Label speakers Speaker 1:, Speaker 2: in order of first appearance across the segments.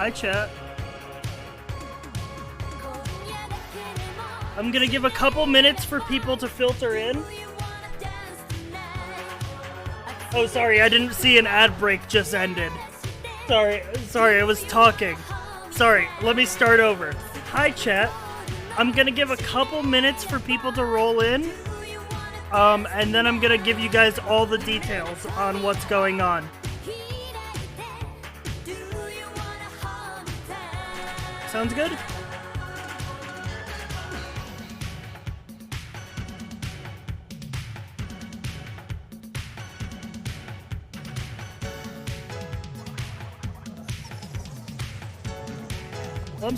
Speaker 1: Hi, chat. I'm gonna give a couple minutes for people to filter in. Oh, sorry, I didn't see an ad break just ended. Sorry, I was talking. Sorry, let me start over. Hi, chat. I'm gonna give a couple minutes for people to roll in. And then I'm gonna give you guys all the details on what's going on. Sounds good?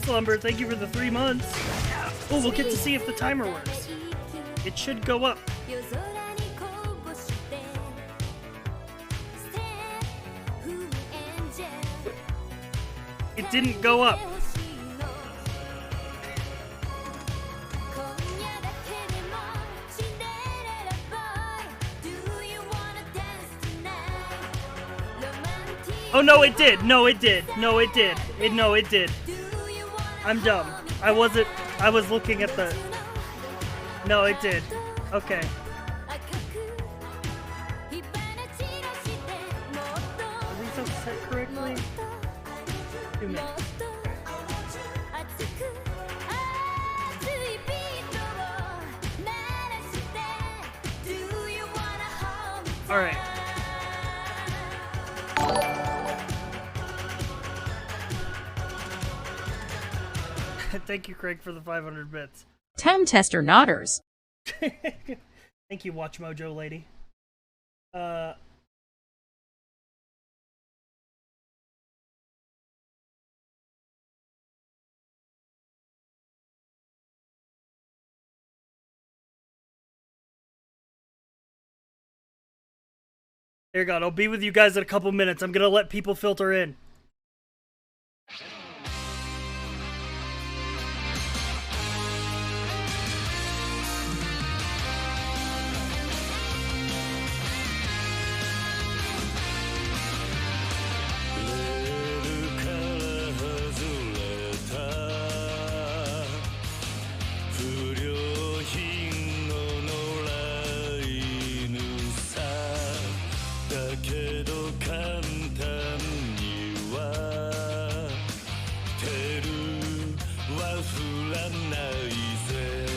Speaker 1: Slumber, thank you for the 3 months. Oh, we'll get to see if the timer works. It should go up. It didn't go up. Oh, no, it did. No, it did. No, it did. No, it did. I'm dumb. I was looking at the... No, it did. Okay. Are these all set correctly? 2 minutes. Alright. Thank you, Craig, for the 500 bits.
Speaker 2: Tem Tester Nodders.
Speaker 1: Thank you, Watch Mojo lady. Dear God, I'll be with you guys in a couple minutes. I'm gonna let people filter in.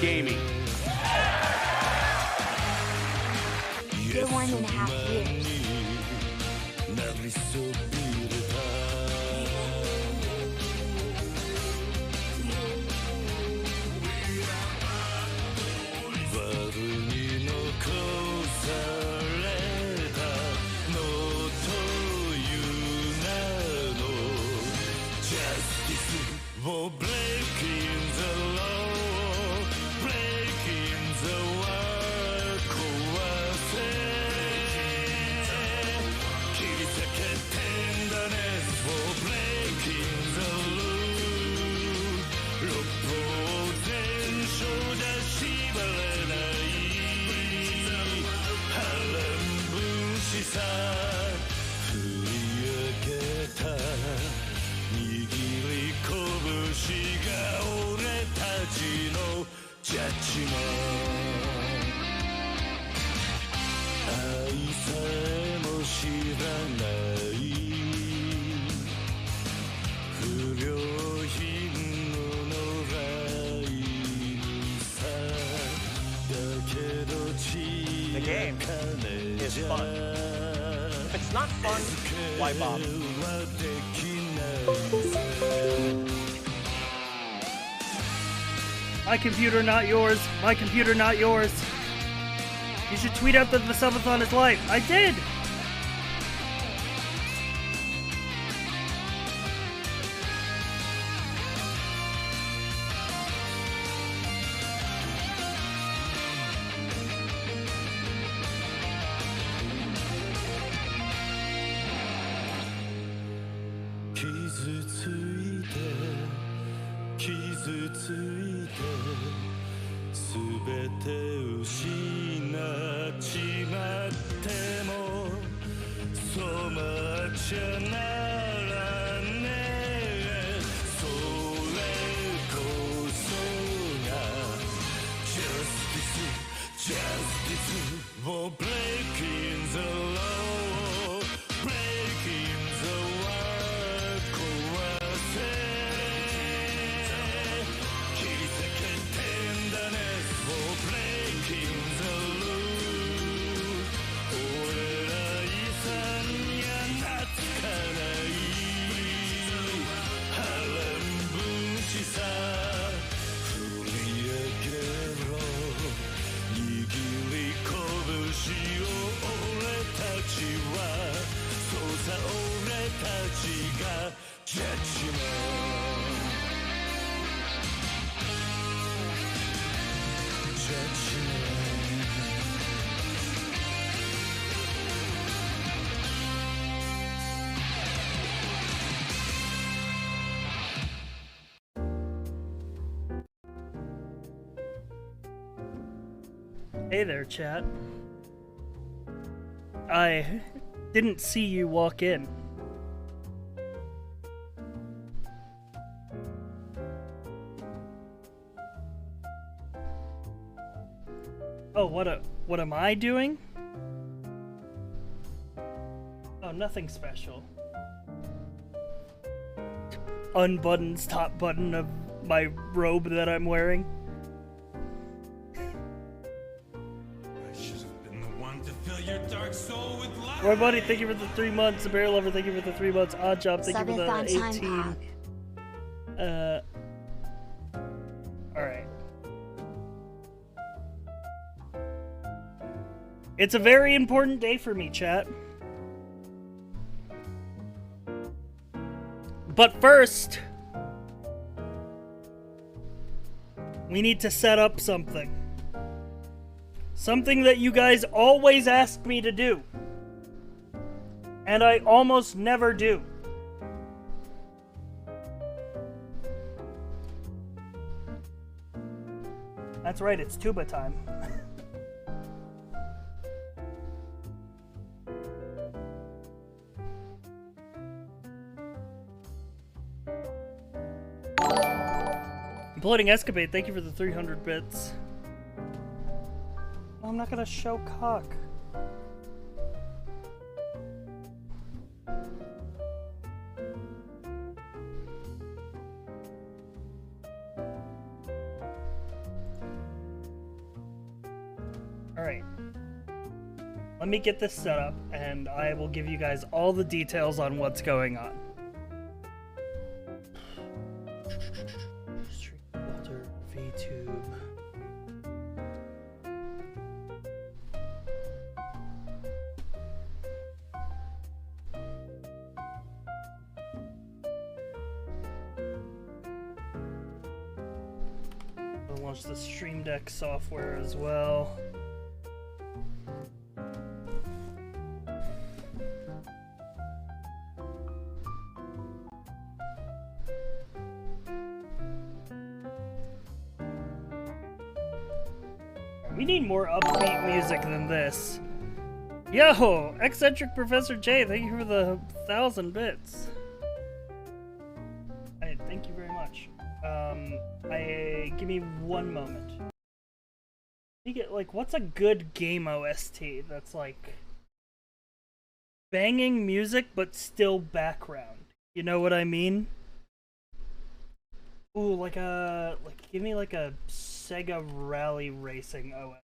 Speaker 3: Gaming.
Speaker 4: 1.5 years.
Speaker 3: The game is fun. If it's not fun, why bother?
Speaker 1: My computer, not yours. My computer, not yours. You should tweet out that the Subathon is live. I did! Hey there, chat. I didn't see you walk in. Oh, what am I doing? Oh, nothing special. Unbuttons top button of my robe that I'm wearing. Roy Buddy, thank you for the 3 months. The Barrel Lover, thank you for the 3 months. Odd Job, thank you for the 18. Alright. It's a very important day for me, chat. But first, we need to set up something. Something that you guys always ask me to do. And I almost never do. That's right, it's tuba time. Imploding Escapade, thank you for the 300 bits. I'm not gonna show cock. Alright. Let me get this set up, and I will give you guys all the details on what's going on. Stream filter, VTube. I'll launch the Stream Deck software as well. We need more upbeat music than this. Yo, Eccentric Professor J, thank you for the 1,000 bits. Thank you very much. Give me one moment. You get like, what's a good game OST that's like banging music but still background? You know what I mean? Ooh, give me like a Sega Rally Racing OST.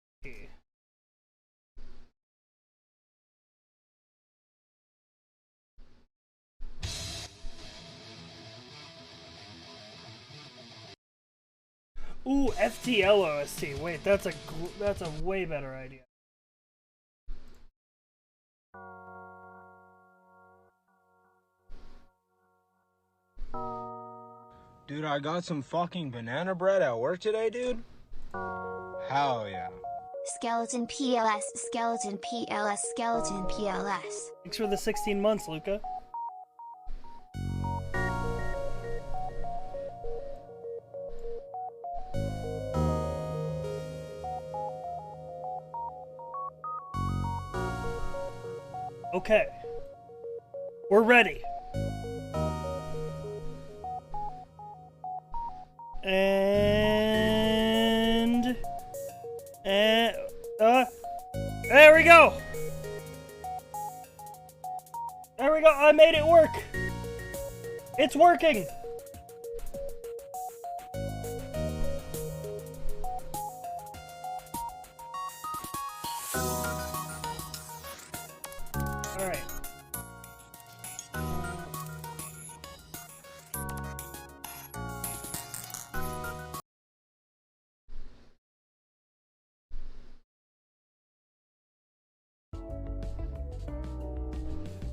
Speaker 1: Ooh, FTL OST. Wait, that's a way better idea.
Speaker 4: Dude, I got some fucking banana bread at work today, dude. Hell yeah.
Speaker 5: Skeleton PLS, skeleton PLS, skeleton PLS.
Speaker 1: Thanks for the 16 months, Luca. Okay. We're ready. And there we go. There we go. I made it work. It's working. All right.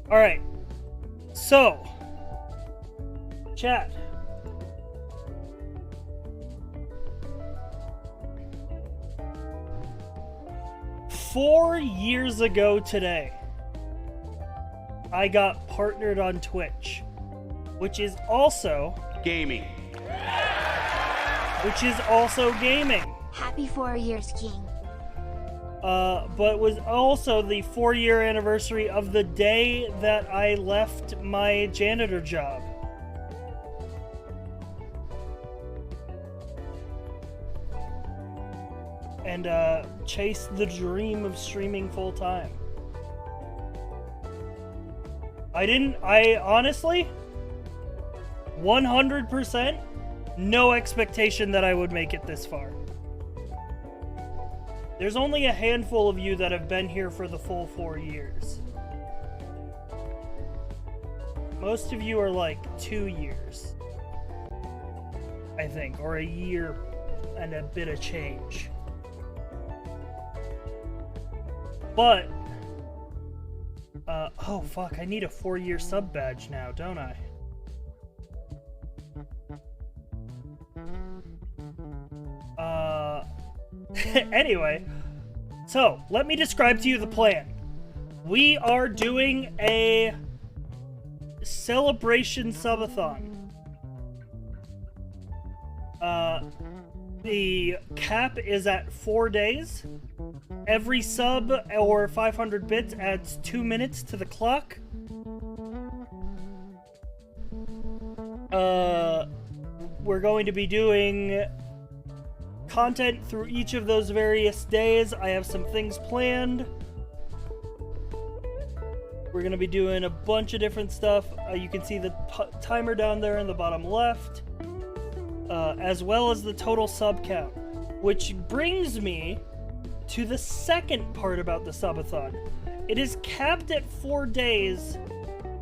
Speaker 1: All right. So, Chat. Four years ago today, I got partnered on Twitch, which is also
Speaker 3: Gaming.
Speaker 1: Which is also gaming.
Speaker 5: Happy 4 years, King.
Speaker 1: But was also the 4-year anniversary of the day that I left my janitor job. And chased the dream of streaming full time. I honestly, 100%, no expectation that I would make it this far. There's only a handful of you that have been here for the full 4 years. Most of you are like 2 years, I think, or a year and a bit of change. But, oh fuck, I need a 4-year sub badge now, don't I? Anyway, so let me describe to you the plan. We are doing a celebration subathon. The cap is at 4 days. Every sub or 500 bits adds 2 minutes to the clock. We're going to be doing content through each of those various days. I have some things planned. We're going to be doing a bunch of different stuff. You can see the timer down there in the bottom left, as well as the total sub count, which brings me to the second part about the subathon. It is capped at 4 days,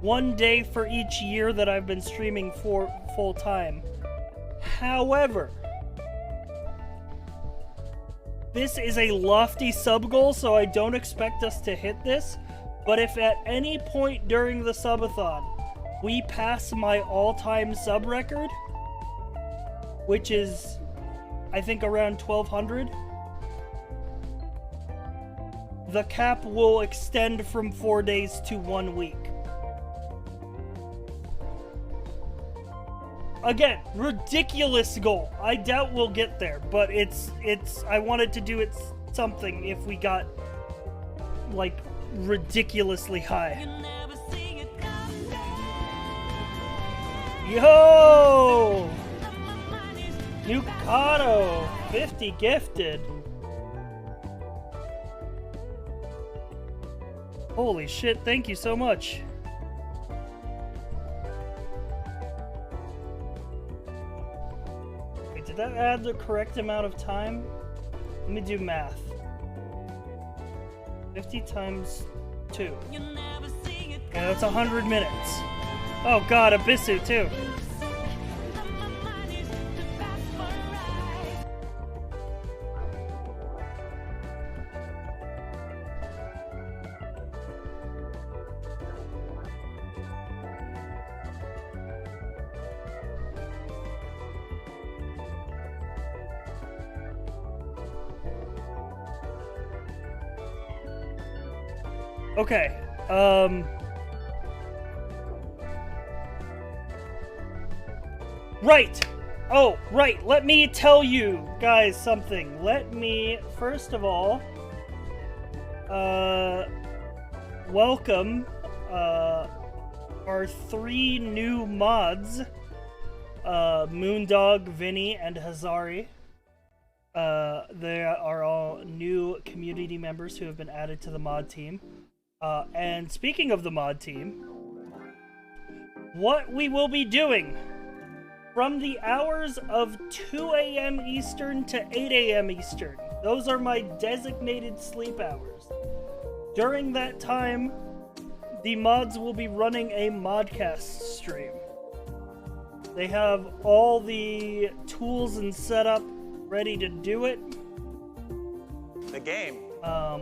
Speaker 1: 1 day for each year that I've been streaming for full time. However, this is a lofty sub goal, so I don't expect us to hit this. But if at any point during the subathon we pass my all-time sub record, which is, I think, around 1,200, the cap will extend from 4 days to 1 week. Again, ridiculous goal. I doubt we'll get there, but it's I wanted to do it something if we got like ridiculously high. Yo! Nukato, 50 gifted. Holy shit, thank you so much. Wait, did that add the correct amount of time? Let me do math. 50 times 2. Yeah, that's 100 minutes. Oh god, Abyssu too. Okay, right! Oh, right, let me tell you guys something. Let me, first of all, welcome, our 3 new mods, Moondog, Vinny, and Hazari. They are all new community members who have been added to the mod team. And speaking of the mod team, what we will be doing from the hours of 2 a.m. Eastern to 8 a.m. Eastern, those are my designated sleep hours. During that time, the mods will be running a modcast stream. They have all the tools and setup ready to do it.
Speaker 3: The game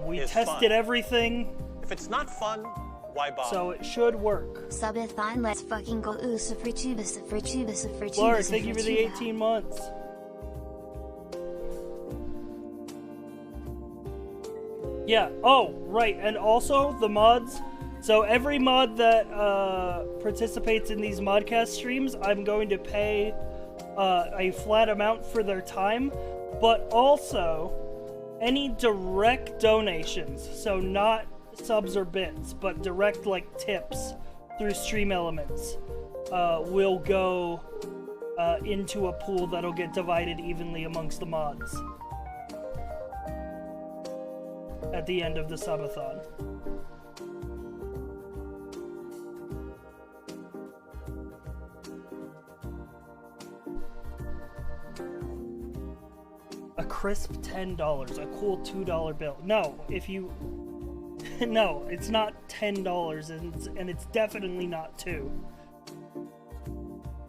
Speaker 1: We
Speaker 3: is
Speaker 1: tested
Speaker 3: fun.
Speaker 1: everything.
Speaker 3: If it's not fun, Why Bob?
Speaker 1: So it should work.
Speaker 5: Subathon, let's fucking go. Ooh, sufrituba.
Speaker 1: Lark, thank you for the 18 months. Yeah, oh, right, and also the mods. So every mod that participates in these modcast streams, I'm going to pay a flat amount for their time, but also any direct donations, so not subs or bits, but direct like tips through Stream Elements, will go into a pool that'll get divided evenly amongst the mods at the end of the subathon. A crisp $10, a cool $2 bill. No, if you... no, it's not $10, and it's definitely not 2.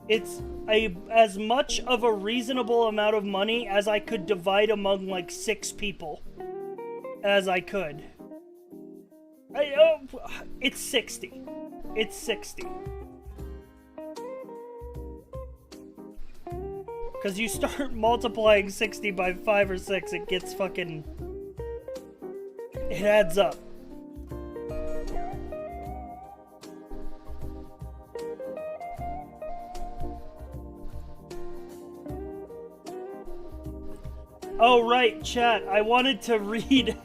Speaker 1: It's as much of a reasonable amount of money as I could divide among, like, 6 people. As I could. It's 60. It's 60. Because you start multiplying 60 by 5 or 6, it gets fucking... it adds up. Oh, right, chat. I wanted to read...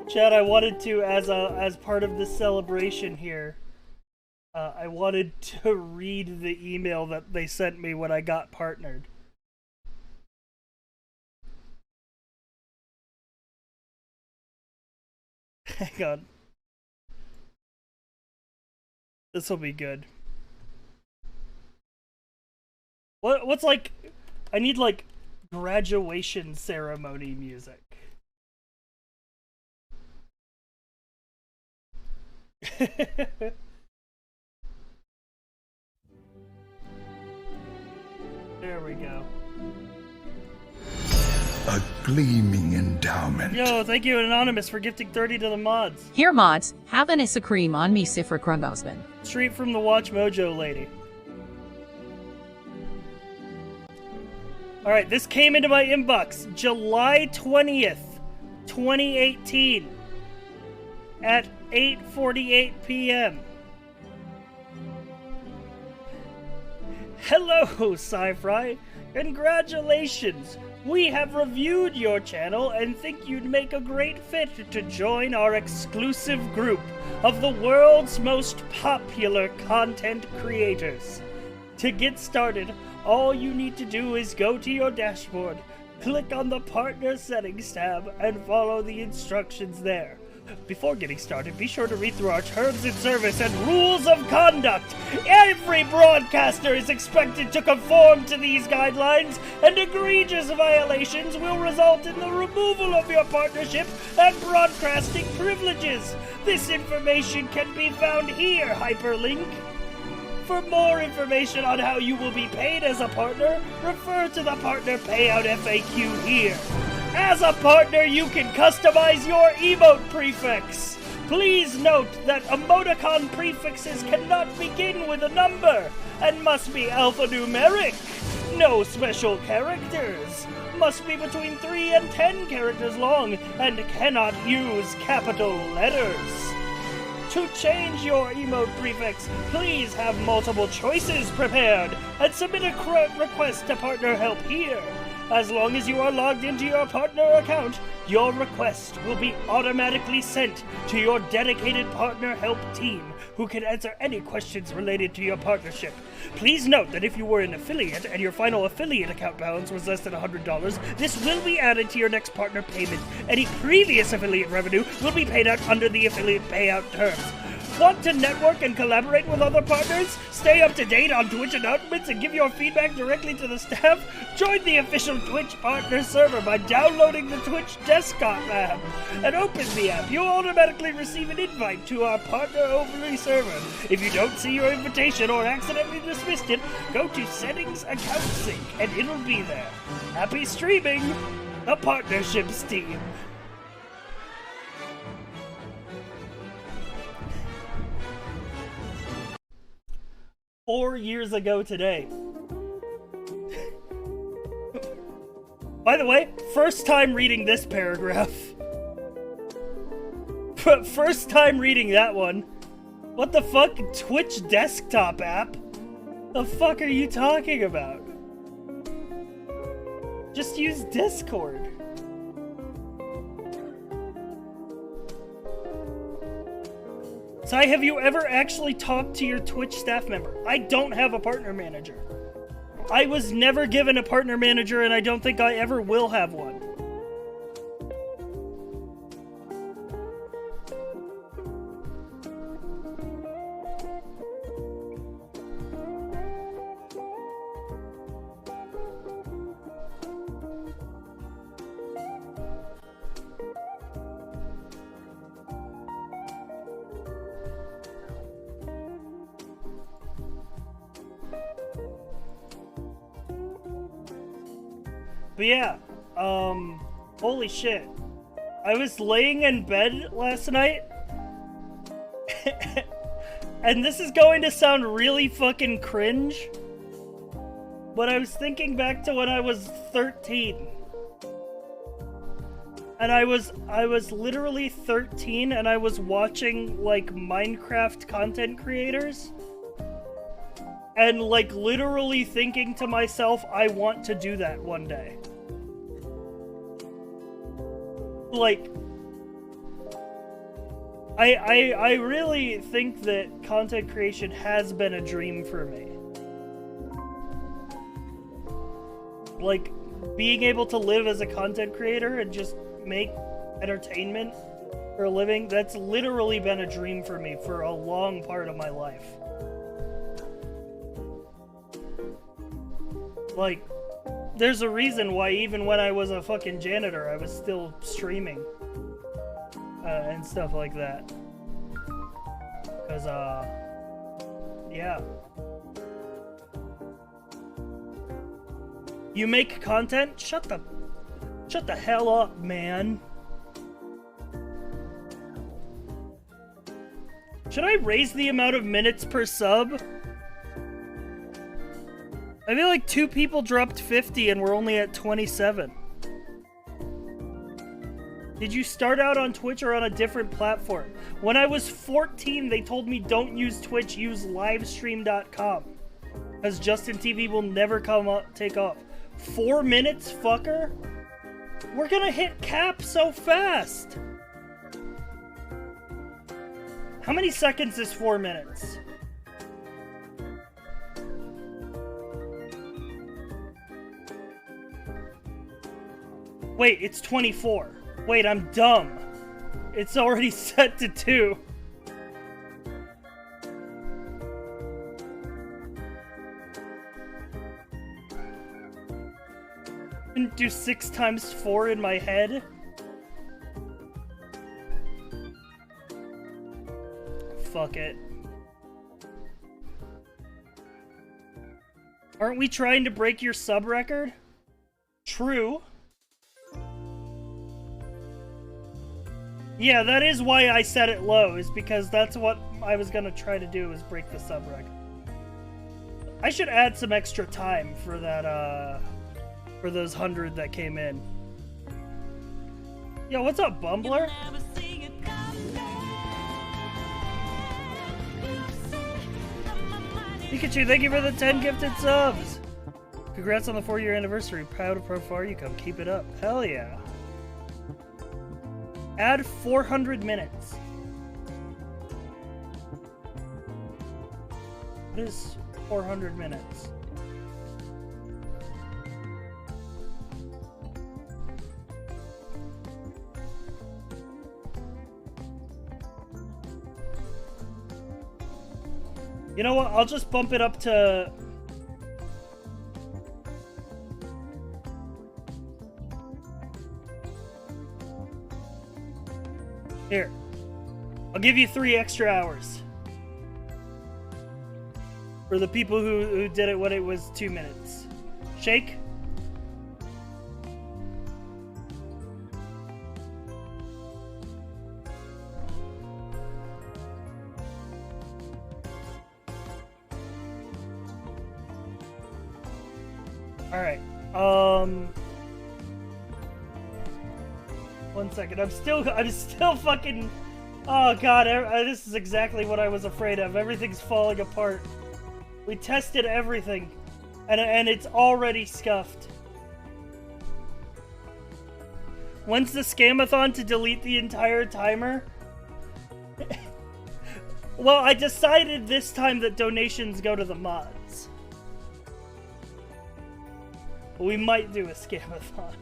Speaker 1: Chat, I wanted to, as part of this celebration here, I wanted to read the email that they sent me when I got partnered. Hang on. This will be good. What's like... I need, like, graduation ceremony music. There we go.
Speaker 6: A gleaming endowment.
Speaker 1: Yo, thank you, Anonymous, for gifting 30 to the mods.
Speaker 2: Here, mods, have an ice cream on me, Sifra Krungosman.
Speaker 1: Straight from the Watch Mojo lady. Alright, this came into my inbox July 20th, 2018 at 8:48 p.m. Hello, Sci-Fry. Congratulations. We have reviewed your channel and think you'd make a great fit to join our exclusive group of the world's most popular content creators. To get started, all you need to do is go to your dashboard, click on the Partner Settings tab, and follow the instructions there. Before getting started, be sure to read through our terms of service and rules of conduct. Every broadcaster is expected to conform to these guidelines, and egregious violations will result in the removal of your partnership and broadcasting privileges. This information can be found here, hyperlink. For more information on how you will be paid as a partner, refer to the Partner Payout FAQ here. As a partner, you can customize your emote prefix. Please note that emoticon prefixes cannot begin with a number and must be alphanumeric. No special characters. Must be between 3 and 10 characters long and cannot use capital letters. To change your emote prefix, please have multiple choices prepared and submit a request to Partner Help here. As long as you are logged into your partner account, your request will be automatically sent to your dedicated Partner Help team, who can answer any questions related to your partnership. Please note that if you were an affiliate and your final affiliate account balance was less than $100, this will be added to your next partner payment. Any previous affiliate revenue will be paid out under the affiliate payout terms. Want to network and collaborate with other partners? Stay up to date on Twitch announcements and give your feedback directly to the staff? Join the official Twitch partner server by downloading the Twitch desktop app. And open the app, you'll automatically receive an invite to our partner-only server. If you don't see your invitation or accidentally dismissed it, go to Settings Account Sync and it'll be there. Happy streaming! The Partnerships team. 4 years ago today. By the way, first time reading this paragraph. First time reading that one. What the fuck? Twitch desktop app? The fuck are you talking about? Just use Discord. Sai, have you ever actually talked to your Twitch staff member? I don't have a partner manager. I was never given a partner manager, and I don't think I ever will have one. But yeah, holy shit. I was laying in bed last night, and this is going to sound really fucking cringe, but I was thinking back to when I was 13. And I was literally 13, and I was watching, like, Minecraft content creators. And, like, literally thinking to myself, I want to do that one day. Like, I really think that content creation has been a dream for me. Like, being able to live as a content creator and just make entertainment for a living, that's literally been a dream for me for a long part of my life. Like, there's a reason why even when I was a fucking janitor, I was still streaming. And stuff like that. Cause, yeah. You make content? Shut the hell up, man. Should I raise the amount of minutes per sub? I feel like 2 people dropped 50 and we're only at 27. Did you start out on Twitch or on a different platform? When I was 14, they told me don't use Twitch, use livestream.com. Because Justin TV will never take off. 4 minutes, fucker? We're gonna hit cap so fast! How many seconds is 4 minutes? Wait, it's 24. Wait, I'm dumb. It's already set to 2. And do 6 times 4 in my head? Fuck it. Aren't we trying to break your sub record? True. Yeah, that is why I set it low, is because that's what I was gonna try to do, is break the sub record. I should add some extra time for that, for those 100 that came in. Yo, what's up, Bumbler? Pikachu, thank you for the 10 gifted subs! Congrats on the 4-year anniversary. Proud of how far you come. Keep it up. Hell yeah. Add 400 minutes. What is 400 minutes? You know what? I'll just bump it up to... Here. I'll give you 3 extra hours. For the people who did it when it was 2 minutes. Shake? Alright, 1 second, I'm still fucking... Oh god, this is exactly what I was afraid of. Everything's falling apart. We tested everything, and it's already scuffed. When's the scamathon to delete the entire timer? Well, I decided this time that donations go to the mods. We might do a scamathon.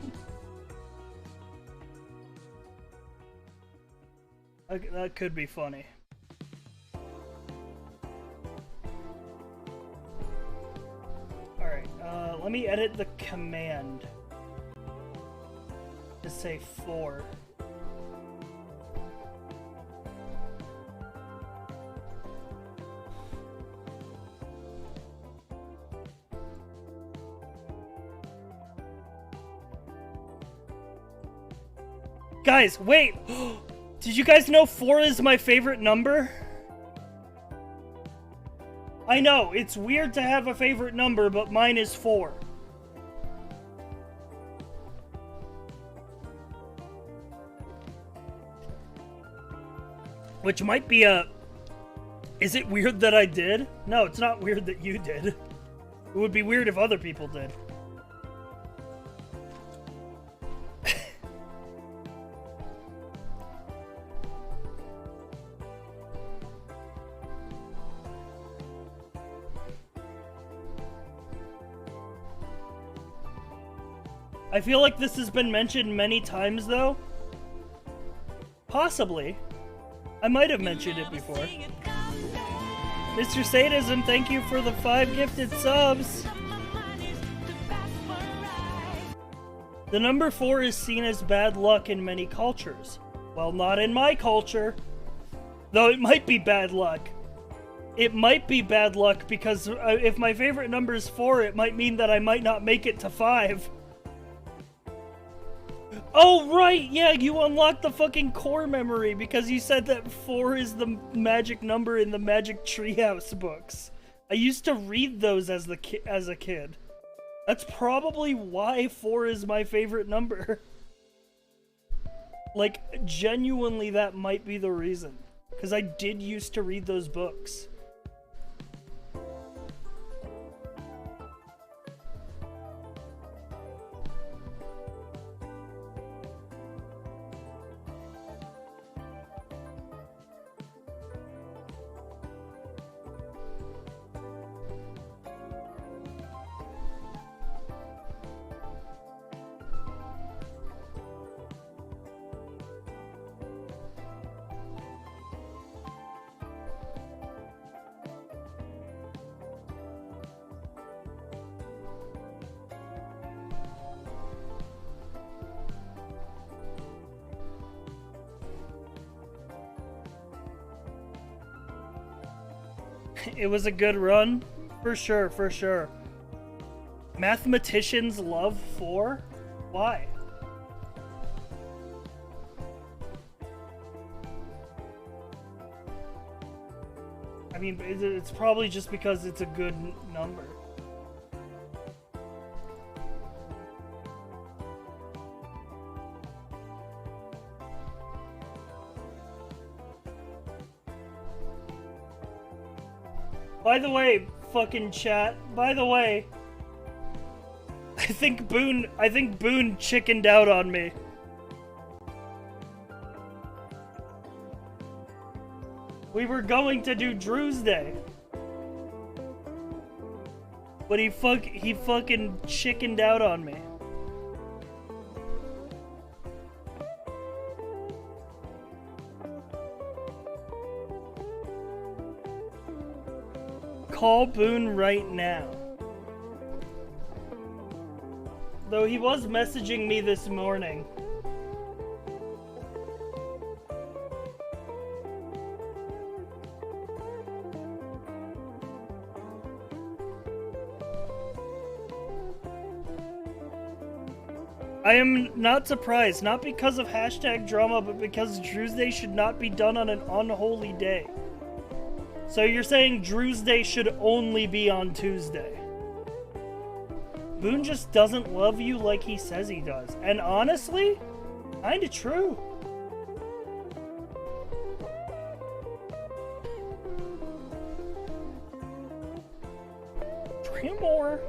Speaker 1: That could be funny. Alright, let me edit the command to say 4. Guys, wait! Did you guys know 4 is my favorite number? I know, it's weird to have a favorite number, but mine is 4. Which might be a... Is it weird that I did? No, it's not weird that you did. It would be weird if other people did. I feel like this has been mentioned many times, though. Possibly. I might have mentioned it before. Mr. Sadism, thank you for the 5 gifted subs. The number 4 is seen as bad luck in many cultures. Well, not in my culture. Though it might be bad luck. It might be bad luck because if my favorite number is 4, it might mean that I might not make it to 5. Oh, right! Yeah, you unlocked the fucking core memory because you said that 4 is the magic number in the Magic Treehouse books. I used to read those as a kid. That's probably why 4 is my favorite number. Like, genuinely, that might be the reason. Because I did used to read those books. It was a good run, for sure, for sure. Mathematicians love 4? Why? I mean, it's probably just because it's a good number. By the way, fucking chat, by the way, I think Boone chickened out on me. We were going to do Drew's Day. But he fucking chickened out on me. Call Boone right now. Though he was messaging me this morning. I am not surprised, not because of hashtag drama, but because Drew's Day should not be done on an unholy day. So you're saying Drew's Day should only be on Tuesday? Boone just doesn't love you like he says he does. And honestly, kinda true. Three more.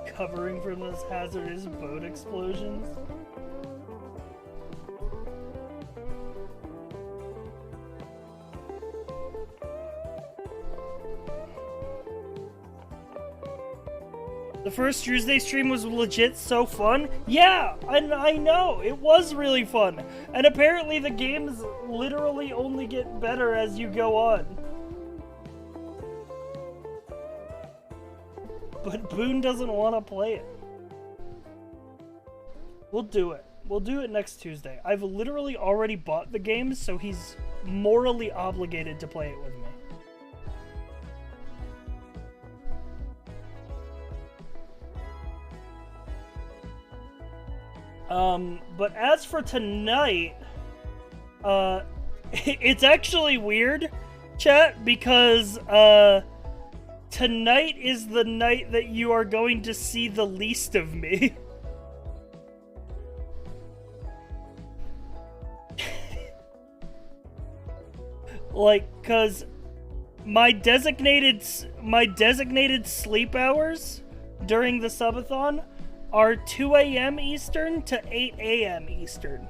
Speaker 1: Covering from those hazardous boat explosions. The first Tuesday stream was legit so fun. Yeah, I know. It was really fun. And apparently the games literally only get better as you go on. But Boone doesn't want to play it. We'll do it. We'll do it next Tuesday. I've literally already bought the game, so he's morally obligated to play it with me. But as for tonight, it's actually weird, chat, because, tonight is the night that you are going to see the least of me. Like, cause my designated sleep hours during the subathon are 2 a.m. Eastern to 8 a.m. Eastern.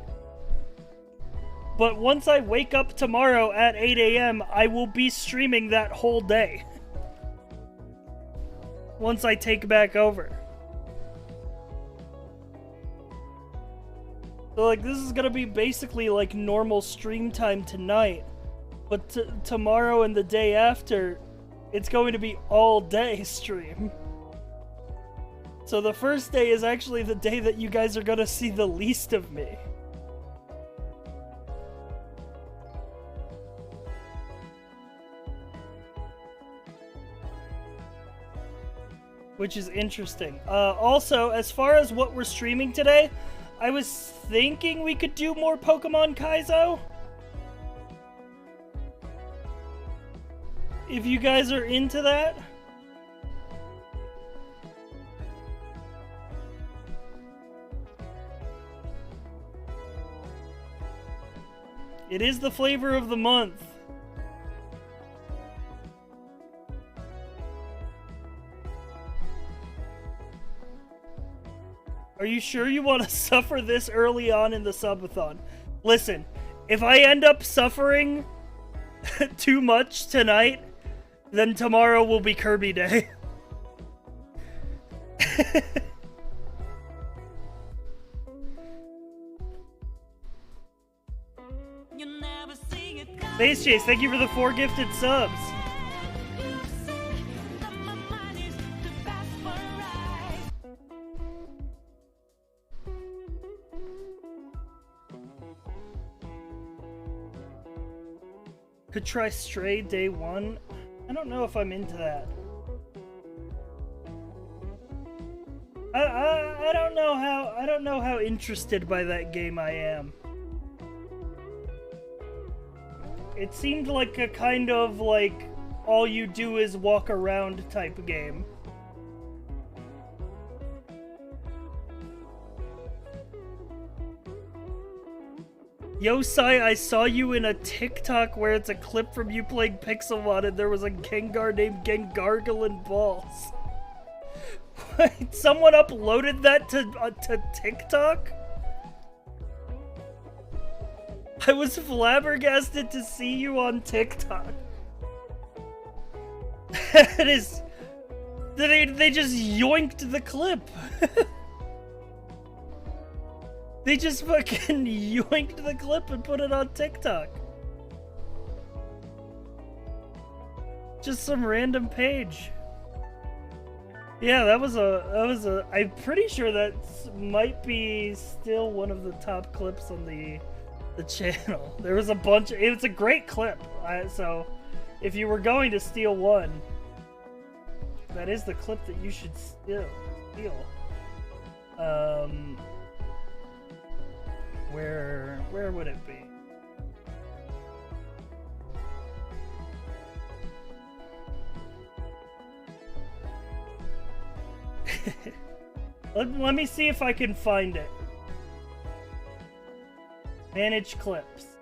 Speaker 1: But once I wake up tomorrow at 8 a.m., I will be streaming that whole day. Once I take back over. So, like, this is gonna be basically like normal stream time tonight. But tomorrow and the day after, it's going to be all day stream. So the first day is actually the day that you guys are gonna see the least of me. Which is interesting. Also, as far as what we're streaming today, I was thinking we could do more Pokemon Kaizo. If you guys are into that. It is the flavor of the month. Are you sure you want to suffer this early on in the subathon? Listen, if I end up suffering too much tonight, then tomorrow will be Kirby Day. Space Chase, thank you for the 4 gifted subs. Could try Stray day 1. I don't know if I'm into that. I don't know how interested by that game I am. It seemed like a kind of like all you do is walk around type game. Yo, Sai, I saw you in a TikTok where it's a clip from you playing Pixelmon and there was a Gengar named Gengargling Balls. Wait, someone uploaded that to TikTok? I was flabbergasted to see you on TikTok. That is... They just yoinked the clip. They just fucking yoinked the clip and put it on TikTok. Just some random page. Yeah, that was a I'm pretty sure that might be still one of the top clips on the channel. There was a bunch, it was a great clip. So if you were going to steal one, that is the clip that you should steal. Where would it be? Let me see if I can find it. Manage clips.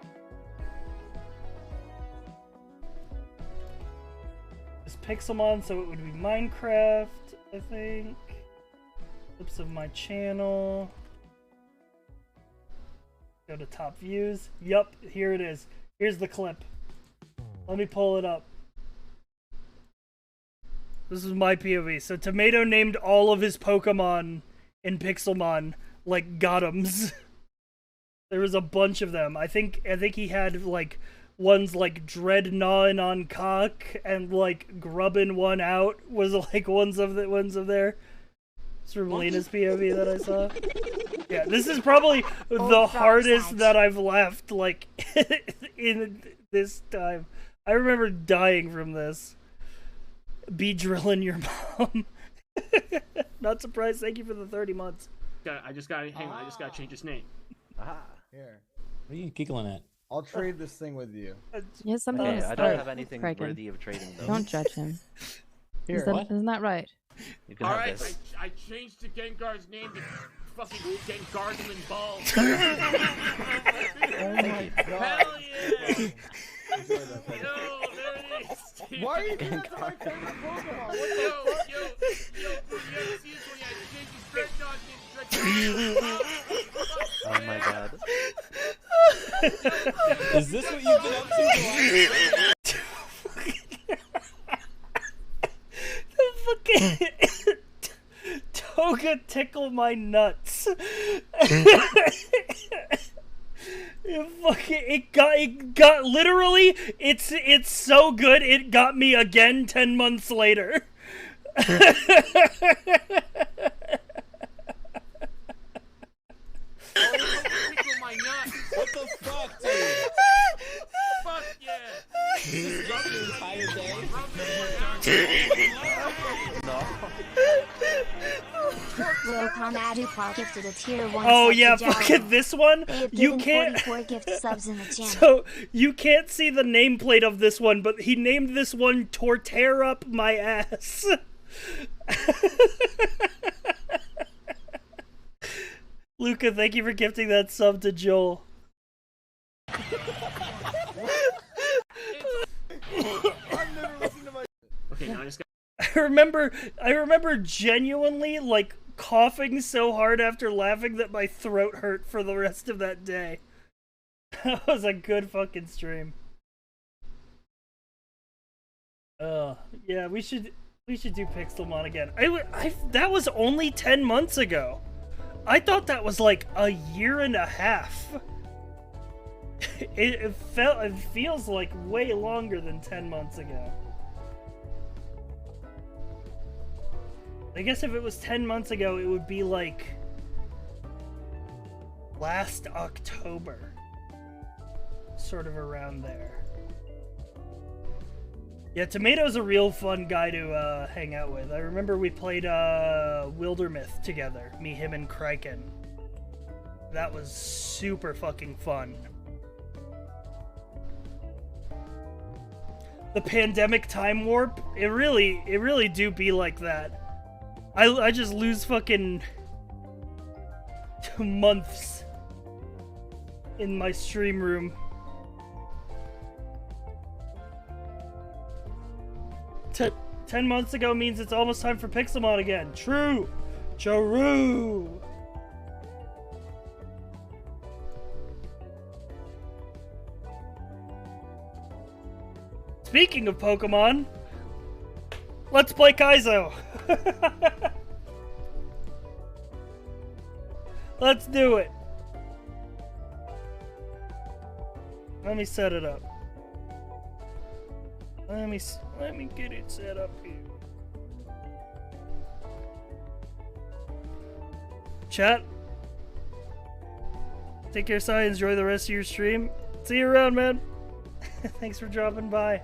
Speaker 1: It's Pixelmon, so it would be Minecraft, I think. Clips of my channel. Go to top views. Yup, here it is. Here's the clip. Let me pull it up. This is my POV. So Tomato named all of his Pokemon in Pixelmon like Gottoms. There was a bunch of them. I think he had like ones like Dread gnawing on cock and like grubbing one out was like ones of there. It's from Lena's POV that I saw. Yeah, this is probably the hardest that I've laughed like in this time. I remember dying from this. Be drilling your mom. Not surprised. Thank you for the 30 months.
Speaker 7: I just gotta change his name.
Speaker 8: Here,
Speaker 9: What are you giggling at?
Speaker 8: I'll trade this thing with you.
Speaker 10: Yeah, something
Speaker 3: Okay,
Speaker 10: to
Speaker 3: I don't
Speaker 10: start.
Speaker 3: have anything
Speaker 10: Kraken.
Speaker 3: worthy of trading though.
Speaker 10: Don't judge him.
Speaker 8: Here.
Speaker 10: Isn't that right?
Speaker 3: You can
Speaker 7: All
Speaker 3: have
Speaker 7: right,
Speaker 3: this.
Speaker 7: I changed to Gengar's name to fucking Gengardelin Ball.
Speaker 8: Oh my god.
Speaker 7: Hell yeah! Yo, there it is.
Speaker 8: Why are you doing that to my favorite Pokemon? What the fuck?
Speaker 7: Yo, you ever see this when I changed his Dreadnought into
Speaker 3: Oh my god.
Speaker 9: Is this what you've been up to?
Speaker 1: The fucking Toga tickle my nuts. It got literally. It's so good. It got me again 10 months later.
Speaker 7: Tickle my nuts.
Speaker 9: What the fuck, dude?
Speaker 7: Fuck yeah.
Speaker 9: This rub the entire day?
Speaker 5: Locom Adupar gifted a tier 1
Speaker 1: Oh
Speaker 5: sub
Speaker 1: yeah,
Speaker 5: to Jalo.
Speaker 1: fucking this one.
Speaker 5: They have
Speaker 1: You
Speaker 5: given
Speaker 1: can't.
Speaker 5: 44 gift subs in the channel.
Speaker 1: So you can't see the nameplate of this one, but he named this one "Tortear Up My Ass." Luca, thank you for gifting that sub to Joel.
Speaker 7: Okay, now I just got.
Speaker 1: I remember genuinely like coughing so hard after laughing that my throat hurt for the rest of that day. That was a good fucking stream. Yeah, we should do Pixelmon again. That was only 10 months ago. I thought that was like a year and a half. It feels like way longer than 10 months ago. I guess if it was 10 months ago, it would be like last October. Sort of around there. Yeah, Tomato's a real fun guy to hang out with. I remember we played Wildermyth together. Me, him, and Kraken. That was super fucking fun. The pandemic time warp, it really do be like that. I just lose fucking months in my stream room. T 10 months ago means it's almost time for Pixelmon again. True. True. Speaking of Pokemon, let's play Kaizo. Let's do it. Let me set it up. Let me get it set up here. Chat. Take care, Sai. Enjoy the rest of your stream. See you around, man. Thanks for dropping by.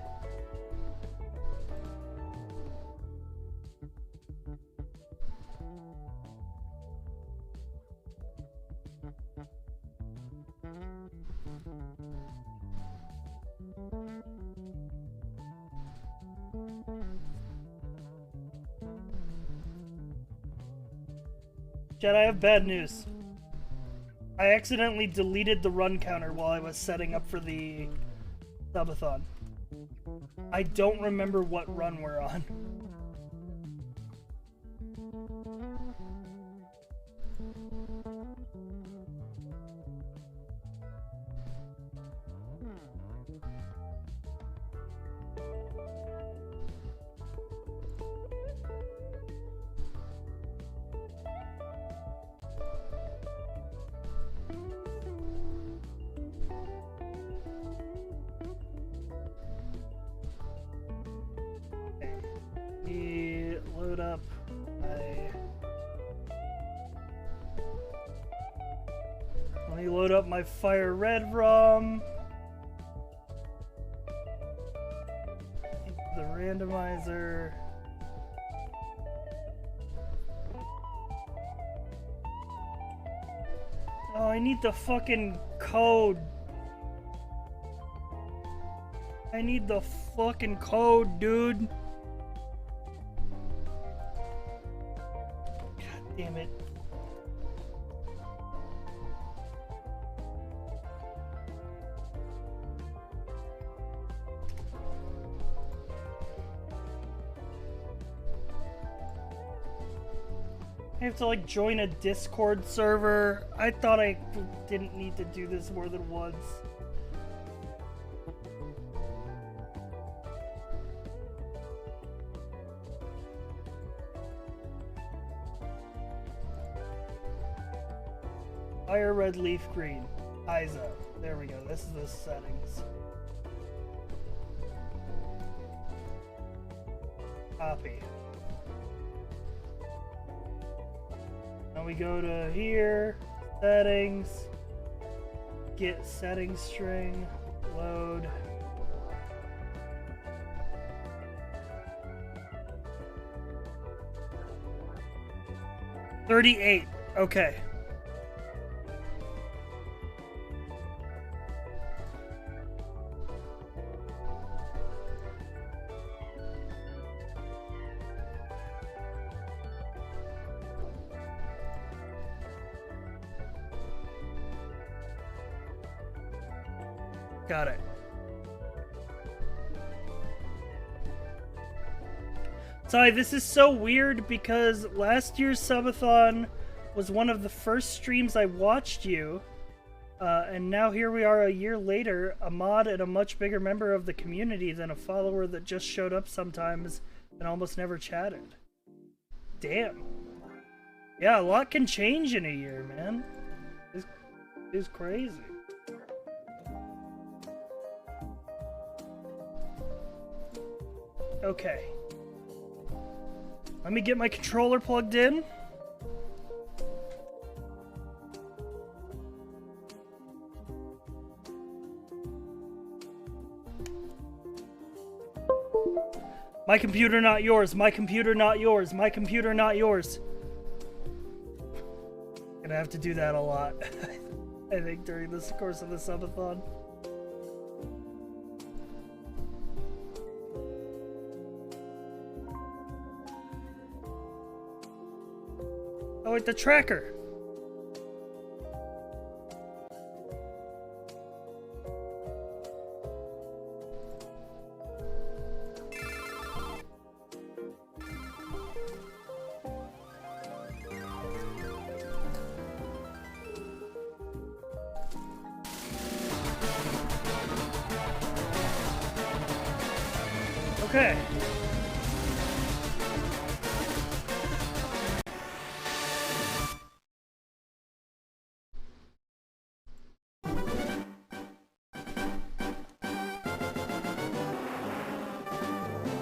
Speaker 1: Jed, I have bad news. I accidentally deleted the run counter while I was setting up for the subathon. I don't remember what run we're on. Load up let me load up my fire red ROM. The randomizer. Oh, I need the fucking code. I need the fucking code, dude. Damn it. I have to like join a Discord server. I thought I didn't need to do this more than once. Fire red, leaf green. ISO. There we go. This is the settings. Copy. Now we go to here. Settings. Get settings string. Load. $38. Okay. Got it. Sorry, this is so weird because last year's subathon was one of the first streams I watched you, and now here we are a year later, a mod and a much bigger member of the community than a follower that just showed up sometimes and almost never chatted. Damn. Yeah, a lot can change in a year, man. It's crazy. Okay. Let me get my controller plugged in. My computer not yours. My computer not yours. My computer not yours. Gonna have to do that a lot, I think, during this course of the subathon. Oh, wait, the tracker. Okay.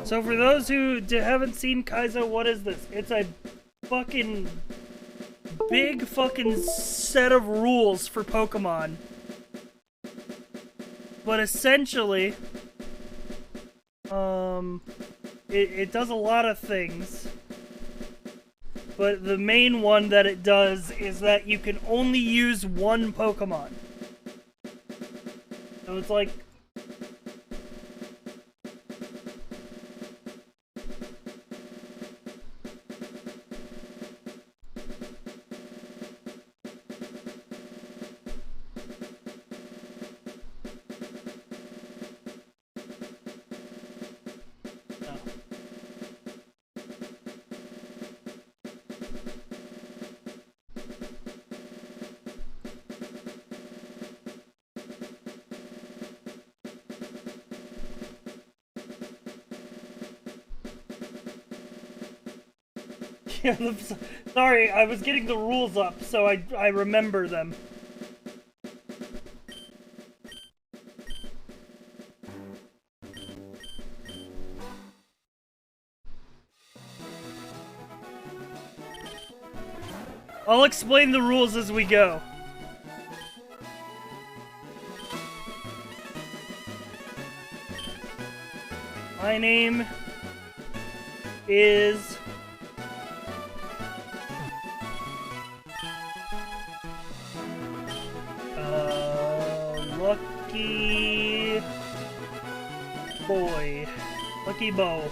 Speaker 1: So for those who haven't seen Kaizo, what is this? It's a fucking big fucking set of rules for Pokemon. But essentially, it does a lot of things. But the main one that it does is that you can only use one Pokemon. So it's like, Sorry, I was getting the rules up, so I remember them. I'll explain the rules as we go. My name is Lucky Boy. Lucky Bo.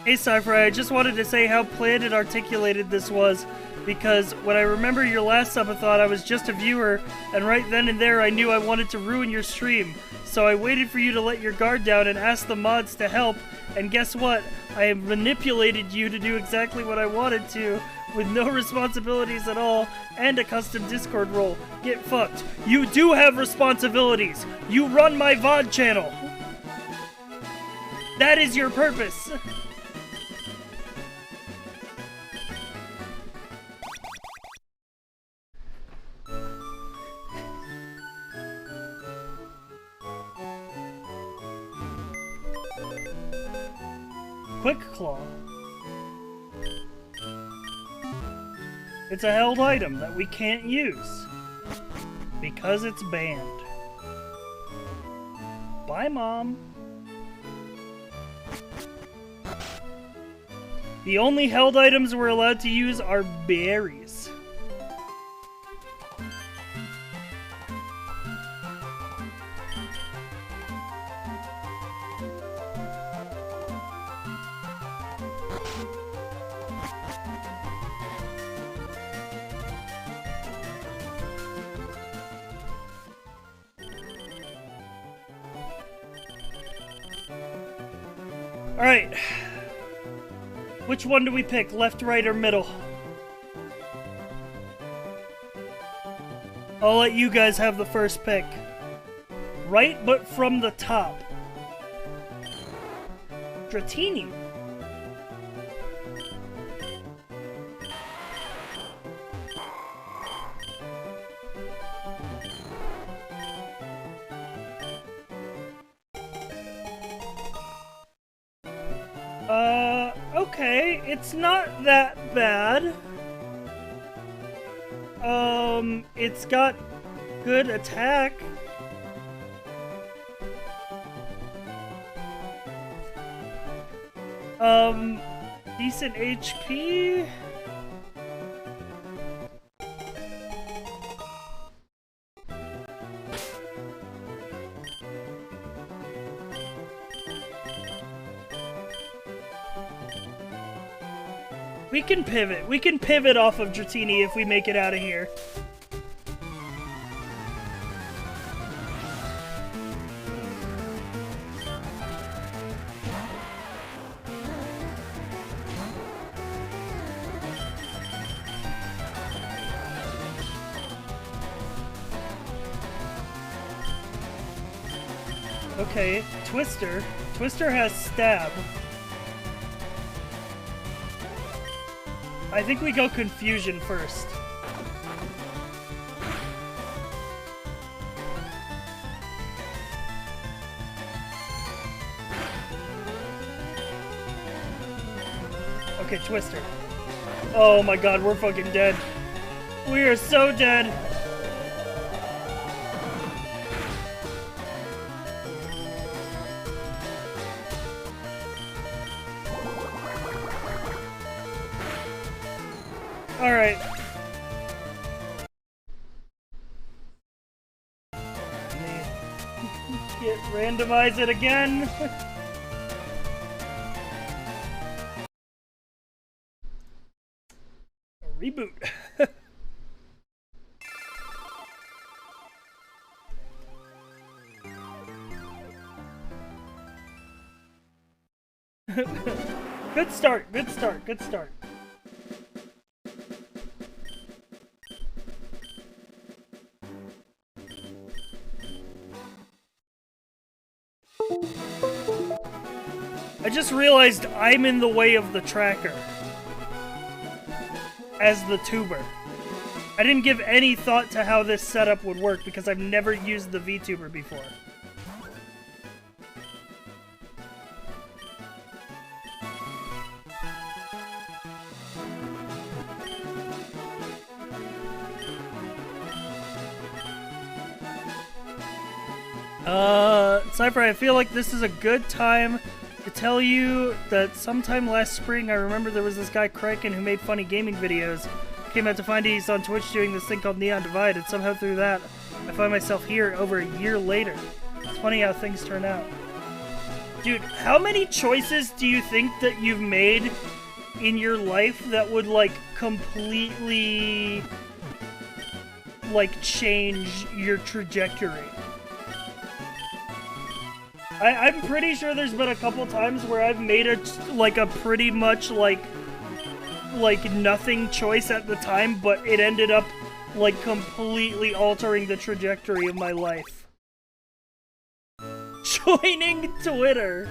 Speaker 1: Hey Cypher, I just wanted to say how planned and articulated this was, because when I remember your last subathon, I was just a viewer, and right then and there I knew I wanted to ruin your stream. So I waited for you to let your guard down and asked the mods to help, and guess what? I have manipulated you to do exactly what I wanted to, with no responsibilities at all, and a custom Discord role. Get fucked. You do have responsibilities! You run my VOD channel! That is your purpose! Quick Claw. It's a held item that we can't use because it's banned. Bye, Mom. The only held items we're allowed to use are berries. Alright. Which one do we pick? Left, right, or middle? I'll let you guys have the first pick. Right, but from the top. Dratini. Okay, it's not that bad. It's got good attack. Decent HP. We can pivot. We can pivot off of Dratini if we make it out of here. Okay, Twister. Twister has stab. I think we go Confusion first. Okay, Twister. Oh my god, we're fucking dead. We are so dead. Alright. Randomize it again. Reboot. Good start, good start, good start. just realized I'm in the way of the tracker. As the tuber. I didn't give any thought to how this setup would work because I've never used the VTuber before. Cypher, I feel like this is a good time to tell you that sometime last spring I remember there was this guy Kraken who made funny gaming videos. Came out to find he's on Twitch doing this thing called Neon Divide, and somehow through that I find myself here over a year later. It's funny how things turn out. Dude, how many choices do you think that you've made in your life that would, like, completely, like, change your trajectory? I'm pretty sure there's been a couple times where I've made a pretty much, like nothing choice at the time, but it ended up, like, completely altering the trajectory of my life. Joining Twitter.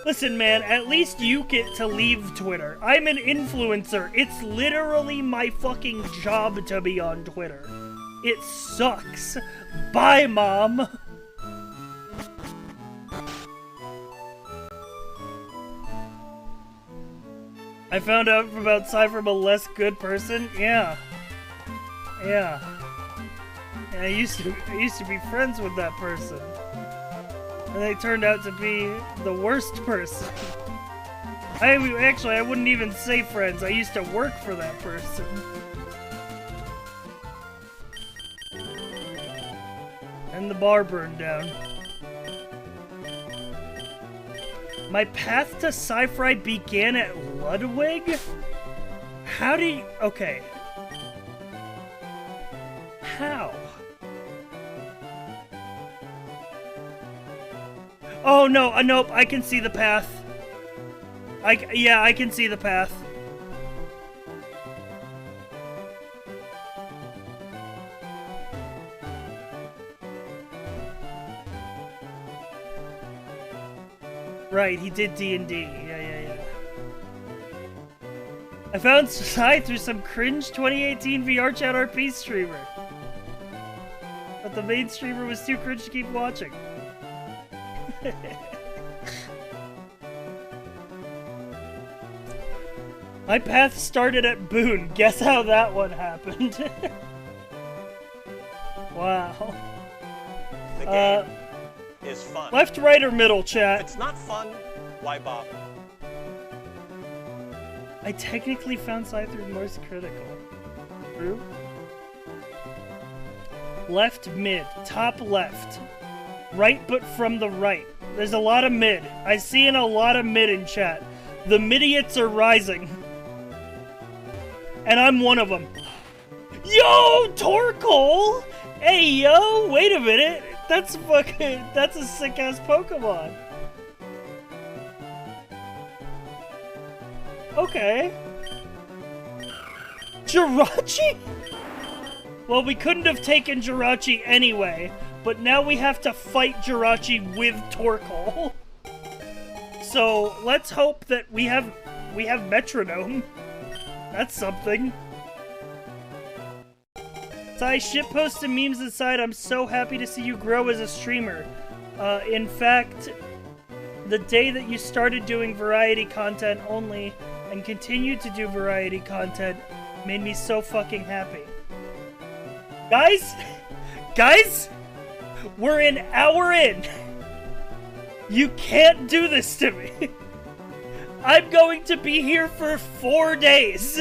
Speaker 1: Listen, man, at least you get to leave Twitter. I'm an influencer. It's literally my fucking job to be on Twitter. It sucks. Bye, Mom. I found out about Cy from a less good person. Yeah. I used to be friends with that person, and they turned out to be the worst person. I wouldn't even say friends. I used to work for that person. And the bar burned down. My path to sci-fi began at Ludwig? How do you... Okay. How? Oh, no, nope, I can see the path. Yeah, I can see the path. Right, he did D&D. Yeah. I found Sai through some cringe 2018 VR Chat RP streamer. But the main streamer was too cringe to keep watching. My path started at Boone. Guess how that one happened. Wow.
Speaker 3: The game is fun.
Speaker 1: Left, right, or middle, chat?
Speaker 3: If it's not fun, why bother?
Speaker 1: I technically found Sai through most critical. True. Left, mid. Top left. Right, but from the right. There's a lot of mid. I see a lot of mid in chat. The midiots are rising. And I'm one of them. Yo, Torkoal! Hey, yo, wait a minute. That's a sick-ass Pokemon. Okay. Jirachi? Well, we couldn't have taken Jirachi anyway, but now we have to fight Jirachi with Torkoal. So, let's hope that we have Metronome. That's something. Sai, shitposts and memes aside, I'm so happy to see you grow as a streamer. In fact, the day that you started doing variety content only and continued to do variety content made me so fucking happy. Guys, we're an hour in. You can't do this to me. I'm going to be here for 4 days.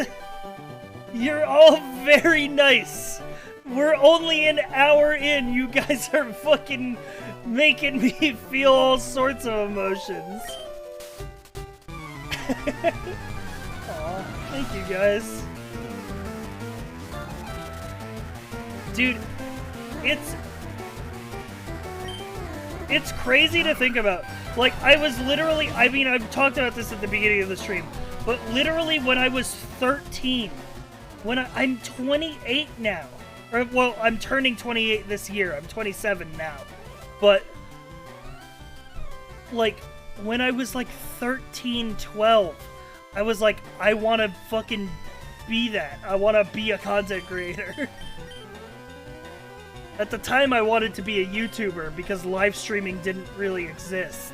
Speaker 1: You're all very nice. We're only an hour in. You guys are fucking making me feel all sorts of emotions. Aw, thank you guys. Dude, it's crazy to think about. Like, I was literally, I mean, I've talked about this at the beginning of the stream, but literally when I was 13, I'm 28 now. Or, well, I'm turning 28 this year. I'm 27 now. But, like, when I was like 13, 12. I was like, I want to fucking be that. I want to be a content creator. At the time, I wanted to be a YouTuber because live streaming didn't really exist.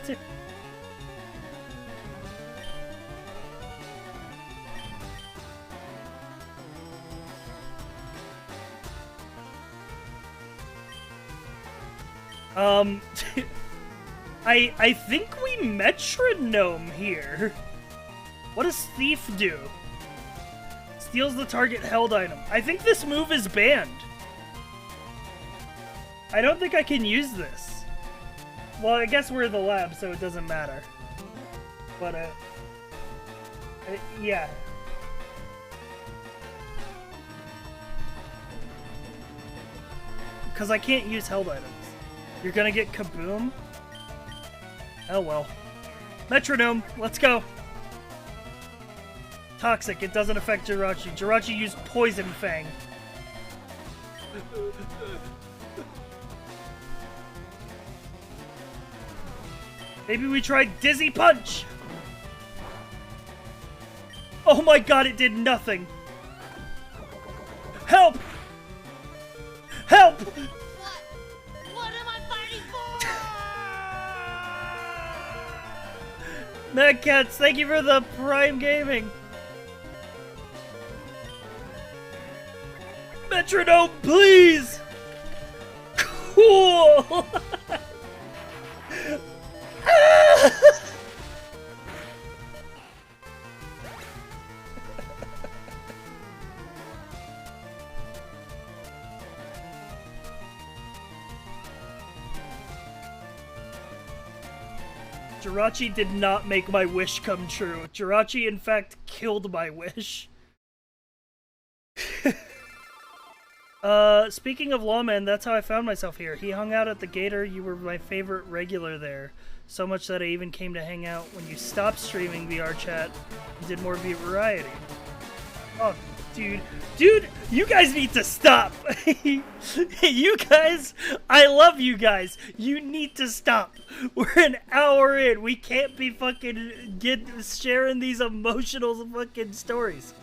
Speaker 1: I think we metronome here. What does thief do? Steals the target held item. I think this move is banned. I don't think I can use this. Well, I guess we're in the lab, so it doesn't matter. But, yeah. Because I can't use held items. You're gonna get kaboom? Oh well. Metronome, let's go. Toxic, it doesn't affect Jirachi. Jirachi used Poison Fang. Maybe we try Dizzy Punch! Oh my god, it did nothing! Help! Help!
Speaker 8: What am I fighting for?
Speaker 1: Mad Cats, thank you for the Prime Gaming! Metronome, please! Cool! Jirachi did not make my wish come true. Jirachi, in fact, killed my wish. Speaking of Lawman, that's how I found myself here. He hung out at the Gator. You were my favorite regular there. So much that I even came to hang out when you stopped streaming VR chat and did more variety. Oh, dude. Dude, you guys need to stop. You guys, I love you guys. You need to stop. We're an hour in. We can't be fucking sharing these emotional fucking stories.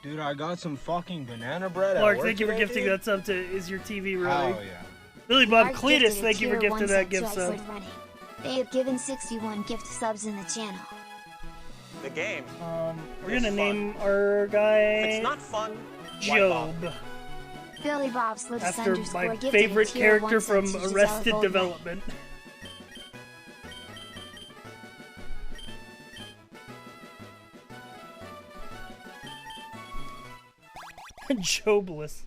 Speaker 4: Dude, I got some fucking banana bread at
Speaker 1: Clark,
Speaker 4: work
Speaker 1: thank you for
Speaker 4: today,
Speaker 1: gifting
Speaker 4: dude.
Speaker 1: that sub to Is Your TV Running?
Speaker 4: Hell yeah.
Speaker 1: Billy Bob
Speaker 5: Mark
Speaker 1: Cletus,
Speaker 5: gifted a
Speaker 1: thank you for
Speaker 5: tier
Speaker 1: gifting
Speaker 5: 1
Speaker 1: that
Speaker 5: sub
Speaker 1: gift
Speaker 5: to
Speaker 1: sub.
Speaker 5: Iceland Running. They have given 61 gift subs in the channel.
Speaker 3: The game.
Speaker 1: We're
Speaker 3: It's
Speaker 1: gonna
Speaker 3: fun.
Speaker 1: name our guy
Speaker 3: If it's not fun, why
Speaker 1: Job,
Speaker 3: bother?
Speaker 5: Billy Bob Slips
Speaker 1: after
Speaker 5: underscore
Speaker 1: my
Speaker 5: gifted
Speaker 1: favorite
Speaker 5: a tier 1
Speaker 1: character
Speaker 5: sub
Speaker 1: from
Speaker 5: to Giselle
Speaker 1: Arrested
Speaker 5: Goldman.
Speaker 1: Development. Jobless.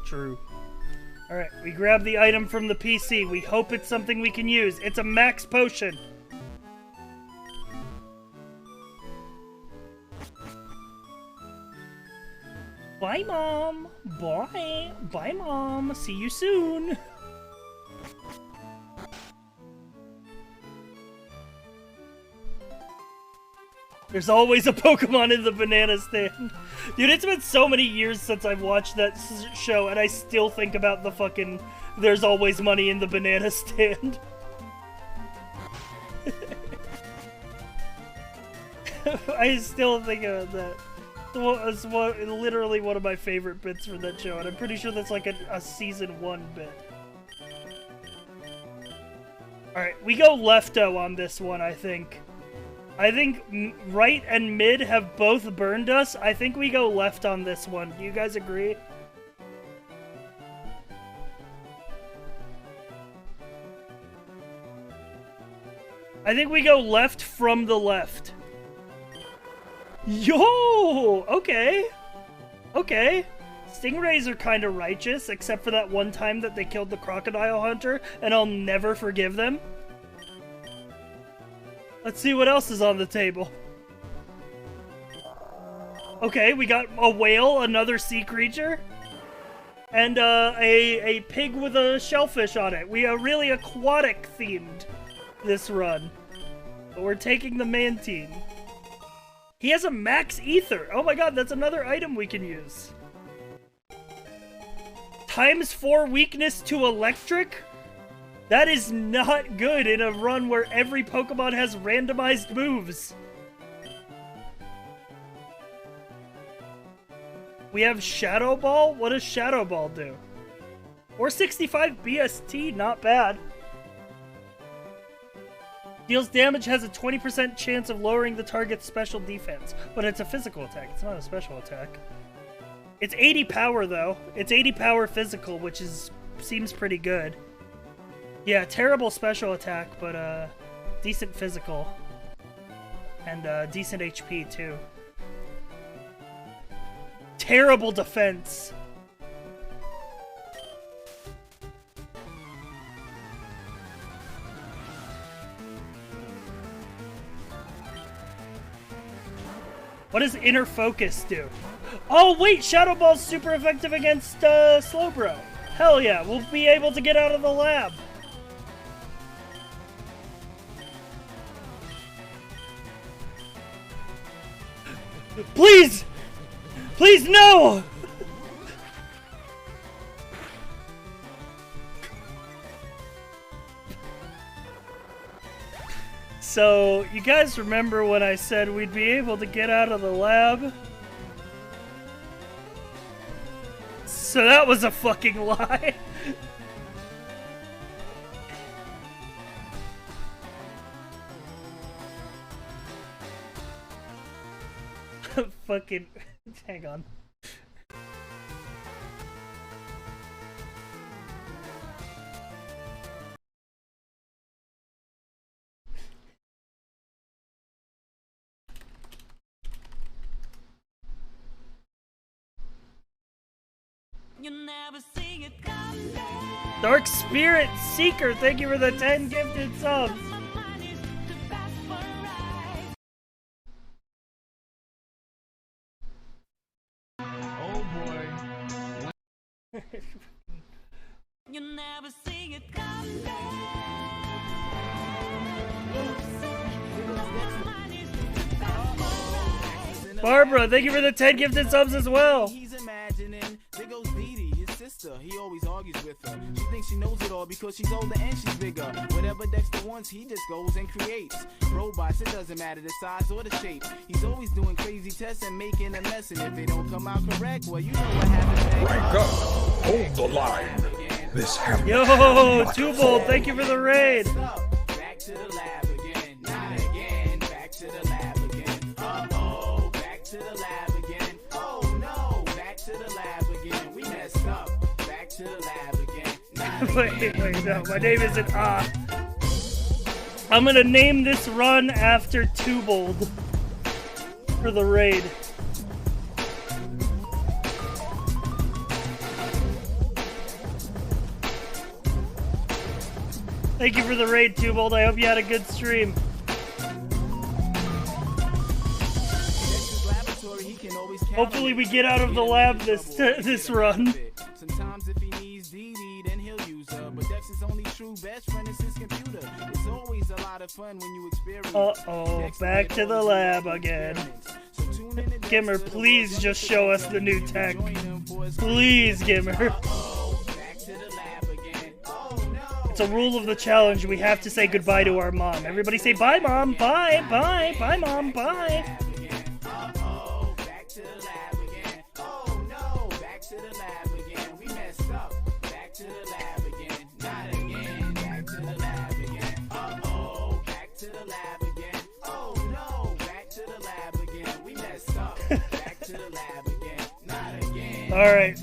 Speaker 1: True. Alright, we grab the item from the PC. We hope it's something we can use. It's a max potion. Bye, Mom. Bye. Bye, Mom. See you soon. There's always a Pokemon in the banana stand. Dude, it's been so many years since I've watched that show, and I still think about the fucking there's always money in the banana stand. I still think about that. It's literally one of my favorite bits from that show, and I'm pretty sure that's like a season 1 bit. Alright, we go lefto on this one, I think. I think right and mid have both burned us. I think we go left on this one. Do you guys agree? I think we go left from the left. Yo! Okay. Okay. Stingrays are kind of righteous, except for that one time that they killed the crocodile hunter, and I'll never forgive them. Let's see what else is on the table. Okay, we got a whale, another sea creature, and a pig with a shellfish on it. We are really aquatic themed this run. But we're taking the Mantine. He has a max ether. Oh my god, that's another item we can use. ×4 weakness to electric? That is not good in a run where every Pokemon has randomized moves. We have Shadow Ball? What does Shadow Ball do? 465 BST, not bad. Deals damage, has a 20% chance of lowering the target's special defense. But it's a physical attack, it's not a special attack. It's 80 power though. It's 80 power physical, which seems pretty good. Yeah, terrible special attack, but decent physical. And decent HP too. Terrible defense. What does Inner Focus do? Oh wait, Shadow Ball's super effective against Slowbro. Hell yeah, we'll be able to get out of the lab. Please! Please, no! So, you guys remember when I said we'd be able to get out of the lab? So that was a fucking lie. Fucking... Hang on. Dark Spirit Seeker, thank you for the 10 gifted subs.
Speaker 7: Oh boy.
Speaker 1: Barbara, thank you for the 10 gifted subs as well.
Speaker 10: He's imagining. There goes Dee Dee, his sister. He always argues with her. She thinks she knows it all because she's older and she's bigger. Whatever Dexter wants, he just goes and creates. Robots, it doesn't matter the size or the shape. He's always doing crazy tests and making a mess. And if they don't come out correct, well, you know what happens next.
Speaker 6: Rank up. Hold the line. This happens.
Speaker 1: Yo, Twobold, thank you for the raid.
Speaker 10: Back to the lab again. Not again. Back to the lab again. Uh-oh. Back to the lab again. Oh, no. Back to the lab again. We messed up. Back to the lab again.
Speaker 1: Wait, no, my name isn't I'm gonna name this run after Twobold for the raid. Thank you for the raid, Twobold. I hope you had a good stream. Hopefully we get out of the lab this run.
Speaker 10: Sometimes if he needs Dee Dee, then he'll use her. But Dex's only true best friend is his computer. It's always a lot of fun when you experience.
Speaker 1: Uh-oh, back to the lab again. Gimmer, please just show us the new tech. Please, Gimmer. It's a rule of the challenge. We have to say goodbye to our mom. Everybody say bye, Mom. Bye, bye, bye, Mom, bye. Alright.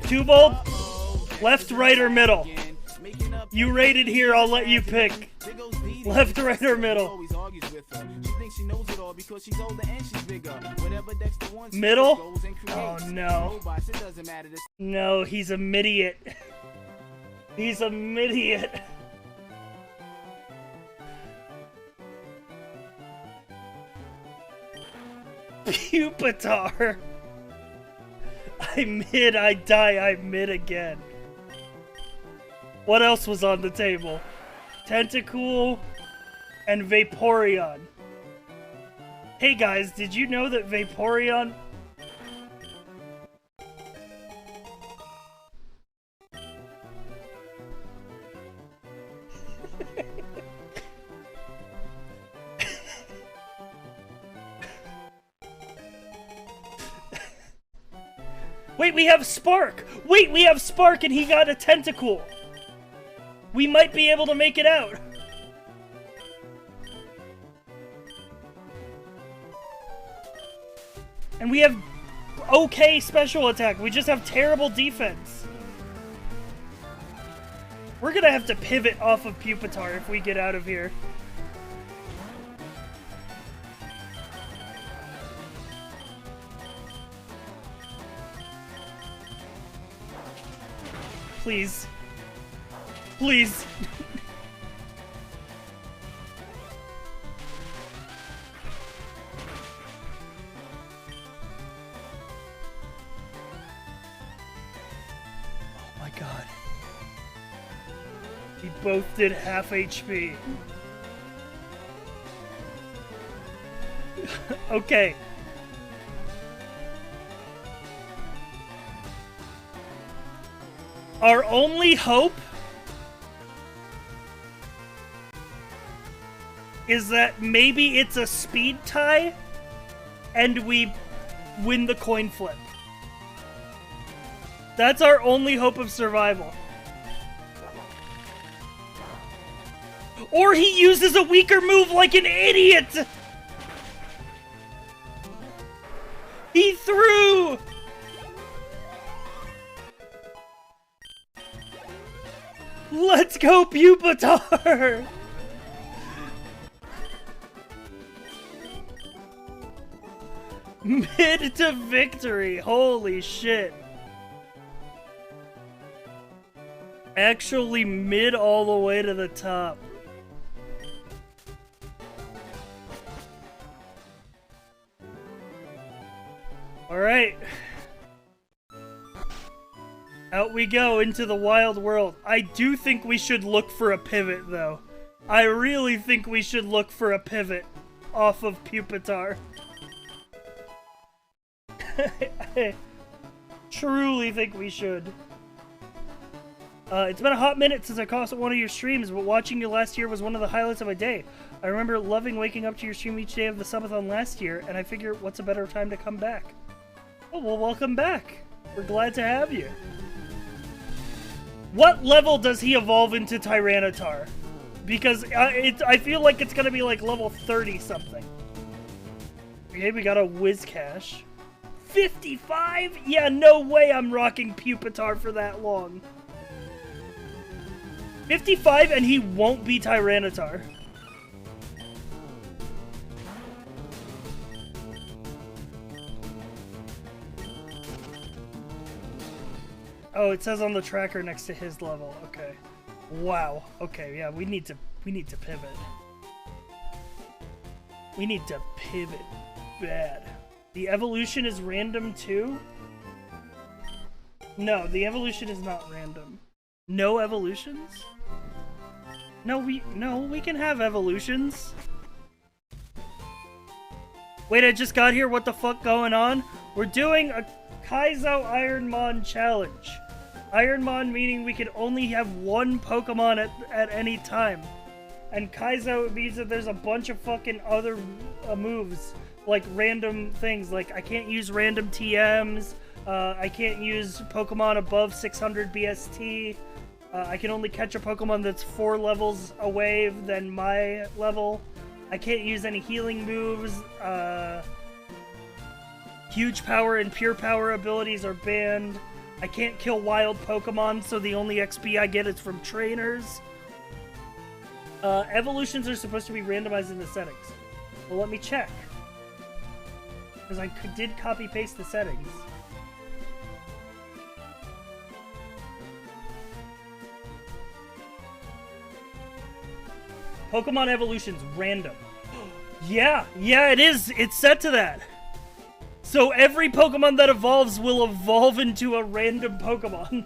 Speaker 1: Twobold, left, right, or middle? You rated here, I'll let you pick. Left, right, or middle? Middle? Oh no. No, he's a midiot. He's a midiot. Pupitar. I mid, I die, I mid again. What else was on the table? Tentacool and Vaporeon. Hey guys, did you know that Vaporeon... Wait, we have Spark! Wait, we have Spark and he got a Tentacool! We might be able to make it out! And we have okay special attack, we just have terrible defense. We're gonna have to pivot off of Pupitar if we get out of here. Please. Please. Oh my god. We both did half HP. Okay. Our only hope is that maybe it's a speed tie and we win the coin flip. That's our only hope of survival. Or he uses a weaker move like an idiot! He threw! Let's go, Pupitar! Mid to victory, holy shit. Actually mid all the way to the top. Alright. Out we go into the wild world. I do think we should look for a pivot, though. I really think we should look for a pivot off of Pupitar. I truly think we should. It's been a hot minute since I caught one of your streams, but watching you last year was one of the highlights of my day. I remember loving waking up to your stream each day of the Subathon last year, and I figure what's a better time to come back? Oh, well, welcome back. We're glad to have you. What level does he evolve into Tyranitar? Because I feel like it's gonna be like level 30 something. Okay, we got a Whiscash. 55? Yeah, no way I'm rocking Pupitar for that long. 55 and he won't be Tyranitar. Oh, it says on the tracker next to his level. Okay. Wow. Okay, yeah, we need to pivot. We need to pivot bad. The evolution is random too? No, the evolution is not random. No evolutions? No, we can have evolutions. Wait, I just got here. What the fuck going on? We're doing a Kaizo Ironmon challenge. Ironmon meaning we can only have one Pokemon at any time. And Kaizo means that there's a bunch of fucking other moves. Like random things. Like I can't use random TMs. I can't use Pokemon above 600 BST. I can only catch a Pokemon that's 4 levels away than my level. I can't use any healing moves. Huge power and pure power abilities are banned. I can't kill wild Pokemon, so the only XP I get is from trainers. Evolutions are supposed to be randomized in the settings. Well, let me check. Because I did copy-paste the settings. Pokemon evolutions random. Yeah, it is. It's set to that. So every Pokemon that evolves will evolve into a random Pokemon.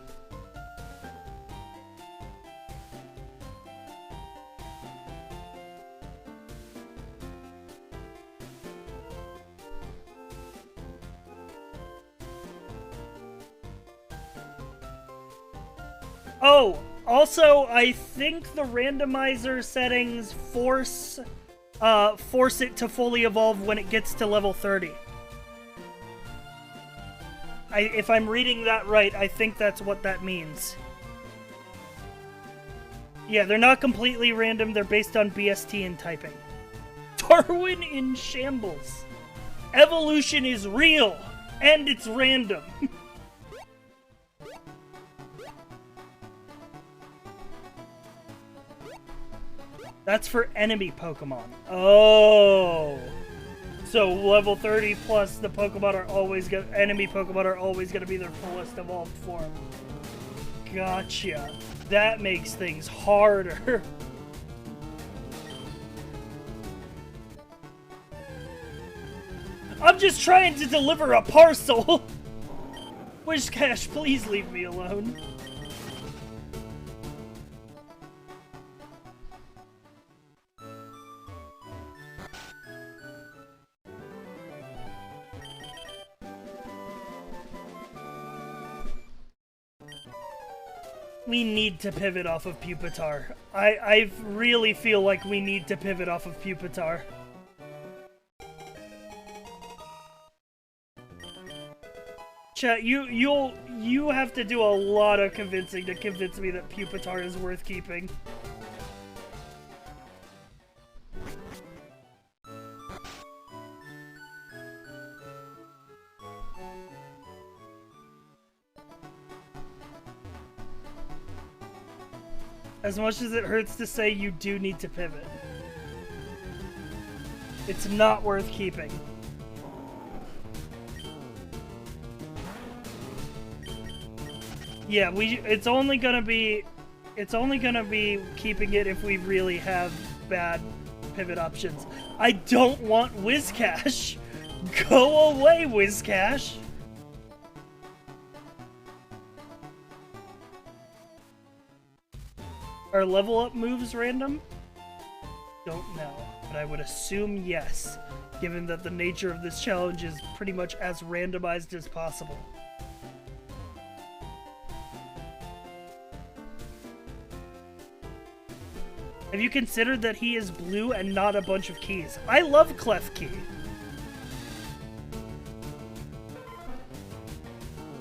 Speaker 1: Oh, also, I think the randomizer settings force it to fully evolve when it gets to level 30. if I'm reading that right, I think that's what that means. Yeah, they're not completely random. They're based on BST and typing. Darwin in shambles. Evolution is real, and it's random. That's for enemy Pokemon. Oh. So level 30 plus the Pokemon are always gonna, enemy Pokemon are always gonna be their fullest evolved form. Gotcha. That makes things harder. I'm just trying to deliver a parcel. Whiscash, please leave me alone. We need to pivot off of Pupitar. I really feel like we need to pivot off of Pupitar. Chat, you have to do a lot of convincing to convince me that Pupitar is worth keeping. As much as it hurts to say, you do need to pivot. It's not worth keeping. Yeah, it's only gonna be keeping it if we really have bad pivot options. I don't want Whiscash. Go away, Whiscash. Are level up moves random? Don't know, but I would assume yes, given that the nature of this challenge is pretty much as randomized as possible. Have you considered that he is blue and not a bunch of keys? I love Klefki.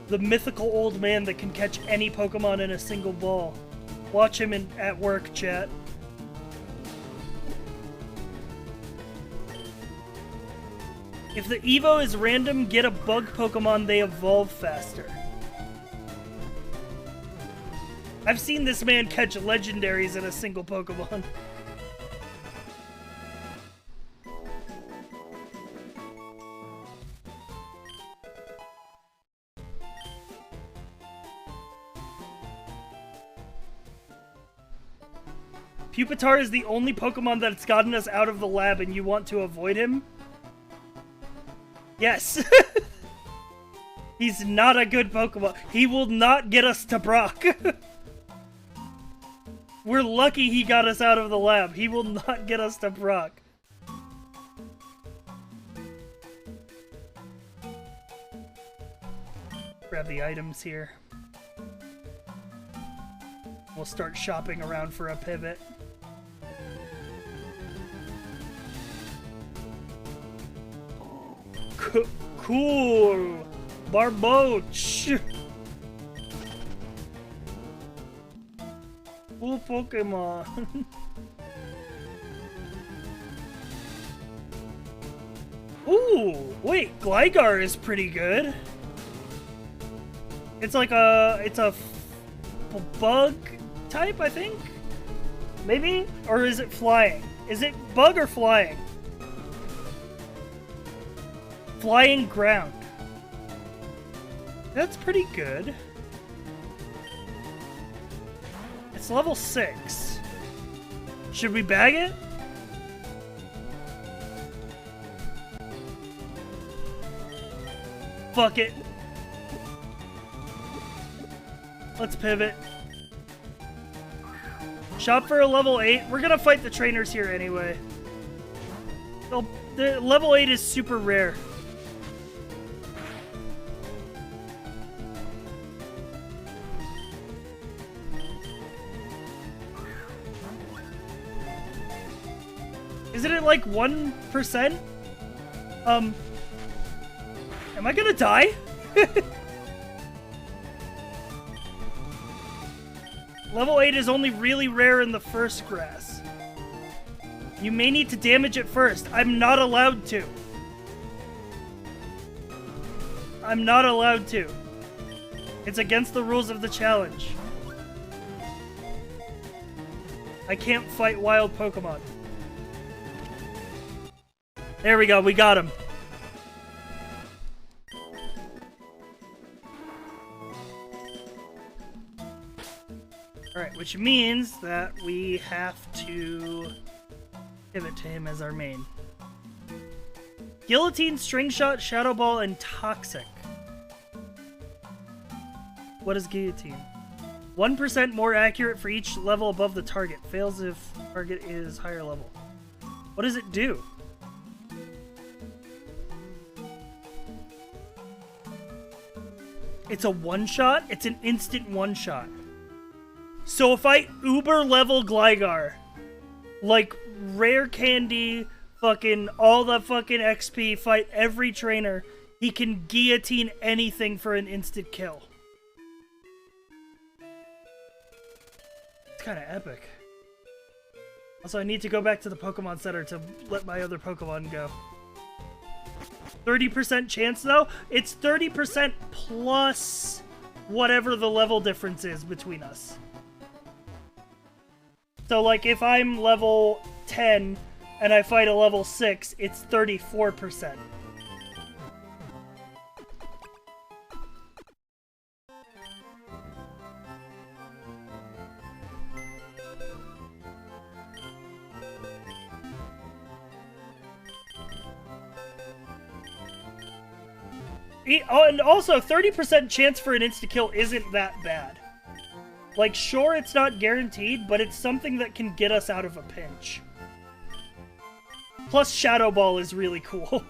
Speaker 1: The mythical old man that can catch any Pokemon in a single ball. Watch him at work, chat. If the Evo is random, get a bug Pokemon, they evolve faster. I've seen this man catch legendaries in a single Pokemon. Pupitar is the only Pokemon that's gotten us out of the lab and you want to avoid him? Yes. He's not a good Pokemon. He will not get us to Brock. We're lucky he got us out of the lab. He will not get us to Brock. Grab the items here. We'll start shopping around for a pivot. Cool! Barboach! Cool Pokemon! Ooh! Wait, Gligar is pretty good! It's like it's a bug type, I think? Maybe? Or is it flying? Is it bug or flying? Flying ground. That's pretty good. It's level 6. Should we bag it? Fuck it. Let's pivot. Shop for a level 8. We're gonna fight the trainers here anyway. The level 8 is super rare. Isn't it like 1%? Am I gonna die? Level 8 is only really rare in the first grass. You may need to damage it first. I'm not allowed to. I'm not allowed to. It's against the rules of the challenge. I can't fight wild Pokemon. There we go, we got him. Alright, which means that we have to give it to him as our main. Guillotine, String Shot, Shadow Ball, and Toxic. What is Guillotine? 1% more accurate for each level above the target. Fails if target is higher level. What does it do? It's a one-shot? It's an instant one-shot. So if I uber level Gligar, like rare candy, fucking all the fucking XP, fight every trainer, he can guillotine anything for an instant kill. It's kind of epic. Also, I need to go back to the Pokemon Center to let my other Pokemon go. 30% chance, though? It's 30% plus whatever the level difference is between us. So, like, if I'm level 10 and I fight a level 6, it's 34%. Oh, and also, 30% chance for an insta-kill isn't that bad. Like, sure, it's not guaranteed, but it's something that can get us out of a pinch. Plus, Shadow Ball is really cool.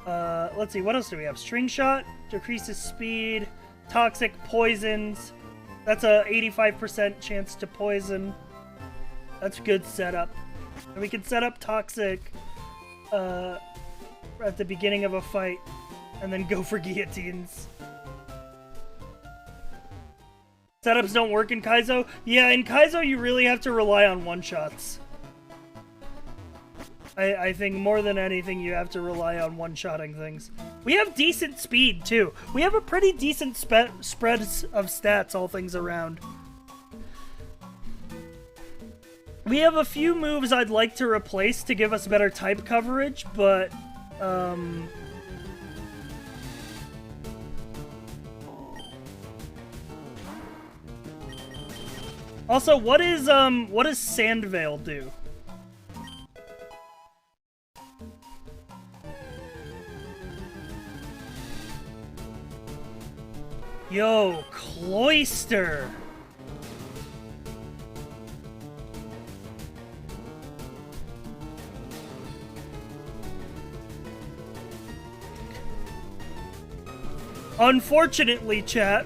Speaker 1: Let's see, what else do we have? String Shot, decreases speed, Toxic, poisons. That's a 85% chance to poison. That's good setup. And we can set up Toxic at the beginning of a fight, and then go for guillotines. Setups don't work in Kaizo? Yeah, in Kaizo you really have to rely on one-shots. I think more than anything you have to rely on one-shotting things. We have decent speed, too. We have a pretty decent spread of stats, all things around. We have a few moves I'd like to replace to give us better type coverage, but... Also, what does Sandveil do? Yo, Cloyster! Unfortunately, chat,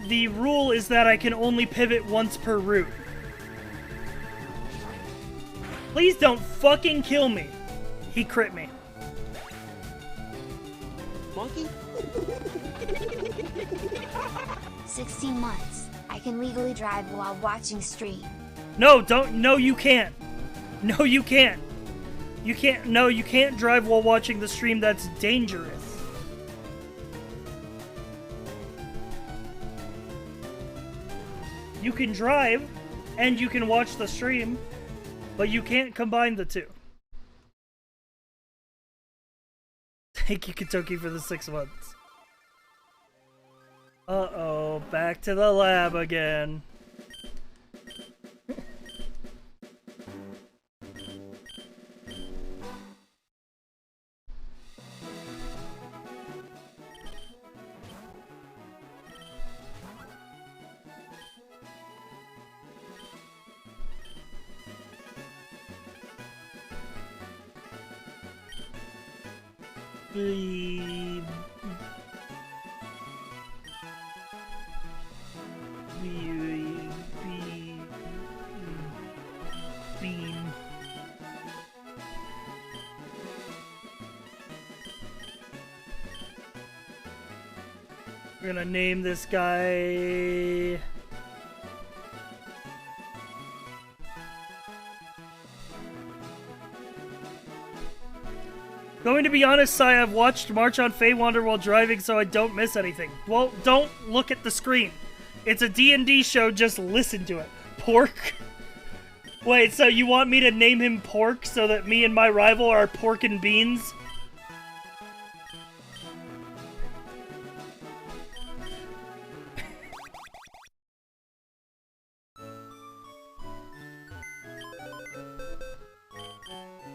Speaker 1: the rule is that I can only pivot once per route. Please don't fucking kill me. He crit me.
Speaker 5: Monkey? 16 months. I can legally drive while watching stream.
Speaker 1: No, don't. No, you can't. No, you can't. You can't. No, you can't drive while watching the stream. That's dangerous. You can drive, and you can watch the stream, but you can't combine the two. Thank you, Katoki, for the 6 months. Uh-oh, back to the lab again. Beam. gonna name this guy... Going to be honest, Sai, I've watched March on Feywander while driving so I don't miss anything. Well, don't look at the screen. It's a D&D show, just listen to it. Pork? Wait, so you want me to name him Pork so that me and my rival are pork and beans?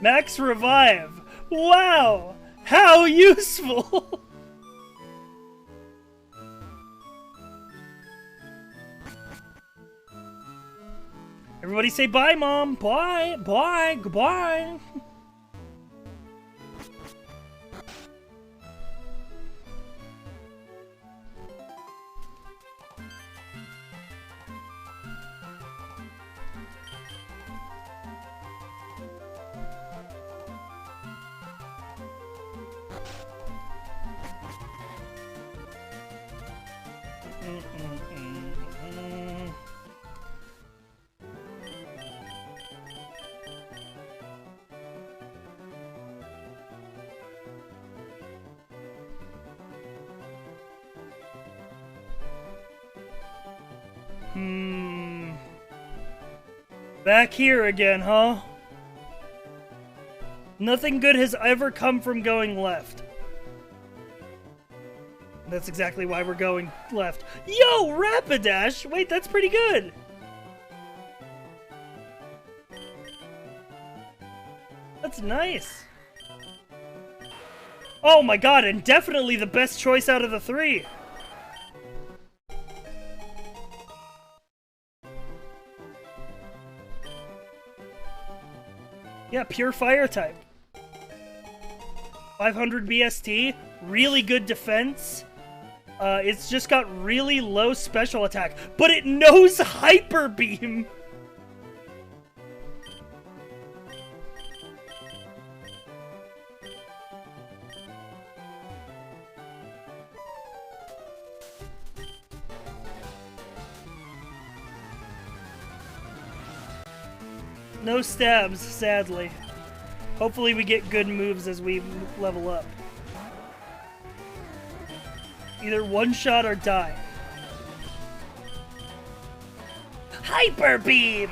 Speaker 1: Max Revive! Wow! How useful! Everybody say bye, Mom! Bye! Bye! Goodbye! Back here again, huh? Nothing good has ever come from going left. That's exactly why we're going left. Yo, Rapidash! Wait, that's pretty good! That's nice. Oh my god, and definitely the best choice out of the three. Yeah, pure fire type. 500 BST, really good defense. It's just got really low special attack, but it knows Hyper Beam! No stabs, sadly. Hopefully we get good moves as we level up. Either one shot or die. Hyper Beam!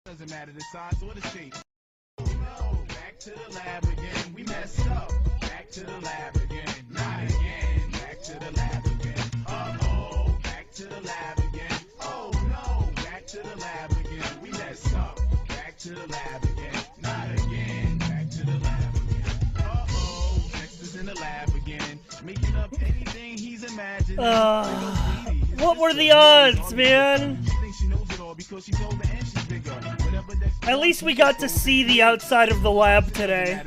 Speaker 10: Doesn't matter the size or the shape. Oh no, back to the lab again. We messed up. Back to the lab again. Not again. Back to the lab again. Uh-oh, back to the lab again. Oh no, back to the lab again. We messed up. Back to the lab again. Not again. Back to the lab again. Uh-oh, Dexter's in the lab again. Making up anything he's imagined.
Speaker 1: What were the odds, man? At least we got to see the outside of the lab today.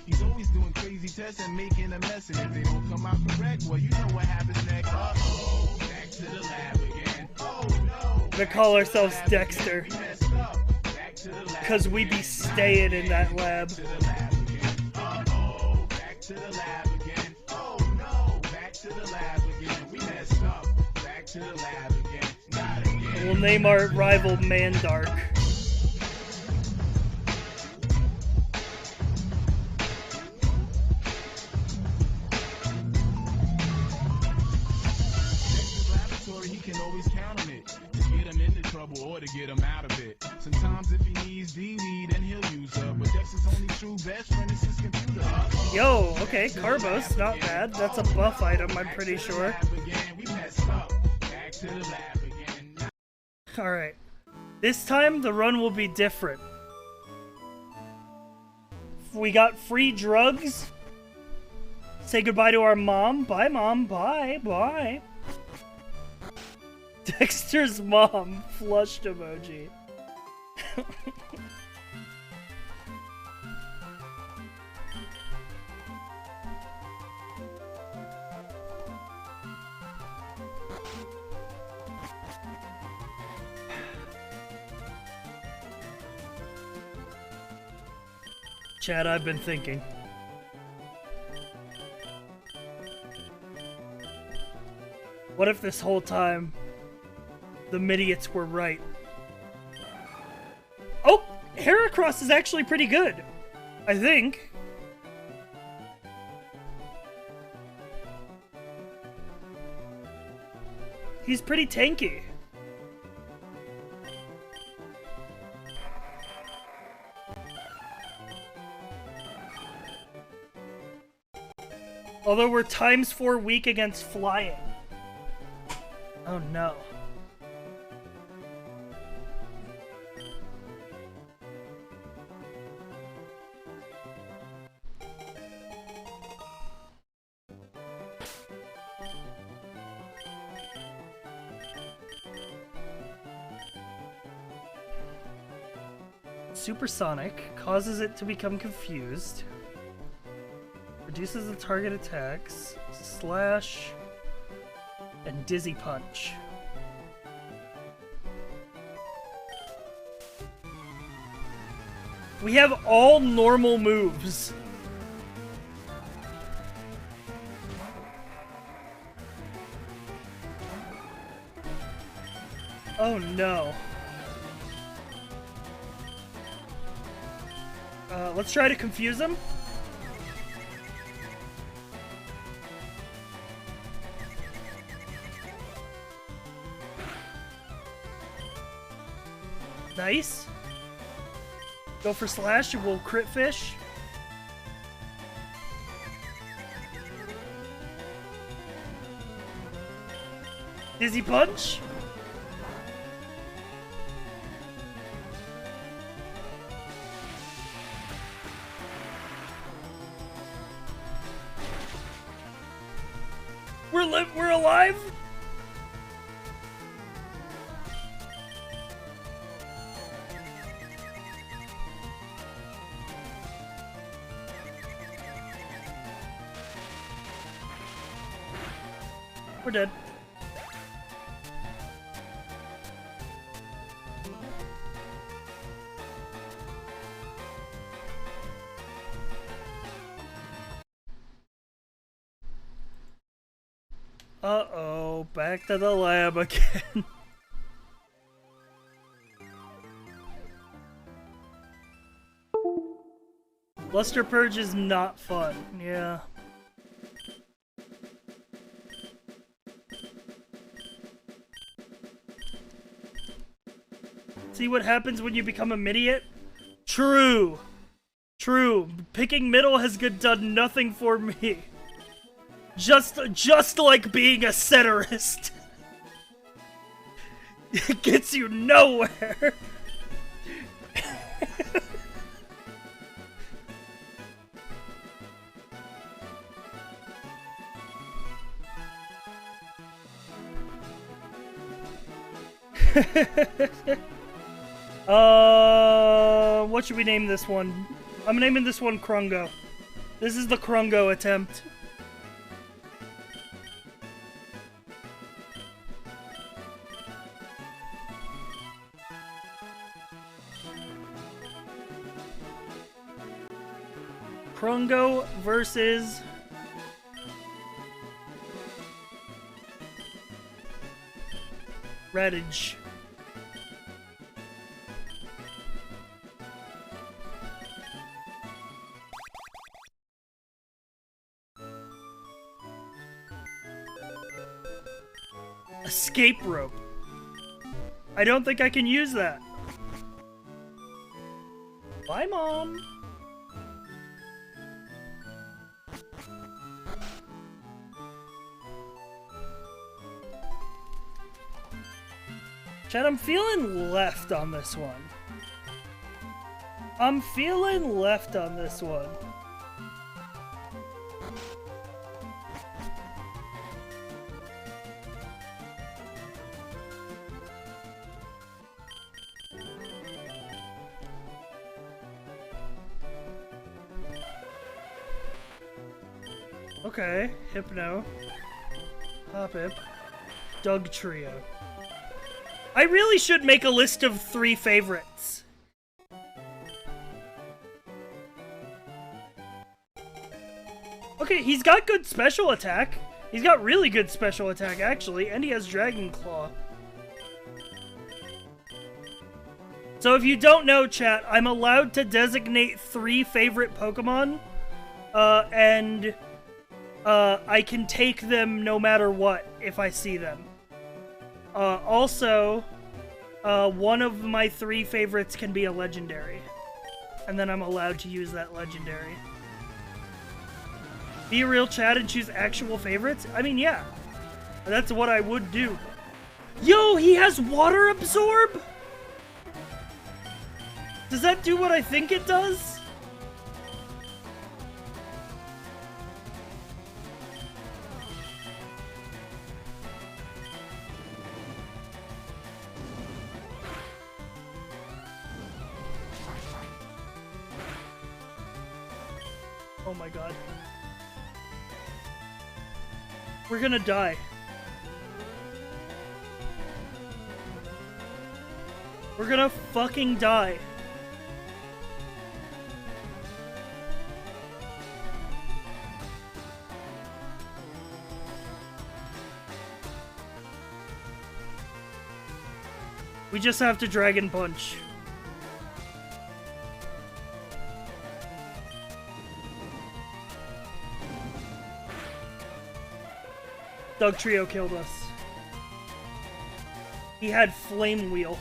Speaker 10: He's always doing crazy tests and making a mess, and if they don't come out correct, well, you know what happens next. Uh-oh, back to the lab again. Oh no.
Speaker 1: They call ourselves Dexter. Cause we be staying in that lab.
Speaker 10: Uh-oh, back to the lab again. Oh no, back to the lab again. We messed up. Back to the lab again. Not again.
Speaker 1: We'll name our rival Mandark.
Speaker 10: He can always count on it to get him into trouble or to get him out of it. Sometimes if he needs DV, then he'll use her. But Dexter's only true best friend is his computer.
Speaker 1: Yo, okay, Carbos, not bad. That's a buff item, I'm pretty sure. Alright. This time, the run will be different. We got free drugs. Say goodbye to our mom. Bye, Mom. Bye. Bye. Dexter's mom. Flushed emoji. Chad, I've been thinking. What if this whole time the Midiots were right? Oh! Heracross is actually pretty good. I think. He's pretty tanky. Although we're ×4 weak against flying. Oh no. Supersonic causes it to become confused. Reduces the target attacks. Slash. And Dizzy Punch. We have all normal moves. Oh no. Let's try to confuse him. Nice. Go for slash and we'll crit fish. Dizzy punch. We're alive. We're dead. Uh-oh, back to the lab again. Luster Purge is not fun, yeah. See what happens when you become a Midiot? True. True. Picking middle has done nothing for me. Just like being a centerist. It gets you nowhere. What should we name this one? I'm naming this one Krungo. This is the Krungo attempt. Krungo versus Raditz. Escape rope. I don't think I can use that. Bye, Mom. Chad, I'm feeling left on this one. I'm feeling left on this one. Okay, Hypno, Hoppip, Doug Trio. I really should make a list of 3 favorites. Okay, he's got good special attack. He's got really good special attack, actually, and he has Dragon Claw. So if you don't know, chat, I'm allowed to designate 3 favorite Pokemon, and I can take them no matter what if I see them. Also, one of my 3 favorites can be a legendary, and then I'm allowed to use that legendary. Be a real chat and choose actual favorites? I mean, yeah. That's what I would do. Yo, he has Water Absorb? Does that do what I think it does? Oh my god. We're gonna die. We're gonna fucking die. We just have to Dragon Punch. Doug Trio killed us. He had Flame Wheel.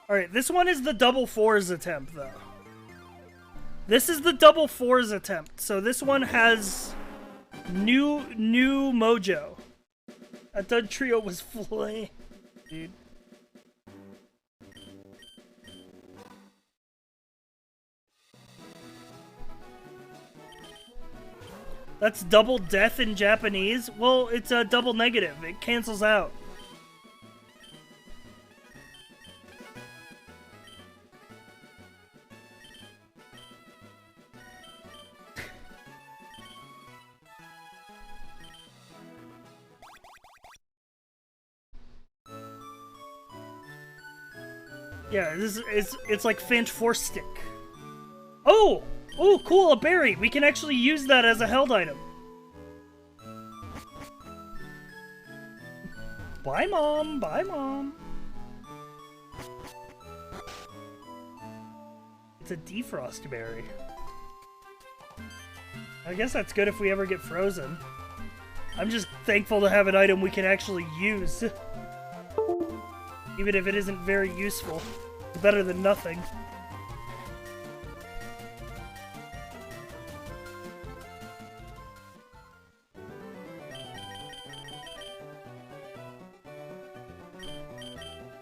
Speaker 1: Alright, this one is the double 4s attempt, though. This is the double 4s attempt, so this one has new mojo. That Doug Trio was flame, dude. That's double death in Japanese? Well, it's a double negative. It cancels out. Yeah, it's like Finch Force Stick. Oh! Oh, cool, a berry! We can actually use that as a held item. Bye, Mom! Bye, Mom! It's a defrost berry. I guess that's good if we ever get frozen. I'm just thankful to have an item we can actually use. Even if it isn't very useful. It's better than nothing.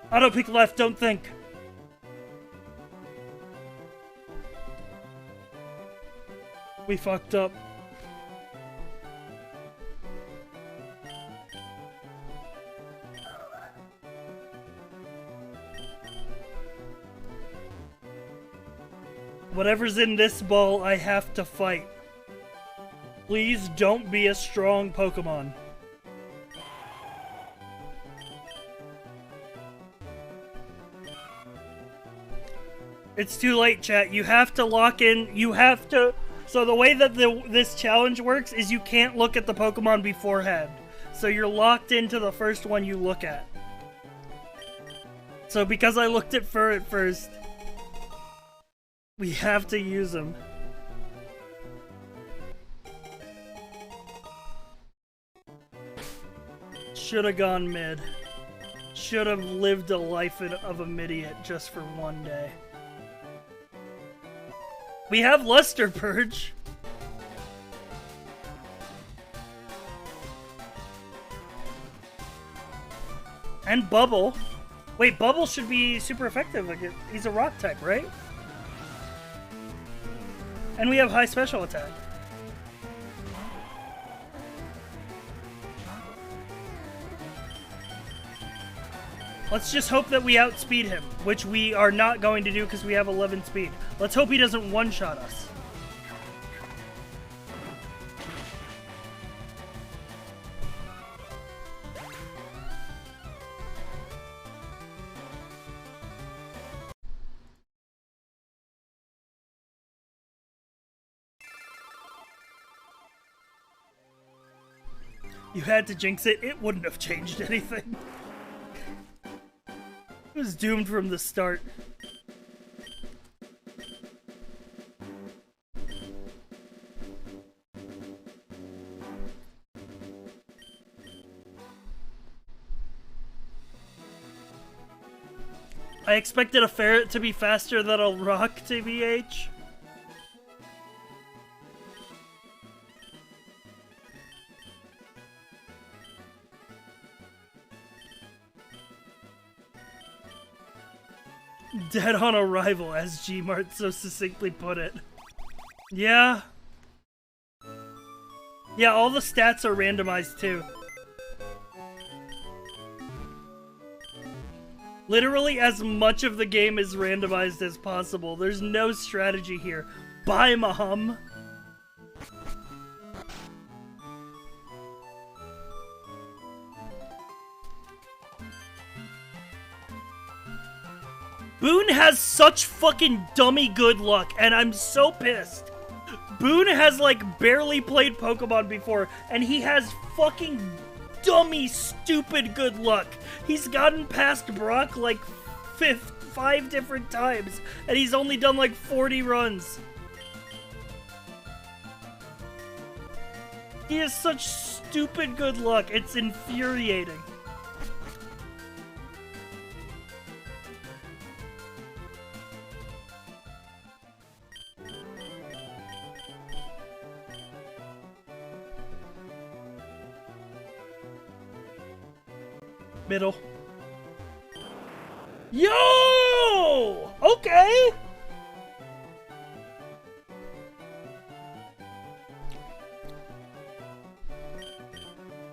Speaker 1: Auto pick left, don't think. We fucked up. Whatever's in this ball, I have to fight. Please don't be a strong Pokemon. It's too late, chat. You have to lock in. You have to... So the way that this challenge works is you can't look at the Pokemon beforehand. So you're locked into the first one you look at. So because I looked at Fur at first, we have to use them. Should have gone mid. Should have lived a life of a idiot just for one day. We have Luster Purge. And Bubble. Wait, Bubble should be super effective. Like he's a rock type, right? And we have high special attack. Let's just hope that we outspeed him, which we are not going to do because we have 11 speed. Let's hope he doesn't one-shot us. You had to jinx it. It wouldn't have changed anything. It was doomed from the start. I expected a ferret to be faster than a rock, TBH. Dead on arrival, as Gmart so succinctly put it. Yeah. Yeah, all the stats are randomized too. Literally as much of the game is randomized as possible. There's no strategy here. Bye, Mahum. Boone has such fucking dummy good luck, and I'm so pissed. Boone has, like, barely played Pokemon before, and he has fucking dummy, stupid good luck. He's gotten past Brock, like, 5 different times, and he's only done, like, 40 runs. He has such stupid good luck, it's infuriating. Middle. Yo! Okay!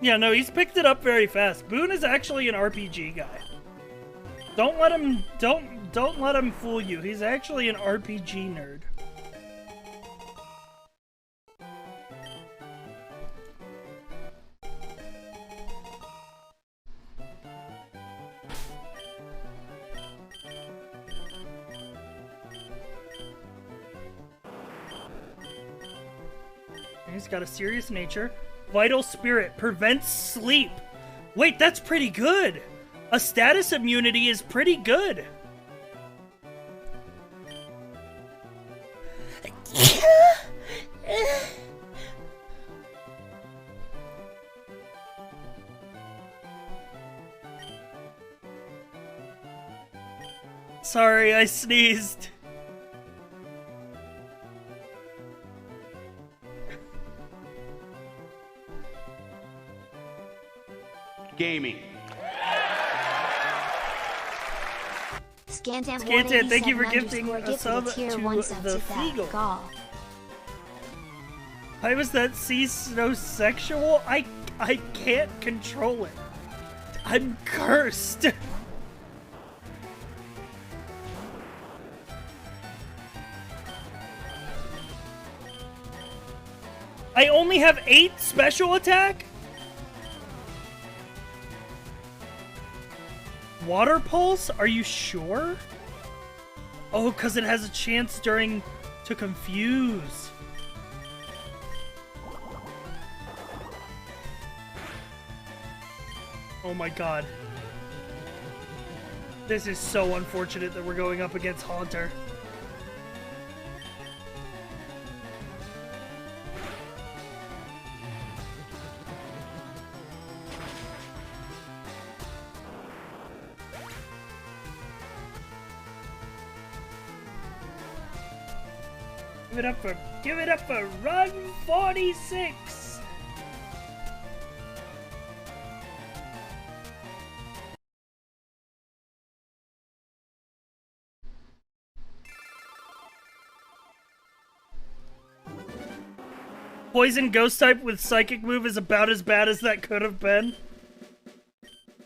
Speaker 1: Yeah, no, he's picked it up very fast. Boone is actually an RPG guy. Don't let him fool you. He's actually an RPG nerd. He's got a serious nature. Vital Spirit prevents sleep. Wait, that's pretty good. A status immunity is pretty good. Sorry, I sneezed.
Speaker 7: Gaming.
Speaker 5: Scantan,
Speaker 1: Scantan, thank you for gifting a sub to the Feagle. Why was that C so sexual? I can't control it. I'm cursed. I only have 8 special attack? Water Pulse? Are you sure? Oh, because it has a chance to confuse. Oh my god. This is so unfortunate that we're going up against Haunter. Give it up for Run 46! Poison ghost type with psychic move is about as bad as that could have been.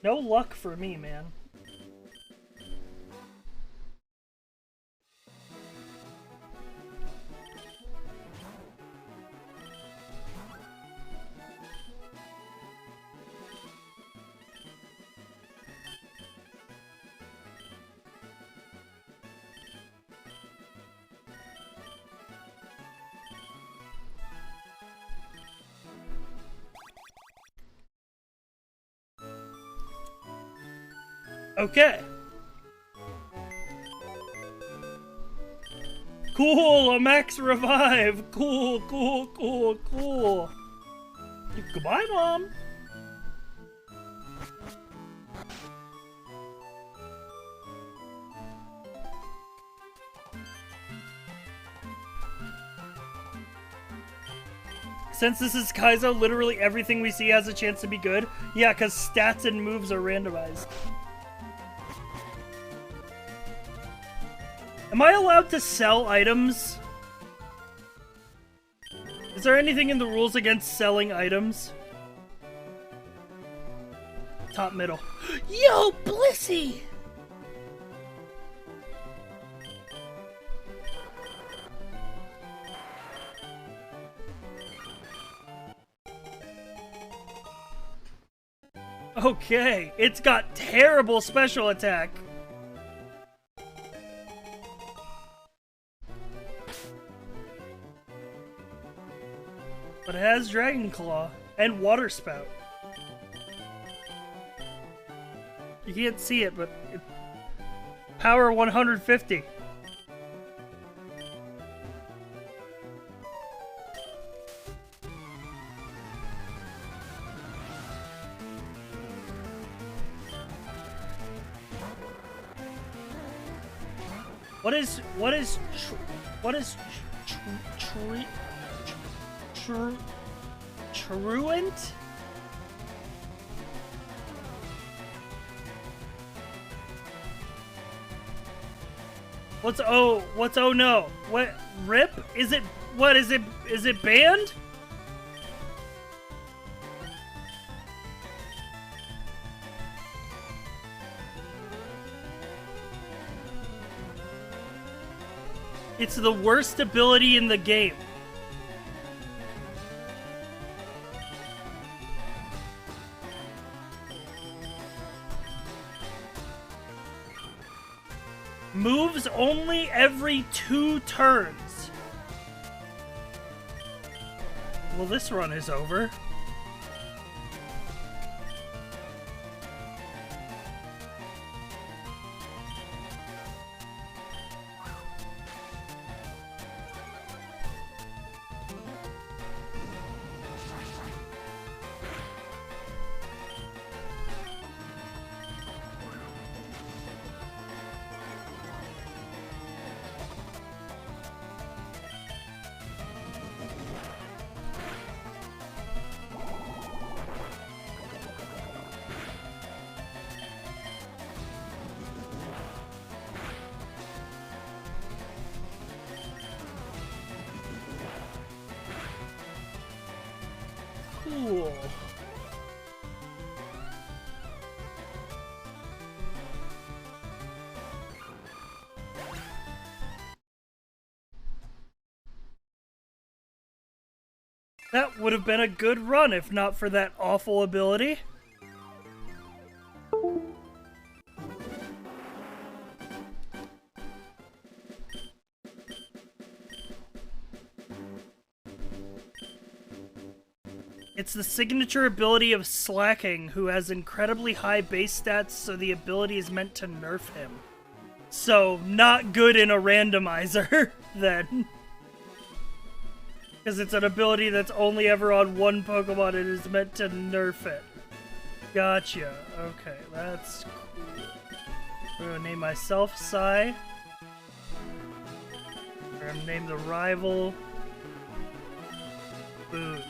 Speaker 1: No luck for me, man. Okay. Cool, a max revive. Cool, cool, cool, cool. Goodbye, Mom. Since this is Kaizo, literally everything we see has a chance to be good. Yeah, because stats and moves are randomized. Am I allowed to sell items? Is there anything in the rules against selling items? Top middle. Yo, Blissey! Okay, it's got terrible special attack. But it has Dragon Claw and Water Spout. You can't see it, but power 150. What is truant? What's oh no? What rip? Is it banned? It's the worst ability in the game. Moves only every 2 turns. Well, this run is over. Cool. That would have been a good run if not for that awful ability. It's the signature ability of Slacking, who has incredibly high base stats, so the ability is meant to nerf him. So, not good in a randomizer, then. Because it's an ability that's only ever on one Pokemon and is meant to nerf it. Gotcha. Okay, that's cool. I'm gonna name myself Sai. I'm gonna name the rival Boone.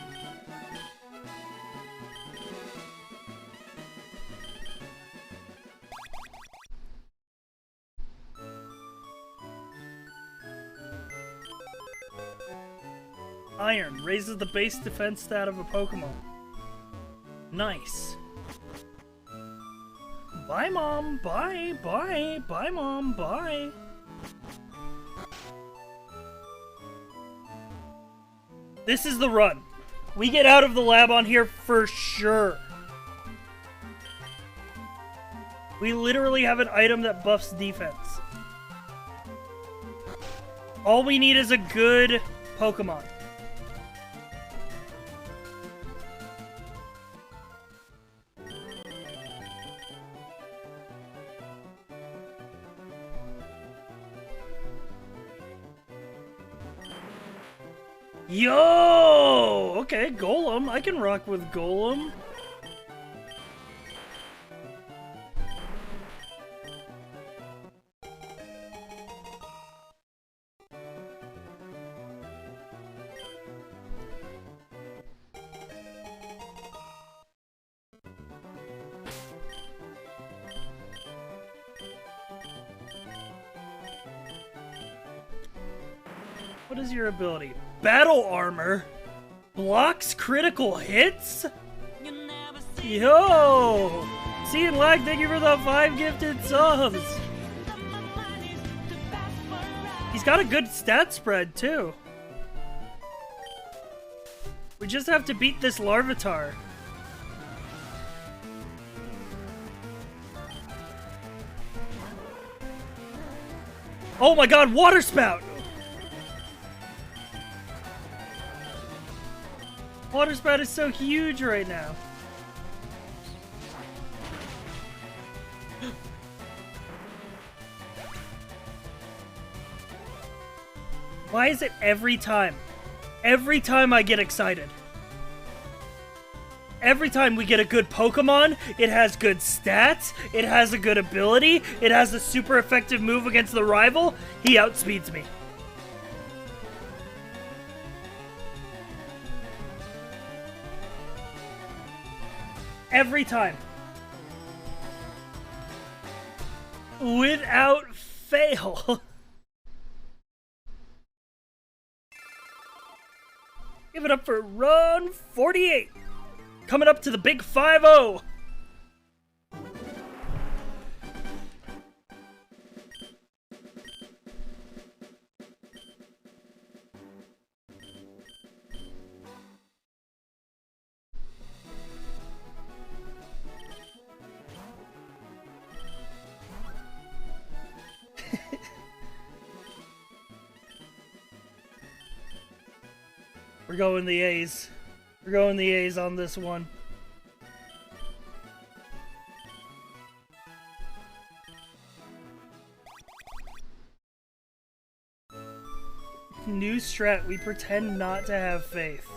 Speaker 1: Iron raises the base defense stat of a Pokemon. Nice. Bye, Mom. Bye. Bye. Bye, Mom. Bye. This is the run. We get out of the lab on here for sure. We literally have an item that buffs defense. All we need is a good Pokemon. Yo! Okay, Golem. I can rock with Golem. What is your ability? Battle armor? Blocks critical hits? Yo! See and Lag, thank you for the 5 gifted subs! He's got a good stat spread, too. We just have to beat this Larvitar. Oh my god, Water Spout! Water Spout is so huge right now. Why is it every time? Every time I get excited. Every time we get a good Pokemon, it has good stats, it has a good ability, it has a super effective move against the rival, he outspeeds me. Every time. Without fail. Give it up for Run 48. Coming up to the big 5-0. We're going the A's. We're going the A's on this one. New strat, we pretend not to have faith.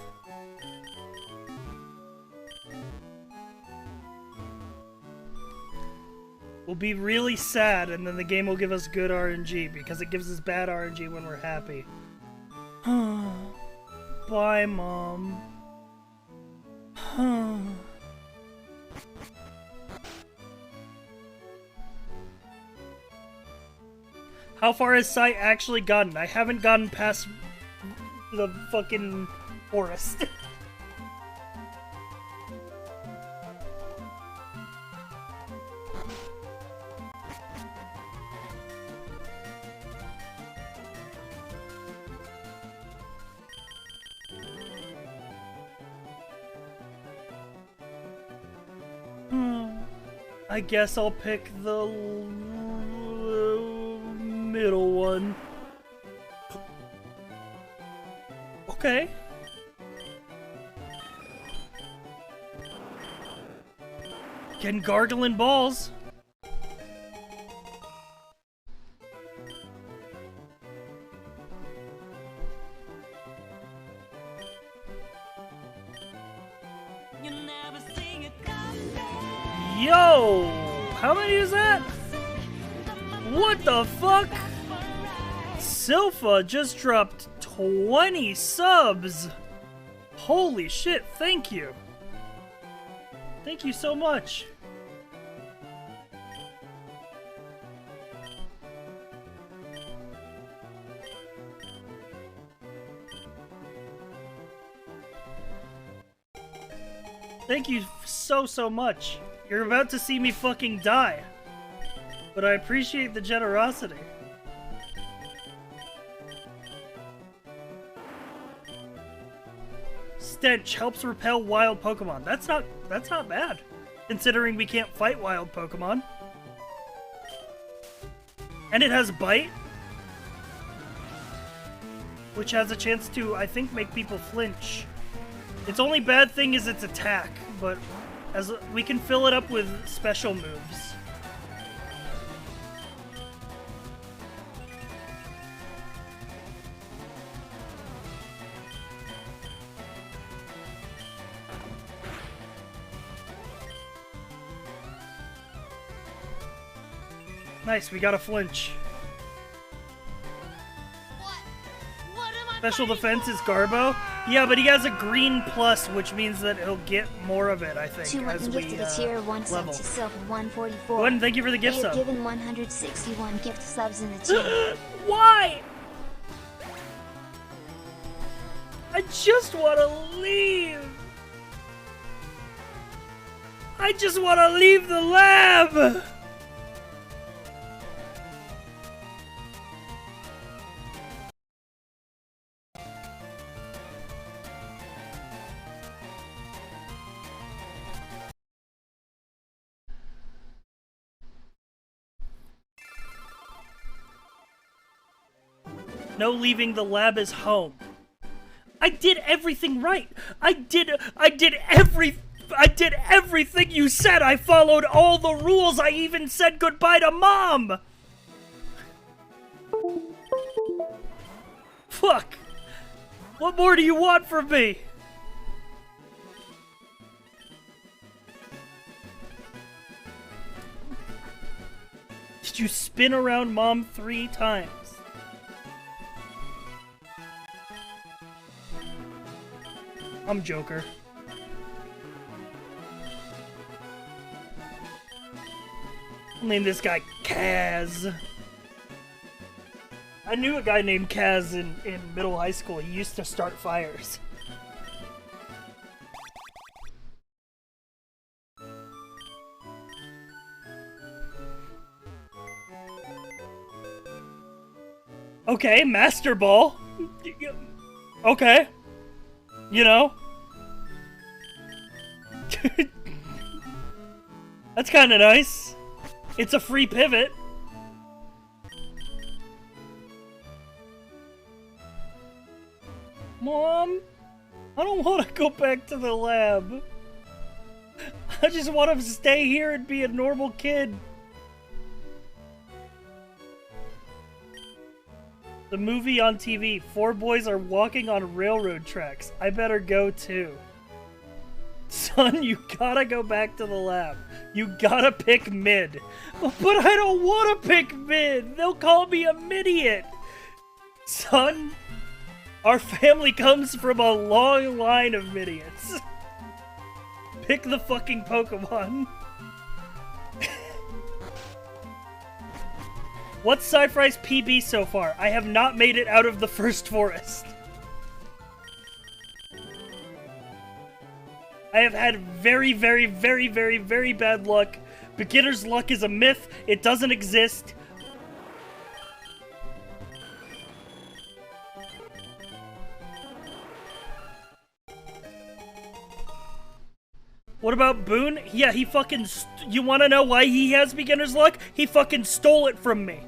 Speaker 1: We'll be really sad and then the game will give us good RNG because it gives us bad RNG when we're happy. Bye, Mom. How far has Sai actually gotten? I haven't gotten past the fucking forest. I guess I'll pick the middle one. Okay. Getting gargling balls. Yo! How many is that? What the fuck? Silpha just dropped 20 subs. Holy shit, thank you. Thank you so much. Thank you so much. You're about to see me fucking die. But I appreciate the generosity. Stench helps repel wild Pokemon. That's not bad, considering we can't fight wild Pokemon. And it has Bite, which has a chance to, I think, make people flinch. Its only bad thing is its attack, but as we can fill it up with special moves. Nice, we got a flinch. Special defense is Garbo. Yeah, but he has a green plus, which means that he'll get more of it, I think, as we
Speaker 5: gifted a tier 1 sub
Speaker 1: level.
Speaker 5: to Silk 144.
Speaker 1: Go ahead and thank you for the gift
Speaker 5: They have
Speaker 1: sub.
Speaker 5: given 161 gift subs in the tier.
Speaker 1: Why? I just want to leave. I just want to leave the lab. No leaving the lab is home. I did everything right. I did everything you said. I followed all the rules. I even said goodbye to Mom. Fuck. What more do you want from me? Did you spin around Mom 3 times? I'm Joker. I'll name this guy Kaz. I knew a guy named Kaz in middle high school. He used to start fires. Okay, Master Ball. Okay. You know? That's kind of nice. It's a free pivot. Mom, I don't want to go back to the lab. I just want to stay here and be a normal kid. The movie on TV, 4 boys are walking on railroad tracks. I better go too. Son, you gotta go back to the lab. You gotta pick mid. But I don't want to pick mid. They'll call me a idiot. Son, our family comes from a long line of idiots. Pick the fucking Pokemon. What's Sci-Fri's PB so far? I have not made it out of the first forest. I have had very, very, very, very, very bad luck. Beginner's luck is a myth. It doesn't exist. What about Boone? Yeah, he fucking... You wanna know why he has beginner's luck? He fucking stole it from me.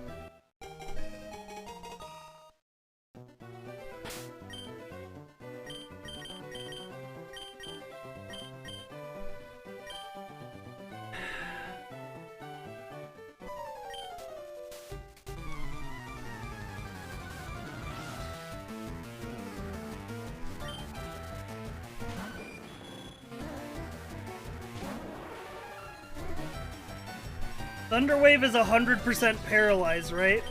Speaker 1: Thunderwave is 100% paralyzed, right?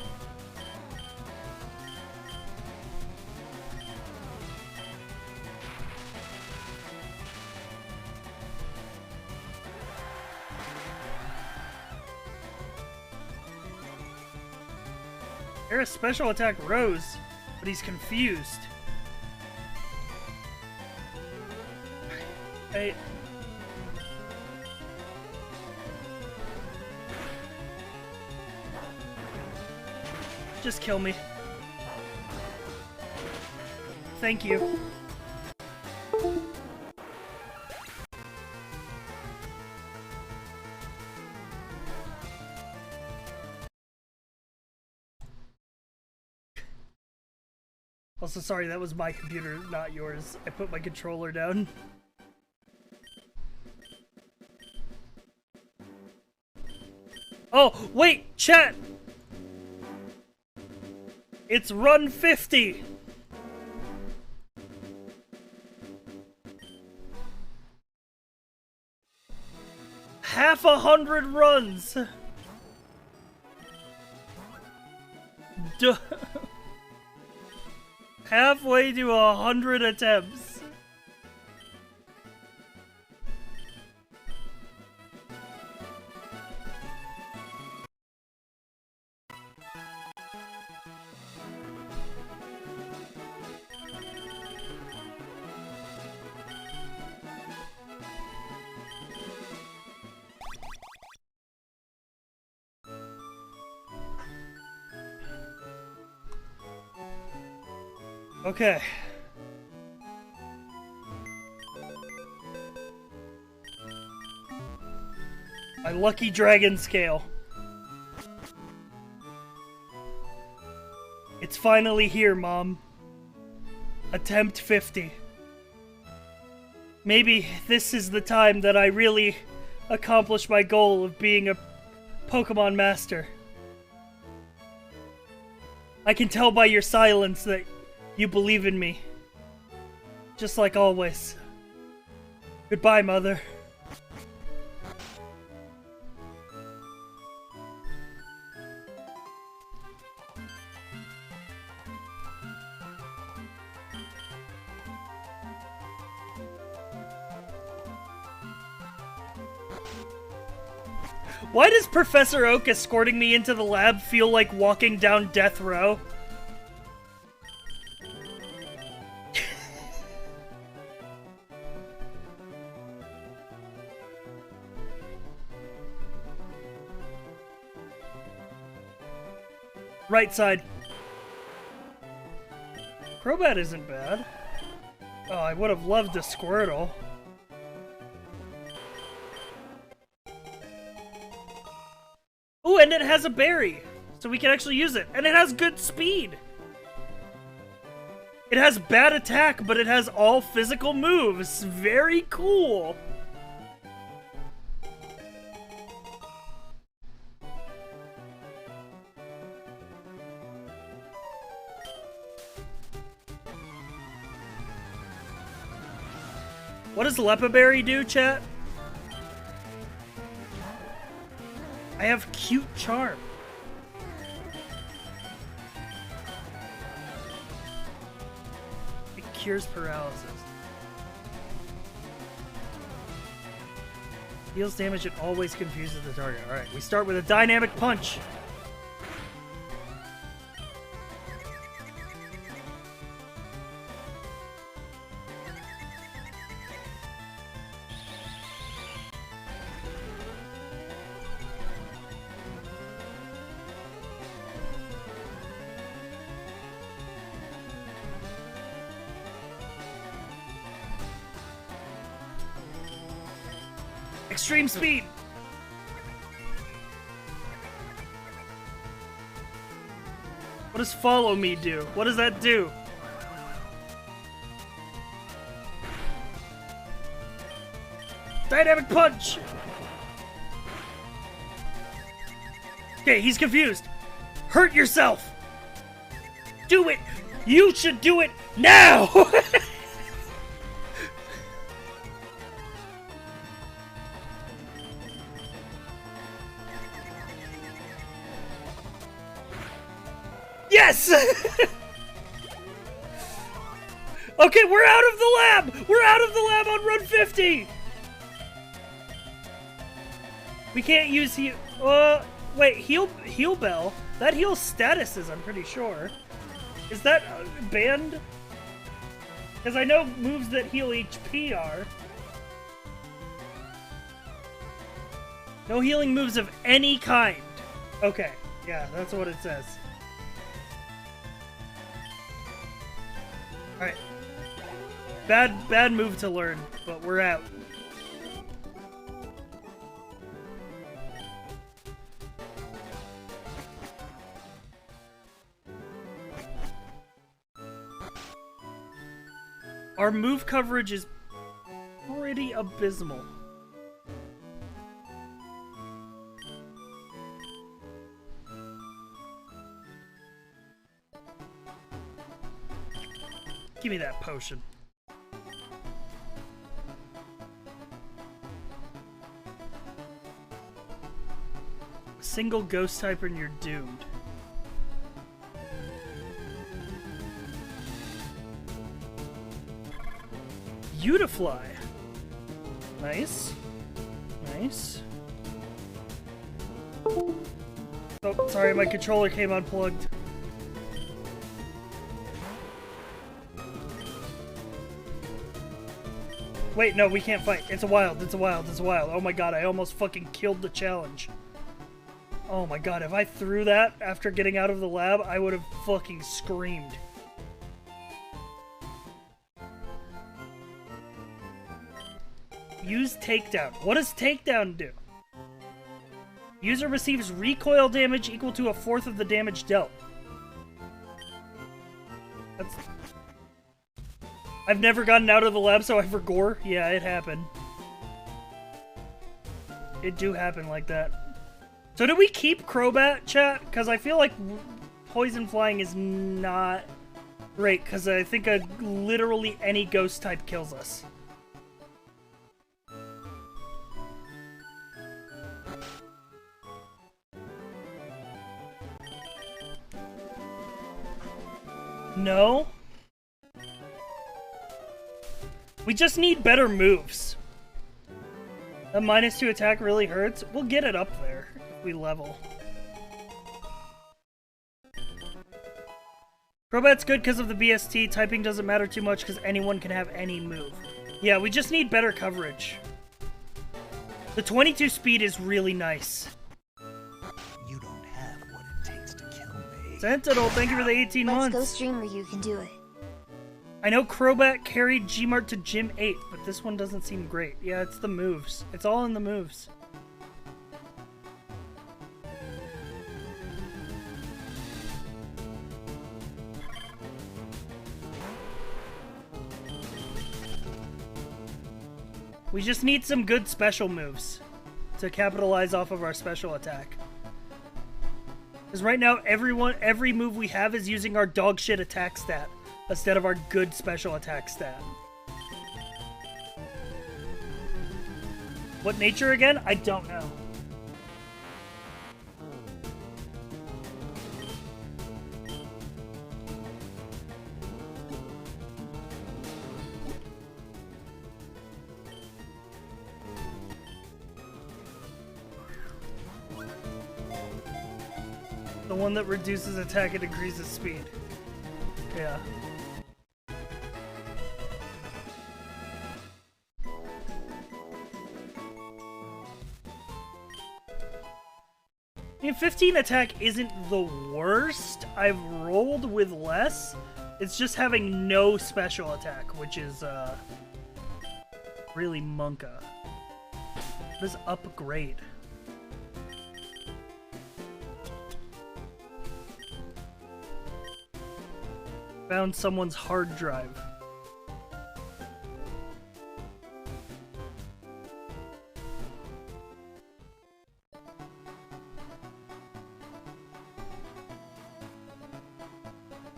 Speaker 1: Air's special attack rose, but he's confused. Just kill me. Thank you. Also, sorry, that was my computer, not yours. I put my controller down. Oh, wait, chat! It's run 50! Half 100 runs! Duh. Halfway to 100 attempts. Okay. My lucky dragon scale. It's finally here, Mom. Attempt 50. Maybe this is the time that I really accomplish my goal of being a Pokemon master. I can tell by your silence that you believe in me. Just like always. Goodbye, Mother. Why does Professor Oak escorting me into the lab feel like walking down death row? Right side. Crobat isn't bad. Oh, I would have loved a Squirtle. Oh, and it has a berry, so we can actually use it. And it has good speed. It has bad attack, but it has all physical moves. Very cool. What does Lepaberry do, chat? I have cute charm. It cures paralysis. Deals damage and always confuses the target. Alright, we start with a dynamic punch. Extreme speed! What does follow me do? What does that do? Dynamic punch! Okay, he's confused. Hurt yourself! Do it! You should do it now! Yes! Okay, we're out of the lab! We're out of the lab on run 50! We can't use heal... wait, heal bell? That heals statuses, I'm pretty sure. Is that banned? Because I know moves that heal HP are. No healing moves of any kind. Okay, yeah, that's what it says. Alright. Bad move to learn, but we're out. Our move coverage is pretty abysmal. Give me that potion. Single ghost type and you're doomed. Beautifly. Nice. Nice. Oh, sorry, my controller came unplugged. Wait, no, we can't fight. It's a wild, it's a wild, it's a wild. Oh my god, I almost fucking killed the challenge. Oh my god, if I threw that after getting out of the lab, I would have fucking screamed. Use takedown. What does takedown do? User receives recoil damage equal to 1/4 of the damage dealt. That's... I've never gotten out of the lab, so I forgore. Yeah, it happened. It do happen like that. So do we keep Crobat, chat? Because I feel like poison flying is not great, because I think literally any ghost type kills us. No? We just need better moves. A -2 attack really hurts. We'll get it up there if we level. Crobat's good because of the BST. Typing doesn't matter too much because anyone can have any move. Yeah, we just need better coverage. The 22 speed is really nice.
Speaker 11: You don't have what it takes to kill me.
Speaker 1: Sentinel, thank you for the 18 months.
Speaker 5: Let's go streamer, you can do it.
Speaker 1: I know Crobat carried Gmart to Gym 8, but this one doesn't seem great. Yeah, it's the moves. It's all in the moves. We just need some good special moves to capitalize off of our special attack. Because right now, every move we have is using our dog shit attack stat instead of our good special attack stat. What nature again? I don't know. The one that reduces attack and increases speed. Yeah. I mean, 15 attack isn't the worst. I've rolled with less. It's just having no special attack, which is really monka. What is upgrade? Found someone's hard drive.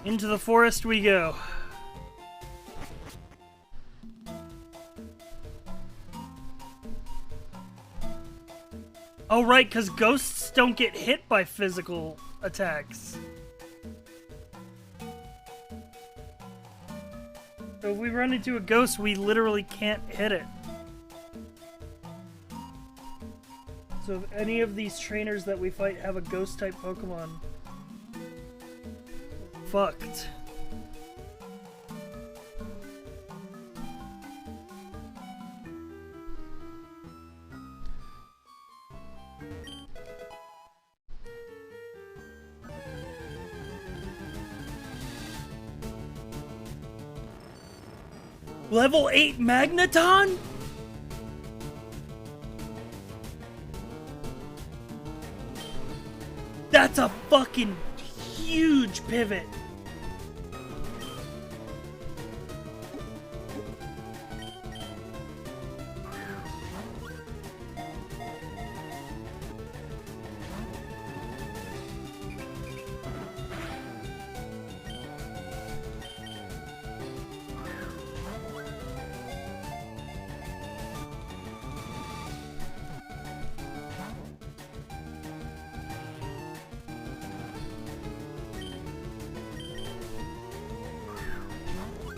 Speaker 1: Into the forest we go. Oh, right, because ghosts don't get hit by physical attacks. So if we run into a ghost, we literally can't hit it. So if any of these trainers that we fight have a ghost-type Pokemon, fucked. Level 8 Magneton? That's a fucking huge pivot.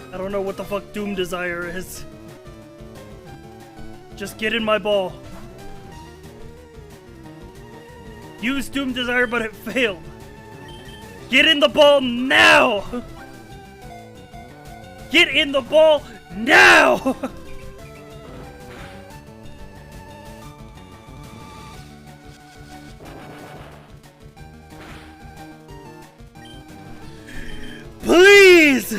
Speaker 1: I don't know what the fuck Doom Desire is. Just get in my ball. Use Doom Desire, but it failed. Get in the ball now! Get in the ball now! Please!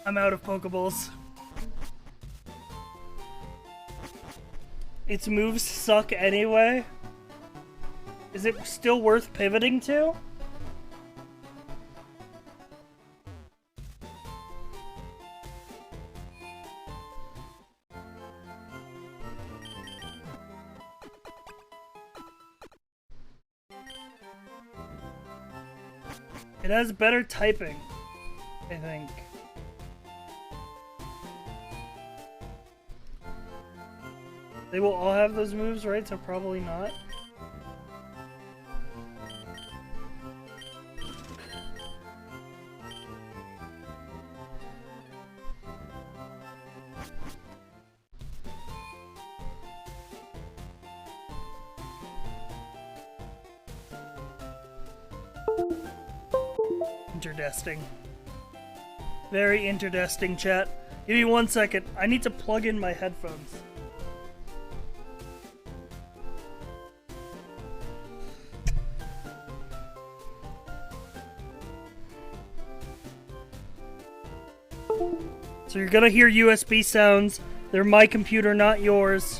Speaker 1: I'm out of Pokeballs. Its moves suck anyway. Is it still worth pivoting to? It has better typing, I think. They will all have those moves, right? So probably not. Interdesting. Very interdesting, chat. Give me 1 second. I need to plug in my headphones. So you're gonna hear USB sounds. They're my computer, not yours.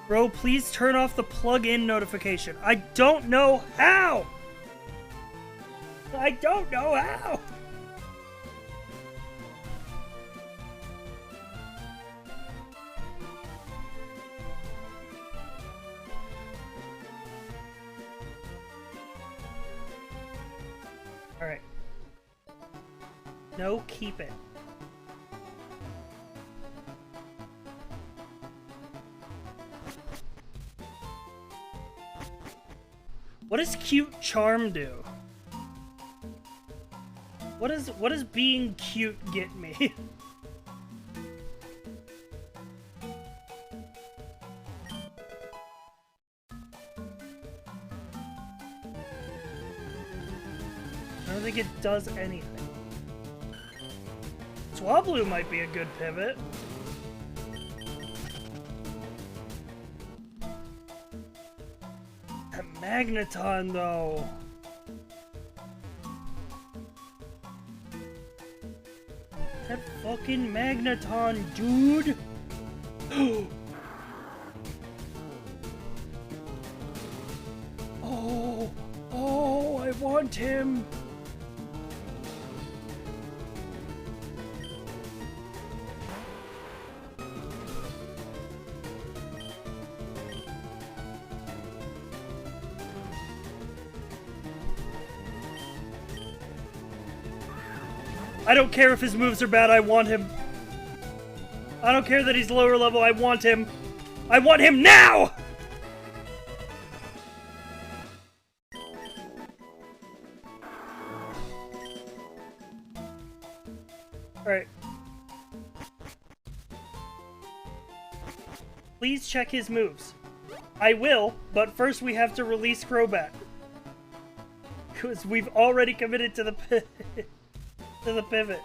Speaker 1: Bro, please turn off the plug-in notification. I don't know how! I don't know how! Alright. No, keep it. What does cute charm do? What does being cute get me? I don't think it does anything. Swablu might be a good pivot. That Magneton, though. That fucking Magneton, dude. Oh, I want him. I don't care if his moves are bad, I want him. I don't care that he's lower level, I want him. I want him now! Alright. Please check his moves. I will, but first we have to release Crobat. Because we've already committed to the pivot.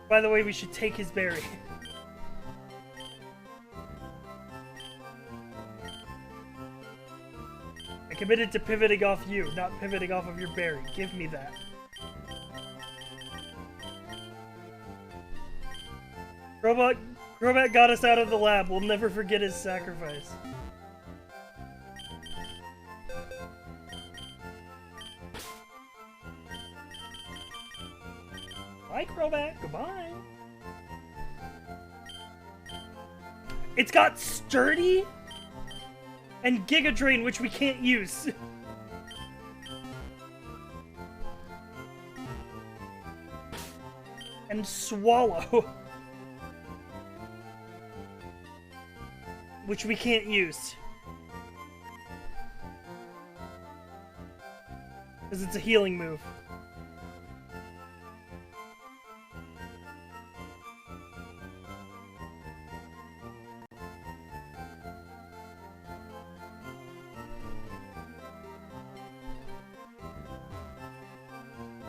Speaker 1: By the way, we should take his berry. I committed to pivoting off you, not pivoting off of your berry. Give me that. Crobat got us out of the lab. We'll never forget his sacrifice. Bye, Crobat. Goodbye. It's got Sturdy and Giga Drain, which we can't use. And Swallow, which we can't use. Because it's a healing move.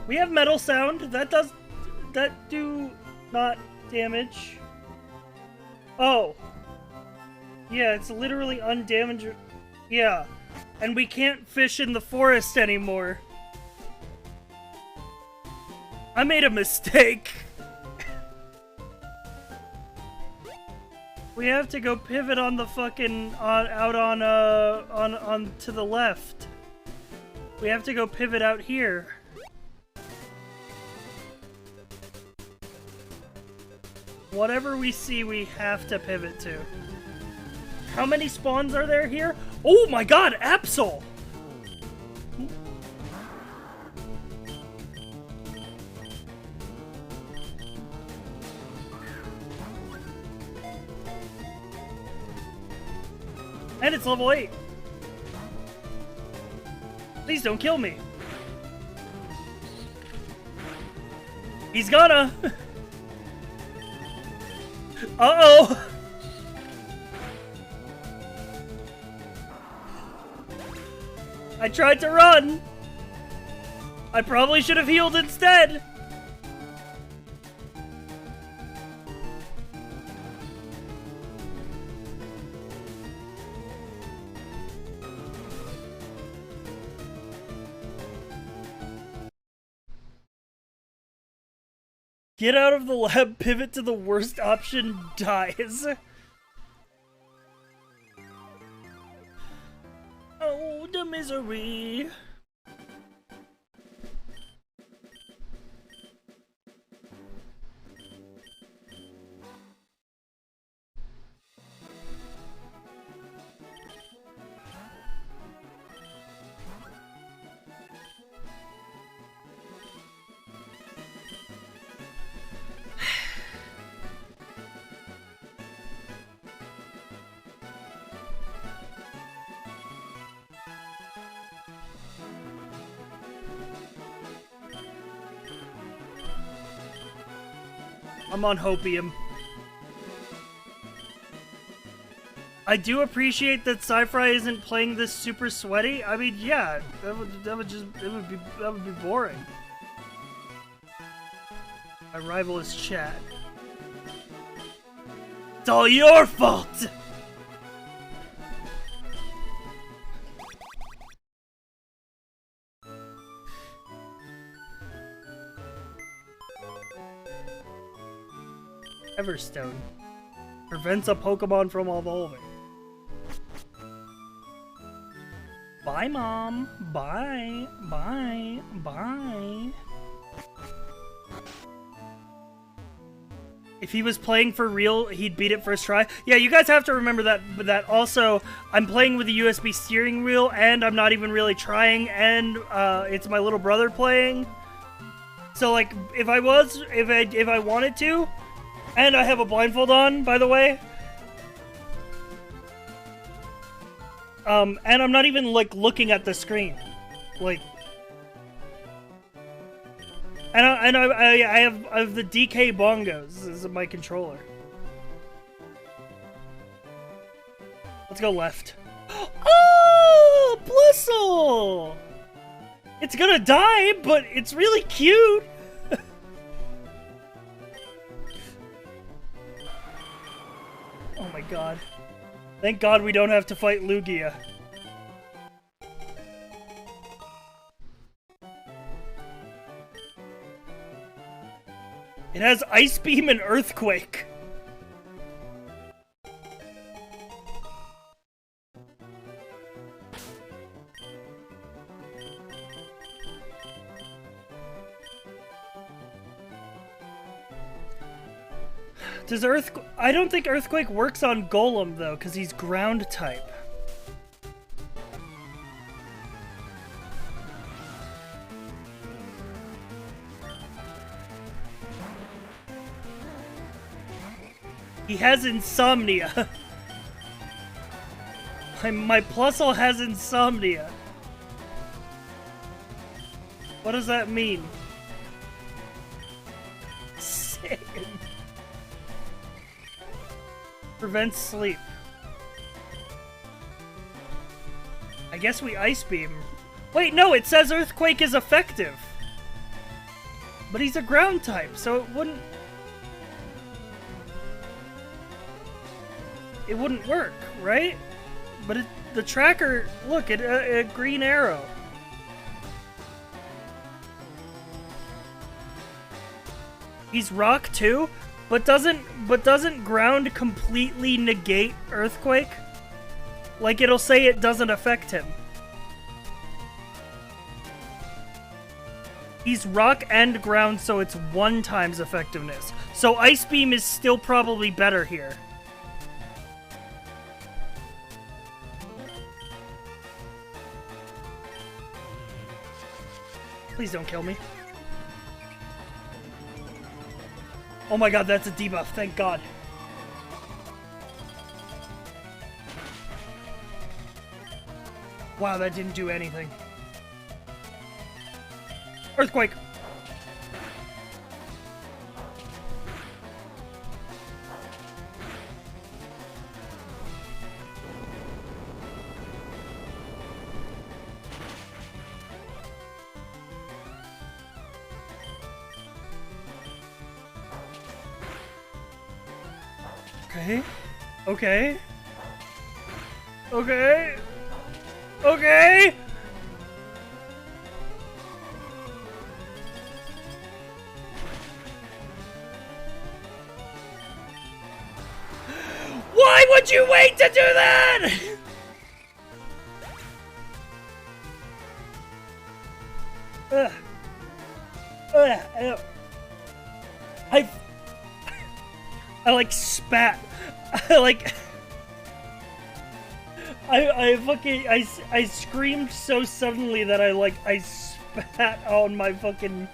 Speaker 1: We have Metal Sound. That do not damage. Oh. Yeah, it's literally undamaged. Yeah. And we can't fish in the forest anymore. I made a mistake. We have to go pivot on the fucking out on to the left. We have to go pivot out here. Whatever we see, we have to pivot to. How many spawns are there here? Oh my god, Absol! And it's level 8. Please don't kill me. He's gonna! Uh-oh! I tried to run! I probably should have healed instead! Get out of the lab, pivot to the worst option, dies. Oh, the misery. I'm on Hopium. I do appreciate that Sci-Fi isn't playing this super sweaty. I mean, yeah, that would be boring. My rival is Chad. It's all your fault! Everstone prevents a Pokemon from evolving. Bye, Mom. Bye. Bye. Bye. If he was playing for real, he'd beat it first try. Yeah, you guys have to remember that. But that also, I'm playing with a USB steering wheel, and I'm not even really trying, and it's my little brother playing. So, like, if I wanted to. And I have a blindfold on, by the way. And I'm not even, like, looking at the screen. Like... And I have the DK bongos as my controller. Let's go left. Oh, Blistle! It's gonna die, but it's really cute. Oh my god. Thank god we don't have to fight Lugia. It has Ice Beam and Earthquake. Does I don't think Earthquake works on Golem, though, because he's ground type. He has insomnia. My Plusle has insomnia. What does that mean? Same. Prevents sleep. I guess we Ice Beam. Wait, no, it says Earthquake is effective. But he's a ground type, so it wouldn't work, right? But the tracker, look, a green arrow. He's rock too? But doesn't ground completely negate Earthquake? Like, it'll say it doesn't affect him. He's rock and ground, so it's 1 times effectiveness. So Ice Beam is still probably better here. Please don't kill me. Oh my god, that's a debuff, thank god. Wow, that didn't do anything. Earthquake! Okay. Okay. Okay. Okay. Why would you wait to do that? I like spat. I screamed so suddenly that I spat on my fucking.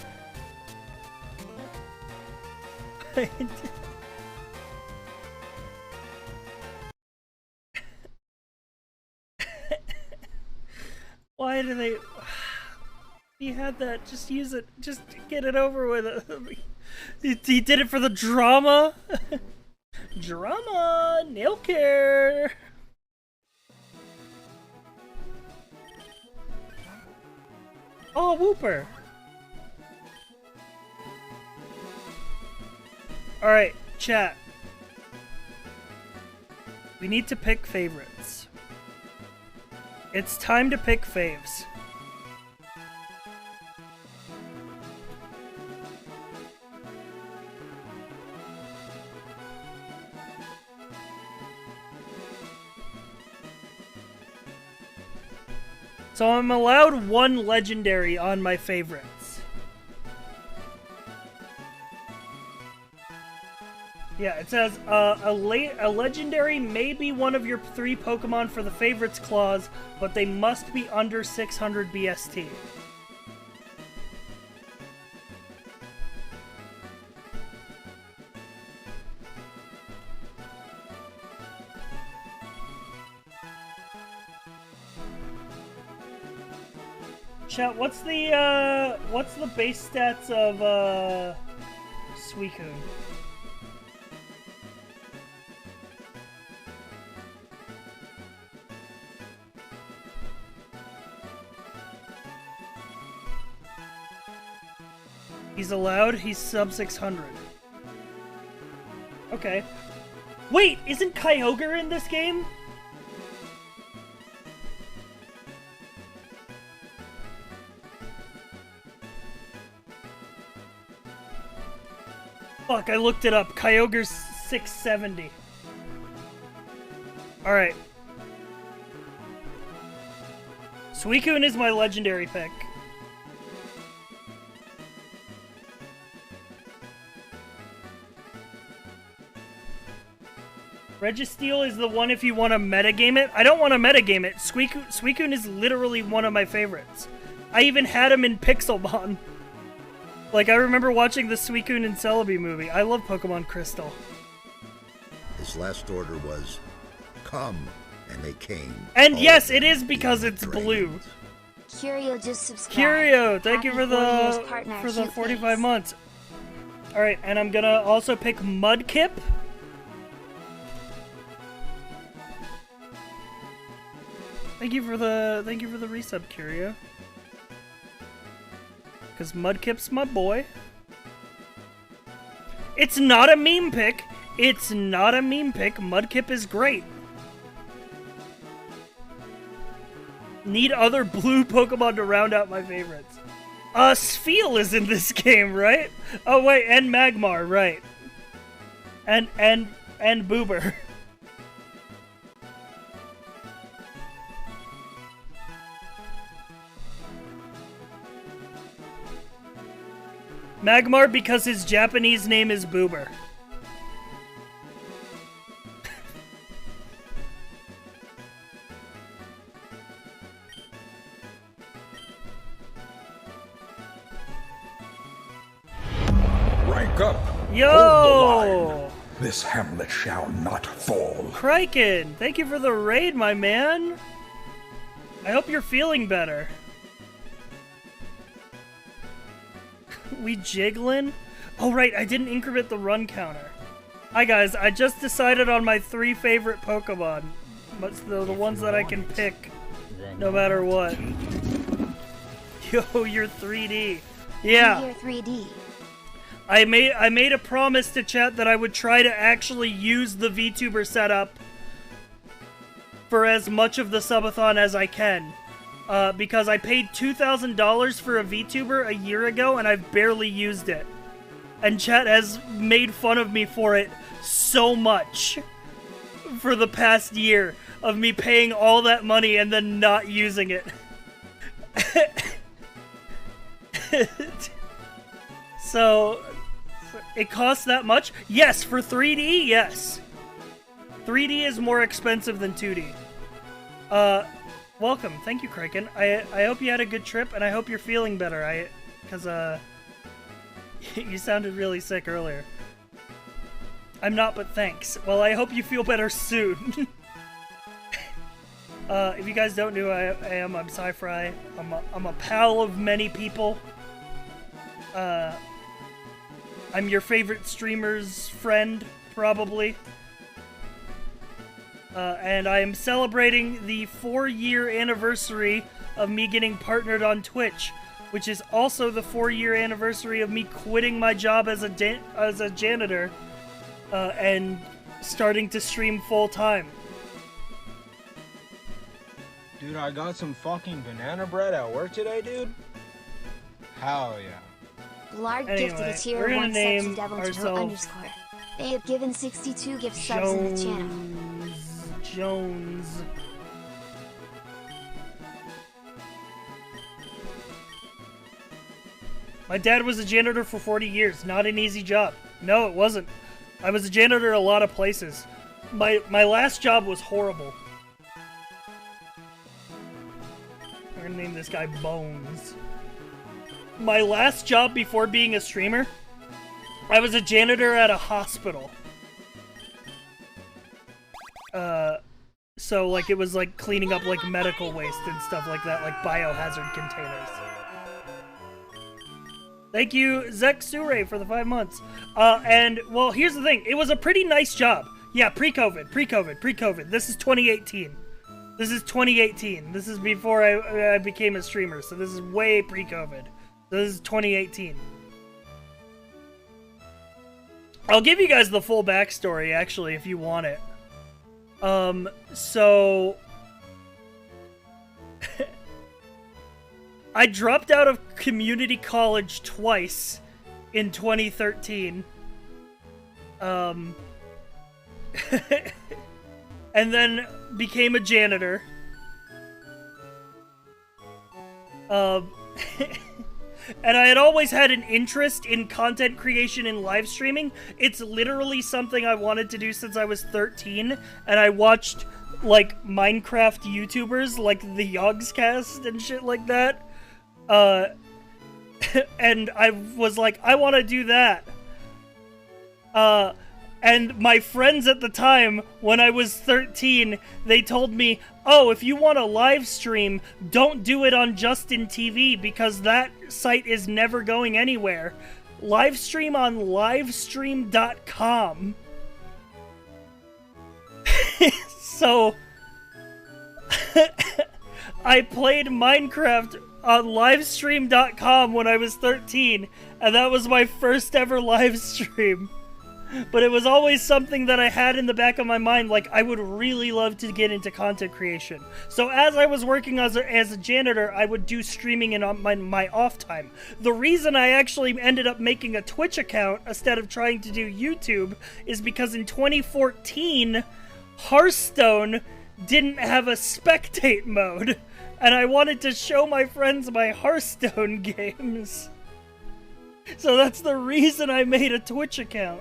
Speaker 1: Why do they? You had that. Just use it. Just get it over with. He did it for the drama. Drama, nail care. Oh, Whooper. All right, chat. We need to pick favorites. It's time to pick faves. So I'm allowed 1 legendary on my favorites. Yeah, it says a legendary may be one of your 3 Pokemon for the favorites clause, but they must be under 600 BST. Chat, what's the base stats of Suicune? He's allowed. He's sub 600. Okay. Wait, isn't Kyogre in this game? Fuck, I looked it up. Kyogre's 670. Alright. Suicune is my legendary pick. Registeel is the one if you want to metagame it. I don't want to metagame it. Suicune is literally one of my favorites. I even had him in Pixelmon. Like, I remember watching the Suicune and Celebi movie. I love Pokemon Crystal.
Speaker 11: His last order was, come, and they came.
Speaker 1: And yes, it is because it's blue.
Speaker 5: Curio just subscribed.
Speaker 1: Curio, thank you for the 45
Speaker 5: face.
Speaker 1: months. All right, and I'm gonna also pick Mudkip. Thank you for the resub, Curio. Because Mudkip's my boy. It's not a meme pick. It's not a meme pick. Mudkip is great. Need other blue Pokemon to round out my favorites. Spheal is in this game, right? Oh wait, and Magmar, right? And Boober. Magmar because his Japanese name is Boober.
Speaker 6: Rank up.
Speaker 1: Yo!
Speaker 6: Hold the line. This hamlet shall not fall.
Speaker 1: Kraken, thank you for the raid, my man. I hope you're feeling better. We jiggling? Oh right, I didn't increment the run counter. Hi guys, I just decided on my 3 favorite Pokemon. But the ones that I can pick no matter what. Yo, you're 3D. Yeah.
Speaker 5: You're 3D.
Speaker 1: I made a promise to chat that I would try to actually use the VTuber setup for as much of the subathon as I can. Because I paid $2,000 for a VTuber a year ago and I've barely used it. And chat has made fun of me for it so much for the past year of me paying all that money and then not using it. So, it costs that much? Yes, for 3D, yes. 3D is more expensive than 2D. Welcome. Thank you, Kraken. I hope you had a good trip, and I hope you're feeling better. Because, you sounded really sick earlier. I'm not, but thanks. Well, I hope you feel better soon. If you guys don't know who I am, I'm Sci-Fry. I'm a pal of many people. I'm your favorite streamer's friend, probably. And I am celebrating the 4-year anniversary of me getting partnered on Twitch, which is also the 4-year anniversary of me quitting my job as a janitor and starting to stream full time.
Speaker 4: Dude, I got some fucking banana bread at work today, dude. Hell yeah.
Speaker 5: Blarg gifted a tier
Speaker 1: we're gonna
Speaker 5: 1
Speaker 1: name
Speaker 5: sub to Devil
Speaker 1: ourselves
Speaker 5: _ They have given 62 gift subs in the channel.
Speaker 1: Jones. My dad was a janitor for 40 years. Not an easy job. No, it wasn't. I was a janitor a lot of places. My last job was horrible. We're gonna name this guy Bones. My last job before being a streamer, I was a janitor at a hospital. So, like, it was, like, cleaning up, like, medical waste and stuff like that, like biohazard containers. Thank you, Zek for the 5 months. And, well, here's the thing. It was a pretty nice job. Yeah, pre-COVID. This is 2018. This is 2018. This is before I became a streamer, so this is way pre-COVID. So this is 2018. I'll give you guys the full backstory, actually, if you want it. So... I dropped out of community college twice in 2013. And then became a janitor. And I had always had an interest in content creation and live streaming. It's literally something I wanted to do since I was 13, and I watched, like, Minecraft YouTubers, like the Yogscast and shit like that. And I was like, I want to do that. And my friends at the time, when I was 13, they told me, oh, if you want to live stream, don't do it on Justin TV because that site is never going anywhere. Live stream on livestream.com. So, I played Minecraft on livestream.com when I was 13, and that was my first ever live stream. But it was always something that I had in the back of my mind, like, I would really love to get into content creation. So as I was working as a janitor, I would do streaming in my off time. The reason I actually ended up making a Twitch account instead of trying to do YouTube is because in 2014, Hearthstone didn't have a spectate mode, and I wanted to show my friends my Hearthstone games. So that's the reason I made a Twitch account.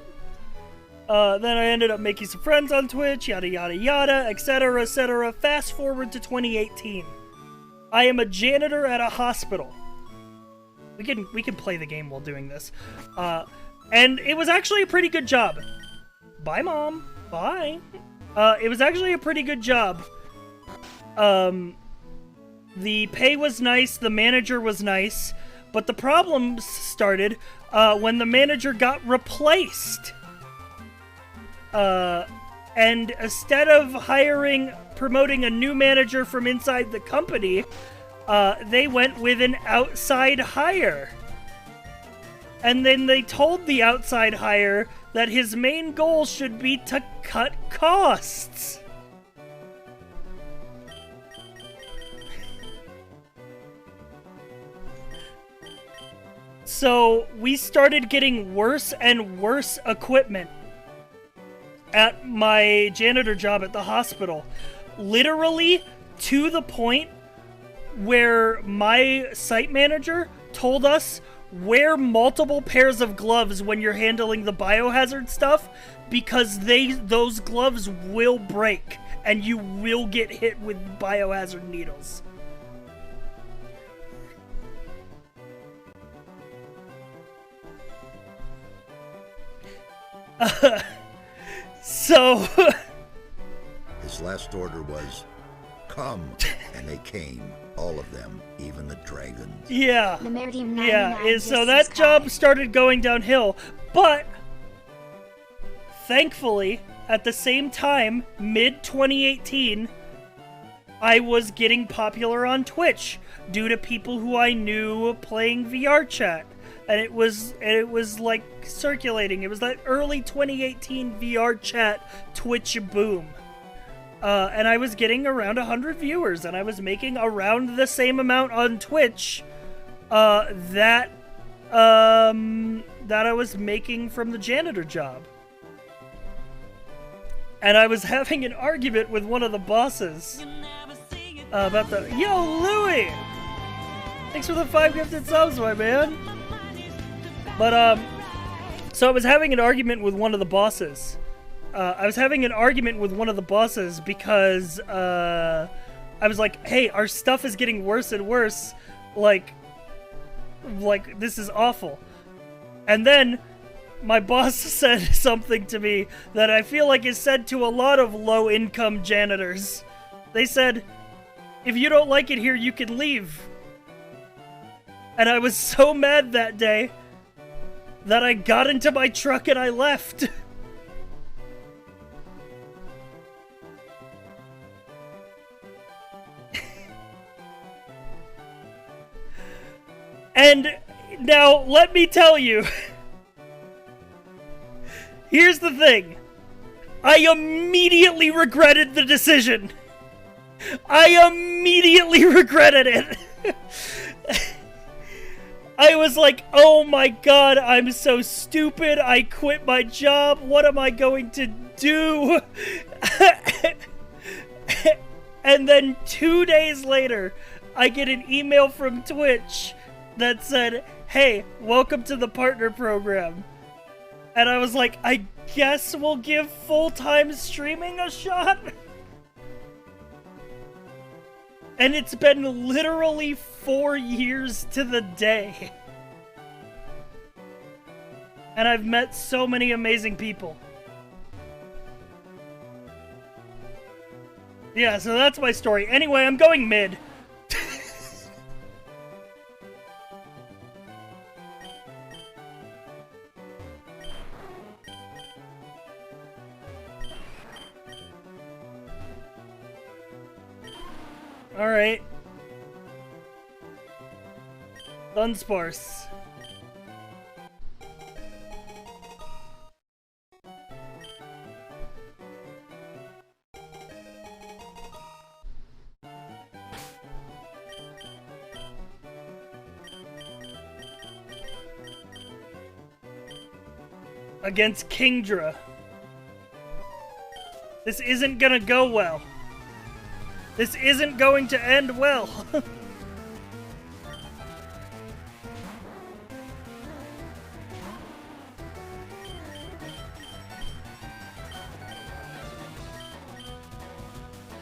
Speaker 1: Then I ended up making some friends on Twitch, yada yada yada, etc, etc. Fast forward to 2018. I am a janitor at a hospital. We can play the game while doing this. And it was actually a pretty good job. Bye, Mom. Bye. It was actually a pretty good job. The pay was nice, the manager was nice, but the problems started when the manager got replaced. And instead of promoting a new manager from inside the company, they went with an outside hire. And then they told the outside hire that his main goal should be to cut costs. So we started getting worse and worse equipment at my janitor job at the hospital. Literally to the point where my site manager told us wear multiple pairs of gloves when you're handling the biohazard stuff because those gloves will break and you will get hit with biohazard needles. So
Speaker 11: his last order was, come, and they came, all of them, even the dragons.
Speaker 1: Yeah.
Speaker 5: The Meridian
Speaker 1: Yeah, so that job started going downhill, but thankfully, at the same time, mid-2018, I was getting popular on Twitch due to people who I knew playing VR chat. And it was like circulating. It was that early 2018 VR chat Twitch boom. And I was getting around 100 viewers, and I was making around the same amount on Twitch that I was making from the janitor job. And I was having an argument with one of the bosses about the... Yo, Louie! Thanks for the 5 gifted subs, my man! But, so I was having an argument with one of the bosses. Because, I was like, hey, our stuff is getting worse and worse. Like, this is awful. And then, my boss said something to me that I feel like is said to a lot of low-income janitors. They said, if you don't like it here, you can leave. And I was so mad that day that I got into my truck and I left. And now, let me tell you, Here's the thing. I immediately regretted the decision. I immediately regretted it. I was like, oh my god, I'm so stupid. I quit my job. What am I going to do? And then 2 days later, I get an email from Twitch that said, hey, welcome to the partner program. And I was like, I guess we'll give full-time streaming a shot? And it's been literally 4 years to the day. And I've met so many amazing people. Yeah, so that's my story. Anyway, I'm going mid. Alright. Dunsparce. Against Kingdra. This isn't gonna go well. This isn't going to end well.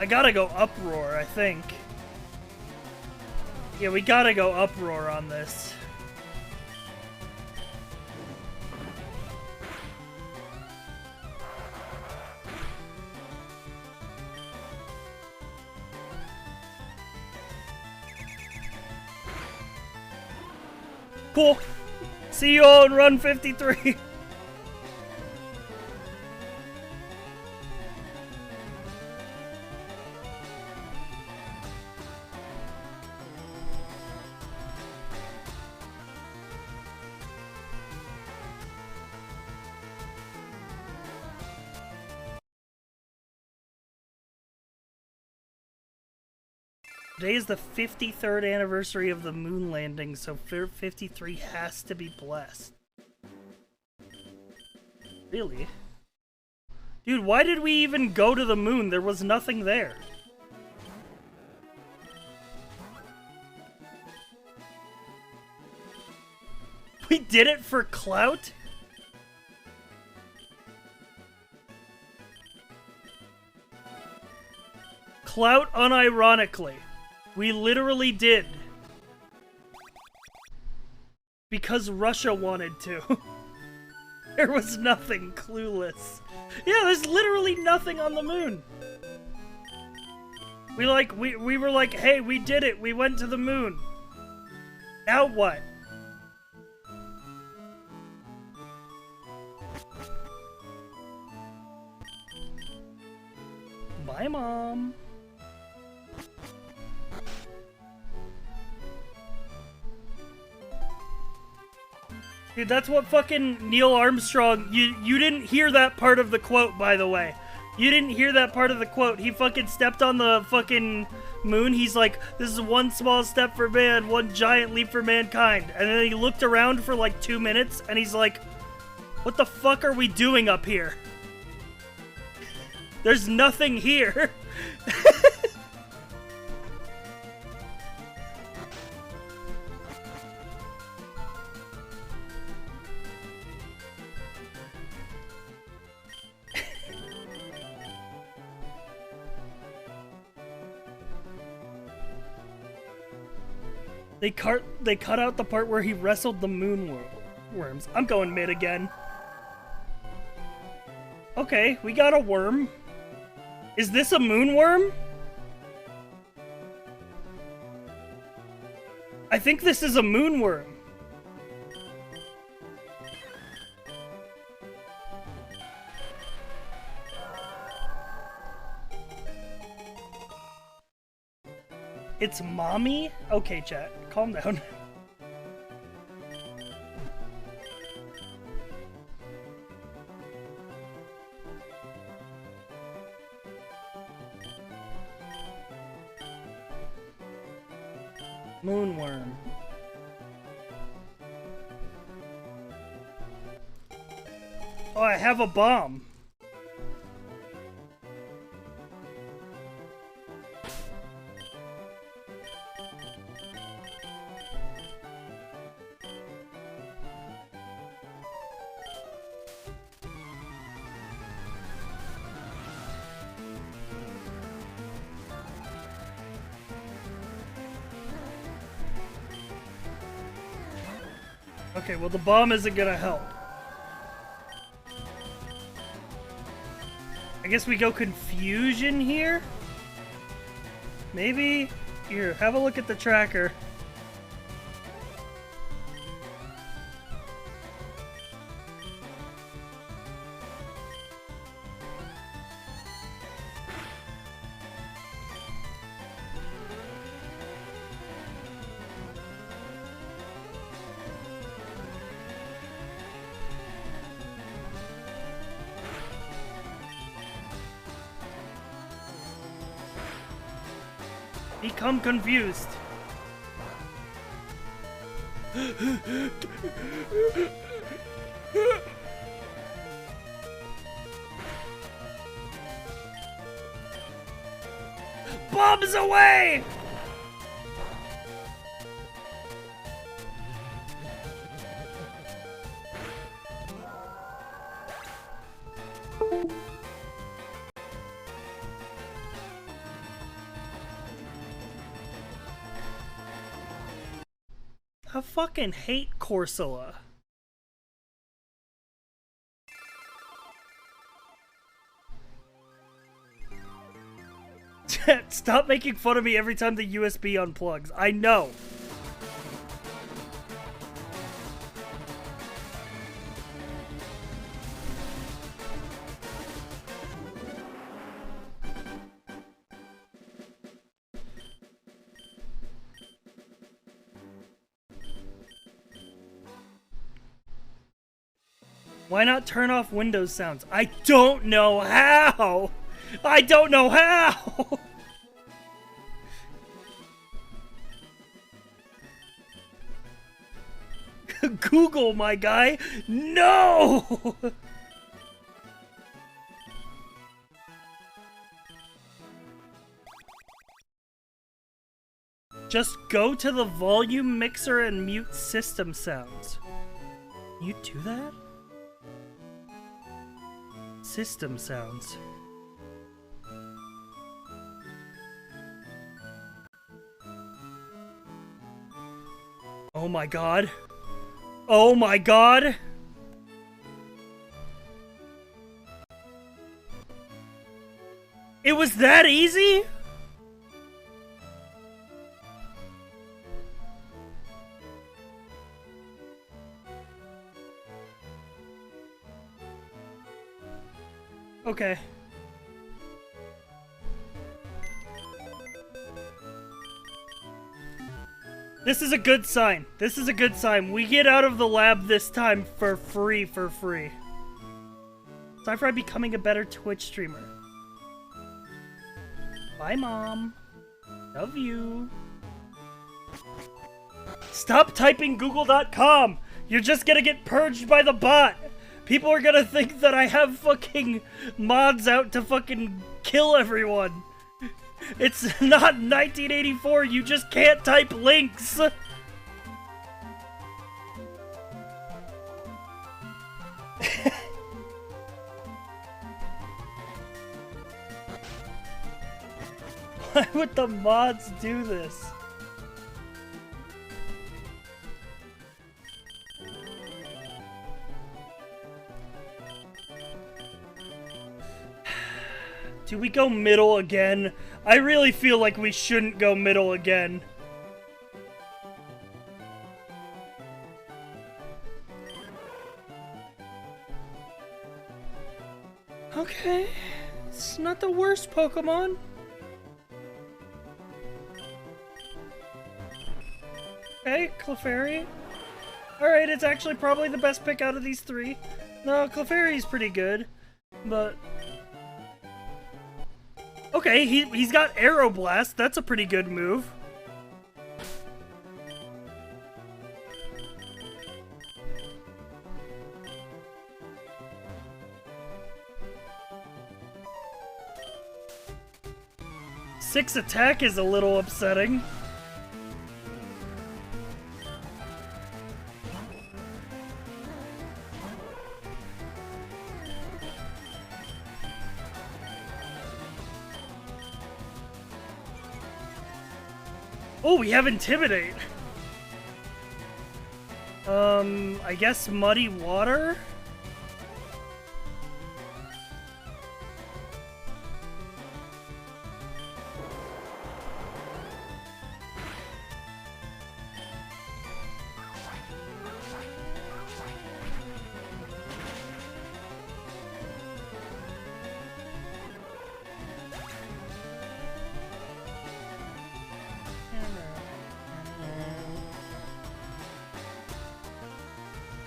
Speaker 1: I gotta go Uproar, I think. Yeah, we gotta go Uproar on this. Cool. See you all in run 53. Today is the 53rd anniversary of the moon landing, so 53 has to be blessed. Really? Dude, why did we even go to the moon? There was nothing there. We did it for clout? Clout unironically. We literally did. Because Russia wanted to. There was nothing, clueless. Yeah, there's literally nothing on the moon. We were like, hey, we did it. We went to the moon. Now what? Bye, Mom. Dude, that's what fucking Neil Armstrong... You didn't hear that part of the quote, by the way. You didn't hear that part of the quote. He fucking stepped on the fucking moon. He's like, this is one small step for man, one giant leap for mankind. And then he looked around for like 2 minutes, and he's like, what the fuck are we doing up here? There's nothing here. They cut out the part where he wrestled the moon worms. I'm going mid again. Okay, we got a worm. Is this a moon worm? I think this is a moon worm. It's mommy? Okay, chat. Calm down. Moonworm. Oh, I have a bomb. Okay, well the bomb isn't gonna help. I guess we go confusion here? Maybe? Here, have a look at the tracker. Become confused. Bombs away! I fucking hate Corsola. Stop making fun of me every time the USB unplugs. I know. Why not turn off Windows sounds? I don't know how! I don't know how! Google, my guy! No! Just go to the volume mixer and mute system sounds. You do that? System sounds. Oh my god. Oh my god. It was that easy? Okay. This is a good sign. This is a good sign. We get out of the lab this time for free, Time for becoming a better Twitch streamer. Bye, Mom. Love you. Stop typing google.com! You're just gonna get purged by the bot! People are gonna think that I have fucking mods out to fucking kill everyone. It's not 1984, you just can't type links. Why would the mods do this? Do we go middle again? I really feel like we shouldn't go middle again. Okay, it's not the worst Pokemon. Okay, Clefairy. Alright, it's actually probably the best pick out of these three. No, Clefairy's pretty good, but... Okay, he's got Aeroblast. That's a pretty good move. 6 attack is a little upsetting. Oh, we have Intimidate. I guess Muddy Water?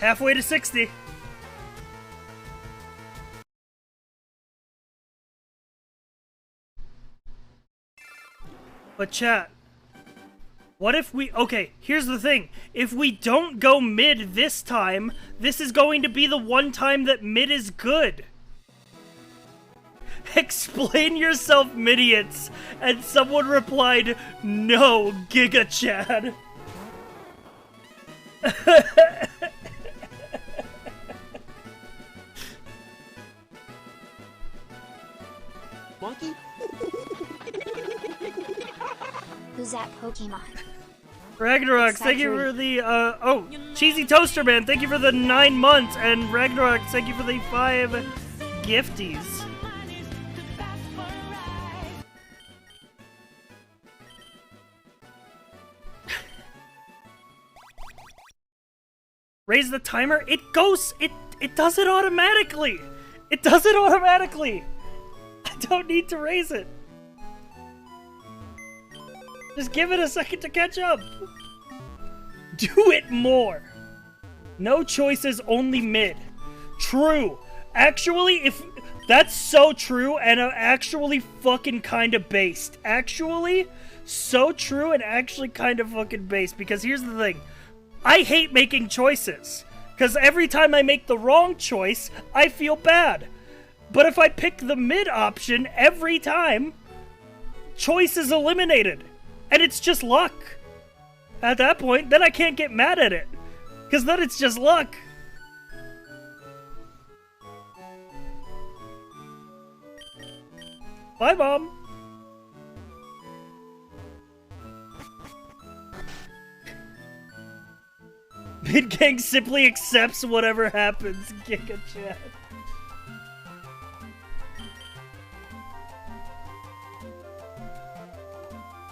Speaker 1: Halfway to 60. But chat, what if we... Okay, here's the thing. If we don't go mid this time, this is going to be the one time that mid is good. Explain yourself, midiots. And someone replied, no, Giga Chad.
Speaker 10: Monkey?
Speaker 5: Who's that Pokemon?
Speaker 1: Ragnarok, thank you for the, oh, Cheesy Toaster Man, thank you for the 9 months, and Ragnarok, thank you for the 5 gifties. Raise the timer? It goes, it does it automatically! It does it automatically! I don't need to raise it. Just give it a second to catch up. Do it more. No choices, only mid. True. Actually, if that's so true and actually fucking kind of based. Actually, so true and actually kind of fucking based. Because here's the thing. I hate making choices. Because every time I make the wrong choice, I feel bad. But if I pick the mid option every time, choice is eliminated. And it's just luck. At that point, then I can't get mad at it. Because then it's just luck. Bye, Mom. Mid-gang simply accepts whatever happens. Giga Chat.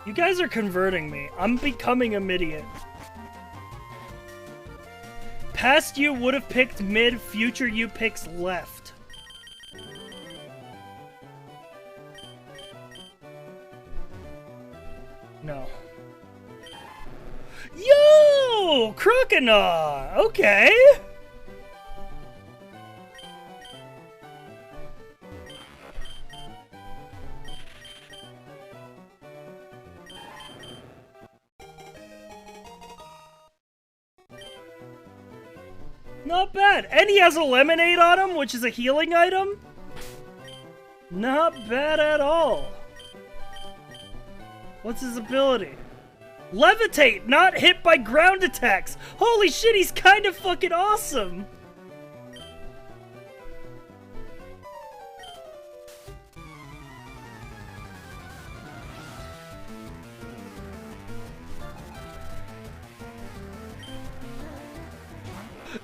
Speaker 1: You guys are converting me. I'm becoming a midiot. Past you would have picked mid, future you picks left. No. Yo! Croconaw! Okay! Not bad. And he has a lemonade on him, which is a healing item. Not bad at all. What's his ability? Levitate, not hit by ground attacks. Holy shit, he's kind of fucking awesome.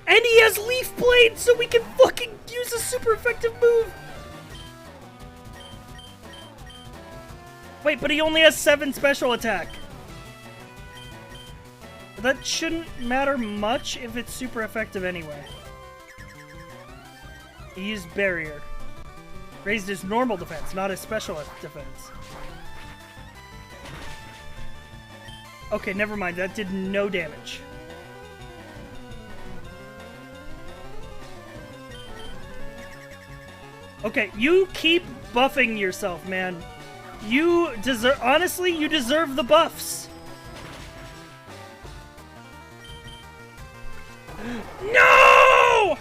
Speaker 1: And he has Leaf Blade, so we can fucking use a super effective move! Wait, but he only has 7 special attack. That shouldn't matter much if it's super effective anyway. He used Barrier. Raised his normal defense, not his special defense. Okay, never mind, that did no damage. Okay, you keep buffing yourself, man. You deserve... Honestly, you deserve the buffs. No!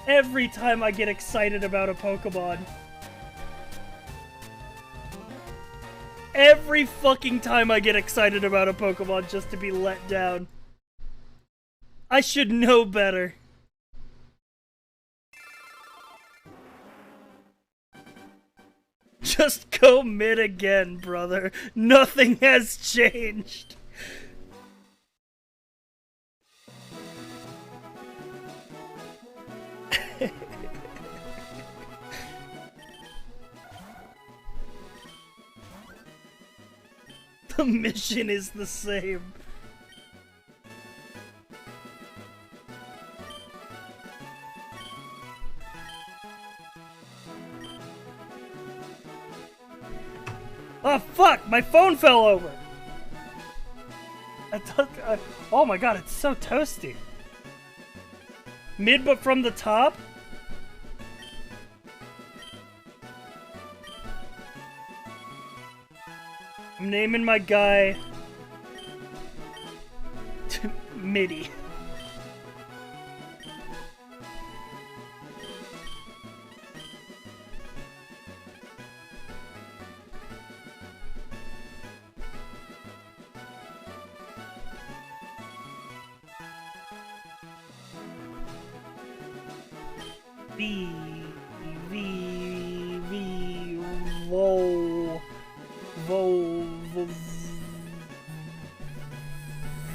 Speaker 1: Every time I get excited about a Pokemon. Every fucking time I get excited about a Pokemon just to be let down. I should know better. Just go mid again, brother. Nothing has changed. The mission is the same. Oh fuck! My phone fell over! Oh my god, it's so toasty. Mid but from the top? I'm naming my guy Midi.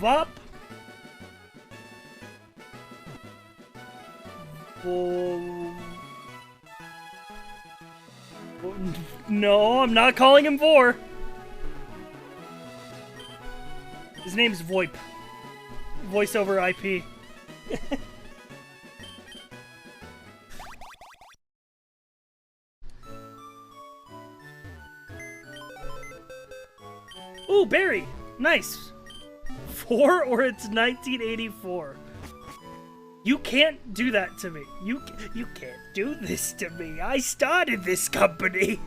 Speaker 1: Vop. No, I'm not calling him Vor. His name's VoIP. Voice over IP. Ooh, Barry! Nice! 4 or it's 1984. You can't do that to me. You can't do this to me. I started this company.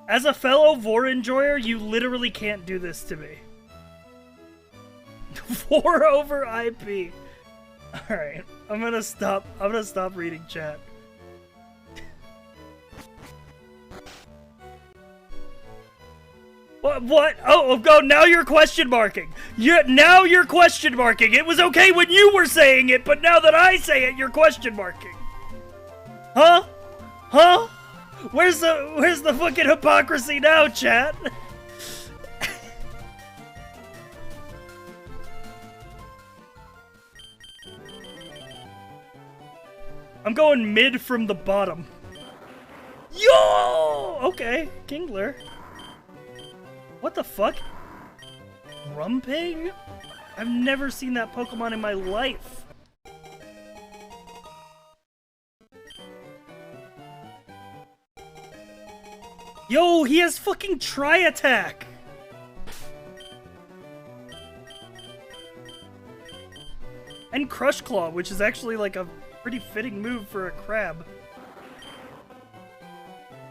Speaker 1: As a fellow Vor enjoyer, you literally can't do this to me. 4 over IP. Alright, I'm gonna stop reading chat. What? Oh, now you're question marking. Now you're question marking. It was okay when you were saying it, but now that I say it, you're question marking. Huh? Huh? Where's the fucking hypocrisy now, chat? I'm going mid from the bottom. Yo! Okay, Kingler. What the fuck? Rumpig? I've never seen that Pokemon in my life. Yo, he has fucking Tri-Attack! And Crush Claw, which is actually like a pretty fitting move for a crab.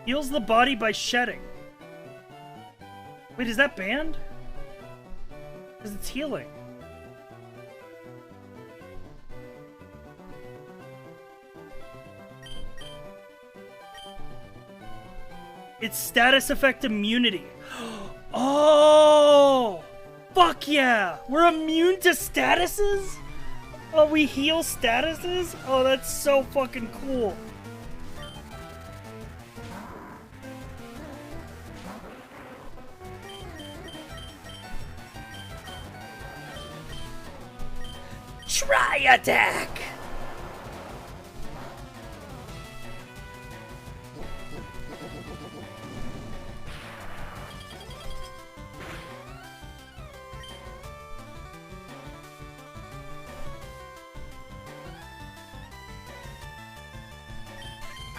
Speaker 1: Heals the body by shedding. Wait, is that banned? Because it's healing. It's status effect immunity. Oh! Fuck yeah! We're immune to statuses? Oh, we heal statuses? Oh, that's so fucking cool. Tri-Attack!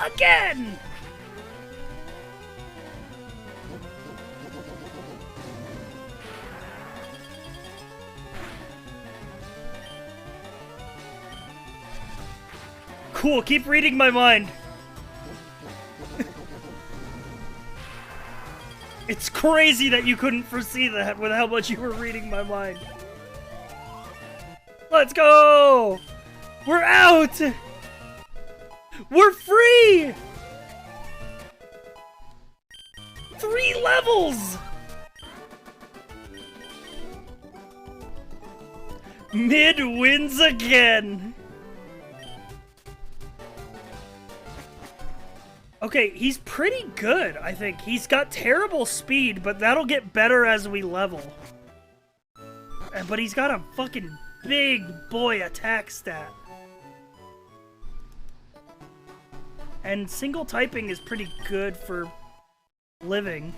Speaker 1: Again! Cool, keep reading my mind. It's crazy that you couldn't foresee that with how much you were reading my mind. Let's go! We're out! We're free! 3 levels! Mid wins again! Okay, he's pretty good, I think. He's got terrible speed, but that'll get better as we level. But he's got a fucking big boy attack stat. And single typing is pretty good for living.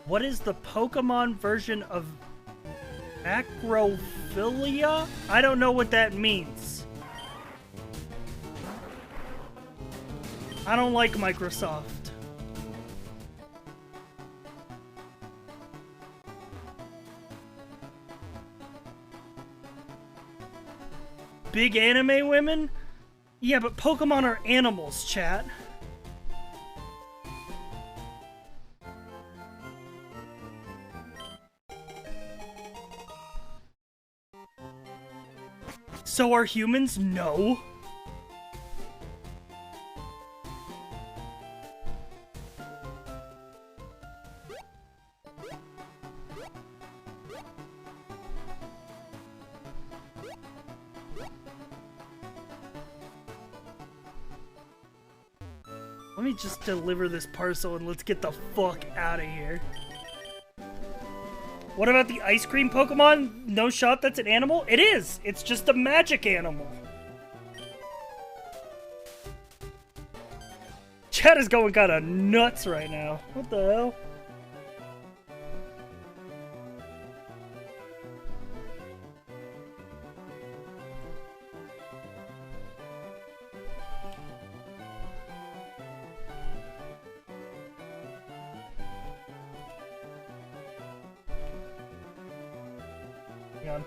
Speaker 1: What is the Pokemon version of acrophilia? I don't know what that means. I don't like Microsoft. Big anime women? Yeah, but Pokemon are animals, chat. So are humans? No. Let me just deliver this parcel and let's get the fuck out of here. What about the ice cream Pokemon? No shot that's an animal? It is! It's just a magic animal. Chat is going kinda nuts right now. What the hell? Hang on.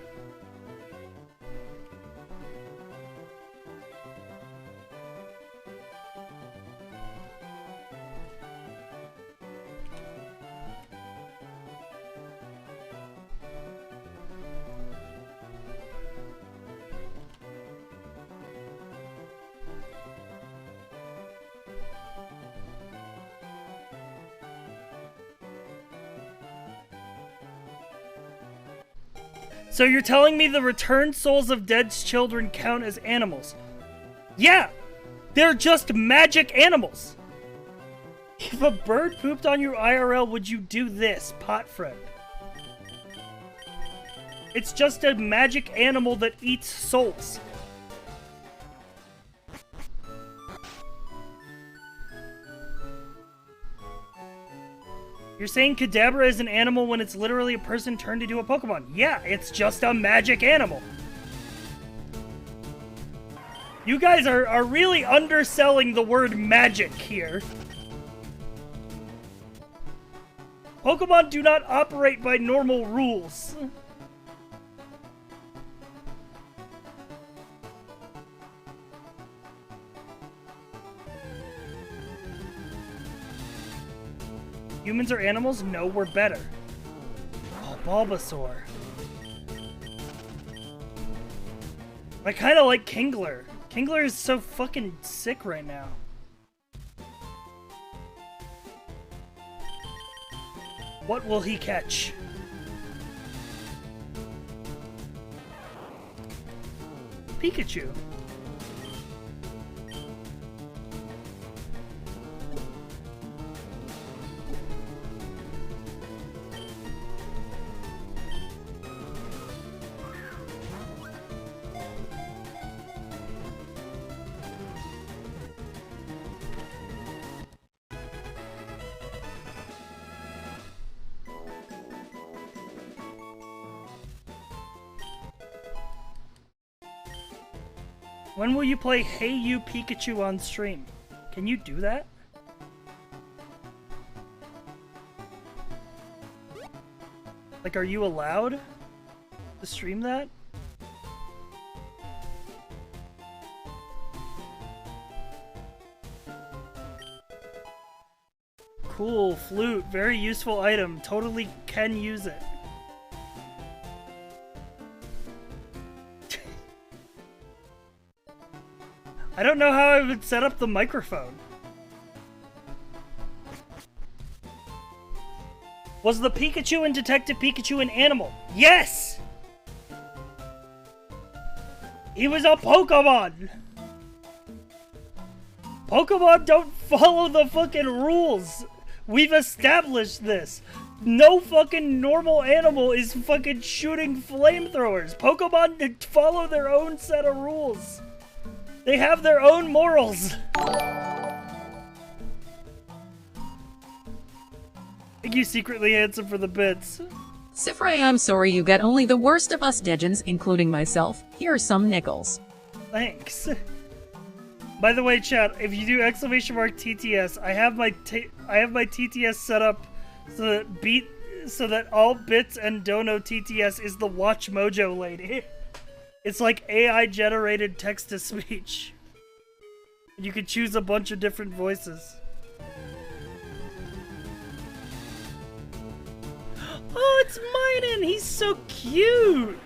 Speaker 1: So you're telling me the returned souls of dead children count as animals? Yeah! They're just magic animals! If a bird pooped on your IRL, would you do this, pot friend? It's just a magic animal that eats souls. You're saying Kadabra is an animal when it's literally a person turned into a Pokemon. Yeah, it's just a magic animal. You guys are really underselling the word magic here. Pokemon do not operate by normal rules. Humans are animals? No, we're better. Oh, Bulbasaur. I kind of like Kingler. Kingler is so fucking sick right now. What will he catch? Pikachu. When will you play Hey You Pikachu on stream? Can you do that? Like, are you allowed to stream that? Cool, flute, very useful item. Totally can use it. I don't know how I would set up the microphone. Was the Pikachu in Detective Pikachu an animal? Yes! He was a Pokemon! Pokemon don't follow the fucking rules! We've established this! No fucking normal animal is fucking shooting flamethrowers! Pokemon follow their own set of rules! They have their own morals! Thank you, Secretly Handsome, for the bits.
Speaker 2: Sifra, I'm sorry you get only the worst of us Dejins, including myself. Here are some nickels.
Speaker 1: Thanks. By the way, chat, if you do ! TTS, I have my TTS set up so that all bits and Dono TTS is the Watch Mojo lady. It's like AI generated text to speech. You can choose a bunch of different voices. Oh, it's Minen! He's so cute!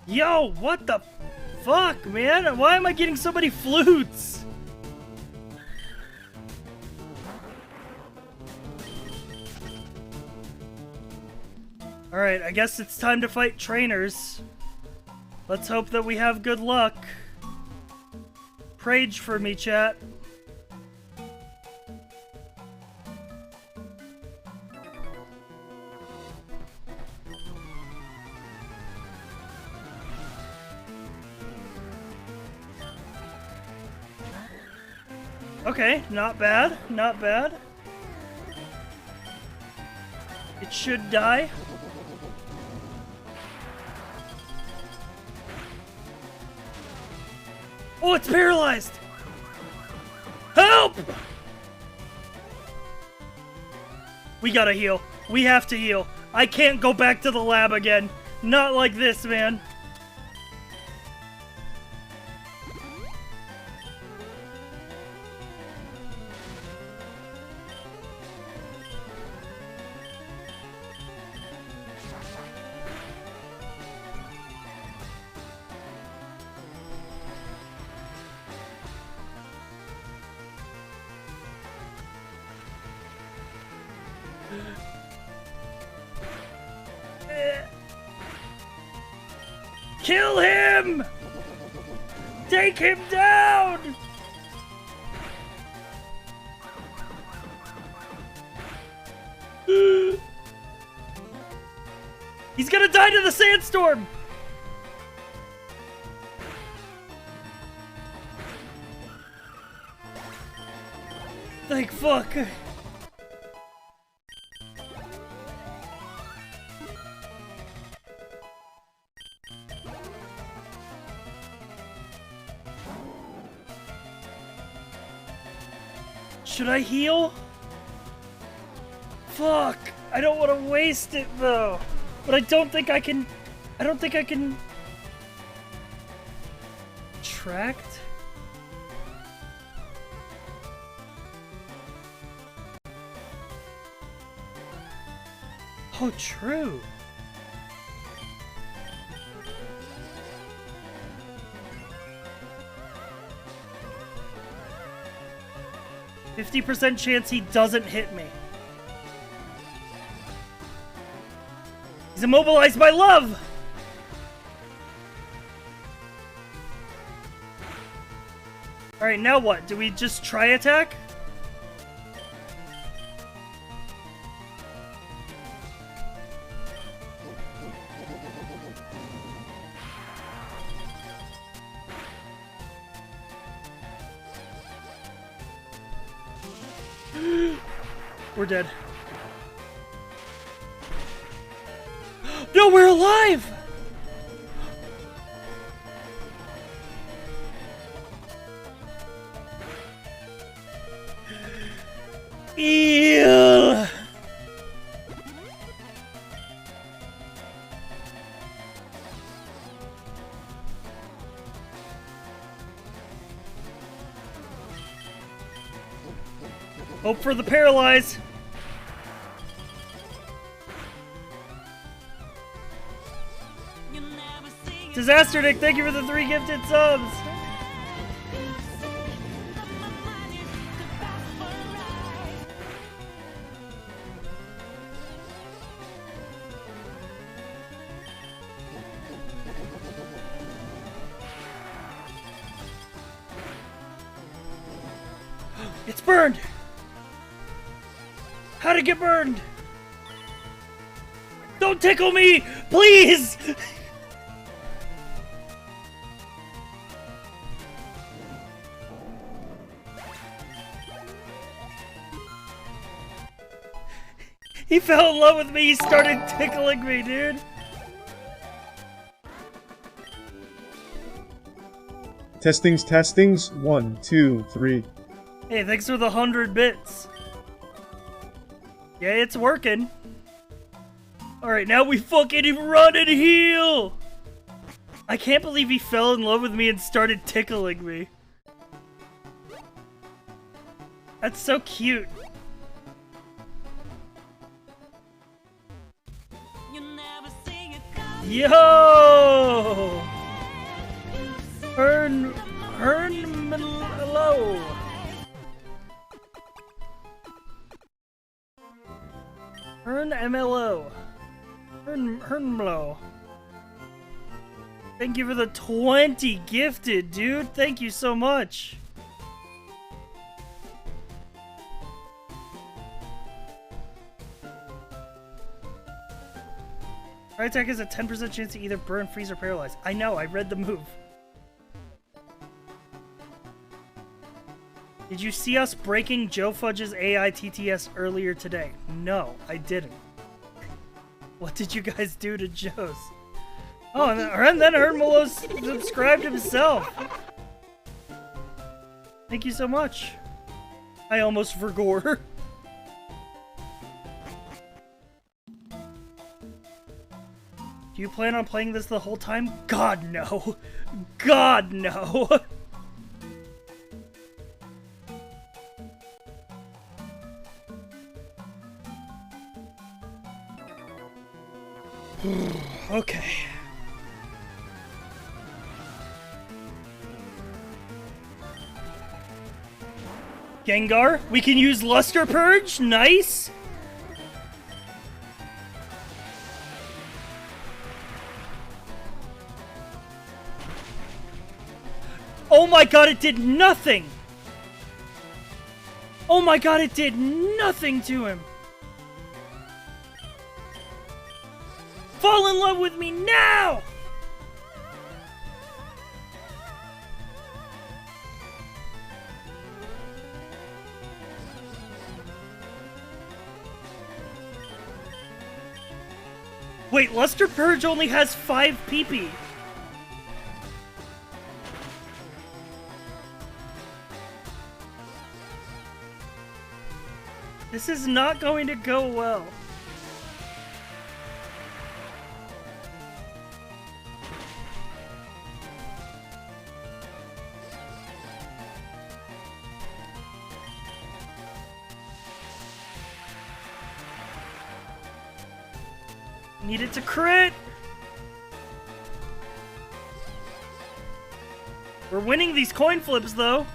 Speaker 1: Yo, what the fuck, man? Why am I getting so many flutes? Alright, I guess it's time to fight trainers. Let's hope that we have good luck. Prage for me, chat. Okay, not bad, not bad. It should die. Oh, it's paralyzed! Help! We gotta heal. We have to heal. I can't go back to the lab again. Not like this, man. Kill him! Take him down! He's gonna die to the sandstorm! Thank fuck. Should I heal? Fuck! I don't want to waste it though. But I don't think I can. Tract? Oh, true. %50 chance he doesn't hit me. He's immobilized by love! Alright, now what? Do we just try attack? We're dead. No, we're alive! Ew! Hope for the paralyze. Disaster Nick, thank you for the 3 gifted subs. It's burned! How'd it get burned? Don't tickle me! Please! He fell in love with me, he started tickling me, dude!
Speaker 12: Testings. 1, 2, 3.
Speaker 1: Hey, thanks for the 100 bits. Yeah, it's working. Alright, now we fucking run and heal! I can't believe he fell in love with me and started tickling me. That's so cute. Yo! Hern Melo. Hern MLO. Hernmlo. Thank you for the 20 gifted, dude. Thank you so much. Right attack has a 10% chance to either burn, freeze, or paralyze. I know, I read the move. Did you see us breaking Joe Fudge's AI TTS earlier today? No, I didn't. What did you guys do to Joe's? Oh, and then Hermolo subscribed himself. Thank you so much. I almost forgot. Do you plan on playing this the whole time? God, no. God, no. Okay. Gengar, we can use Luster Purge. Nice. Oh my god, it did nothing! Oh my god, it did nothing to him! Fall in love with me now! Wait, Luster Purge only has 5 PP. This is not going to go well. Need it to crit! We're winning these coin flips, though.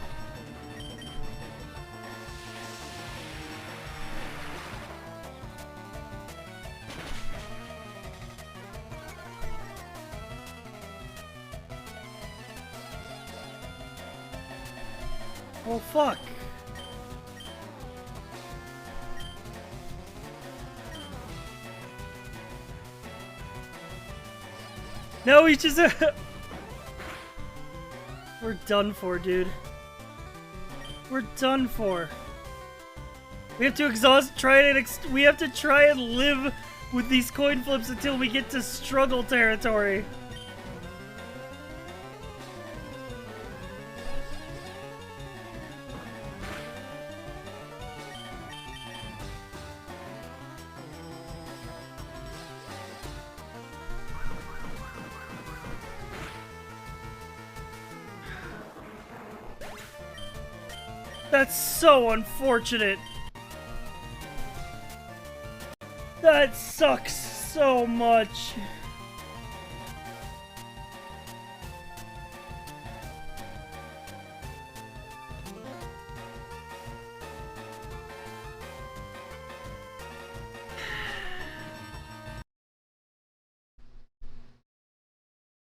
Speaker 1: Oh, fuck. No, he's just We're done for, dude. We're done for. We have to we have to try and live with these coin flips until we get to struggle territory. That's so unfortunate. That sucks so much.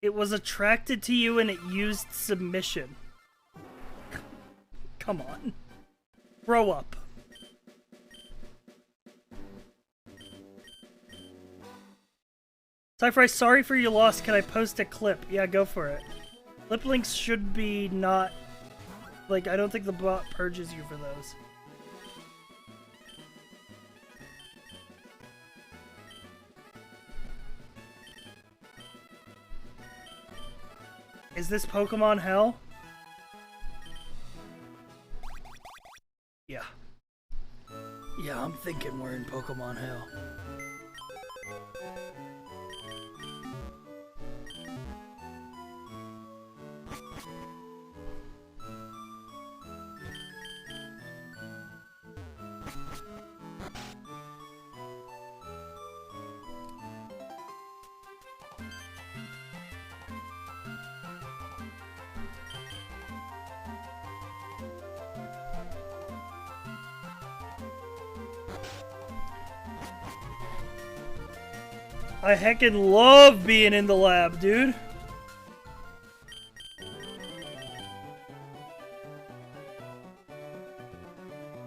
Speaker 1: It was attracted to you and it used submission. Come on. Grow up. Cypher, sorry for your loss. Can I post a clip? Yeah, go for it. Lip links should be not... Like, I don't think the bot purges you for those. Is this Pokemon Hell? Yeah. Yeah, I'm thinking we're in Pokemon Hell. I heckin' love being in the lab, dude.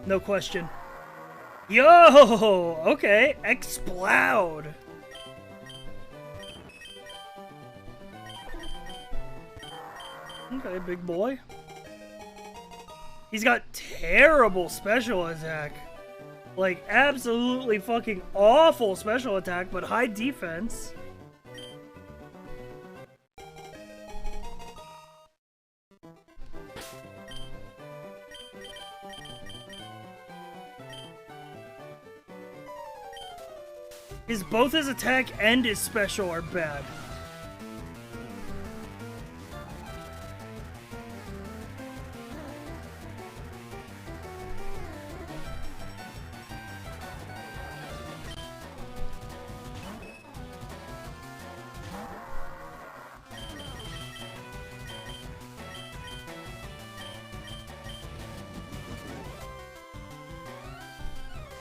Speaker 1: No question. Yo! Okay, Exploud. Okay, big boy. He's got terrible special attack. Like, absolutely fucking awful special attack, but high defense. Both his attack and his special are bad.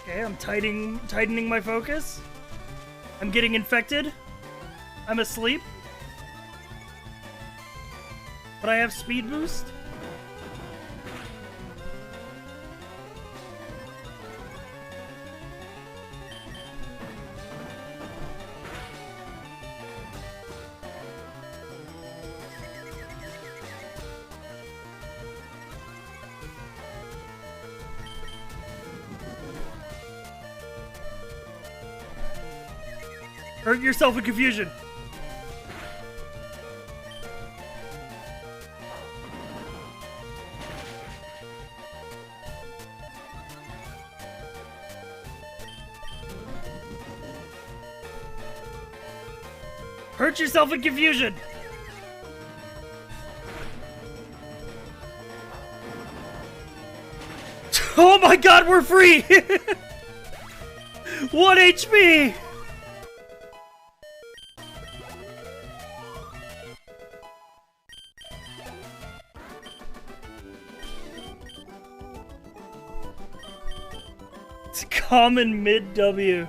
Speaker 1: Okay, I'm tightening my focus. I'm getting infected. I'm asleep. But I have speed boost. Hurt yourself in confusion. Hurt yourself in confusion. Oh my god, we're free! 1 HP! Common mid W.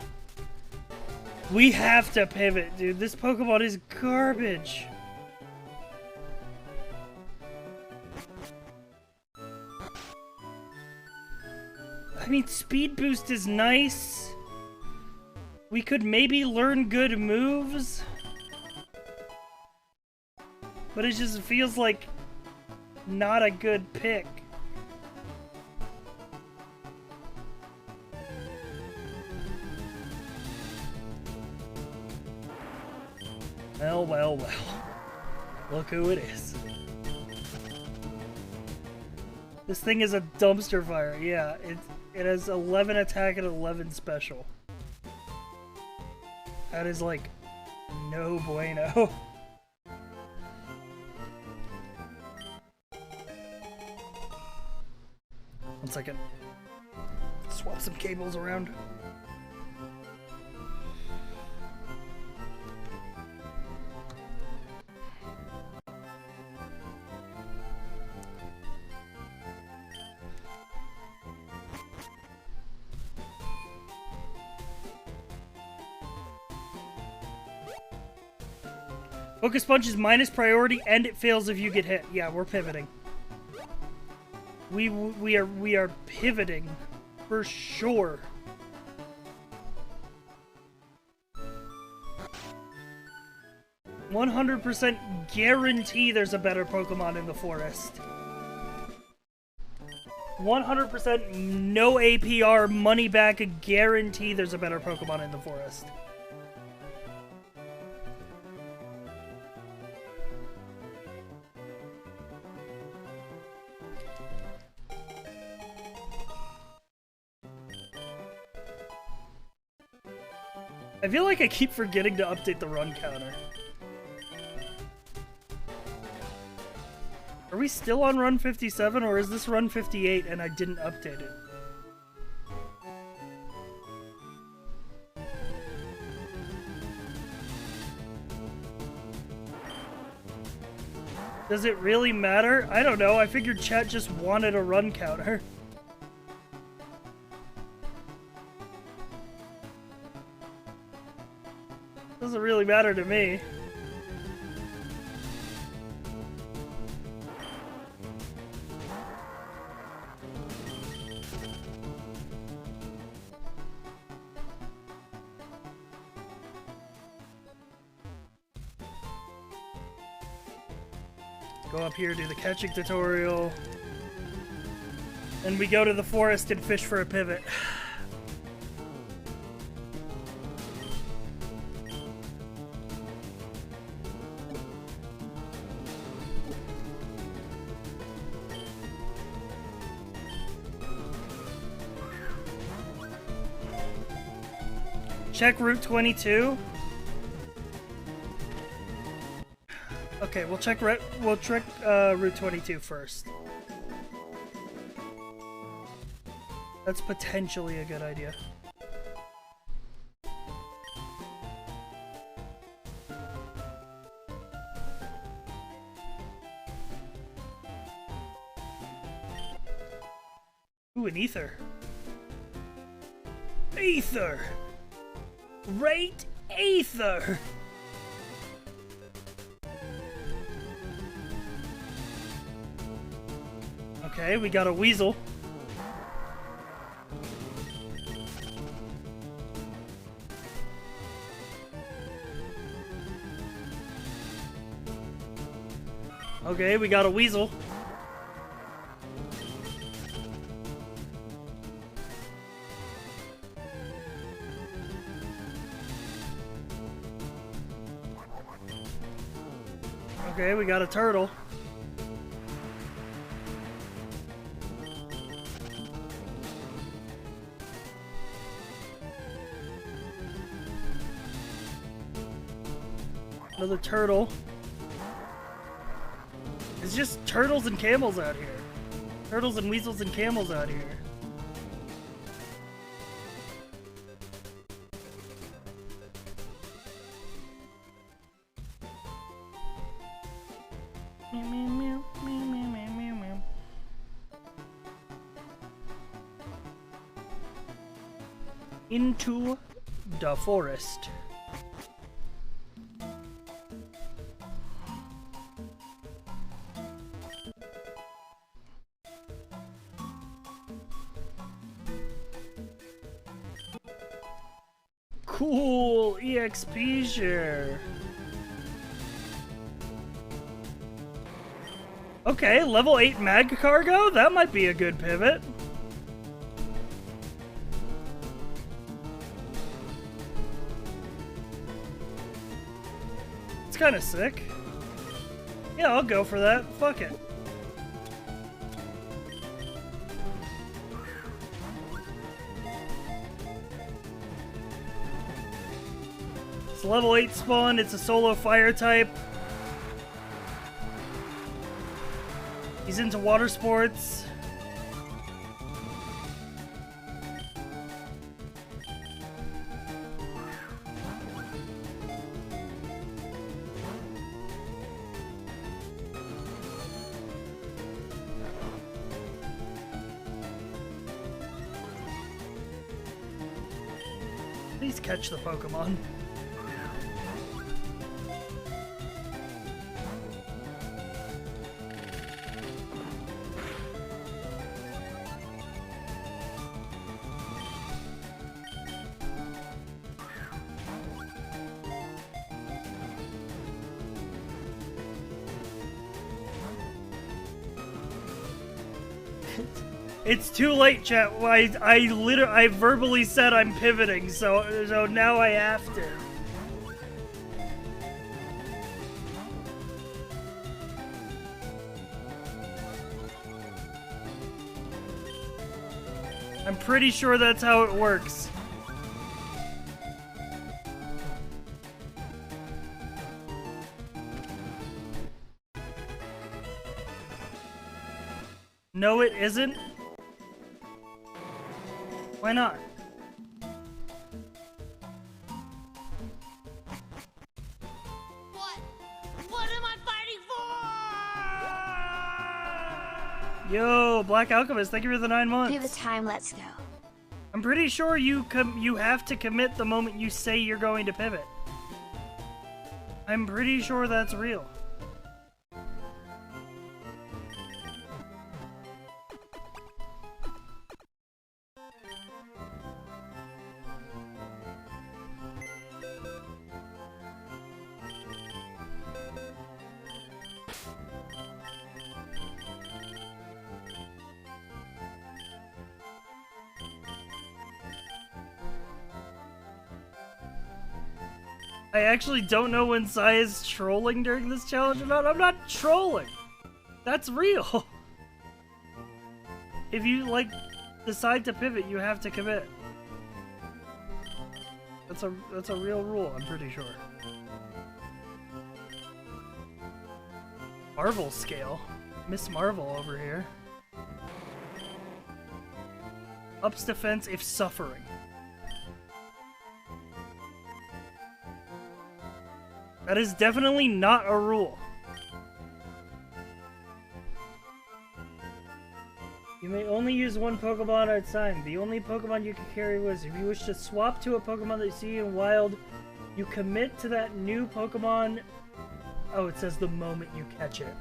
Speaker 1: We have to pivot, dude. This Pokemon is garbage. I mean, speed boost is nice. We could maybe learn good moves. But it just feels like not a good pick. Well, well, well. Look who it is. This thing is a dumpster fire. Yeah, it has 11 attack and 11 special. That is like no bueno. 1 second. Swap some cables around. Focus Punch is minus priority and it fails if you get hit. Yeah, we're pivoting. We are pivoting for sure. %100 guarantee there's a better Pokemon in the forest. 100% no APR money back guarantee there's a better Pokemon in the forest. I feel like I keep forgetting to update the run counter. Are we still on run 57 or is this run 58 and I didn't update it? Does it really matter? I don't know. I figured chat just wanted a run counter. Doesn't really matter to me. Go up here, do the catching tutorial. And we go to the forest and fish for a pivot. Check Route 22. Okay, we'll check Route 22 first. That's potentially a good idea. Ooh, an ether. Ether! Great ether! Okay, we got a weasel. Okay, we got a weasel. Okay, we got a turtle. Another turtle. It's just turtles and camels out here. Turtles and weasels and camels out here. Into the forest. Cool EXP share. Okay, level 8 mag cargo? That might be a good pivot. It's kind of sick. Yeah, I'll go for that. Fuck it. It's level 8 spawn, it's a solo fire type. He's into water sports. Please catch the Pokemon. It's too late, chat. I verbally said I'm pivoting, so now I have to. I'm pretty sure that's how it works. No, it isn't. Why not?
Speaker 12: What am I fighting for?
Speaker 1: Yo, Black Alchemist, thank you for the 9 months.
Speaker 5: Pivot time, let's go.
Speaker 1: I'm pretty sure you have to commit the moment you say you're going to pivot. I'm pretty sure that's real. I actually don't know when Sai is trolling during this challenge or not. I'm not trolling. That's real. If you, like, decide to pivot, you have to commit. That's a real rule, I'm pretty sure. Marvel scale. Miss Marvel over here. Ups defense if suffering. That is definitely not a rule. You may only use one Pokemon at a time. The only Pokemon you can carry was if you wish to swap to a Pokemon that you see in wild, you commit to that new Pokemon. Oh, it says the moment you catch it.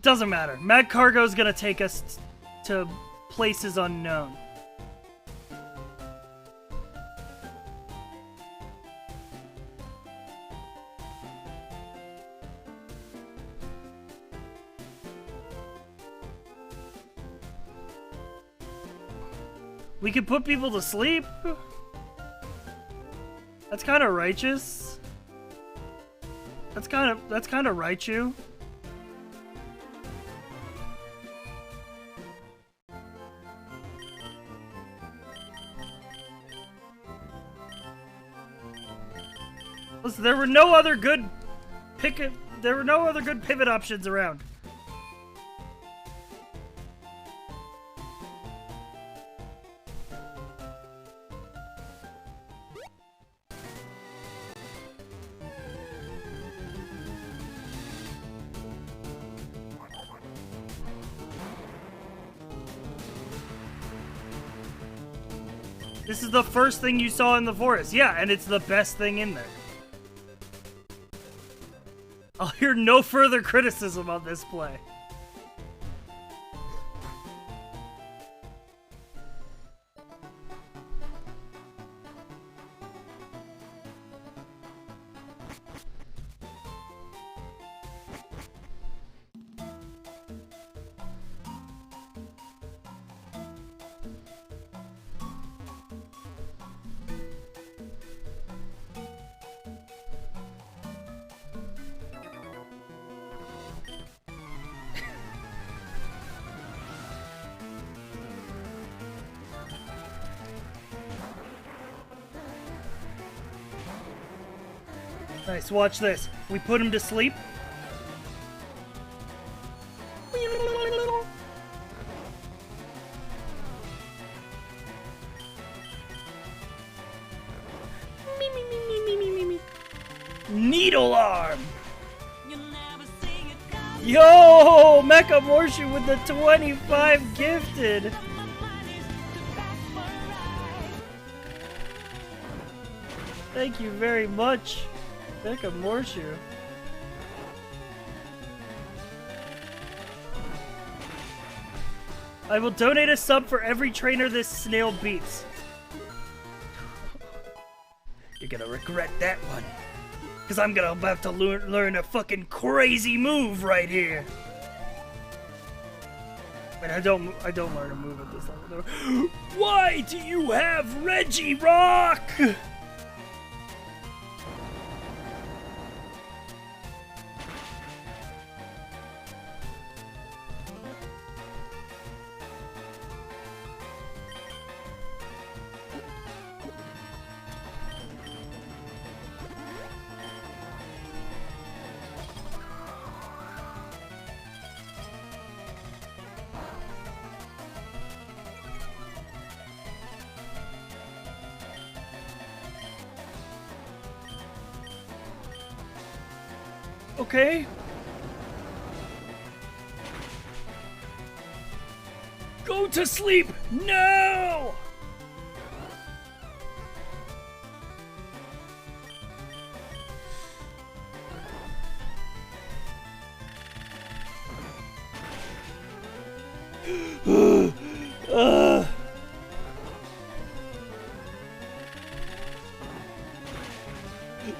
Speaker 1: Doesn't matter. Mad Cargo's gonna take us to places unknown. We could put people to sleep? That's kind of righteous. That's kind of Raichu. Listen, there were no other good pivot options around. This is the first thing you saw in the forest. Yeah, and it's the best thing in there. I'll hear no further criticism on this play. Nice, watch this. We put him to sleep. Needle arm! Yo! Mecha Morshu with the 25 gifted! Thank you very much, Mecha Morshu. I will donate a sub for every trainer this snail beats. You're gonna regret that one. Because I'm gonna have to learn a fucking crazy move right here. And I don't learn a move at this level. Why do you have Reggie Rock? Okay. Go to sleep now!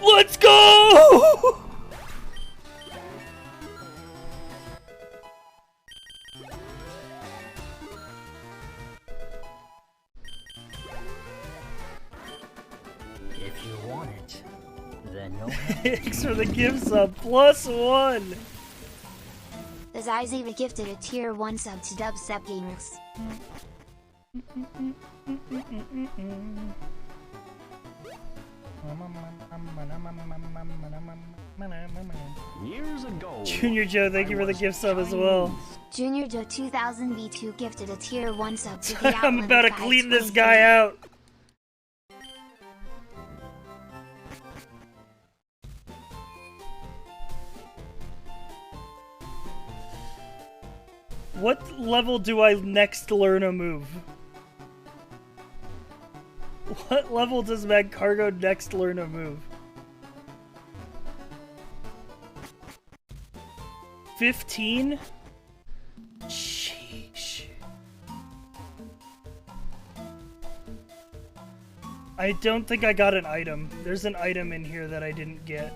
Speaker 1: Let's go!
Speaker 13: If you want it, then no.
Speaker 1: Thanks for the gift sub. +1.
Speaker 5: The Zai's even gifted a tier 1 sub to Dubstep Gamers.
Speaker 13: Years ago,
Speaker 1: Junior Joe, thank you for the gift sub as well.
Speaker 5: Junior Joe 2000 V2 gifted a tier 1 sub to the
Speaker 1: I'm about to clean this guy out. What level do I next learn a move? What level does Mag Cargo next learn a move? 15? Sheesh. I don't think I got an item. There's an item in here that I didn't get.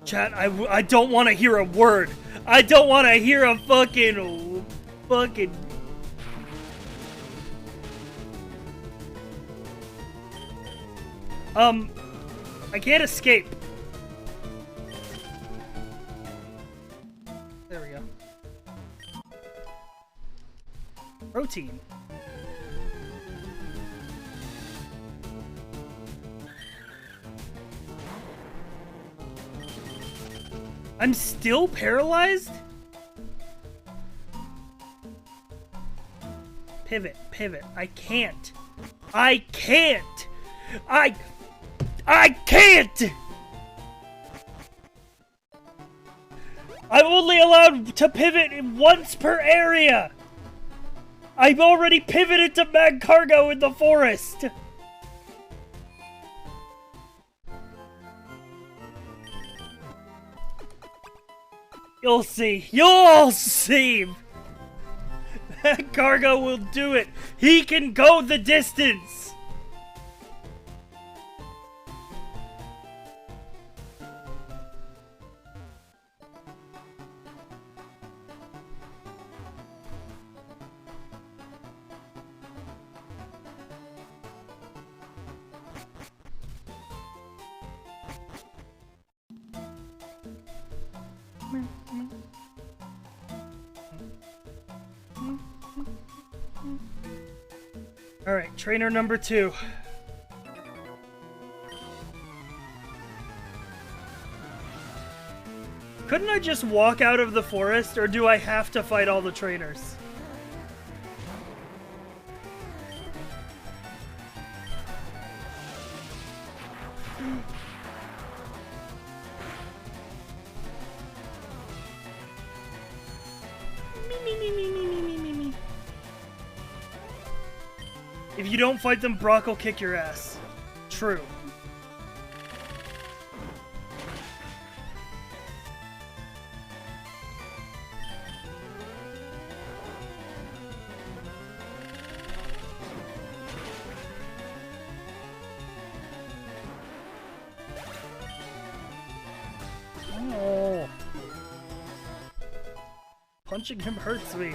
Speaker 1: Chat, I don't want to hear a word. I don't want to hear a fucking... I can't escape. There we go. Protein. I'm still paralyzed? Pivot, pivot. I can't. I can't! I can't! I'm only allowed to pivot once per area! I've already pivoted to Mag Cargo in the forest! You'll see. You'll see! Mag Cargo will do it! He can go the distance! Alright, trainer number 2. Couldn't I just walk out of the forest, or do I have to fight all the trainers? If you don't fight them, Brock will kick your ass. True. Punching him hurts me.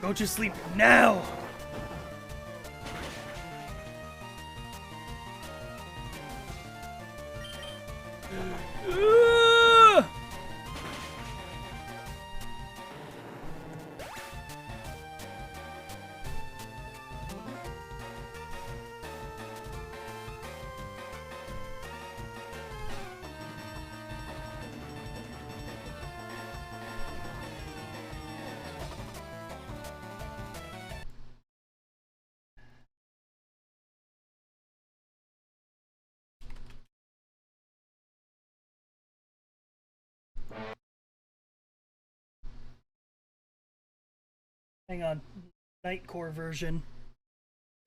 Speaker 1: Go to sleep now! Hang on. Nightcore version.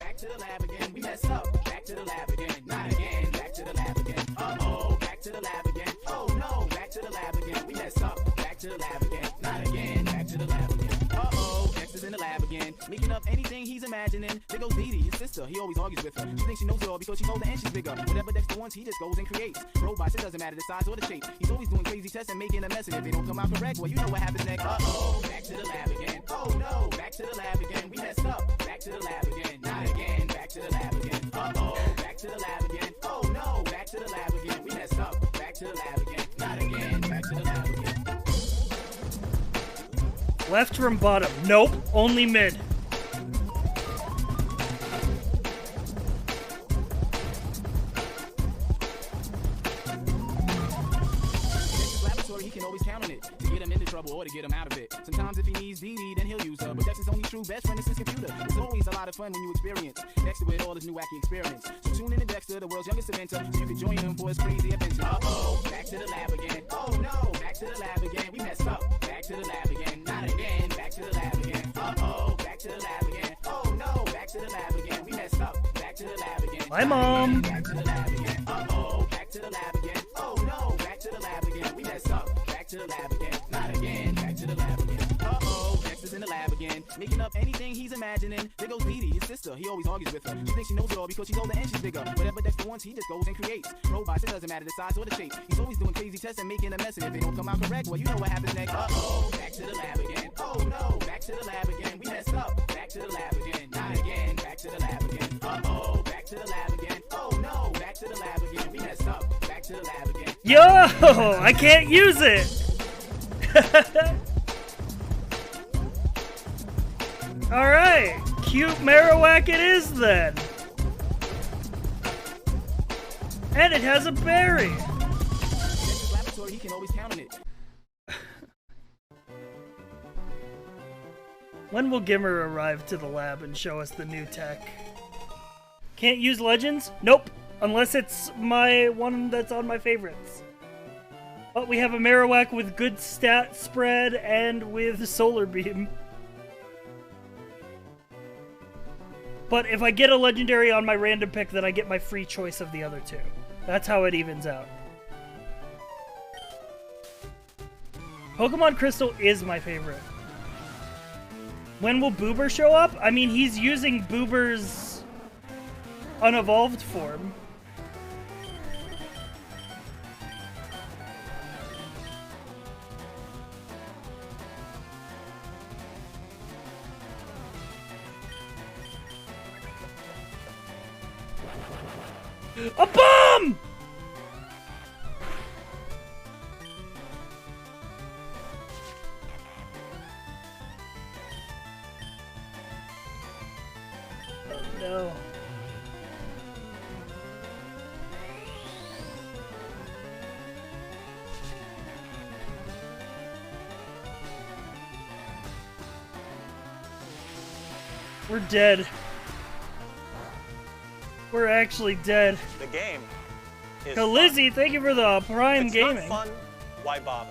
Speaker 10: Back to the lab again, we messed up. Back to the lab again, not again. Back to the lab again. Uh-oh, back to the lab again. Oh no, back to the lab again, we messed up. Back to the lab again, not again. Back to the lab again. Uh-oh, Dexter's in the lab again, making up anything he's imagining. There goes Dee Dee, his sister, he always argues with her. She thinks she knows it all because she's older and she's bigger. Whatever Dexter wants, he just goes and creates. Robots, it doesn't matter the size or the shape. He's always doing crazy tests and making a mess, and if they don't come out correct, well, you know what happens next. Uh-oh, back to the lab again. Oh no, back to the lab again, we messed up. Back to the lab again, not again. Back to the lab again. Uh-oh, back to the lab again. Oh no, back to the lab again, we messed up. Back to the lab again, not again. Back to the lab again.
Speaker 1: Left from bottom. Nope, only mid.
Speaker 10: He can always count on it to get him into trouble or to get him out of it. Sometimes if he needs Dee Dee, then he'll use her. But Dexter's only true best friend is his computer. It's always a lot of fun when you experience Dexter with all his new wacky experiments. So tune in to Dexter, the world's youngest inventor, so you can join him for his crazy adventure. Uh-oh, back to the lab again. Oh no, back to the lab again. We messed up. Back to the lab again. Not again. Back to the lab again. Uh-oh, back to the lab again. Oh no, back to the lab again. We messed up. Back to the lab again.
Speaker 1: Bye, Mom.
Speaker 10: Back to the lab again. Uh-oh, back to the lab again. Oh no, back to the lab again. We messed up. Back to the lab again. Not again. Back to the lab again. Uh-oh, Dexter's in the lab again, making up anything he's imagining. There goes Dee Dee, his sister, he always argues with her. She thinks she knows it all because she's older and she's bigger. Whatever Dexter wants, he just goes and creates. Robots, it doesn't matter the size or the shape. He's always doing crazy tests and making a mess, and if they don't come out correct, well, you know what happens next. Uh-oh, back to the lab again. Oh no, back to the lab again. We messed up. Back to the lab again. Not again. Back to the lab again. Uh-oh, back to the lab again. Oh no, back to the lab again. We messed up. Back to the lab again.
Speaker 1: Yo! I can't use it! Alright, cute Marowak it is then. And it has a berry.
Speaker 10: He can always count on it.
Speaker 1: When will Gimmer arrive to the lab and show us the new tech? Can't use legends? Nope, unless it's my one that's on my favorites. But we have a Marowak with good stat spread and with Solar Beam. But if I get a legendary on my random pick, then I get my free choice of the other two. That's how it evens out. Pokemon Crystal is my favorite. When will Boober show up? I mean, he's using Boober's unevolved form. A bomb! Oh no. We're dead. We're actually dead.
Speaker 3: The game is
Speaker 1: Lizzie, thank you for the Prime
Speaker 3: it's
Speaker 1: Gaming.
Speaker 3: Not fun, why bother?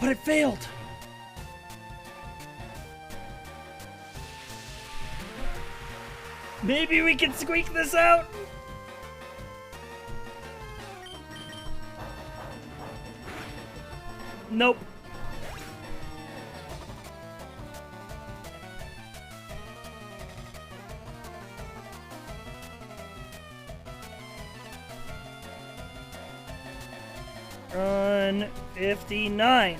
Speaker 1: But it failed. Maybe we can squeak this out. Nope. Run 59.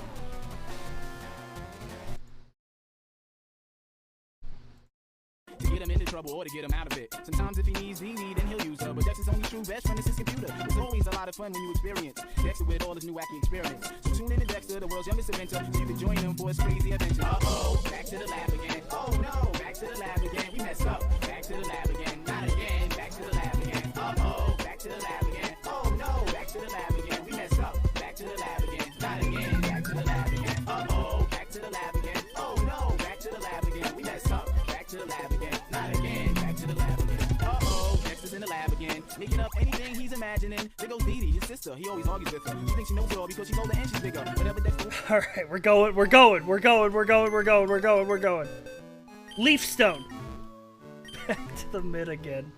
Speaker 10: To get him into trouble or to get him out of it. Sometimes if he needs DD, then he'll use her. But Dexter's only true best friend is his computer. It's always a lot of fun when you experience Dexter with all his new wacky experiments. So tune in to Dexter, the world's youngest inventor, so you can join him for his crazy adventure. Uh-oh, back to the lab again. Oh no, back to the lab again. We messed up. Back to the lab again. Not again. Back to the lab again. Uh-oh, back to the lab again. Oh no, back to the lab again. We messed up. Back to the lab again. Not again. Back to the lab again. Uh-oh, back to the lab again. Oh no, back to the lab again. We messed up. Back to the lab again. Not again. Back to the lab again. Uh-oh, Dexter's in the lab again. Making up anything he's imagining. There goes Dee Dee, his sister. He always argues with her. She thinks she knows it all because she's older and she's bigger. Whatever Dexter...
Speaker 1: Alright, we're going. Leaf Stone. Back to the mid again.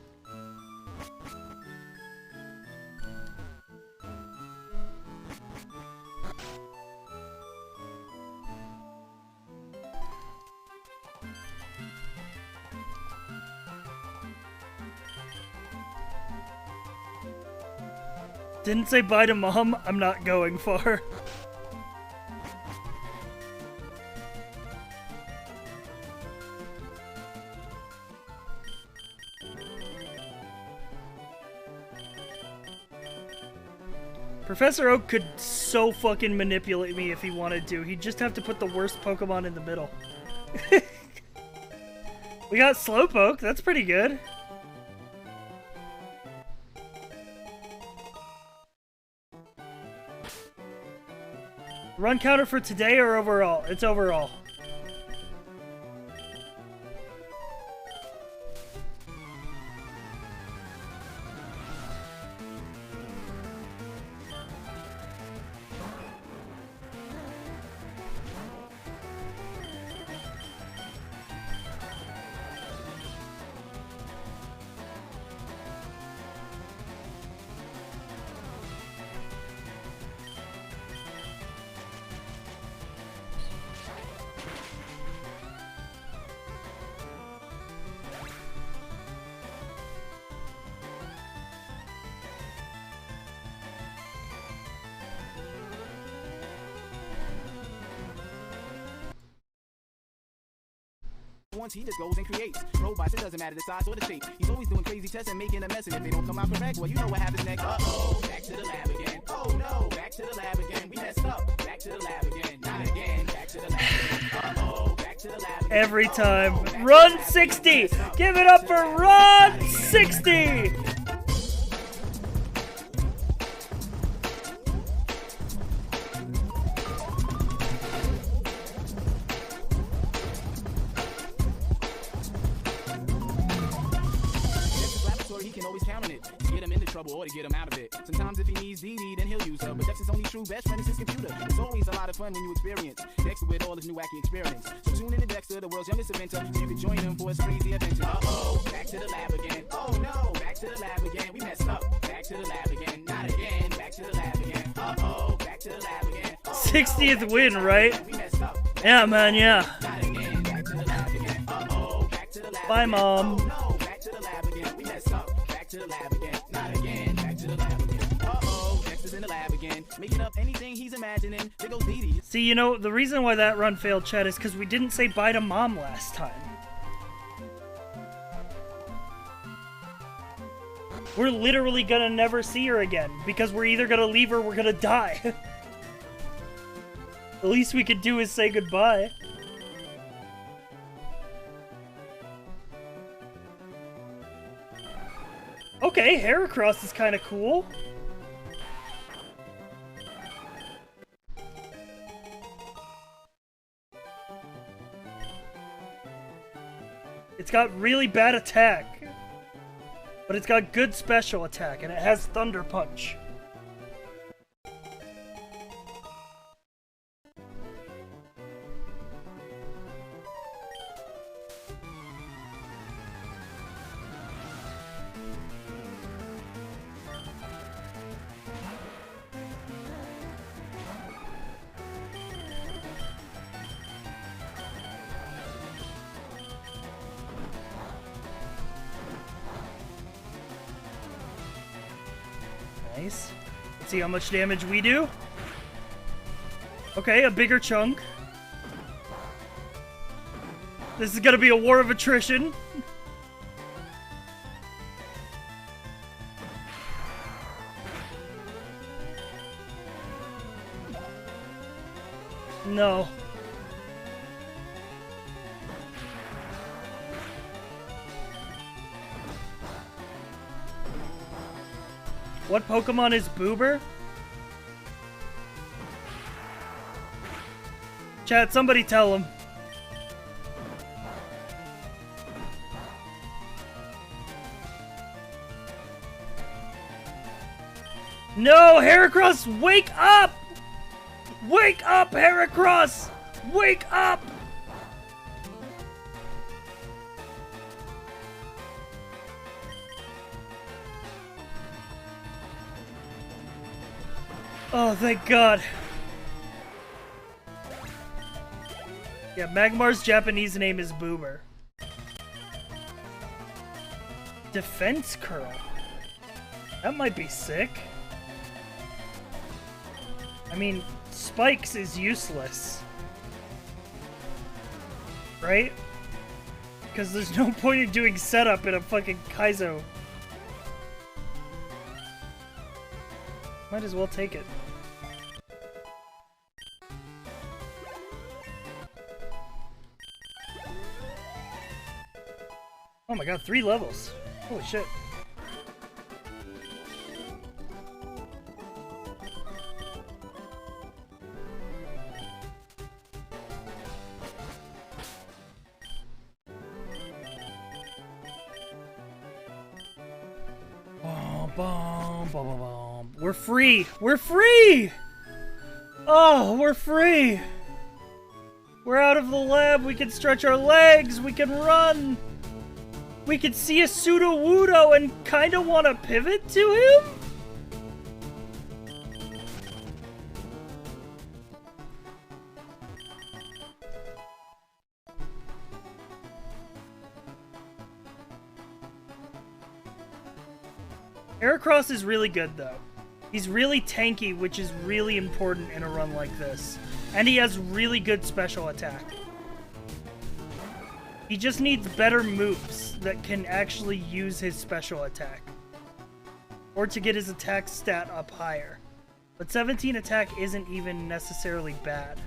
Speaker 1: Didn't say bye to Mom. I'm not going far. Professor Oak could so fucking manipulate me if he wanted to. He'd just have to put the worst Pokemon in the middle. We got Slowpoke. That's pretty good. Run counter for today or overall? It's overall.
Speaker 10: Once he just goes and creates robots, it doesn't matter the size or the shape. He's always doing crazy tests and making a mess, and if they don't come out correct, well, you know what happens next. Uh-oh, back to the lab again. Oh no, back to the lab again. We messed up. Back to the lab again. Not again. Back to the lab again. Uh-oh, back to the lab again.
Speaker 1: Every time. Run 60! Give it up for Run 60!
Speaker 10: Or to get him out of it. Sometimes if he needs DD, then he'll use her. But Dexter's only true best friend is his computer. It's always a lot of fun when you experience Dexter with all his new wacky experiments. So tune in to Dexter, the world's youngest inventor, so you can join him for his crazy adventure. Uh-oh, back to the lab again. Oh no, back to the lab again. We messed up. Back to the lab again. Not again. Back to the lab again. Uh-oh, back to the lab again.
Speaker 1: 60th win, right? Yeah, man, yeah.
Speaker 10: Not again. Back to the lab again. Uh-oh, back to the lab.
Speaker 1: Bye, Mom.
Speaker 10: Oh no, back to the lab again. We messed up. Back to the lab again. Not again. Back to the lab again. Uh-oh, Dexter's in the lab again. Making up anything he's imagining. There goes Dee Dee.
Speaker 1: See, you know, the reason why that run failed, Chat, is because we didn't say bye to Mom last time. We're literally gonna never see her again, because we're either gonna leave or we're gonna die. The least we could do is say goodbye. Okay, Heracross is kind of cool. It's got really bad attack, but it's got good special attack, and it has Thunder Punch. Let's see how much damage we do. Okay, a bigger chunk. This is gonna be a war of attrition. No. What Pokemon is Boober? Chat, somebody tell him. No, Heracross, wake up! Wake up, Heracross! Wake up! Oh, thank God. Yeah, Magmar's Japanese name is Boomer. Defense Curl. That might be sick. I mean, Spikes is useless. Right? Because there's no point in doing setup in a fucking Kaizo. Might as well take it. Oh my god, 3 levels. Holy shit. We're free! We're free! Oh, we're free! We're out of the lab, we can stretch our legs, we can run! We can see a Sudowoodo and kinda wanna pivot to him? Heracross is really good though. He's really tanky, which is really important in a run like this. And he has really good special attack. He just needs better moves that can actually use his special attack. Or to get his attack stat up higher. But 17 attack isn't even necessarily bad.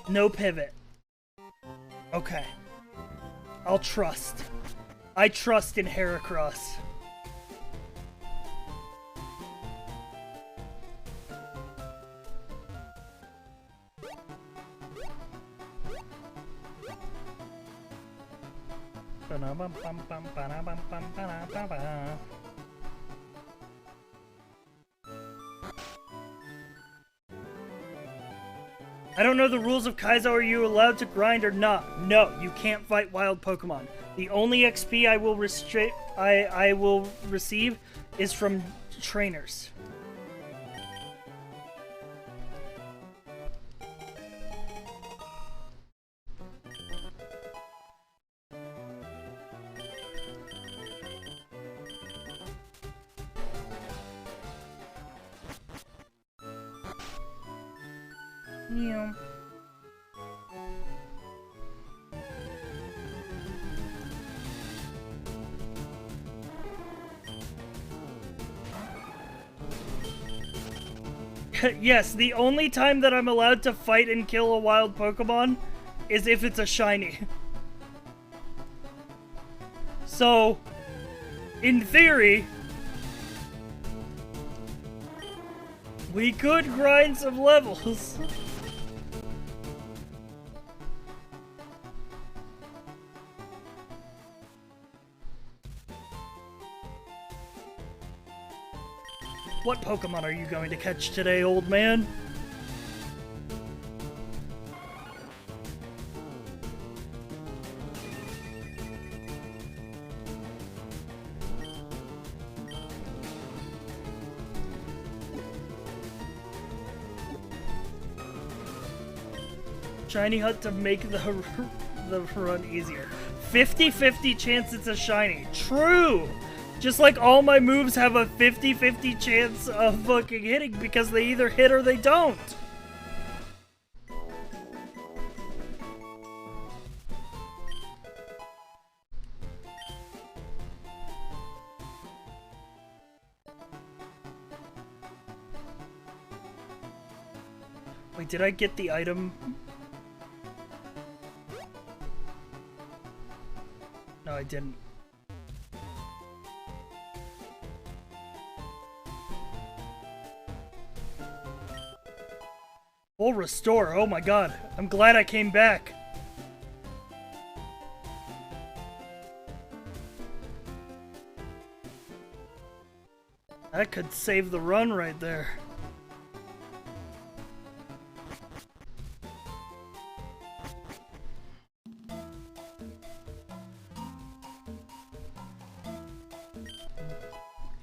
Speaker 1: No pivot. Okay. I'll trust. I trust in Heracross. I don't know the rules of Kaizo. Are you allowed to grind or not? No, you can't fight wild Pokemon. The only XP I will I will receive is from trainers. Yeah. Yes, the only time that I'm allowed to fight and kill a wild Pokemon is if it's a shiny. So, in theory, we could grind some levels. What Pokemon are you going to catch today, old man? Shiny Hut to make the run easier. 50-50 chance it's a shiny. True! Just like all my moves have a 50-50 chance of fucking hitting because they either hit or they don't. Wait, did I get the item? No, I didn't. Full restore, oh my god. I'm glad I came back. That could save the run right there.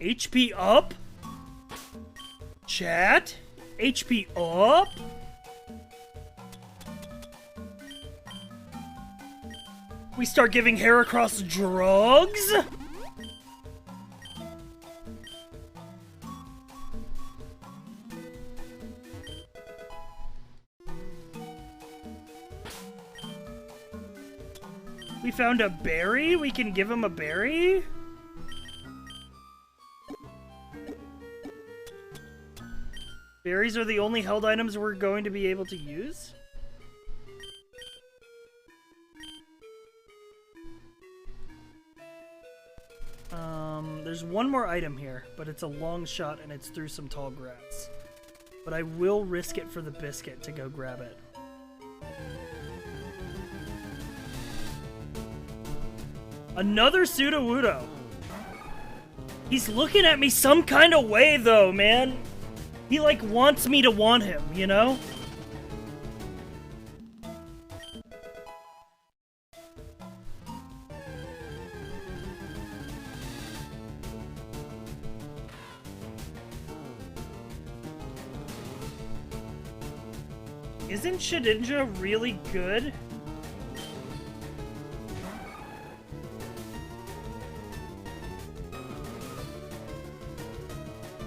Speaker 1: HP up? Chat? HP up? We start giving Heracross drugs? We found a berry? We can give him a berry? Berries are the only held items we're going to be able to use? There's one more item here, but it's a long shot and it's through some tall grass. But I will risk it for the biscuit to go grab it. Another Sudowoodo. He's looking at me some kind of way though, man. He like wants me to want him, you know? Isn't Shedinja really good?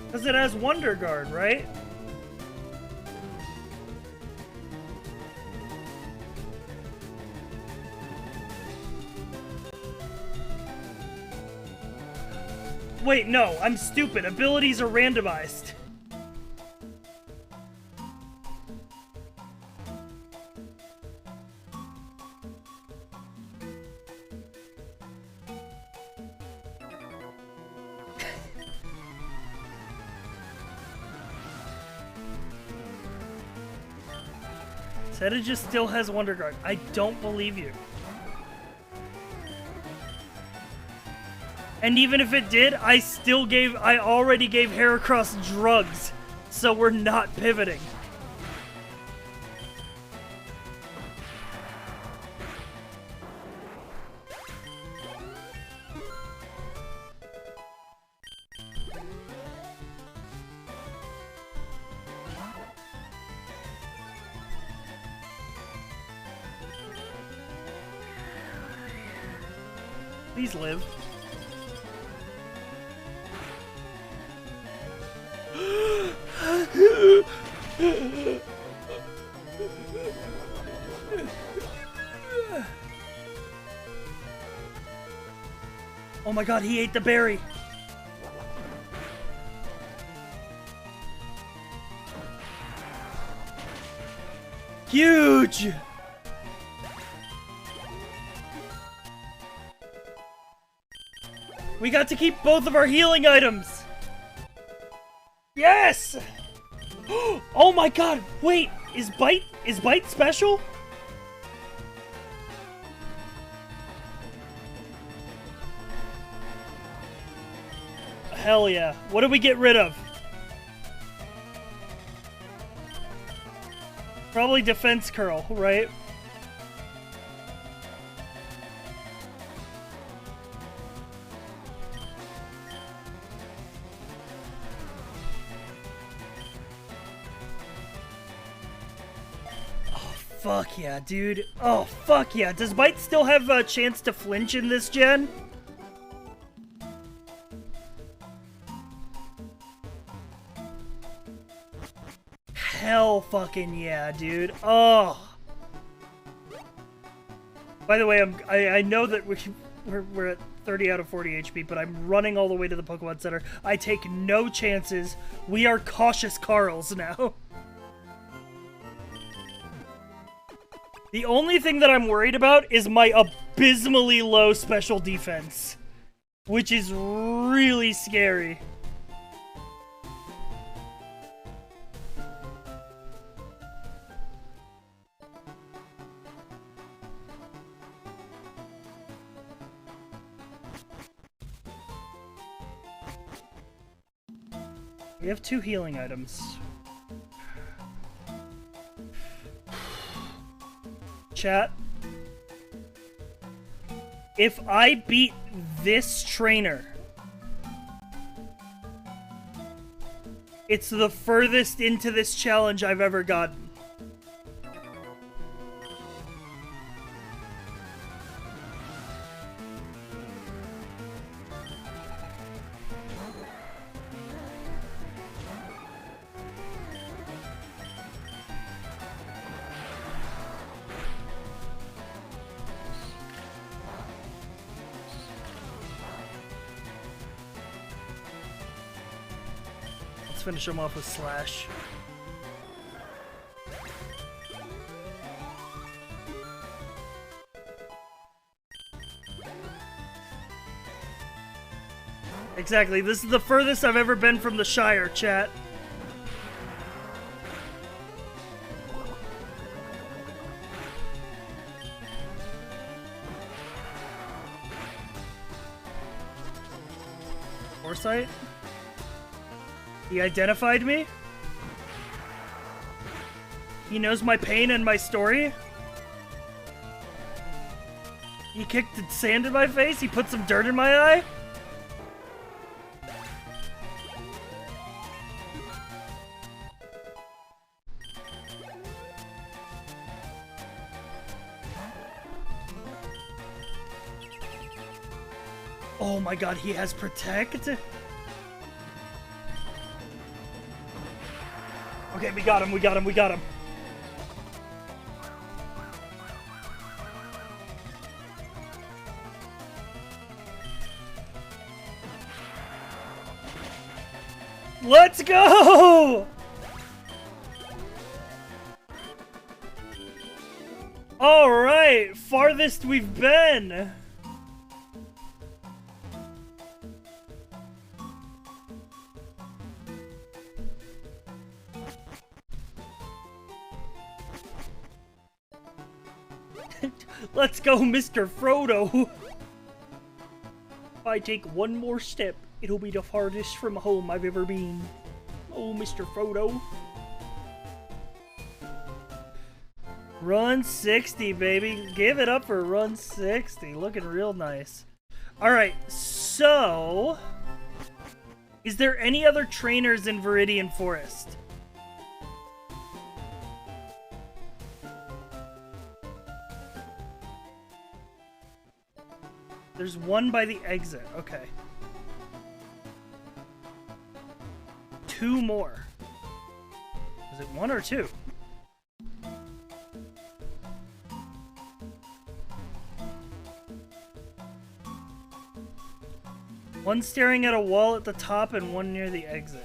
Speaker 1: Because it has Wonder Guard, right? Wait, no, I'm stupid. Abilities are randomized. Sedija still has Wonder Guard. I don't believe you. And even if it did, I already gave Heracross drugs. So we're not pivoting. Please live. Oh my god, he ate the berry. Huge! We got to keep both of our healing items! Yes! Oh my god, wait, is Bite special? Hell yeah. What did we get rid of? Probably Defense Curl, right? Fuck yeah, dude. Oh, fuck yeah. Does Bite still have a chance to flinch in this gen? Hell fucking yeah, dude. Oh. By the way, I know that we're at 30 out of 40 HP, but I'm running all the way to the Pokemon Center. I take no chances. We are cautious Carls now. The only thing that I'm worried about is my abysmally low special defense, which is really scary. We have 2 healing items. Chat. If I beat this trainer, it's the furthest into this challenge I've ever gotten. Finish him off with Slash. Exactly, this is the furthest I've ever been from the Shire, chat. Foresight? He identified me? He knows my pain and my story? He kicked sand in my face? He put some dirt in my eye? Oh my god, he has Protect? Okay, we got him, we got him, we got him. Let's go! Alright, farthest we've been. Let's go, Mr. Frodo! If I take one more step, it'll be the farthest from home I've ever been. Oh, Mr. Frodo. Run 60, baby. Give it up for Run 60. Looking real nice. Alright, so... is there any other trainers in Viridian Forest? There's one by the exit. Okay. 2 more. Is it 1 or 2? One staring at a wall at the top and one near the exit.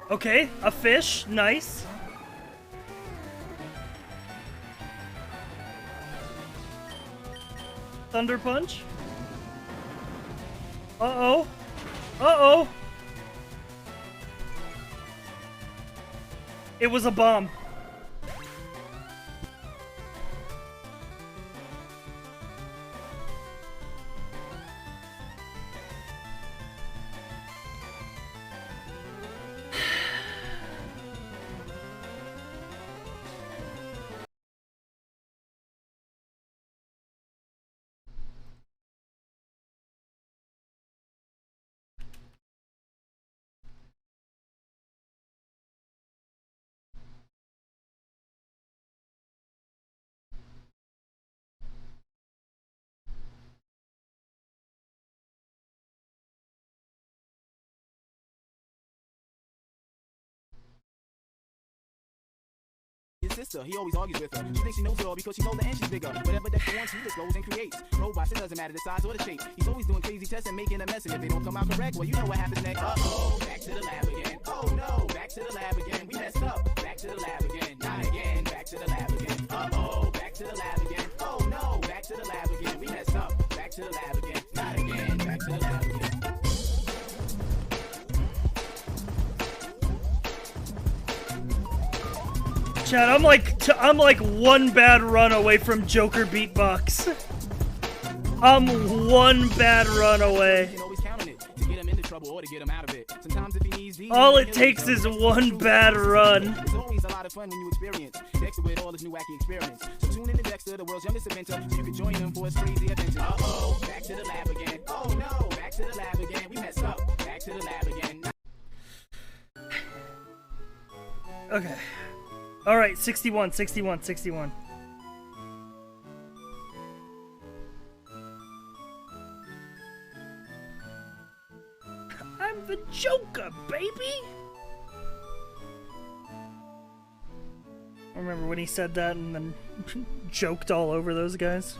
Speaker 1: Okay, a fish. Nice. Thunder Punch. Uh-oh. Uh-oh. It was a bomb.
Speaker 10: sister, he always argues with her. She thinks she knows it all because she's older and she's bigger. Whatever Dexter wants, he just goes and creates. Robots, it doesn't matter the size or the shape. He's always doing crazy tests and making a mess, and if they don't come out correct, well, you know what happens next. Uh-oh, back to the lab again. Oh no, back to the lab again. We messed up. Back to the lab again. Not again. Back to the lab again. Uh-oh, back to the lab again. Oh no, back to the lab again. We messed up. Back to the lab again. Not again. Back to the lab again.
Speaker 1: Chad, I'm like one bad run away from Joker beatbox. I'm one bad run away. All it takes is one bad run.
Speaker 10: It's always a lot of fun when you experience Dexter with all his new wacky experiments. So tune in to Dexter, the world's youngest inventor, so you can join him for his crazy adventure. Uh-oh, back to the lab again. Oh no, back to the lab again. We messed up. Back to the lab again.
Speaker 1: Okay. Alright, 61, 61, 61. I'm the Joker, baby! I remember when he said that and then joked all over those guys.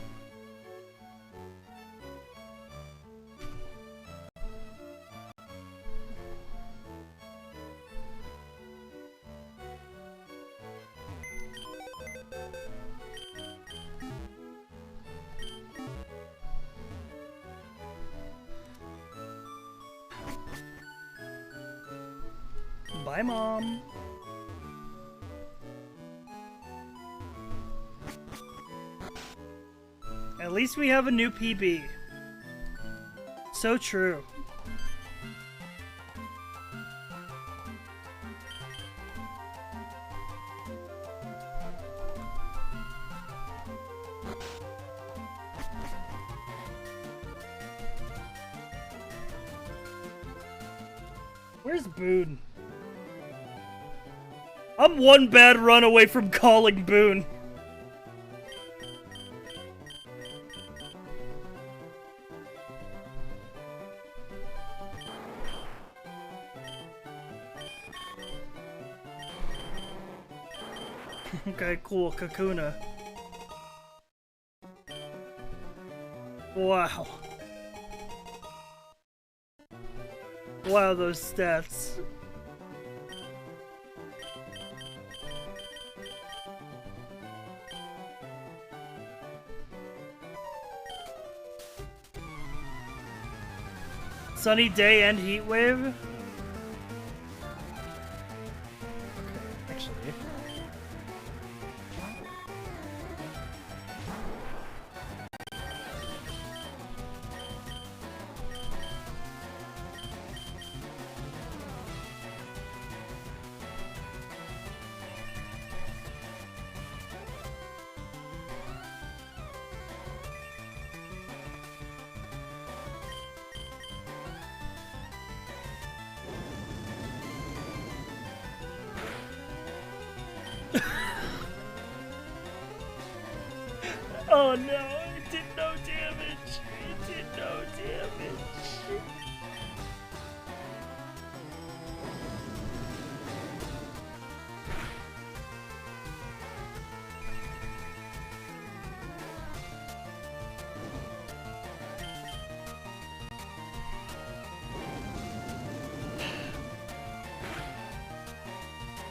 Speaker 1: Bye, Mom. At least we have a new PB. So true. Where's Boone? I'm one bad run away from calling Boone. Okay, cool. Kakuna. Wow. Wow, those stats. Sunny day and heat wave? Okay, actually. Oh no, it did no damage. It did no damage.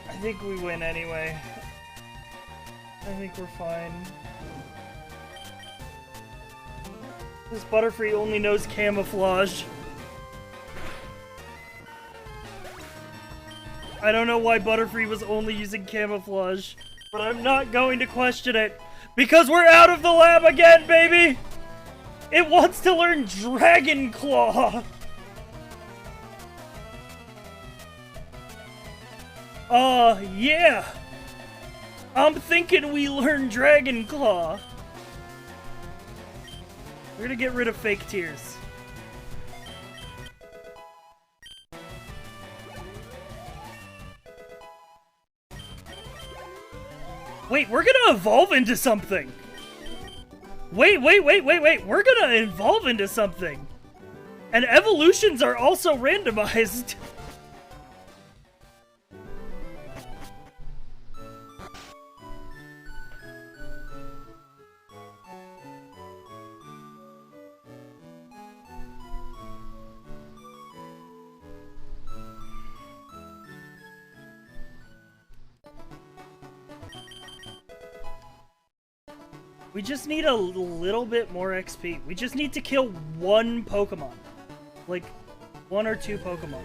Speaker 1: I think we win anyway. I think we're fine. This Butterfree only knows camouflage. I don't know why Butterfree was only using camouflage, but I'm not going to question it because we're out of the lab again, baby! It wants to learn Dragon Claw! Yeah! I'm thinking we learn Dragon Claw. We're gonna get rid of fake tears. Wait, we're gonna evolve into something! Wait, we're gonna evolve into something! And evolutions are also randomized! We just need a little bit more XP. We just need to kill one Pokemon. Like, 1 or 2 Pokemon.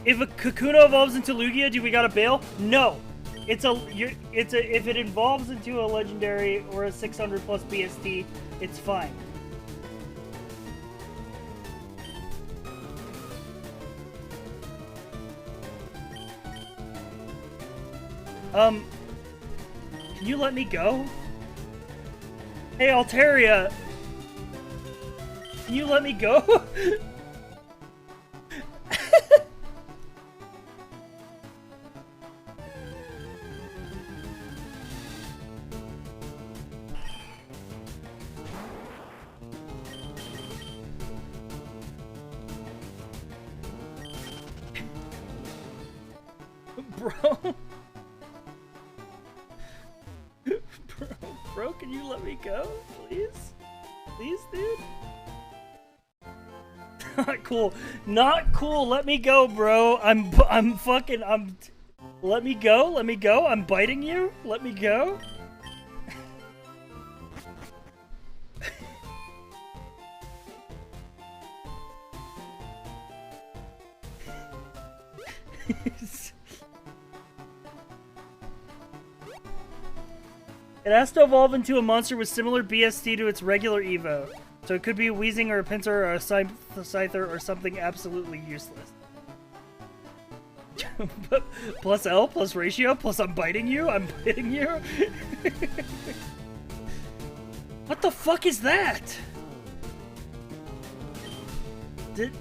Speaker 1: If a Kakuna evolves into Lugia, do we gotta bail? No. If it evolves into a legendary or a 600 plus BST, it's fine. Can you let me go? Hey, Altaria! Can you let me go? Bro. Bro, can you let me go, please? Please, dude? Not cool. Not cool. Let me go, bro. I'm let me go. Let me go. I'm biting you. Let me go. It has to evolve into a monster with similar BST to its regular Evo. So it could be a Weezing or a Pinsir or a Scyther or something absolutely useless. Plus L, plus ratio, plus I'm biting you? I'm biting you? What the fuck is that? Did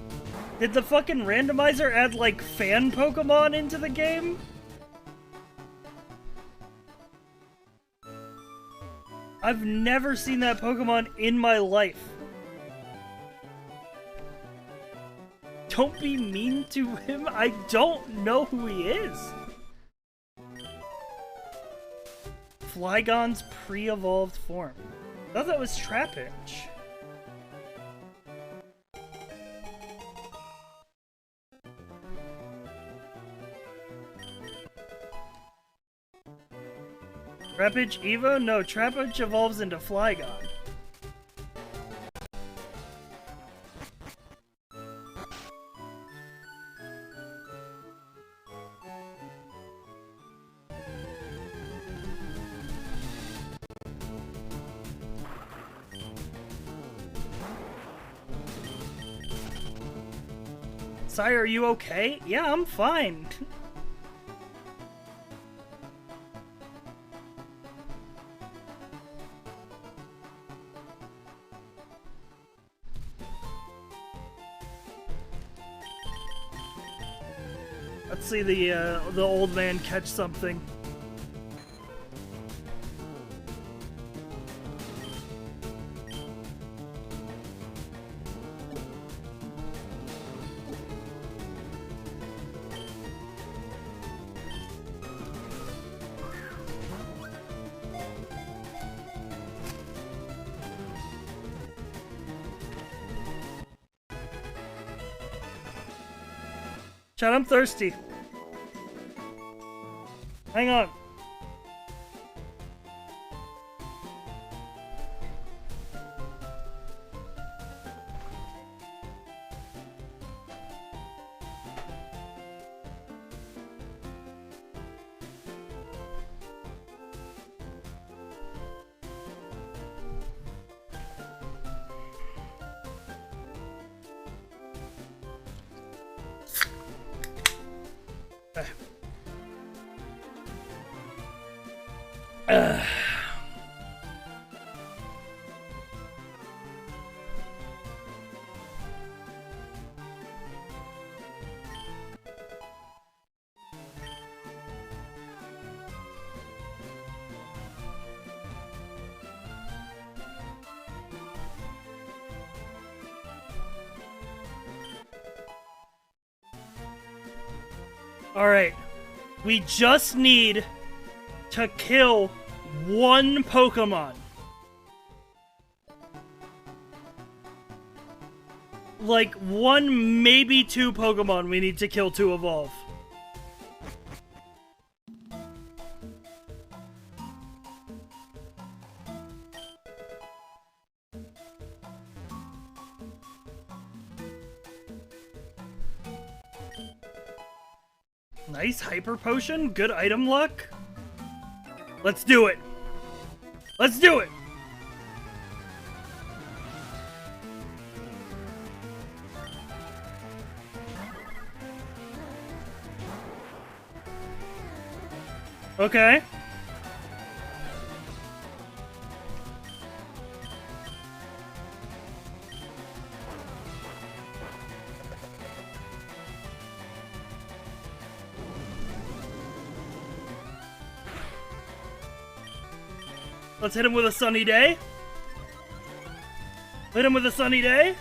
Speaker 1: the fucking randomizer add like fan Pokemon into the game? I've never seen that Pokemon in my life. Don't be mean to him. I don't know who he is. Flygon's pre-evolved form. I thought that was Trapinch. Trapinch Evo? No, Trapinch evolves into Flygon. Sire, are you okay? Yeah, I'm fine. Let's see the old man catch something. Chad, I'm thirsty. Hang on. Alright. We just need to kill one Pokemon. Like, one, maybe two Pokemon we need to kill to evolve. Nice hyper potion. Good item luck. Let's do it. Let's do it. Okay. Let's hit him with a sunny day. Hit him with a sunny day.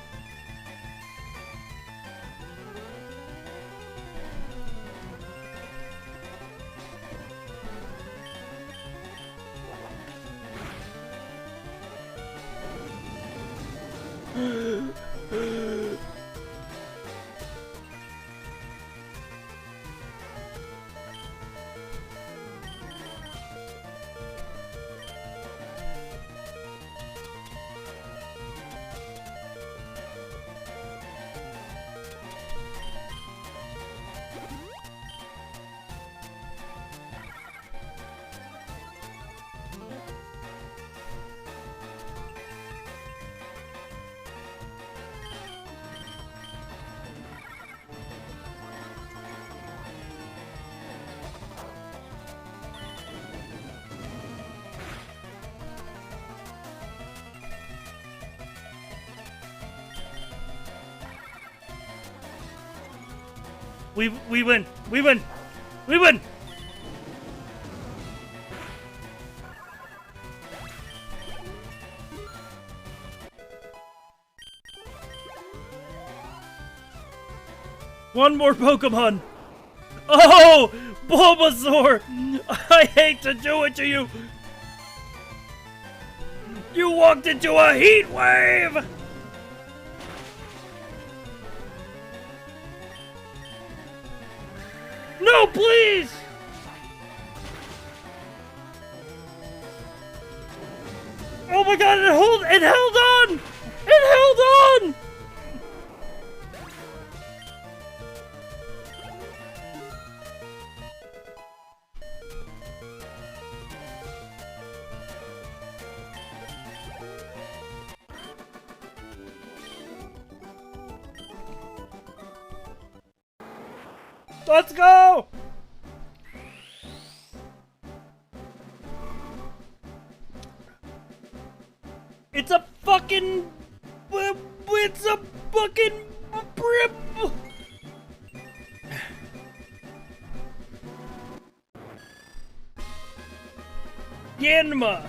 Speaker 1: We win. We win. We win. One more Pokemon. Oh, Bulbasaur! I hate to do it to you. You walked into a heat wave. No, please! Oh my god, it held on! It held on! Let's go! It's a fucking... It's a fucking... Yanma!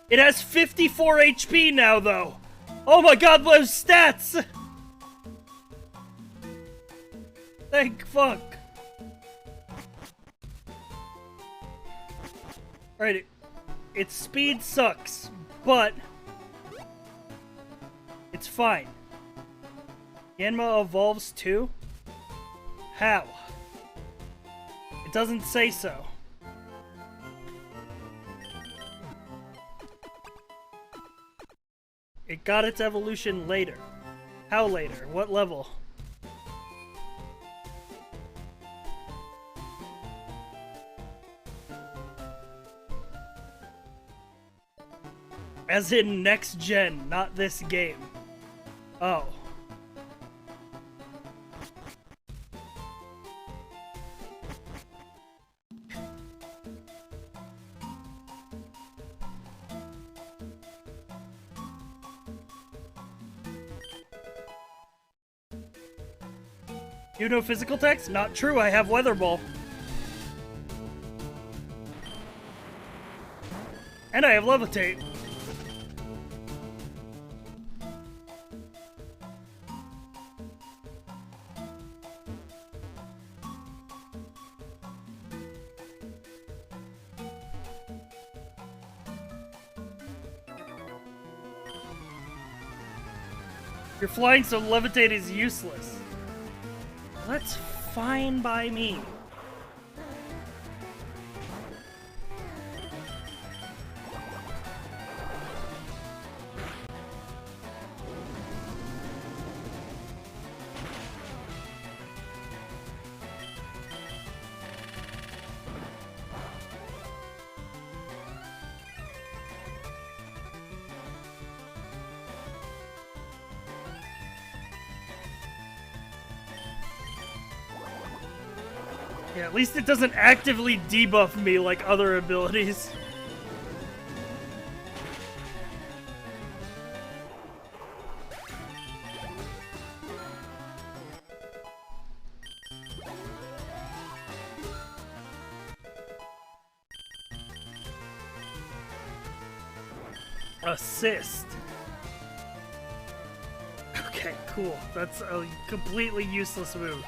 Speaker 1: It has 54 HP now, though! Oh my god, those stats! Thank fuck. Alright, its speed sucks, but it's fine. Yanma evolves too? How? It doesn't say so. It got its evolution later. How later? What level? As in next gen, not this game. Oh. You know physical text? Not true, I have Weather Ball. And I have Levitate. You're flying, so Levitate is useless. That's fine by me. Yeah, at least it doesn't actively debuff me like other abilities. Assist. Okay, cool. That's a completely useless move.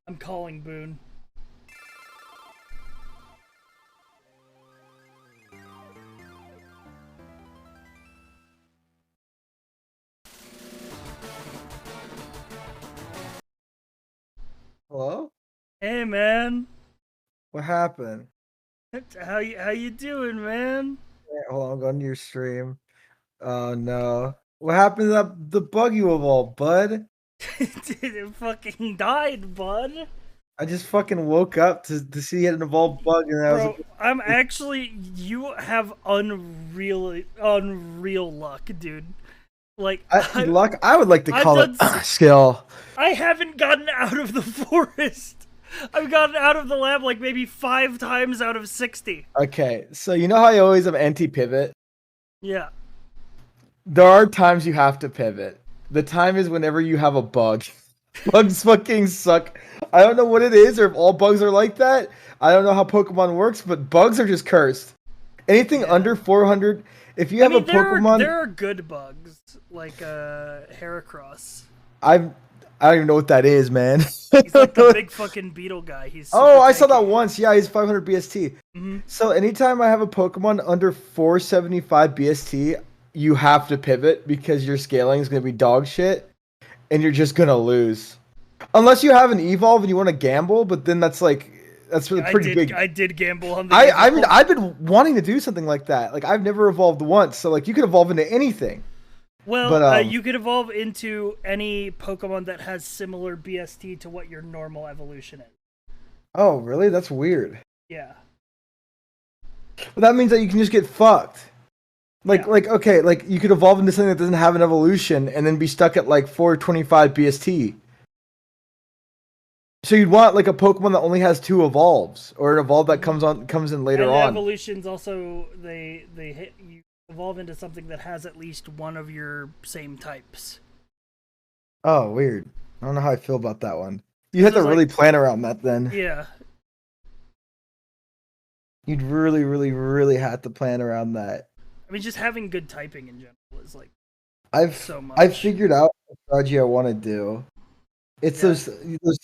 Speaker 1: I'm calling Boone.
Speaker 14: Hello?
Speaker 1: Hey, man.
Speaker 14: What happened?
Speaker 1: How you doing, man?
Speaker 14: Yeah, hold on, I'm going to your stream. Oh no. What happened to the bug you evolved, bud?
Speaker 1: It fucking died, bud.
Speaker 14: I just fucking woke up to see an evolved bug and I was
Speaker 1: Bro,
Speaker 14: like,
Speaker 1: I'm actually... You have unreal luck, dude. Like,
Speaker 14: luck? I would like to
Speaker 1: I've
Speaker 14: call it
Speaker 1: done
Speaker 14: skill.
Speaker 1: I haven't gotten out of the forest. I've gotten out of the lab like maybe 5 times out of 60.
Speaker 14: Okay, so you know how I always have anti-pivot?
Speaker 1: Yeah.
Speaker 14: There are times you have to pivot. The time is whenever you have a bug. Bugs fucking suck. I don't know what it is or if all bugs are like that. I don't know how Pokemon works, but bugs are just cursed. Anything under 400, if you have a Pokemon...
Speaker 1: There are good bugs, like Heracross.
Speaker 14: I don't even know what that is, man.
Speaker 1: He's like the big fucking beetle guy. He's
Speaker 14: oh, I saw that once. Yeah, he's 500 BST.
Speaker 1: Mhm.
Speaker 14: So anytime I have a Pokemon under 475 BST, you have to pivot because your scaling is going to be dog shit, and you're just going to lose. Unless you have an evolve and you want to gamble, but then that's pretty big.
Speaker 1: I did gamble on the
Speaker 14: I mean, I've been wanting to do something like that. Like, I've never evolved once, so like you could evolve into anything.
Speaker 1: Well,
Speaker 14: but,
Speaker 1: you could evolve into any Pokemon that has similar BST to what your normal evolution is.
Speaker 14: Oh, really? That's weird.
Speaker 1: Yeah.
Speaker 14: But that means that you can just get fucked. Okay, you could evolve into something that doesn't have an evolution and then be stuck at like 425 BST. So you'd want like a Pokemon that only has 2 evolves, or an evolve that comes in later
Speaker 1: and
Speaker 14: on.
Speaker 1: Evolutions also they hit you evolve into something that has at least one of your same types.
Speaker 14: Oh, weird. I don't know how I feel about that one. You have to really plan around that then.
Speaker 1: Yeah.
Speaker 14: You'd really, really, really have to plan around that.
Speaker 1: I mean, just having good typing in general is like so much.
Speaker 14: I've figured out the strategy I want to do. It's those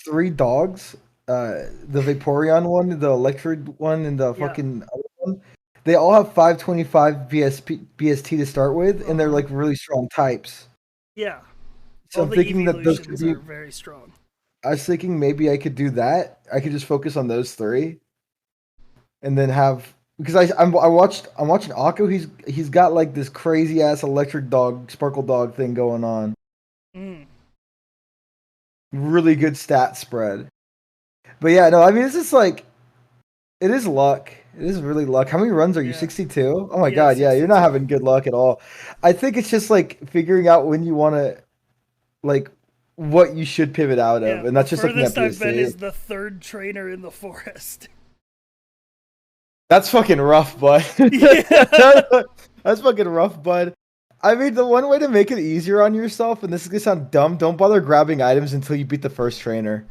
Speaker 14: 3 dogs, the Vaporeon one, the Electrode one, and the fucking other one. They all have 525 BST to start with, and they're like really strong types.
Speaker 1: Yeah.
Speaker 14: So
Speaker 1: all
Speaker 14: I'm thinking that those
Speaker 1: evolutions are very strong.
Speaker 14: I was thinking maybe I could do that. I could just focus on those 3, and then have because I'm watching Akko. He's got like this crazy ass electric dog, sparkle dog thing going on.
Speaker 1: Mm.
Speaker 14: Really good stat spread. But yeah, no, I mean it's just like It is luck. It is really luck. How many runs are you?
Speaker 1: Yeah.
Speaker 14: 62? Oh my
Speaker 1: Yeah,
Speaker 14: god, yeah, you're not
Speaker 1: 62.
Speaker 14: having good luck at all. I think it's just like figuring out when you want to, like, what you should pivot out of,
Speaker 1: Yeah,
Speaker 14: and that's
Speaker 1: the
Speaker 14: just looking at
Speaker 1: furthest I've been
Speaker 14: PSC.
Speaker 1: is the 3rd trainer in the forest.
Speaker 14: That's fucking rough, bud.
Speaker 1: Yeah.
Speaker 14: That's fucking rough, bud. I mean, the one way to make it easier on yourself, and this is gonna sound dumb, don't bother grabbing items until you beat the first trainer.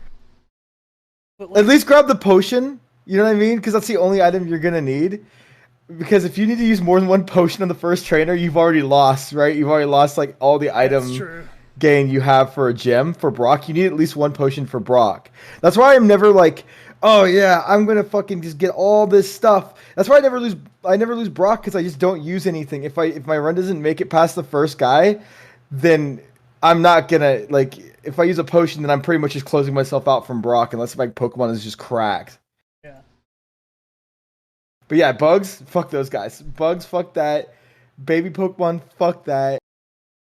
Speaker 1: But
Speaker 14: At least grab the potion. You know what I mean? Because that's the only item you're gonna need. Because if you need to use more than one potion on the first trainer, you've already lost, right? You've already lost like all the
Speaker 1: that's
Speaker 14: item
Speaker 1: true.
Speaker 14: gain you have for a gem. For Brock, you need at least one potion for Brock. That's why I'm never like, oh yeah, I'm gonna fucking just get all this stuff. That's why I never lose Brock, because I just don't use anything. If my run doesn't make it past the first guy, then I'm not gonna, like, if I use a potion, then I'm pretty much just closing myself out from Brock, unless my Pokemon is just cracked.
Speaker 1: Yeah.
Speaker 14: But yeah, bugs, fuck those guys. Bugs, fuck that. Baby Pokemon, fuck that.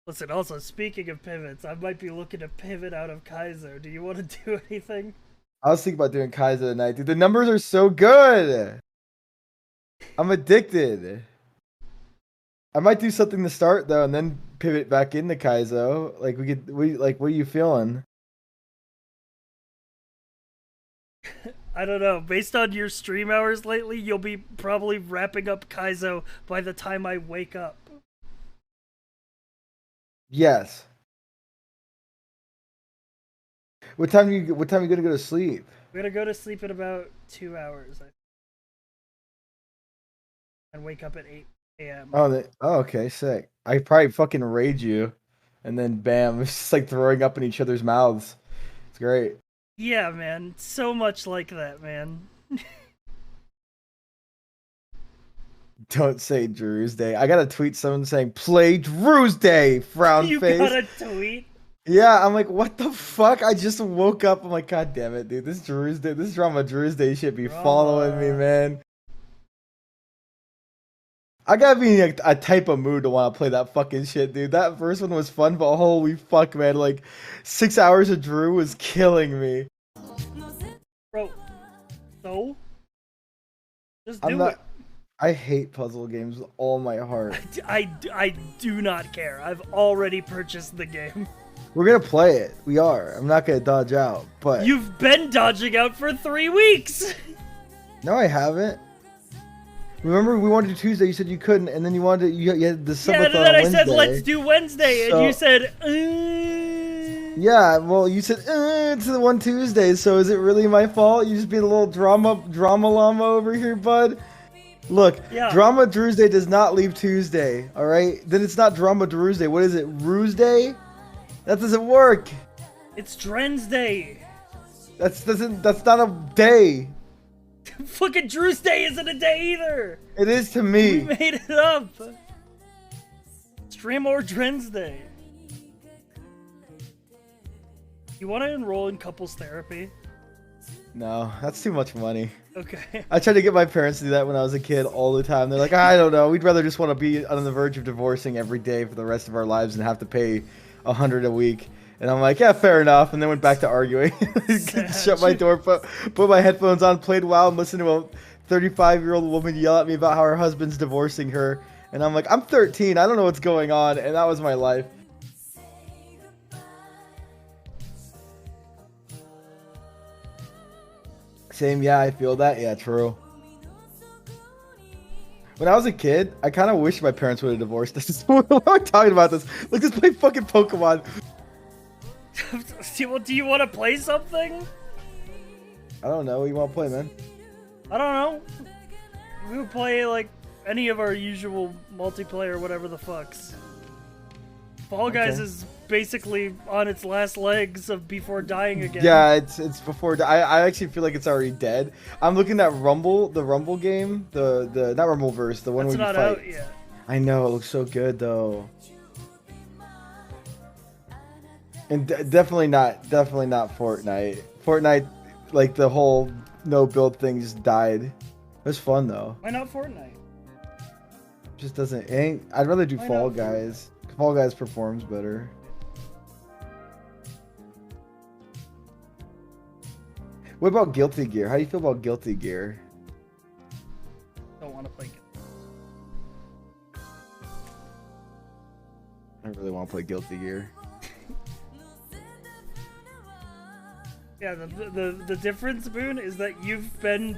Speaker 1: Listen, also, speaking of pivots, I might be looking to pivot out of Kaizo. Do you want to do anything?
Speaker 14: I was thinking about doing Kaizo tonight, dude. The numbers are so good. I'm addicted. I might do something to start though, and then pivot back into Kaizo. Like what are you feeling?
Speaker 1: I don't know. Based on your stream hours lately, you'll be probably wrapping up Kaizo by the time I wake up.
Speaker 14: Yes. What time are you gonna go to sleep?
Speaker 1: We're gonna go to sleep in about 2 hours. And wake up at 8 a.m.
Speaker 14: Oh, okay, sick. I probably fucking raid you, and then bam, it's just like throwing up in each other's mouths. It's great.
Speaker 1: Yeah, man. So much like that, man.
Speaker 14: Don't say Drew's Day. I got to tweet someone saying, play Drew's Day, frown
Speaker 1: You
Speaker 14: face.
Speaker 1: got a tweet?
Speaker 14: Yeah, I'm like, what the fuck? I just woke up. I'm like, god damn it, dude. This Drew's Day, this drama Drew's Day shit be following me, man. I gotta be in a type of mood to want to play that fucking shit, dude. That first one was fun, but holy fuck, man. Like, 6 hours of Drew was killing me.
Speaker 1: Bro, so? Just do it.
Speaker 14: I hate puzzle games with all my heart.
Speaker 1: I do not care. I've already purchased the game.
Speaker 14: We're gonna play it. We are. I'm not gonna dodge out, but...
Speaker 1: You've been dodging out for 3 weeks!
Speaker 14: No, I haven't. Remember, we wanted to do Tuesday. You said you couldn't, and then you wanted you had the Subathon
Speaker 1: Yeah, and then I
Speaker 14: Wednesday.
Speaker 1: said, let's do Wednesday,
Speaker 14: So-
Speaker 1: and you said,
Speaker 14: Yeah, well, you said to the one Tuesday. So is it really my fault? You just being a little drama llama over here, bud. Look,
Speaker 1: Yeah.
Speaker 14: Drama Drewsday does not leave Tuesday. All right, then it's not Drama Drewsday. What is it? Ruesday? That doesn't work.
Speaker 1: It's Drensday.
Speaker 14: That's not a day.
Speaker 1: Fucking Drew's Day isn't a day either.
Speaker 14: It is to me.
Speaker 1: We made it up. Stream or Drensday. You want to enroll in couples therapy?
Speaker 14: No, that's too much money.
Speaker 1: Okay.
Speaker 14: I tried to get my parents to do that when I was a kid all the time. They're like, I don't know. We'd rather just want to be on the verge of divorcing every day for the rest of our lives and have to pay $100 a week. And I'm like, yeah, fair enough. And then went back to arguing. Shut my door, put my headphones on, played WoW, and listened to a 35-year-old woman yell at me about how her husband's divorcing her. And I'm like, I'm 13. I don't know what's going on. And that was my life. Same, yeah, I feel that. Yeah, true. When I was a kid, I kind of wish my parents would have divorced us. Why am I talking about this? Let's just play fucking Pokemon.
Speaker 1: Do you want to play something?
Speaker 14: I don't know. What you want to play, man?
Speaker 1: I don't know. We would play like any of our usual multiplayer, whatever the fucks. Fall Guys is basically on its last legs of before dying again.
Speaker 14: Yeah, it's before. I actually feel like it's already dead. I'm looking at Rumble, the Rumble game, the not Rumbleverse, the one
Speaker 1: That's
Speaker 14: where you
Speaker 1: not
Speaker 14: fight.
Speaker 1: out yet.
Speaker 14: I know, it looks so good though. And definitely not Fortnite. Fortnite, like the whole no build thing just died. It was fun though.
Speaker 1: Why not Fortnite?
Speaker 14: Just doesn't. I'd rather do
Speaker 1: Why
Speaker 14: Fall
Speaker 1: not?
Speaker 14: Guys. Fall Guys performs better. What about Guilty Gear? How do you feel about Guilty Gear?
Speaker 1: want to play.
Speaker 14: I really want to play Guilty Gear.
Speaker 1: Yeah, the difference, Boone, is that you've been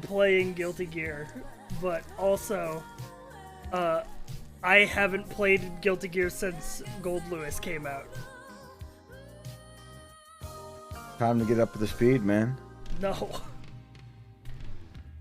Speaker 1: playing Guilty Gear, but also I haven't played Guilty Gear since Gold Lewis came out.
Speaker 14: Time to get up to speed, man.
Speaker 1: No.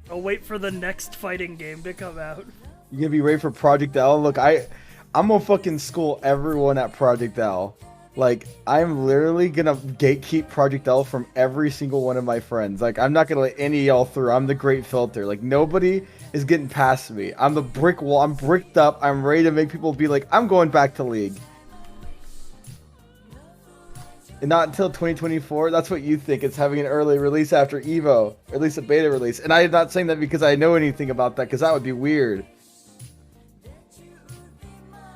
Speaker 1: I'll wait for the next fighting game to come out.
Speaker 14: You gonna be ready for Project L? Look, I'm gonna fucking school everyone at Project L. Like, I'm literally gonna gatekeep Project L from every single one of my friends. Like, I'm not gonna let any of y'all through. I'm the great filter. Like, nobody is getting past me. I'm the brick wall. I'm bricked up. I'm ready to make people be like, I'm going back to League. And not until 2024. That's what you think. It's having an early release after EVO, or at least a beta release. And I'm not saying that because I know anything about that, because that would be weird.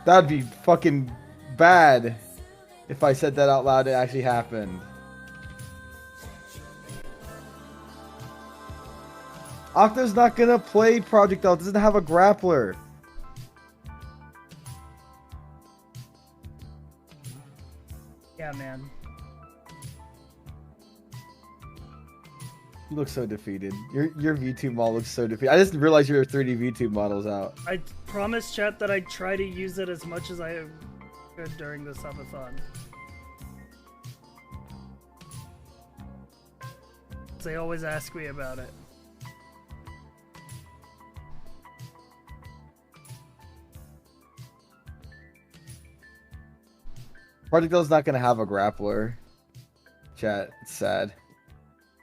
Speaker 14: That would be fucking bad if I said that out loud. It actually happened. Octo's not gonna play Project L. It doesn't have a grappler.
Speaker 1: Yeah, man.
Speaker 14: You look so defeated. Your VTube model looks so defeated. I just realized your 3D VTube model's out.
Speaker 1: I promised chat that I'd try to use it as much as I could during the subathon. They always ask me about it.
Speaker 14: Project L's not gonna have a grappler. Chat, it's sad.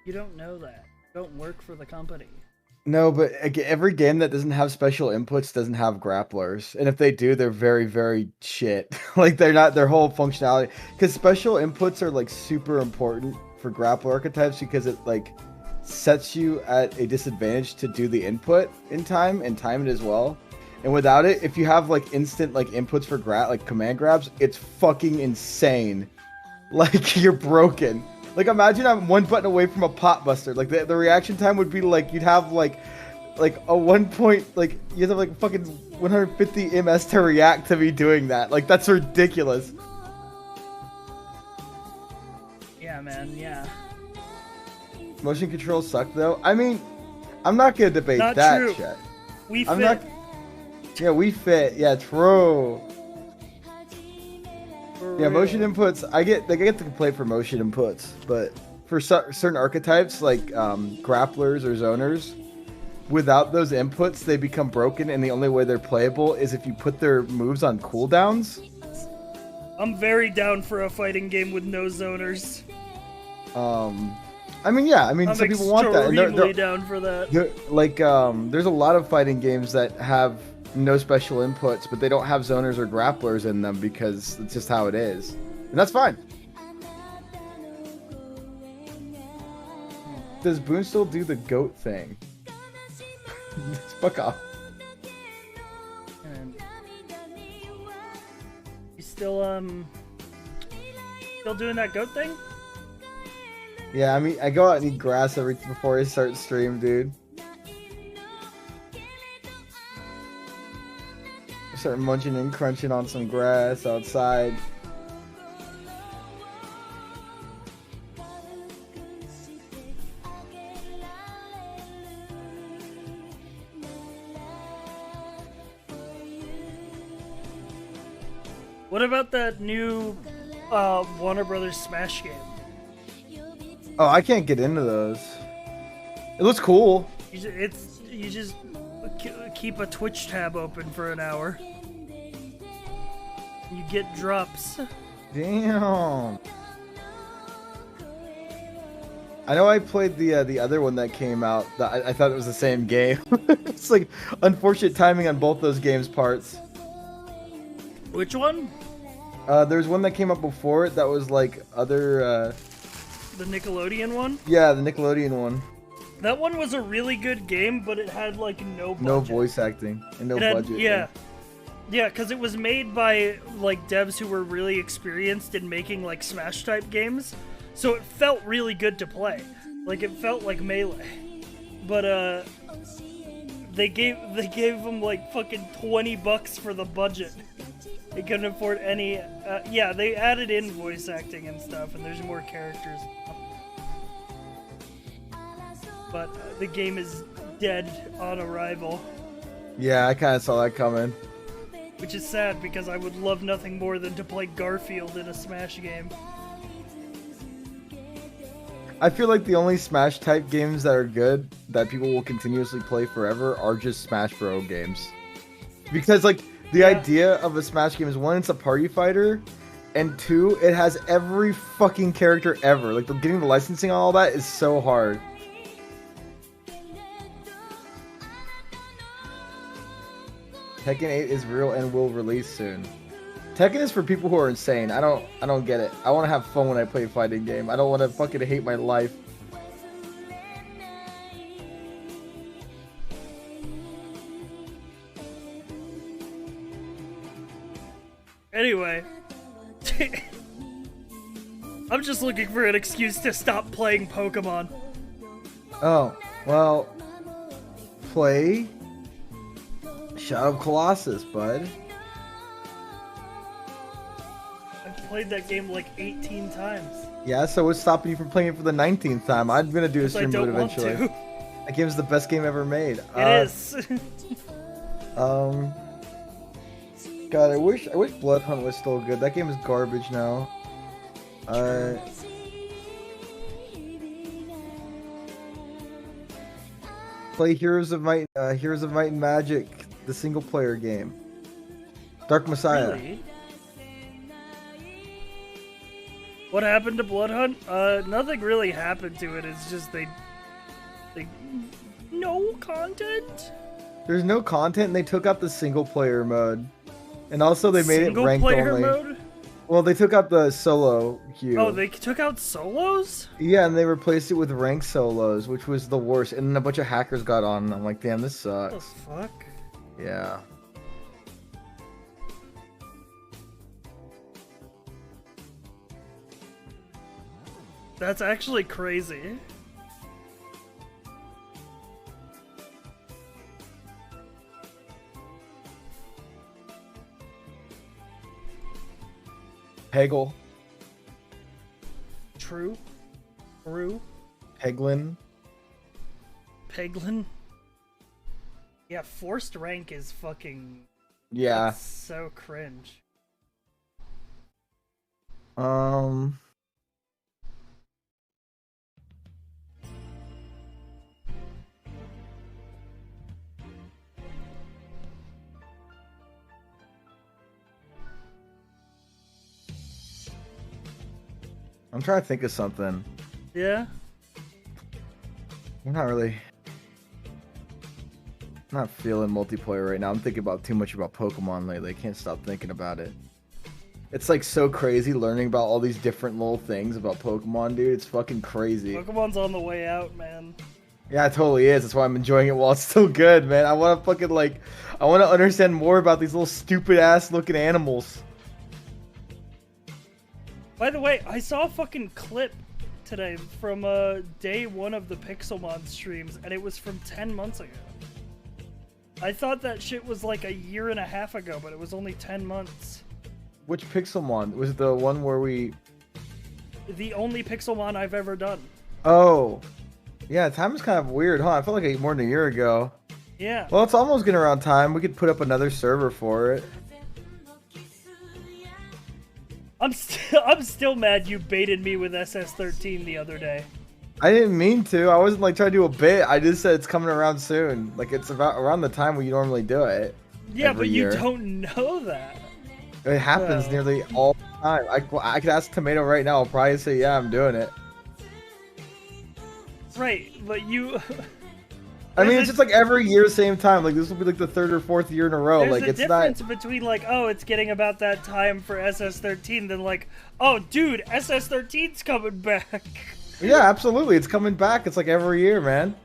Speaker 1: You don't know that. You don't work for the company.
Speaker 14: No, but every game that doesn't have special inputs doesn't have grapplers, and if they do, they're very, very shit. Like, they're not their whole functionality. Because special inputs are like super important for grappler archetypes, because it like sets you at a disadvantage to do the input in time and time it as well. And without it, if you have like instant like inputs for like command grabs, it's fucking insane. Like, you're broken. Like, imagine I'm one button away from a pot buster. Like, the reaction time would be like, you'd have like a 1 point, like, you have like fucking 150 ms to react to me doing that. Like, that's ridiculous.
Speaker 1: Yeah, man, yeah.
Speaker 14: Motion controls suck though. I mean, I'm not gonna debate
Speaker 1: Not
Speaker 14: that
Speaker 1: true.
Speaker 14: shit.
Speaker 1: We
Speaker 14: I'm
Speaker 1: fit.
Speaker 14: not. Yeah, we fit. Yeah, true. Yeah, motion inputs. I get the complaint for motion inputs, but for certain archetypes like grapplers or zoners, without those inputs, they become broken, and the only way they're playable is if you put their moves on cooldowns.
Speaker 1: I'm very down for a fighting game with no zoners.
Speaker 14: I mean, yeah. I mean,
Speaker 1: I'm
Speaker 14: some people want that. And
Speaker 1: extremely down for that.
Speaker 14: There's a lot of fighting games that have no special inputs, but they don't have zoners or grapplers in them because it's just how it is, and that's fine. Does Boone still do the goat thing? Fuck off.
Speaker 1: And you still doing that goat thing?
Speaker 14: Yeah, I mean, I go out and eat grass before I start stream, dude. Start munching and crunching on some grass outside.
Speaker 1: What about that new Warner Brothers Smash game?
Speaker 14: Oh, I can't get into those. It looks cool.
Speaker 1: You just keep a Twitch tab open for an hour. You get drops.
Speaker 14: Damn. I know I played the other one that came out. I thought it was the same game. It's like unfortunate timing on both those games' parts.
Speaker 1: Which one?
Speaker 14: There's one that came out before it that was like other.
Speaker 1: The Nickelodeon one?
Speaker 14: Yeah, the Nickelodeon one.
Speaker 1: That one was a really good game, but it had like no budget.
Speaker 14: No voice acting and no budget.
Speaker 1: Yeah. Yeah, because it was made by like devs who were really experienced in making like Smash type games, so it felt really good to play. Like, it felt like Melee. but they gave them like fucking $20 for the budget. They couldn't afford any. Yeah, they added in voice acting and stuff, and there's more characters. But the game is dead on arrival.
Speaker 14: Yeah, I kind of saw that coming.
Speaker 1: Which is sad because I would love nothing more than to play Garfield in a Smash game.
Speaker 14: I feel like the only Smash type games that are good that people will continuously play forever are just Smash Bros. Games. Because like the idea of a Smash game is one, it's a party fighter, and two, it has every fucking character ever. Like getting the licensing on all that is so hard. Tekken 8 is real and will release soon. Tekken is for people who are insane. I don't get it. I want to have fun when I play a fighting game. I don't want to fucking hate my life.
Speaker 1: Anyway. I'm just looking for an excuse to stop playing Pokemon.
Speaker 14: Oh, well, play Shadow of Colossus, bud.
Speaker 1: I've played that game like 18 times.
Speaker 14: Yeah, so what's stopping you from playing it for the 19th time? I'm gonna do a stream of it eventually. That game's the best game ever made.
Speaker 1: It is.
Speaker 14: God, I wish Blood Hunt was still good. That game is garbage now. Play Heroes of Might and Magic, the single player game. Dark Messiah.
Speaker 1: Really? What happened to Blood Hunt? Nothing really happened to it. It's just they no content.
Speaker 14: There's no content, and they took out the single player mode, and also they made it ranked only. Mode? Well, they took out the solo queue.
Speaker 1: Oh, they took out solos?
Speaker 14: Yeah, and they replaced it with ranked solos, which was the worst. And then a bunch of hackers got on, and I'm like, damn, this sucks.
Speaker 1: What the fuck?
Speaker 14: Yeah.
Speaker 1: That's actually crazy.
Speaker 14: Peggle.
Speaker 1: True.
Speaker 14: Peglin.
Speaker 1: Yeah, forced rank is fucking...
Speaker 14: Yeah.
Speaker 1: That's so cringe.
Speaker 14: I'm trying to think of something.
Speaker 1: Yeah?
Speaker 14: I'm not feeling multiplayer right now. I'm thinking about too much about Pokemon lately. I can't stop thinking about it. It's like so crazy learning about all these different little things about Pokemon, dude. It's fucking crazy.
Speaker 1: Pokemon's on the way out, man.
Speaker 14: Yeah, it totally is. That's why I'm enjoying it while it's still good, man. I want to fucking I want to understand more about these little stupid ass looking animals.
Speaker 1: By the way, I saw a fucking clip today from day one of the Pixelmon streams, and it was from 10 months ago. I thought that shit was like a year and a half ago, but it was only 10 months.
Speaker 14: Which Pixelmon? Was it the one where we...
Speaker 1: The only Pixelmon I've ever done.
Speaker 14: Oh. Yeah, time is kind of weird, huh? I felt like more than a year ago.
Speaker 1: Yeah.
Speaker 14: Well, it's almost getting around time. We could put up another server for it.
Speaker 1: I'm still mad you baited me with SS13 the other day.
Speaker 14: I didn't mean to. I wasn't like trying to do a bit. I just said it's coming around soon. Like it's about around the time when you normally do it.
Speaker 1: Yeah, but you don't know that.
Speaker 14: It happens nearly all the time. I could ask Tomato right now. I'll probably say, yeah, I'm doing it.
Speaker 1: Right, but you...
Speaker 14: I mean, it's just like every year, same time. Like this will be like the third or fourth year in a row.
Speaker 1: There's
Speaker 14: like
Speaker 1: a
Speaker 14: it's
Speaker 1: difference between like, oh, it's getting about that time for SS13, than like, oh, dude, SS13's coming back.
Speaker 14: Yeah, absolutely. It's coming back. It's like every year, man.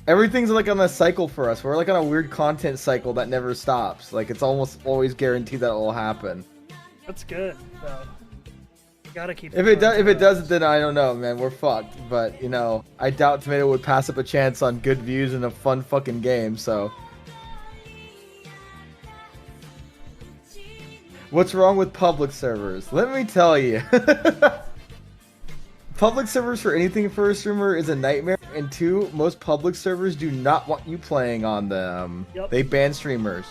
Speaker 14: Everything's like on a cycle for us. We're like on a weird content cycle that never stops. Like it's almost always guaranteed that it will happen.
Speaker 1: That's good, though. Gotta keep.
Speaker 14: If it doesn't, then I don't know, man. We're fucked. But you know, I doubt Tomato would pass up a chance on good views and a fun fucking game. So, what's wrong with public servers? Let me tell you. Public servers for anything for a streamer is a nightmare. And two, most public servers do not want you playing on them.
Speaker 1: Yep.
Speaker 14: They ban streamers.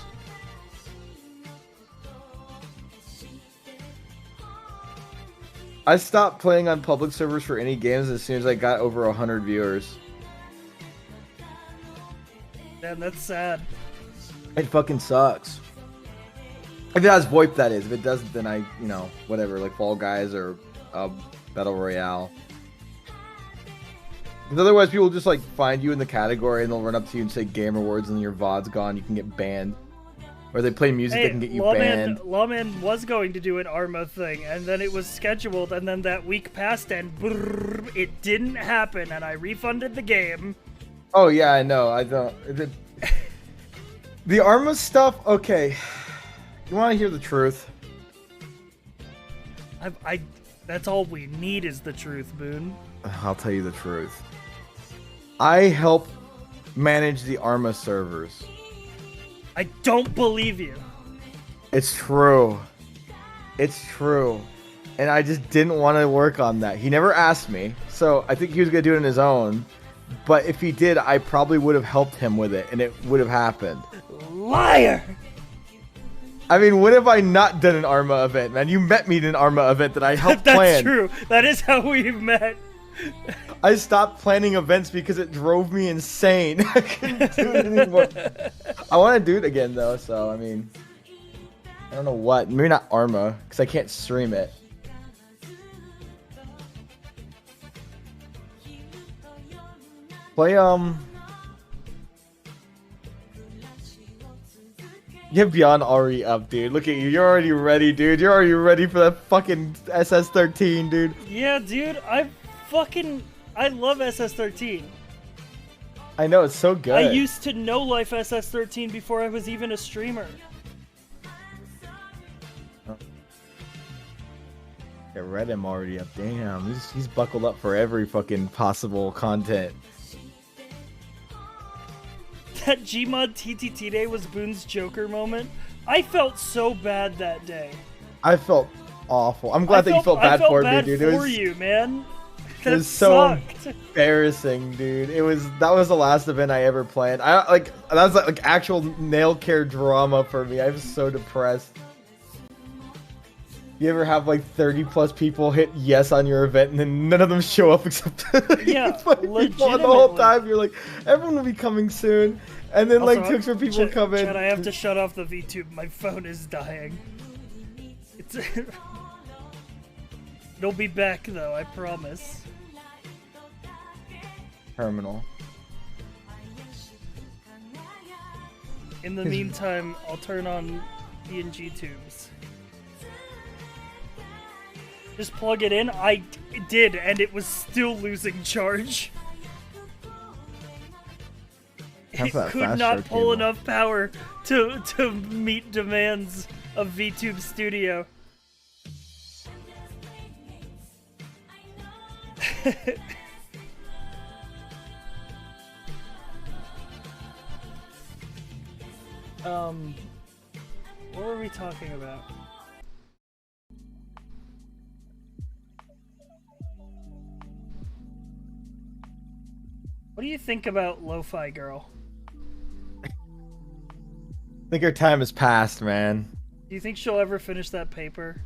Speaker 14: I stopped playing on public servers for any games as soon as I got over 100 viewers.
Speaker 1: Damn, that's sad.
Speaker 14: It fucking sucks. If it has VoIP, that is. If it doesn't, then I, you know, whatever, like Fall Guys or Battle Royale. Because otherwise, people just like find you in the category and they'll run up to you and say gamer words, and then your VOD's gone. You can get banned. Or they play music that can get you banned.
Speaker 1: Lawman was going to do an Arma thing, and then it was scheduled, and then that week passed, and brrr, it didn't happen, and I refunded the game.
Speaker 14: Oh yeah, I know. I don't. The Arma stuff. Okay, you want to hear the truth?
Speaker 1: That's all we need is the truth, Boone.
Speaker 14: I'll tell you the truth. I help manage the Arma servers.
Speaker 1: I don't believe you.
Speaker 14: It's true. It's true. And I just didn't want to work on that. He never asked me, so I think he was going to do it on his own. But if he did, I probably would have helped him with it, and it would have happened.
Speaker 1: Liar!
Speaker 14: I mean, when have I not done an Arma event, man? You met me in an Arma event that I helped plan.
Speaker 1: That's true. That is how we've met.
Speaker 14: I stopped planning events because it drove me insane. I couldn't do it anymore. I want to do it again, though, so, I mean... I don't know what. Maybe not Arma, because I can't stream it. Play, Get Beyond already up, dude. Look at you. You're already ready, dude. You're already ready for that fucking SS-13, dude.
Speaker 1: Yeah, dude. I love SS-13.
Speaker 14: I know, it's so good.
Speaker 1: I used to know Life SS-13 before I was even a streamer.
Speaker 14: I read him already up. Damn, he's buckled up for every fucking possible content.
Speaker 1: That Gmod TTT day was Boone's Joker moment. I felt so bad that day.
Speaker 14: I felt awful. I'm glad that you felt bad for me, dude.
Speaker 1: I felt bad for you, man.
Speaker 14: It was so embarrassing, dude. That was the last event I ever planned. That was like actual nail care drama for me. I was so depressed. You ever have like 30 plus people hit yes on your event and then none of them show up except
Speaker 1: yeah,
Speaker 14: legitimately. The whole time you're like, everyone will be coming soon, and then also, like 2 extra people come in.
Speaker 1: Chad, I have to shut off the VTube. My phone is dying. It'll be back though, I promise.
Speaker 14: Terminal.
Speaker 1: In the meantime, I'll turn on PNG tubes. Just plug it in. I did, and it was still losing charge. It could not pull enough power to meet demands of VTube Studio. What were we talking about? What do you think about Lo-Fi Girl?
Speaker 14: I think her time has passed, man.
Speaker 1: Do you think she'll ever finish that paper?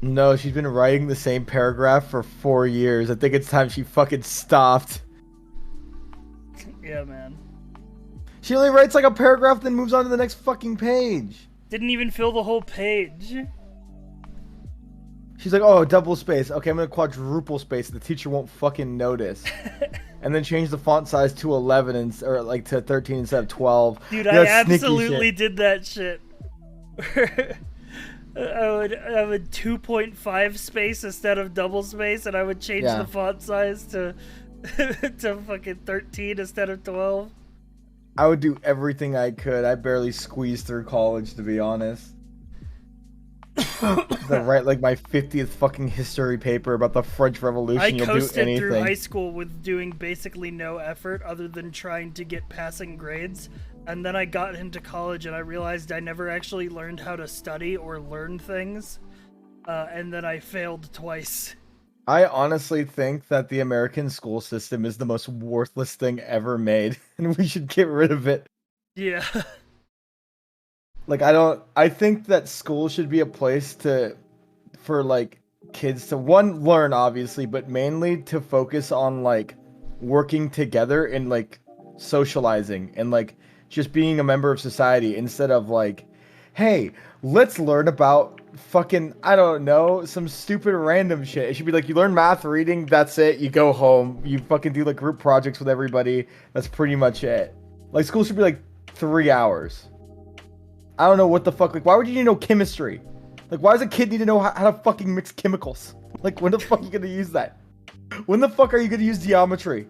Speaker 14: No, she's been writing the same paragraph for 4 years. I think it's time she fucking stopped.
Speaker 1: Yeah, man.
Speaker 14: She only writes like a paragraph, then moves on to the next fucking page.
Speaker 1: Didn't even fill the whole page.
Speaker 14: She's like, oh, double space. Okay, I'm gonna quadruple space. The teacher won't fucking notice. And then change the font size to 11 or like to 13 instead of 12.
Speaker 1: Dude, I absolutely did that shit. I would 2.5 space instead of double space, and I would change the font size to to fucking 13 instead of 12.
Speaker 14: I would do everything I could. I barely squeezed through college, to be honest. To write like my 50th fucking history paper about the French Revolution.
Speaker 1: I
Speaker 14: You'll do
Speaker 1: coasted
Speaker 14: anything.
Speaker 1: through high school with doing basically no effort other than trying to get passing grades. And then I got into college and I realized I never actually learned how to study or learn things. And then I failed twice.
Speaker 14: I honestly think that the American school system is the most worthless thing ever made, and we should get rid of it.
Speaker 1: Yeah.
Speaker 14: Like, I think that school should be a place for like kids to learn, obviously, but mainly to focus on like working together and like socializing and like just being a member of society instead of like, hey, let's learn about fucking, I don't know, some stupid random shit. It should be like, you learn math, reading, that's it. You go home. You fucking do like group projects with everybody. That's pretty much it. Like, school should be like 3 hours. I don't know what the fuck. Like, why would you need to know chemistry? Like, why does a kid need to know how to fucking mix chemicals? Like, when the fuck are you gonna use that? When the fuck are you gonna use geometry?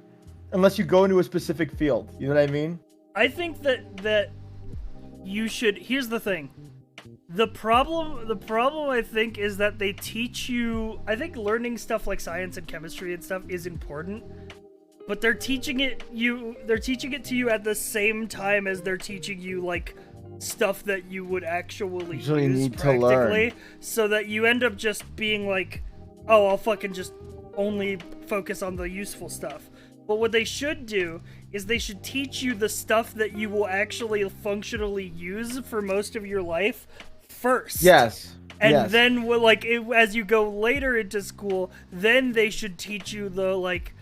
Speaker 14: Unless you go into a specific field. You know what I mean?
Speaker 1: I think that you should. Here's the thing. The problem I think is that they teach you. I think learning stuff like science and chemistry and stuff is important, but they're teaching it to you at the same time as they're teaching you like stuff that you would actually use
Speaker 14: need to
Speaker 1: practically,
Speaker 14: learn.
Speaker 1: so that you end up just being like, oh, I'll fucking just only focus on the useful stuff. But what they should do is they should teach you the stuff that you will actually functionally use for most of your life first.
Speaker 14: Yes.
Speaker 1: And
Speaker 14: yes.
Speaker 1: then, as you go later into school, then they should teach you the, like,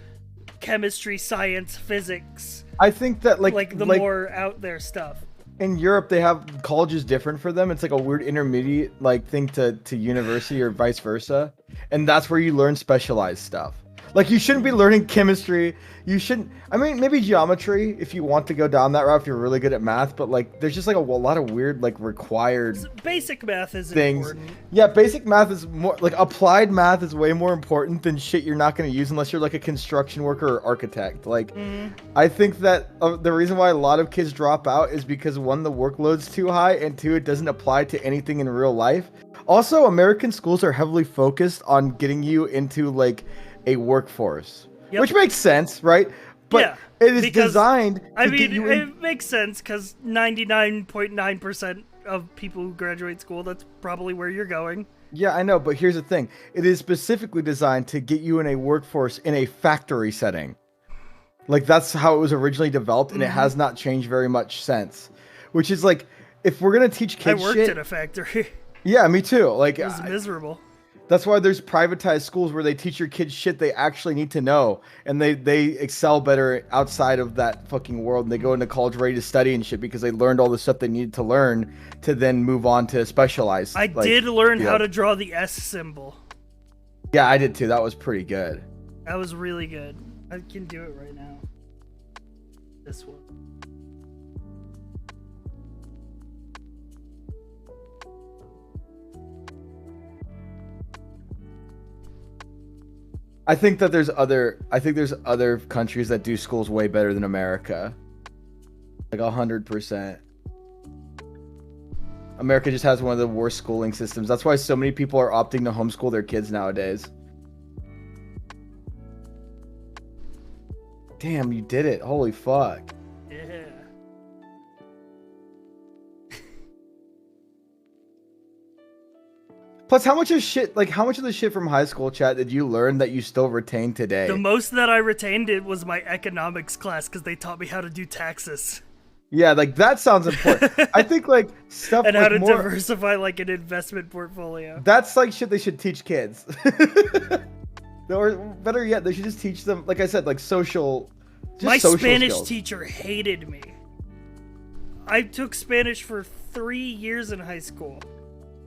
Speaker 1: chemistry, science, physics.
Speaker 14: I think that, like
Speaker 1: the more out there stuff.
Speaker 14: In Europe, they have colleges different for them. It's like a weird intermediate, like, thing to university or vice versa. And that's where you learn specialized stuff. Like, you shouldn't be learning chemistry. You shouldn't... I mean, maybe geometry, if you want to go down that route, if you're really good at math. But, like, there's just, like, a lot of weird, like, required...
Speaker 1: Basic math is
Speaker 14: things.
Speaker 1: important.
Speaker 14: Yeah, basic math is more... Like, applied math is way more important than shit you're not going to use unless you're, like, a construction worker or architect. Like, I think that the reason why a lot of kids drop out is because, one, the workload's too high, and two, it doesn't apply to anything in real life. Also, American schools are heavily focused on getting you into, like... a workforce, which makes sense, right? But
Speaker 1: yeah,
Speaker 14: it is designed to
Speaker 1: get
Speaker 14: you
Speaker 1: it makes sense because 99.9% of people who graduate school, that's probably where you're going.
Speaker 14: Yeah, I know, but here's the thing. It is specifically designed to get you in a workforce in a factory setting. Like, that's how it was originally developed, and it has not changed very much since. Which is like, if we're going to teach kids
Speaker 1: I worked in a factory.
Speaker 14: Yeah, me too. Like,
Speaker 1: it was miserable.
Speaker 14: That's why there's privatized schools where they teach your kids shit they actually need to know, and they excel better outside of that fucking world, and they go into college ready to study and shit because they learned all the stuff they needed to learn to then move on to specialized.
Speaker 1: I did learn how to draw the S symbol.
Speaker 14: Yeah, I did too. That was pretty good.
Speaker 1: That was really good. I can do it right now. This one.
Speaker 14: I think there's other countries that do schools way better than America. Like 100%. America just has one of the worst schooling systems. That's why so many people are opting to homeschool their kids nowadays. Damn, you did it. Holy fuck.
Speaker 1: Yeah.
Speaker 14: Plus, how much of the shit from high school, chat, did you learn that you still retain today?
Speaker 1: The most that I retained it was my economics class because they taught me how to do taxes.
Speaker 14: Yeah, like, that sounds important. I think, like, stuff
Speaker 1: and
Speaker 14: like
Speaker 1: how to
Speaker 14: more...
Speaker 1: diversify, like, an investment portfolio.
Speaker 14: That's, like, shit they should teach kids. Or, better yet, they should just teach them, like I said, like, social...
Speaker 1: My
Speaker 14: social
Speaker 1: Spanish
Speaker 14: skills.
Speaker 1: teacher hated me. I took Spanish for 3 years in high school.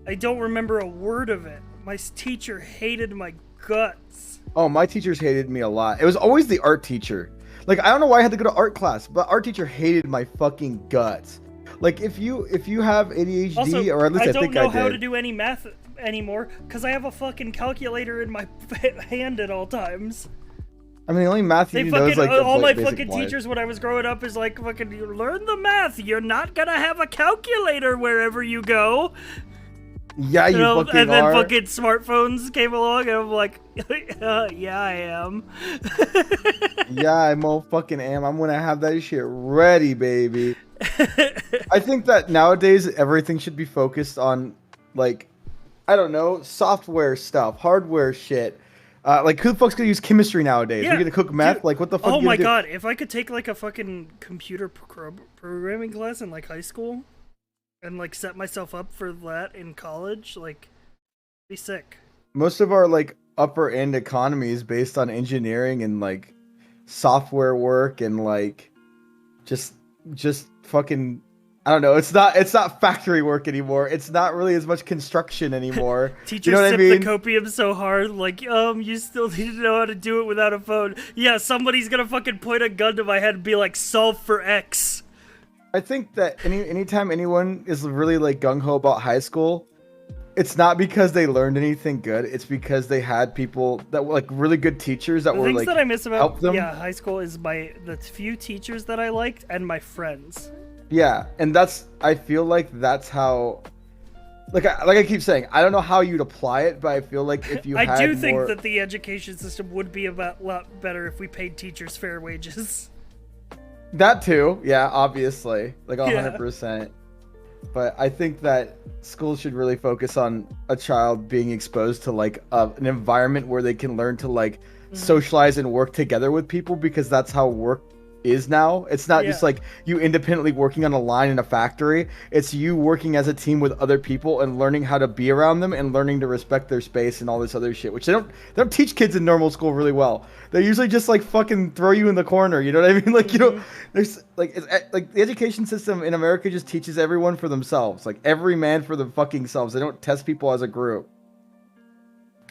Speaker 1: I don't remember a word of it. My teacher hated my guts.
Speaker 14: Oh, my teachers hated me a lot. It was always the art teacher. Like, I don't know why I had to go to art class, but art teacher hated my fucking guts. Like, if you have ADHD,
Speaker 1: also,
Speaker 14: or at least I think I did.
Speaker 1: don't know how to do any math anymore because I have a fucking calculator in my hand at all times.
Speaker 14: I mean, the only math you know is like
Speaker 1: all my
Speaker 14: basic
Speaker 1: fucking
Speaker 14: life.
Speaker 1: teachers when I was growing up is like, fucking, you learn the math. You're not gonna have a calculator wherever you go.
Speaker 14: Yeah, you fucking
Speaker 1: and then
Speaker 14: are.
Speaker 1: fucking smartphones came along, and I'm like, yeah, I am.
Speaker 14: Yeah, I motherfucking am. I'm gonna have that shit ready, baby. I think that nowadays everything should be focused on, like, I don't know, software stuff, hardware shit. Like, who the fuck's gonna use chemistry nowadays?
Speaker 1: Yeah,
Speaker 14: We gonna cook meth?
Speaker 1: dude.
Speaker 14: Like, what the fuck?
Speaker 1: Oh
Speaker 14: you
Speaker 1: my
Speaker 14: gonna
Speaker 1: god! If I could take like a fucking computer programming class in like high school, and like set myself up for that in college, like, be sick.
Speaker 14: Most of our like upper end economy is based on engineering and like software work and like just fucking, I don't know. It's not factory work anymore. It's not really as much construction anymore.
Speaker 1: Teachers
Speaker 14: you know what
Speaker 1: sip
Speaker 14: I mean?
Speaker 1: the copium so hard, like, you still need to know how to do it without a phone. Yeah, somebody's gonna fucking point a gun to my head and be like, solve for X.
Speaker 14: I think that anytime anyone is really like gung ho about high school, it's not because they learned anything good. It's because they had people that were like really good teachers that
Speaker 1: The
Speaker 14: were
Speaker 1: things
Speaker 14: like
Speaker 1: that I miss about
Speaker 14: help them.
Speaker 1: high school is the few teachers that I liked and my friends.
Speaker 14: Yeah, and I feel like that's how, like I keep saying, I don't know how you'd apply it, but I feel like if you
Speaker 1: I do think
Speaker 14: more...
Speaker 1: that the education system would be a lot better if we paid teachers fair wages.
Speaker 14: That too, yeah, obviously, like 100%.
Speaker 1: Yeah.
Speaker 14: But I think that schools should really focus on a child being exposed to like an environment where they can learn to like socialize and work together with people, because that's how work is now. It's not just like you independently working on a line in a factory. It's you working as a team with other people and learning how to be around them and learning to respect their space and all this other shit, which they don't teach kids in normal school really well. They usually just like fucking throw you in the corner, you know what I mean? Like, you know, there's like like the education system in America just teaches everyone for themselves, like every man for the fucking selves. They don't test people as a group.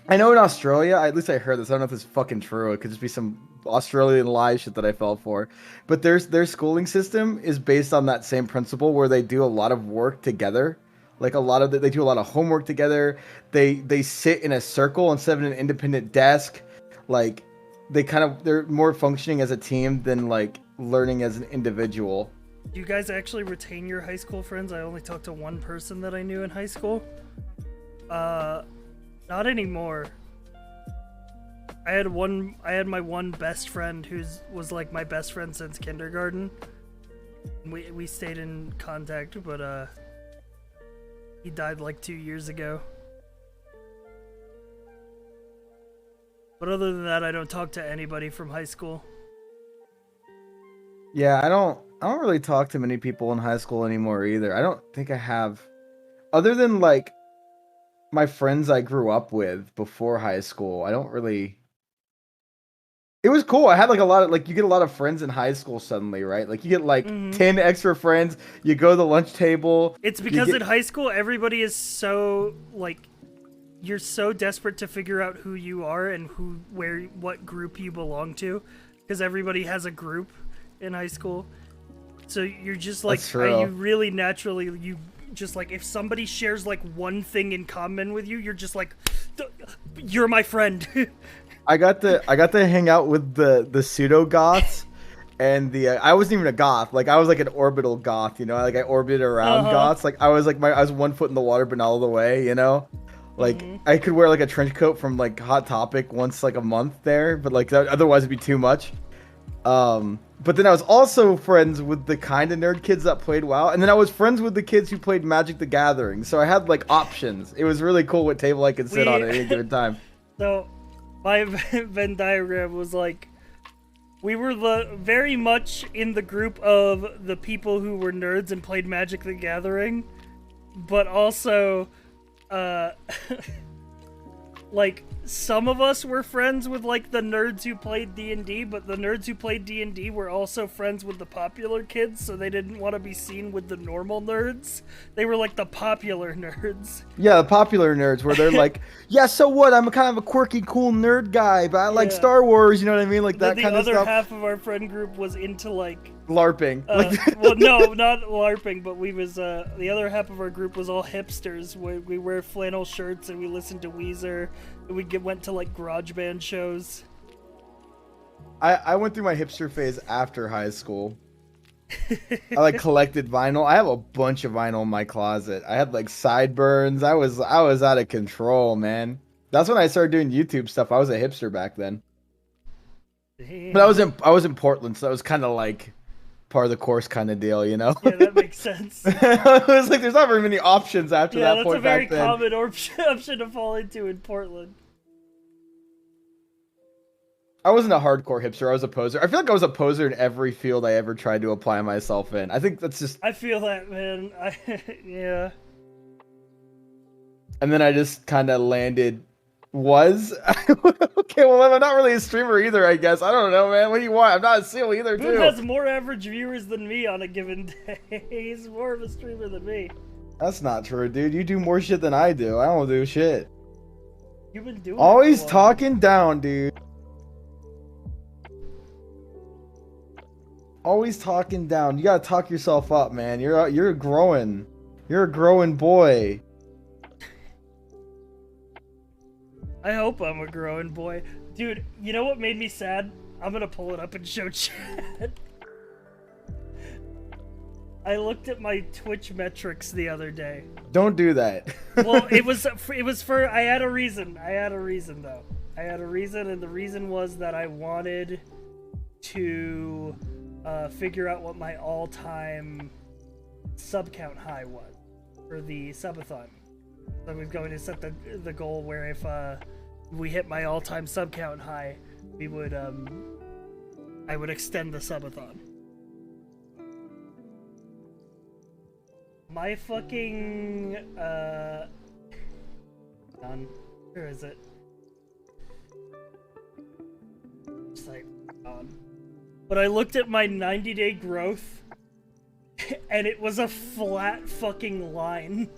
Speaker 14: I know in Australia, at least I heard this, I don't know if it's fucking true, it could just be some Australian lie shit that I fell for, but their schooling system is based on that same principle where they do a lot of work together. Like they do a lot of homework together. They sit in a circle instead of an independent desk. Like they're more functioning as a team than like learning as an individual.
Speaker 1: Do you guys actually retain your high school friends? I only talked to one person that I knew in high school. Not anymore. I had my one best friend was like my best friend since kindergarten. We stayed in contact, but he died like 2 years ago. But other than that, I don't talk to anybody from high school.
Speaker 14: Yeah, I don't really talk to many people in high school anymore either. I don't think I have, other than like my friends I grew up with before high school. I don't really. It was cool. I had like a lot of like, you get a lot of friends in high school suddenly, right? Like you get like 10 extra friends. You go to the lunch table.
Speaker 1: It's because in high school everybody is so like, you're so desperate to figure out who you are and what group you belong to, because everybody has a group in high school. So you're just like, you really naturally, you just like, if somebody shares like one thing in common with you, you're just like, you're my friend.
Speaker 14: I got to hang out with the pseudo goths, and I wasn't even a goth. Like I was like an orbital goth, you know. Like I orbited around goths. Like I was like I was 1 foot in the water, but not all the way, you know. Like I could wear like a trench coat from like Hot Topic once like a month there, but like otherwise it'd be too much. But then I was also friends with the kind of nerd kids that played WoW, and then I was friends with the kids who played Magic the Gathering. So I had like options. It was really cool what table I could sit on at any given time.
Speaker 1: So my Venn diagram was like, we were very much in the group of the people who were nerds and played Magic the Gathering, but also, like, some of us were friends with, like, the nerds who played D&D, but the nerds who played D&D were also friends with the popular kids, so they didn't want to be seen with the normal nerds. They were, like, the popular nerds.
Speaker 14: Yeah, the popular nerds, where they're like, yeah, so what? I'm kind of a quirky, cool nerd guy, but I like Star Wars, you know what I mean? Like, that kind of stuff.
Speaker 1: The other half of our friend group was into, like...
Speaker 14: LARPing.
Speaker 1: Well, no, not LARPing, but the other half of our group was all hipsters. We wear flannel shirts and we listened to Weezer, and we went to like garage band shows.
Speaker 14: I went through my hipster phase after high school. I like collected vinyl. I have a bunch of vinyl in my closet. I had like sideburns. I was out of control, man. That's when I started doing YouTube stuff. I was a hipster back then.
Speaker 1: Damn.
Speaker 14: But I was in Portland, so that was kind of like part of the course kind of deal, you know?
Speaker 1: Yeah, that makes sense.
Speaker 14: It was like there's not very many options after
Speaker 1: Yeah,
Speaker 14: that
Speaker 1: that's a
Speaker 14: point
Speaker 1: very
Speaker 14: back then.
Speaker 1: common option to fall into in Portland.
Speaker 14: I wasn't a hardcore hipster. I was a poser. I feel like I was a poser in every field I ever tried to apply myself in. I think that's just.
Speaker 1: I feel that, man. Yeah.
Speaker 14: And then I just kind of landed. Okay, well, I'm not really a streamer either, I guess. I don't know, man. What do you want? I'm not a seal either,
Speaker 1: Boone
Speaker 14: too.
Speaker 1: has more average viewers than me on a given day. He's more of a streamer than me.
Speaker 14: That's not true, dude. You do more shit than I do. I don't do shit.
Speaker 1: You've been doing
Speaker 14: Always
Speaker 1: it
Speaker 14: talking down, dude. Always talking down. You gotta talk yourself up, man. You're growing. You're a growing boy.
Speaker 1: I hope I'm a growing boy. Dude, you know what made me sad? I'm gonna pull it up and show chat. I looked at my Twitch metrics the other day.
Speaker 14: Don't do that.
Speaker 1: Well, it was for I had a reason. I had a reason though. I had a reason, and the reason was that I wanted to figure out what my all-time sub count high was for the subathon. I was going to set the goal where if we hit my all-time sub count high, we would I would extend the subathon. My fucking where is it? Just like on. But I looked at my 90-day growth, and it was a flat fucking line.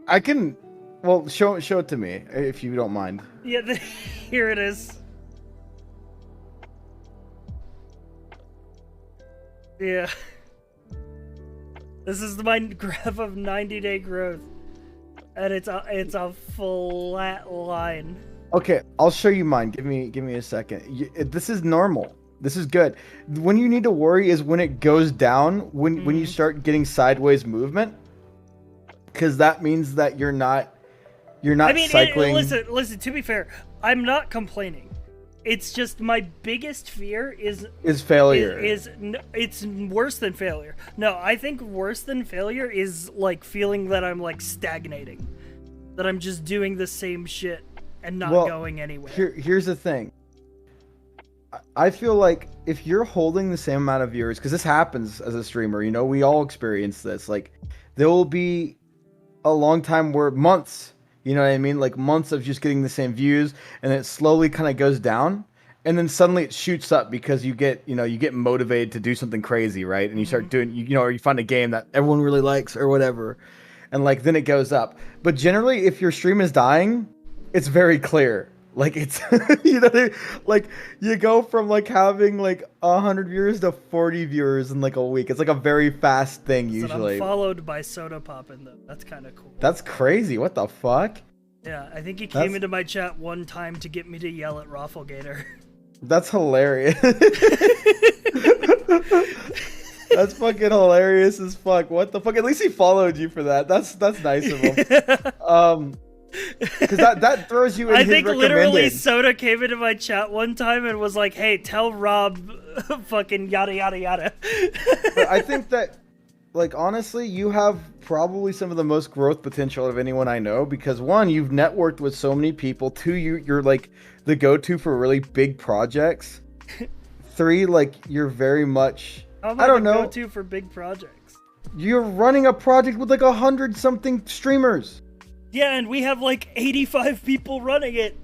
Speaker 14: I can, well, show it to me if you don't mind.
Speaker 1: Yeah, here it is. Yeah. This is my graph of 90-day growth, and it's a flat line.
Speaker 14: Okay, I'll show you mine. Give me a second. This is normal. This is good. When you need to worry is when it goes down, when you start getting sideways movement, because that means that you're not
Speaker 1: I mean,
Speaker 14: cycling.
Speaker 1: Listen. To be fair, I'm not complaining. It's just my biggest fear is
Speaker 14: failure.
Speaker 1: It's worse than failure. No, I think worse than failure is like feeling that I'm like stagnating, that I'm just doing the same shit and not going anywhere.
Speaker 14: Here's the thing. I feel like if you're holding the same amount of viewers, because this happens as a streamer, you know, we all experience this. Like, there will be a long time where months, you know what I mean? Like months of just getting the same views, and it slowly kind of goes down, and then suddenly it shoots up because you get motivated to do something crazy, right? And you start doing, or you find a game that everyone really likes or whatever, and like then it goes up. But generally, if your stream is dying, it's very clear. Like it's, like you go from like having like 100 viewers to 40 viewers in like a week. It's like a very fast thing usually.
Speaker 1: I'm followed by Soda Poppin' though. That's kind of cool.
Speaker 14: That's crazy. What the fuck?
Speaker 1: Yeah, I think he came into my chat one time to get me to yell at Rafflegator.
Speaker 14: That's hilarious. That's fucking hilarious as fuck. What the fuck? At least he followed you for that. That's nice of him. Because that throws you in
Speaker 1: I
Speaker 14: his
Speaker 1: think
Speaker 14: recommended.
Speaker 1: literally Soda came into my chat one time and was like, hey, tell Rob fucking yada yada yada.
Speaker 14: But I think that, like, honestly, you have probably some of the most growth potential of anyone I know, because one, you've networked with so many people. Two, you're like the go-to for really big projects. Three, like, you're very much, I don't know,
Speaker 1: go-to for big projects.
Speaker 14: You're running a project with like 100-something streamers.
Speaker 1: Yeah, and we have like 85 people running it.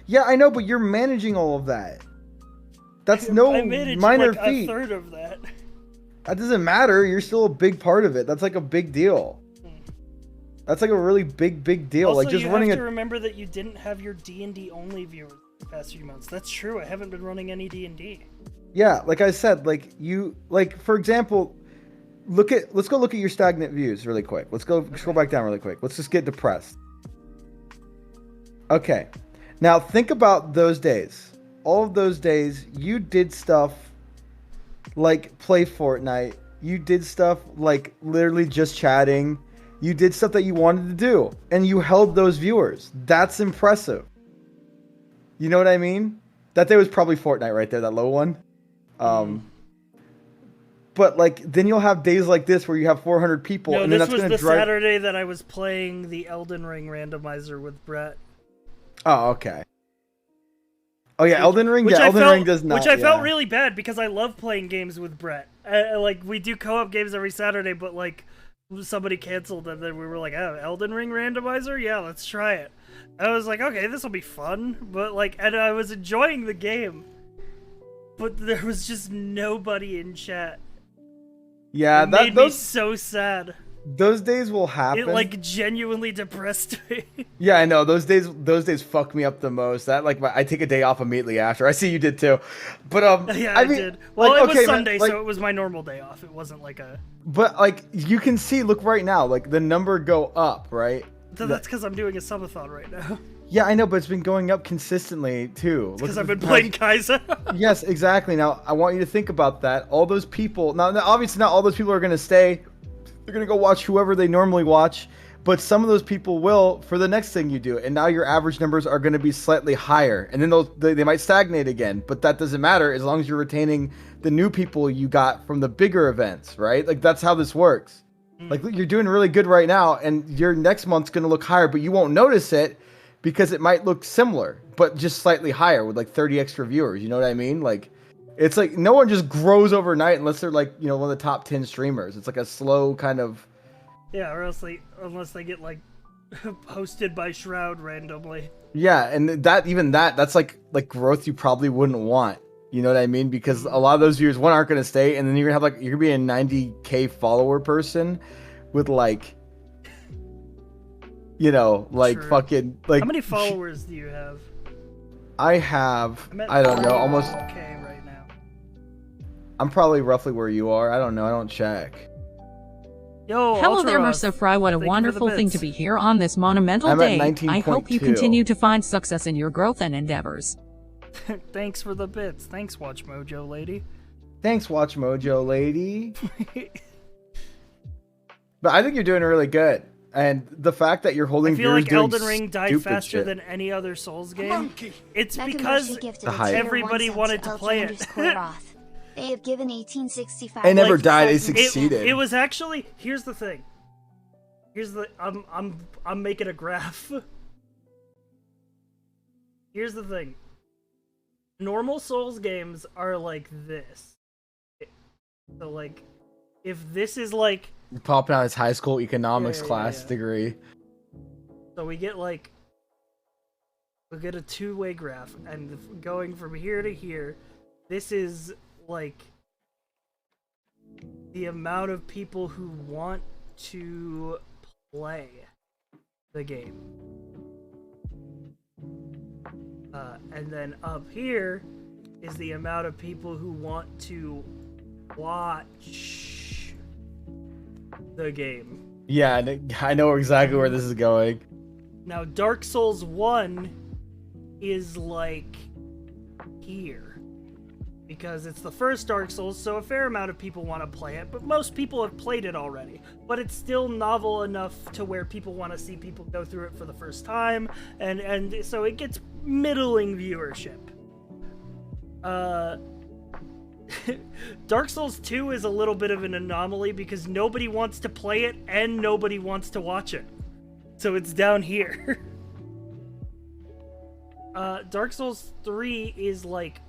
Speaker 14: Yeah, I know, but you're managing all of that. That's no minor
Speaker 1: like
Speaker 14: feat.
Speaker 1: A third of that.
Speaker 14: That doesn't matter. You're still a big part of it. That's like a big deal. That's like a really big deal.
Speaker 1: Also,
Speaker 14: like just
Speaker 1: you
Speaker 14: running
Speaker 1: have to remember that you didn't have your D&D only viewers the past few months. That's true. I haven't been running any D&D.
Speaker 14: Yeah, like I said, like you, like for example, let's go look at your stagnant views really quick. Let's go back down really quick. Let's just get depressed. Okay. Now think about those days. All of those days you did stuff like play Fortnite. You did stuff like literally just chatting. You did stuff that you wanted to do, and you held those viewers. That's impressive. You know what I mean? That day was probably Fortnite right there, that low one. But like then you'll have days like this where you have 400 people.
Speaker 1: No,
Speaker 14: and then
Speaker 1: this
Speaker 14: that's
Speaker 1: was
Speaker 14: gonna
Speaker 1: the Saturday that I was playing the Elden Ring randomizer with Brett.
Speaker 14: Oh, okay. Oh yeah, Elden Ring. Yeah, Elden Ring does not.
Speaker 1: Which I felt really bad because I love playing games with Brett. Like we do co-op games every Saturday, but like somebody canceled and then we were like, "Oh, Elden Ring randomizer? Yeah, let's try it." I was like, "Okay, this will be fun," but like, and I was enjoying the game, but there was just nobody in chat.
Speaker 14: Yeah,
Speaker 1: it made me so sad.
Speaker 14: Those days will happen.
Speaker 1: It like genuinely depressed me.
Speaker 14: Yeah, I know. Those days fuck me up the most. That like I take a day off immediately after. I see you did too. But
Speaker 1: yeah,
Speaker 14: I mean,
Speaker 1: did. Well,
Speaker 14: like,
Speaker 1: it was
Speaker 14: okay,
Speaker 1: Sunday,
Speaker 14: man, like,
Speaker 1: so it was my normal day off. It wasn't like a.
Speaker 14: But like you can see, look right now, like the number go up, right?
Speaker 1: That's because I'm doing a subathon right now.
Speaker 14: Yeah, I know, but it's been going up consistently too.
Speaker 1: Because I've been playing Kaiser.
Speaker 14: Yes, exactly. Now I want you to think about that. All those people. Now, obviously, not all those people are going to stay. They're going to go watch whoever they normally watch. But some of those people will for the next thing you do. And now your average numbers are going to be slightly higher. And then they might stagnate again. But that doesn't matter as long as you're retaining the new people you got from the bigger events, right? Like that's how this works. Like you're doing really good right now. And your next month's going to look higher. But you won't notice it because it might look similar. But just slightly higher with like 30 extra viewers. You know what I mean? Like it's like no one just grows overnight unless they're like, you know, one of the top 10 streamers. It's like a slow kind of.
Speaker 1: Yeah, or else unless they get like hosted by Shroud randomly.
Speaker 14: Yeah, and that's like growth you probably wouldn't want. You know what I mean? Because a lot of those viewers aren't gonna stay, and then you're gonna have you're gonna be a 90K follower person with like, you know, like
Speaker 1: True.
Speaker 14: fucking like.
Speaker 1: How many followers do you have?
Speaker 14: I have. I don't know. Almost.
Speaker 1: Okay, right now.
Speaker 14: I'm probably roughly where you are. I don't know. I don't check.
Speaker 1: Yo,
Speaker 2: Hello there,
Speaker 1: Ultra
Speaker 2: Mr. Fry. What a
Speaker 1: Thank you for the
Speaker 2: wonderful thing to
Speaker 1: bits.
Speaker 2: be here on this monumental
Speaker 14: I'm at
Speaker 2: day.
Speaker 14: 19.2.
Speaker 2: I hope you continue to find success in your growth and endeavors.
Speaker 1: Thanks for the bits. Thanks, Watch Mojo lady.
Speaker 14: Thanks, Watch Mojo lady. But I think you're doing really good. And the fact that you're holding
Speaker 1: I feel
Speaker 14: viewers
Speaker 1: like
Speaker 14: doing
Speaker 1: Elden Ring died
Speaker 14: stupid
Speaker 1: faster
Speaker 14: shit.
Speaker 1: than any other Souls game. It's
Speaker 5: Mega
Speaker 1: because
Speaker 5: Moshi gifted
Speaker 14: The
Speaker 5: a
Speaker 14: hype.
Speaker 5: tier
Speaker 1: everybody
Speaker 5: 1
Speaker 1: wanted
Speaker 5: sub
Speaker 1: to play it.
Speaker 5: Roth. They have given 1865.
Speaker 14: It never
Speaker 5: likes
Speaker 14: died, it
Speaker 5: subs-
Speaker 14: succeeded.
Speaker 1: It was actually. Here's the thing. I'm making a graph. Here's the thing. Normal Souls games are like this. So like, if this is like,
Speaker 14: You're popping out his high school economics
Speaker 1: Yeah,
Speaker 14: class
Speaker 1: yeah.
Speaker 14: degree.
Speaker 1: so we get like, we get a two-way graph, and going from here to here, this is like the amount of people who want to play the game. And then up here is the amount of people who want to watch the game.
Speaker 14: Yeah, I know exactly where this is going.
Speaker 1: Now, Dark Souls 1 is like here. Because it's the first Dark Souls, so a fair amount of people want to play it, but most people have played it already. But it's still novel enough to where people want to see people go through it for the first time, and so it gets middling viewership. Dark Souls 2 is a little bit of an anomaly because nobody wants to play it and nobody wants to watch it. So it's down here. Dark Souls 3 is like...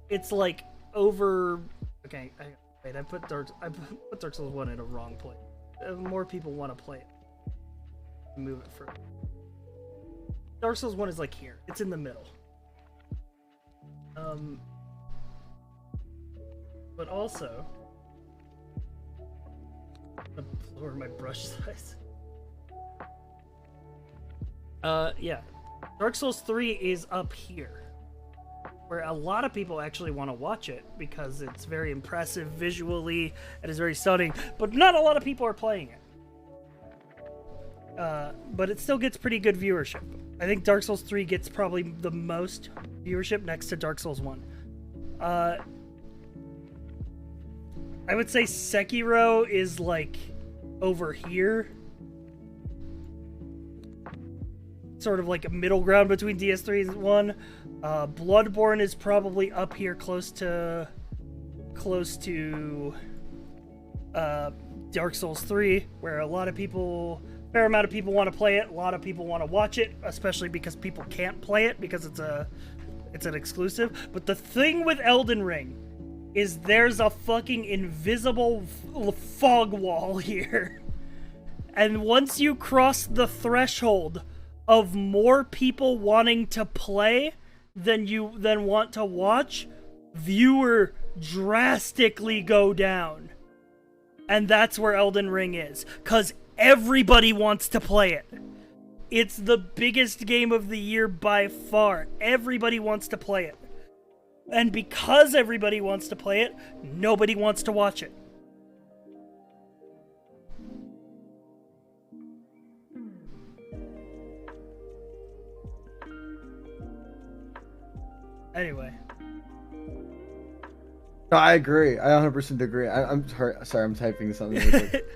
Speaker 1: It's like over... Okay, wait, I put Dark Souls 1 in a wrong place. More people want to play it. Move it further. Dark Souls 1 is like here. It's in the middle. But also... I'm gonna lower my brush size. Yeah. Dark Souls 3 is up here. Where a lot of people actually want to watch it because it's very impressive visually and is very stunning, but not a lot of people are playing it. But it still gets pretty good viewership. I think Dark Souls 3 gets probably the most viewership next to Dark Souls 1. I would say Sekiro is like over here. Sort of like a middle ground between DS3 and 1. Bloodborne is probably up here close to Dark Souls 3, where a fair amount of people want to play it, a lot of people want to watch it, especially because people can't play it because it's an exclusive. But the thing with Elden Ring is there's a fucking invisible fog wall here. And once you cross the threshold of more people wanting to play than want to watch, viewer drastically go down. And that's where Elden Ring is, cuz everybody wants to play it. It's the biggest game of the year by far. Everybody wants to play it. And because everybody wants to play it, nobody wants to watch it. Anyway.
Speaker 14: No, I agree. I 100% agree. I'm sorry, I'm typing something really quick.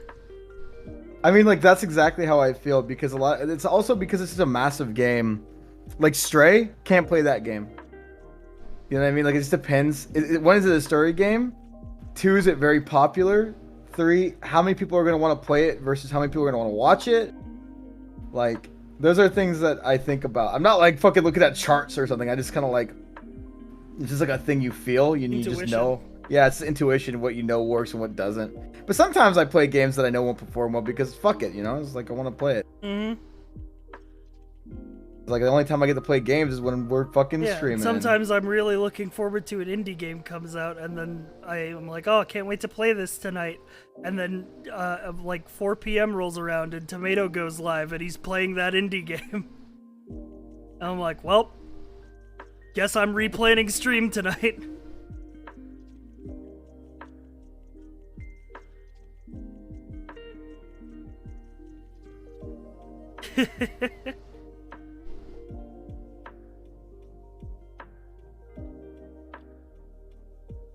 Speaker 14: I mean, like, that's exactly how I feel, because it's also because it's a massive game. Like, Stray, can't play that game. You know what I mean? Like, it just depends. One, is it a story game? 2, is it very popular? 3, how many people are going to want to play it versus how many people are going to want to watch it? Like, those are things that I think about. I'm not, like, fucking looking at charts or something. I just kind of, like, it's just like a thing you feel. You just know. Yeah, it's intuition, what you know works and what doesn't. But sometimes I play games that I know won't perform well because fuck it, you know? It's like I want to play it.
Speaker 1: Mm-hmm.
Speaker 14: Like the only time I get to play games is when we're fucking streaming.
Speaker 1: Sometimes I'm really looking forward to an indie game comes out, and then I'm like, oh, I can't wait to play this tonight. And then like 4 p.m. rolls around and Tomato goes live and he's playing that indie game. And I'm like, well, guess I'm replaying stream tonight.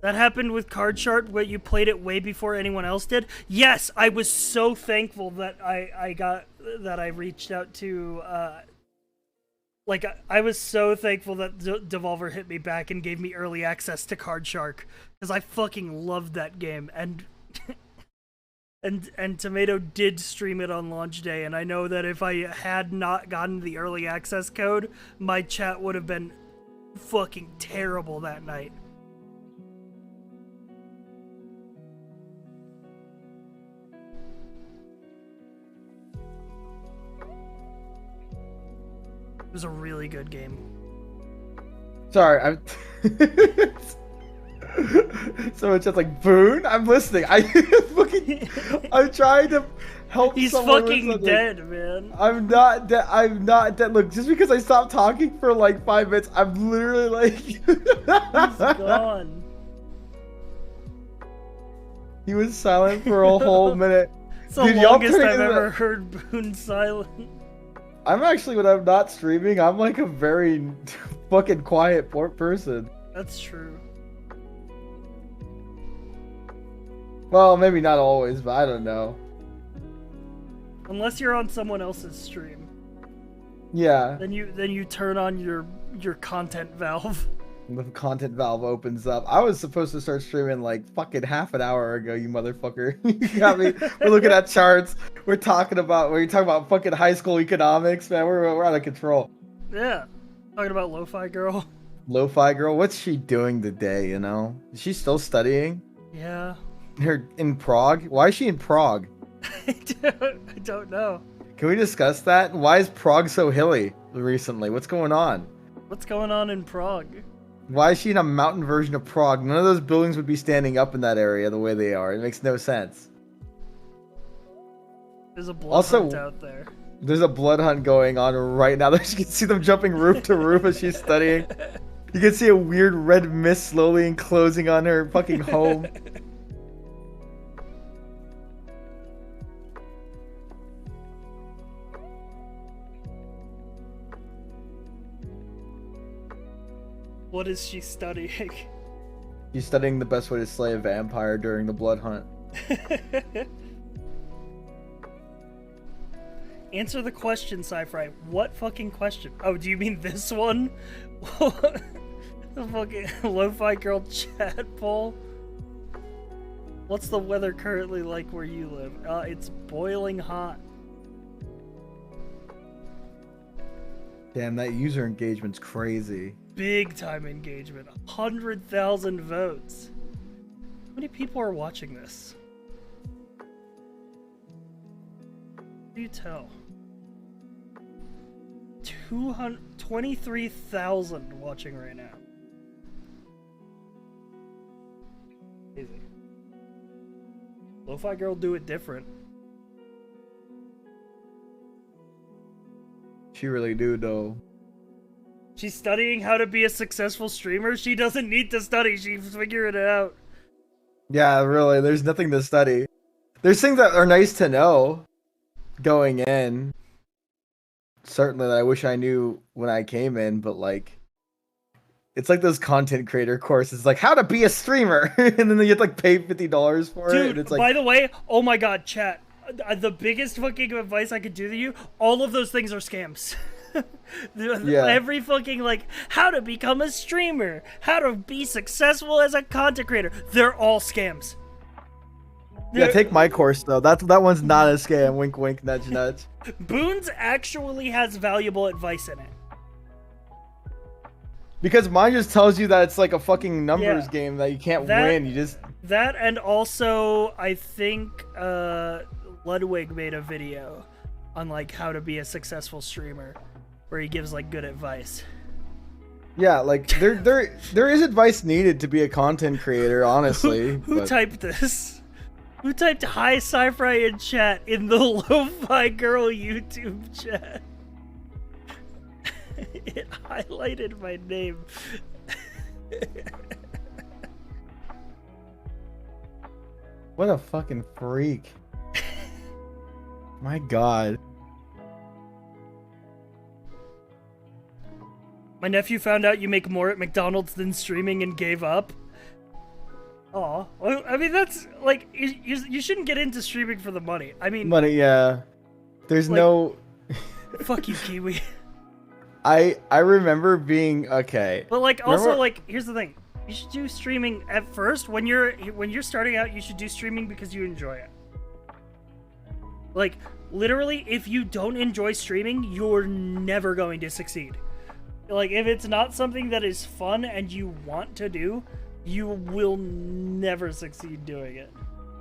Speaker 1: That happened with Card Shark, where you played it way before anyone else did. Yes, I was so thankful that I reached out to I was so thankful that Devolver hit me back and gave me early access to Card Shark, because I fucking loved that game, and and Tomato did stream it on launch day, and I know that if I had not gotten the early access code, my chat would have been fucking terrible that night. It was a really good game.
Speaker 14: Sorry, I'm so it's just like Boone. I'm listening. I'm trying to help.
Speaker 1: He's
Speaker 14: someone
Speaker 1: fucking dead, man.
Speaker 14: I'm not dead. I'm not dead. Look, just because I stopped talking for like 5 minutes, I'm literally like
Speaker 1: he's gone.
Speaker 14: He was silent for a whole minute.
Speaker 1: It's the longest I've ever heard Boone silent.
Speaker 14: I'm actually, when I'm not streaming, I'm like a very fucking quiet person.
Speaker 1: That's true.
Speaker 14: Well, maybe not always, but I don't know.
Speaker 1: Unless you're on someone else's stream.
Speaker 14: Yeah.
Speaker 1: Then you turn on your content valve.
Speaker 14: The content valve opens up. I was supposed to start streaming like fucking half an hour ago, you motherfucker. You got me. We're looking at charts. We're talking about fucking high school economics, man. We're out of control.
Speaker 1: Yeah. Talking about Lo-Fi Girl.
Speaker 14: Lo-Fi Girl, what's she doing today, you know? Is she still studying?
Speaker 1: Yeah.
Speaker 14: Her in Prague? Why is she in Prague?
Speaker 1: I don't know.
Speaker 14: Can we discuss that? Why is Prague so hilly recently? What's going on?
Speaker 1: What's going on in Prague?
Speaker 14: Why is she in a mountain version of Prague? None of those buildings would be standing up in that area the way they are. It makes no sense.
Speaker 1: There's a blood hunt out there.
Speaker 14: There's a blood hunt going on right now. You can see them jumping roof to roof as she's studying. You can see a weird red mist slowly enclosing on her fucking home.
Speaker 1: What is she studying?
Speaker 14: She's studying the best way to slay a vampire during the blood hunt.
Speaker 1: Answer the question, Sci-Fi. What fucking question? Oh, do you mean this one? The fucking lo-fi girl chat poll. What's the weather currently like where you live? It's boiling hot.
Speaker 14: Damn, that user engagement's crazy.
Speaker 1: Big time engagement. 100,000 votes. How many people are watching this? How do you tell? 23,000 watching right now. Crazy. Lo-fi girl do it different.
Speaker 14: She really do, though.
Speaker 1: She's studying how to be a successful streamer. She doesn't need to study. She's figuring it out.
Speaker 14: Yeah, really. There's nothing to study. There's things that are nice to know going in. Certainly that I wish I knew when I came in, but like, it's like those content creator courses, like how to be a streamer, and then you have to like pay $50 for it.
Speaker 1: Dude,
Speaker 14: And it's like,
Speaker 1: by the way, oh my god, chat. The biggest fucking advice I could do to you, all of those things are scams.
Speaker 14: Yeah.
Speaker 1: Every fucking, like, how to become a streamer, how to be successful as a content creator, they're all scams.
Speaker 14: yeah, take my course though. That one's not a scam. Wink, wink, nudge, nudge.
Speaker 1: Boons actually has valuable advice in it.
Speaker 14: Because mine just tells you that it's like a fucking numbers
Speaker 1: Yeah.
Speaker 14: game that you can't win. You just
Speaker 1: That, and also, I think, Ludwig made a video on, like, how to be a successful streamer, where he gives, like, good advice.
Speaker 14: yeah, like there is advice needed to be a content creator, honestly.
Speaker 1: Who
Speaker 14: but-
Speaker 1: typed this? Who typed hi sci-fi in chat in the lo-fi girl YouTube chat? It highlighted my name.
Speaker 14: What a fucking freak. My god.
Speaker 1: My nephew found out you make more at McDonald's than streaming and gave up. Aw. Well, I mean, that's, like, you shouldn't get into streaming for the money. I mean...
Speaker 14: Money, yeah. There's
Speaker 1: like,
Speaker 14: no...
Speaker 1: Fuck you, Kiwi.
Speaker 14: I remember being... Okay.
Speaker 1: But, like, also,
Speaker 14: Remember-
Speaker 1: like, here's the thing. You should do streaming at first. When you're starting out, you should do streaming because you enjoy it. Like, literally, if you don't enjoy streaming, you're never going to succeed. Like, if it's not something that is fun and you want to do, you will never succeed doing it.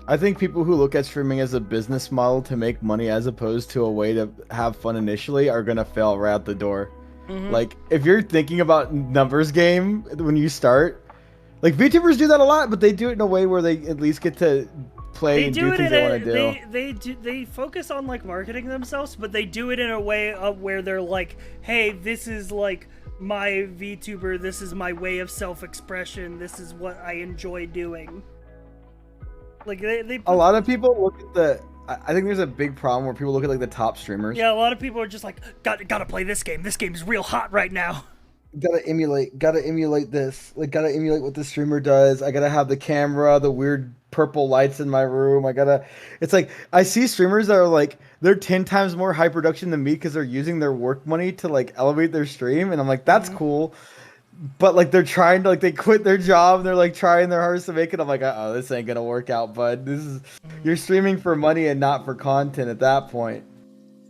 Speaker 14: I think people who look at streaming as a business model to make money as opposed to a way to have fun initially are gonna fail right out the door.
Speaker 1: Mhm.
Speaker 14: Like, if you're thinking about numbers game when you start, like, VTubers do that a lot, but they do it in a way where they at least get to play and do things they want to do.
Speaker 1: They focus on, like, marketing themselves, but they do it in a way of where they're like, hey, this is, like, my VTuber, this is my way of self-expression, this is what I enjoy doing. Like, they
Speaker 14: A lot of people look at the... I think there's a big problem where people look at, like, the top streamers.
Speaker 1: Yeah, a lot of people are just like, gotta play this game. This game's real hot right now.
Speaker 14: Gotta emulate this. Like, gotta emulate what the streamer does. I gotta have the camera, the weird purple lights in my room. It's like, I see streamers that are like, they're 10 times more high production than me because they're using their work money to, like, elevate their stream. And I'm like, that's cool. But, like, they're trying to, like, they quit their job and they're, like, trying their hardest to make it. I'm like, uh-oh, this ain't gonna work out, bud. You're streaming for money and not for content at that point.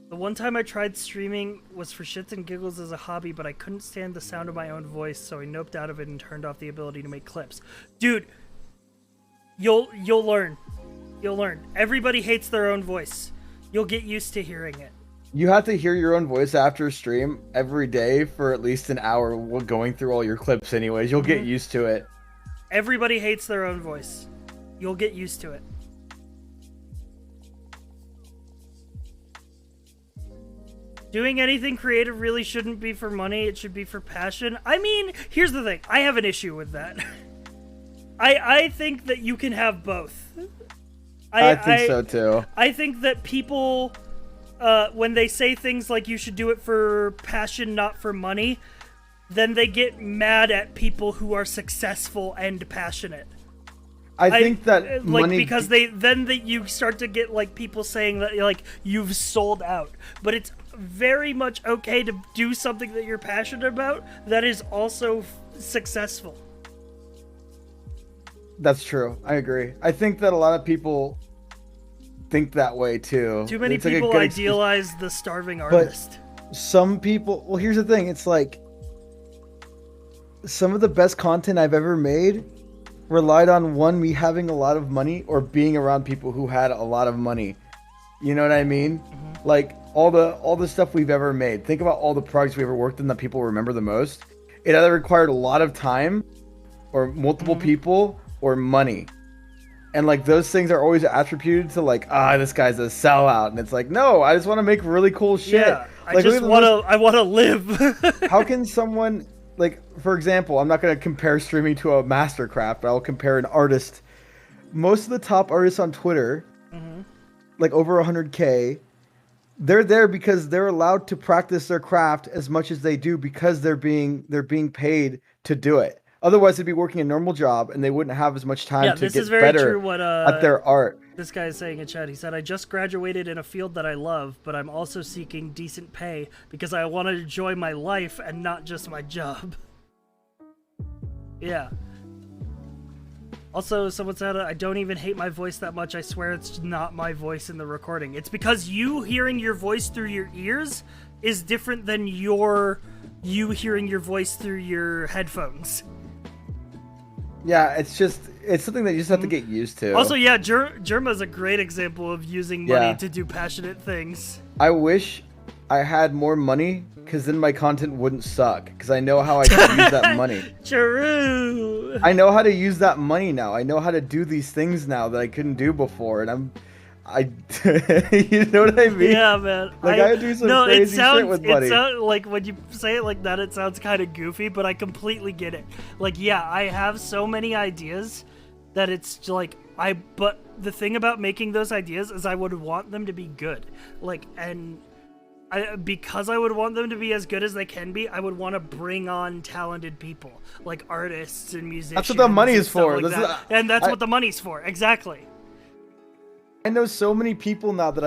Speaker 1: The one time I tried streaming was for shits and giggles as a hobby, but I couldn't stand the sound of my own voice, so I noped out of it and turned off the ability to make clips. Dude, you'll learn. You'll learn. Everybody hates their own voice. You'll get used to hearing it.
Speaker 14: You have to hear your own voice after a stream every day for at least an hour while going through all your clips anyways. You'll get used to it.
Speaker 1: Everybody hates their own voice. You'll get used to it. Doing anything creative really shouldn't be for money, it should be for passion. I mean, here's the thing. I have an issue with that. I think that you can have both.
Speaker 14: I think so too.
Speaker 1: I think that people, when they say things like you should do it for passion, not for money, then they get mad at people who are successful and passionate.
Speaker 14: I think that money,
Speaker 1: because you start to get like people saying that like you've sold out, but it's very much okay to do something that you're passionate about that is also successful.
Speaker 14: That's true. I agree. I think that a lot of people think that way too.
Speaker 1: Too many people idealize the starving artist.
Speaker 14: But some people, well, here's the thing. It's like some of the best content I've ever made relied on me having a lot of money or being around people who had a lot of money. You know what I mean? Mm-hmm. Like all the stuff we've ever made. Think about all the projects we ever worked on that people remember the most. It either required a lot of time or multiple people or money. And like those things are always attributed to like, this guy's a sellout. And it's like, no, I just want to make really cool shit.
Speaker 1: Yeah,
Speaker 14: like,
Speaker 1: I want to live.
Speaker 14: How can someone, like, for example, I'm not going to compare streaming to a mastercraft, but I'll compare an artist. Most of the top artists on Twitter, like over 100K, they're there because they're allowed to practice their craft as much as they do because they're being paid to do it. Otherwise, they'd be working a normal job and they wouldn't have as much time to get better at their art.
Speaker 1: This guy is saying in chat, he said, I just graduated in a field that I love, but I'm also seeking decent pay because I want to enjoy my life and not just my job. Yeah. Also, someone said, I don't even hate my voice that much. I swear it's not my voice in the recording. It's because you hearing your voice through your ears is different than you hearing your voice through your headphones.
Speaker 14: Yeah, it's something that you just have to get used to.
Speaker 1: Also, yeah, Germa's a great example of using money to do passionate things.
Speaker 14: I wish I had more money, because then my content wouldn't suck, because I know how I can use that money.
Speaker 1: True.
Speaker 14: I know how to use that money now. I know how to do these things now that I couldn't do before, and you know what I mean?
Speaker 1: Yeah, man.
Speaker 14: Like, I do some crazy shit with money.
Speaker 1: Like, when you say it like that, it sounds kind of goofy, but I completely get it. Like, yeah, I have so many ideas that it's like, but the thing about making those ideas is I would want them to be good. Like, because I would want them to be as good as they can be, I would want to bring on talented people, like artists and musicians.
Speaker 14: That's what the money is for.
Speaker 1: Like and that's what the money's for, exactly.
Speaker 14: I know so many people now that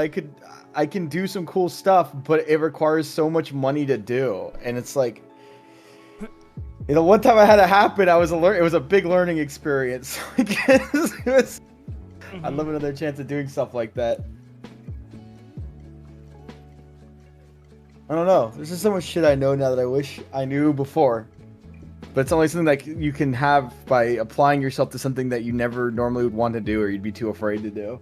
Speaker 14: I can do some cool stuff, but it requires so much money to do. And it's like, you know, one time I had it happen, it was a big learning experience. I'd love another chance of doing stuff like that. I don't know. There's just so much shit I know now that I wish I knew before. But it's only something that you can have by applying yourself to something that you never normally would want to do or you'd be too afraid to do.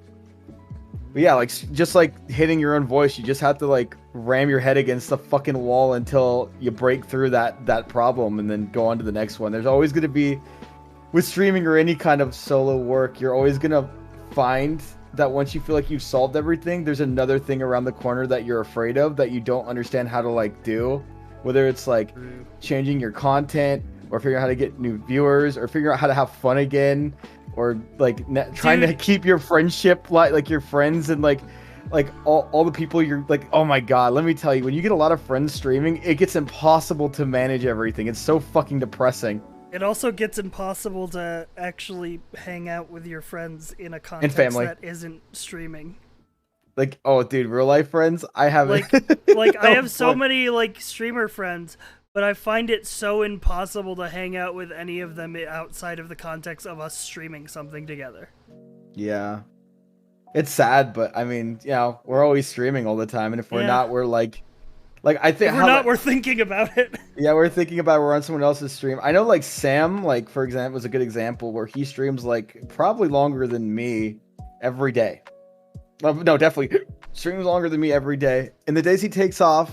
Speaker 14: But yeah, like, just like hitting your own voice, you just have to like ram your head against the fucking wall until you break through that problem and then go on to the next one. There's always going to be, with streaming or any kind of solo work, you're always going to find that once you feel like you've solved everything, there's another thing around the corner that you're afraid of that you don't understand how to like do. Whether it's like changing your content or figuring out how to get new viewers or figuring out how to have fun again. Or like trying to keep your friendship like your friends and like all the people you're like, oh my god, let me tell you, when you get a lot of friends streaming, it gets impossible to manage everything. It's so fucking depressing.
Speaker 1: It also gets impossible to actually hang out with your friends in a context that isn't streaming.
Speaker 14: Like, oh dude, real life friends, I have
Speaker 1: like I have so many like streamer friends, but I find it so impossible to hang out with any of them outside of the context of us streaming something together. Yeah.
Speaker 14: It's sad, but I mean, you know, we're always streaming all the time, and if we're not, we're like I think
Speaker 1: if we're not, we're thinking about it.
Speaker 14: Yeah, we're thinking about it. We're on someone else's stream. I know, like Sam, like for example, was a good example where he streams like probably longer than me every day. No, definitely streams longer than me every day. And the days he takes off,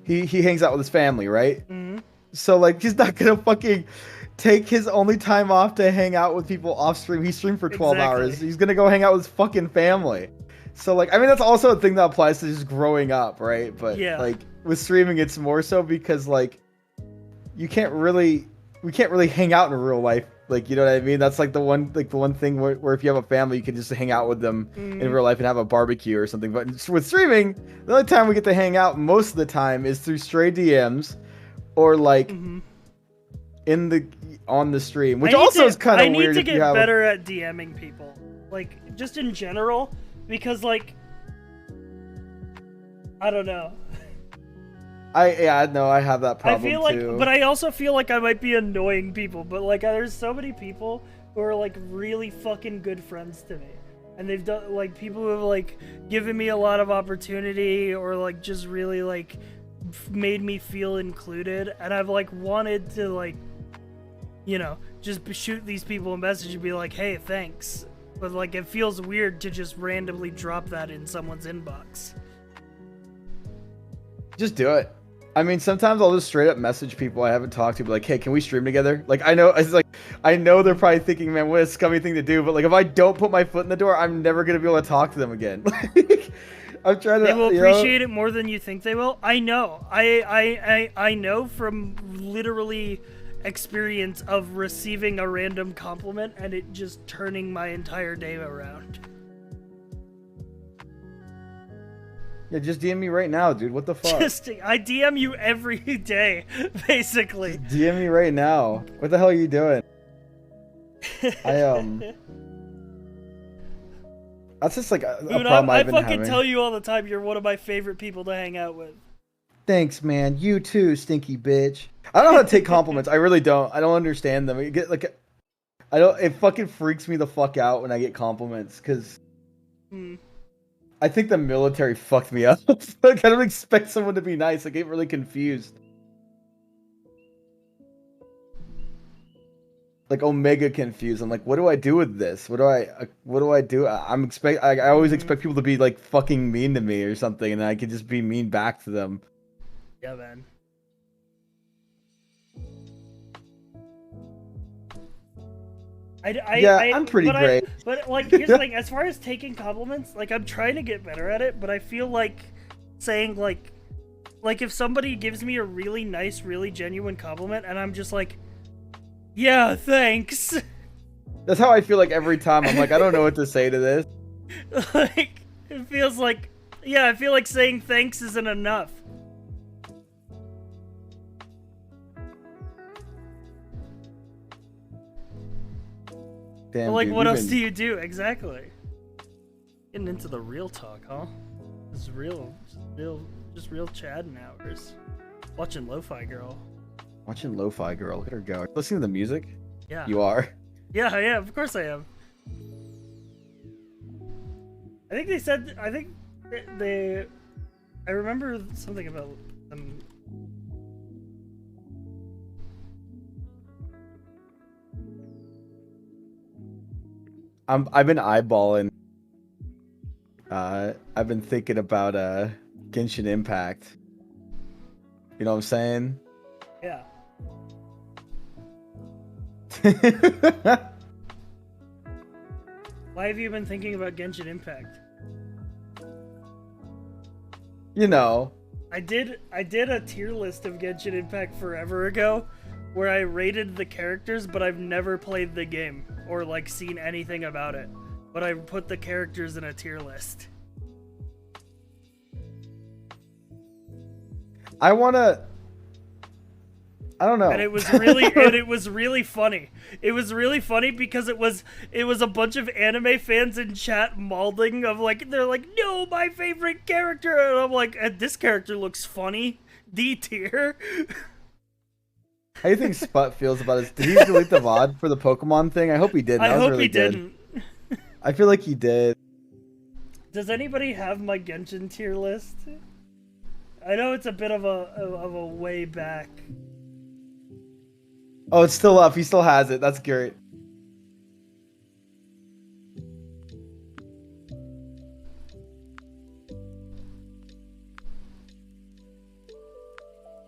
Speaker 14: he hangs out with his family, right? Mm-hmm. So like he's not gonna fucking take his only time off to hang out with people off stream. He streamed for 12 hours. He's gonna go hang out with his fucking family. So like, I mean, that's also a thing that applies to just growing up, right? But like with streaming, it's more so because like we can't really hang out in real life. Like, you know what I mean? That's like the one thing where if you have a family, you can just hang out with them in real life and have a barbecue or something. But with streaming, the only time we get to hang out most of the time is through stray DMs or like on the stream, which
Speaker 1: I need
Speaker 14: also
Speaker 1: to-
Speaker 14: is kind of weird.
Speaker 1: I need to
Speaker 14: if you
Speaker 1: get
Speaker 14: have
Speaker 1: better at DMing people, like just in general, because like I don't know.
Speaker 14: I have that
Speaker 1: I
Speaker 14: problem
Speaker 1: feel like,
Speaker 14: too.
Speaker 1: but I also feel like I might be annoying people. But like, there's so many people who are like really fucking good friends to me, and they've done like people who have like given me a lot of opportunity or like just really like made me feel included, and I've like wanted to like, you know, just shoot these people a message and be like, hey, thanks. But like, it feels weird to just randomly drop that in someone's inbox.
Speaker 14: Just do it. I mean, sometimes I'll just straight up message people I haven't talked to, be like, "Hey, can we stream together?" Like, I know they're probably thinking, "Man, what a scummy thing to do." But like, if I don't put my foot in the door, I'm never gonna be able to talk to them again. I'm trying to.
Speaker 1: They will appreciate it more than you think they will. I know. I know from literally experience of receiving a random compliment and it just turning my entire day around.
Speaker 14: Yeah, just DM me right now, dude. What the fuck?
Speaker 1: I DM you every day, basically.
Speaker 14: DM me right now. What the hell are you doing? That's just like a
Speaker 1: Dude,
Speaker 14: problem
Speaker 1: I
Speaker 14: I've been
Speaker 1: fucking
Speaker 14: having.
Speaker 1: tell you all the time you're one of my favorite people to hang out with.
Speaker 14: Thanks, man. You too, stinky bitch. I don't know how to take compliments. I really don't. I don't understand them. You get like, I don't. It fucking freaks me the fuck out when I get compliments because I think the military fucked me up. Like I don't expect someone to be nice. I get really confused. Like Omega confused. I'm like, what do I do with this? What do I do? I always expect people to be like fucking mean to me or something, and I could just be mean back to them.
Speaker 1: Yeah, man.
Speaker 14: I'm pretty great.
Speaker 1: But like, here's the thing: as far as taking compliments, like I'm trying to get better at it, but I feel like saying like if somebody gives me a really nice, really genuine compliment, and I'm just like, yeah, thanks.
Speaker 14: That's how I feel like every time. I'm like, I don't know what to say to this.
Speaker 1: Like, it feels like, yeah, I feel like saying thanks isn't enough.
Speaker 14: Damn,
Speaker 1: But like,
Speaker 14: dude,
Speaker 1: what else do you do? Exactly. Getting into the real talk, huh? This is real chatting hours. Watching Lo-Fi Girl.
Speaker 14: Watching Lo-Fi Girl. Look at her go. Listening to the music?
Speaker 1: Yeah.
Speaker 14: You are?
Speaker 1: Yeah, I am. Of course I am. I think they said, I remember something about them.
Speaker 14: I've been eyeballing. I've been thinking about Genshin Impact. You know what I'm saying?
Speaker 1: Yeah. Why have you been thinking about Genshin Impact?
Speaker 14: You know.
Speaker 1: I did a tier list of Genshin Impact forever ago where I rated the characters, but I've never played the game or like seen anything about it. But I put the characters in a tier list.
Speaker 14: I don't know.
Speaker 1: And it was really funny. It was really funny because it was a bunch of anime fans in chat mauling of like, they're like, no, my favorite character, and I'm like, this character looks funny. D tier.
Speaker 14: How do you think Sput feels about it? Did he delete the VOD for the Pokemon thing? I hope he did.
Speaker 1: I
Speaker 14: was
Speaker 1: hope
Speaker 14: really
Speaker 1: he
Speaker 14: good.
Speaker 1: didn't.
Speaker 14: I feel like he did.
Speaker 1: Does anybody have my Genshin tier list? I know it's a bit of a way back.
Speaker 14: Oh, it's still up. He still has it. That's great.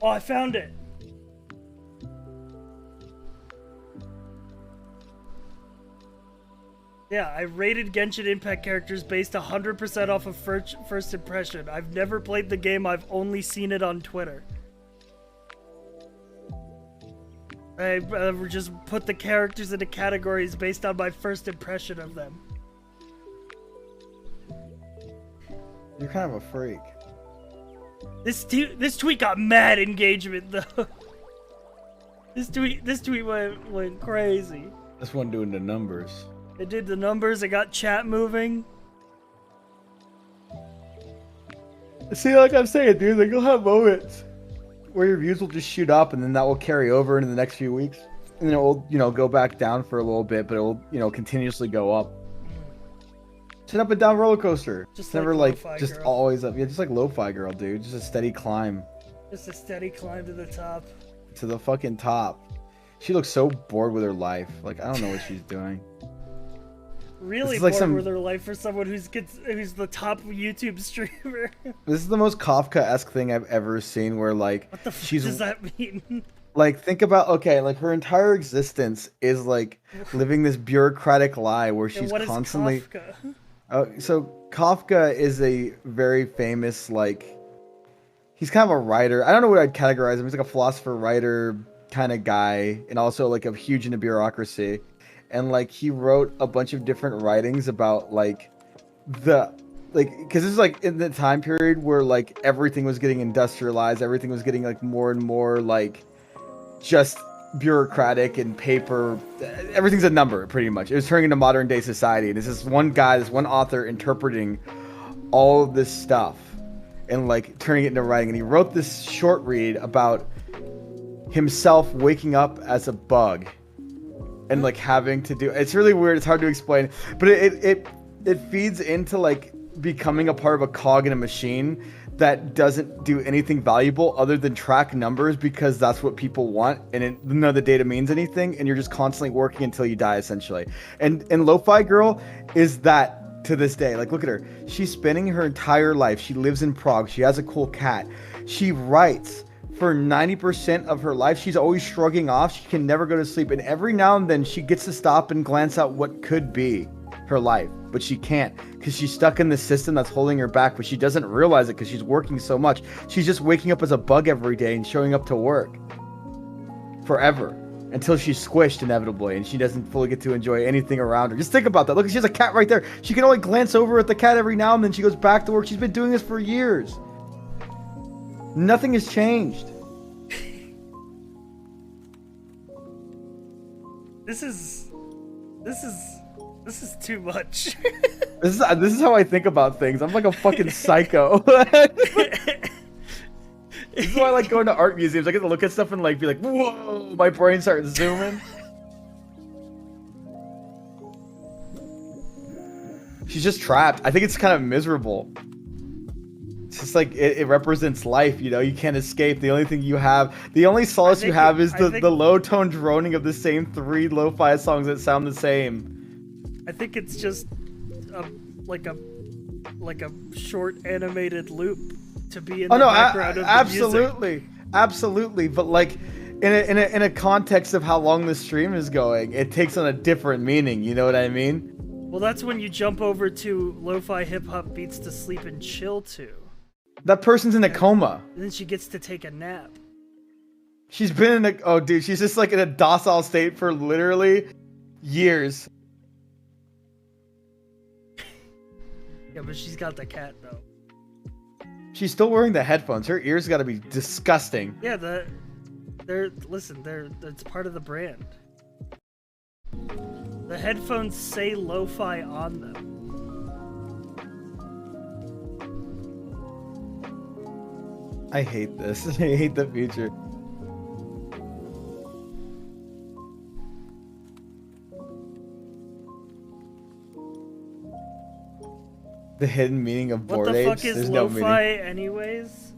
Speaker 1: Oh, I found it. Yeah, I rated Genshin Impact characters based 100% off of first impression. I've never played the game, I've only seen it on Twitter. I just put the characters into categories based on my first impression of them.
Speaker 14: You're kind of a freak.
Speaker 1: This tweet got mad engagement, though. This tweet went crazy.
Speaker 14: This one doing the numbers.
Speaker 1: It did the numbers. It got chat moving.
Speaker 14: See, like I'm saying, dude, like you'll have moments where your views will just shoot up, and then that will carry over into the next few weeks, and then it will, go back down for a little bit, but it will, continuously go up. It's an up and down roller coaster.
Speaker 1: Just
Speaker 14: It's never
Speaker 1: like
Speaker 14: like
Speaker 1: Lo-Fi
Speaker 14: just
Speaker 1: Girl.
Speaker 14: always up. Yeah, just like Lo-Fi Girl, dude. Just a steady climb
Speaker 1: Just a steady climb to the top.
Speaker 14: to the fucking top. She looks so bored with her life. Like, I don't know what she's doing.
Speaker 1: Really
Speaker 14: is like
Speaker 1: bored with her life for someone who's the top YouTube streamer.
Speaker 14: This is the most Kafka-esque thing I've ever seen, where like
Speaker 1: What the fuck
Speaker 14: she's
Speaker 1: does that mean?
Speaker 14: like, think about, okay, like her entire existence is like living this bureaucratic lie where
Speaker 1: And
Speaker 14: she's
Speaker 1: what is
Speaker 14: constantly.
Speaker 1: Kafka?
Speaker 14: So Kafka is a very famous, like, he's kind of a writer. I don't know what I'd categorize him. He's like a philosopher, writer kind of guy, and also like a huge into bureaucracy. And like he wrote a bunch of different writings about like because this is like in the time period where like everything was getting industrialized, everything was getting like more and more like just bureaucratic and paper. Everything's a number, pretty much. It was turning into modern day society, and it's this one guy, this one author interpreting all of this stuff and like turning it into writing. And he wrote this short read about himself waking up as a bug and like having to do. It's really weird. It's hard to explain, but it feeds into like becoming a part of a cog in a machine that doesn't do anything valuable other than track numbers, because that's what people want, and none of the data means anything, and you're just constantly working until you die, essentially. And Lo-Fi Girl is that to this day. Like, look at her. She's spending her entire life. She lives in Prague. She has a cool cat. She writes for 90% of her life. She's always shrugging off. She can never go to sleep, and every now and then she gets to stop and glance at what could be her life, but she can't, because she's stuck in the system that's holding her back, but she doesn't realize it because she's working so much. She's just waking up as a bug every day and showing up to work forever until she's squished inevitably and she doesn't fully get to enjoy anything around her. Just think about that. Look, she has a cat right there. She can only glance over at the cat every now and then. She goes back to work. She's been doing this for years. Nothing has changed.
Speaker 1: This is too much.
Speaker 14: This is how I think about things. I'm like a fucking psycho. This is why I like going to art museums. I get to look at stuff and like be like, whoa, my brain starts zooming. She's just trapped. I think it's kind of miserable. It's just like it represents life, you know. You can't escape. The only thing you have, the only solace you have is the low tone droning of the same 3 lo-fi songs that sound the same.
Speaker 1: I think it's just like a short animated loop to be in the background of the
Speaker 14: absolutely,
Speaker 1: music.
Speaker 14: Absolutely. But like in a context of how long the stream is going, it takes on a different meaning. You know what I mean?
Speaker 1: Well, that's when you jump over to lo-fi hip hop beats to sleep and chill to.
Speaker 14: That person's in a coma.
Speaker 1: And then she gets to take a nap.
Speaker 14: She's been in a she's just like in a docile state for literally years.
Speaker 1: Yeah, but she's got the cat though.
Speaker 14: She's still wearing the headphones. Her ears got to be disgusting.
Speaker 1: Yeah, it's part of the brand. The headphones say lo-fi on them.
Speaker 14: I hate this. I hate the future. The hidden meaning of bored apes.
Speaker 1: What the fuck is lo-fi anyways?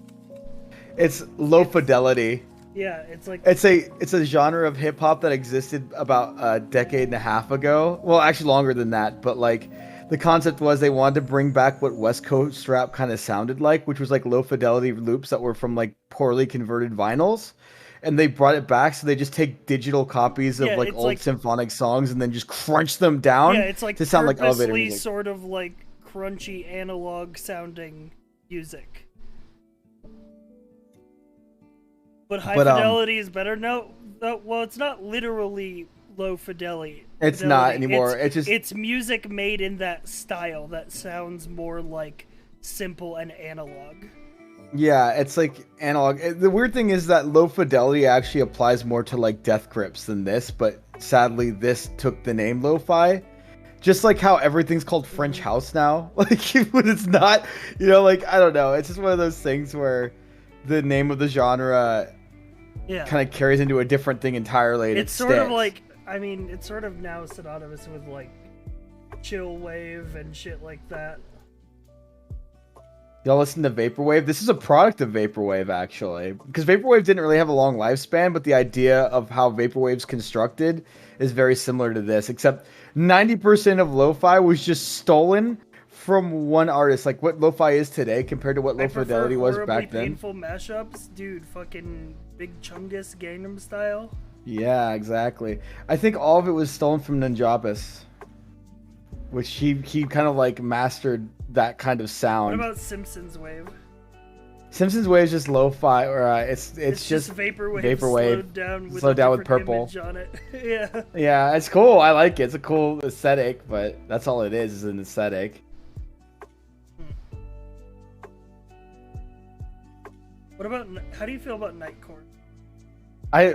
Speaker 14: It's low fidelity.
Speaker 1: Yeah, it's like
Speaker 14: it's a genre of hip hop that existed about a decade and a half ago. Well, actually longer than that, but like the concept was they wanted to bring back what West Coast rap kind of sounded like, which was like low fidelity loops that were from like poorly converted vinyls. And they brought it back, so they just take digital copies of like old symphonic songs and then just crunch them down to sound like elevator music.
Speaker 1: Sort of like crunchy analog sounding music. But high fidelity is better. No, well, it's not literally low fidelity.
Speaker 14: It's not anymore.
Speaker 1: It's music made in that style that sounds more like simple and analog.
Speaker 14: Yeah, it's like analog. The weird thing is that low fidelity actually applies more to like death grips than this, but sadly this took the name lo-fi. Just like how everything's called French house now. Like, but it's not, like, I don't know. It's just one of those things where the name of the genre kind of carries into a different thing entirely. And
Speaker 1: it's sort of like, I mean, it's sort of now synonymous with like chill wave and shit like that.
Speaker 14: Y'all listen to Vaporwave? This is a product of Vaporwave, actually. Because Vaporwave didn't really have a long lifespan, but the idea of how Vaporwave's constructed is very similar to this, except 90% of lo-fi was just stolen from one artist. Like, what lo-fi is today compared to what low fidelity was back then.
Speaker 1: Painful mashups? Dude, fucking Big Chungus Gangnam Style?
Speaker 14: Yeah, exactly. I think all of it was stolen from Ninjabis, which he kind of, like, mastered that kind of sound.
Speaker 1: What about Simpsons Wave?
Speaker 14: Simpsons Wave is just lo-fi, or it's just
Speaker 1: vaporwave
Speaker 14: slowed down with purple.
Speaker 1: On it. Yeah.
Speaker 14: Yeah, it's cool. I like it. It's a cool aesthetic, but that's all it is an aesthetic.
Speaker 1: What about, how do you feel about Nightcore?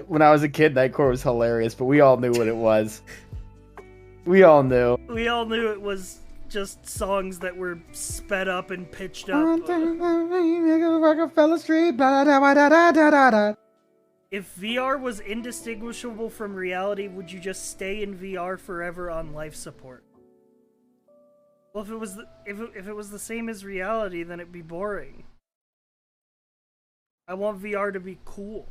Speaker 14: When I was a kid, Nightcore was hilarious, but we all knew what it was. We all knew.
Speaker 1: We all knew it was just songs that were sped up and pitched up. If VR was indistinguishable from reality, would you just stay in VR forever on life support? Well, if it was the same as reality, then it'd be boring. I want VR to be cool.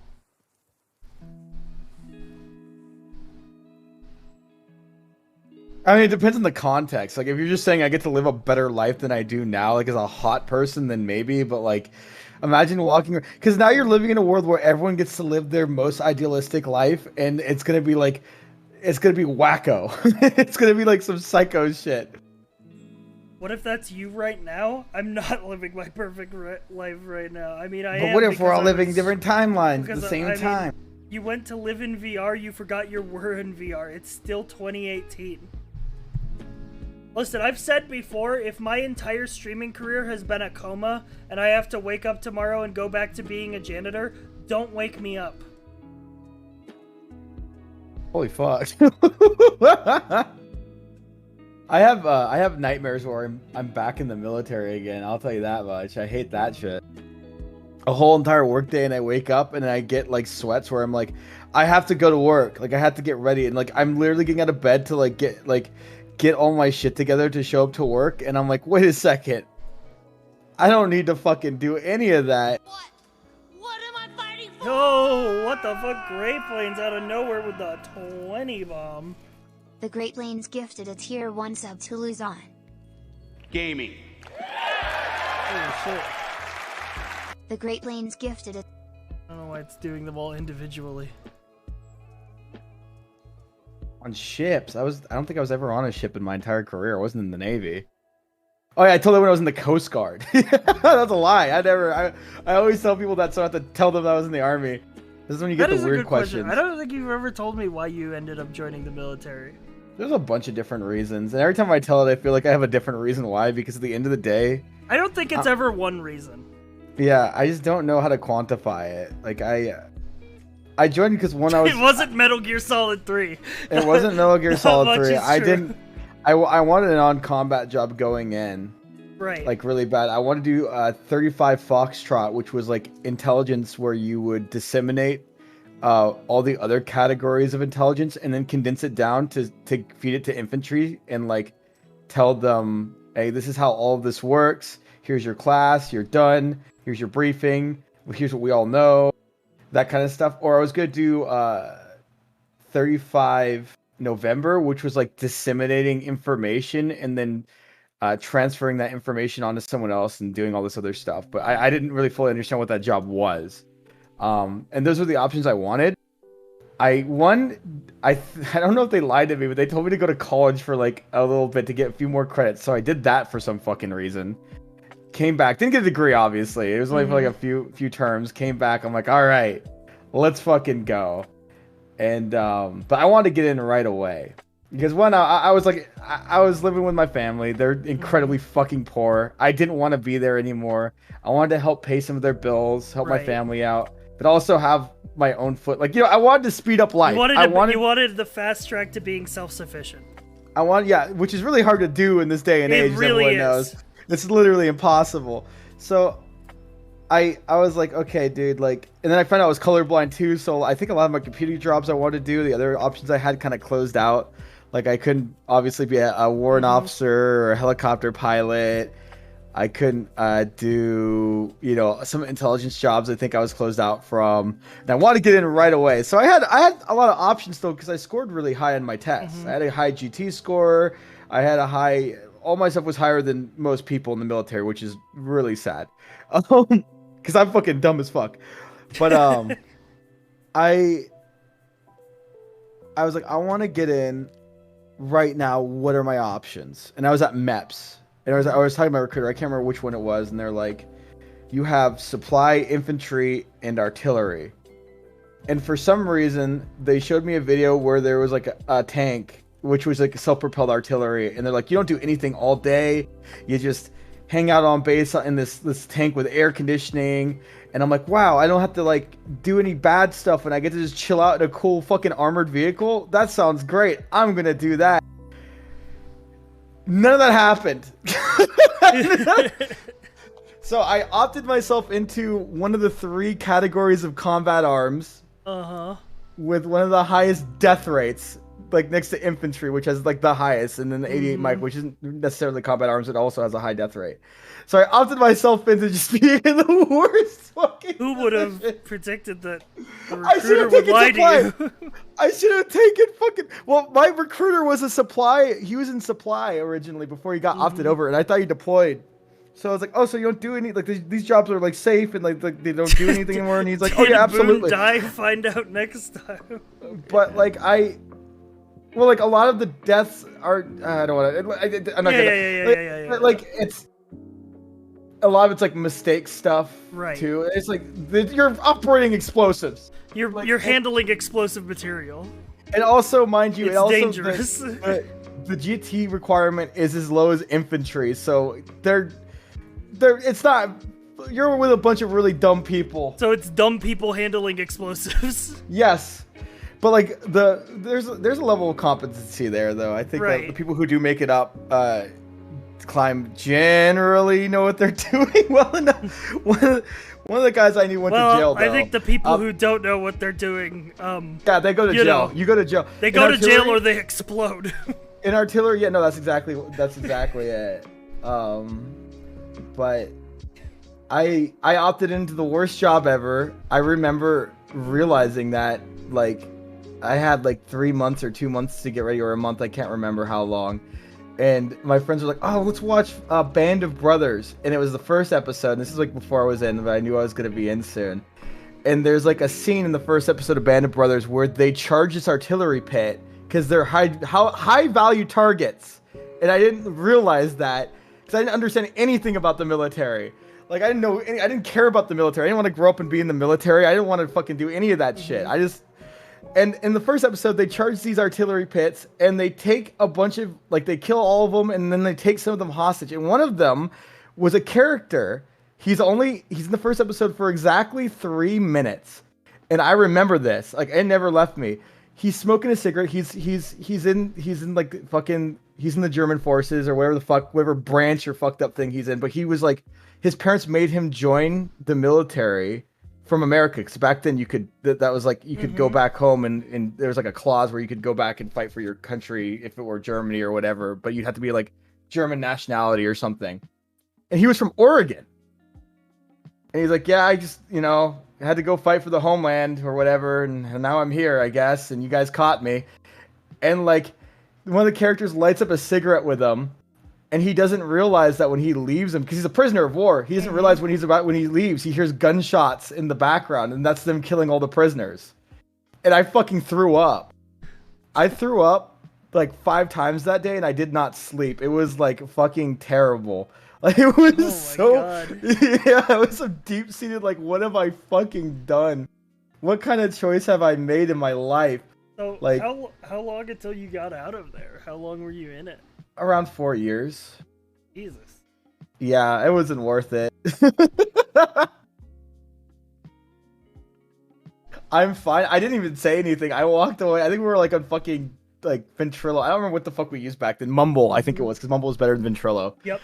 Speaker 14: I mean, it depends on the context. Like, if you're just saying I get to live a better life than I do now, like as a hot person, then maybe. But like, imagine walking, because now you're living in a world where everyone gets to live their most idealistic life, and it's gonna be like, it's gonna be wacko. It's gonna be like some psycho shit.
Speaker 1: What if that's you right now? I'm not living my perfect life right now. I mean, I am.
Speaker 14: But what if we're all living different timelines at the same time?
Speaker 1: You went to live in VR, you forgot you were in VR. It's still 2018. Listen, I've said before, if my entire streaming career has been a coma, and I have to wake up tomorrow and go back to being a janitor, don't wake me up.
Speaker 14: Holy fuck. I have nightmares where I'm back in the military again, I'll tell you that much. I hate that shit. A whole entire workday and I wake up and I get like sweats where I'm like, I have to go to work. Like I have to get ready, and like I'm literally getting out of bed to like get all my shit together to show up to work, and I'm like, wait a second. I don't need to fucking do any of that.
Speaker 12: What am I fighting for?
Speaker 1: Oh, what the fuck? Great Plains out of nowhere with the 20 bomb.
Speaker 5: The Great Plains gifted a tier 1 sub to Luzon.
Speaker 3: Gaming.
Speaker 1: Oh shit.
Speaker 5: The Great Plains gifted a...
Speaker 1: I don't know why it's doing them all individually.
Speaker 14: On ships. I don't think I was ever on a ship in my entire career. I wasn't in the Navy. Oh yeah, I told them when I was in the Coast Guard. That's a lie. I always tell people that, so I have to tell them that I was in the Army. This is when you get the weird questions.
Speaker 1: I don't think you've ever told me why you ended up joining the military.
Speaker 14: There's a bunch of different reasons, and every time I tell it, I feel like I have a different reason why, because at the end of the day...
Speaker 1: I don't think it's ever one reason.
Speaker 14: Yeah, I just don't know how to quantify it. Like, I joined because when I was...
Speaker 1: It wasn't Metal Gear Solid 3.
Speaker 14: It wasn't Metal Gear Solid 3. I wanted an on-combat job going in.
Speaker 1: Right.
Speaker 14: Like, really bad. I wanted to do 35 Foxtrot, which was, like, intelligence where you would disseminate all the other categories of intelligence and then condense it down to feed it to infantry and, like, tell them, hey, this is how all of this works. Here's your class. You're done. Here's your briefing. Here's what we all know. That kind of stuff. Or I was going to do 35 November, which was like disseminating information and then transferring that information onto someone else and doing all this other stuff. But I didn't really fully understand what that job was. And those were the options I wanted. I don't know if they lied to me, but they told me to go to college for like a little bit to get a few more credits. So I did that for some fucking reason. Came back, didn't get a degree, obviously. It was only for like a few terms. Came back, I'm like, all right, let's fucking go. And but I wanted to get in right away. Because one, I was like, I was living with my family. They're incredibly fucking poor. I didn't want to be there anymore. I wanted to help pay some of their bills, help my family out, but also have my own foot. Like, I wanted to speed up life.
Speaker 1: You wanted the fast track to being self-sufficient.
Speaker 14: Which is really hard to do in this day and age.
Speaker 1: Really
Speaker 14: everyone knows. It's literally impossible. So I was like, okay, dude, like, and then I found out I was colorblind too. So I think a lot of my computer jobs I wanted to do, the other options I had kind of closed out. Like, I couldn't obviously be a warrant officer or a helicopter pilot. I couldn't do, some intelligence jobs I think I was closed out from. And I wanted to get in right away. So I had a lot of options though, because I scored really high on my tests. I had a high GT score. I had all my stuff was higher than most people in the military, which is really sad. Because I'm fucking dumb as fuck. But I was like, I want to get in right now. What are my options? And I was at MEPS. And I was talking to my recruiter. I can't remember which one it was. And they're like, you have supply, infantry, and artillery. And for some reason, they showed me a video where there was like a tank, which was like self-propelled artillery. And they're like, you don't do anything all day. You just hang out on base in this tank with air conditioning. And I'm like, wow, I don't have to like do any bad stuff. And I get to just chill out in a cool fucking armored vehicle. That sounds great. I'm going to do that. None of that happened. So I opted myself into one of the 3 categories of combat arms. With one of the highest death rates, like next to infantry, which has like the highest, and then the 88 mic, which isn't necessarily combat arms, it also has a high death rate. So I opted myself into just being in the worst fucking.
Speaker 1: Who would have predicted that the recruiter would lie to you?
Speaker 14: I should have taken fucking. Well, my recruiter was a supply. He was in supply originally before he got opted over, and I thought he deployed. So I was like, oh, so you don't do any, like, these jobs are like safe and like they don't do anything anymore. And he's like, oh yeah, absolutely.
Speaker 1: Die, find out next time.
Speaker 14: But like well, like a lot of the deaths are. I don't want to. I'm not gonna. Yeah. Like it's. A lot of it's like mistake stuff,
Speaker 1: right?
Speaker 14: Too. It's like you're operating explosives.
Speaker 1: You're handling explosive material.
Speaker 14: And also, mind you,
Speaker 1: it's dangerous.
Speaker 14: The GT requirement is as low as infantry, so it's not. You're with a bunch of really dumb people.
Speaker 1: So it's dumb people handling explosives.
Speaker 14: Yes. But like there's a level of competency there, though. I think that the people who do make it up climb generally know what they're doing well enough. One of the guys I knew went to jail, though.
Speaker 1: I think the people who don't know what they're doing,
Speaker 14: yeah, they go to jail. You go to jail.
Speaker 1: They go to jail or they explode.
Speaker 14: In artillery, yeah, no, that's exactly it. But I opted into the worst job ever. I remember realizing that like I had like 3 months or 2 months to get ready, or a month, I can't remember how long. And my friends were like, oh, let's watch Band of Brothers. And it was the first episode. And this is like before I was in, but I knew I was going to be in soon. And there's like a scene in the first episode of Band of Brothers where they charge this artillery pit because they're high value targets. And I didn't realize that because I didn't understand anything about the military. Like, I didn't care about the military. I didn't want to grow up and be in the military. I didn't want to fucking do any of that shit. And in the first episode, they charge these artillery pits, and they take a bunch of, like, they kill all of them, and then they take some of them hostage. And one of them was a character. He's in the first episode for exactly 3 minutes. And I remember this. Like, it never left me. He's smoking a cigarette. He's in like fucking, he's in the German forces or whatever branch or fucked up thing he's in. But he was like, his parents made him join the military from America, because back then you could go back home and there was like a clause where you could go back and fight for your country if it were Germany or whatever, but you'd have to be like German nationality or something. And he was from Oregon, and he's like, yeah, I just had to go fight for the homeland or whatever, and now I'm here, I guess, and you guys caught me. And like one of the characters lights up a cigarette with him. And he doesn't realize that when he leaves him, because he's a prisoner of war, he doesn't realize when he leaves, he hears gunshots in the background, and that's them killing all the prisoners. And I fucking threw up. I threw up like 5 times that day, and I did not sleep. It was like fucking terrible. Like it was yeah, it was some deep-seated like, what have I fucking done? What kind of choice have I made in my life?
Speaker 1: So
Speaker 14: Like
Speaker 1: how long until you got out of there? How long were you in it?
Speaker 14: around 4 years.
Speaker 1: Jesus.
Speaker 14: Yeah, it wasn't worth it. I'm fine. I didn't even say anything. I walked away. I think we were like on fucking like Ventrilo. I don't remember what the fuck we used back then. Mumble, I think it was, because Mumble was better than Ventrilo.
Speaker 1: Yep.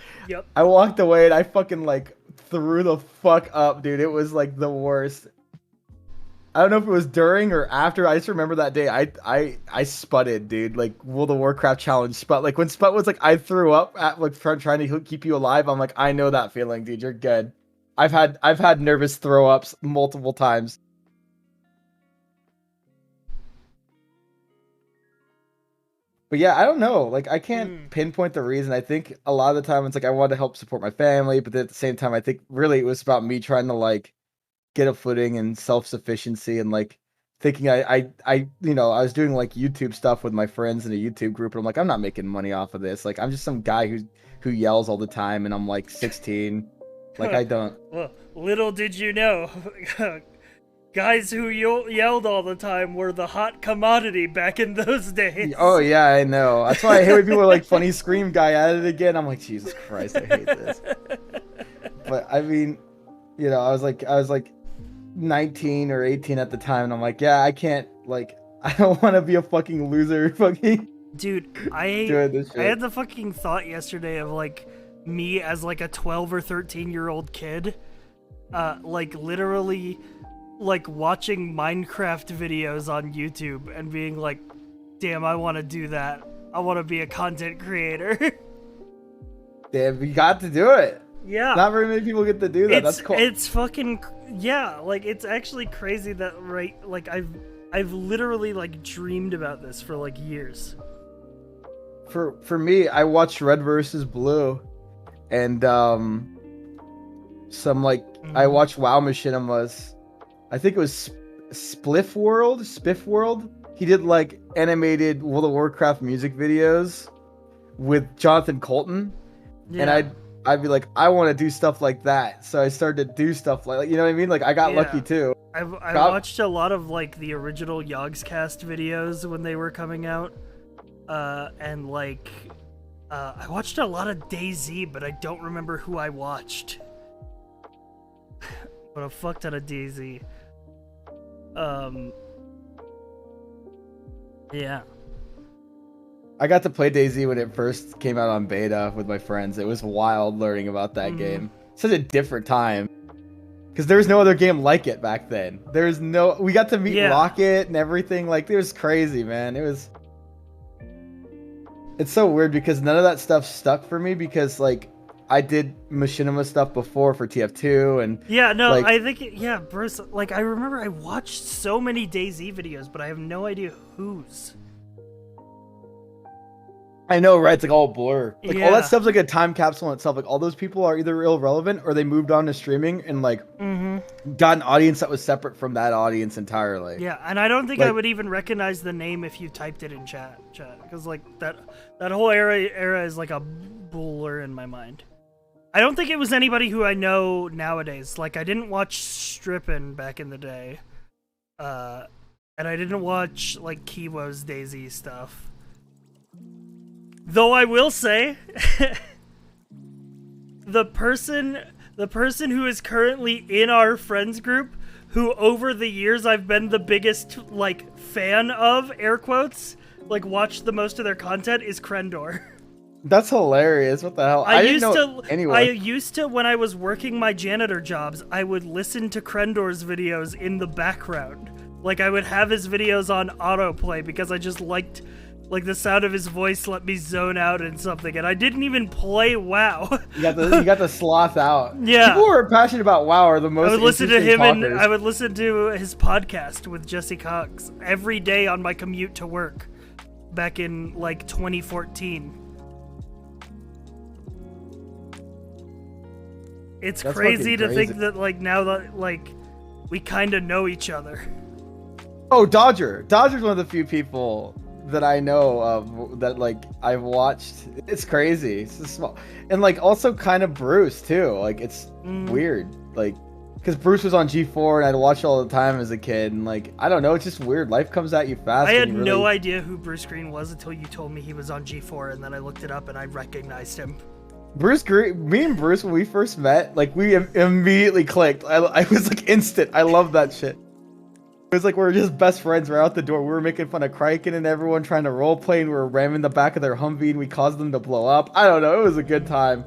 Speaker 14: I walked away and I fucking like threw the fuck up, dude. It was like the worst. I don't know if it was during or after. I just remember that day. I sputted, dude. Like World of Warcraft challenge sput. Like when sput was like I threw up at like trying to keep you alive. I'm like, I know that feeling, dude. You're good. I've had nervous throw ups multiple times. But yeah, I don't know. Like, I can't pinpoint the reason. I think a lot of the time it's like I wanted to help support my family, but then at the same time, I think really it was about me trying to like get a footing and self-sufficiency and like thinking I was doing like YouTube stuff with my friends in a YouTube group, and I'm like, I'm not making money off of this. Like, I'm just some guy who yells all the time, and I'm like 16. Like, I don't.
Speaker 1: Well, little did you know. Guys who yelled all the time were the hot commodity back in those days.
Speaker 14: Oh yeah, I know. That's why I hate when people are like, "Funny scream guy at it again." I'm like, Jesus Christ, I hate this. But I mean, you know, I was like 19 or 18 at the time, and I'm like, yeah, I can't, like, I don't want to be a fucking loser, fucking.
Speaker 1: Dude, I had the fucking thought yesterday of like me as like a 12 or 13-year-old kid, like literally. Like watching Minecraft videos on YouTube and being like, damn, I want to do that. I want to be a content creator.
Speaker 14: Damn, you got to do it.
Speaker 1: Yeah.
Speaker 14: Not very many people get to do that. That's cool.
Speaker 1: It's fucking, yeah, like it's actually crazy that, right, like I've literally like dreamed about this for like years.
Speaker 14: For me, I watched Red versus Blue, and some like I watched WoW Machinima's. I think it was Spiff World. He did like animated World of Warcraft music videos with Jonathan Colton, and I'd be like, I want to do stuff like that. So I started to do stuff like, you know what I mean? Like I got lucky too.
Speaker 1: I watched a lot of like the original Yogscast videos when they were coming out, and like I watched a lot of DayZ, but I don't remember who I watched. But a fuck ton of DayZ. Yeah.
Speaker 14: I got to play DayZ when it first came out on beta with my friends. It was wild learning about that game. Such a different time. Because there was no other game like it back then. We got to meet Rocket and everything. Like, it was crazy, man. It's so weird because none of that stuff stuck for me because, like, I did Machinima stuff before for TF2 and
Speaker 1: like, I think Bruce, like I remember I watched so many DayZ videos, but I have no idea whose.
Speaker 14: I know, right? It's like all blur. Like all that stuff's like a time capsule in itself. Like all those people are either irrelevant or they moved on to streaming and like got an audience that was separate from that audience entirely.
Speaker 1: Yeah, and I don't think I would even recognize the name if you typed it in chat, because like that whole era is like a blur in my mind. I don't think it was anybody who I know nowadays. Like, I didn't watch Strippin' back in the day. And I didn't watch, like, Kiwo's DayZ stuff. Though I will say, the person who is currently in our friends group, who over the years I've been the biggest, like, fan of, air quotes, like, watched the most of their content, is Krendor.
Speaker 14: That's hilarious. What the hell? I didn't know anyone.
Speaker 1: I used to, when I was working my janitor jobs, I would listen to Krendor's videos in the background. Like, I would have his videos on autoplay because I just liked, like, the sound of his voice let me zone out in something. And I didn't even play WoW.
Speaker 14: You got the sloth out.
Speaker 1: Yeah.
Speaker 14: People who are passionate about WoW are the most.
Speaker 1: I would listen to him
Speaker 14: talkers.
Speaker 1: and I would listen to his podcast with Jesse Cox every day on my commute to work back in, like, 2014. It's crazy to think that, like, now that, like, we kind of know each other.
Speaker 14: Oh, Dodger. Dodger's one of the few people that I know of that, like, I've watched. It's crazy. It's small. And, like, also kind of Bruce, too. Like, it's weird. Like, because Bruce was on G4 and I'd watch it all the time as a kid, and like I don't know, it's just weird. Life comes at you fast.
Speaker 1: I had
Speaker 14: and you
Speaker 1: no
Speaker 14: really...
Speaker 1: idea who Bruce Green was until you told me he was on G4, and then I looked it up and I recognized him.
Speaker 14: Bruce Green, me and Bruce, when we first met, like we immediately clicked. I was like instant. I love that shit. It was like we were just best friends. We're out the door. We were making fun of Kraken and everyone trying to role play, and we were ramming the back of their Humvee and we caused them to blow up. I don't know. It was a good time.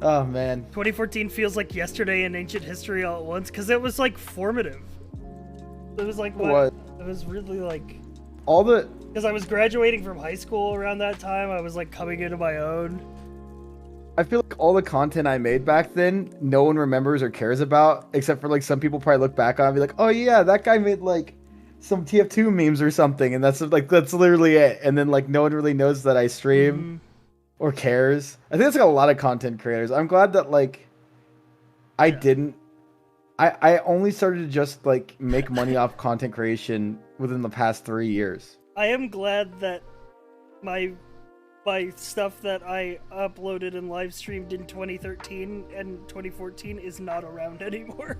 Speaker 14: Oh man.
Speaker 1: 2014 feels like yesterday in ancient history all at once because it was like formative. It was like what? It was really like
Speaker 14: all the
Speaker 1: because I was graduating from high school around that time. I was like coming into my own.
Speaker 14: I feel like all the content I made back then, no one remembers or cares about, except for like some people probably look back on it and be like, oh yeah, that guy made like some TF2 memes or something, and that's literally it. And then like no one really knows that I stream or cares. I think that's like a lot of content creators. I'm glad that like I only started to just like make money off content creation within the past 3 years.
Speaker 1: I am glad that my stuff that I uploaded and live streamed in 2013 and 2014 is not around anymore.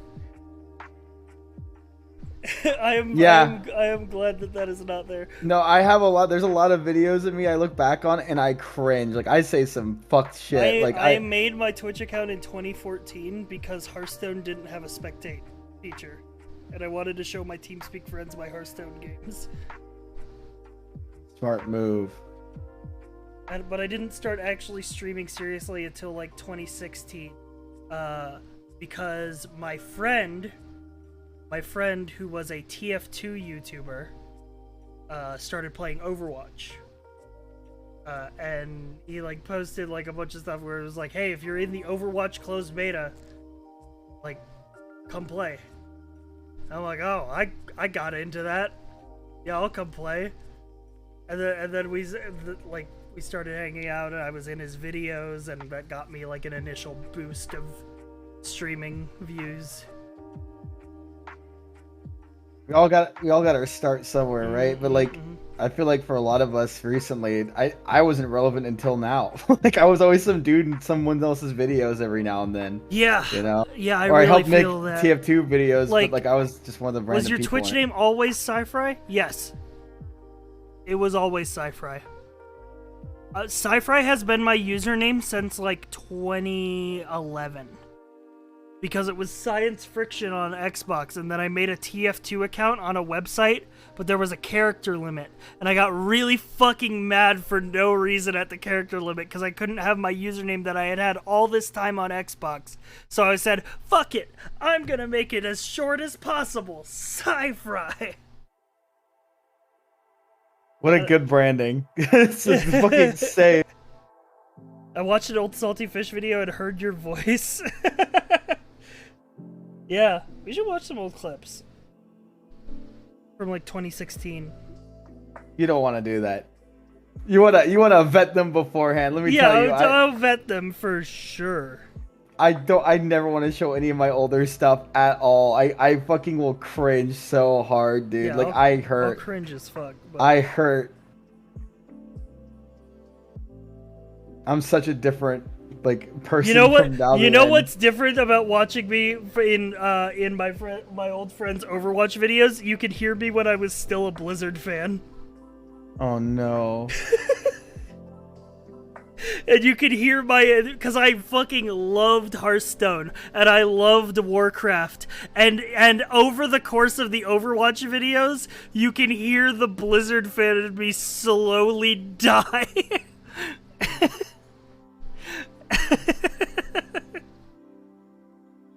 Speaker 1: I am glad that is not there.
Speaker 14: No, I have there's a lot of videos of me I look back on and I cringe. Like I say some fucked shit.
Speaker 1: I made my Twitch account in 2014 because Hearthstone didn't have a spectate feature. And I wanted to show my TeamSpeak friends my Hearthstone games.
Speaker 14: Smart move.
Speaker 1: But I didn't start actually streaming seriously until like 2016, because my friend who was a TF2 YouTuber, started playing Overwatch, and he like posted like a bunch of stuff where it was like, hey, if you're in the Overwatch closed beta, like, come play. And I'm like, oh, I got into that. Yeah, I'll come play. And then we started hanging out, and I was in his videos, and that got me like an initial boost of streaming views.
Speaker 14: We all got our start somewhere, right? But like, I feel like for a lot of us recently, I wasn't relevant until now. Like I was always some dude in someone else's videos every now and then.
Speaker 1: Yeah.
Speaker 14: You know.
Speaker 1: Yeah, I
Speaker 14: or
Speaker 1: really
Speaker 14: I helped
Speaker 1: feel
Speaker 14: make
Speaker 1: that.
Speaker 14: TF2 videos, but like I was just one of the random
Speaker 1: Was your
Speaker 14: people
Speaker 1: Twitch
Speaker 14: in it.
Speaker 1: name always Sci-Fry? Yes. It was always Sci-Fry. Sci-Fry has been my username since like 2011. Because it was Science Friction on Xbox, and then I made a TF2 account on a website, but there was a character limit. And I got really fucking mad for no reason at the character limit, because I couldn't have my username that I had had all this time on Xbox. So I said, fuck it, I'm gonna make it as short as possible, Sci-Fry.
Speaker 14: What a good branding. It's just fucking insane.
Speaker 1: I watched an old Salty Fish video and heard your voice. Yeah, we should watch some old clips. From like 2016.
Speaker 14: You don't want to do that. You wanna vet them beforehand. Let me tell you.
Speaker 1: Yeah, I'll vet them for sure.
Speaker 14: I never want to show any of my older stuff at all. I fucking will cringe so hard, dude.
Speaker 1: Yeah,
Speaker 14: like
Speaker 1: I'll
Speaker 14: hurt.
Speaker 1: cringe as fuck. But...
Speaker 14: I hurt. I'm such a different person.
Speaker 1: You know what?
Speaker 14: From now
Speaker 1: You
Speaker 14: to
Speaker 1: know
Speaker 14: then.
Speaker 1: what's different about watching me in my old friend's Overwatch videos? You could hear me when I was still a Blizzard fan.
Speaker 14: Oh no.
Speaker 1: And you could hear because I fucking loved Hearthstone and I loved Warcraft, and over the course of the Overwatch videos, you can hear the Blizzard fan in me slowly die.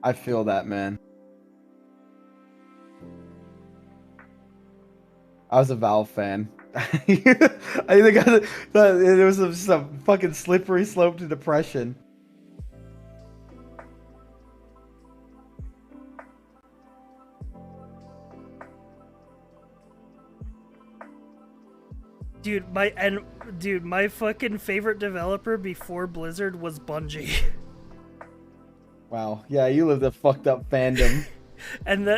Speaker 14: I feel that, man. I was a Valve fan. I think it was some fucking slippery slope to depression.
Speaker 1: Dude, my fucking favorite developer before Blizzard was Bungie.
Speaker 14: Wow. Yeah, you lived a fucked up fandom.
Speaker 1: And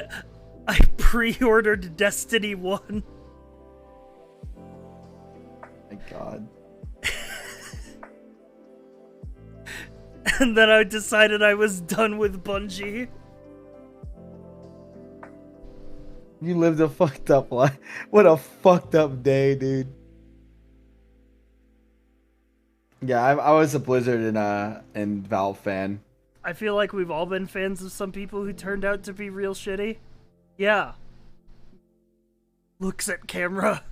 Speaker 1: I pre-ordered Destiny 1.
Speaker 14: My God.
Speaker 1: And then I decided I was done with Bungie.
Speaker 14: You lived a fucked up life. What a fucked up day, dude. Yeah, I was a Blizzard and Valve fan.
Speaker 1: I feel like we've all been fans of some people who turned out to be real shitty. Yeah. Looks at camera.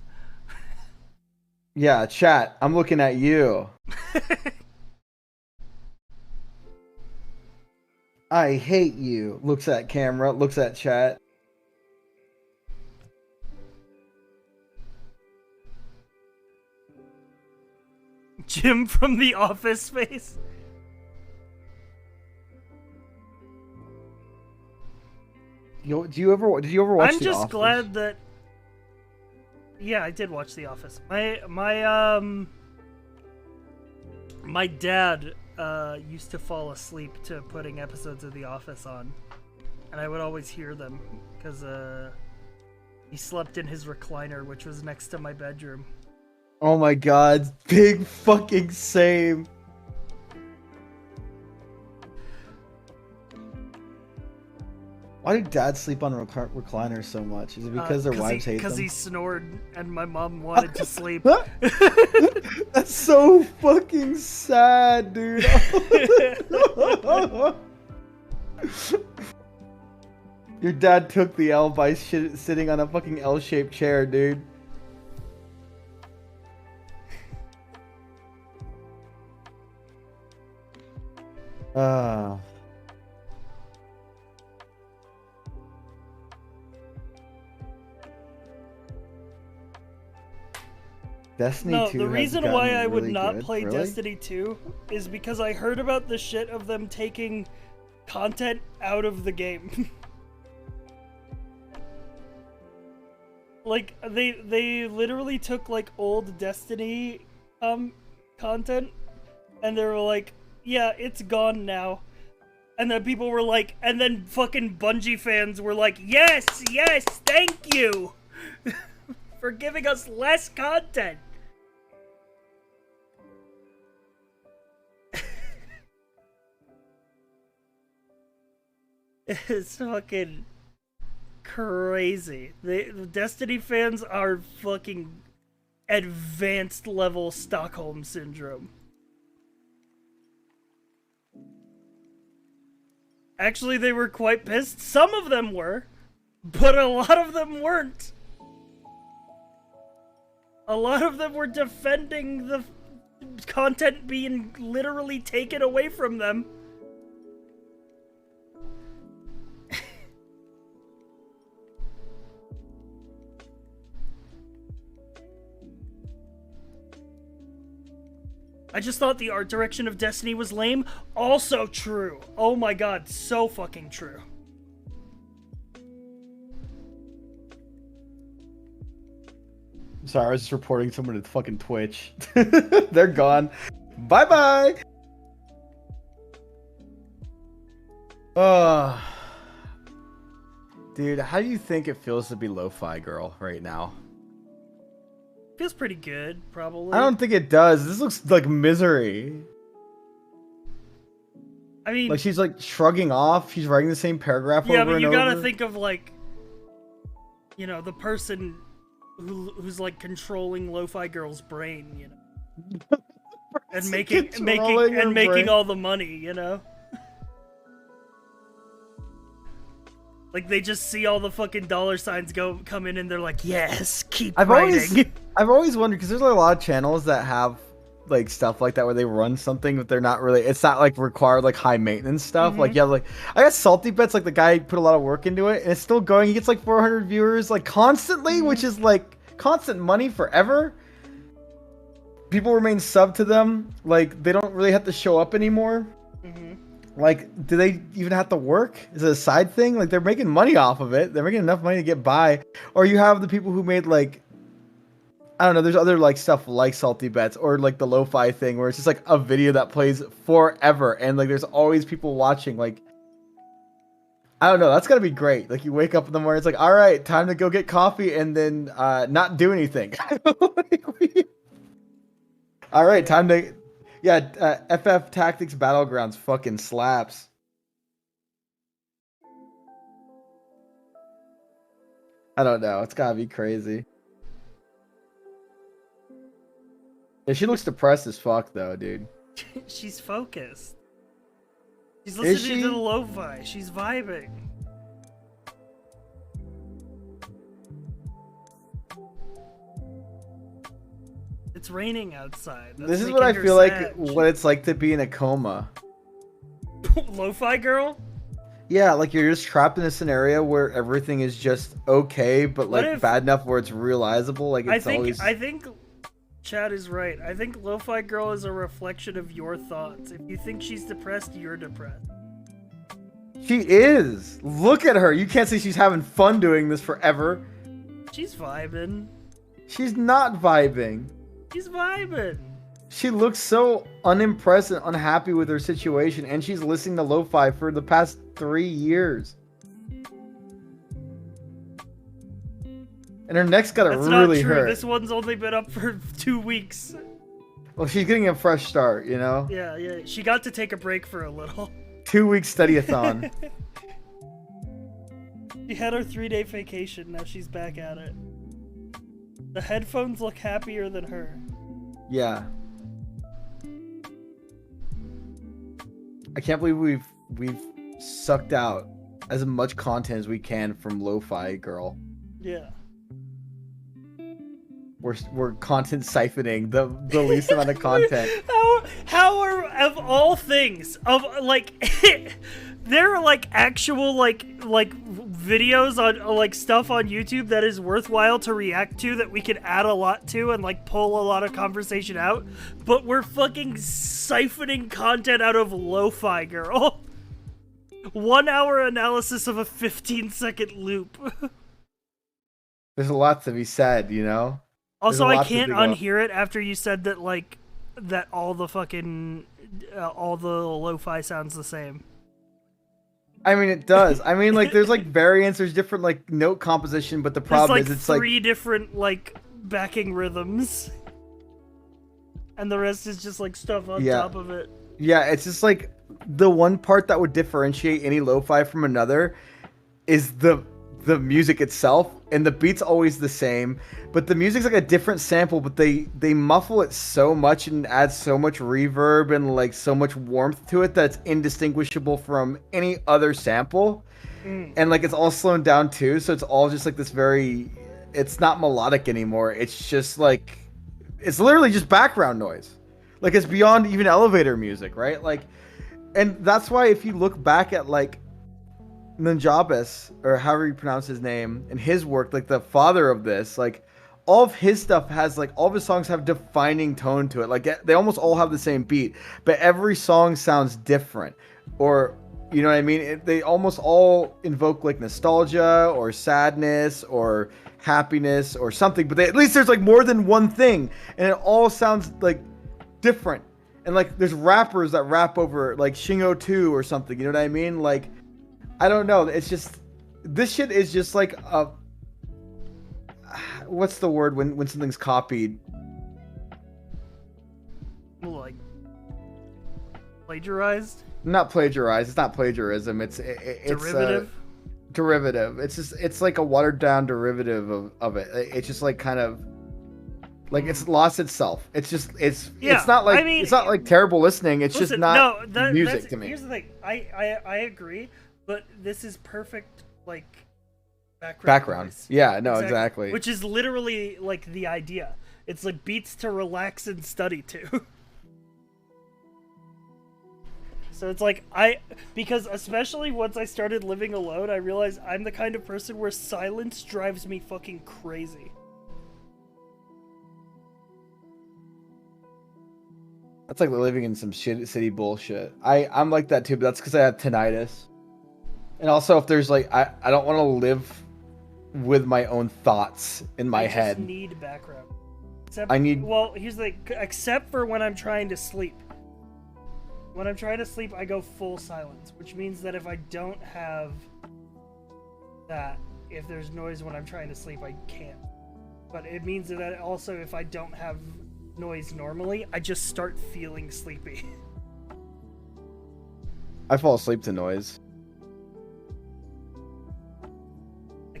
Speaker 14: Yeah, chat. I'm looking at you. I hate you. Looks at camera. Looks at chat.
Speaker 1: Jim from The Office face.
Speaker 14: Did you ever watch The Office?
Speaker 1: I'm just glad that. Yeah, I did watch The Office. My dad used to fall asleep to putting episodes of The Office on, and I would always hear them because he slept in his recliner, which was next to my bedroom.
Speaker 14: Oh my god, big fucking same. Why do dads sleep on recliners so much? Is it because their wives hate them?
Speaker 1: Because he snored and my mom wanted to sleep.
Speaker 14: That's so fucking sad, dude. Your dad took the L by sitting on a fucking L-shaped chair, dude. Destiny 2
Speaker 1: the reason why I would not
Speaker 14: good.
Speaker 1: play
Speaker 14: Really?
Speaker 1: Destiny 2 is because I heard about the shit of them taking content out of the game. Like, they literally took, like, old Destiny content, and they were like, yeah, it's gone now. And then people were like, and then fucking Bungie fans were like, yes, thank you for giving us less content. It's fucking crazy. The Destiny fans are fucking advanced level Stockholm Syndrome. Actually, they were quite pissed. Some of them were, but a lot of them weren't. A lot of them were defending the content being literally taken away from them. I just thought the art direction of Destiny was lame. Also true. Oh my god, so fucking true.
Speaker 14: Sorry, I was just reporting someone to fucking Twitch. They're gone. Bye-bye! Dude, how do you think it feels to be Lo-Fi Girl right now?
Speaker 1: Feels pretty good, probably.
Speaker 14: I don't think it does. This looks like misery.
Speaker 1: I mean...
Speaker 14: Like, she's, like, shrugging off. She's writing the same paragraph over and over.
Speaker 1: Yeah, but you gotta think of, like... You know, the person who's, like, controlling Lo-Fi Girl's brain, you know? and making all the money, you know? Like, they just see all the fucking dollar signs come in and they're like, yes, keep writing.
Speaker 14: I've always wondered, because there's a lot of channels that have, like, stuff like that where they run something, but they're not really, it's not, like, required, like, high maintenance stuff.
Speaker 1: Mm-hmm.
Speaker 14: Like, yeah, like, I got Salty Bets, like, the guy put a lot of work into it, and it's still going. He gets, like, 400 viewers, like, constantly, which is, like, constant money forever. People remain sub to them. Like, they don't really have to show up anymore.
Speaker 1: Mm-hmm.
Speaker 14: Like, do they even have to work? Is it a side thing? Like, they're making money off of it. They're making enough money to get by. Or you have the people who made, like, I don't know, there's other, like, stuff like Salty Bets or, like, the lo-fi thing where it's just, like, a video that plays forever. And, like, there's always people watching. Like, I don't know. That's gotta be great. Like, you wake up in the morning, it's like, all right, time to go get coffee and then not do anything. All right, time to... Yeah, FF Tactics Battlegrounds fucking slaps. I don't know. It's gotta be crazy. Yeah, she looks depressed as fuck though, dude.
Speaker 1: She's focused. She's
Speaker 14: Is
Speaker 1: listening
Speaker 14: she?
Speaker 1: to the lo-fi. She's vibing. It's raining outside. That's
Speaker 14: This is what I
Speaker 1: making her
Speaker 14: feel like
Speaker 1: sad.
Speaker 14: what it's like to be in a coma.
Speaker 1: Lo-fi girl?
Speaker 14: Yeah, like you're just trapped in a scenario where everything is just okay, but
Speaker 1: What
Speaker 14: like
Speaker 1: if-
Speaker 14: bad enough where it's realizable. Like it's always.
Speaker 1: I think Chad is right. I think Lo-Fi Girl is a reflection of your thoughts. If you think she's depressed, you're depressed.
Speaker 14: She is. Look at her. You can't say she's having fun doing this forever.
Speaker 1: She's vibing.
Speaker 14: She's not vibing.
Speaker 1: She's vibing.
Speaker 14: She looks so unimpressed and unhappy with her situation, and she's listening to lo-fi for the past 3 years. And her neck's gotta
Speaker 1: That's
Speaker 14: really
Speaker 1: not true.
Speaker 14: hurt.
Speaker 1: This one's only been up for 2 weeks.
Speaker 14: Well, she's getting a fresh start, you know?
Speaker 1: Yeah, yeah. She got to take a break for a little.
Speaker 14: 2-week study-a-thon.
Speaker 1: She had her 3-day vacation. Now she's back at it. The headphones look happier than her.
Speaker 14: Yeah. I can't believe we've sucked out as much content as we can from Lo-Fi Girl.
Speaker 1: Yeah.
Speaker 14: We're content siphoning the least amount of content.
Speaker 1: How are, of all things, of like there are like actual like videos on like stuff on YouTube that is worthwhile to react to, that we could add a lot to and like pull a lot of conversation out, but we're fucking siphoning content out of Lo-Fi Girl. 1 hour analysis of a 15-second loop.
Speaker 14: There's a lot to be said, you know?
Speaker 1: Also,
Speaker 14: There's a
Speaker 1: I
Speaker 14: lot to
Speaker 1: can't
Speaker 14: dig up.
Speaker 1: unhear it after you said that, like, that all the fucking, all the lo-fi sounds the same.
Speaker 14: I mean, it does. I mean, like, there's, like, variants, there's different, like, note composition, but the problem
Speaker 1: There's, like,
Speaker 14: is it's,
Speaker 1: three different, like, backing rhythms. And the rest is just, like, stuff on
Speaker 14: Yeah.
Speaker 1: top of it.
Speaker 14: Yeah, it's just, like, the one part that would differentiate any lo-fi from another is the music itself, and the beat's always the same, but the music's like a different sample, but they muffle it so much and add so much reverb and like so much warmth to it that it's indistinguishable from any other sample. And like it's all slowed down too, so it's all just like this very, it's not melodic anymore, it's just like, it's literally just background noise. Like it's beyond even elevator music, right? Like, and that's why if you look back at like Nunjabes, or however you pronounce his name, and his work, like the father of this, like all of his stuff has like, all of his songs have defining tone to it. Like they almost all have the same beat, but every song sounds different, or you know what I mean? They almost all invoke like nostalgia or sadness or happiness or something, but at least there's like more than one thing, and it all sounds like different. And like there's rappers that rap over like Shingo 2 or something, you know what I mean? Like I don't know. It's just, this shit is just like a, what's the word when something's copied?
Speaker 1: Like, plagiarized?
Speaker 14: Not plagiarized. It's not plagiarism. It's
Speaker 1: Derivative?
Speaker 14: Derivative. It's just, it's like a watered down derivative of it. It's just like kind of like it's lost itself. It's just it's not like, I mean, it's not like terrible listening. It's
Speaker 1: listen,
Speaker 14: just not music
Speaker 1: that's,
Speaker 14: to me.
Speaker 1: Here's the thing. I agree, but this is perfect, like, background noise.
Speaker 14: Yeah, no, exactly.
Speaker 1: Which is literally, like, the idea. It's like beats to relax and study to. So it's like, because especially once I started living alone, I realized I'm the kind of person where silence drives me fucking crazy.
Speaker 14: That's like living in some shit city bullshit. I'm like that too, but that's because I have tinnitus. And also, if there's like, I don't want to live with my own thoughts in my head.
Speaker 1: I just need background. Well, here's the thing. Except for when I'm trying to sleep. When I'm trying to sleep, I go full silence, which means that if I don't have that, if there's noise when I'm trying to sleep, I can't. But it means that also if I don't have noise normally, I just start feeling sleepy.
Speaker 14: I fall asleep to noise.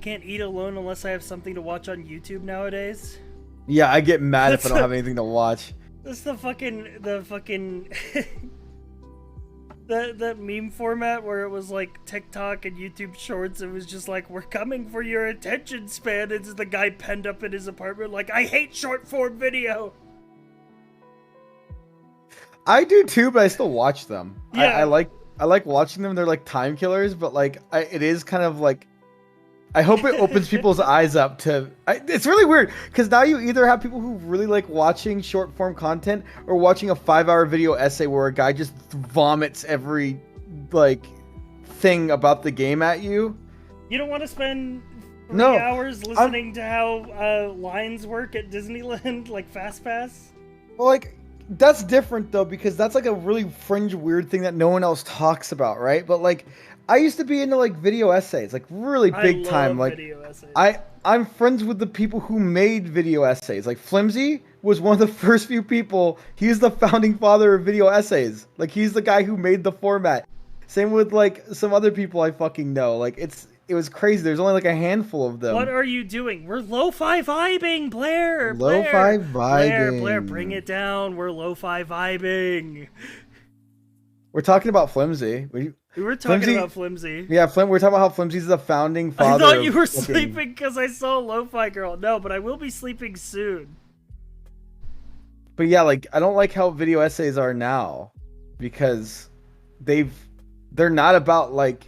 Speaker 1: can't eat alone unless I have something to watch on YouTube nowadays.
Speaker 14: Yeah, I get mad if I don't have anything to watch.
Speaker 1: That's the fucking that meme format where it was like TikTok and YouTube Shorts. It was just like, we're coming for your attention span. It's the guy penned up in his apartment like, I hate short form video.
Speaker 14: I do too, but I still watch them.
Speaker 1: Yeah.
Speaker 14: I like watching them. They're like time killers, but like it is kind of like, I hope it opens people's eyes up to. It's really weird because now you either have people who really like watching short form content or watching a 5-hour video essay where a guy just vomits every like thing about the game at you.
Speaker 1: You don't want to spend 3 hours listening to how lines work at Disneyland, like Fast Pass.
Speaker 14: Well, like that's different though because that's like a really fringe weird thing that no one else talks about, right? But like I used to be into like video essays, like really big time. Like
Speaker 1: video essays.
Speaker 14: I'm friends with the people who made video essays. Like Flimsy was one of the first few people. He's the founding father of video essays. Like he's the guy who made the format. Same with like some other people I fucking know. Like it was crazy. There's only like a handful of them.
Speaker 1: What are you doing? We're lo-fi vibing, Blair.
Speaker 14: Lo-fi vibing.
Speaker 1: Blair, bring it down. We're lo-fi vibing.
Speaker 14: We're talking about Flimsy.
Speaker 1: We were talking about Flimsy.
Speaker 14: Yeah, we're talking about how Flimsy's the founding father.
Speaker 1: I thought you were sleeping because I saw Lo-Fi Girl. No, but I will be sleeping soon.
Speaker 14: But yeah, like I don't like how video essays are now because they're not about like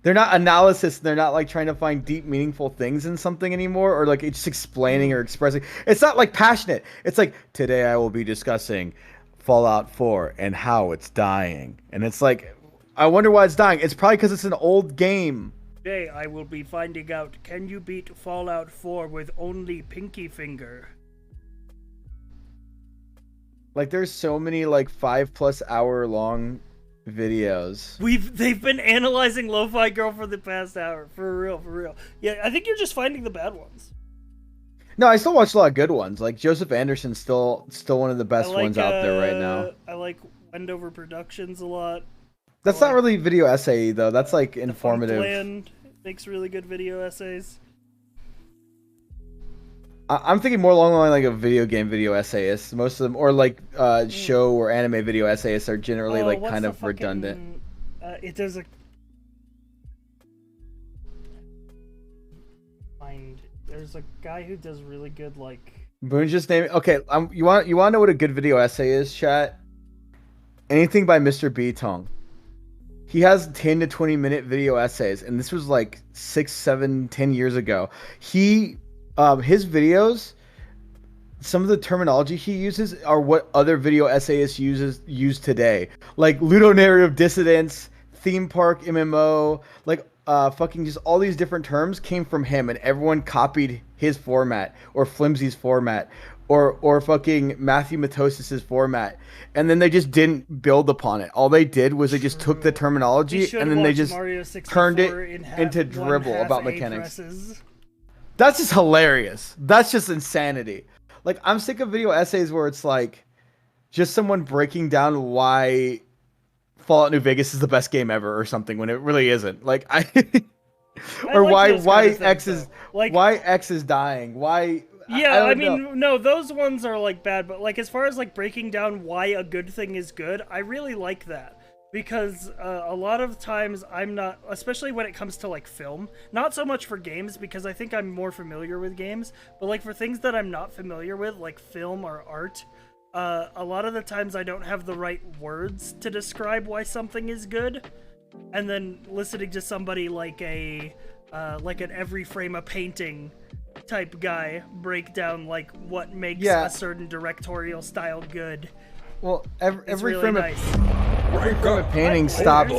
Speaker 14: they're not analysis. They're not like trying to find deep, meaningful things in something anymore, or like it's just explaining or expressing. It's not like passionate. It's like today I will be discussing Fallout 4 and how it's dying, and it's like. I wonder why it's dying. It's probably because it's an old game.
Speaker 1: Today I will be finding out, can you beat Fallout 4 with only pinky finger?
Speaker 14: Like there's so many like 5+ hour long videos.
Speaker 1: They've been analyzing Lo-Fi Girl for the past hour. For real. Yeah, I think you're just finding the bad ones.
Speaker 14: No, I still watch a lot of good ones. Like Joseph Anderson's still one of the best ones out there right now.
Speaker 1: I like Wendover Productions a lot.
Speaker 14: That's not really video essay though. That's like informative.
Speaker 1: Land makes really good video essays.
Speaker 14: I'm thinking more along the line like a video game video essayist. Most of them, or like show or anime video essayists are generally like kind of redundant.
Speaker 1: There's a guy who does really good like.
Speaker 14: Boone just name. Okay, you want to know what a good video essay is, chat? Anything by Mr. B Tong. He has 10 to 20 minute video essays, and this was like 6, 7, 10 years ago. His videos, some of the terminology he uses are what other video essayists use today. Like ludonarrative dissidence, theme park MMO, like fucking just all these different terms came from him, and everyone copied his format or Flimsy's format. Or fucking Matthew Matosis's format, and then they just didn't build upon it. All they did was they just took the terminology and then they just turned it into dribble about mechanics. That's just hilarious. That's just insanity. Like I'm sick of video essays where it's like just someone breaking down why Fallout New Vegas is the best game ever or something when it really isn't. Like or like why X is like why X is dying. Why.
Speaker 1: Yeah, I mean, no, those ones are like bad, but like as far as like breaking down why a good thing is good, I really like that because a lot of times I'm not, especially when it comes to like film, not so much for games because I think I'm more familiar with games, but like for things that I'm not familiar with, like film or art, a lot of the times I don't have the right words to describe why something is good, and then listening to somebody like an every frame a painting type guy break down like what makes a certain directorial style good.
Speaker 14: Well, every
Speaker 1: really
Speaker 14: frame
Speaker 1: nice.
Speaker 14: Every frame of painting stopped.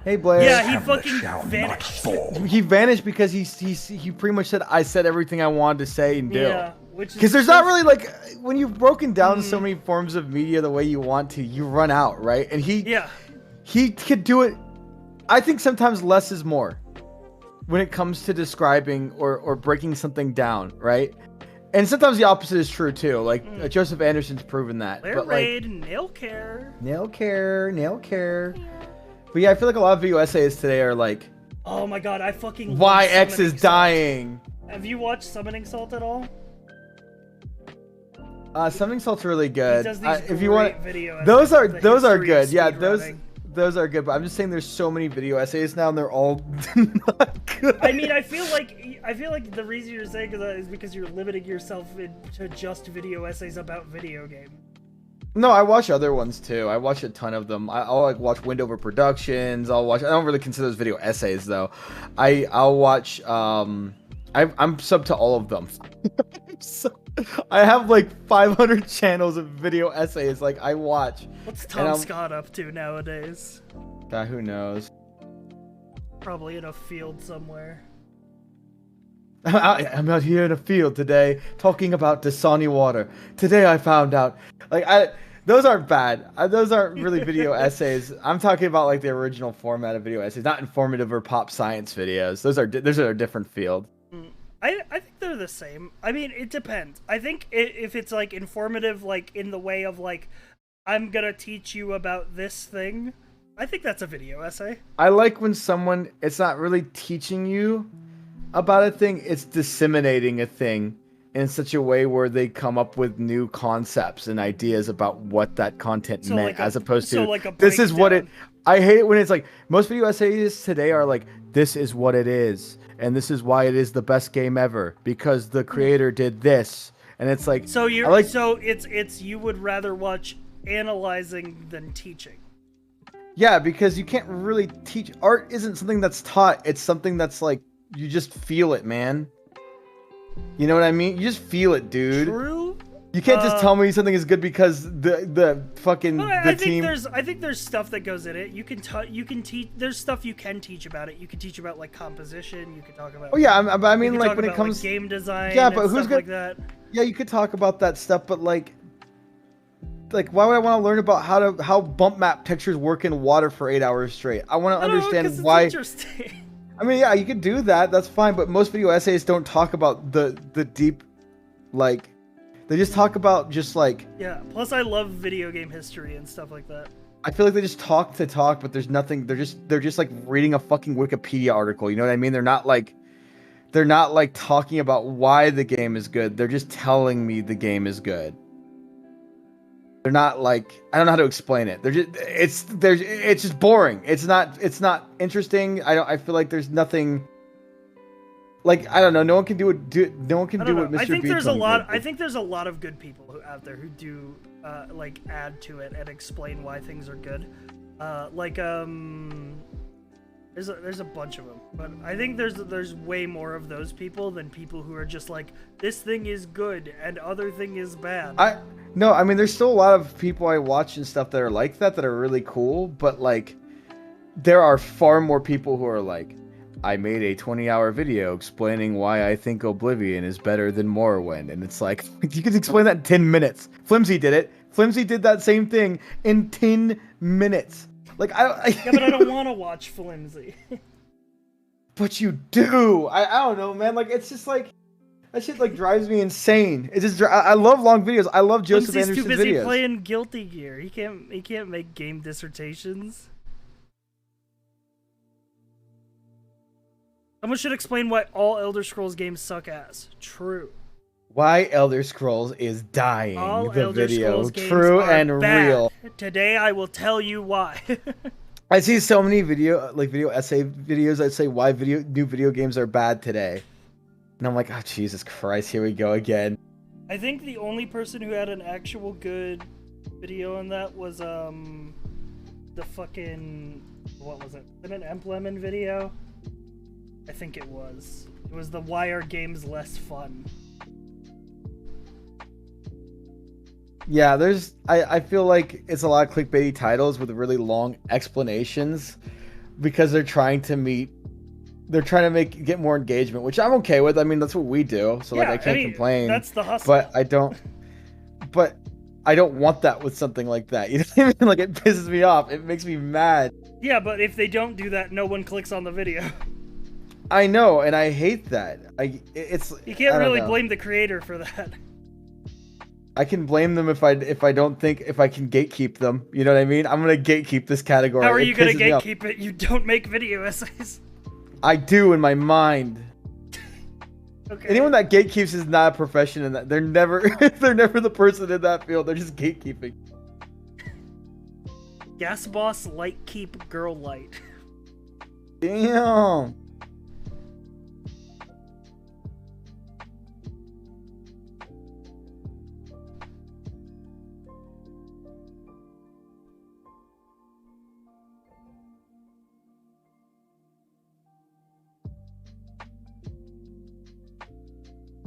Speaker 14: Hey Blair.
Speaker 1: Yeah, he fucking vanished.
Speaker 14: He vanished because he pretty much said I said everything I wanted to say and do.
Speaker 1: Yeah,
Speaker 14: because there's not really like when you've broken down so many forms of media the way you want to, you run out, right? And he could do it. I think sometimes less is more when it comes to describing or breaking something down, right? And sometimes the opposite is true too. Like Joseph Anderson's proven that.
Speaker 1: Blair
Speaker 14: but
Speaker 1: Raid,
Speaker 14: like,
Speaker 1: nail care.
Speaker 14: Nail care. But yeah, I feel like a lot of video essays today are like
Speaker 1: Oh my god, I fucking
Speaker 14: Why
Speaker 1: love
Speaker 14: X
Speaker 1: Summoning
Speaker 14: is
Speaker 1: Salt.
Speaker 14: dying.
Speaker 1: Have you watched Summoning Salt at all?
Speaker 14: Summoning Salt's really
Speaker 1: He
Speaker 14: good.
Speaker 1: does these
Speaker 14: If you want,
Speaker 1: great video
Speaker 14: those
Speaker 1: essays
Speaker 14: are
Speaker 1: of the
Speaker 14: those are
Speaker 1: history of
Speaker 14: good. Yeah,
Speaker 1: speedrunning.
Speaker 14: those are good. But I'm just saying, there's so many video essays now, and they're all not good.
Speaker 1: I mean, I feel like the reason you're saying that is because you're limiting yourself to just video essays about video games.
Speaker 14: No, I watch other ones too. I watch a ton of them. I'll like watch Windover Productions. I don't really consider those video essays though. I'll watch. I'm sub to all of them. I have like 500 channels of video essays. Like I watch.
Speaker 1: What's Tom Scott up to nowadays?
Speaker 14: God, who knows?
Speaker 1: Probably in a field somewhere.
Speaker 14: I'm out here in a field today talking about Dasani water. Today I found out. Those aren't bad. Those aren't really video essays. I'm talking about like the original format of video essays, not informative or pop science videos. Those are a different field.
Speaker 1: I think they're the same. I mean, it depends. I think if it's like informative, like in the way of like, I'm gonna teach you about this thing, I think that's a video essay.
Speaker 14: I like when someone, it's not really teaching you about a thing, it's disseminating a thing in such a way where they come up with new concepts and ideas about what that content meant,
Speaker 1: like
Speaker 14: as opposed to
Speaker 1: like a
Speaker 14: this is what it.
Speaker 1: breakdown.
Speaker 14: I hate it when it's like most video essays today are like, this is what it is, and this is why it is the best game ever because the creator did this, and it's like
Speaker 1: so you're
Speaker 14: like,
Speaker 1: so it's you would rather watch analyzing than teaching.
Speaker 14: Yeah, because you can't really teach. Art isn't something that's taught. It's something that's like you just feel it, man. You know what I mean? You just feel it, dude.
Speaker 1: True.
Speaker 14: You can't just tell me something is good because the fucking team.
Speaker 1: I think there's stuff that goes in it. You can teach. There's stuff you can teach about it. You can teach about like composition. You can talk about.
Speaker 14: Oh yeah, I mean like when it
Speaker 1: about,
Speaker 14: comes
Speaker 1: like, game design.
Speaker 14: Yeah, but
Speaker 1: and
Speaker 14: who's
Speaker 1: stuff
Speaker 14: gonna?
Speaker 1: Like that.
Speaker 14: Yeah, you could talk about that stuff, but like why would I want to learn about how bump map textures work in water for 8 hours straight? I want to understand why.
Speaker 1: Interesting.
Speaker 14: I mean, yeah, you could do that. That's fine. But most video essays don't talk about the deep, like, they just talk about just like.
Speaker 1: Yeah. Plus, I love video game history and stuff like that.
Speaker 14: I feel like they just talk to talk, but there's nothing. They're just like reading a fucking Wikipedia article. You know what I mean? They're not like talking about why the game is good. They're just telling me the game is good. They're not like, I don't know how to explain it. It's just boring. It's not interesting. I feel like there's nothing. Like, I don't know. No one can do what Mr.
Speaker 1: I think
Speaker 14: Beats
Speaker 1: there's a
Speaker 14: on
Speaker 1: lot.
Speaker 14: did.
Speaker 1: I think there's a lot of good people out there who do like add to it and explain why things are good. There's a bunch of them, but I think there's way more of those people than people who are just like, this thing is good and other thing is bad.
Speaker 14: No, I mean, there's still a lot of people I watch and stuff that are like that are really cool, but like there are far more people who are like, I made a 20-hour video explaining why I think Oblivion is better than Morrowind, and it's like, you could explain that in 10 minutes. Flimsy did it. Flimsy did that same thing in 10 minutes. Like,
Speaker 1: yeah, but I don't want to watch Flimsy.
Speaker 14: But you do. I don't know, man. Like, it's just like, that shit like drives me insane. It's just, I love long videos. I love Joseph
Speaker 1: Flimsy's
Speaker 14: Anderson's
Speaker 1: too busy
Speaker 14: videos.
Speaker 1: playing Guilty Gear. He can't make game dissertations. Someone should explain why all Elder Scrolls games suck ass. True.
Speaker 14: Why Elder Scrolls is dying.
Speaker 1: All
Speaker 14: the
Speaker 1: Elder
Speaker 14: video.
Speaker 1: Scrolls games
Speaker 14: True
Speaker 1: are
Speaker 14: and
Speaker 1: bad.
Speaker 14: real.
Speaker 1: Today I will tell you why.
Speaker 14: I see so many video essay videos that say why new video games are bad today. And I'm like, oh Jesus Christ, here we go again.
Speaker 1: I think the only person who had an actual good video on that was the fucking, what was it? Was it an Emplemon video? I think it was. It was the Why Are Games Less Fun?
Speaker 14: Yeah, I feel like it's a lot of clickbaity titles with really long explanations because they're trying to get more engagement, which I'm okay with. I mean, that's what we do, so like I can't complain.
Speaker 1: That's the hustle.
Speaker 14: But I don't want that with something like that. You know what I mean? Like, it pisses me off. It makes me mad.
Speaker 1: Yeah, but if they don't do that, no one clicks on the video.
Speaker 14: I know, and I hate that.
Speaker 1: You can't really blame the creator for that.
Speaker 14: I can blame them if I don't think if I can gatekeep them. You know what I mean? I'm gonna gatekeep this category.
Speaker 1: How are you gonna gatekeep it? You don't make video essays.
Speaker 14: I do in my mind.
Speaker 1: Okay.
Speaker 14: Anyone that gatekeeps is not a profession in that. They're never the person in that field. They're just gatekeeping.
Speaker 1: Gas boss light keep girl light.
Speaker 14: Damn.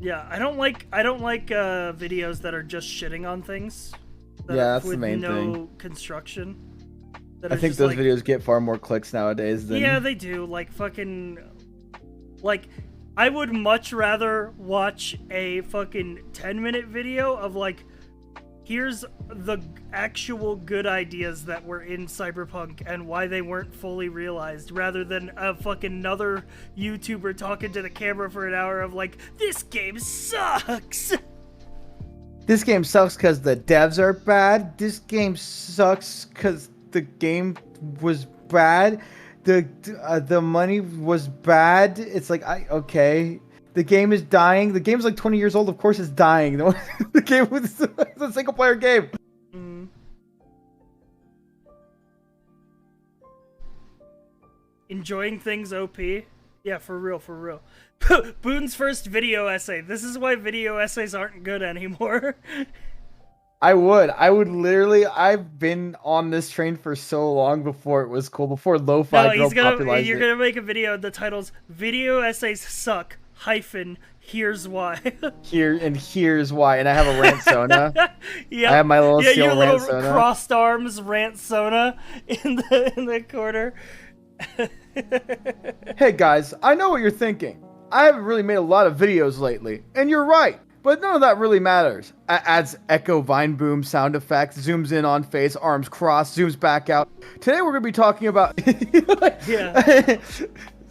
Speaker 1: Yeah, I don't like videos that are just shitting on things.
Speaker 14: Yeah, that's the
Speaker 1: with
Speaker 14: main
Speaker 1: no
Speaker 14: thing.
Speaker 1: construction. That
Speaker 14: I
Speaker 1: are
Speaker 14: think
Speaker 1: just
Speaker 14: those
Speaker 1: like,
Speaker 14: videos get far more clicks nowadays than.
Speaker 1: Yeah, they do. Like fucking, like, I would much rather watch a fucking 10-minute video of like, here's the actual good ideas that were in Cyberpunk and why they weren't fully realized, rather than a fucking another YouTuber talking to the camera for an hour of like, this game sucks.
Speaker 14: This game sucks because the devs are bad. This game sucks because the game was bad. The money was bad. It's like, okay. The game is dying. The game's like 20 years old. Of course it's dying. The game was a single player game.
Speaker 1: Mm. Enjoying things OP? Yeah, for real, for real. Boone's first video essay. This is why video essays aren't good anymore.
Speaker 14: I would literally. I've been on this train for so long before it was cool. Before lo-fi girl popularized
Speaker 1: you're
Speaker 14: it.
Speaker 1: gonna make a video. The title's "Video Essays Suck." Here's why.
Speaker 14: Here's why. And I have a rant sona.
Speaker 1: Yeah,
Speaker 14: I have my little
Speaker 1: your
Speaker 14: seal
Speaker 1: little
Speaker 14: rant sona.
Speaker 1: crossed arms rant sona in the corner.
Speaker 14: Hey guys, I know what you're thinking. I haven't really made a lot of videos lately, and you're right. But none of that really matters. Adds echo vine boom sound effects, zooms in on face, arms crossed, zooms back out. Today we're gonna be talking about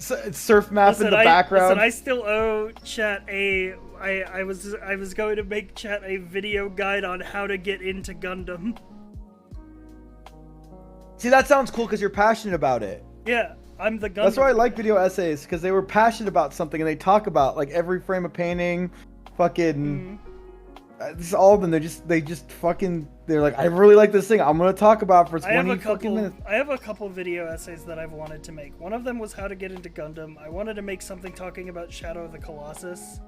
Speaker 14: surf map in the background.
Speaker 1: Listen, I still owe chat I was going to make chat a video guide on how to get into Gundam.
Speaker 14: See, that sounds cool because you're passionate about it.
Speaker 1: Yeah, I'm the Gundam.
Speaker 14: That's why I like video essays, because they were passionate about something and they talk about like every frame of painting, fucking. This is all of them. They're like, I really like this thing. I'm gonna talk about it for 20 fucking minutes.
Speaker 1: I have a couple video essays that I've wanted to make. One of them was how to get into Gundam. I wanted to make something talking about Shadow of the Colossus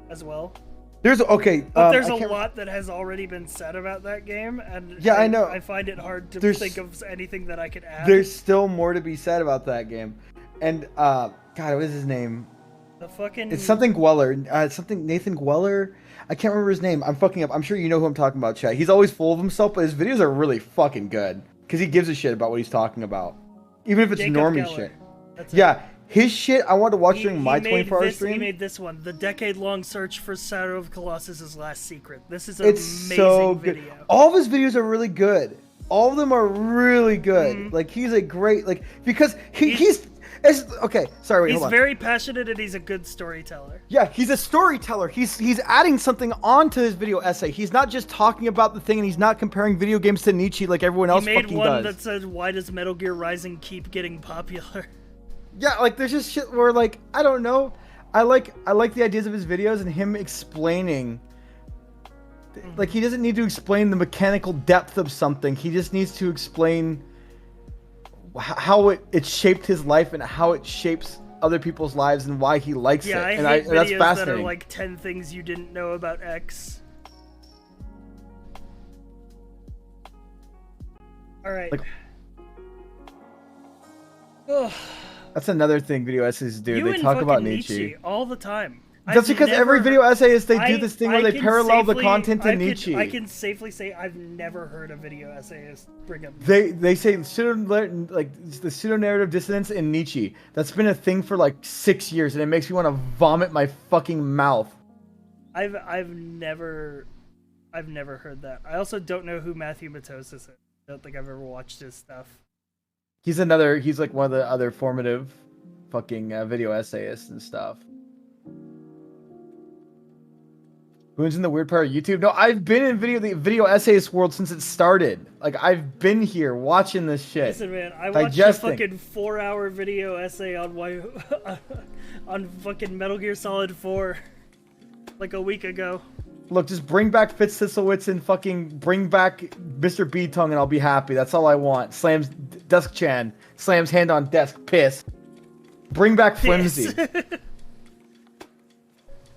Speaker 1: as well.
Speaker 14: There's
Speaker 1: But there's a lot that has already been said about that game, and
Speaker 14: yeah, I know.
Speaker 1: I find it hard to think of anything that I could add.
Speaker 14: There's still more to be said about that game, and God, what is his name?
Speaker 1: The fucking.
Speaker 14: It's something Gweller. Something Nathan Gweller. I can't remember his name. I'm fucking up. I'm sure you know who I'm talking about, chat. He's always full of himself, but his videos are really fucking good because he gives a shit about what he's talking about, even if it's
Speaker 1: Jacob
Speaker 14: normie
Speaker 1: Geller.
Speaker 14: shit.
Speaker 1: That's
Speaker 14: Yeah. His shit I wanted to watch during my 24-hour stream.
Speaker 1: He made this one, the decade-long search for Shadow of Colossus' last secret. This is an amazing
Speaker 14: so good.
Speaker 1: video.
Speaker 14: All of his videos are really good. All of them are really good. Like he's a great because he's okay. Sorry, wait,
Speaker 1: He's
Speaker 14: hold on.
Speaker 1: very passionate and he's a good storyteller.
Speaker 14: Yeah, he's a storyteller. He's adding something onto his video essay. He's not just talking about the thing, and he's not comparing video games to Nietzsche like everyone else fucking does.
Speaker 1: He made one that said, "Why does Metal Gear Rising keep getting popular?"
Speaker 14: Yeah, like there's just shit where like I don't know. I like the ideas of his videos and him explaining. Like he doesn't need to explain the mechanical depth of something. He just needs to explain how it shaped his life and how it shapes other people's lives and why he likes it.
Speaker 1: I
Speaker 14: And
Speaker 1: hate
Speaker 14: that's
Speaker 1: videos
Speaker 14: fascinating.
Speaker 1: that are like 10 things you didn't know about X. All right. Ugh.
Speaker 14: That's another thing video essays do.
Speaker 1: You
Speaker 14: They
Speaker 1: and
Speaker 14: talk about
Speaker 1: fucking
Speaker 14: Nietzsche.
Speaker 1: all the time.
Speaker 14: That's because every video essayist, they do this thing where they
Speaker 1: can
Speaker 14: parallel the
Speaker 1: safely-
Speaker 14: content to
Speaker 1: I
Speaker 14: Nietzsche.
Speaker 1: I can safely say I've never heard a video essayist bring up.
Speaker 14: They say the pseudo-narrative dissonance in Nietzsche. That's been a thing for like 6 years, and it makes me want to vomit my fucking mouth.
Speaker 1: I've never heard that. I also don't know who Matthew Matosis is. I don't think I've ever watched his stuff.
Speaker 14: He's like one of the other formative fucking video essayists and stuff. Boon's in the weird part of YouTube. No, I've been in the video essayist world since it started. Like, I've been here watching this shit.
Speaker 1: Listen, man, I watched a fucking 4-hour video essay on why on fucking Metal Gear Solid 4 like a week ago.
Speaker 14: Look, just bring back Fitz Thistlewitz and fucking bring back Mr. B-Tongue and I'll be happy. That's all I want. Slams Desk Chan. Slams hand on desk. Piss. Bring back Flimsy.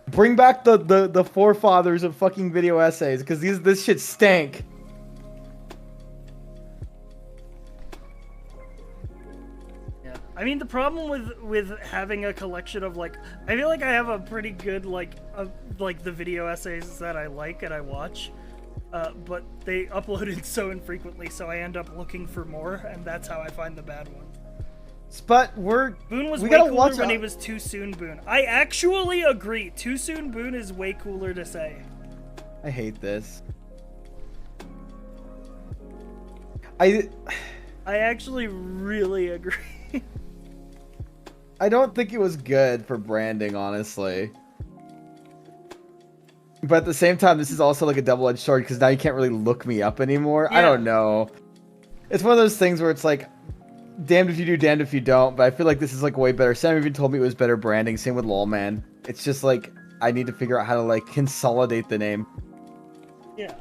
Speaker 14: Bring back the forefathers of fucking video essays, because this shit stank.
Speaker 1: Yeah, I mean the problem with having a collection of like, I feel like I have a pretty good like the video essays that I like and I watch, but they uploaded so infrequently, so I end up looking for more, and that's how I find the bad ones.
Speaker 14: But
Speaker 1: Boone was way cooler when he was Too Soon Boone. I actually agree. Too Soon Boone is way cooler to say.
Speaker 14: I hate this. I
Speaker 1: actually really agree.
Speaker 14: I don't think it was good for branding, honestly. But at the same time, this is also like a double-edged sword, because now you can't really look me up anymore. Yeah. I don't know. It's one of those things where it's like, damned if you do, damned if you don't, but I feel like this is like way better. Sam even told me it was better branding, same with LOLman. It's just like, I need to figure out how to like consolidate the name.
Speaker 1: Yeah.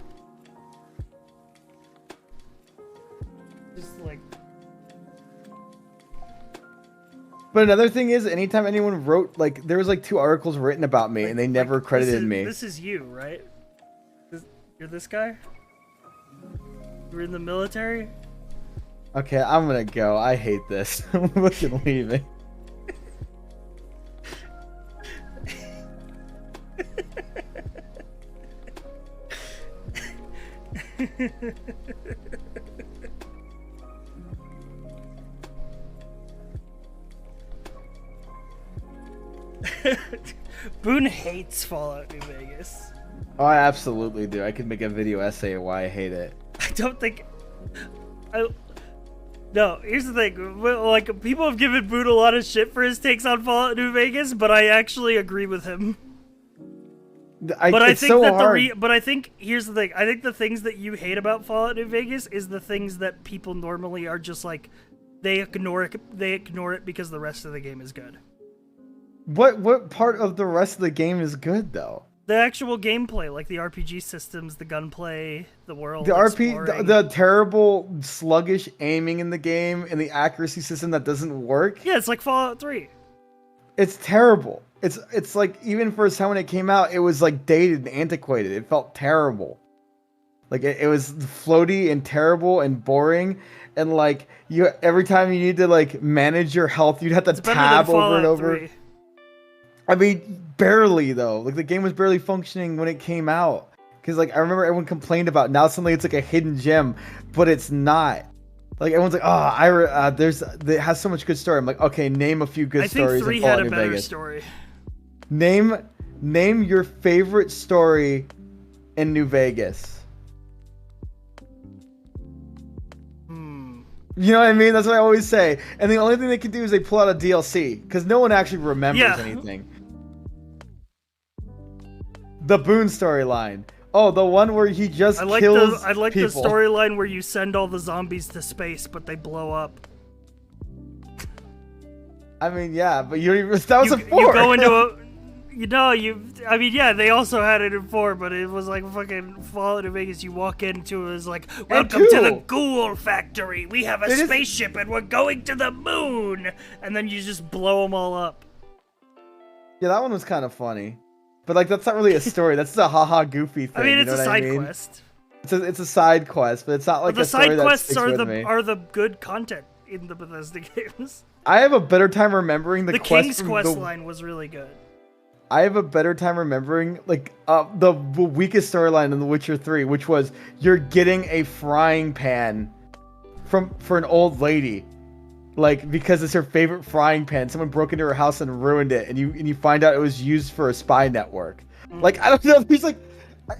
Speaker 1: Just like...
Speaker 14: But another thing is, anytime anyone wrote, like, there was like 2 articles written about me, and they never credited me.
Speaker 1: This is you, right? You're this guy? You were in the military?
Speaker 14: Okay, I'm gonna go. I hate this. I'm fucking leaving.
Speaker 1: Boone hates Fallout New Vegas.
Speaker 14: Oh, I absolutely do. I could make a video essay of why I hate it.
Speaker 1: I don't think... No, here's the thing. Like, people have given Boone a lot of shit for his takes on Fallout New Vegas, but I actually agree with him. I think here's the thing. I think the things that you hate about Fallout New Vegas is the things that people normally are just like, they ignore it. They ignore it because the rest of the game is good.
Speaker 14: What part of the rest of the game is good though?
Speaker 1: The actual gameplay, like the RPG systems, the gunplay, the world.
Speaker 14: The terrible sluggish aiming in the game, and the accuracy system that doesn't work.
Speaker 1: Yeah, it's like Fallout 3.
Speaker 14: It's terrible. It's like, even for a time when it came out, it was like dated and antiquated. It felt terrible. Like it was floaty and terrible and boring, and like every time you need to like manage your health, you'd have to tab over and over. 3. I mean, barely though. Like the game was barely functioning when it came out. Because like I remember everyone complained about, now suddenly it's like a hidden gem, but it's not. Like everyone's like, oh, it has so much good story. I'm like, okay, name a few good stories.
Speaker 1: I think 3 had a better story.
Speaker 14: Name your favorite story in New Vegas. You know what I mean? That's what I always say. And the only thing they can do is they pull out a DLC, because no one actually remembers anything. The Boone storyline. Oh, the one where he just kills
Speaker 1: I like
Speaker 14: people.
Speaker 1: The storyline where you send all the zombies to space, but they blow up.
Speaker 14: I mean, yeah, but that was a 4.
Speaker 1: You go into a... I mean, yeah, they also had it in 4, but it was like fucking Fallout New Vegas. You walk into it was like, welcome to the Ghoul Factory. We have a spaceship and we're going to the moon. And then you just blow them all up.
Speaker 14: Yeah, that one was kind of funny. But like, that's not really a story. That's a haha goofy thing.
Speaker 1: I mean, it's a side quest.
Speaker 14: It's a side quest, but it's not like a story that sticks with me. The side quests are
Speaker 1: the good content in the Bethesda games.
Speaker 14: I have a better time remembering the
Speaker 1: King's Quest line was really good.
Speaker 14: I have a better time remembering like the weakest storyline in The Witcher 3, which was you're getting a frying pan for an old lady, like because it's her favorite frying pan. Someone broke into her house and ruined it, and you find out it was used for a spy network. Like I don't know. He's like, there's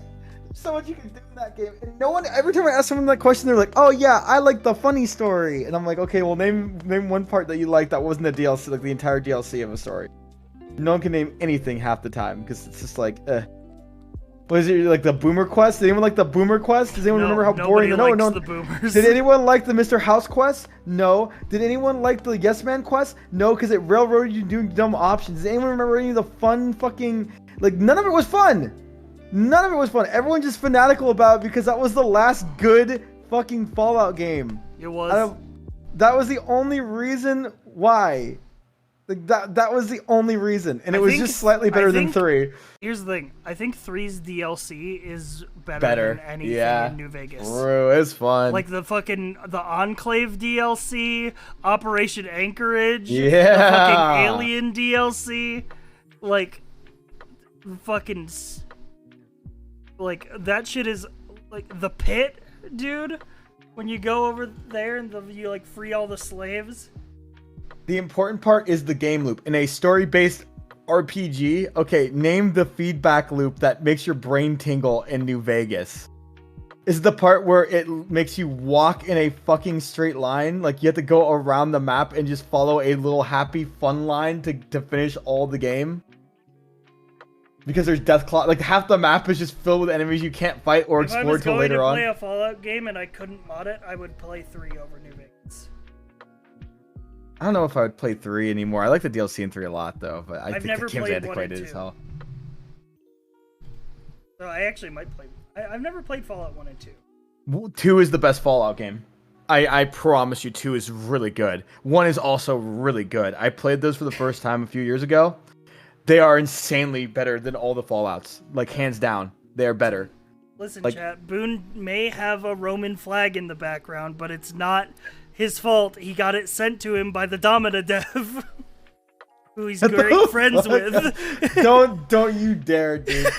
Speaker 14: so much you can do in that game, and no one. Every time I ask someone that question, they're like, "Oh yeah, I like the funny story," and I'm like, "Okay, well name one part that you like that wasn't a DLC, like the entire DLC of a story." No one can name anything half the time because it's just like, Was it like the Boomer Quest? Did anyone like the Boomer Quest? Does anyone remember how boring?
Speaker 1: Nobody
Speaker 14: No,
Speaker 1: likes the boomers.
Speaker 14: Did anyone like the Mr. House Quest? No. Did anyone like the Yes Man Quest? No, because it railroaded you doing dumb options. Does anyone remember any of the fun fucking... Like, none of it was fun. None of it was fun. Everyone just fanatical about it because that was the last good fucking Fallout game.
Speaker 1: It was.
Speaker 14: That was the only reason why. Like that was the only reason, and it was just slightly better than 3.
Speaker 1: Here's the thing: I think 3's DLC is better than anything in New Vegas.
Speaker 14: Bro, it's fun.
Speaker 1: Like the Enclave DLC, Operation Anchorage,
Speaker 14: yeah,
Speaker 1: the fucking Alien DLC, like that shit is like the pit, dude. When you go over there and you like free all the slaves.
Speaker 14: The important part is the game loop. In a story-based RPG, okay, name the feedback loop that makes your brain tingle in New Vegas. Is the part where it makes you walk in a fucking straight line? Like, you have to go around the map and just follow a little happy fun line to finish all the game? Because there's death clock. Like, half the map is just filled with enemies you can't fight or explore till later on.
Speaker 1: If I was going to play a Fallout game and I couldn't mod it, I would play 3 over New Vegas.
Speaker 14: I don't know if I would play 3 anymore. I like the DLC in 3 a lot, though, but I think the game's antiquated as hell.
Speaker 1: So I actually might play... I've never played Fallout 1 and 2.
Speaker 14: Well, 2 is the best Fallout game. I promise you, 2 is really good. 1 is also really good. I played those for the first time a few years ago. They are insanely better than all the Fallouts. Like, hands down. They are better.
Speaker 1: Listen, chat, Boone may have a Roman flag in the background, but it's not his fault. He got it sent to him by the Domina dev, who he's great friends with.
Speaker 14: Don't you dare, dude.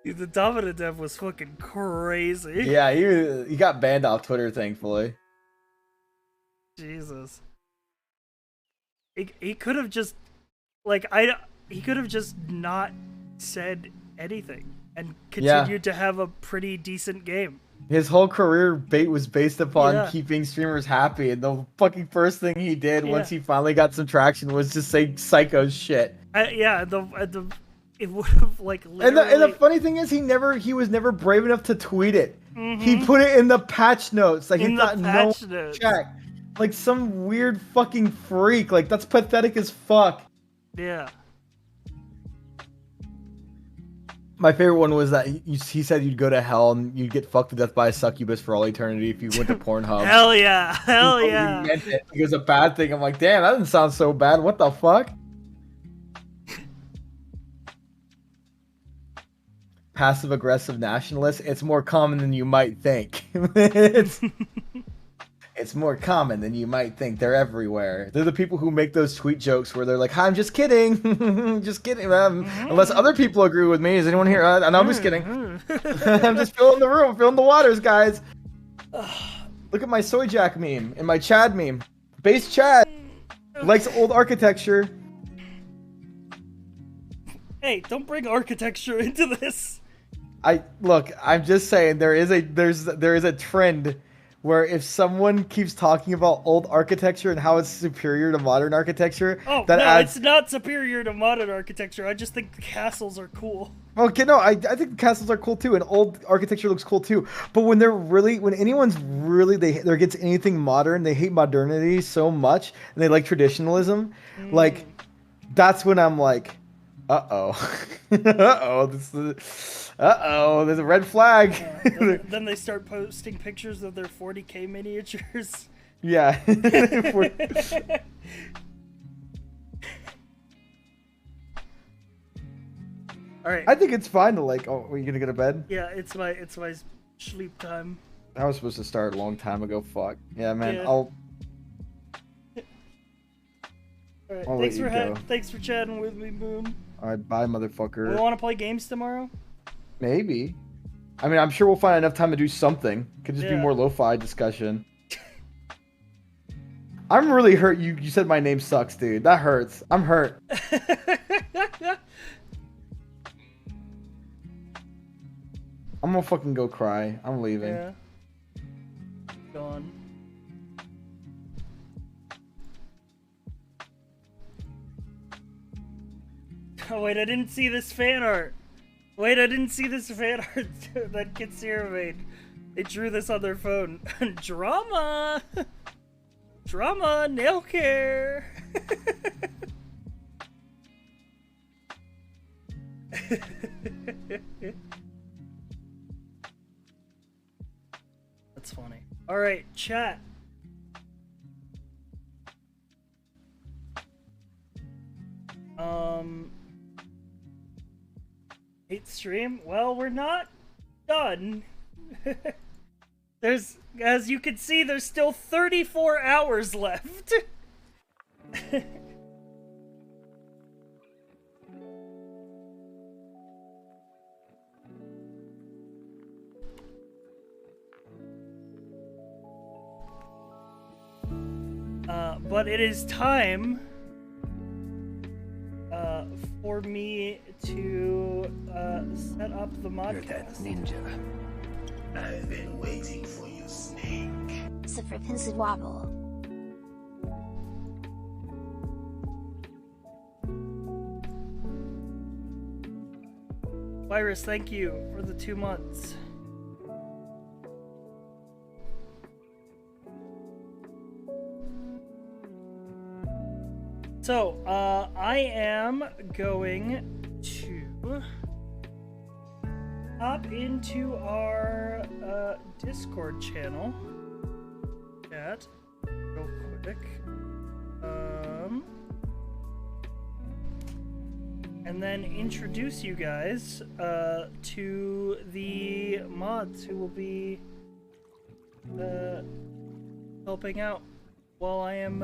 Speaker 1: The Domina dev was fucking crazy.
Speaker 14: Yeah, he got banned off Twitter, thankfully.
Speaker 1: Jesus. He could have just he could have just not said anything and continued to have a pretty decent game.
Speaker 14: His whole career was based upon keeping streamers happy, and the fucking first thing he did once he finally got some traction was just say psycho shit. It would have literally... And the funny thing is, he was never brave enough to tweet it. Mm-hmm. He put it in the patch notes, like he thought no one check. Like some weird fucking freak. Like, that's pathetic as fuck.
Speaker 1: Yeah.
Speaker 14: My favorite one was that he said you'd go to hell and you'd get fucked to death by a succubus for all eternity if you went to Pornhub.
Speaker 1: Hell yeah. Hell yeah.
Speaker 14: He meant it. It was a bad thing. I'm like, damn, that doesn't sound so bad. What the fuck? Passive-aggressive nationalists. It's more common than you might think. It's more common than you might think. They're everywhere. They're the people who make those tweet jokes where they're like, "Hi, I'm just kidding. Just kidding. Unless other people agree with me. Is anyone here? No, I'm just kidding. I'm just filling the room, filling the waters, guys. Look at my Soy Jack meme and my Chad meme. Base Chad likes old architecture.
Speaker 1: Hey, don't bring architecture into this.
Speaker 14: I'm just saying there is a trend where if someone keeps talking about old architecture and how it's superior to modern architecture,
Speaker 1: it's not superior to modern architecture. I just think the castles are cool.
Speaker 14: Okay, no, I think the castles are cool too, and old architecture looks cool too. But when anyone's really there gets anything modern, they hate modernity so much, and they like traditionalism. Like, that's when I'm like, there's a red flag.
Speaker 1: Then they start posting pictures of their 40K miniatures.
Speaker 14: Yeah.
Speaker 1: All right.
Speaker 14: I think it's fine to are you gonna go to bed?
Speaker 1: Yeah, it's my sleep time.
Speaker 14: I was supposed to start a long time ago. Fuck. Yeah, man.
Speaker 1: Yeah.
Speaker 14: All
Speaker 1: right. Thanks for chatting with me, Boom.
Speaker 14: All right, bye, motherfucker.
Speaker 1: We want to play games tomorrow?
Speaker 14: Maybe. I mean, I'm sure we'll find enough time to do something. Could just be more lo-fi discussion. I'm really hurt. You said my name sucks, dude. That hurts. I'm hurt. I'm gonna fucking go cry. I'm leaving.
Speaker 1: Yeah. Gone. Oh wait, I didn't see this fan art. Wait, I didn't see this fan art that Kitsira made. They drew this on their phone. Drama! Drama, nail care! That's funny. Alright, chat. Hate stream? Well, we're not done. There's, as you can see, there's still 34 hours left. But it is time for me to set up the modcast.
Speaker 6: Ninja. I've been waiting for you, Snake.
Speaker 5: Sufferpinsid wobble.
Speaker 1: Virus, thank you for the 2 months. So, I am going to hop into our Discord channel. Chat, real quick. And then introduce you guys to the mods who will be helping out while I am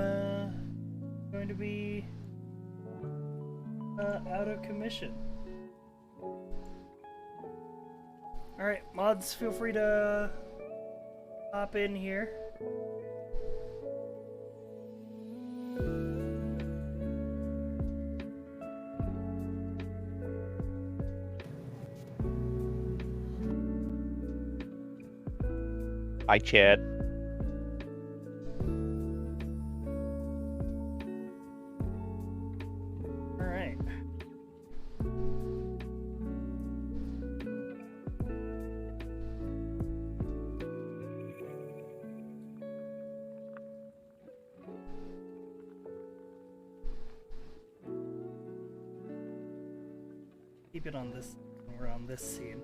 Speaker 1: going to be out of commission. Alright, mods, feel free to hop in here.
Speaker 15: Hi, Chad.
Speaker 1: Alright. Keep it on this, we're on this scene.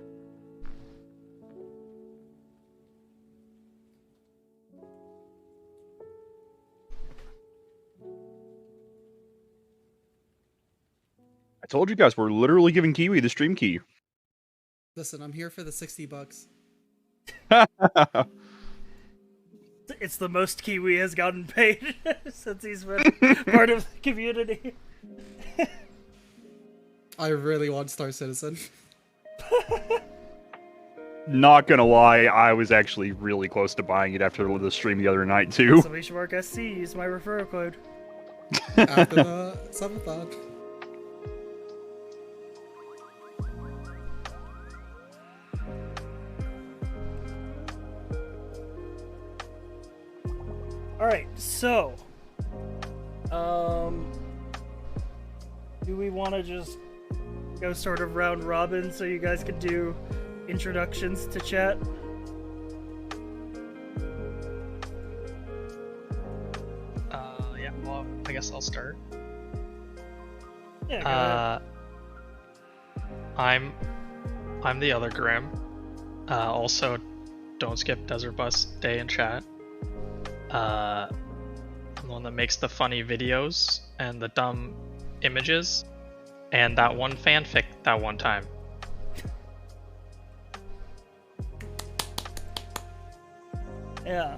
Speaker 15: I told you guys we're literally giving Kiwi the stream key.
Speaker 16: Listen, I'm here for the $60.
Speaker 1: It's the most Kiwi has gotten paid since he's been part of the community.
Speaker 16: I really want Star Citizen.
Speaker 15: Not gonna lie, I was actually really close to buying it after the stream the other night too.
Speaker 1: Salvation Mark SC, use my referral code.
Speaker 16: After the Subathon.
Speaker 1: Alright, so do we want to just go sort of round robin so you guys could do introductions to chat?
Speaker 17: Yeah, well, I guess I'll start.
Speaker 1: Yeah, go ahead.
Speaker 17: I'm the other Grim. Also, don't skip Desert Bus Day in chat. I'm the one that makes the funny videos and the dumb images, and that one fanfic that one time.
Speaker 1: Yeah.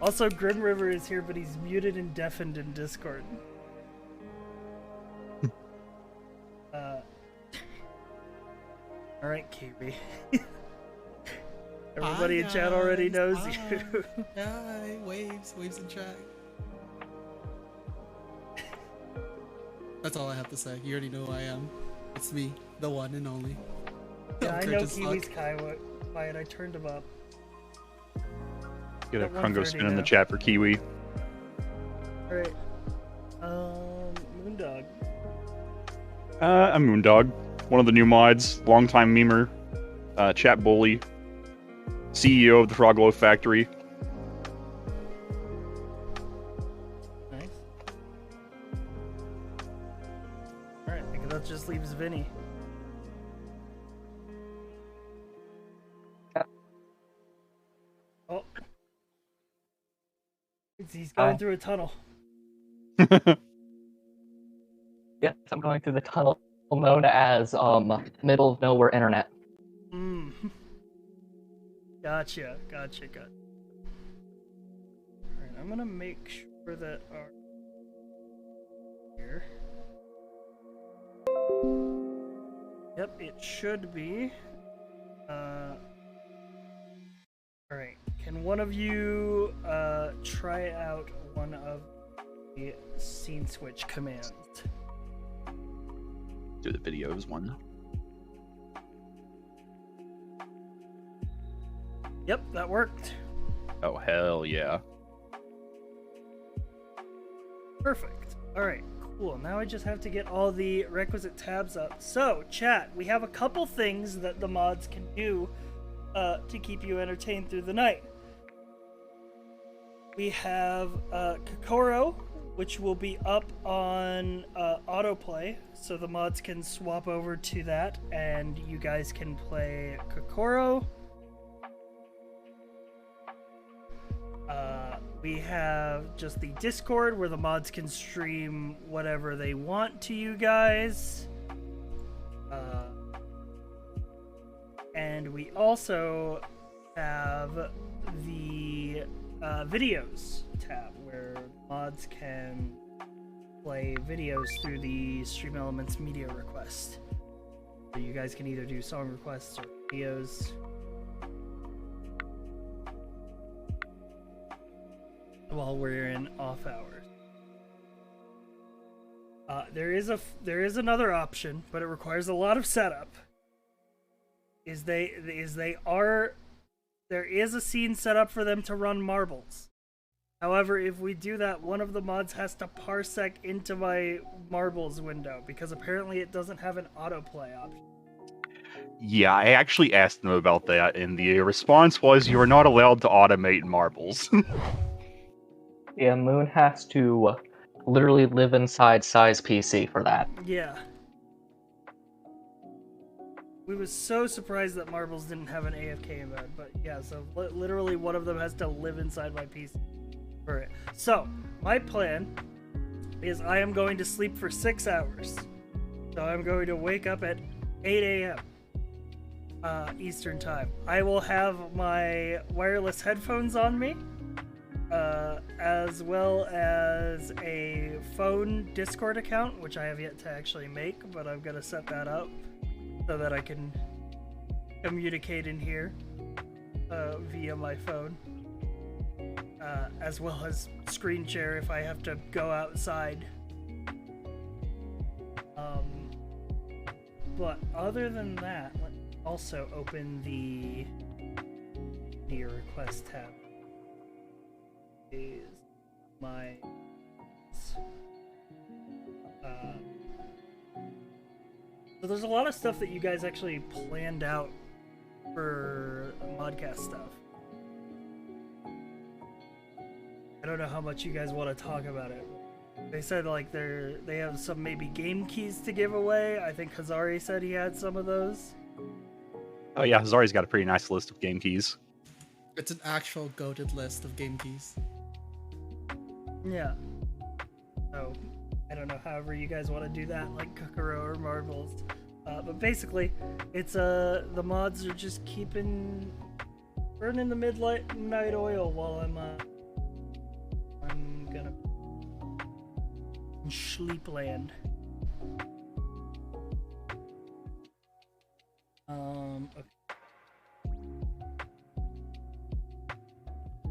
Speaker 1: Also, Grim River is here, but he's muted and deafened in Discord. Alright, Kiwi. Everybody in chat already knows you.
Speaker 16: Hi, waves in chat. That's all I have to say. You already know who I am. It's me, the one and only.
Speaker 1: Yeah, I know Kiwi's quiet. I turned him up.
Speaker 15: Get a Congo spin in the chat for Kiwi.
Speaker 1: Alright. Moondog?
Speaker 15: I'm Moondog, one of the new mods, longtime memer, chat bully, CEO of the Frog Loaf Factory.
Speaker 1: Nice. Alright, I think that just leaves Vinny. Oh. He's going through a tunnel.
Speaker 18: Yes, I'm going through the tunnel known as middle of nowhere internet.
Speaker 1: Mm. Gotcha. Alright, I'm gonna make sure that our here. Yep, it should be. Alright, can one of you try out one of the scene switch commands?
Speaker 15: Do the videos one.
Speaker 1: Yep, that worked.
Speaker 15: Oh, hell yeah.
Speaker 1: Perfect. Alright, cool. Now I just have to get all the requisite tabs up. So, chat, we have a couple things that the mods can do to keep you entertained through the night. We have Kokoro, which will be up on autoplay, so the mods can swap over to that, and you guys can play Kokoro. We have just the Discord, where the mods can stream whatever they want to you guys. And we also have the videos tab, where mods can play videos through the Stream Elements media request. So you guys can either do song requests or videos. While we're in off hours. There is another option, but it requires a lot of setup. There is a scene set up for them to run marbles. However, if we do that, one of the mods has to parsec into my marbles window, because apparently it doesn't have an autoplay option.
Speaker 15: Yeah, I actually asked them about that, and the response was you are not allowed to automate marbles.
Speaker 18: Yeah, Moon has to literally live inside Size PC for that.
Speaker 1: Yeah. We was so surprised that marbles didn't have an AFK mode, but yeah, so literally one of them has to live inside my PC for it. So, my plan is I am going to sleep for 6 hours. So I'm going to wake up at 8 a.m. Eastern Time. I will have my wireless headphones on me, as well as a phone Discord account, which I have yet to actually make, but I'm gonna set that up so that I can communicate in here via my phone, as well as screen share if I have to go outside. But other than that, let's also open the media request tab. Is my so there's a lot of stuff that you guys actually planned out for modcast stuff. I don't know how much you guys want to talk about it. They said like they have some maybe game keys to give away. I think Hazari said he had some of those.
Speaker 15: Oh yeah, Hazari's got a pretty nice list of game keys.
Speaker 16: It's an actual goated list of game keys.
Speaker 1: Yeah. So, I don't know, however you guys want to do that, like Kokoro or Marbles. But basically, it's the mods are just burning the midnight oil while I'm gonna in Sleepland. Okay.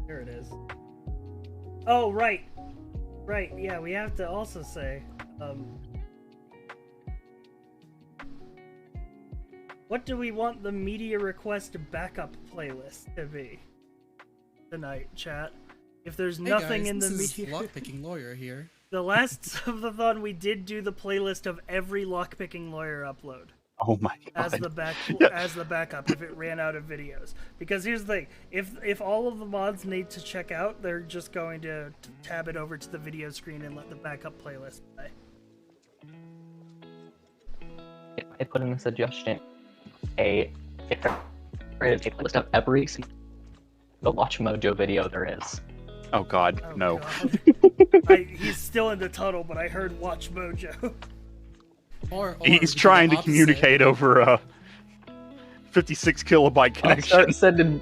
Speaker 1: There it is. Oh, right. Right, yeah, we have to also say, what do we want the media request backup playlist to be tonight, chat? If there's nothing
Speaker 16: guys,
Speaker 1: in the
Speaker 16: this is
Speaker 1: media...
Speaker 16: lockpicking lawyer here.
Speaker 1: The last subathon we did do the playlist of every lockpicking lawyer upload.
Speaker 15: Oh my
Speaker 1: As
Speaker 15: god.
Speaker 1: the backup if it ran out of videos. Because here's the thing, if all of the mods need to check out, they're just going to tab it over to the video screen and let the backup playlist play.
Speaker 18: I put in a suggestion. If there is a playlist of every the Watch Mojo video there is.
Speaker 15: Oh god, no.
Speaker 1: God. He's still in the tunnel, but I heard Watch Mojo.
Speaker 16: Or
Speaker 15: He's trying to communicate over a 56 kilobyte connection.
Speaker 18: I'll start sending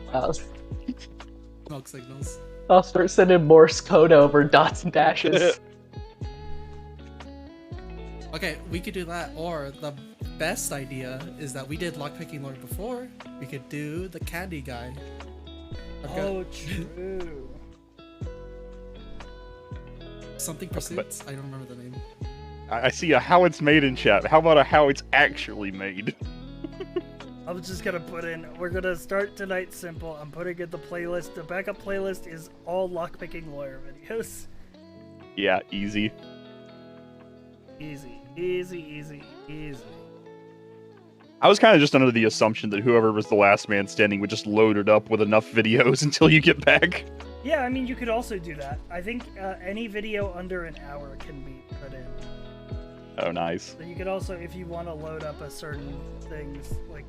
Speaker 16: smoke signals.
Speaker 18: I'll start sending Morse code over dots and dashes.
Speaker 16: Okay, we could do that, or the best idea is that we did lockpicking lore before. We could do the candy guy.
Speaker 1: True.
Speaker 16: Something Pursuits? I don't remember the name.
Speaker 15: I see a how it's made in chat. How about a how it's actually made?
Speaker 1: I'm just gonna put in, we're gonna start tonight simple. I'm putting in the playlist. The backup playlist is all lockpicking lawyer videos.
Speaker 15: Yeah, easy.
Speaker 1: Easy, easy, easy, easy.
Speaker 15: I was kind of just under the assumption that whoever was the last man standing would just load it up with enough videos until you get back.
Speaker 1: Yeah, I mean, you could also do that. I think any video under an hour can be put in.
Speaker 15: Oh, nice.
Speaker 1: So you could also, if you want to load up a certain things, like,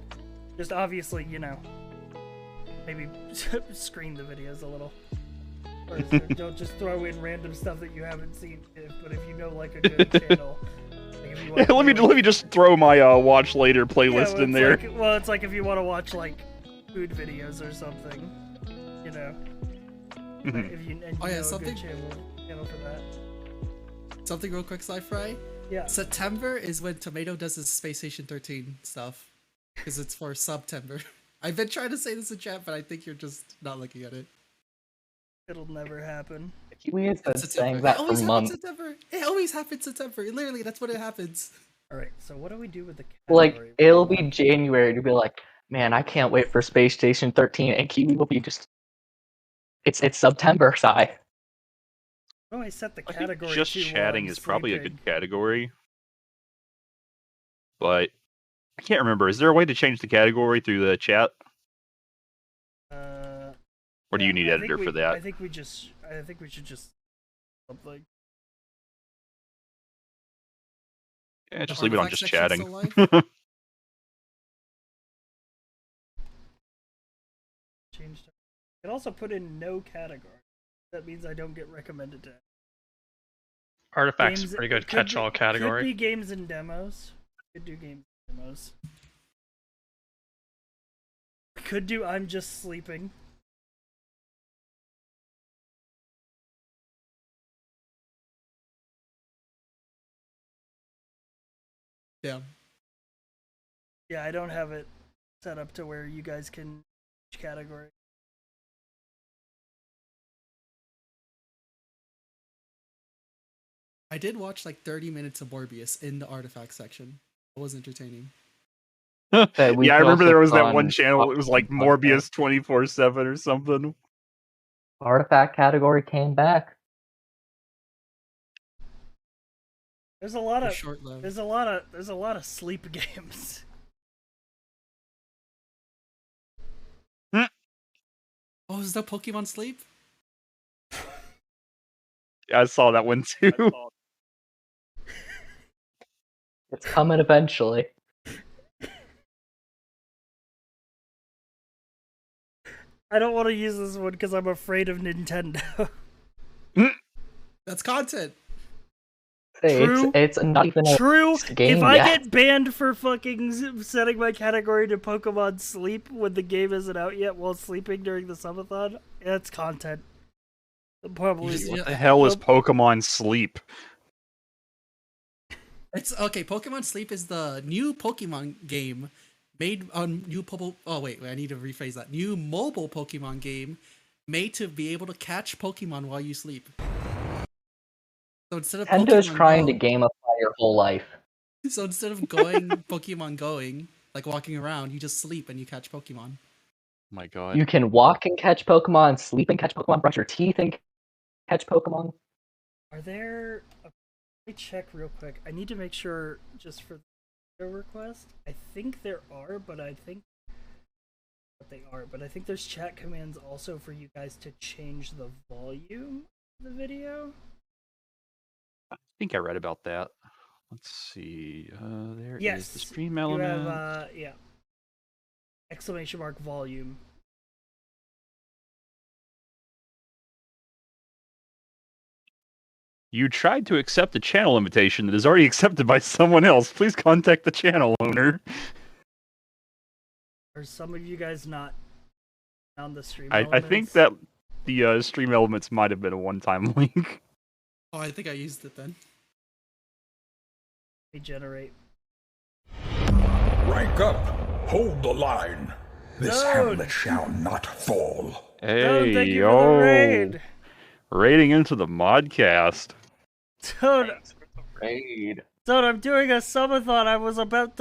Speaker 1: just obviously, you know, maybe screen the videos a little. Or don't just throw in random stuff that you haven't seen, but if you know, like, a good channel. Like if you want
Speaker 15: let me just throw my watch later playlist in there.
Speaker 1: Like, well, it's like if you want to watch, like, food videos or something, you know. If you, and you know
Speaker 16: something.
Speaker 1: A good channel for that.
Speaker 16: Something real quick, Sci-Fry.
Speaker 1: Yeah.
Speaker 16: September is when Tomato does his Space Station 13 stuff, because it's for September. I've been trying to say this in chat, but I think you're just not looking at it.
Speaker 1: It'll never happen.
Speaker 18: We have been saying
Speaker 16: It
Speaker 18: that
Speaker 16: always
Speaker 18: for
Speaker 16: happens
Speaker 18: months.
Speaker 16: September. It always happens September. Literally, that's when it happens.
Speaker 1: All right. So what do we do with the
Speaker 18: Like, it'll be January to be like, man, I can't wait for Space Station 13, and Kiwi will be just. It's September, Sai.
Speaker 1: Oh, I set the
Speaker 15: I think
Speaker 1: category.
Speaker 15: just
Speaker 1: to,
Speaker 15: chatting
Speaker 1: I'm
Speaker 15: is probably a
Speaker 1: sleeping.
Speaker 15: good category. But I can't remember. Is there a way to change the category through the chat? Or do you need editor for that?
Speaker 1: I think we should just something.
Speaker 15: Yeah, just leave it on just chatting.
Speaker 1: Change. I can also put in no category. That means I don't get recommended to.
Speaker 17: Artifact's
Speaker 1: Games,
Speaker 17: a pretty good
Speaker 1: could
Speaker 17: catch-all category.
Speaker 1: Could be games and demos. Could do games and demos. Could do I'm just sleeping.
Speaker 16: Yeah.
Speaker 1: Yeah, I don't have it set up to where you guys can each category.
Speaker 16: I did watch like 30 minutes of Morbius in the artifact section. It was entertaining.
Speaker 15: Yeah, I remember there was that one channel. It was like Morbius 24/7 or something.
Speaker 18: Artifact category came back.
Speaker 1: There's a lot of
Speaker 16: short-lived.
Speaker 1: there's a lot of sleep games.
Speaker 16: Oh, is that Pokemon Sleep?
Speaker 15: Yeah, I saw that one too.
Speaker 18: It's coming eventually.
Speaker 1: I don't want to use this one because I'm afraid of Nintendo.
Speaker 16: That's content.
Speaker 18: True. It's not even a
Speaker 1: True.
Speaker 18: game
Speaker 1: If I
Speaker 18: yet.
Speaker 1: get banned for fucking setting my category to Pokemon Sleep when the game isn't out yet while sleeping during the subathon, that's content. Probably.
Speaker 15: What the hell is Pokemon Sleep?
Speaker 16: It's okay. Pokemon Sleep is the new Pokemon game made on new Oh wait, I need to rephrase that. New mobile Pokemon game made to be able to catch Pokemon while you sleep. So instead of
Speaker 18: Nintendo's
Speaker 16: Pokemon
Speaker 18: trying Go,
Speaker 16: to
Speaker 18: gamify your whole life.
Speaker 16: So instead of going Pokemon going, like walking around, you just sleep and you catch Pokemon.
Speaker 15: My God.
Speaker 18: You can walk and catch Pokemon, sleep and catch Pokemon, brush your teeth and catch Pokemon.
Speaker 1: Are there? Let me check real quick. I need to make sure just for the request. I think there are, but I think what they are. But I think there's chat commands also for you guys to change the volume of the video.
Speaker 15: I think I read about that. Let's see. There
Speaker 1: Yes,
Speaker 15: is the stream
Speaker 1: you
Speaker 15: element.
Speaker 1: have yeah. Exclamation mark volume.
Speaker 15: You tried to accept a channel invitation that is already accepted by someone else. Please contact the channel owner.
Speaker 1: Are some of you guys not on the stream
Speaker 15: I
Speaker 1: elements?
Speaker 15: think that the stream elements might have been a one-time link.
Speaker 16: Oh, I think I used it then.
Speaker 1: Regenerate.
Speaker 6: Rank up. Hold the line. This
Speaker 1: Dude.
Speaker 6: hamlet shall not fall.
Speaker 15: Hey,
Speaker 1: thank you for the raid.
Speaker 15: Raiding into the modcast.
Speaker 1: Dude,
Speaker 18: Raid.
Speaker 1: dude, I'm doing a subathon. I was about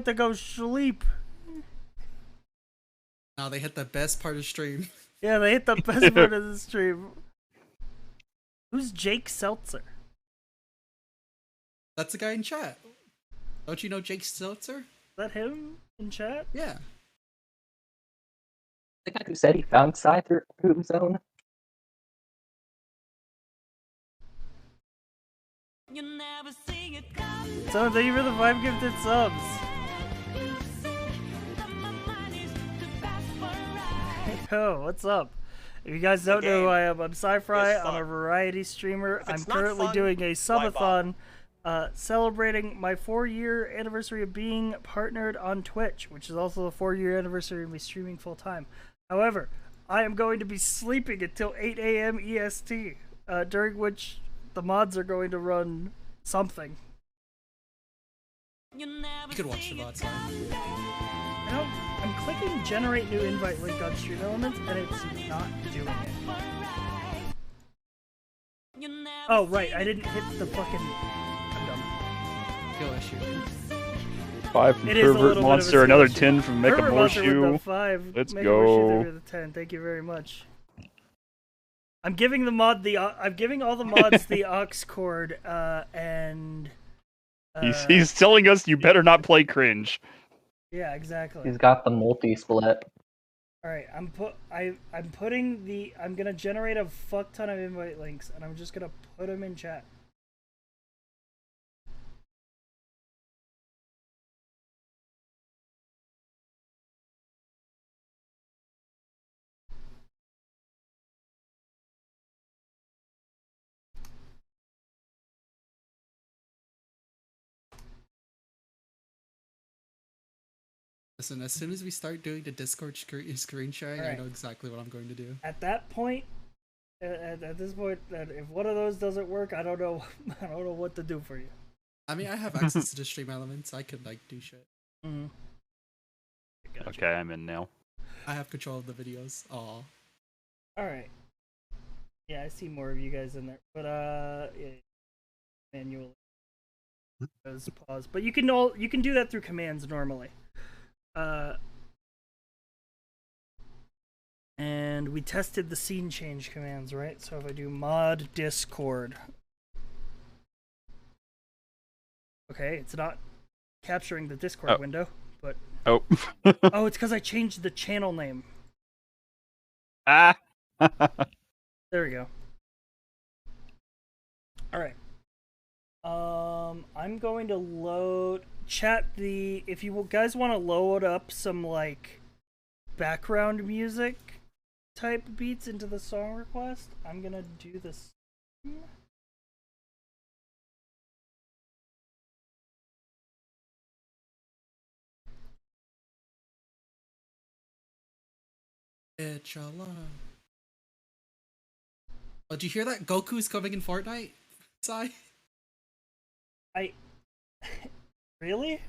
Speaker 1: to go sleep.
Speaker 16: Now they hit the best part of stream.
Speaker 1: Yeah, they hit the best part of the stream. Who's Jake Seltzer?
Speaker 16: That's the guy in chat. Don't you know Jake Seltzer?
Speaker 1: Is that him in chat?
Speaker 16: Yeah.
Speaker 18: The guy who said he found Scyther through zone.
Speaker 1: So thank you for the 5 gifted subs. Yo, what's up? If you guys don't know who I am, I'm Sci-Fry. I'm a variety streamer. I'm currently doing a subathon celebrating my 4-year anniversary of being partnered on Twitch, which is also the 4-year anniversary of me streaming full time. However, I am going to be sleeping until 8 a.m. EST, during which the mods are going to run something.
Speaker 16: You could watch the VODs.
Speaker 1: I'm clicking generate new invite link on Stream Elements and it's not doing it. Oh right, I didn't hit the fucking. I'm dumb.
Speaker 16: Skill issue.
Speaker 15: 5 from
Speaker 1: It is a little
Speaker 15: Pervert
Speaker 1: bit of a
Speaker 15: Monster,
Speaker 1: skill
Speaker 15: another
Speaker 1: issue.
Speaker 15: 10 from Make a
Speaker 1: Pervert Monster with
Speaker 15: Horseshoe.
Speaker 1: the 5.
Speaker 15: Let's
Speaker 1: Make a Horseshoe
Speaker 15: go.
Speaker 1: with the 10. Thank you very much. I'm giving the mod the. I'm giving all the mods the aux cord and.
Speaker 15: He's telling us you better not play cringe.
Speaker 1: Yeah, exactly.
Speaker 18: He's got the multi-split.
Speaker 1: All right, I'm putting the. I'm gonna generate a fuck ton of invite links, and I'm just gonna put them in chat.
Speaker 16: Listen, as soon as we start doing the Discord screen sharing, I know exactly what I'm going to do.
Speaker 1: At that point, at this point, if one of those doesn't work, I don't know. I don't know what to do for you.
Speaker 16: I mean, I have access to the stream elements. I could like do shit.
Speaker 1: Mm-hmm. Gotcha.
Speaker 15: Okay, I'm in now.
Speaker 16: I have control of the videos. Aw.
Speaker 1: All right. Yeah, I see more of you guys in there, but yeah, manually. Pause, but you can do that through commands normally. And we tested the scene change commands, right? So if I do mod Discord, okay, it's not capturing the Discord window, but
Speaker 15: oh,
Speaker 1: it's because I changed the channel name.
Speaker 15: Ah,
Speaker 1: there we go. All right. I'm going to load chat the. If you guys want to load up some like background music type beats into the song request, I'm gonna do this.
Speaker 16: Inshallah. Oh, did you hear that? Goku's coming in Fortnite? Sai?
Speaker 1: Really?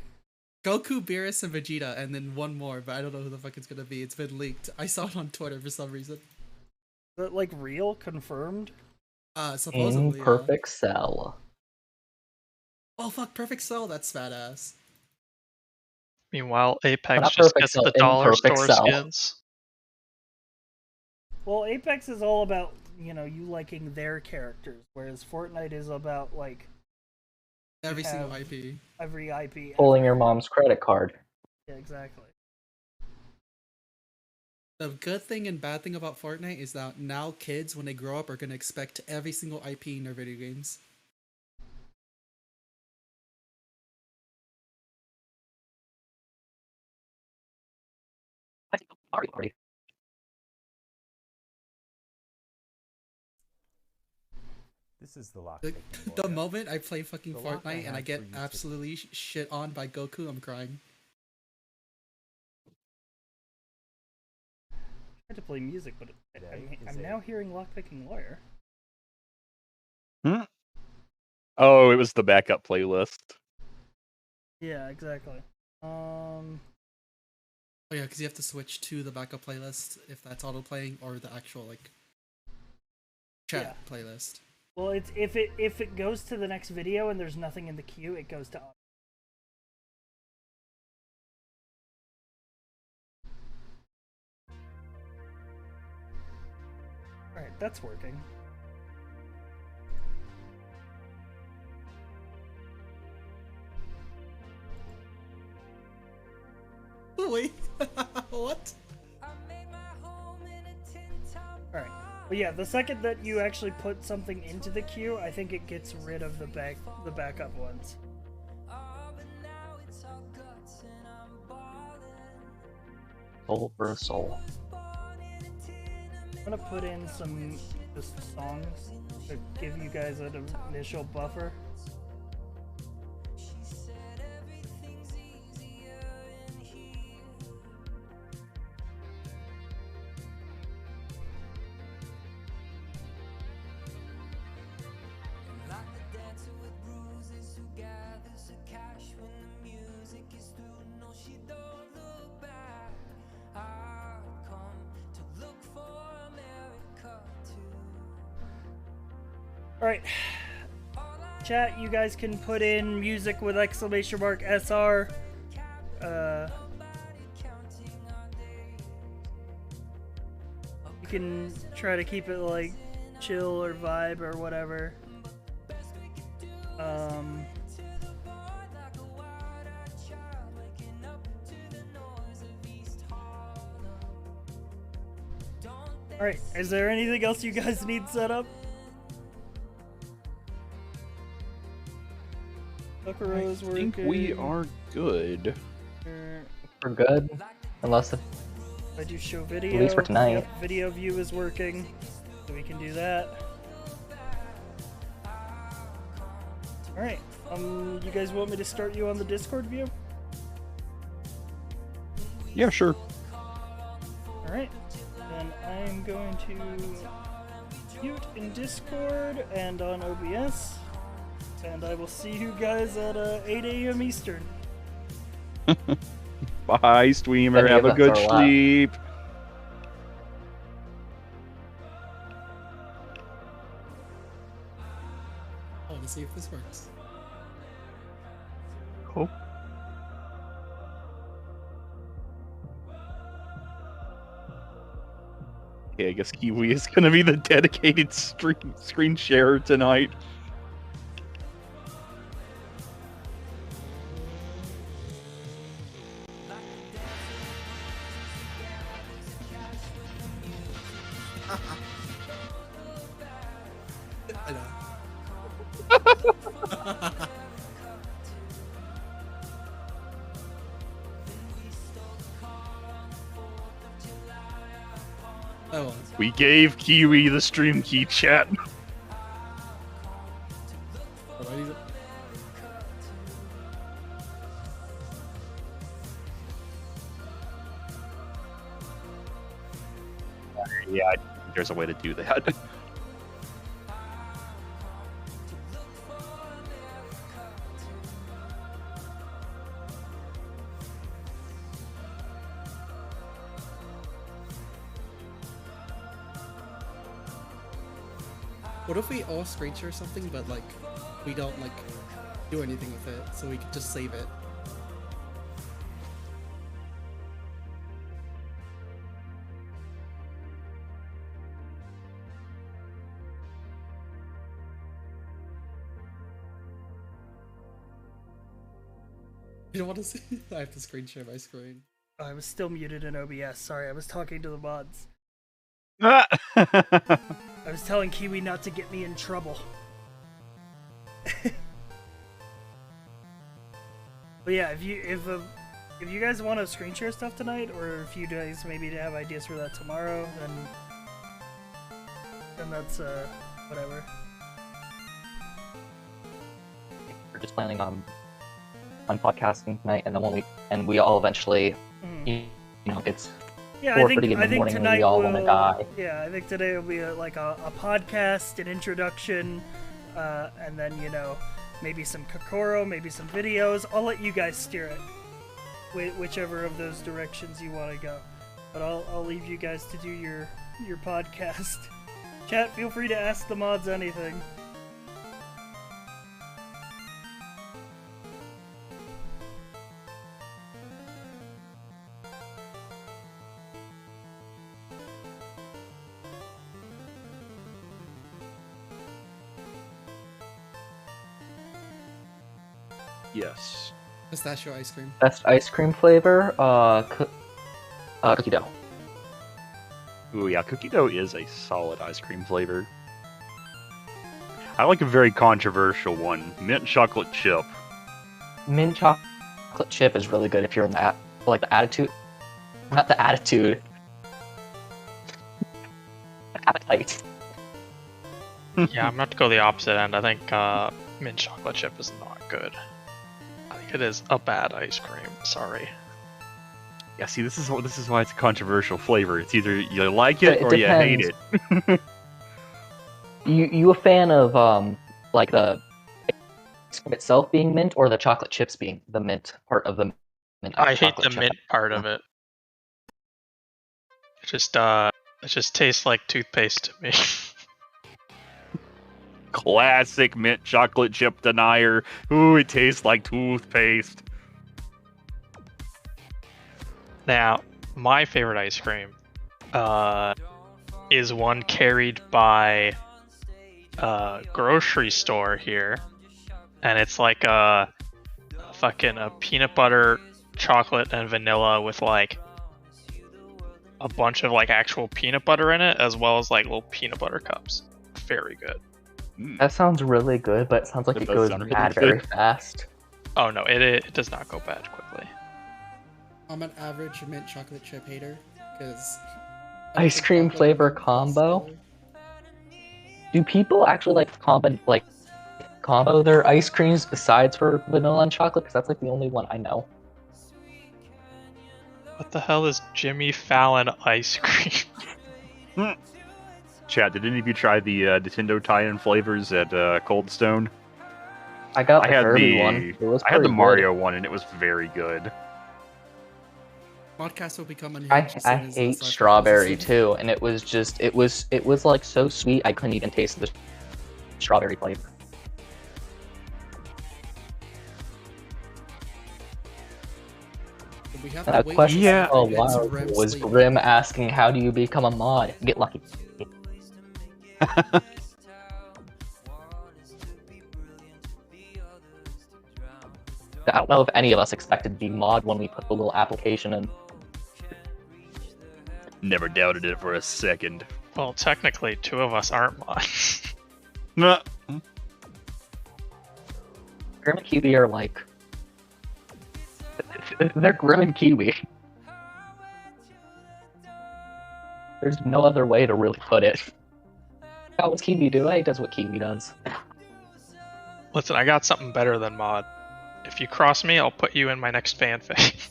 Speaker 16: Goku, Beerus, and Vegeta, and then one more, but I don't know who the fuck it's gonna be. It's been leaked. I saw it on Twitter for some reason.
Speaker 1: Is that like real? Confirmed?
Speaker 16: Supposedly.
Speaker 18: Perfect Cell.
Speaker 16: Oh fuck, Perfect Cell. That's badass.
Speaker 17: Meanwhile, Apex
Speaker 18: Not
Speaker 17: just
Speaker 18: Perfect
Speaker 17: gets
Speaker 18: Cell,
Speaker 17: the dollar
Speaker 18: Imperfect
Speaker 17: store
Speaker 18: Cell.
Speaker 17: skins.
Speaker 1: Well, Apex is all about you know, you liking their characters, whereas Fortnite is about like
Speaker 16: Every
Speaker 1: you
Speaker 16: single
Speaker 1: have
Speaker 16: IP.
Speaker 1: every IP.
Speaker 18: Pulling your mom's credit card.
Speaker 1: Yeah, exactly.
Speaker 16: The good thing and bad thing about Fortnite is that now kids, when they grow up, are going to expect every single IP in their video games.
Speaker 18: Party.
Speaker 3: This is the lock.
Speaker 16: The moment I play fucking Fortnite and I get absolutely shit on by Goku, I'm crying.
Speaker 1: I tried to play music, but I'm now hearing Lockpicking Lawyer.
Speaker 15: Hmm? Oh, it was the backup playlist.
Speaker 1: Yeah, exactly.
Speaker 16: Oh yeah, because you have to switch to the backup playlist if that's auto playing or the actual like chat playlist.
Speaker 1: Well, it's if it goes to the next video and there's nothing in the queue, it goes to auto. All right, that's working.
Speaker 16: Wait, what?
Speaker 1: Alright. But yeah, the second that you actually put something into the queue, I think it gets rid of the backup ones.
Speaker 18: Soul for a soul.
Speaker 1: I'm gonna put in some just songs to give you guys an initial buffer. Alright. Chat, you guys can put in music with exclamation mark SR. You can try to keep it like chill or vibe or whatever. Alright, is there anything else you guys need set up?
Speaker 15: I think we are good.
Speaker 18: We're good, unless
Speaker 1: if I do show video.
Speaker 18: At least for tonight.
Speaker 1: Yep, video view is working, so we can do that. All right. You guys want me to start you on the Discord view?
Speaker 15: Yeah, sure.
Speaker 1: All right. Then I'm going to mute in Discord and on OBS. And I will see you guys at 8 a.m. Eastern.
Speaker 15: Bye, streamer. Have a good sleep.
Speaker 16: I want to see if this works.
Speaker 15: Cool. Okay, I guess Kiwi is going to be the dedicated screen sharer tonight.
Speaker 16: I know. Oh,
Speaker 15: we gave Kiwi the stream key, chat. Yeah, I think there's a way to do that.
Speaker 16: What if we all screen share something, but like we don't like do anything with it, so we could just save it? You don't want to see? I have to screen share my screen.
Speaker 1: I was still muted in OBS. Sorry, I was talking to the mods.
Speaker 15: Ah!
Speaker 1: I was telling Kiwi not to get me in trouble. But yeah, if you guys want to screen share stuff tonight, or if you guys maybe have ideas for that tomorrow, then that's whatever.
Speaker 18: We're just planning on podcasting tonight, and then we all eventually, you know, it's
Speaker 1: Yeah,
Speaker 18: 4:30 in
Speaker 1: I
Speaker 18: the
Speaker 1: think
Speaker 18: morning
Speaker 1: tonight
Speaker 18: and we all want to die.
Speaker 1: Yeah, I think today will be a podcast, an introduction, and then maybe some Kokoro, maybe some videos. I'll let you guys steer it, whichever of those directions you want to go. But I'll leave you guys to do your podcast. Chat, feel free to ask the mods anything.
Speaker 15: Yes.
Speaker 16: Pistachio ice cream.
Speaker 18: Best ice cream flavor, cookie dough.
Speaker 15: Ooh, yeah, cookie dough is a solid ice cream flavor. I like a very controversial one, mint chocolate chip.
Speaker 18: Mint chocolate chip is really good if you're in that, like the attitude. Not the attitude. Appetite.
Speaker 17: Yeah, I'm about to go the opposite end. I think mint chocolate chip is not good. I think it is a bad ice cream. Sorry.
Speaker 15: Yeah, see, this is why it's a controversial flavor. It's either you like it or
Speaker 18: depends.
Speaker 15: you hate it.
Speaker 18: You a fan of like the ice cream itself being mint, or the chocolate chips being the mint part of the mint?
Speaker 17: I hate the mint part of it. It just tastes like toothpaste to me.
Speaker 15: Classic mint chocolate chip denier. Ooh, it tastes like toothpaste.
Speaker 17: Now, my favorite ice cream is one carried by a grocery store here, and it's like a peanut butter, chocolate, and vanilla with like a bunch of like actual peanut butter in it, as well as like little peanut butter cups. Very good.
Speaker 18: That sounds really good, but it sounds like it goes bad very fast.
Speaker 17: Oh no, it does not go bad quickly.
Speaker 16: I'm an average mint chocolate chip hater, because
Speaker 18: ice cream flavor combo. Do people actually like combo their ice creams besides for vanilla and chocolate? Because that's like the only one I know.
Speaker 17: What the hell is Jimmy Fallon ice cream?
Speaker 15: Chat, did any of you try the Nintendo tie-in flavors at Cold Stone?
Speaker 18: I got the Kirby one. It was
Speaker 15: I had the
Speaker 18: pretty
Speaker 15: Mario one, and it was very good.
Speaker 16: Podcast will become unhinged.
Speaker 18: I hate strawberry too, and it was like so sweet I couldn't even taste the strawberry flavor.
Speaker 16: We have
Speaker 18: A
Speaker 16: to wait
Speaker 18: question
Speaker 16: for
Speaker 18: a while
Speaker 16: Grim
Speaker 18: was
Speaker 16: sleep.
Speaker 18: Grim asking, "How do you become a mod?" Get lucky. I don't know if any of us expected to be mod when we put the little application in.
Speaker 15: Never doubted it for a second.
Speaker 17: Well, technically, two of us aren't mods.
Speaker 15: Nah.
Speaker 18: Grim and Kiwi are like... They're Grim and Kiwi. There's no other way to really put it. How does Kiwi do? He does what Kiwi does.
Speaker 17: Listen, I got something better than mod. If you cross me, I'll put you in my next fanfic.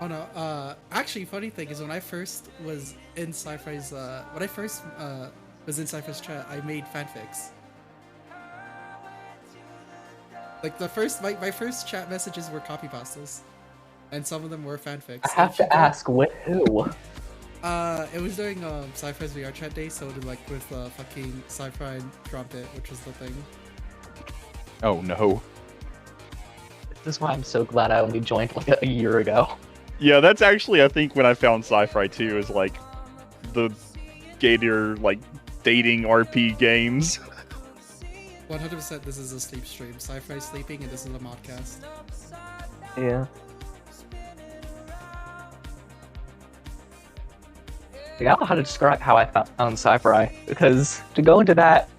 Speaker 16: Oh no, actually, funny thing is when I first was in Sci-Fi's, was in Sci-Fi's chat, I made fanfics. Like my first chat messages were copy pastas, and some of them were fanfics.
Speaker 18: I have to ask, with who?
Speaker 16: It was during Sci-Fi's VR chat day, so with fucking Sci-Fi and Trumpet, which was the thing.
Speaker 15: Oh no.
Speaker 18: This is why I'm so glad I only joined like a year ago.
Speaker 15: Yeah, that's actually, I think, when I found Sci-Fi 2 is like the gator, like, dating RP games.
Speaker 16: 100% this is a sleep stream. Sci-fi sleeping and this is a modcast.
Speaker 18: Yeah. I don't know how to describe how I found Sci-Fi, because to go into that,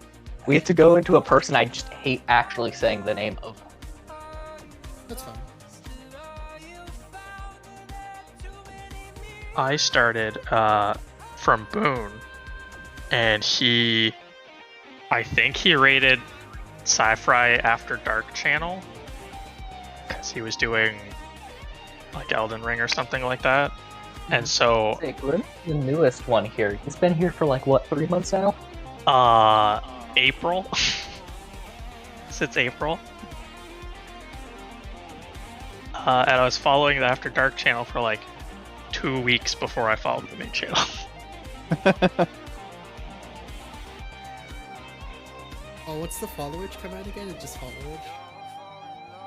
Speaker 18: we have to go into a person I just hate actually saying the name of.
Speaker 16: That's fine.
Speaker 17: I started from Boone, and I think he rated Sci-Fi After Dark channel, because he was doing like Elden Ring or something like that. And so
Speaker 18: The newest one here. He's been here for like what, 3 months now?
Speaker 17: April. Since April. And I was following the After Dark channel for like 2 weeks before I followed the main channel.
Speaker 16: Oh, what's the followage command again? It's just followage?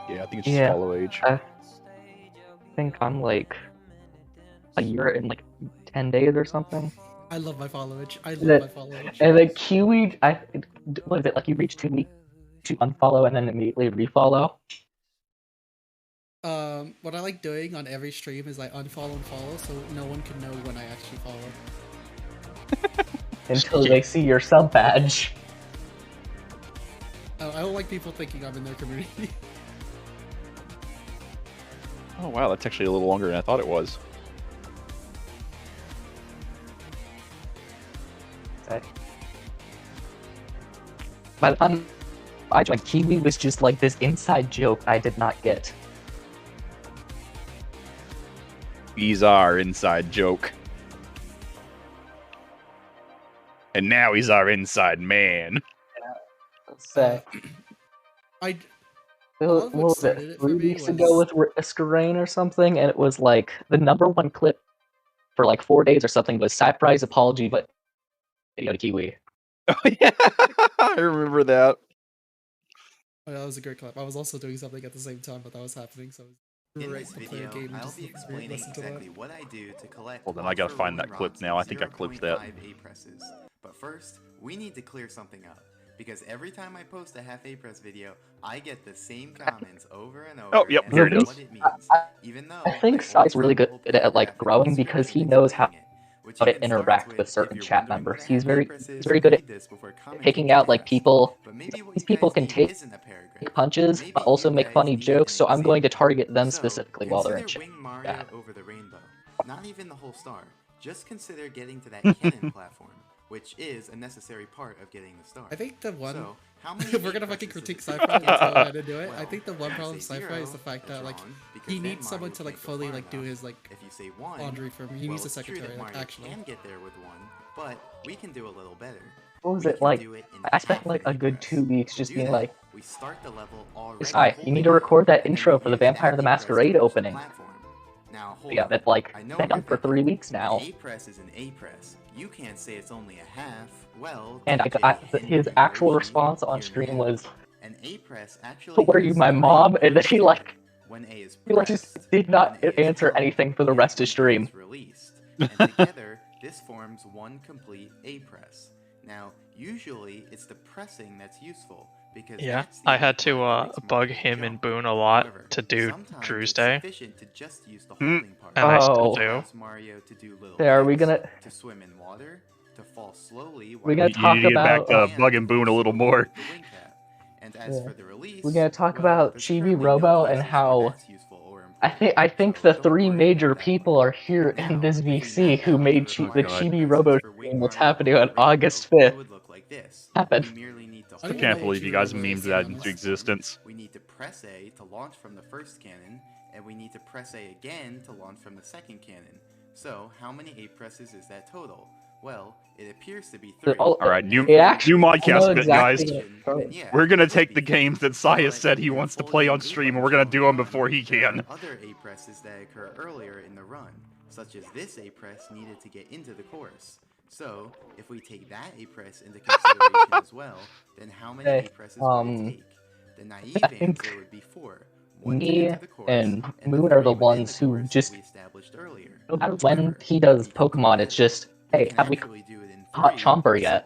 Speaker 15: Yeah, I think it's just follow age.
Speaker 18: I think I'm like a year in like 10 days or something.
Speaker 16: I love my followage. I love my followage.
Speaker 18: And the Kiwi, what is it, like you reach 2 weeks to unfollow and then immediately refollow?
Speaker 16: What I like doing on every stream is I unfollow and follow so no one can know when I actually follow.
Speaker 18: Until they see your sub badge.
Speaker 16: I don't like people thinking I'm in their community.
Speaker 15: Oh wow, that's actually a little longer than I thought it was.
Speaker 18: By the time I joined, Kiwi was just like this inside joke I did not get.
Speaker 15: He's our inside joke. And now he's our inside man.
Speaker 18: So,
Speaker 16: I
Speaker 18: what was it, 3 weeks ago with Risk-A-Rain or something, and it was like the #1 clip for like 4 days or something was Cypri's apology, but video to Kiwi.
Speaker 15: Oh yeah, I remember that.
Speaker 16: Oh, that was a great clip. I was also doing something at the same time, but that was happening, so it was
Speaker 19: In
Speaker 16: great
Speaker 19: this
Speaker 16: to play
Speaker 19: video,
Speaker 16: a game and
Speaker 19: I'll
Speaker 16: just
Speaker 19: be explaining
Speaker 16: listen to that.
Speaker 19: exactly what I do to collect.
Speaker 15: Hold on, I gotta find that clip now. I think I clipped that.
Speaker 19: 0.5 A presses. But first, we need to clear something up. Because every time I post a half A press video, I get the same comments over and over.
Speaker 15: Oh, yep,
Speaker 19: and
Speaker 15: here it is.
Speaker 19: what it means. Even though
Speaker 18: I think Sai's really good at like growing because he knows how to interact with certain chat members. He's very good at picking out like people. These people can take punches, but also make funny jokes. So I'm going to target them specifically while they're in chat.
Speaker 19: Mario over the rainbow. Not even the whole star. Just consider getting to that cannon platform, which is a necessary part of getting the star.
Speaker 16: I think the one,
Speaker 19: So, how many
Speaker 16: if we're gonna fucking critique Sci-Fi and tell him how to do it, I think the one problem with Sci-Fi is the fact that like he needs someone to like fully like do his like
Speaker 19: if you say 1,
Speaker 16: laundry for him. He needs a
Speaker 19: it's true
Speaker 16: secretary,
Speaker 19: that
Speaker 16: like
Speaker 19: Mario
Speaker 16: actually.
Speaker 19: can get there with 1, but we can do a little better.
Speaker 18: What was
Speaker 19: We
Speaker 18: it
Speaker 19: can
Speaker 18: like?
Speaker 19: do it in
Speaker 18: I spent
Speaker 19: half
Speaker 18: like
Speaker 19: an
Speaker 18: a good
Speaker 19: A-press.
Speaker 18: 2 weeks just
Speaker 19: To
Speaker 18: being
Speaker 19: do
Speaker 18: like,
Speaker 19: that, we start the level already
Speaker 18: Sai, you need to record that intro for the Vampire the Masquerade opening.
Speaker 19: Now, hold
Speaker 18: Yeah,
Speaker 19: on.
Speaker 18: that's like
Speaker 19: I know
Speaker 18: been
Speaker 19: what
Speaker 18: done
Speaker 19: you're
Speaker 18: for 3 weeks
Speaker 19: thinking.
Speaker 18: now.
Speaker 19: An A-press is an A-press. You can't say it's only a half. Well,
Speaker 18: And his actual response on stream was,
Speaker 19: an A-press actually
Speaker 18: "What are you, my mom?" And then he like,
Speaker 19: when A is
Speaker 18: he like just did not answer anything for the rest of stream.
Speaker 19: released. And together, this forms one complete A-press. Now, usually, it's the pressing that's useful. Because
Speaker 17: Yeah,
Speaker 19: that's the
Speaker 17: I had to
Speaker 19: part that makes
Speaker 17: bug
Speaker 19: Mario
Speaker 17: him
Speaker 19: jump.
Speaker 17: and Boone a lot to do
Speaker 19: Sometimes
Speaker 17: Drew's
Speaker 19: it's
Speaker 17: Day.
Speaker 19: sufficient to just use the
Speaker 15: Hmm.
Speaker 19: holding part.
Speaker 17: And I still
Speaker 18: Oh.
Speaker 17: do.
Speaker 19: Allows Mario to do little
Speaker 18: There, are we
Speaker 19: kicks,
Speaker 18: gonna-
Speaker 19: to swim in water, to fall slowly
Speaker 18: We
Speaker 19: while
Speaker 18: gotta
Speaker 15: You
Speaker 18: talk
Speaker 15: need to get back
Speaker 18: about.
Speaker 15: to Bug and Boone a little more.
Speaker 19: And as
Speaker 18: Yeah.
Speaker 19: for the release,
Speaker 18: We're gonna talk
Speaker 19: well,
Speaker 18: about
Speaker 19: there's
Speaker 18: Chibi
Speaker 19: currently no
Speaker 18: Robo and
Speaker 19: cases where
Speaker 18: how
Speaker 19: that's useful or
Speaker 18: I think the 3 major people are here in this VC who made the Chibi Robo stream that's happening on August 5th. Happen.
Speaker 15: I can't believe you guys memed that into existence.
Speaker 19: We need to press A to launch from the first cannon, and we need to press A again to launch from the second cannon. So, how many A presses is that total? Well, it appears to be 3.
Speaker 15: Alright, new
Speaker 18: I
Speaker 15: modcast
Speaker 18: know
Speaker 15: bit, guys.
Speaker 18: exactly.
Speaker 15: We're gonna take the games that Saya said he wants to play on stream, and we're gonna do them before he can.
Speaker 19: Other A presses that occur earlier in the run, such as this A press needed to get into the course. So, if we take that A press into consideration as well, then how many A presses would it take? The naive
Speaker 18: I think
Speaker 19: answer would be 4. One to
Speaker 18: me
Speaker 19: enter the course,
Speaker 18: and
Speaker 19: the
Speaker 18: Moon are
Speaker 19: 3
Speaker 18: the
Speaker 19: within
Speaker 18: ones
Speaker 19: the
Speaker 18: who
Speaker 19: course
Speaker 18: just,
Speaker 19: we established earlier.
Speaker 18: no matter when he does Pokemon, it's just, hey, have we caught Chomper yet?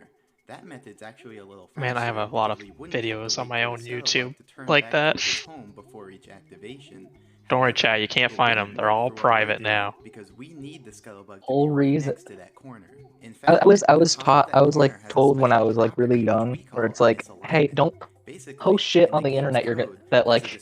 Speaker 19: That method's actually a little
Speaker 17: Man, I have a
Speaker 19: faster,
Speaker 17: lot
Speaker 19: as
Speaker 17: of
Speaker 19: we wouldn't have to
Speaker 17: videos on
Speaker 19: wait
Speaker 17: my
Speaker 19: for
Speaker 17: own
Speaker 19: the Scuttlebug
Speaker 17: YouTube
Speaker 19: to turn
Speaker 17: like
Speaker 19: back
Speaker 17: that.
Speaker 19: towards its home before each activation.
Speaker 17: Don't worry,
Speaker 19: However,
Speaker 17: chat. You can't
Speaker 19: it
Speaker 17: find
Speaker 19: wouldn't
Speaker 17: them. They're
Speaker 19: work
Speaker 17: all
Speaker 19: for what we're
Speaker 17: private
Speaker 19: doing,
Speaker 17: now.
Speaker 19: because we need the Scuttlebug to
Speaker 18: Whole
Speaker 19: be right
Speaker 18: reason.
Speaker 19: next to that corner. In fact,
Speaker 18: I was
Speaker 19: top
Speaker 18: taught
Speaker 19: of that
Speaker 18: I was
Speaker 19: corner
Speaker 18: like
Speaker 19: has a
Speaker 18: told when I
Speaker 19: special
Speaker 18: was like really
Speaker 19: property which
Speaker 18: young
Speaker 19: we
Speaker 18: where
Speaker 19: call
Speaker 18: it's like, hey,
Speaker 19: misalignment.
Speaker 18: don't
Speaker 19: Basically,
Speaker 18: post shit
Speaker 19: in
Speaker 18: on
Speaker 19: the
Speaker 18: the
Speaker 19: game's
Speaker 18: internet you're
Speaker 19: code,
Speaker 18: that
Speaker 19: there's a
Speaker 18: like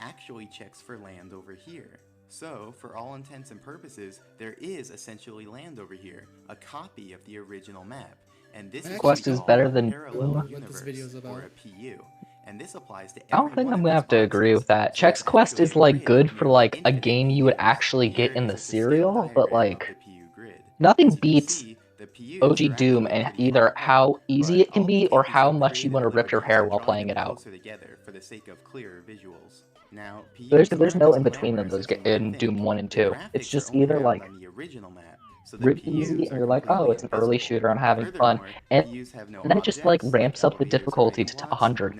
Speaker 19: actually checks for land over here. So, for all intents and purposes, there is essentially land over here, a copy of the original map. And this
Speaker 18: Quest is better than
Speaker 19: parallel
Speaker 18: Doom.
Speaker 19: universe, or a PU. And this applies to
Speaker 18: I don't think I'm gonna have to agree with that. Chex Quest is like good for like a game you would actually get in the serial, but like nothing beats OG Doom and either how easy it can be or how much you want to rip your hair while playing it out.
Speaker 19: together for the sake of clearer visuals. Now,
Speaker 18: There's no in between them those in Doom 1 and 2. It's just either like really easy and you're like, oh, it's an early shooter, I'm having fun, and then it just like ramps up the difficulty to 100.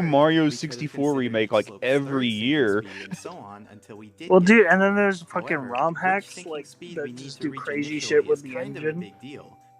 Speaker 15: new Mario 64 remake like every year.
Speaker 1: Well, dude, and then there's fucking ROM hacks like that just do crazy shit with the engine.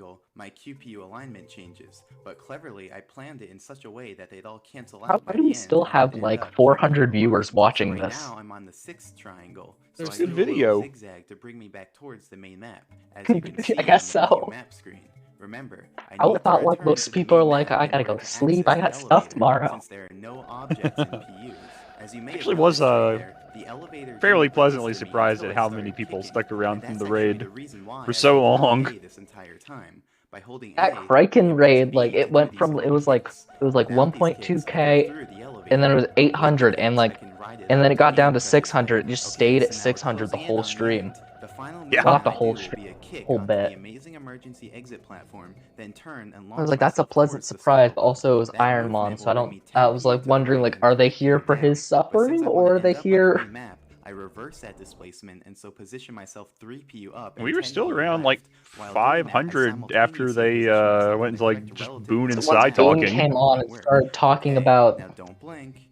Speaker 19: angle, my QPU alignment changes, but cleverly I planned it in such a way way that they'd all cancel
Speaker 18: How
Speaker 19: out by
Speaker 18: do
Speaker 19: the
Speaker 18: we
Speaker 19: end
Speaker 18: still
Speaker 19: and
Speaker 18: have
Speaker 19: I'd end
Speaker 18: like
Speaker 19: up
Speaker 18: 400
Speaker 19: keeping the
Speaker 18: viewers
Speaker 19: line.
Speaker 18: watching
Speaker 19: So right
Speaker 18: this?
Speaker 19: now I'm on the 6th triangle, so
Speaker 16: There's
Speaker 19: I
Speaker 15: good
Speaker 19: do a little
Speaker 15: video.
Speaker 19: zigzag to bring me back towards the main map, as you can see
Speaker 18: I guess
Speaker 19: on the PU
Speaker 18: so.
Speaker 19: map screen. Remember, I
Speaker 18: I
Speaker 19: need
Speaker 18: would
Speaker 19: to
Speaker 18: thought like
Speaker 19: return
Speaker 18: most
Speaker 19: to the
Speaker 18: people are
Speaker 19: main
Speaker 18: like,
Speaker 19: map
Speaker 18: I
Speaker 19: in
Speaker 18: gotta
Speaker 19: order
Speaker 18: go
Speaker 19: to
Speaker 18: sleep,
Speaker 19: access
Speaker 18: I
Speaker 19: the
Speaker 18: got stuff
Speaker 19: elevator,
Speaker 18: tomorrow.
Speaker 19: since there are no objects in PUs. As you may have
Speaker 15: Actually was
Speaker 19: noticed right there, the elevator
Speaker 15: fairly
Speaker 19: didn't
Speaker 15: pleasantly
Speaker 19: register me
Speaker 15: surprised
Speaker 19: until
Speaker 15: at
Speaker 19: I
Speaker 15: how many
Speaker 19: started
Speaker 15: people
Speaker 19: kicking,
Speaker 15: stuck around
Speaker 19: and
Speaker 15: from
Speaker 19: that's
Speaker 15: the
Speaker 19: actually
Speaker 15: raid
Speaker 19: the reason why
Speaker 15: for
Speaker 19: I've
Speaker 15: so
Speaker 19: been holding
Speaker 15: long.
Speaker 19: A this entire time. By holding
Speaker 18: That
Speaker 19: A,
Speaker 18: Kraken
Speaker 19: you press
Speaker 18: raid,
Speaker 19: B
Speaker 18: like it
Speaker 19: to do
Speaker 18: went
Speaker 19: these
Speaker 18: from
Speaker 19: little
Speaker 18: it was like
Speaker 19: kicks.
Speaker 18: 1.2k, and then it was
Speaker 19: But with the
Speaker 18: 800, and
Speaker 19: kicks, I
Speaker 18: like,
Speaker 19: can ride it
Speaker 18: and
Speaker 19: up
Speaker 18: then it got down
Speaker 19: and
Speaker 18: to
Speaker 19: press play.
Speaker 18: 600. It just
Speaker 19: Okay,
Speaker 18: stayed at
Speaker 19: so now we're
Speaker 18: 600 the
Speaker 19: closing in
Speaker 18: whole
Speaker 19: on the
Speaker 18: stream.
Speaker 19: end. The final
Speaker 18: Well,
Speaker 19: move
Speaker 18: not the
Speaker 19: I
Speaker 18: whole
Speaker 19: do will
Speaker 18: stream,
Speaker 19: be a kick
Speaker 18: whole
Speaker 19: onto the
Speaker 18: bit.
Speaker 19: amazing emergency exit platform, then turn and
Speaker 18: I
Speaker 19: launch
Speaker 18: was like, that's a
Speaker 19: myself
Speaker 18: pleasant
Speaker 19: towards the
Speaker 18: surprise, but
Speaker 19: scuttlebug.
Speaker 18: also it was
Speaker 19: That
Speaker 18: Ironmon,
Speaker 19: movement
Speaker 18: so
Speaker 19: will
Speaker 18: I
Speaker 19: bring
Speaker 18: don't.
Speaker 19: me
Speaker 18: I
Speaker 19: 10
Speaker 18: was
Speaker 19: PU
Speaker 18: like
Speaker 19: to the
Speaker 18: wondering, like,
Speaker 19: right
Speaker 18: are they
Speaker 19: and
Speaker 18: here
Speaker 19: kick
Speaker 18: for
Speaker 19: down.
Speaker 18: his
Speaker 19: But since
Speaker 18: suffering,
Speaker 19: I want
Speaker 18: or
Speaker 19: to
Speaker 18: are they
Speaker 19: end up on the
Speaker 18: here?
Speaker 19: main map, I reverse that displacement and so position myself 3 PU up and
Speaker 15: We were
Speaker 19: 10
Speaker 15: still
Speaker 19: PU
Speaker 15: around
Speaker 19: left.
Speaker 15: like
Speaker 19: While doing that, I
Speaker 15: 500 after
Speaker 19: simultaneously
Speaker 15: they
Speaker 19: position myself in
Speaker 15: went
Speaker 19: the
Speaker 15: into like
Speaker 19: correct
Speaker 15: just
Speaker 19: relative
Speaker 15: Boone
Speaker 19: use
Speaker 15: and
Speaker 19: of
Speaker 18: So
Speaker 19: the
Speaker 18: once
Speaker 15: Psy
Speaker 19: map to
Speaker 18: Boone
Speaker 19: make
Speaker 15: talking.
Speaker 18: came
Speaker 19: the
Speaker 18: on
Speaker 19: movement
Speaker 18: and
Speaker 19: work.
Speaker 18: started talking
Speaker 19: Okay,
Speaker 18: about
Speaker 19: now don't blink.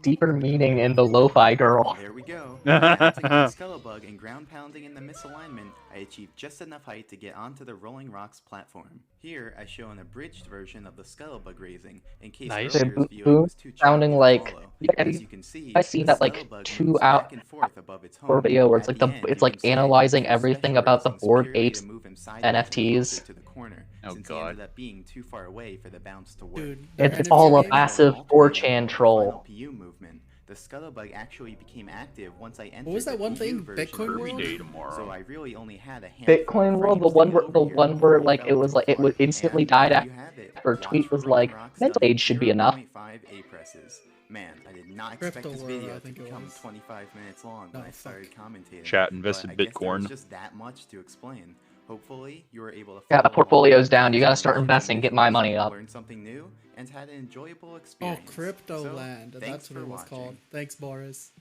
Speaker 18: deeper meaning in the lo-fi girl.
Speaker 19: There we go. Balancing on the scuttlebug and ground pounding in the misalignment, I achieved just enough height to get onto the Rolling Rocks platform. Here, I show an abridged version of the scuttlebug raising, in case
Speaker 17: Nice.
Speaker 19: earlier's viewing
Speaker 18: Boone
Speaker 19: was too choppy
Speaker 18: sounding
Speaker 19: to
Speaker 18: like,
Speaker 19: follow.
Speaker 18: yeah,
Speaker 19: As you can see,
Speaker 18: I see
Speaker 19: the
Speaker 18: that like
Speaker 19: scuttlebug
Speaker 18: 2
Speaker 19: moves back and forth above its home.
Speaker 18: video where it's
Speaker 19: At
Speaker 18: like
Speaker 19: the
Speaker 18: the
Speaker 19: end,
Speaker 18: it's
Speaker 19: you
Speaker 18: like
Speaker 19: can swap
Speaker 18: analyzing
Speaker 19: between
Speaker 18: everything
Speaker 19: special
Speaker 18: about the
Speaker 19: raisings
Speaker 18: Bored
Speaker 19: purely to
Speaker 18: Apes
Speaker 19: move him sideways or closer
Speaker 18: NFTs.
Speaker 19: to the corner,
Speaker 15: Oh
Speaker 19: since he
Speaker 15: god.
Speaker 19: ended up being too far away for the bounce to work.
Speaker 16: Dude,
Speaker 18: It's
Speaker 16: their
Speaker 18: all a
Speaker 16: NFT game?
Speaker 18: massive 4chan
Speaker 19: Final
Speaker 18: troll.
Speaker 19: PU movement. The scuttlebug actually became active once I entered
Speaker 16: What was that
Speaker 19: the
Speaker 16: one
Speaker 19: PU
Speaker 16: thing?
Speaker 19: version
Speaker 16: Bitcoin
Speaker 19: of the
Speaker 16: World?
Speaker 19: game.
Speaker 15: tomorrow.
Speaker 19: So I really only had a handful
Speaker 18: Bitcoin
Speaker 19: of
Speaker 18: World,
Speaker 19: frames to get over
Speaker 18: the
Speaker 19: here
Speaker 18: one
Speaker 19: before
Speaker 18: where
Speaker 19: we
Speaker 18: like
Speaker 19: fell
Speaker 18: it was like it
Speaker 19: apart.
Speaker 18: would instantly
Speaker 19: And
Speaker 18: died
Speaker 19: there
Speaker 18: after
Speaker 19: you have it.
Speaker 18: her
Speaker 19: Watch
Speaker 18: tweet
Speaker 19: for
Speaker 18: was
Speaker 19: Rolling
Speaker 18: like,
Speaker 19: Rocks
Speaker 18: mental
Speaker 19: done
Speaker 18: age should be enough.
Speaker 19: 0.5 A presses. Man, I did not
Speaker 16: Crypto
Speaker 19: expect this
Speaker 16: World,
Speaker 19: video
Speaker 16: I
Speaker 19: to
Speaker 16: think it
Speaker 19: become
Speaker 16: was.
Speaker 19: 25 minutes long
Speaker 16: No,
Speaker 19: when I
Speaker 16: fuck.
Speaker 19: started commentating.
Speaker 15: Chat
Speaker 19: But
Speaker 15: invested
Speaker 19: I guess there was
Speaker 15: Bitcoin.
Speaker 19: just that much to explain. Hopefully, you were able to
Speaker 18: Yeah, the
Speaker 19: follow along
Speaker 18: portfolio's
Speaker 19: with my
Speaker 18: down. You gotta start
Speaker 19: explanations
Speaker 18: investing.
Speaker 19: and
Speaker 18: Get my
Speaker 19: visuals,
Speaker 18: money up.
Speaker 19: learned something new, and had an enjoyable
Speaker 16: Oh,
Speaker 19: experience.
Speaker 16: Crypto
Speaker 19: So,
Speaker 16: Land.
Speaker 19: thanks
Speaker 16: That's what
Speaker 19: for
Speaker 16: it was
Speaker 19: watching.
Speaker 16: called. Thanks, Boris.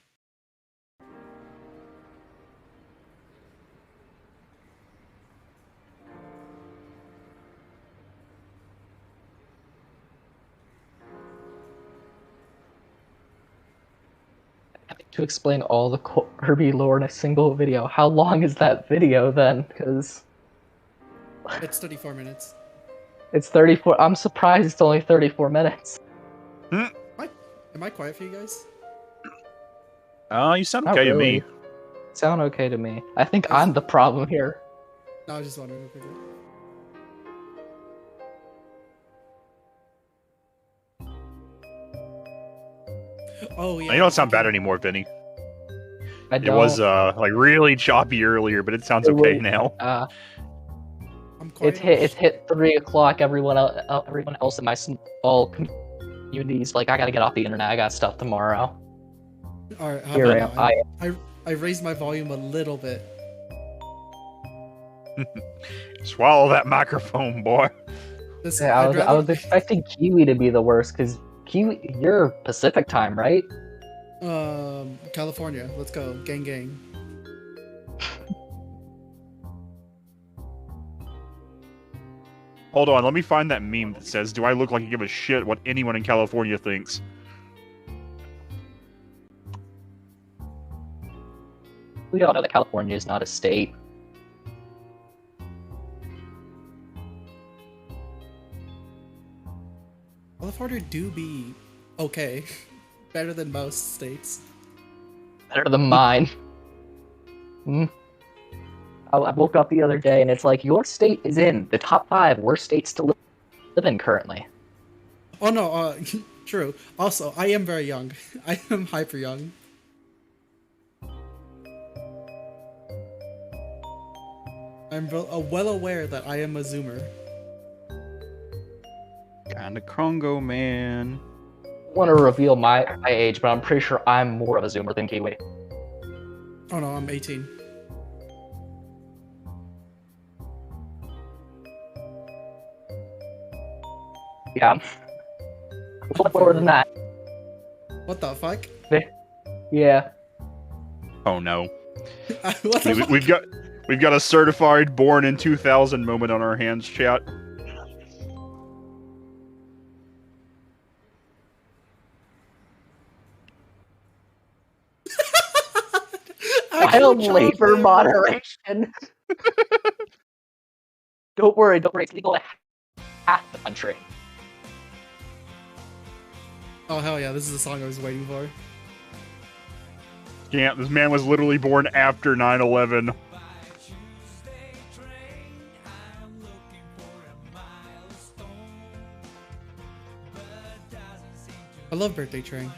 Speaker 18: To explain all the Kirby lore in a single video. How long is that video then? Because
Speaker 16: It's 34 minutes.
Speaker 18: it's 34. I'm surprised it's only 34 minutes.
Speaker 16: Am I quiet for you guys?
Speaker 15: You sound
Speaker 18: Not
Speaker 15: okay to
Speaker 18: really.
Speaker 15: me.
Speaker 18: Sound okay to me. I think I'm the problem here.
Speaker 16: No, I was just wondering real quickly. Oh yeah.
Speaker 15: You don't sound bad anymore, Vinny.
Speaker 18: I
Speaker 15: It was
Speaker 18: don't.
Speaker 15: like really choppy earlier, but it sounds
Speaker 18: It
Speaker 15: okay
Speaker 18: was-
Speaker 15: now.
Speaker 16: I'm quiet.
Speaker 18: It's hit 3 o'clock. Everyone else in my small community's like, I gotta get off the internet. I got stuff tomorrow.
Speaker 16: Alright, how
Speaker 18: Here I
Speaker 16: about
Speaker 18: am.
Speaker 16: now? I raised my volume a little bit.
Speaker 15: Swallow that microphone, boy.
Speaker 16: Listen,
Speaker 18: Yeah,
Speaker 16: I'd
Speaker 18: I
Speaker 16: rather-
Speaker 18: was expecting Kiwi to be the worst because Kiwi, you're Pacific time, right?
Speaker 16: California. Let's go. Gang gang.
Speaker 15: Hold on, let me find that meme that says, "Do I look like I give a shit what anyone in California thinks?"
Speaker 18: We all know that California is not a state.
Speaker 16: California do be okay. Better than most states.
Speaker 18: Better than mine. Hmm. I woke up the other day and it's like, your state is in the top 5 worst states to live in currently.
Speaker 16: Oh no, true. Also, I am very young. I am hyper young. I'm well aware that I am a zoomer.
Speaker 15: Kinda Congo, man.
Speaker 18: I want to reveal my age, but I'm pretty sure I'm more of a zoomer than Kiwi.
Speaker 16: Oh no, I'm 18.
Speaker 18: Yeah. What lower than that?
Speaker 16: What the fuck?
Speaker 18: Yeah.
Speaker 15: Oh no.
Speaker 16: What the fuck?
Speaker 15: We've got a certified born in 2000 moment on our hands, chat.
Speaker 18: Child labor moderation. Don't worry, it's legal in half the country.
Speaker 16: Oh hell yeah, this is the song I was waiting for.
Speaker 15: Can't. This man was literally born after 9/11.
Speaker 16: I love Birthday Train.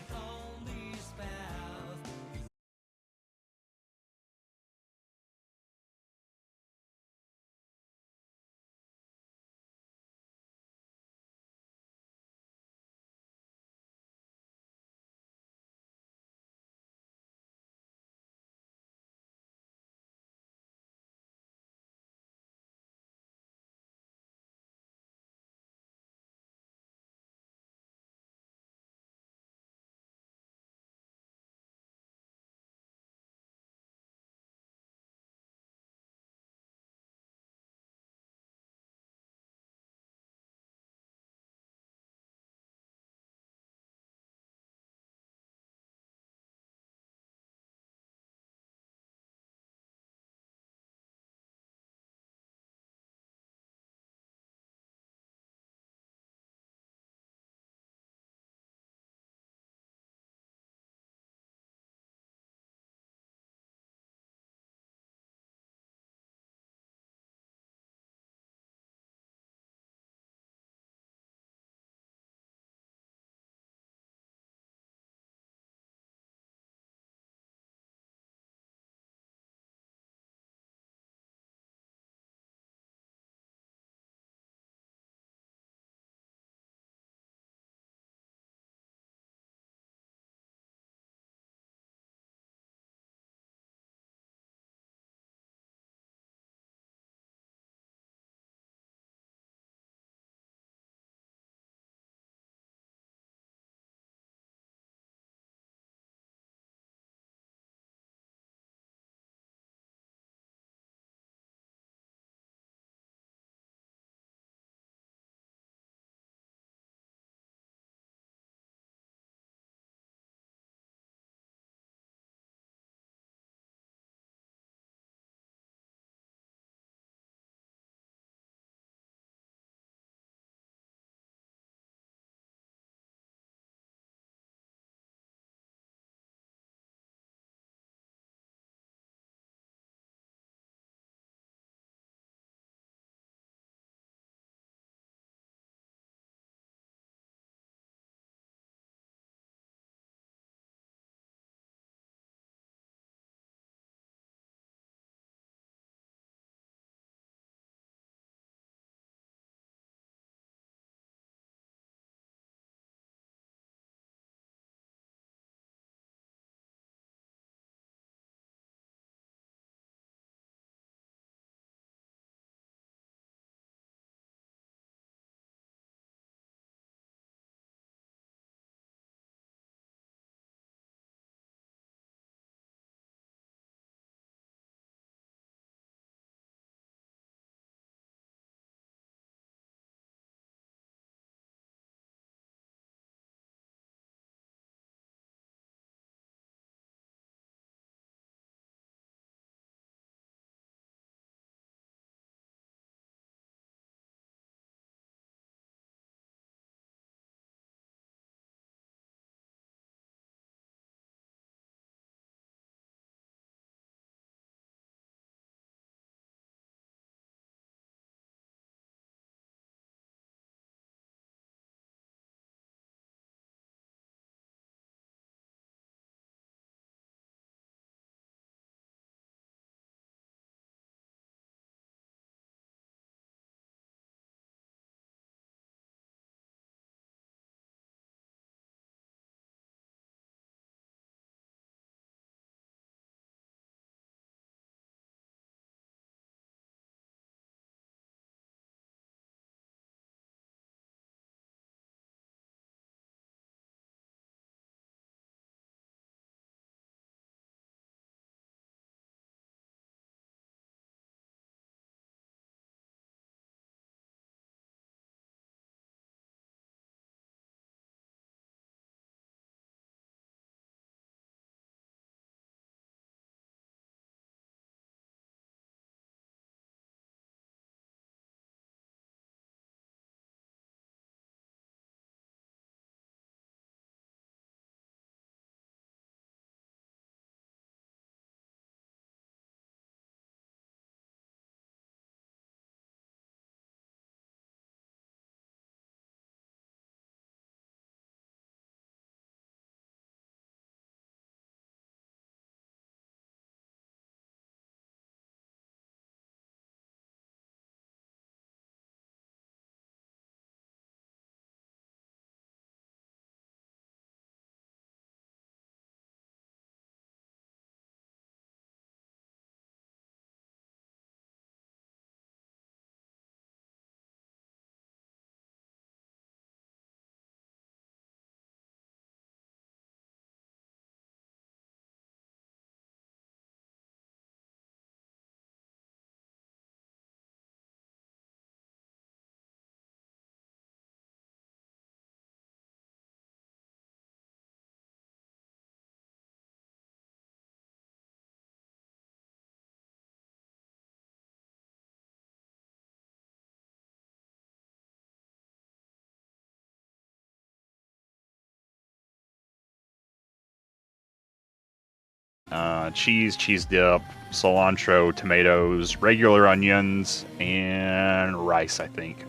Speaker 15: cheese, cheese dip, cilantro, tomatoes, regular onions, and rice, I think.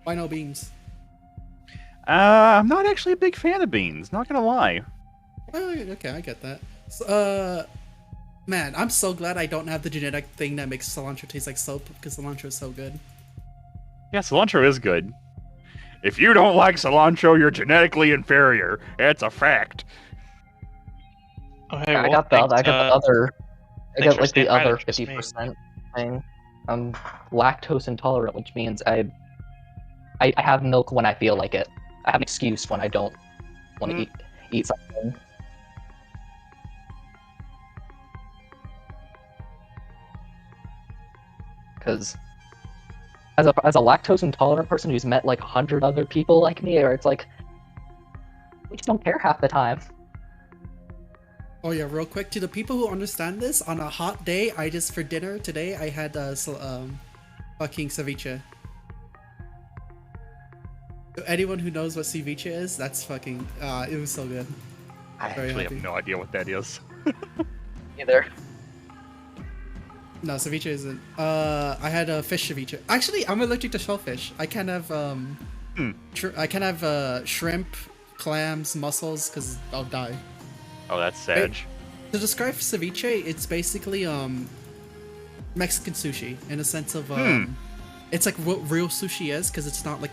Speaker 16: Why no beans?
Speaker 15: I'm not actually a big fan of beans, not gonna lie.
Speaker 16: Oh, okay, I get that. So, man, I'm so glad I don't have the genetic thing that makes cilantro taste like soap, because cilantro is so good.
Speaker 15: Yeah, cilantro is good. If you don't like cilantro, you're genetically inferior. It's a fact.
Speaker 17: Okay,
Speaker 18: I
Speaker 17: well,
Speaker 18: got the
Speaker 17: thanks,
Speaker 18: other. I got the other. I
Speaker 17: thanks
Speaker 18: got
Speaker 17: for
Speaker 18: like the
Speaker 17: staying by to
Speaker 18: other
Speaker 17: trust me.
Speaker 18: 50% thing. I'm lactose intolerant, which means I have milk when I feel like it. I have an excuse when I don't want to eat something. Because as a lactose intolerant person who's met like 100 other people like me, or it's like we just don't care half the time.
Speaker 16: Oh yeah, real quick, to the people who understand this, on a hot day, for dinner today, I had fucking ceviche. So anyone who knows what ceviche is, that's fucking, it was so good.
Speaker 15: I actually have no idea what that is.
Speaker 18: Either.
Speaker 16: No, ceviche isn't. I had a fish ceviche. Actually, I'm allergic to shellfish. I can't have, shrimp, clams, mussels, because I'll die.
Speaker 15: Oh, that's sad.
Speaker 16: To describe ceviche, it's basically Mexican sushi in a sense of it's like what real sushi is, because it's not like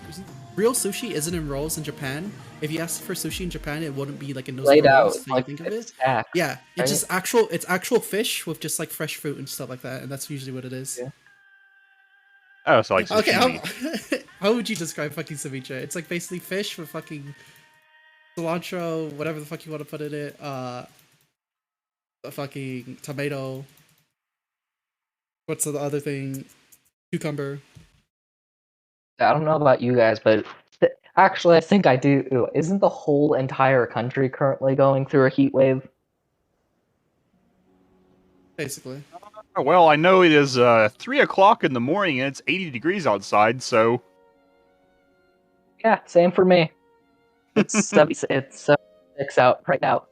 Speaker 16: real sushi isn't in rolls in Japan. If you ask for sushi in Japan, it wouldn't be like in those
Speaker 18: Laid
Speaker 16: rolls
Speaker 18: out,
Speaker 16: that
Speaker 18: like
Speaker 16: you think of it.
Speaker 18: Stacked,
Speaker 16: Yeah, it's
Speaker 18: right?
Speaker 16: just actual fish with just like fresh fruit and stuff like that, and that's usually what it is.
Speaker 18: Yeah.
Speaker 15: Oh, so like
Speaker 16: Okay,
Speaker 15: sashimi.
Speaker 16: how would you describe fucking ceviche? It's like basically fish with fucking cilantro, whatever the fuck you want to put in it, a fucking tomato. What's the other thing? Cucumber.
Speaker 18: I don't know about you guys, but actually, I think I do. Isn't the whole entire country currently going through a heat wave?
Speaker 16: Basically.
Speaker 15: Well, I know it is 3 o'clock in the morning and it's 80 degrees outside, so...
Speaker 18: Yeah, same for me. It's 76 out right now.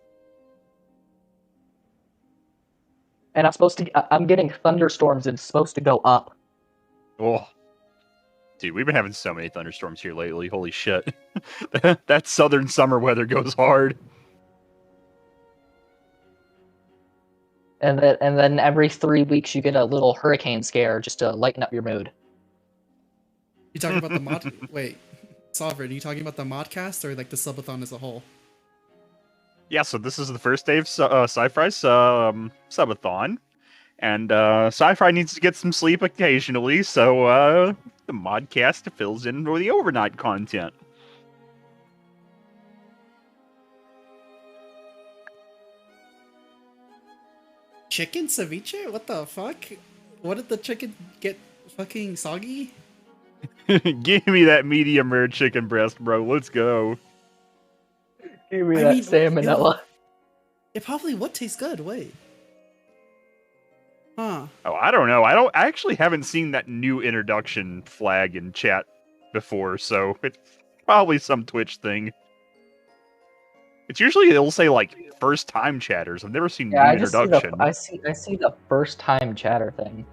Speaker 18: And I'm getting thunderstorms and it's supposed to go up.
Speaker 15: Oh. Dude, we've been having so many thunderstorms here lately. Holy shit. That southern summer weather goes hard.
Speaker 18: And then every 3 weeks you get a little hurricane scare just to lighten up your mood.
Speaker 16: You talking about the mod? Wait, Sovereign, are you talking about the modcast or like the subathon as a whole?
Speaker 15: Yeah, so this is the first day of Sci-Fi's subathon. And Sci-Fi needs to get some sleep occasionally, so the modcast fills in for the overnight content.
Speaker 16: Chicken ceviche? What the fuck? What did the chicken get fucking soggy?
Speaker 15: Give me that medium rare chicken breast, bro. Let's go.
Speaker 18: Give me that salmonella.
Speaker 16: It probably would taste good. Wait. Huh.
Speaker 15: Oh, I don't know. I actually haven't seen that new introduction flag in chat before, so it's probably some Twitch thing. It's usually it'll say like first time chatters. I've never seen new introduction.
Speaker 18: I see the first time chatter thing.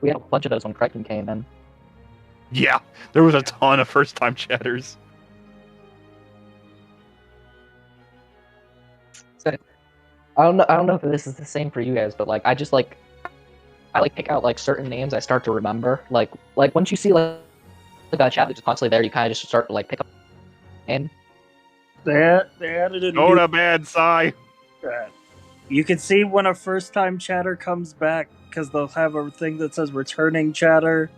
Speaker 18: We had a bunch of those when Kraken came in.
Speaker 15: Yeah, there was a ton of first time chatters.
Speaker 18: So, I don't know if this is the same for you guys, but like I pick out like certain names I start to remember. Like once you see like a chat that's just constantly there, you kind of just start to like pick up name.
Speaker 1: They added a
Speaker 15: Not
Speaker 1: new...
Speaker 15: a bad sigh.
Speaker 1: You can see when a first-time chatter comes back, because they'll have a thing that says returning chatter,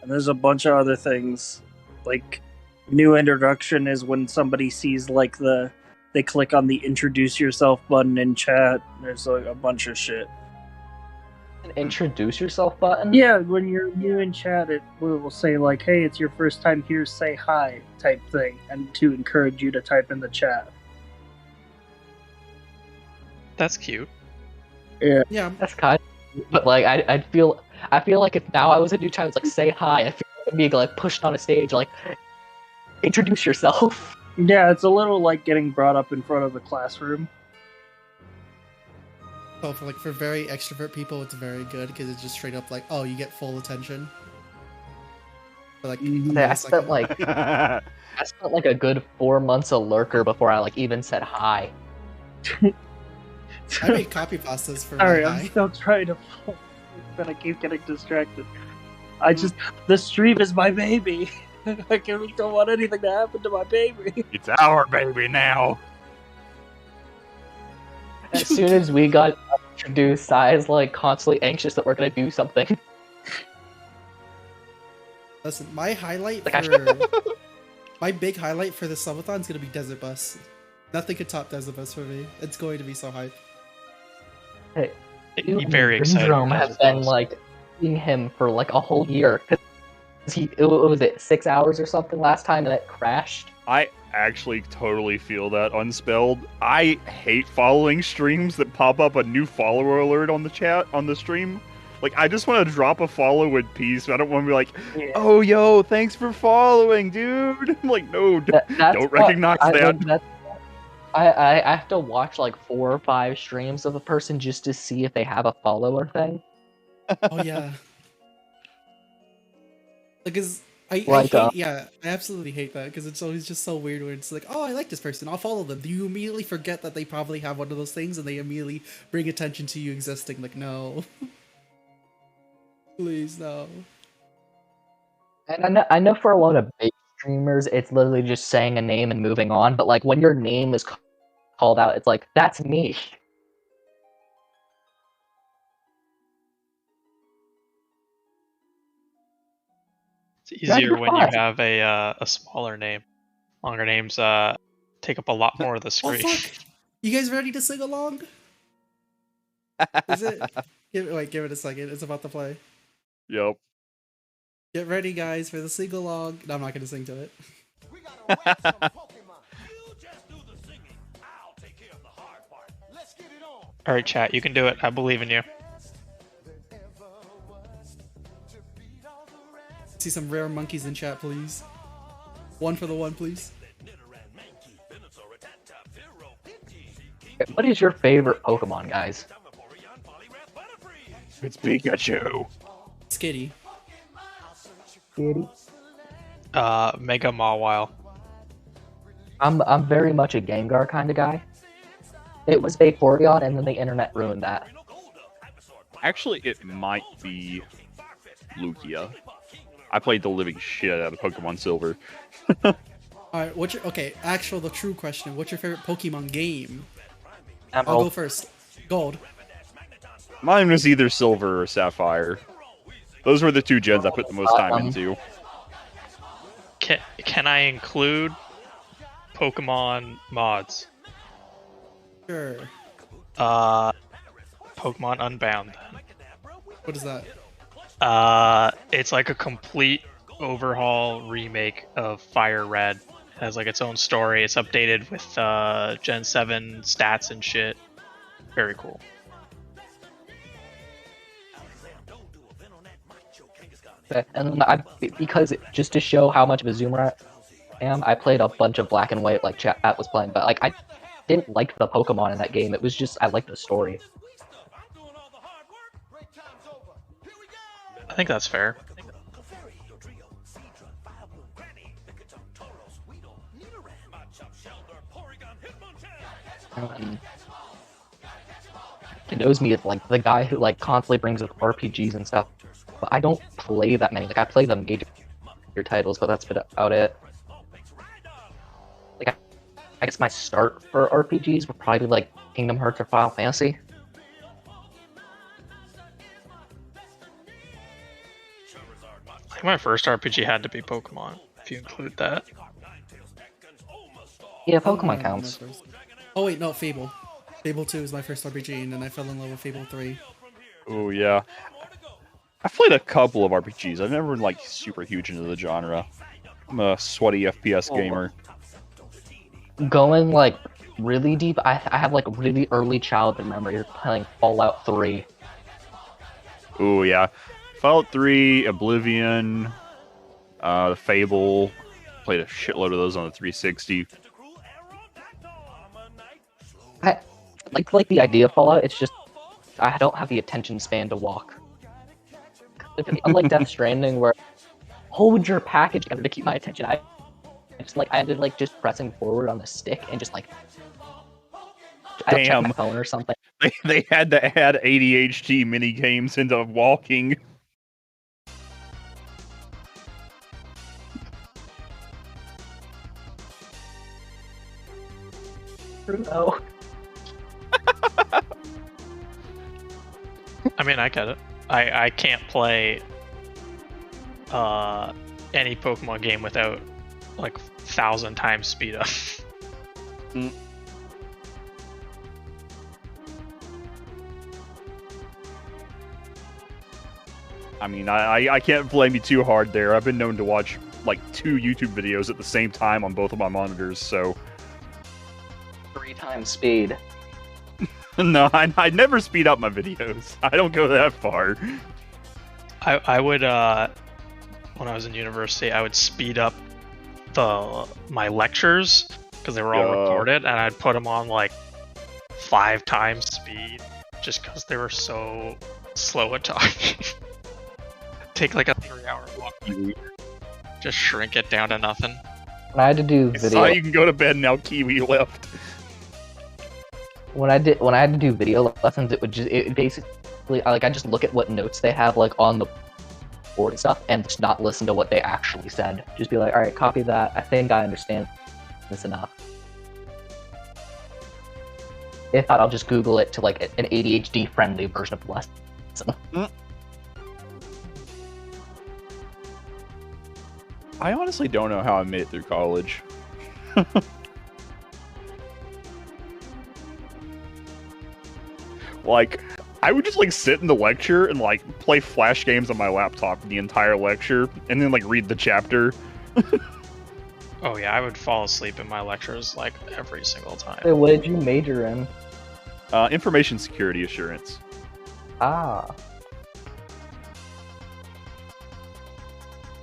Speaker 1: and there's a bunch of other things. Like, new introduction is when somebody sees, like, they click on the introduce yourself button in chat. There's, like, a bunch of shit.
Speaker 18: An introduce yourself button?
Speaker 1: Yeah, when you're new in chat, it will say, like, hey, it's your first time here, say hi, type thing, and to encourage you to type in the chat.
Speaker 17: That's cute.
Speaker 1: Yeah,
Speaker 18: that's kind. But like, I feel like if now I was a new child, it's like say hi. I feel like I'm being like pushed on a stage, like introduce yourself.
Speaker 1: Yeah, it's a little like getting brought up in front of the classroom.
Speaker 16: Oh, for very extrovert people, it's very good because it's just straight up like, oh, you get full attention. For like,
Speaker 18: I spent like I spent like a good 4 months a lurker before I like even said hi.
Speaker 16: I made copy pastas for
Speaker 1: Sorry,
Speaker 16: my
Speaker 1: I'm
Speaker 16: high.
Speaker 1: still trying to fall, but I keep getting distracted. The stream is my baby. I don't want anything to happen to my baby.
Speaker 15: It's our baby now.
Speaker 18: As soon as we got introduced, I was like constantly anxious that we're gonna do something.
Speaker 16: Listen, my highlight
Speaker 18: Like,
Speaker 16: for my big highlight for the subathon is gonna be Desert Bus. Nothing could top Desert Bus for me. It's going to be so hype.
Speaker 18: Hey,
Speaker 17: Very excited.
Speaker 18: Syndrome
Speaker 17: for
Speaker 18: has
Speaker 17: Desert
Speaker 18: been
Speaker 17: Bus.
Speaker 18: like seeing him for like a whole year. Was it 6 hours or something last time and it crashed?
Speaker 15: I actually totally feel that, Unspelled. I hate following streams that pop up a new follower alert on the chat, on the stream. Like, I just want to drop a follow with peace. I don't want to be like, oh, yo, thanks for following, dude. I'm like, no, don't recognize that.
Speaker 18: I have to watch like 4 or 5 streams of a person just to see if they have a follower thing.
Speaker 16: Oh yeah. Because I
Speaker 18: Like,
Speaker 16: hate, I absolutely hate that because it's always just so weird when it's like, oh, I like this person, I'll follow them. You immediately forget that they probably have one of those things and they immediately bring attention to you existing. Like, no. Please, no.
Speaker 18: And I know for a lot of big streamers, it's literally just saying a name and moving on, but like when your name is called out, it's like, that's me.
Speaker 17: It's easier when you have a smaller name. Longer names take up a lot more of the
Speaker 16: Oh
Speaker 17: screen.
Speaker 16: fuck! You guys ready to sing along? Is it? Give it a second. It's about to play.
Speaker 15: Yep.
Speaker 16: Get ready, guys, for the sing along. No, I'm not gonna sing to it.
Speaker 17: All right, chat, you can do it. I believe in you.
Speaker 16: See some rare monkeys in chat, please. One for the one, please.
Speaker 18: What is your favorite Pokemon, guys?
Speaker 15: It's Pikachu.
Speaker 16: Skitty.
Speaker 18: Skitty?
Speaker 17: Mega Mawile.
Speaker 18: I'm very much a Gengar kind of guy. It was Vaporeon, and then the internet ruined that.
Speaker 15: Actually, it might be Lugia. I played the living shit out of Pokemon Silver.
Speaker 16: Alright, the true question. What's your favorite Pokemon game?
Speaker 18: Emerald.
Speaker 16: I'll go first. Gold.
Speaker 15: Mine was either Silver or Sapphire. Those were the 2 gens I put the most time into.
Speaker 17: Can I include Pokemon mods?
Speaker 16: Sure.
Speaker 17: Pokemon Unbound.
Speaker 16: What is that?
Speaker 17: It's like a complete overhaul remake of Fire Red. It has like its own story. It's updated with Gen 7 stats and shit. Very cool.
Speaker 18: And because just to show how much of a zoomer I am, I played a bunch of Black and White like chat was playing, but like I didn't like the Pokemon in that game. It was just I liked the story.
Speaker 17: I think that's fair.
Speaker 18: It knows me as like the guy who like constantly brings up RPGs and stuff, but I don't play that many. Like I play the major titles, but that's about it. Like I guess my start for RPGs would probably be like Kingdom Hearts or Final Fantasy.
Speaker 17: I think my first RPG had to be Pokemon, if you include that.
Speaker 18: Yeah, Pokemon counts.
Speaker 16: Oh wait, no, Fable. Fable 2 is my first RPG, and then I fell in love with Fable 3.
Speaker 15: Oh yeah. I've played a couple of RPGs. I've never been like super huge into the genre. I'm a sweaty FPS gamer.
Speaker 18: Going like really deep, I have like really early childhood memories of playing Fallout 3.
Speaker 15: Oh yeah. Fallout 3, Oblivion, Fable. Played a shitload of those on the 360.
Speaker 18: I like the idea of Fallout. It's just I don't have the attention span to walk. Unlike Death Stranding, where hold your package together to keep my attention, I ended like just pressing forward on the stick and just like I check my phone or something.
Speaker 15: They had to add ADHD mini games into walking.
Speaker 18: Bruno.
Speaker 17: I mean, I get it. I can't play any Pokemon game without like 1,000 times speed up.
Speaker 15: I mean, I can't blame you too hard there. I've been known to watch like 2 YouTube videos at the same time on both of my monitors, so
Speaker 18: 3 times speed.
Speaker 15: No, I never speed up my videos. I don't go that far.
Speaker 17: I would when I was in university, I would speed up my lectures because they were all recorded, and I'd put them on like 5 times speed just because they were so slow at talking. Take like a 3-hour walk, just shrink it down to nothing.
Speaker 18: When I had to do
Speaker 15: I
Speaker 18: video,
Speaker 15: saw you can go to bed now. Kiwi left.
Speaker 18: when I had to do video lessons, it basically like I just look at what notes they have like on the board and stuff, and just not listen to what they actually said. Just be like, all right, copy that. I think I understand this enough. If not, I'll just Google it to like an ADHD friendly version of the lesson.
Speaker 15: I honestly don't know how I made it through college. Like, I would just like sit in the lecture and like play flash games on my laptop the entire lecture, and then like read the chapter.
Speaker 17: Oh yeah, I would fall asleep in my lectures like every single time.
Speaker 18: Hey, what did you major in?
Speaker 15: Information security assurance.
Speaker 18: Ah.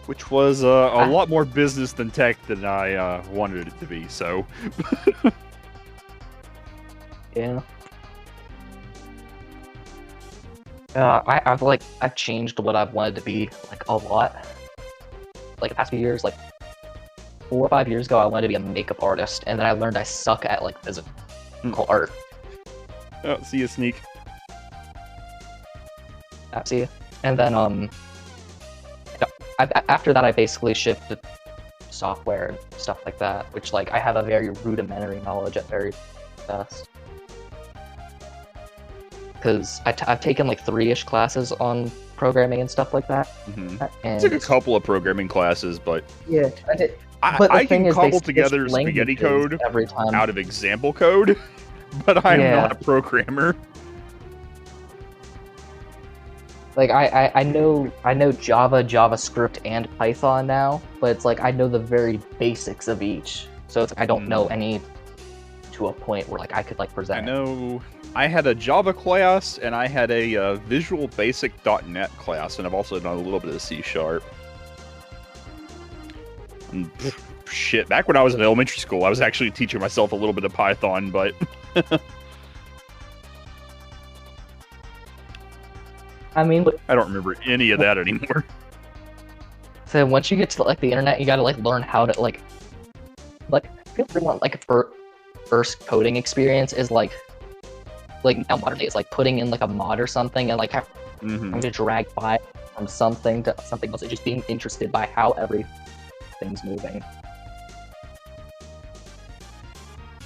Speaker 15: Which was a lot more business than tech than I wanted it to be, so...
Speaker 18: Yeah. I've changed what I've wanted to be, like, a lot. Like, the past few years, like, 4 or 5 years ago, I wanted to be a makeup artist, and then I learned I suck at, like, physical art.
Speaker 15: Oh, see you, Sneak.
Speaker 18: See you. And then, after that, I basically shifted software and stuff like that, which, like, I have a very rudimentary knowledge at very best. Because I've taken, like, 3-ish classes on programming and stuff like that.
Speaker 15: Mm-hmm.
Speaker 18: And
Speaker 15: I took a couple of programming classes, but...
Speaker 18: Yeah, I did.
Speaker 15: I can cobble together spaghetti code
Speaker 18: every time
Speaker 15: out of example code, but I'm not a programmer.
Speaker 18: Like I know Java, JavaScript, and Python now, but it's like I know the very basics of each. So it's like I don't know any to a point where like I could like present.
Speaker 15: I know I had a Java class and I had a Visual Basic .NET class, and I've also done a little bit of C#. And, shit, back when I was in elementary school, I was actually teaching myself a little bit of Python, but...
Speaker 18: I mean,
Speaker 15: I don't remember any of that anymore.
Speaker 18: So once you get to like the internet, you gotta like learn how to like I feel pretty much like a first coding experience is like now modern day, it's like putting in like a mod or something and like having to drag file from something to something else, and just being interested by how everything's moving.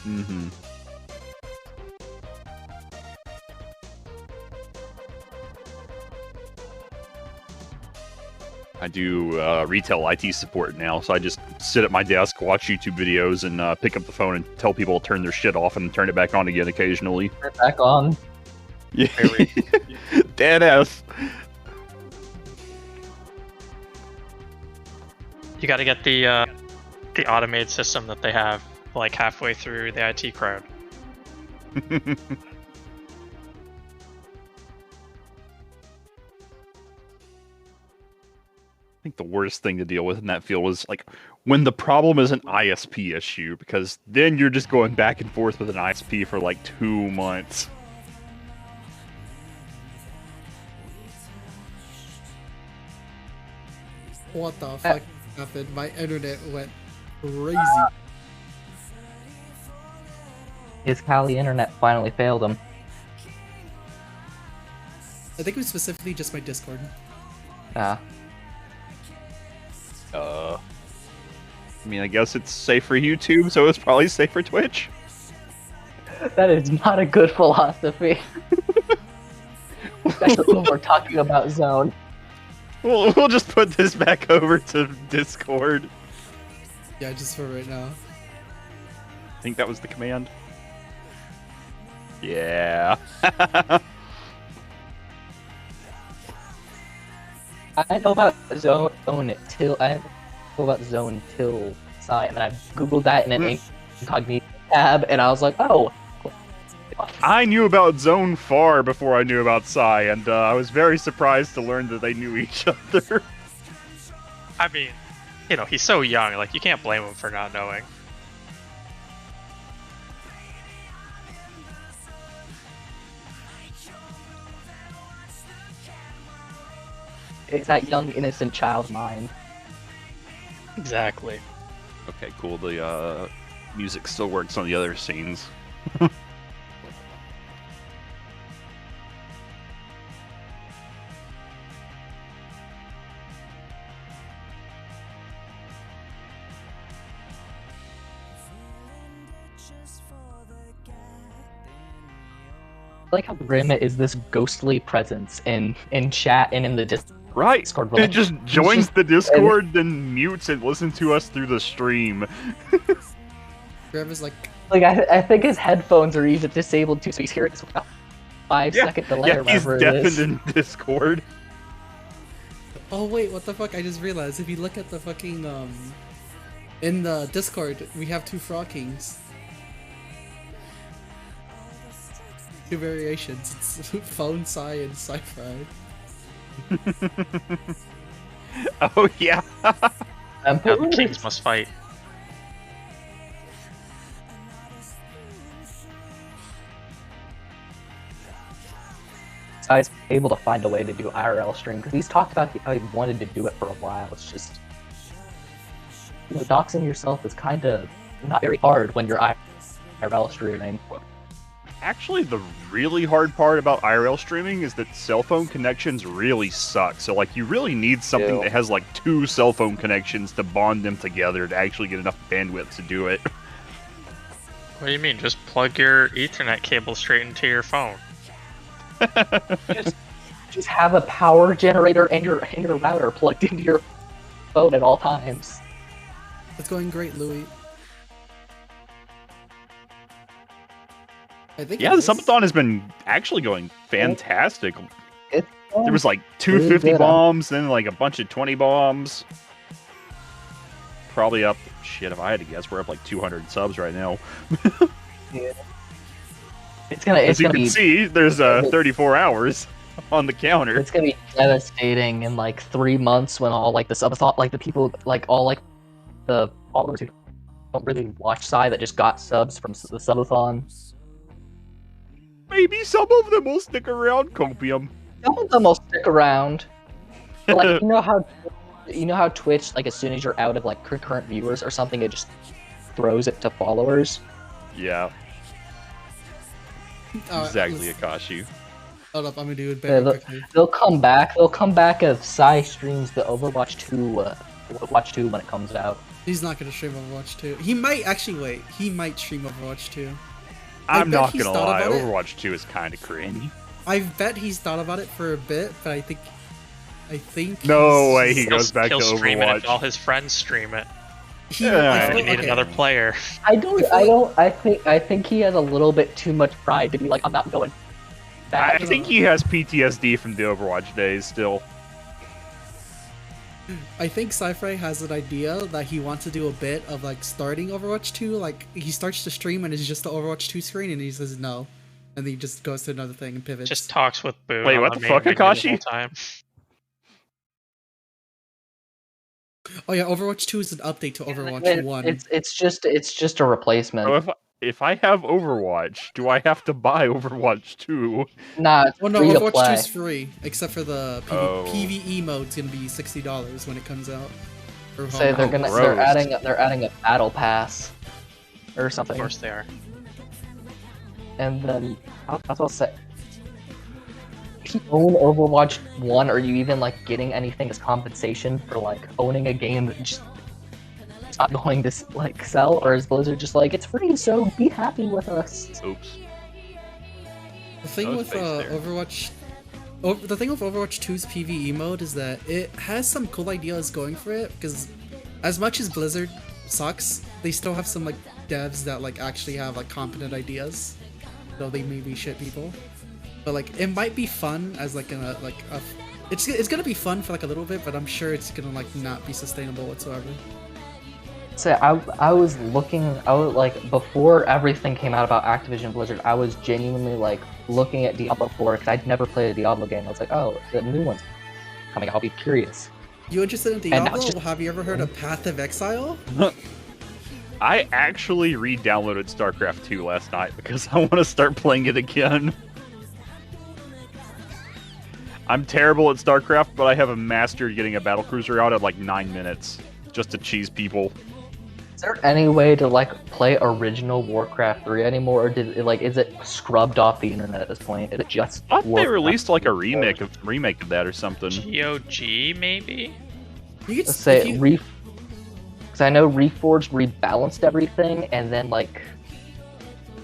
Speaker 15: Mm-hmm. I do retail IT support now, so I just sit at my desk, watch YouTube videos, and pick up the phone and tell people to turn their shit off and turn it back on again occasionally.
Speaker 18: Turn it back on.
Speaker 15: Yeah. Dead ass.
Speaker 17: You got to get the automated system that they have like halfway through the IT crowd.
Speaker 15: I think the worst thing to deal with in that field is like when the problem is an ISP issue, because then you're just going back and forth with an ISP for like 2 months.
Speaker 16: What the fuck happened? My internet went crazy.
Speaker 18: His Kali internet finally failed him.
Speaker 16: I think it was specifically just my Discord.
Speaker 18: Ah.
Speaker 15: I mean, I guess it's safe for YouTube, so it's probably safe for Twitch.
Speaker 18: That is not a good philosophy. Especially when we're talking about Zone.
Speaker 15: We'll just put this back over to Discord.
Speaker 16: Yeah, just for right now.
Speaker 15: I think that was the command. Yeah.
Speaker 18: I know about Zone till Sai, and I googled that in an incognito tab, and I was like, oh.
Speaker 15: I knew about Zone far before I knew about Sai, and I was very surprised to learn that they knew each other.
Speaker 17: I mean, you know, he's so young, like, you can't blame him for not knowing.
Speaker 18: It's that young, innocent child mind.
Speaker 17: Exactly.
Speaker 15: Okay, cool. The music still works on the other scenes.
Speaker 18: I like how Grim is this ghostly presence in chat and in the Discord.
Speaker 15: It just joins the Discord, then mutes and listens to us through the stream.
Speaker 16: Grim is like
Speaker 18: I think his headphones are even disabled too, so he's hearing this with a 5-second delay or
Speaker 15: he's
Speaker 18: whatever it
Speaker 15: deafened
Speaker 18: is.
Speaker 15: in Discord.
Speaker 16: Oh wait, what the fuck? I just realized if you look at the fucking in the Discord, we have 2 Frog Kings. 2 variations. It's Phone Sai and Sci-Fi.
Speaker 15: Oh yeah.
Speaker 17: Now the kings must fight.
Speaker 18: Sai's able to find a way to do IRL stream because he's talked about how he wanted to do it for a while. It's just doxing yourself is kind of not very hard when you're IRL streaming.
Speaker 15: Actually, the really hard part about IRL streaming is that cell phone connections really suck. So, like, you really need something that has, like, 2 cell phone connections to bond them together to actually get enough bandwidth to do it.
Speaker 17: What do you mean? Just plug your Ethernet cable straight into your phone.
Speaker 18: Just have a power generator and your router plugged into your phone at all times.
Speaker 16: It's going great, Louis. I think
Speaker 15: Yeah, the Subathon has been actually going fantastic. There was like 250 bombs, then like a bunch of 20 bombs. Probably up, shit, if I had to guess, we're up like 200 subs right now.
Speaker 18: Yeah.
Speaker 15: As you can see, there's 34 hours on the counter.
Speaker 18: It's gonna be devastating in like 3 months when all like the Subathon, like the people, like all like the followers who don't really watch Sai that just got subs from the Subathon.
Speaker 15: Maybe some of them will stick around, Copium.
Speaker 18: Some of them will stick around. But, like, you know how Twitch, like, as soon as you're out of like concurrent viewers or something, it just throws it to followers.
Speaker 15: Yeah. Exactly, Akashi.
Speaker 16: Hold up, I'm gonna do it better quickly.
Speaker 18: They'll come back. They'll come back if Sai streams the Overwatch 2 when it comes out.
Speaker 16: He's not gonna stream Overwatch 2. He might actually wait. He might stream Overwatch 2.
Speaker 15: I'm not gonna lie, Overwatch 2 is kind of cringe.
Speaker 16: I bet he's thought about it for a bit, but I think.
Speaker 15: No way he goes back to Overwatch.
Speaker 17: Stream it if all his friends stream it.
Speaker 16: He
Speaker 17: need another player.
Speaker 18: I think he has a little bit too much pride to be like, I'm not going back.
Speaker 15: I think he has PTSD from the Overwatch days still.
Speaker 16: I think Sci-Fi has an idea that he wants to do a bit of like starting Overwatch 2. Like he starts to stream and it's just the Overwatch 2 screen, and he says no, and then he just goes to another thing and pivots.
Speaker 17: Just talks with Boo.
Speaker 15: Wait, what the fuck, Akashi?
Speaker 16: Oh yeah, Overwatch 2 is an update to Overwatch 1.
Speaker 18: It's just a replacement.
Speaker 15: So if I have Overwatch, do I have to buy Overwatch 2?
Speaker 18: Nah, it's
Speaker 16: Well, no,
Speaker 18: free to
Speaker 16: Overwatch 2
Speaker 18: play.
Speaker 16: is free, except for the PvE mode's gonna be $60 when it comes out. For
Speaker 18: Say
Speaker 16: home.
Speaker 18: they're adding a battle pass or something.
Speaker 17: Of course they are.
Speaker 18: And then I was about to say, if you own Overwatch 1, are you even like getting anything as compensation for like owning a game that just it's not going to like sell, or is Blizzard just like it's free, so be happy with us?
Speaker 15: Oops.
Speaker 16: The thing with Overwatch, the thing with Overwatch 2's PvE mode is that it has some cool ideas going for it, because as much as Blizzard sucks, they still have some like devs that like actually have like competent ideas, though they may be shit people. But like it might be fun as like it's gonna be fun for like a little bit, but I'm sure it's gonna like not be sustainable whatsoever.
Speaker 18: So I was like before everything came out about Activision Blizzard, I was genuinely like looking at Diablo 4 because I'd never played a Diablo game. I was like, oh, the new one's coming. I'll be curious.
Speaker 16: You interested in Diablo? Have you ever heard of Path of Exile?
Speaker 15: I actually re-downloaded StarCraft 2 last night because I want to start playing it again. I'm terrible at StarCraft, but I have mastered getting a battlecruiser out at like 9 minutes just to cheese people.
Speaker 18: Is there any way to like play original Warcraft 3 anymore, or is it scrubbed off the internet at this point? Is it just?
Speaker 15: I thought they released like a remake of that or something.
Speaker 17: GOG maybe?
Speaker 18: Let's say because I know Reforged rebalanced everything, and then like,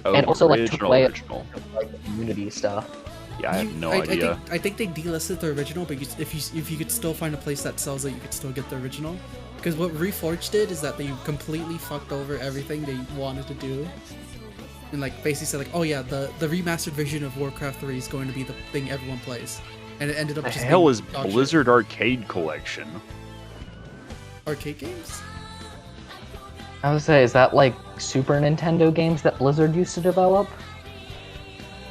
Speaker 18: and also like took away like the community stuff.
Speaker 15: Yeah, I have no idea.
Speaker 16: I think they delisted the original, but if you could still find a place that sells it, you could still get the original. Because what Reforged did is that they completely fucked over everything they wanted to do, and like basically said like, oh yeah, the remastered version of Warcraft 3 is going to be the thing everyone plays, and it ended up.
Speaker 15: The
Speaker 16: just
Speaker 15: hell
Speaker 16: being
Speaker 15: is Blizzard Arcade Collection? Arcade
Speaker 16: games?
Speaker 18: I would say, is that like Super Nintendo games that Blizzard used to develop?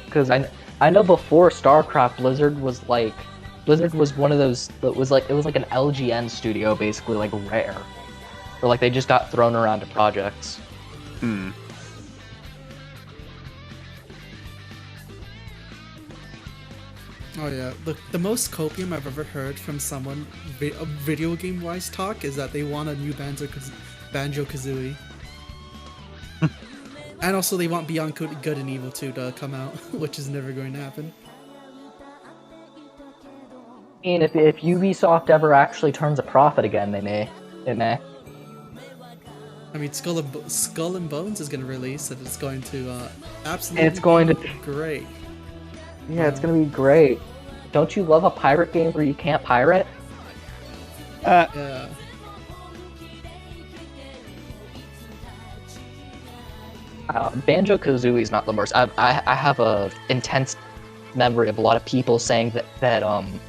Speaker 18: Because I know before StarCraft, Blizzard was one of those that was like, it was like an LGN studio, basically like Rare, or like they just got thrown around to projects.
Speaker 16: Oh yeah, the most copium I've ever heard from someone video game wise talk is that they want a new Banjo-Kazooie. And also they want Beyond Good and Evil 2 to come out, which is never going to happen.
Speaker 18: I mean, if Ubisoft ever actually turns a profit again, it may.
Speaker 16: I mean, Skull and Bones is going to release, and it's going to absolutely
Speaker 18: it's going to be
Speaker 16: great.
Speaker 18: Yeah, it's going to be great. Don't you love a pirate game where you can't pirate?
Speaker 16: Yeah.
Speaker 18: Banjo-Kazooie is not the worst. I have a intense memory of a lot of people saying that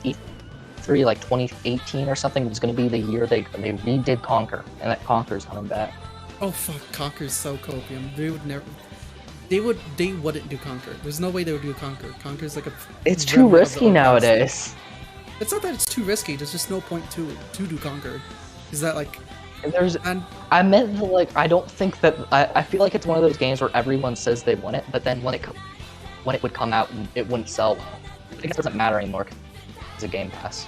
Speaker 18: E3 like 2018 or something was going to be the year they redid Conquer, and that Conquer's coming back.
Speaker 16: Oh fuck, Conquer's so copium. They wouldn't do Conquer. There's no way they would do Conquer. Conquer's like a.
Speaker 18: It's too risky nowadays.
Speaker 16: It's not that it's too risky. There's just no point to do Conquer. Is that like?
Speaker 18: I meant to, like, I don't think that I feel like it's one of those games where everyone says they want it, but then when it would come out, it wouldn't sell well. I think it doesn't matter anymore. It's a Game Pass.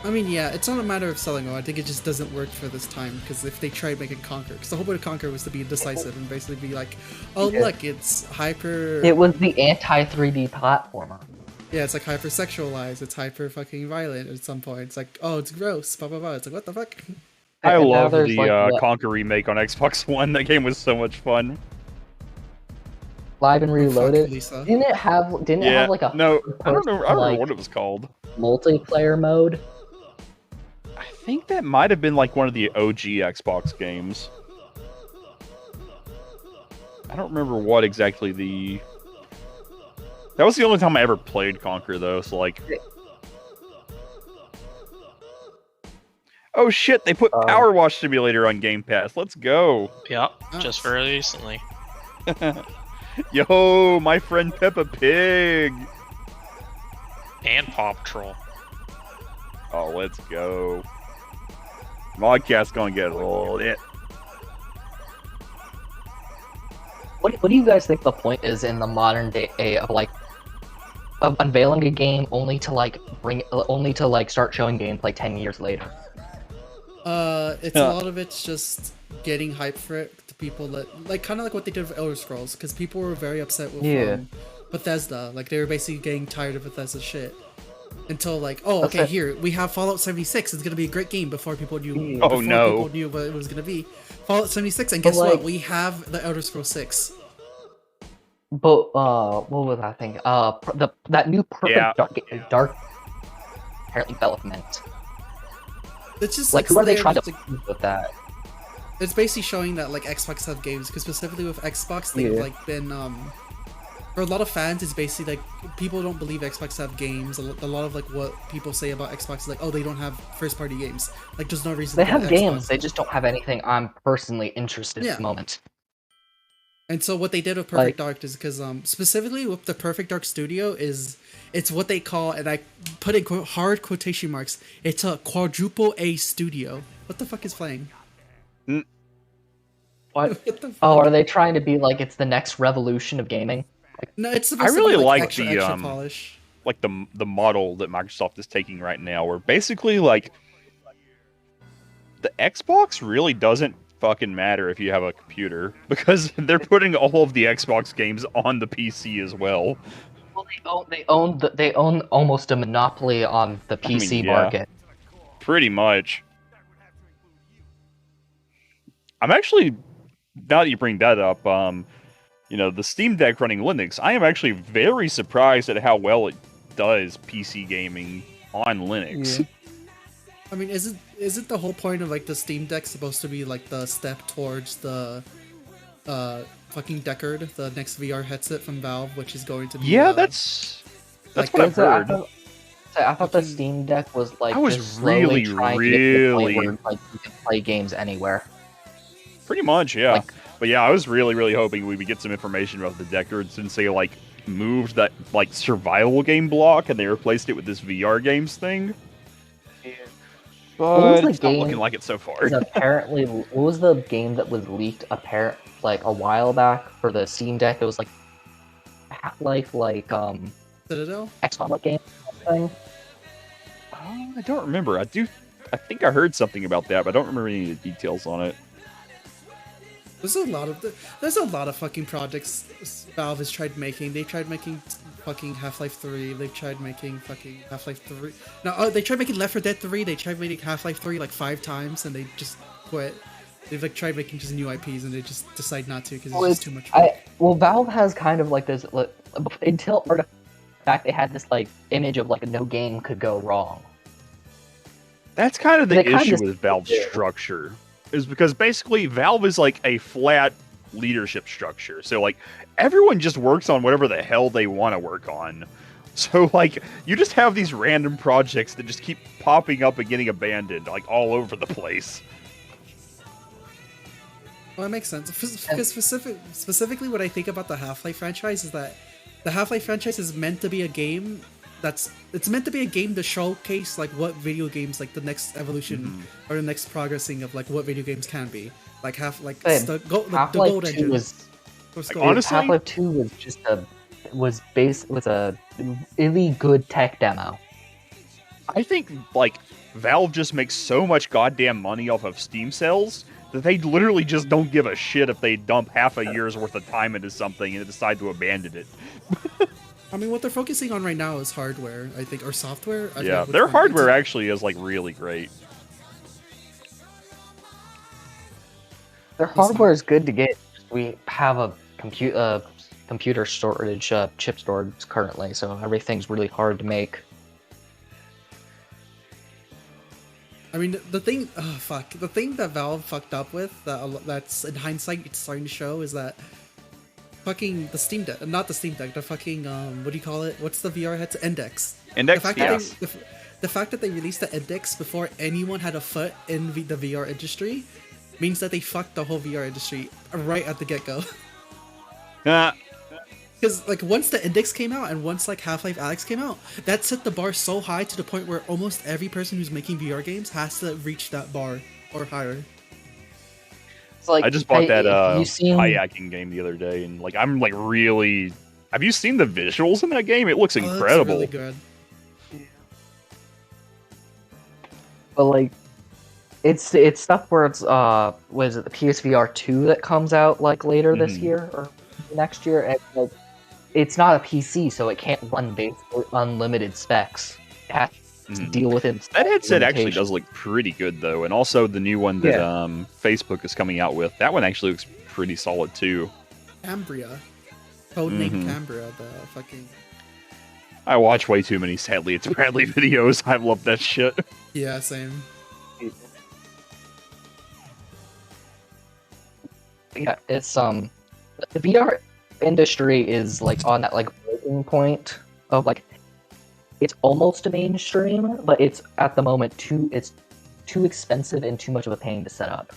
Speaker 16: I mean, yeah, it's not a matter of selling well. I think it just doesn't work for this time, because if they tried making Conquer, because the whole point of Conquer was to be indecisive and basically be like, oh look, it's hyper.
Speaker 18: It was the anti-3D platformer.
Speaker 16: Yeah, it's like hyper-sexualized, it's hyper-fucking violent at some point. It's like, oh, it's gross, blah, blah, blah. It's like, what the fuck?
Speaker 15: I love the Conquer remake on Xbox One. That game was so much fun.
Speaker 18: Live and Reloaded? Didn't it have like a...
Speaker 15: No, I don't remember what it was called.
Speaker 18: Multiplayer mode?
Speaker 15: I think that might have been like one of the OG Xbox games. I don't remember what exactly the... That was the only time I ever played Conquer, though, so like... Oh shit, they put Power Wash Simulator on Game Pass. Let's go.
Speaker 17: Yep, just very recently.
Speaker 15: Yo, my friend Peppa Pig.
Speaker 17: And Paw Patrol.
Speaker 15: Oh, let's go. Modcast gonna get rolled.
Speaker 18: What do you guys think the point is in the modern day of like of unveiling a game only to start showing gameplay 10 years later?
Speaker 16: It's a lot of it's just getting hype for it to people that like kind of like what they did with Elder Scrolls, because people were very upset with Bethesda. Like they were basically getting tired of Bethesda shit until like, oh, okay, here we have Fallout 76. It's gonna be a great game before people knew. People knew what it was gonna be. Fallout 76, and guess what? We have the Elder Scrolls 6.
Speaker 18: But what was that thing? That new Perfect Dark apparently development.
Speaker 16: It's just
Speaker 18: like who are they trying to prove with that?
Speaker 16: It's basically showing that like Xbox have games, because specifically with Xbox they've like been for a lot of fans it's basically like people don't believe Xbox have games. A lot of like what people say about Xbox is like, oh, they don't have first party games. Like there's no reason
Speaker 18: they
Speaker 16: to
Speaker 18: have
Speaker 16: get
Speaker 18: games.
Speaker 16: Xbox.
Speaker 18: They just don't have anything I'm personally interested in at the moment.
Speaker 16: And so what they did with Perfect Dark is because specifically with the Perfect Dark Studio is it's what they call, and I put in hard quotation marks, it's a quadruple A studio. What the fuck is playing?
Speaker 18: What? Oh, are they trying to be like it's the next revolution of gaming?
Speaker 16: No, it's
Speaker 15: I
Speaker 16: supposed
Speaker 15: really
Speaker 16: to be like
Speaker 15: like
Speaker 16: extra polish.
Speaker 15: like the model that Microsoft is taking right now, where basically like the Xbox really doesn't fucking matter if you have a computer, because they're putting all of the Xbox games on the PC as well.
Speaker 18: Well, they own almost a monopoly on the PC market.
Speaker 15: Pretty much. I'm actually, now that you bring that up, you know, the Steam Deck running Linux, I am actually very surprised at how well it does PC gaming on Linux.
Speaker 16: Yeah. I mean, isn't the whole point of like the Steam Deck supposed to be like the step towards the fucking Deckard, the next VR headset from Valve, which is going to be
Speaker 15: that's
Speaker 16: like,
Speaker 15: what I've heard.
Speaker 18: I thought the Steam Deck was like
Speaker 15: I was
Speaker 18: just slowly trying to get to the point where like you can play games anywhere.
Speaker 15: Pretty much, yeah. But yeah, I was really hoping we would get some information about the Deckard, since they like moved that like survival game block and they replaced it with this VR games thing. But it's not looking like it so far.
Speaker 18: Apparently, what was the game that was leaked like a while back for the Steam Deck? It was like Half-Life,
Speaker 16: Citadel?
Speaker 18: XCOM game thing.
Speaker 15: I don't remember. I think I heard something about that, but I don't remember any of the details on it.
Speaker 16: There's a lot of fucking projects Valve has tried making. They tried making fucking Half-Life 3. They've tried making fucking Half-Life 3. No, they tried making Left 4 Dead 3. They tried making Half-Life 3 like 5 times, and they just quit. They've like tried making just new IPs, and they just decide not to because it's just too much work.
Speaker 18: Valve has kind of like this until Artifact. They had this like image of like no game could go wrong.
Speaker 15: That's kind of the issue with Valve's structure. Is because basically Valve is like a flat leadership structure. So like everyone just works on whatever the hell they want to work on. So like you just have these random projects that just keep popping up and getting abandoned like all over the place.
Speaker 16: Well, that makes sense. Because specifically what I think about the Half-Life franchise is that the Half-Life franchise is meant to be a game it's meant to be a game to showcase like what video games like the next evolution or the next progressing of like what video games can be. Like the gold engine.
Speaker 15: Honestly,
Speaker 18: Half-Life 2 was just was a really good tech demo.
Speaker 15: I think like Valve just makes so much goddamn money off of Steam sales that they literally just don't give a shit if they dump half a year's worth of time into something and decide to abandon it.
Speaker 16: I mean, what they're focusing on right now is hardware, I think, or software.
Speaker 15: Yeah, their hardware actually is like really great.
Speaker 18: Their hardware is good to get. We have a computer storage, chip storage currently, so everything's really hard to make.
Speaker 16: I mean, the thing that Valve fucked up with, that's in hindsight it's starting to show, is that fucking the Steam Deck, not the Steam Deck, the fucking, what do you call it? What's the VR headset? Index.
Speaker 15: Index,
Speaker 16: the fact that they released the Index before anyone had a foot in the VR industry means that they fucked the whole VR industry right at the get-go. Because, like, once the Index came out and once, like, Half-Life Alyx came out, that set the bar so high to the point where almost every person who's making VR games has to reach that bar or higher.
Speaker 18: It's like
Speaker 15: I just bought that
Speaker 18: you seen
Speaker 15: kayaking game the other day, and like I'm like really. Have you seen the visuals in that game? It looks incredible.
Speaker 16: Really good.
Speaker 18: But like, it's stuff where it's what is it, the PSVR 2 that comes out like later this year or next year, and like, it's not a PC, so it can't run basically unlimited specs. It has to deal with it.
Speaker 15: That headset actually does look pretty good though, and also the new one that Facebook is coming out with. That one actually looks pretty solid too.
Speaker 16: Cambria, codename Cambria, the fucking.
Speaker 15: I watch way too many Sadly It's Bradley videos. I love that shit.
Speaker 16: Yeah, same.
Speaker 18: Yeah, it's the VR industry is like on that like breaking point of like it's almost a mainstream, but it's at the moment too expensive and too much of a pain to set up.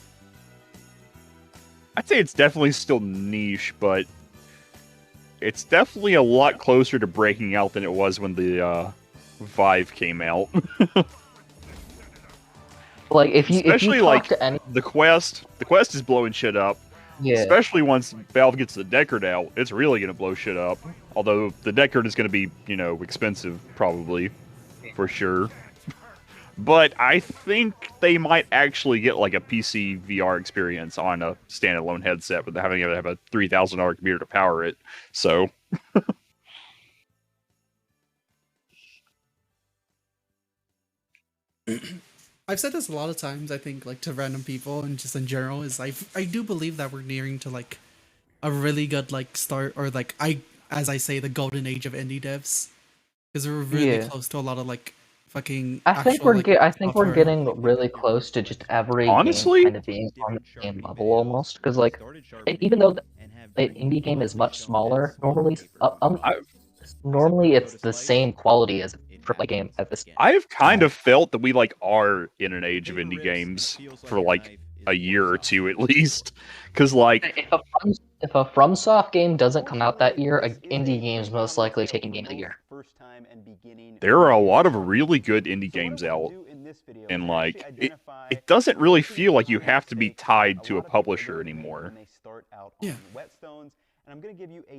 Speaker 15: I'd say it's definitely still niche, but it's definitely a lot closer to breaking out than it was when the Vive came out.
Speaker 18: Like if you
Speaker 15: especially
Speaker 18: talk
Speaker 15: like
Speaker 18: to any...
Speaker 15: the Quest is blowing shit up.
Speaker 18: Yeah.
Speaker 15: Especially once Valve gets the Deckard out, it's really gonna blow shit up. Although the Deckard is gonna be, you know, expensive probably, for sure. But I think they might actually get like a PC VR experience on a standalone headset without having to have a $3,000 computer to power it. So.
Speaker 16: I've said this a lot of times, I think, like to random people and just in general, is I do believe that we're nearing to like a really good like start, or like as I say, the golden age of indie devs, because we're really close to a lot of like fucking.
Speaker 18: I think we're getting really close to just every
Speaker 15: honestly
Speaker 18: game kind of being on the same level almost, because like even though the indie game is much smaller, normally it's the same quality as a AAA game at this.
Speaker 15: I've kind of felt that we like are in an age of indie games for like a year or two at least, because like
Speaker 18: if a FromSoft game doesn't come out that year, an indie game is most likely taking Game of the Year.
Speaker 15: There are a lot of really good indie games out, and like it doesn't really feel like you have to be tied to a publisher anymore.
Speaker 16: Yeah.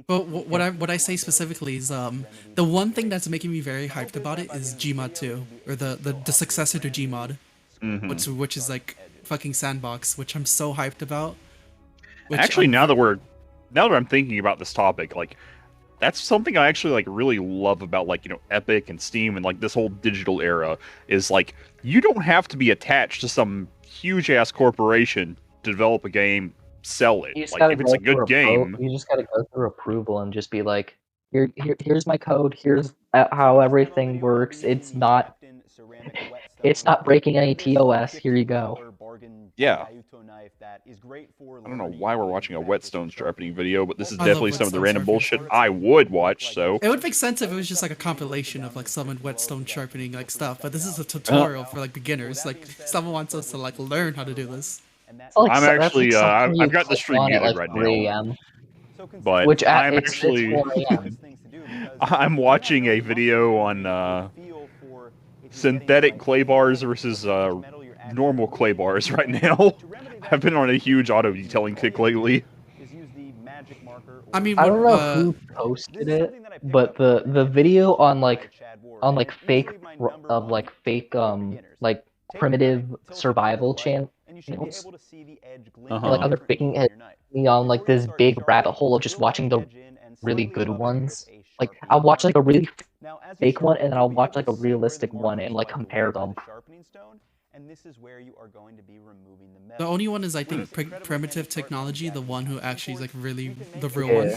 Speaker 16: But what I say specifically is the one thing that's making me very hyped about it is Gmod 2, or the successor to Gmod, which is like fucking Sandbox, which I'm so hyped about.
Speaker 15: Actually, now that I'm thinking about this topic, like that's something I actually like really love about like, you know, Epic and Steam and like this whole digital era is like you don't have to be attached to some huge ass corporation to develop a game. Sell it. Like if it's a good game,
Speaker 18: you just gotta go through approval and just be like, here's my code. Here's how everything works. It's not breaking any TOS. Here you go.
Speaker 15: Yeah. I don't know why we're watching a whetstone sharpening video, but this is definitely some of the random bullshit I would watch. So
Speaker 16: it would make sense if it was just like a compilation of like some whetstone sharpening like stuff. But this is a tutorial for like beginners. Like someone wants us to like learn how to do this.
Speaker 15: I'm actually, I've got the stream muted right now. But I'm watching a video on synthetic clay bars versus normal clay bars right now. I've been on a huge auto detailing kick lately.
Speaker 16: I mean,
Speaker 18: I don't know who posted it, but the video on fake primitive survival channels, like other faking me on like this big rabbit hole of just watching the really good ones. Like I'll watch like a really fake one and then I'll watch like a realistic one and like compare them.
Speaker 16: The only one is I think primitive technology, the one who actually is like really the real one.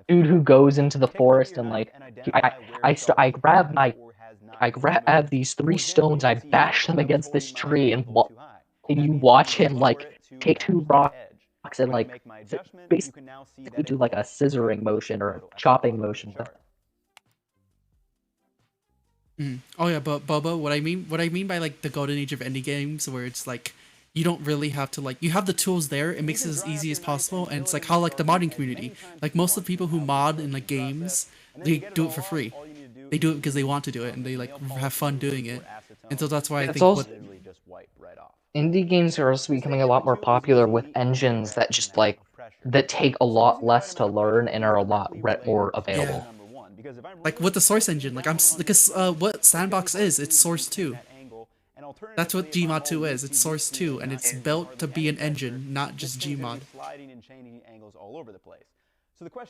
Speaker 18: Dude who goes into the forest and like I grab these 3 stones, I bash them against this tree, and you watch him like take 2 rocks and like basically do like a scissoring motion or a chopping motion.
Speaker 16: Oh yeah, but Bobo, what I mean by like the golden age of indie games, where it's like you don't really have to like, you have the tools there, it makes it as easy as possible, and it's like how like the modding community, like most of the people who mod in like games, they do it for free. They do it because they want to do it and they like have fun doing it, and so that's why I think
Speaker 18: indie games are also becoming a lot more popular with engines that just like that take a lot less to learn and are a lot more available.
Speaker 16: Like with the Source engine, like because what Sandbox is, it's Source 2. That's what Gmod 2 is. It's Source 2, and it's built to be an engine, not just Gmod.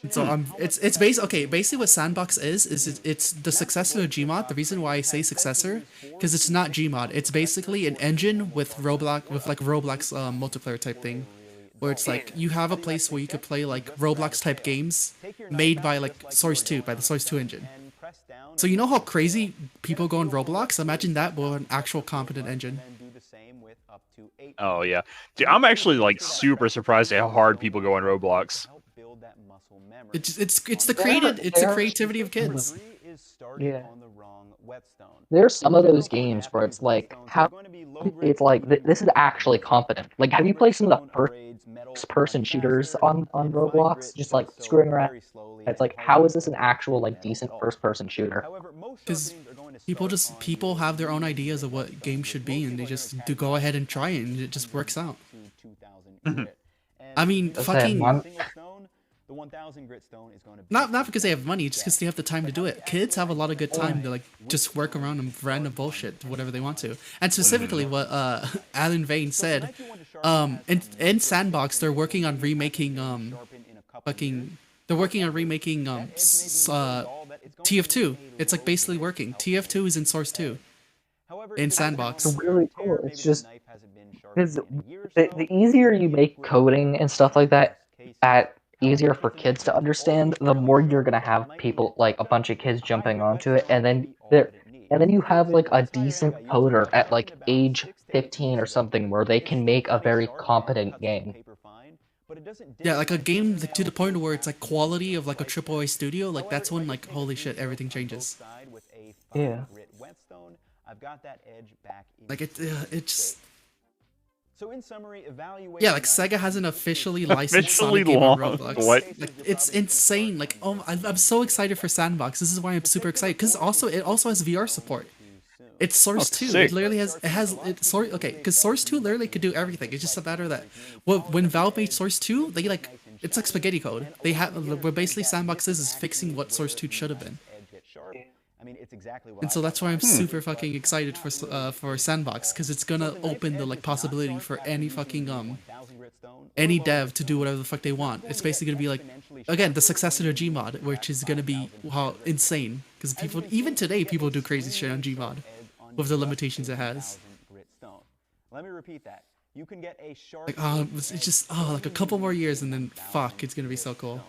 Speaker 16: So it's basically what Sandbox is it's the successor to Gmod. The reason why I say successor, because it's not Gmod. It's basically an engine with Roblox multiplayer type thing, where it's like you have a place where you could play like Roblox type games made by like Source 2 by the Source 2 engine. So you know how crazy people go in Roblox? Imagine that with an actual competent engine.
Speaker 15: Oh yeah, dude, I'm actually like super surprised at how hard people go in Roblox.
Speaker 16: It's the creativity of kids.
Speaker 18: Yeah. There's some of those games where it's like this is actually competent. Like, have you played some of the first-person shooters on Roblox? Just like screwing around. It's like, how is this an actual like decent first-person shooter?
Speaker 16: Because people have their own ideas of what games should be, and they just do go ahead and try it, and it just works out. I mean, fucking. Not because they have money, just because they have the time to do it. Kids have a lot of good time to like just work around and random bullshit, whatever they want to. And specifically, what Alan Vane said, in Sandbox, they're working on remaking TF2. It's like basically working. TF2 is in Source 2 in Sandbox.
Speaker 18: It's really cool. It's just because the easier you make coding and stuff like that, easier for kids to understand, the more you're gonna have people like a bunch of kids jumping onto it, and then you have like a decent coder at like age 15 or something where they can make a very competent game.
Speaker 16: Yeah, like a game to the point where it's like quality of like a AAA studio, like that's when like holy shit, everything changes.
Speaker 18: Yeah.
Speaker 16: Like it's. So in summary, yeah, like Sega hasn't officially licensed Sonic game on Roblox.
Speaker 15: What?
Speaker 16: Like it's insane. Like I'm so excited for Sandbox. This is why I'm super excited because it also has VR support. It's Source 2.
Speaker 15: Sick.
Speaker 16: It literally has because Source 2 literally could do everything. It's just a matter that when Valve made Source 2, they like it's like spaghetti code. They have where basically Sandbox is fixing what Source 2 should have been. And so that's why I'm super fucking excited for Sandbox, because it's gonna open the like possibility for any fucking any dev to do whatever the fuck they want. It's basically gonna be like, again, the successor to Gmod, which is gonna be insane, because people even today people do crazy shit on Gmod with the limitations it has.
Speaker 20: Let me repeat that. You can get a sharp
Speaker 16: it's just like a couple more years and then fuck, it's gonna be so cool.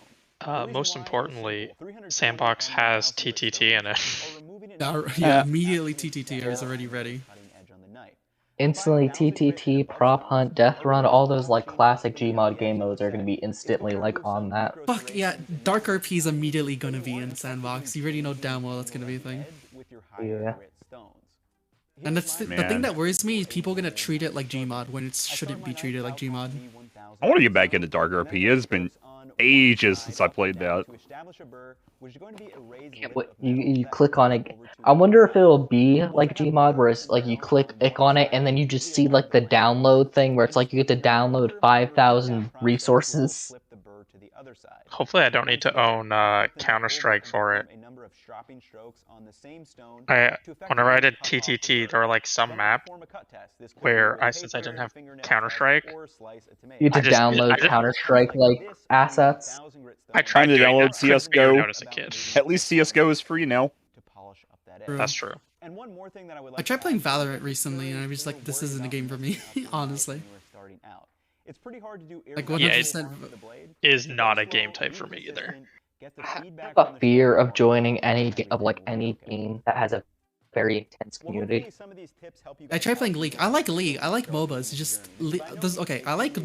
Speaker 17: Most importantly, Sandbox has TTT in it.
Speaker 16: Yeah, immediately TTT is already ready.
Speaker 18: Instantly TTT, Prop Hunt, Death Run, all those like classic Gmod game modes are gonna be instantly like on that.
Speaker 16: Fuck yeah, Dark RP is immediately gonna be in Sandbox. You already know damn well that's gonna be a thing.
Speaker 18: Yeah.
Speaker 16: And that's the thing that worries me is people gonna treat it like Gmod when it shouldn't be treated like Gmod.
Speaker 15: I want to get back into Dark RP. It's been ages since I played that.
Speaker 18: You click on it. I wonder if it'll be like Gmod, where it's like you click on it and then you just see like the download thing, where it's like you get to download 5,000 resources.
Speaker 17: Hopefully I don't need to own Counter-Strike for it. Whenever I did TTT, there were like some map where since I didn't have Counter-Strike,
Speaker 18: You had to download Counter-Strike like assets.
Speaker 17: I tried
Speaker 15: to
Speaker 17: doing
Speaker 15: download
Speaker 17: that, couldn't figure it
Speaker 15: CS:GO.
Speaker 17: out as a kid.
Speaker 15: At least CS:GO is free now.
Speaker 17: That's true.
Speaker 16: I tried playing Valorant recently and I was just like, this isn't a game for me, honestly.
Speaker 20: It's pretty hard to do
Speaker 16: like
Speaker 17: 100% is not a game type for me either.
Speaker 18: I have a fear of joining any game that has a very intense community.
Speaker 16: I tried playing League. I like League. I like MOBAs. It's just I like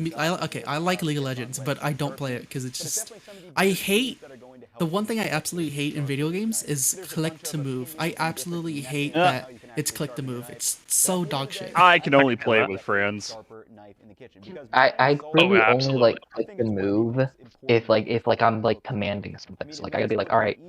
Speaker 16: League of Legends, but I don't play it because it's just I hate the one thing I absolutely hate in video games is click to move. I absolutely hate that it's click to move. It's so dog shit.
Speaker 15: I can only play it with friends.
Speaker 18: I really only like click to move if I'm like commanding something. So like I gotta be like, all right,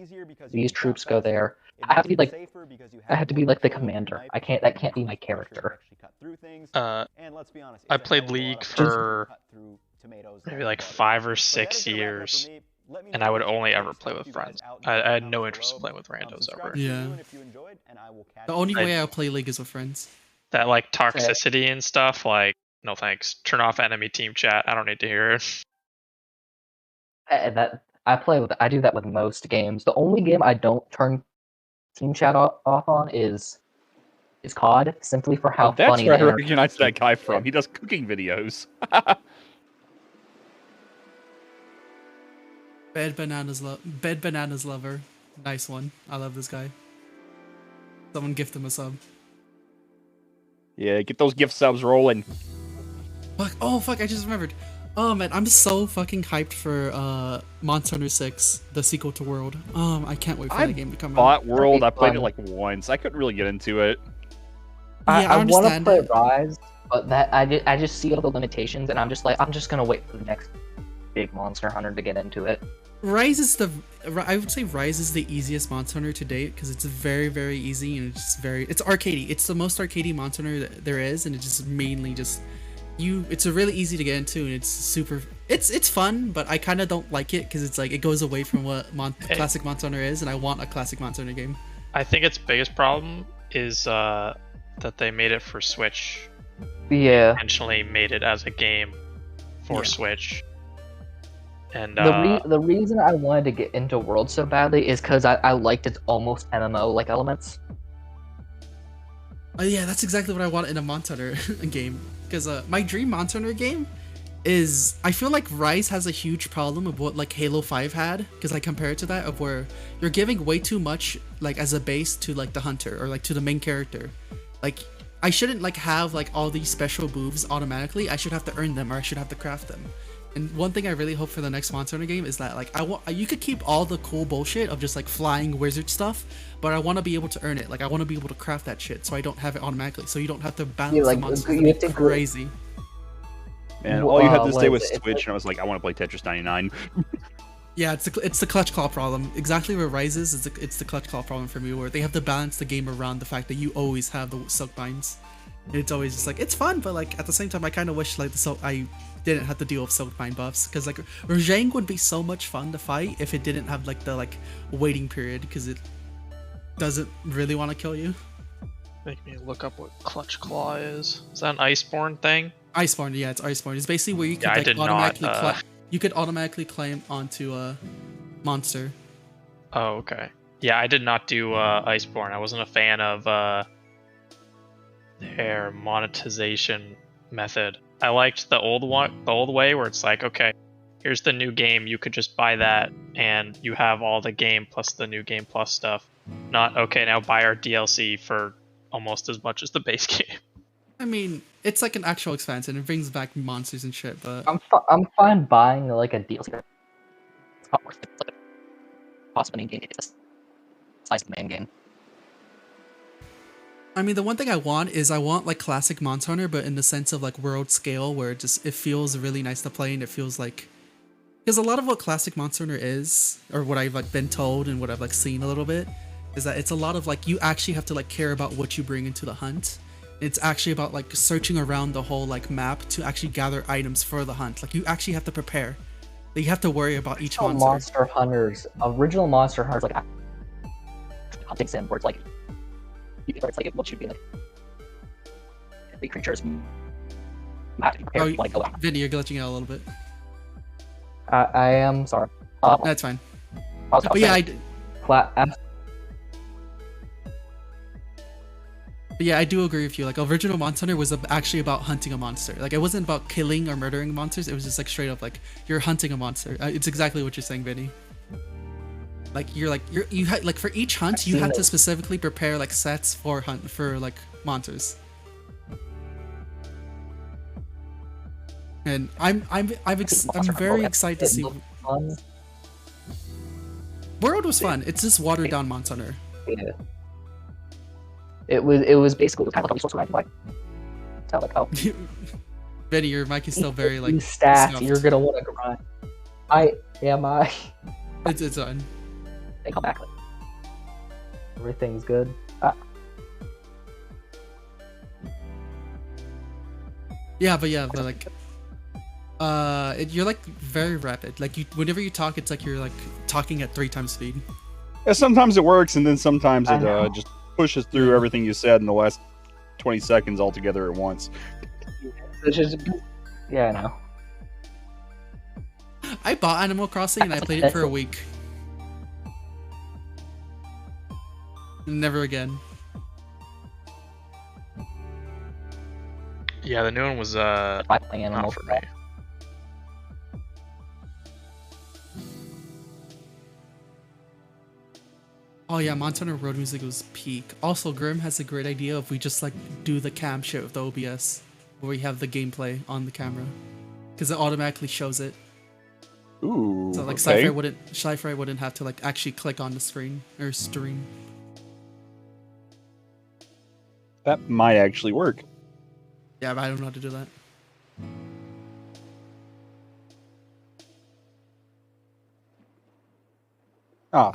Speaker 18: these troops go there. I have to be like the commander. That can't be my character.
Speaker 3: through things.
Speaker 17: Uh,
Speaker 3: And let's be honest,
Speaker 17: I
Speaker 3: it's a
Speaker 17: played
Speaker 3: hell of a lot
Speaker 17: League
Speaker 3: of fun to
Speaker 17: for
Speaker 3: cut through tomatoes
Speaker 17: maybe
Speaker 3: and
Speaker 17: like
Speaker 3: butter.
Speaker 17: 5 or
Speaker 3: But that
Speaker 17: 6
Speaker 3: is gonna wrap it up for
Speaker 17: years,
Speaker 3: me. Let me know
Speaker 17: and I would
Speaker 3: which
Speaker 17: only ever
Speaker 3: tips
Speaker 17: play
Speaker 3: helped
Speaker 17: with
Speaker 3: you guys
Speaker 17: friends.
Speaker 3: out in
Speaker 17: I
Speaker 3: the
Speaker 17: had no
Speaker 3: comments
Speaker 17: interest in
Speaker 3: below.
Speaker 17: playing with randos
Speaker 3: Subscribe
Speaker 17: ever.
Speaker 3: to the new
Speaker 16: Yeah.
Speaker 3: one if you enjoyed, and I will catch
Speaker 16: The
Speaker 3: you
Speaker 16: only
Speaker 3: next
Speaker 16: way I
Speaker 3: time.
Speaker 16: play League is with friends.
Speaker 17: That like toxicity and stuff, like no thanks. Turn off enemy team chat. I don't need to hear it.
Speaker 18: I do that with most games. The only game I don't turn team chat off on is COD, simply for how
Speaker 15: That's
Speaker 18: funny
Speaker 15: where
Speaker 18: the
Speaker 15: I
Speaker 18: inter-
Speaker 15: recognize that guy from. He does cooking videos.
Speaker 16: Bed Bananas lover. Nice one. I love this guy. Someone gift him a sub.
Speaker 15: Yeah, get those gift subs rolling.
Speaker 16: Fuck. Oh fuck! I just remembered. Oh man, I'm so fucking hyped for Monster Hunter 6, the sequel to World. I can't wait for that game to come out.
Speaker 15: Bought World. I played it like once. I couldn't really get into it.
Speaker 16: Yeah,
Speaker 18: I want to
Speaker 16: understand
Speaker 18: play
Speaker 16: it.
Speaker 18: Rise, but I just see all the limitations, and I'm just like, I'm just gonna wait for the next big Monster Hunter to get into it.
Speaker 16: I would say Rise is the easiest Monster Hunter to date because it's very, very easy and it's arcadey. It's the most arcadey Monster Hunter that there is, and it's just mainly just it's a really easy to get into, and it's fun, but I kind of don't like it because it's like it goes away from what classic Monster Hunter is, and I want a classic Monster Hunter game.
Speaker 17: I think its biggest problem is that they made it for Switch.
Speaker 18: Yeah.
Speaker 17: Intentionally made it as a game for Switch. And
Speaker 18: the reason I wanted to get into World so badly is because I liked its almost MMO like elements.
Speaker 16: Yeah, that's exactly what I want in a Monster Hunter game. Because my dream Monster Hunter game is, I feel like Rise has a huge problem of what like Halo 5 had, because I compare it to that, of where you're giving way too much like as a base to like the hunter or like to the main character. Like I shouldn't like have like all these special moves automatically. I should have to earn them, or I should have to craft them. And one thing I really hope for the next Monster Hunter game is that like you could keep all the cool bullshit of just like flying wizard stuff, but I want to be able to earn it. Like I want to be able to craft that shit, so I don't have it automatically. So you don't have to balance the monsters.
Speaker 18: you have to
Speaker 16: crazy.
Speaker 15: Man, all you had to say was Switch, and I was like, I want to play Tetris 99.
Speaker 16: Yeah, it's the clutch claw problem. Exactly where Rise is, it's the clutch claw problem for me, where they have to balance the game around the fact that you always have the silk binds. And it's always just like, it's fun, but like at the same time, I kind of wish like I didn't have to deal with silk bind buffs, because like Rajang would be so much fun to fight if it didn't have like the waiting period, because it doesn't really want to kill you.
Speaker 17: Make me look up what Clutch Claw is. Is that an Iceborne thing?
Speaker 16: Iceborne, yeah, it's Iceborne. It's basically where you could you could automatically climb onto a monster.
Speaker 17: Oh, okay. Yeah, I did not do Iceborne. I wasn't a fan of their monetization method. I liked the old way where it's like, okay, here's the new game, you could just buy that and you have all the game plus the new game plus stuff. Not, okay, now buy our DLC for almost as much as the base game.
Speaker 16: I mean, it's like an actual expansion. It brings back monsters and shit, but
Speaker 18: I'm fine buying like a DLC. It's not worth it. It's like a cost-spending game. It's a size of the main game.
Speaker 16: I mean, the one thing I want like classic Monster Hunter, but in the sense of like world scale, where it feels really nice to play, and it feels like, because a lot of what classic Monster Hunter is, or what I've like been told and what I've like seen a little bit, is that it's a lot of like you actually have to like care about what you bring into the hunt. It's actually about like searching around the whole like map to actually gather items for the hunt. Like you actually have to prepare. You have to worry about each monster.
Speaker 18: Original Monster Hunters like hunting sim, where it's like what should be like the creatures have to prepare to like go out.
Speaker 16: Vinny, you're glitching out a little bit.
Speaker 18: I am sorry.
Speaker 16: That's fine.
Speaker 18: But yeah,
Speaker 16: I do agree with you. Like, original Monster Hunter was actually about hunting a monster. Like, it wasn't about killing or murdering monsters. It was just like straight up like you're hunting a monster. It's exactly what you're saying, Vinny. Like like for each hunt you have to specifically prepare like sets for like monsters. And I'm very excited to see. World was fun. It's just watered down Monster Hunter.
Speaker 18: Yeah. It was basically kind of like a resource grind, like. So like, oh.
Speaker 16: Vinny, your mic is still very like.
Speaker 18: Stats,
Speaker 16: snuffed.
Speaker 18: you're gonna want to grind.
Speaker 16: It's on.
Speaker 18: They come back. Like, everything's good.
Speaker 16: Yeah, but like, you're like very rapid. Like whenever you talk, it's like you're like talking at 3 times speed.
Speaker 15: Yeah, sometimes it works, and then sometimes
Speaker 16: I
Speaker 15: it
Speaker 16: know.
Speaker 15: just pushes through everything you said in the last 20 seconds altogether at once.
Speaker 18: Which is, yeah, I know.
Speaker 16: I bought Animal Crossing and I played it for a week. Never again.
Speaker 17: Yeah, the new one was not for me.
Speaker 16: Oh yeah, Montana Road music was peak. Also, Grim has a great idea if we just like do the cam shit with the OBS, where we have the gameplay on the camera, because it automatically shows it.
Speaker 15: Ooh.
Speaker 16: So like
Speaker 15: okay.
Speaker 16: Sci-Fi wouldn't have to like actually click on the screen or stream.
Speaker 15: That might actually work.
Speaker 16: Yeah, but I don't know how to do that.
Speaker 15: Oh,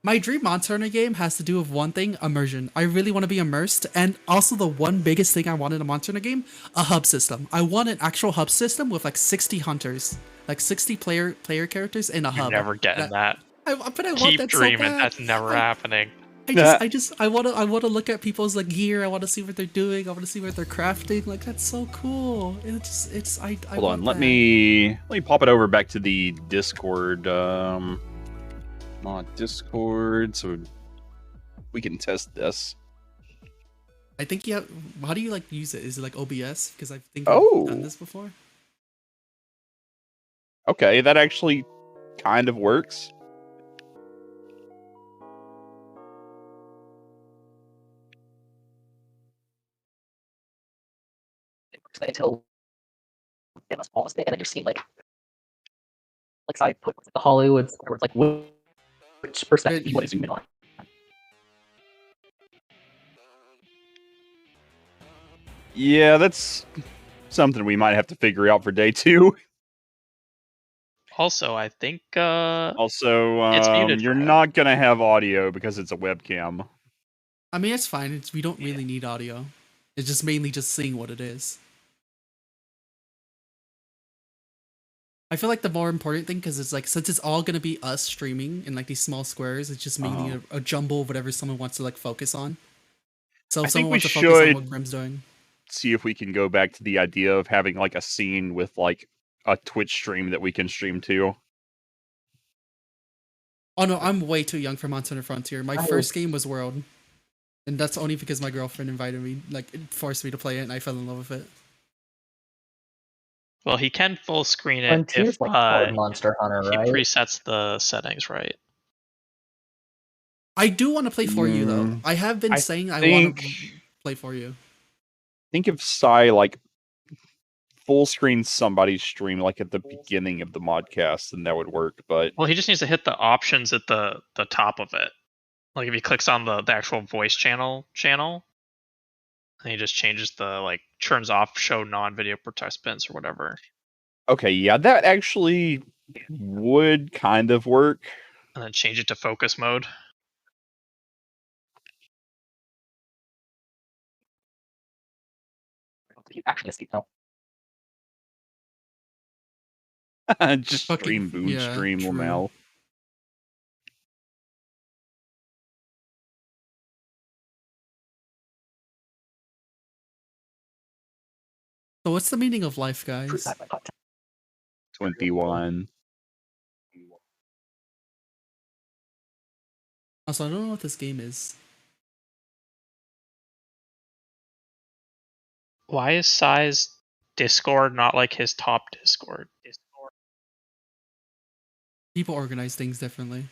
Speaker 16: My dream Monster Hunter game has to do with one thing: immersion. I really want to be immersed, and also the one biggest thing I want in a Monster Hunter game: a hub system. I want an actual hub system with like 60 hunters, like 60 player characters in a hub.
Speaker 17: You're never getting that.
Speaker 16: But I want
Speaker 17: Keep
Speaker 16: that
Speaker 17: dreaming.
Speaker 16: so bad.
Speaker 17: That's never happening.
Speaker 16: I want to look at people's like gear. I want to see what they're doing. I want to see what they're crafting. Like that's so cool. I
Speaker 15: Hold on, let me pop it over back to the Discord. On Discord, so we can test this.
Speaker 16: I think you have. How do you like use it? Is it like OBS? Because I think I've done this before.
Speaker 15: Okay, that actually kind of works.
Speaker 18: Until it must pause it, and then you're seeing like I put the Hollywood where it's like which perspective you want to zoom in on.
Speaker 15: Yeah, that's something we might have to figure out for day 2.
Speaker 17: Also, I think
Speaker 15: it's
Speaker 17: muted
Speaker 15: you're not gonna have audio because it's a webcam.
Speaker 16: I mean, it's fine. We don't really need audio. It's just mainly just seeing what it is. I feel like the more important thing, because it's like, since it's all gonna be us streaming in like these small squares, it's just mainly a jumble of whatever someone wants to like focus on. So if someone wants to focus on what Grim's doing,
Speaker 15: see if we can go back to the idea of having like a scene with like a Twitch stream that we can stream to.
Speaker 16: Oh no, I'm way too young for Monster Hunter Frontier. My first game was World, and that's only because my girlfriend invited me, like it forced me to play it, and I fell in love with it.
Speaker 17: Well, he can full screen it
Speaker 18: Frontier's
Speaker 17: if
Speaker 18: like Monster Hunter,
Speaker 17: he
Speaker 18: right?
Speaker 17: presets the settings right.
Speaker 16: I do want to play for you though. I have been saying I want to play for you.
Speaker 15: Think if Sai like full screen somebody's stream like at the beginning of the modcast, then that would work. But
Speaker 17: Well, he just needs to hit the options at the top of it. Like if he clicks on the actual voice channel, and he just changes the like turns off show non-video participants or whatever.
Speaker 15: Okay, yeah, that actually would kind of work.
Speaker 17: And then change it to focus mode.
Speaker 18: You actually see no.
Speaker 15: Just stream boom, stream Lamel.
Speaker 16: So what's the meaning of life, guys?
Speaker 15: 21.
Speaker 16: Also, I don't know what this game is.
Speaker 17: Why is Sai's Discord not like his top Discord?
Speaker 16: People organize things differently.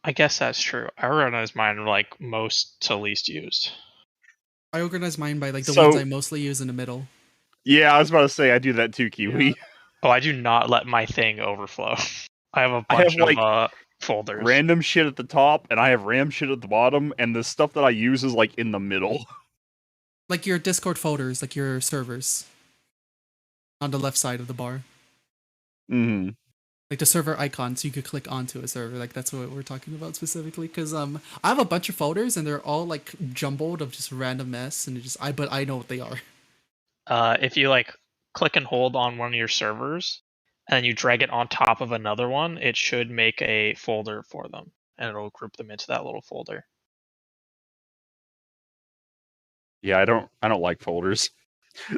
Speaker 17: I guess that's true. I organize mine like most to least used.
Speaker 16: I organize mine by like the ones I mostly use in the middle.
Speaker 15: Yeah, I was about to say I do that too, Kiwi.
Speaker 17: Yeah. Oh, I do not let my thing overflow. I have a bunch of folders.
Speaker 15: Random shit at the top, and I have RAM shit at the bottom, and the stuff that I use is like in the middle.
Speaker 16: Like your Discord folders, like your servers. On the left side of the bar.
Speaker 15: Mm-hmm.
Speaker 16: like the server icon, so you could click onto a server. Like that's what we're talking about specifically. Because I have a bunch of folders and they're all like jumbled of just random mess, and but I know what they are.
Speaker 17: If you like click and hold on one of your servers, and then you drag it on top of another one, it should make a folder for them, and it'll group them into that little folder.
Speaker 15: Yeah, I don't like folders.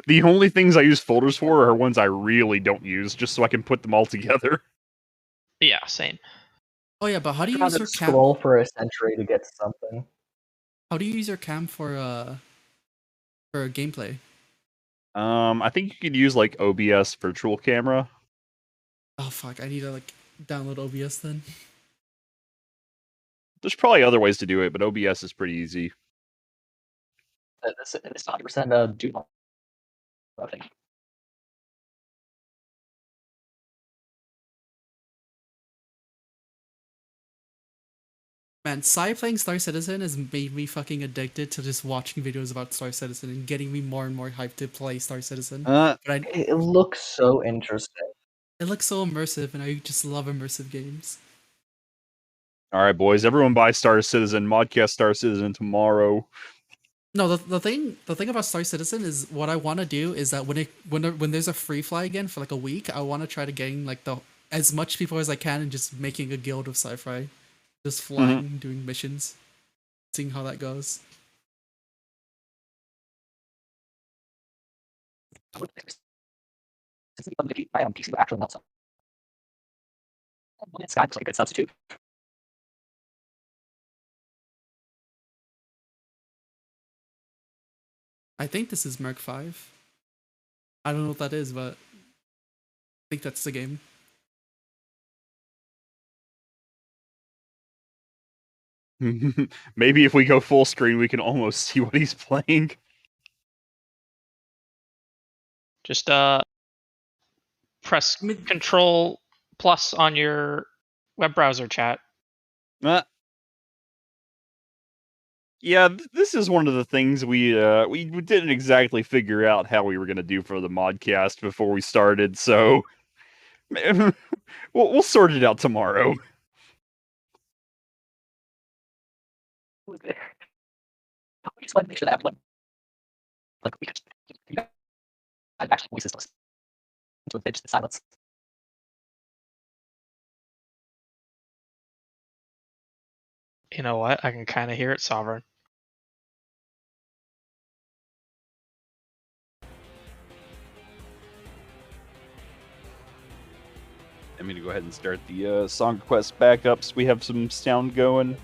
Speaker 15: The only things I use folders for are ones I really don't use, just so I can put them all together.
Speaker 17: Yeah, same.
Speaker 16: Oh yeah, but how do you
Speaker 18: Trying
Speaker 16: use
Speaker 18: to
Speaker 16: your cam?
Speaker 18: scroll for a century to get something.
Speaker 16: How do you use your cam for gameplay?
Speaker 15: I think you could use like OBS virtual camera.
Speaker 16: Oh fuck, I need to like download OBS then.
Speaker 15: There's probably other ways to do it, but OBS is pretty easy.
Speaker 18: This 90% do not.
Speaker 16: Man, playing Star Citizen has made me fucking addicted to just watching videos about Star Citizen and getting me more and more hyped to play Star Citizen.
Speaker 18: It looks so interesting.
Speaker 16: It looks so immersive, and I just love immersive games.
Speaker 15: All right, boys, everyone buy Star Citizen. Modcast Star Citizen tomorrow.
Speaker 16: No, the thing about Star Citizen is what I want to do is that when there's a free fly again for like a week, I want to try to gain like as much people as I can and just making a guild of sci-fi, just flying, doing missions, seeing how that goes.
Speaker 18: Actually, not so. Sky looks like a good substitute.
Speaker 16: I think this is Merc 5. I don't know what that is, but I think that's the game.
Speaker 15: Maybe if we go full screen, we can almost see what he's playing.
Speaker 17: Just press Control plus on your web browser, chat.
Speaker 15: Yeah, this is one of the things we didn't exactly figure out how we were going to do for the modcast before we started, so we'll sort it out tomorrow.
Speaker 18: I just want to make sure that we actually voices to a bitch the silence.
Speaker 17: You know what? I can kind of hear it, Sovereign.
Speaker 15: I'm going to go ahead and start the song request backups. We have some sound going.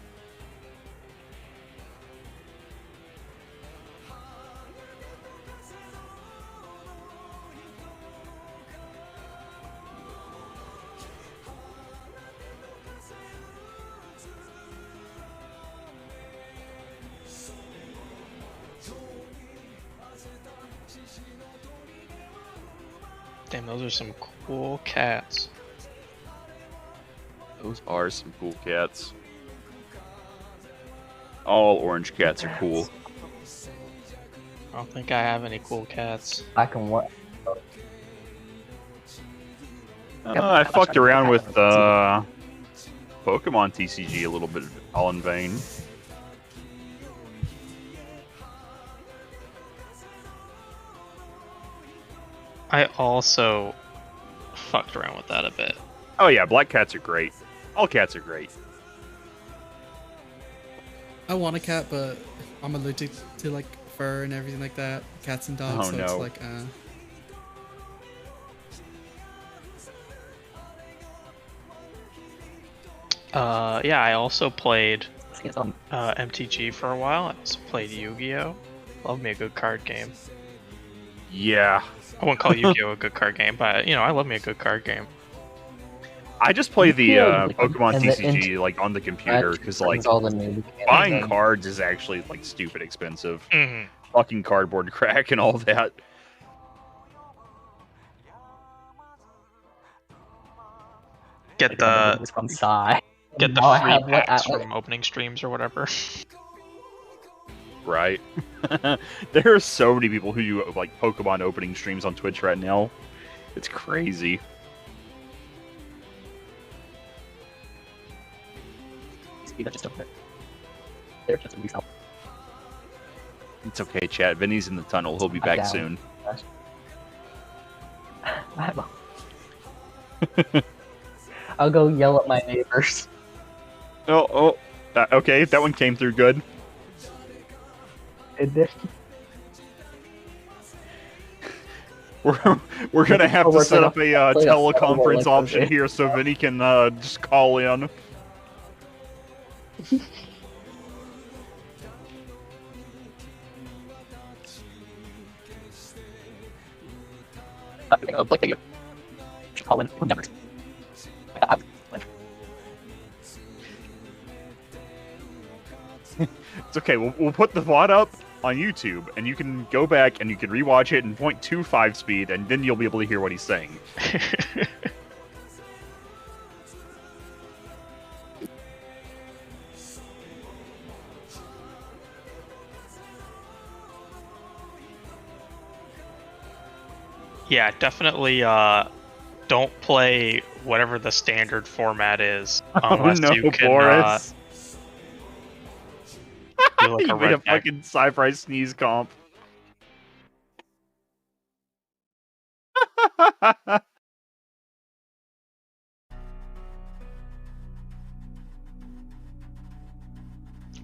Speaker 17: Damn, those are some cool cats.
Speaker 15: Those are some cool cats. All orange cats are cool.
Speaker 17: I don't think I have any cool cats.
Speaker 18: I can what?
Speaker 15: I fucked around with Pokemon TCG a little bit, all in vain.
Speaker 17: I also fucked around with that a bit.
Speaker 15: Oh yeah, black cats are great. All cats are great.
Speaker 16: I want a cat, but I'm allergic to like fur and everything like that. Cats and dogs, so it's like
Speaker 17: yeah, I also played MTG for a while. I also played Yu-Gi-Oh! Love me a good card game.
Speaker 15: Yeah.
Speaker 17: I wouldn't call Yu-Gi-Oh! A good card game, but you know, I love me a good card game.
Speaker 15: I just play the Pokemon TCG like on the computer because like buying cards is actually like stupid expensive. Fucking cardboard crack and all that.
Speaker 17: Get the free packs from opening streams or whatever.
Speaker 15: Right. There are so many people who do like Pokemon opening streams on Twitch right now. It's crazy.
Speaker 18: speed. That's just over there. They're just a result.
Speaker 15: It's okay, chat. Vinny's in the tunnel. He'll be
Speaker 18: I'm
Speaker 15: back
Speaker 18: down.
Speaker 15: soon.
Speaker 18: I'll go yell at my neighbors.
Speaker 15: Okay, that one came through good.
Speaker 18: It did.
Speaker 15: We're gonna have to set up a teleconference option here so Vinny can just call in.
Speaker 18: Call in numbers.
Speaker 15: It's okay. We'll put the VOD up on YouTube, and you can go back and you can rewatch it in 0.25 speed, and then you'll be able to hear what he's saying.
Speaker 17: Yeah, definitely don't play whatever the standard format is unless you can
Speaker 15: Boris.
Speaker 17: do like
Speaker 15: You
Speaker 17: a
Speaker 15: made a
Speaker 17: redneck.
Speaker 15: fucking sci-fi sneeze comp.
Speaker 17: I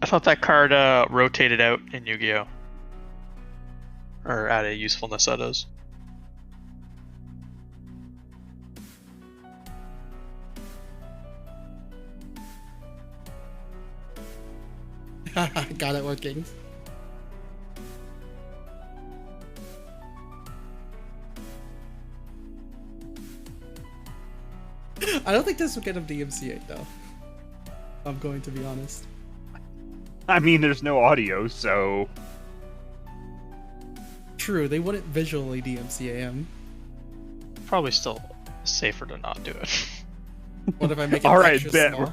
Speaker 17: thought that card rotated out in Yu-Gi-Oh! Or added usefulness that is.
Speaker 16: Got it working. I don't think this will get him DMCA though. I'm going to be honest.
Speaker 15: I mean, there's no audio, so...
Speaker 16: True, they wouldn't visually DMCA him.
Speaker 17: Probably still safer to not do it.
Speaker 16: What if I make it
Speaker 15: Alright,
Speaker 16: extra
Speaker 15: bet.
Speaker 16: small?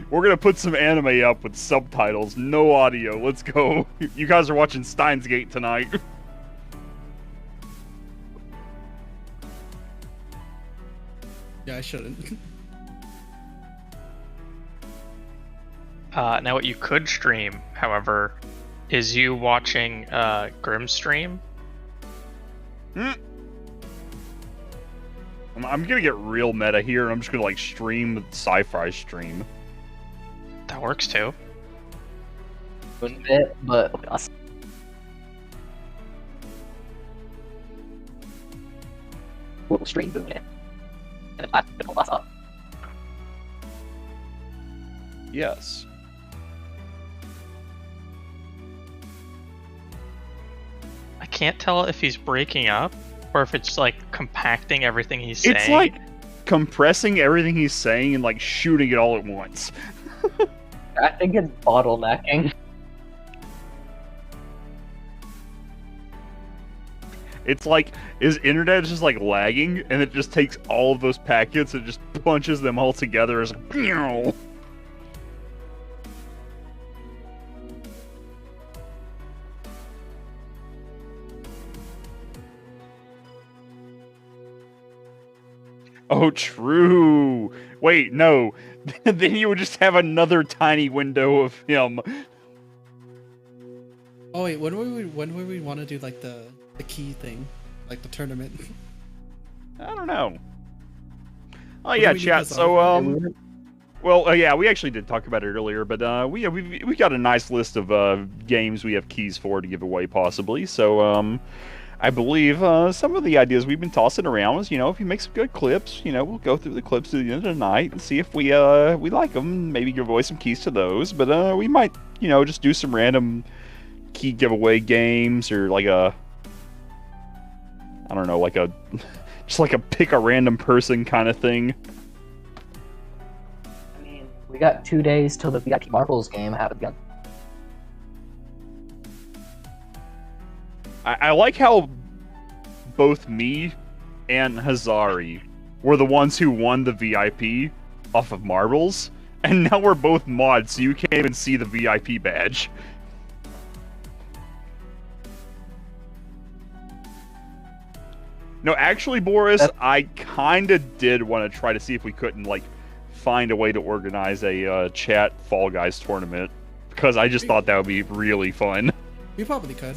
Speaker 15: We're gonna put some anime up with subtitles, no audio. Let's go. You guys are watching Steins Gate tonight.
Speaker 16: Yeah, I shouldn't.
Speaker 17: Now what you could stream, however, is you watching Grim stream.
Speaker 15: I'm gonna get real meta here, and I'm just gonna like stream sci-fi stream.
Speaker 17: That works too.
Speaker 18: Wouldn't it? But us. We'll stream boom it. And it'll last up.
Speaker 15: Yes.
Speaker 17: I can't tell if he's breaking up or if it's like compacting everything he's saying.
Speaker 15: It's like compressing everything he's saying and like shooting it all at once.
Speaker 18: I think it's bottlenecking.
Speaker 15: It's like his internet is just like lagging, and it just takes all of those packets and just punches them all together as a. Oh, true. Wait, no. Then you would just have another tiny window of him.
Speaker 16: Oh wait, when would we want to do like the key thing, like the tournament?
Speaker 15: I don't know. Oh
Speaker 16: When
Speaker 15: yeah,
Speaker 16: do we do
Speaker 15: chat.
Speaker 16: this
Speaker 15: So
Speaker 16: on?
Speaker 15: well, yeah, we actually did talk about it earlier, but we got a nice list of games we have keys for to give away possibly. So I believe some of the ideas we've been tossing around is, if you make some good clips, we'll go through the clips at the end of the night and see if we like them. Maybe give away some keys to those. But we might, just do some random key giveaway games or like I don't know, like just like a pick a random person kind of thing.
Speaker 18: I mean, we got 2 days till the VIP Marbles game happens.
Speaker 15: I like how both me and Hazari were the ones who won the VIP off of marbles, and now we're both mods, so you can't even see the VIP badge. No, actually, Boris, I kinda did want to try to see if we couldn't, like, find a way to organize a chat Fall Guys tournament because I just thought that would be really fun.
Speaker 16: We probably could.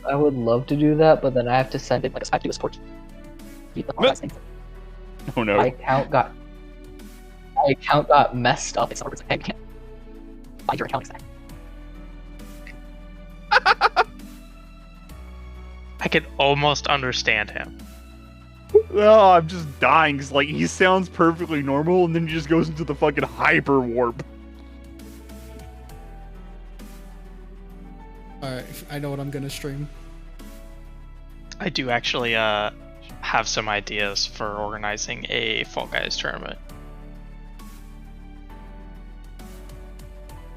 Speaker 18: I would love to do that, but then I have to send it like I have to do a sport.
Speaker 15: Oh no!
Speaker 18: My account got messed up. It's like, hey, you can't find your account exact.
Speaker 17: I could almost understand him.
Speaker 15: Oh, I'm just dying because like he sounds perfectly normal, and then he just goes into the fucking hyper warp.
Speaker 16: Alright, I know what I'm gonna stream.
Speaker 17: I do actually have some ideas for organizing a Fall Guys tournament.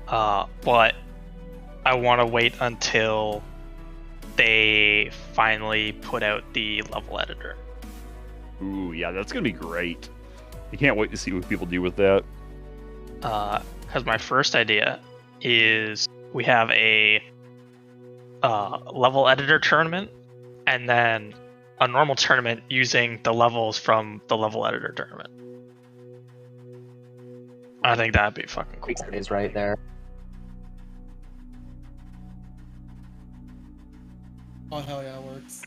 Speaker 17: But I want to wait until they finally put out the level editor.
Speaker 15: Ooh, yeah, that's gonna be great. I can't wait to see what people do with that.
Speaker 17: Because my first idea is we have a level editor tournament, and then a normal tournament using the levels from the level editor tournament. I think that'd be fucking cool.
Speaker 18: It is right there.
Speaker 16: Oh hell yeah, it works.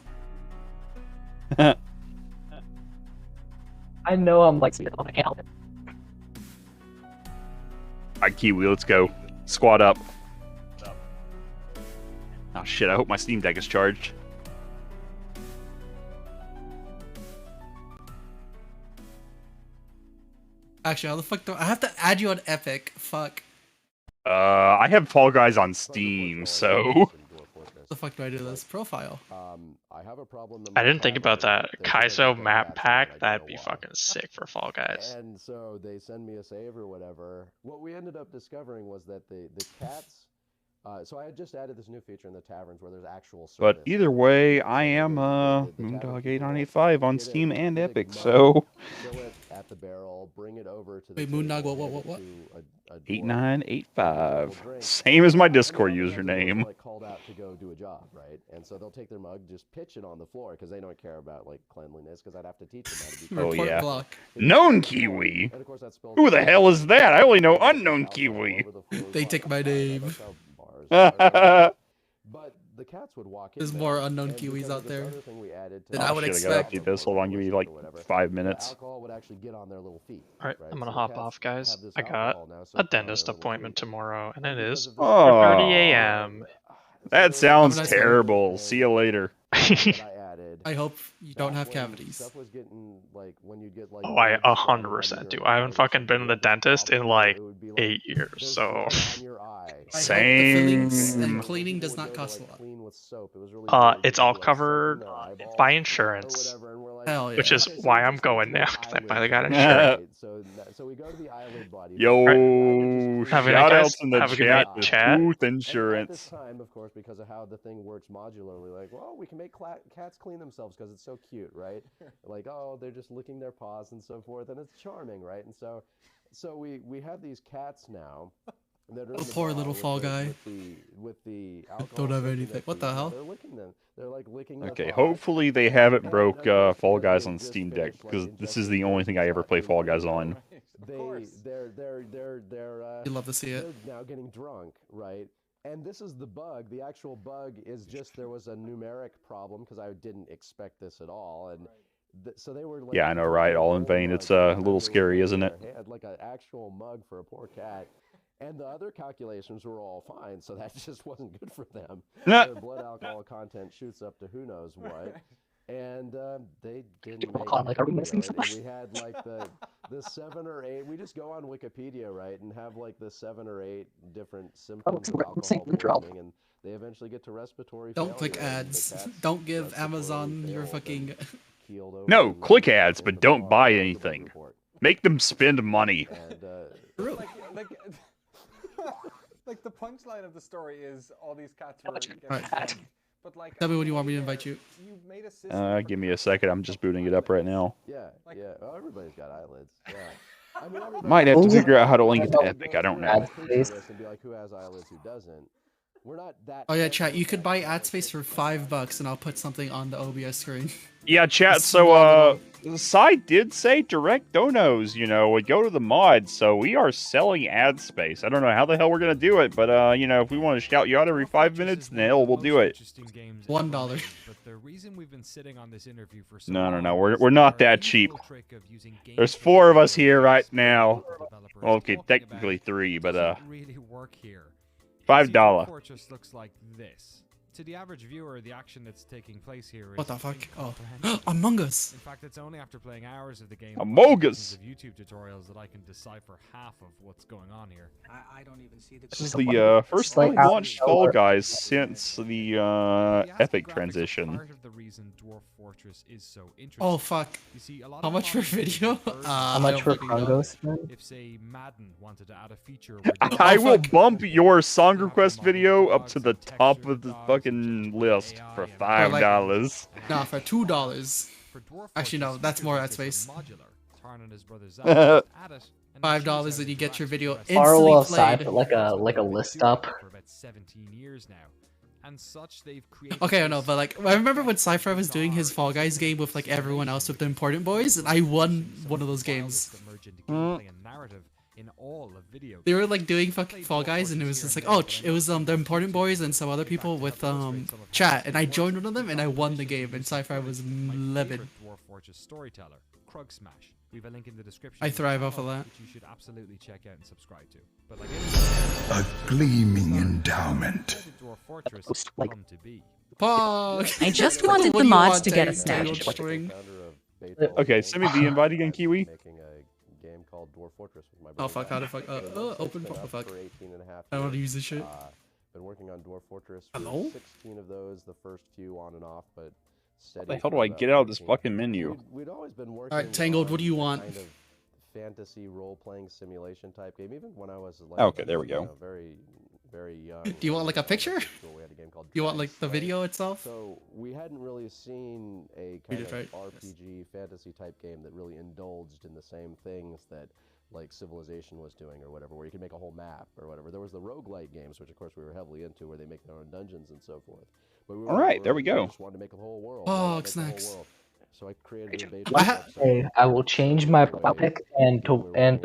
Speaker 18: I know I'm like, I can't help it.
Speaker 15: Alright, Kiwi, let's go. Squad up. Oh shit, I hope my Steam Deck is charged.
Speaker 16: Actually, how the fuck do I have to add you on Epic? Fuck.
Speaker 15: I have Fall Guys on Steam, so...
Speaker 16: The fuck do I do this? Profile.
Speaker 17: I didn't think about that. Kaizo map pack, that'd be fucking sick for Fall Guys.
Speaker 21: And so they send me a save or whatever. What we ended up discovering was that the cats. So I had just added this new feature in the taverns where there's actual service.
Speaker 15: But either way, I am Moondog8985 on Steam and Epic, so...
Speaker 21: Fill it at the barrel, bring it over to the...
Speaker 16: Wait, Moondog, what?
Speaker 15: 8985. Same as my Discord username.
Speaker 21: Like called out to go do a job, right? And so they'll take their mug, just pitch it on the floor because they don't care about like cleanliness. Because I'd have to teach them how to be.
Speaker 15: Oh yeah.
Speaker 16: Block.
Speaker 15: Known Kiwi. Who the hell is that? I only know unknown Kiwi.
Speaker 16: They take my name.
Speaker 21: But the cats would walk in.
Speaker 16: There's more unknown Kiwis out there than I would
Speaker 15: I
Speaker 16: expect.
Speaker 15: gotta update this. Hold on, give me like 5 minutes.
Speaker 21: Alcohol would actually get on their little feet.
Speaker 17: Alright, I'm gonna hop off, guys. I got a dentist appointment tomorrow, and it is
Speaker 15: Oh.
Speaker 17: 4:30 a.m.
Speaker 15: That sounds terrible. See you later.
Speaker 16: I hope you don't have cavities.
Speaker 17: Oh, I 100% do. I haven't fucking been to the dentist in like 8 years, so...
Speaker 16: Same. And cleaning does not cost a lot.
Speaker 17: It's all covered by insurance,
Speaker 16: Hell yeah.
Speaker 17: which is why I'm going now, because I finally got insurance.
Speaker 15: Yo,
Speaker 17: Have a
Speaker 15: shout
Speaker 17: good
Speaker 15: outs in the
Speaker 17: have a good
Speaker 15: chat
Speaker 17: night,
Speaker 15: with
Speaker 17: chat.
Speaker 15: Booth
Speaker 21: At
Speaker 15: Insurance.
Speaker 21: this time, of course, because of how the thing works modularly, like, well, we can make cats clean themselves because it's so cute, right? Like, oh, they're just licking their paws and so forth, and it's charming, right? And so we have these cats now. That are
Speaker 16: The poor little fall guy.
Speaker 21: With the alcohol
Speaker 16: Don't have anything. What the hell?
Speaker 21: They're licking them. They're like licking their
Speaker 15: Okay,
Speaker 21: paws.
Speaker 15: hopefully they haven't broke Fall Guys on Steam Deck, because this is the only thing I ever play Fall Guys on.
Speaker 21: They're
Speaker 16: You'd love to see it.
Speaker 21: They're now getting drunk, right? And this is the bug. The actual bug is just there was a numeric problem because I didn't expect this at all, and so they were. Like,
Speaker 15: Yeah, I know, right? All in vain. It's a little scary, isn't it?
Speaker 21: They had like an actual mug for a poor cat. And the other calculations were all fine, so that just wasn't good for them. Their blood alcohol content shoots up to who knows what. And they didn't make it.
Speaker 18: Like, are we missing something?
Speaker 21: We had like the 7 or 8. We just go on Wikipedia, right, and have like the 7 or 8 different symptoms of alcohol poisoning, and they eventually get to respiratory
Speaker 16: Don't
Speaker 21: failure.
Speaker 16: click ads. Don't give Amazon your fucking...
Speaker 15: No, click ads, but don't buy anything. Make them spend money.
Speaker 16: True.
Speaker 8: Like the punchline of the story is all these cats were getting
Speaker 16: Alright.
Speaker 8: fed. But like,
Speaker 16: Tell me when you want me to invite you.
Speaker 8: you made a system.
Speaker 15: Give me a second. I'm just booting it up right now.
Speaker 21: Yeah, yeah. Oh, everybody's got eyelids. Yeah. I mean,
Speaker 15: Might have to figure out how to link it to Epic. I don't know.
Speaker 21: And be like, who has eyelids, who doesn't. we're not that.
Speaker 16: Oh yeah, chat. You could buy ad space for $5, and I'll put something on the OBS screen.
Speaker 15: Yeah, chat. So, Sai did say direct donos, would go to the mods. So we are selling ad space. I don't know how the hell we're gonna do it, but if we want to shout you out every 5 minutes, then hell, we'll do it.
Speaker 16: $1.
Speaker 9: But the reason we've been sitting on this interview for so
Speaker 15: No. We're not that cheap. There's 4 of us here right now. Well, okay, technically 3, but
Speaker 9: really work here.
Speaker 15: $5.
Speaker 9: Fortress looks like this. To the average viewer, the action that's taking place here is
Speaker 16: What the fuck? Oh, Among Us.
Speaker 9: In fact, it's only after playing hours of the game
Speaker 15: Among Us
Speaker 9: of YouTube tutorials that I can decipher half of what's going on here.
Speaker 7: I don't even see the.
Speaker 15: This is the first launched Fall Guys since the Epic transition.
Speaker 9: Part of the reason Dwarf Fortress is so interesting.
Speaker 16: Oh fuck!
Speaker 9: You see, a lot
Speaker 16: How
Speaker 9: of
Speaker 16: much for video?
Speaker 18: How much for Krongos?
Speaker 9: If say Madden wanted to add a feature,
Speaker 15: I will bump your song request video up to the top of the fucking list for $5.
Speaker 16: Nah, for $2. Actually, no, that's more ad space. $5 and you get your video instantly
Speaker 18: Farwell
Speaker 16: played.
Speaker 18: aside, like a list up.
Speaker 16: Okay, I know, but like I remember when Cypher was doing his Fall Guys game with like everyone else with the important boys, and I won one of those games. They were like doing fucking Fall Guys, and it was just like, oh, it was the important boys and some other people with chat, and I joined one of them and I won the game, and Cypher was livid.
Speaker 9: Dwarf Fortress storyteller, Krug Smash. We have a link in the description.
Speaker 16: I thrive off of that.
Speaker 9: Which you should absolutely check out and subscribe to. But like
Speaker 6: a gleaming endowment.
Speaker 9: Dwarf Fortress come to be.
Speaker 2: I just wanted the mods to get a snatch.
Speaker 15: Okay, send me the invite again, Kiwi.
Speaker 21: Game called Dwarf Fortress with my
Speaker 16: Oh
Speaker 21: brother.
Speaker 16: fuck, how the fuck, open,
Speaker 21: Been
Speaker 16: what the
Speaker 21: up
Speaker 16: fuck.
Speaker 21: for 18 and a half
Speaker 16: I don't wanna
Speaker 21: years.
Speaker 16: use this shit.
Speaker 21: Been working on Dwarf Fortress for
Speaker 16: Hello?
Speaker 21: 16 of those, the first few on and off, but steady.
Speaker 15: How the hell do
Speaker 21: for
Speaker 15: I
Speaker 21: about
Speaker 15: get out of this
Speaker 21: 15.
Speaker 15: fucking menu?
Speaker 21: We'd always been working
Speaker 16: Alright, Tangled, what do you
Speaker 21: on
Speaker 16: want?
Speaker 21: Kind of fantasy role-playing simulation type game, even when I was like,
Speaker 15: Okay, there we go.
Speaker 21: Very young.
Speaker 16: Do you want like a picture?
Speaker 21: We had a game called
Speaker 16: You want like the
Speaker 21: Dread,
Speaker 16: video itself?
Speaker 21: So we hadn't really seen a kind of RPG fantasy type game that really indulged in the same things that like Civilization was doing or whatever, where you can make a whole map or whatever. There was the roguelike games, which of course we were heavily into, where they make their own dungeons and so forth. But we were,
Speaker 15: All right, there we go.
Speaker 21: just wanted to make the whole world.
Speaker 16: Oh,
Speaker 21: make the whole
Speaker 16: snacks.
Speaker 21: world. So I created a base.
Speaker 18: Okay, I will change my topic and
Speaker 21: time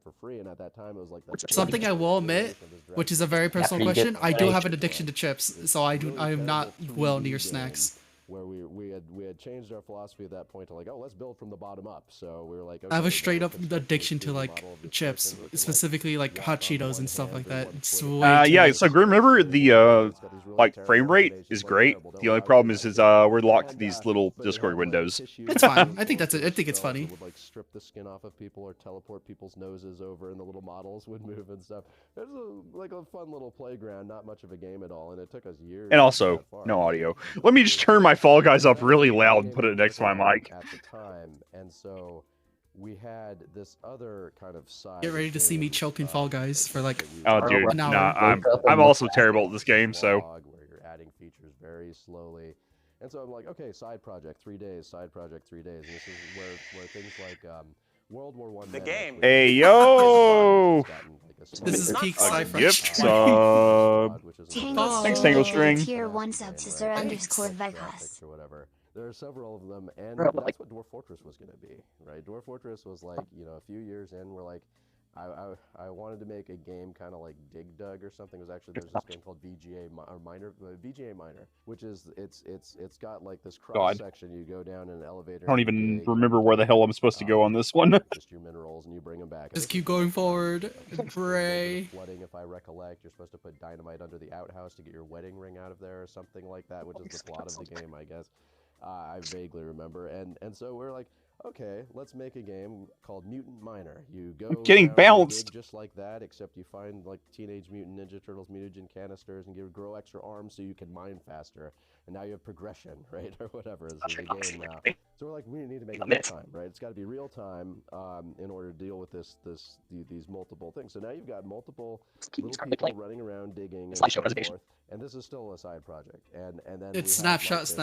Speaker 21: for free, and at that time it was like
Speaker 16: Something I will admit, which is a very personal
Speaker 18: you
Speaker 16: question,
Speaker 18: get
Speaker 16: I do
Speaker 18: like-
Speaker 16: have an addiction to chips, so I am not well near snacks.
Speaker 21: Where we had changed our philosophy at that point to like, oh, let's build from the bottom up. So we were like,
Speaker 16: I have a
Speaker 21: okay,
Speaker 16: straight
Speaker 21: well,
Speaker 16: up
Speaker 21: let's
Speaker 16: addiction to
Speaker 21: do the
Speaker 16: like
Speaker 21: model of this
Speaker 16: chips,
Speaker 21: person, we can,
Speaker 16: specifically like hot Cheetos and stuff like that. It's way too
Speaker 15: Yeah,
Speaker 16: much.
Speaker 15: so remember the like frame rate is great. The only problem is we're locked to these little Discord windows.
Speaker 16: It's fine. I think I think it's funny.
Speaker 21: Would like strip the skin off of people or teleport people's noses over, and the little models would move and stuff. It was like a fun little playground, not much of a game at all, and it took us years.
Speaker 15: And also, no audio. Let me just turn my Fall Guys up really loud and put it next to my mic.
Speaker 21: At the time, and so we had this other kind of side.
Speaker 16: Get ready to see me choking Fall Guys for like
Speaker 15: Oh, dude,
Speaker 16: an hour.
Speaker 15: nah, I'm also terrible at this game, so.
Speaker 21: Where you're adding features very slowly. And so I'm like, okay, side project, 3 days, side project, 3 days. And this is where things like World War I.
Speaker 3: The game.
Speaker 15: Hey, yo!
Speaker 16: This is peak Cypher.
Speaker 15: Gift sub. Thanks, Tangle String.
Speaker 5: Tier 1 sub sister underscore Vegas.
Speaker 21: Or whatever. There are several of them, and that's what Dwarf Fortress was going to be, right? Dwarf Fortress was like, a few years in, we're like, I wanted to make a game kind of like Dig Dug or something. It was actually, there's this game called VGA Minor, which is it's got like this cross section. You go down in an elevator.
Speaker 15: I don't even remember where the hell I'm supposed to go on this one.
Speaker 21: Just your minerals, and you bring them back.
Speaker 16: Just keep going forward. Pray.
Speaker 21: Flooding, if I recollect, you're supposed to put dynamite under the outhouse to get your wedding ring out of there or something like that, which is the plot of the game, I guess. I vaguely remember, and so we're like, okay, let's make a game called Mutant Miner. You go
Speaker 15: getting
Speaker 21: down,
Speaker 15: bounced.
Speaker 21: you dig just like that, except you find like Teenage Mutant Ninja Turtles mutagen canisters and grow extra arms so you can mine faster. And now you have progression, right, or whatever is the game now. So we're like, we need to make it real time, right? It's got to be real time in order to deal with these multiple things. So now you've got multiple little people running around digging and so forth. And this is still a side project. And then
Speaker 16: It's snapshot.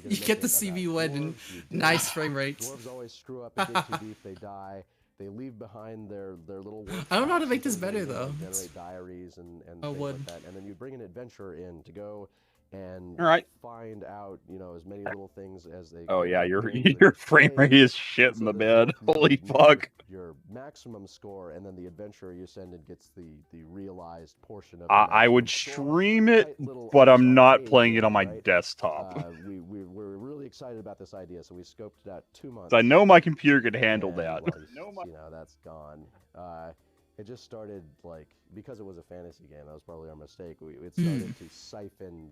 Speaker 16: You get to see me win in nice frame rates.
Speaker 21: Dwarves always screw up and dig too deep, they die. leave behind their little.
Speaker 16: I don't know how to make this
Speaker 21: workshops,
Speaker 16: better
Speaker 21: and they
Speaker 16: though.
Speaker 21: generate diaries and
Speaker 16: I
Speaker 21: things
Speaker 16: would.
Speaker 21: like that, and then you bring an adventurer in to go and
Speaker 15: All right.
Speaker 21: find out, you know, as many little things as they.
Speaker 15: Oh
Speaker 21: can
Speaker 15: yeah,
Speaker 21: about
Speaker 15: your
Speaker 21: games that
Speaker 15: your
Speaker 21: you've
Speaker 15: frame rate
Speaker 21: played.
Speaker 15: is shit
Speaker 21: And
Speaker 15: in
Speaker 21: so
Speaker 15: the
Speaker 21: the
Speaker 15: bed.
Speaker 21: dwarf
Speaker 15: Holy
Speaker 21: makes
Speaker 15: fuck.
Speaker 21: your maximum score, and then the adventurer you send in gets the realized portion of the
Speaker 15: I would
Speaker 21: maximum score.
Speaker 15: stream it,
Speaker 21: Tight little
Speaker 15: but I'm not
Speaker 21: arcade
Speaker 15: playing it
Speaker 21: game,
Speaker 15: on my
Speaker 21: right?
Speaker 15: desktop.
Speaker 21: We're really excited about this idea, so we scoped it out 2 months.
Speaker 15: So I know my computer could handle
Speaker 21: and,
Speaker 15: that.
Speaker 21: well, you know, that's gone. It just started, like, because it was a fantasy game, that was probably our mistake. It started to siphon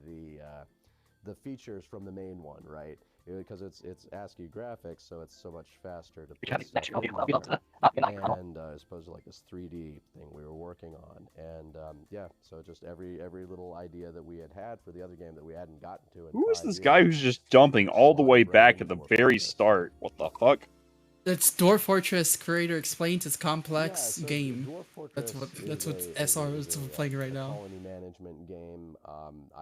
Speaker 21: the features from the main one, right? Because it's ASCII graphics, so it's so much faster to put stuff in, and as opposed to like this 3D thing we were working on. And yeah, so just every little idea that we had for the other game that we hadn't gotten to.
Speaker 15: Who is this guy who's just dumping all the way back at the very start? What the fuck?
Speaker 16: It's Dwarf Fortress creator explains its complex game. That's what SR is playing right now.
Speaker 21: Colony management game.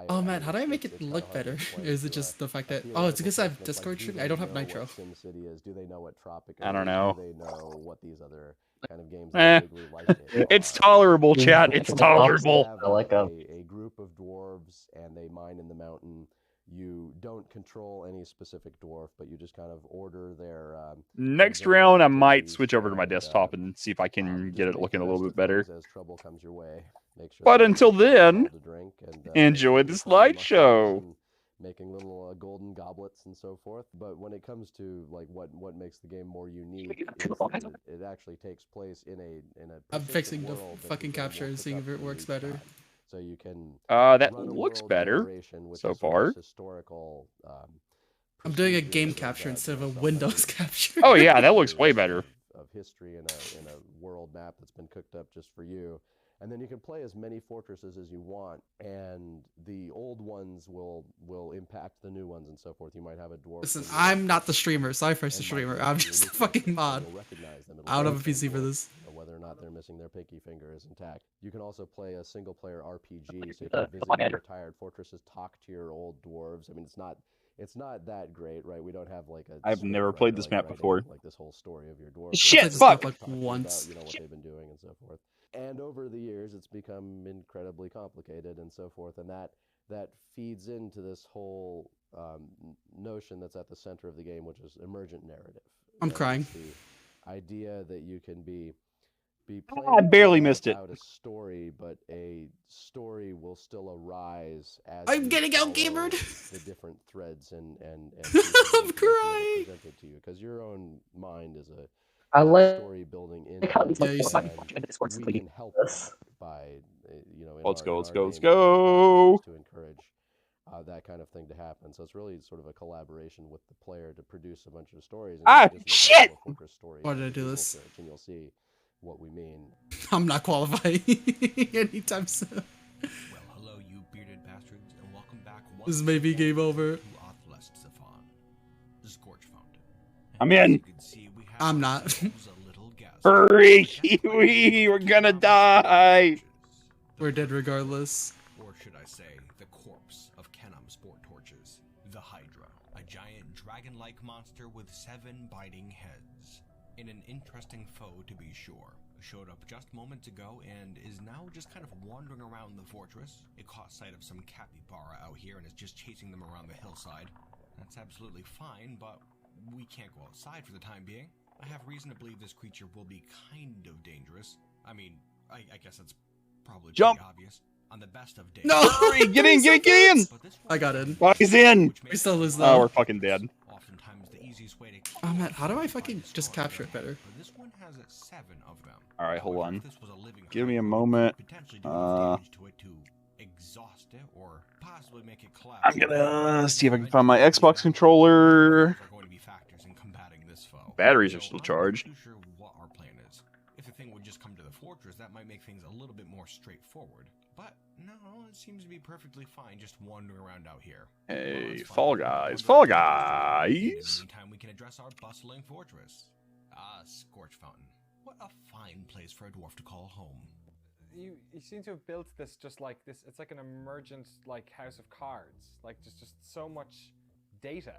Speaker 16: Oh man, how do I make it look better? Is it just the fact that it's because I have Discord streaming? I don't have Nitro.
Speaker 21: SimCity is. Do they know what Tropic?
Speaker 15: I don't know.
Speaker 21: Do they know what these other kind of games vaguely like it
Speaker 15: It's tolerable, chat. It's tolerable.
Speaker 21: Have a group of dwarves, and they mine in the mountain. You don't control any specific dwarf, but you just kind of order their.
Speaker 15: Next round, I might switch over to my desktop and see if I can get it looking a little bit better.
Speaker 21: As trouble comes your way, make sure
Speaker 15: But until then, enjoy the slideshow.
Speaker 21: Making little golden goblets and so forth. But when it comes to like what makes the game more unique, it actually takes place in a.
Speaker 16: I'm fixing the fucking capture and seeing if it works better.
Speaker 21: So you can.
Speaker 15: That looks better so far.
Speaker 21: Historical.
Speaker 16: I'm doing a game capture instead of a Windows capture.
Speaker 15: Oh yeah, that looks way better.
Speaker 21: Of history in a world map that's been cooked up just for you. And then you can play as many fortresses as you want, and the old ones will impact the new ones and so forth. You might have a dwarf.
Speaker 16: Listen, I'm not the streamer. Cypher's the streamer. I'm just a fucking mod. I don't have a PC for this.
Speaker 21: Whether or not they're missing their pinky finger is intact. You can also play a single-player RPG, so you can visit your retired fortresses, talk to your old dwarves. I mean, it's not that great, right? We don't have like a.
Speaker 15: I've never played this map before.
Speaker 21: Like this whole story of your dwarves.
Speaker 15: Shit, fuck.
Speaker 16: Like once.
Speaker 21: About, you know, what they've been doing and so forth. And over the years, it's become incredibly complicated and so forth, and that feeds into this whole notion that's at the center of the game, which is emergent narrative.
Speaker 16: I'm crying.
Speaker 21: The idea that you can be
Speaker 15: I barely missed it.
Speaker 21: Out a story, but a story will still arise as
Speaker 16: I'm getting outgamered.
Speaker 21: The different threads and
Speaker 16: I'm crying.
Speaker 21: Presented to you because your own mind is a.
Speaker 18: I like
Speaker 21: story building in
Speaker 18: how these
Speaker 21: we
Speaker 18: Discord
Speaker 21: can help by you know
Speaker 15: let's go
Speaker 21: to encourage that kind of thing to happen. So it's really sort of a collaboration with the player to produce a bunch of stories. And
Speaker 15: shit!
Speaker 16: Why did I do this?
Speaker 21: And you'll see what we mean.
Speaker 16: I'm not qualifying anytime soon.
Speaker 4: Well, hello, you bearded bastards, and welcome back.
Speaker 16: This may be game over.
Speaker 4: Subathon, the Scorch Fountain.
Speaker 15: I'm in.
Speaker 16: I'm not.
Speaker 15: Hurry, Kiwi! We're gonna die!
Speaker 16: We're dead regardless.
Speaker 4: Or should I say, the corpse of Kenum Sport Torches. The Hydra, a giant dragon-like monster with 7 biting heads. In an interesting foe, to be sure. Showed up just moments ago and is now just kind of wandering around the fortress. It caught sight of some capybara out here and is just chasing them around the hillside. That's absolutely fine, but we can't go outside for the time being. I have reason to believe this creature will be kind of dangerous. I mean, I guess that's probably pretty obvious. On the best of days.
Speaker 16: No!
Speaker 15: Hurry, get in!
Speaker 16: I got in.
Speaker 15: He's in!
Speaker 16: We still lose though.
Speaker 15: Oh, we're fucking dead.
Speaker 4: Oftentimes the easiest way to
Speaker 16: oh man, how do I fucking just capture it better?
Speaker 4: This one has 7 of them.
Speaker 15: Alright, hold on. Give me a moment.
Speaker 4: Exhaust it or possibly make it collapse.
Speaker 15: I'm gonna see if I can find my Xbox controller. Batteries are still charged.
Speaker 4: Sure what our plan is. If the thing would just come to the fortress, that might make things a little bit more straightforward. But no, it seems to be perfectly fine just wandering around out here.
Speaker 15: Hey, Fall Guys. Fall Guys!
Speaker 4: In the meantime, we can address our bustling fortress. Scorch Fountain. What a fine place for a dwarf to call home.
Speaker 9: You seem to have built this just like this. It's like an emergent like house of cards. Like just so much data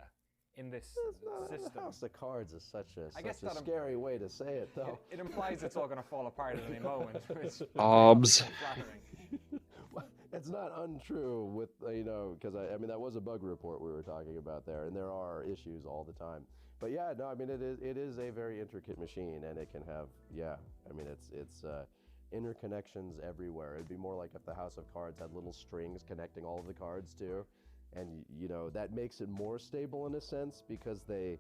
Speaker 11: in this system.
Speaker 21: House of Cards is such a
Speaker 11: I guess
Speaker 21: such a
Speaker 11: that
Speaker 21: scary way to say it, though.
Speaker 11: It implies it's all going to fall apart at any moment. Which
Speaker 15: Obs.
Speaker 11: flattering.
Speaker 21: It's not untrue with because I mean that was a bug report we were talking about there, and there are issues all the time. But yeah, no, I mean it is a very intricate machine, and it can have I mean it's interconnections everywhere. It'd be more like if the House of Cards had little strings connecting all of the cards too, and that makes it more stable in a sense because the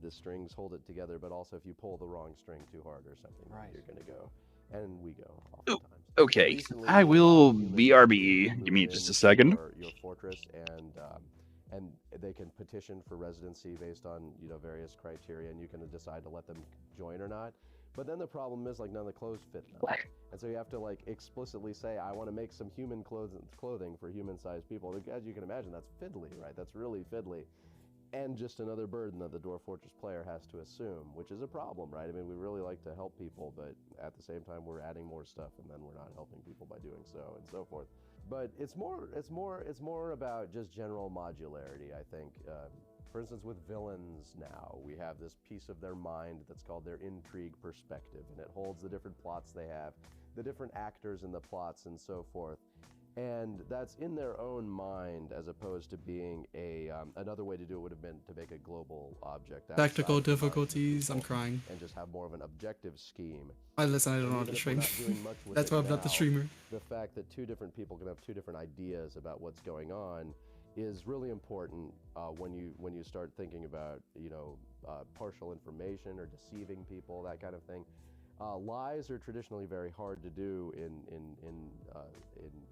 Speaker 21: strings hold it together. But also if you pull the wrong string too hard or something, you're gonna go, and we go oftentimes.
Speaker 15: Okay,
Speaker 21: Recently,
Speaker 15: I will
Speaker 21: humans
Speaker 15: BRB. Give me
Speaker 21: move
Speaker 15: just a
Speaker 21: into
Speaker 15: second.
Speaker 21: your fortress, and they can petition for residency based on various criteria, and you can decide to let them join or not. But then the problem is none of the clothes fit them, and so you have to explicitly say, I want to make some human clothing for human-sized people. As you can imagine, that's fiddly, right? That's really fiddly. And just another burden that the Dwarf Fortress player has to assume, which is a problem, right? I mean, we really like to help people, but at the same time, we're adding more stuff, and then we're not helping people by doing so, and so forth. But it's more about just general modularity, I think. For instance, with villains now, we have this piece of their mind that's called their intrigue perspective, and it holds the different plots they have, the different actors in the plots, and so forth. And that's in their own mind, as opposed to being another way to do it would have been to make a global object.
Speaker 16: Technical difficulties. I'm crying.
Speaker 21: And just have more of an objective scheme.
Speaker 16: I listen. I don't know how to stream. That's why I'm not the streamer.
Speaker 21: The fact that two different people can have two different ideas about what's going on is really important when you start thinking about partial information or deceiving people, that kind of thing. Lies are traditionally very hard to do in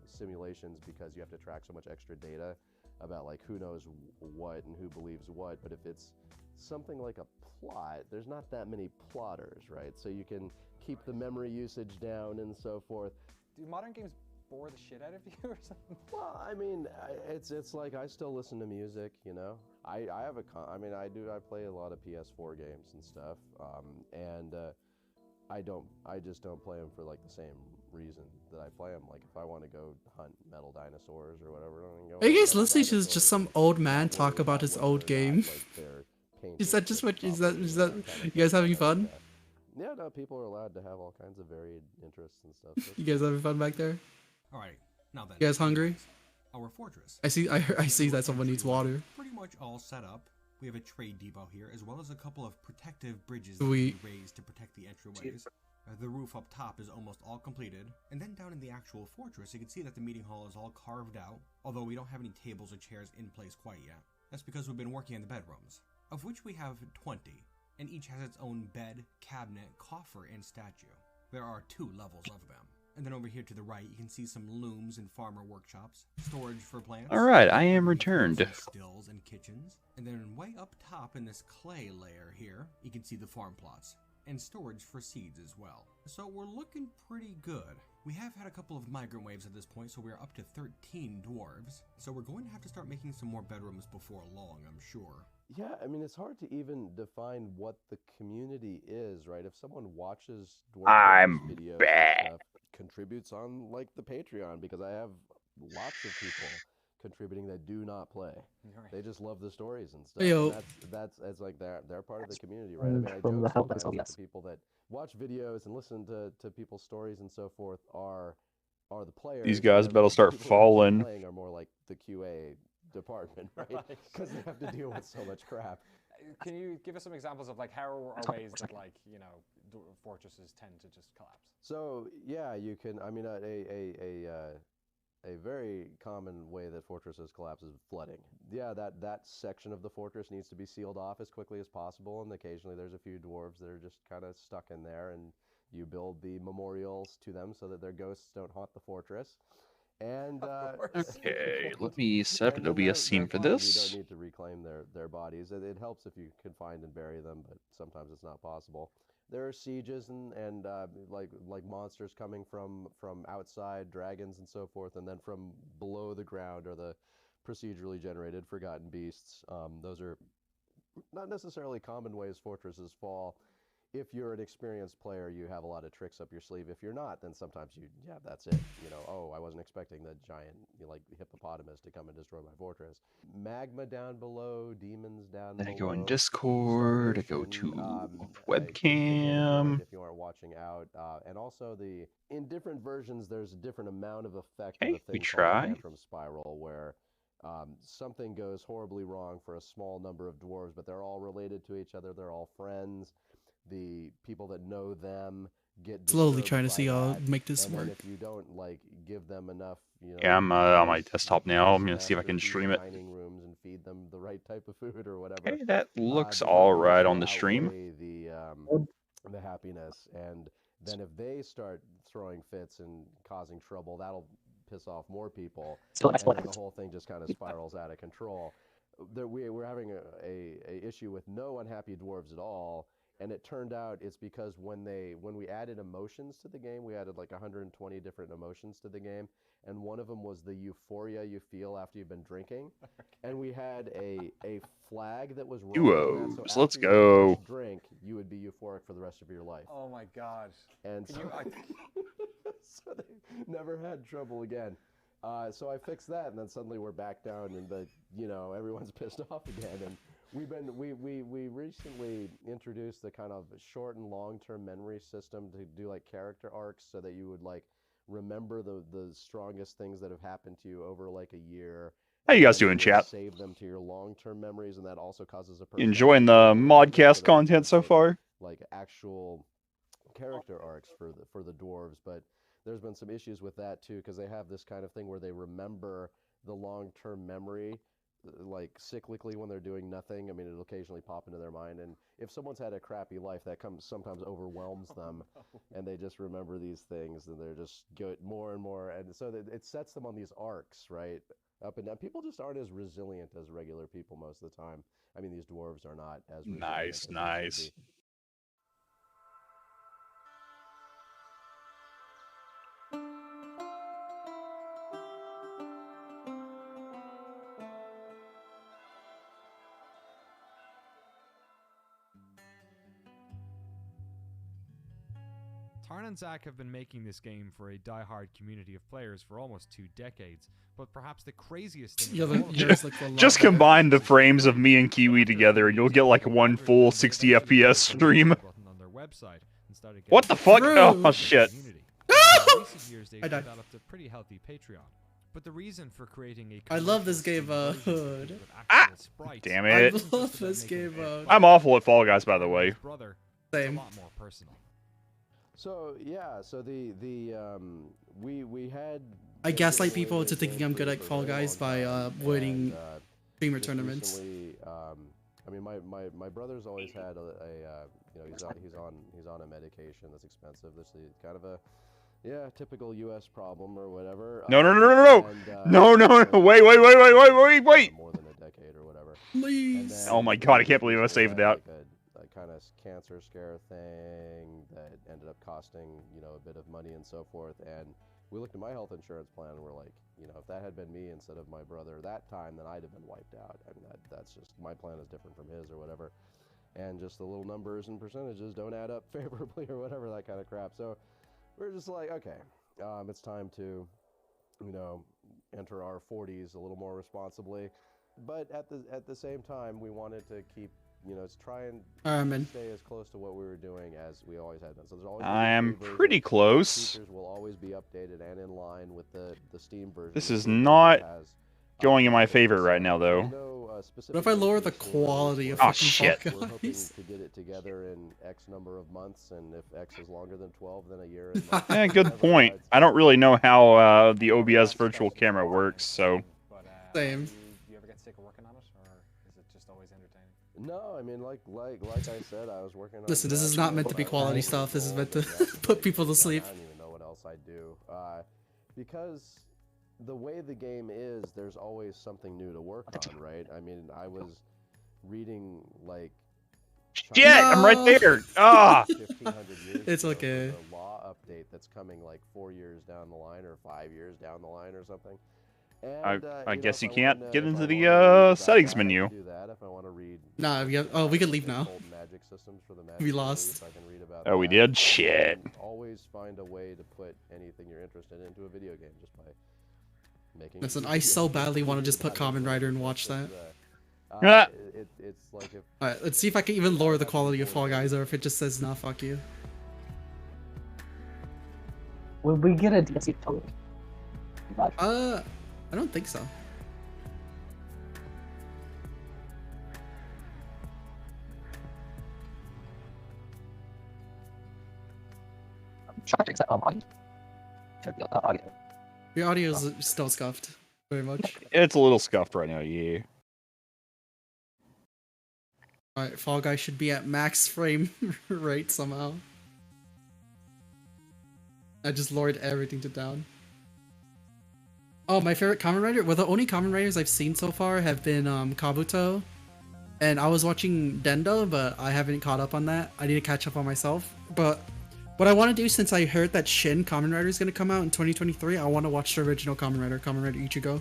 Speaker 21: simulations because you have to track so much extra data about who knows what and who believes what. But if it's something like a plot, there's not that many plotters, right? So you can keep the memory usage down and so forth.
Speaker 11: Do modern games bore the shit out of you or something?
Speaker 21: Well, I mean, it's like I still listen to music, I have I play a lot of PS4 games and stuff, and I just don't play them for the same reason that I play them. If I want to go hunt metal dinosaurs or whatever,
Speaker 16: Are you guys listening to just some old man talk about his old game? Is that just what is that you guys having fun?
Speaker 21: Yeah, no, people are allowed to have all kinds of varied interests and stuff.
Speaker 16: You guys having fun back there?
Speaker 4: All right, now then.
Speaker 16: You guys hungry?
Speaker 4: Our fortress.
Speaker 16: I see that someone needs water.
Speaker 4: Pretty much all set up. We have a trade depot here, as well as a couple of protective bridges
Speaker 16: Sweet.
Speaker 4: that we raised to protect the entryways. The roof up top is almost all completed, and then down in the actual fortress, you can see that the meeting hall is all carved out, although we don't have any tables or chairs in place quite yet. That's because we've been working in the bedrooms, of which we have 20, and each has its own bed, cabinet, coffer, and statue. There are 2 levels of them. And then over here to the right, you can see some looms and farmer workshops, storage for plants.
Speaker 15: All right, I am returned.
Speaker 4: Stills and kitchens. And then way up top in this clay layer here, you can see the farm plots and storage for seeds as well. So we're looking pretty good. We have had a couple of migrant waves at this point, so we're up to 13 dwarves. So we're going to have to start making some more bedrooms before long, I'm sure.
Speaker 21: Yeah, I mean, it's hard to even define what the community is, right? If someone watches
Speaker 15: I'm
Speaker 21: videos
Speaker 15: back.
Speaker 21: and stuff, contributes on the Patreon, because I have lots of people contributing that do not play.
Speaker 11: Right.
Speaker 21: They just love the stories and stuff.
Speaker 16: Yo.
Speaker 21: And that's they're part of the community, right? I mean, I
Speaker 18: From the
Speaker 21: joke
Speaker 18: help as
Speaker 21: sometimes
Speaker 18: well,
Speaker 21: that the people that watch videos and listen to people's stories and so forth are the players.
Speaker 15: These guys
Speaker 21: and
Speaker 15: better
Speaker 21: the
Speaker 15: start
Speaker 21: people who are actually
Speaker 15: falling.
Speaker 21: playing are more like the QA department, right? Because they have to deal with so much crap.
Speaker 11: Can you give us some examples of how are ways that fortresses tend to just collapse?
Speaker 21: So yeah, you can. I mean, a very common way that fortresses collapse is flooding. Yeah, that section of the fortress needs to be sealed off as quickly as possible, and occasionally there's a few dwarves that are just kind of stuck in there, and you build the memorials to them so that their ghosts don't haunt the fortress. And
Speaker 15: Okay, let me set up an OBS scene for
Speaker 21: You
Speaker 15: this.
Speaker 21: don't need to reclaim their bodies. It helps if you can find and bury them, but sometimes it's not possible. There are sieges and like monsters coming from outside, dragons and so forth, and then from below the ground are the procedurally generated forgotten beasts. Those are not necessarily common ways fortresses fall if you're an experienced player, you have a lot of tricks up your sleeve. If you're not, then sometimes that's it. You know, oh, I wasn't expecting the giant, like hippopotamus to come and destroy my fortress. Magma down below, demons down
Speaker 15: Then I
Speaker 21: below.
Speaker 15: go in Discord, I go to webcam.
Speaker 21: If you aren't watching out, and also in different versions, there's a different amount of effect of a thing called tantrum spiral, where something goes horribly wrong for a small number of dwarves, but they're all related to each other. They're all friends. The people that know them get
Speaker 16: slowly trying to see how to make this work.
Speaker 21: If you don't like give them enough,
Speaker 15: Yeah, I'm on my desktop now. I'm gonna see if I can stream it.
Speaker 21: Dining rooms and feed them the right type of food or whatever.
Speaker 15: Okay, that looks all right on the stream.
Speaker 21: The happiness, and then if they start throwing fits and causing trouble, that'll piss off more people, and the whole thing just kind of spirals out of control. We're having a issue with no unhappy dwarves at all. And it turned out it's because when we added emotions to the game, we added like 120 different emotions to the game, and one of them was the euphoria you feel after you've been drinking. And we had a flag that was
Speaker 15: duos.
Speaker 21: So
Speaker 15: let's go.
Speaker 21: Drink, you would be euphoric for the rest of your life.
Speaker 11: Oh my god!
Speaker 21: And so, so they never had trouble again. So I fixed that, and then suddenly we're back down, and everyone's pissed off again. And we recently introduced the kind of short and long-term memory system to do like character arcs, so that you would like remember the strongest things that have happened to you over like a year.
Speaker 15: How you guys doing, chat?
Speaker 21: Save them to your long-term memories, and that also causes
Speaker 15: enjoying the modcast content so far?
Speaker 21: Like actual character arcs for the dwarves, but there's been some issues with that too, because they have this kind of thing where they remember the long-term memory like cyclically when they're doing nothing. I mean, it'll occasionally pop into their mind, and if someone's had a crappy life, that sometimes overwhelms them, and they just remember these things, and they're just good more and more, and so it sets them on these arcs, right, up and down. People just aren't as resilient as regular people most of the time. I mean, these dwarves are not as resilient.
Speaker 15: Nice.
Speaker 9: Tarn and Zach have been making this game for a die-hard community of players for almost 2 decades, but perhaps the craziest thing...
Speaker 15: Just combine the frames of me and Kiwi together and you'll get like one full 60 FPS stream. What the fuck? Oh shit.
Speaker 9: I died. Developed a pretty healthy Patreon. But the reason for creating a
Speaker 16: I love this game mode.
Speaker 15: Damn it.
Speaker 16: I love this game mode.
Speaker 15: I'm awful at Fall Guys, by the way.
Speaker 16: Same.
Speaker 21: So yeah, so we had.
Speaker 16: I gaslight people into thinking I'm good at Fall Guys by winning streamer tournaments.
Speaker 21: I mean, my brother's always had he's on a medication that's expensive. This is kind of a typical U.S. problem or whatever.
Speaker 15: No. Wait.
Speaker 21: More than a decade or whatever.
Speaker 16: Please.
Speaker 15: Oh my god, I can't believe I saved that.
Speaker 21: A kind of cancer scare thing that ended up costing a bit of money and so forth. And we looked at my health insurance plan and we're like, if that had been me instead of my brother that time, then I'd have been wiped out. I mean, that's just, my plan is different from his or whatever. And just the little numbers and percentages don't add up favorably or whatever, that kind of crap. So we're just like, okay, it's time to, enter our 40s a little more responsibly. But at the same time, we wanted to keep, try and stay as close to what we were doing as we always had done. So there's always
Speaker 15: I am pretty close.
Speaker 21: Features will always be updated and in line with the Steam version.
Speaker 15: This is not going in my favor right now, though.
Speaker 16: What if I lower the quality of
Speaker 15: Fall Guys?
Speaker 21: We're hoping to get it together in X number of months, and if X is longer than 12, then a year.
Speaker 15: Yeah, good point. I don't really know how the OBS virtual camera works, so.
Speaker 16: Same.
Speaker 11: Do you ever get sick of working on it, or is it just always entertaining?
Speaker 21: No, I mean, like I said, I was working on.
Speaker 16: Listen, this is not meant to be quality stuff. This is meant to put people to sleep.
Speaker 21: I don't even know what else I do, because the way the game is, there's always something new to work on, right? I mean, I was reading like.
Speaker 15: Yeah, I'm right there. Ah.
Speaker 21: 1500 years
Speaker 16: It's
Speaker 21: ago,
Speaker 16: okay.
Speaker 21: there's a law update that's coming like 4 years down the line or 5 years down the line or something. And,
Speaker 15: I
Speaker 21: you know,
Speaker 15: guess
Speaker 21: if
Speaker 15: you
Speaker 21: I
Speaker 15: can't
Speaker 21: wanna-
Speaker 15: get
Speaker 21: if
Speaker 15: into
Speaker 21: I
Speaker 15: the
Speaker 21: wanna read about
Speaker 15: settings
Speaker 21: that, I can
Speaker 15: menu.
Speaker 21: do that. If I want to read,
Speaker 16: Nah, we can leave now.
Speaker 21: old magic systems for the
Speaker 16: We
Speaker 21: magic
Speaker 16: lost.
Speaker 21: police, I can read about
Speaker 15: Oh, we
Speaker 21: that.
Speaker 15: did?
Speaker 21: You
Speaker 15: Shit.
Speaker 21: can always find a way to put anything you're interested in into a video game just by making.
Speaker 16: Listen,
Speaker 21: a
Speaker 16: I
Speaker 21: video.
Speaker 16: so badly want to
Speaker 21: Read
Speaker 16: just put
Speaker 21: about it
Speaker 16: Kamen
Speaker 21: as
Speaker 16: Rider
Speaker 21: well.
Speaker 16: and watch that.
Speaker 21: It's like if
Speaker 16: Alright, let's see if I can even lower the quality of Fall Guys or if it just says, nah, fuck you.
Speaker 18: Would we get a DLC total?
Speaker 16: I don't think so. Your audio is still scuffed, very much.
Speaker 15: It's a little scuffed right now, yeah.
Speaker 16: Alright, Fall Guy should be at max frame rate somehow. I just lowered everything to down. Oh, my favorite Kamen Rider? Well, the only Kamen Riders I've seen so far have been Kabuto. And I was watching Dendo, but I haven't caught up on that. I need to catch up on myself. But what I want to do, since I heard that Shin Kamen Rider is going to come out in 2023, I want to watch the original Kamen Rider Ichigo,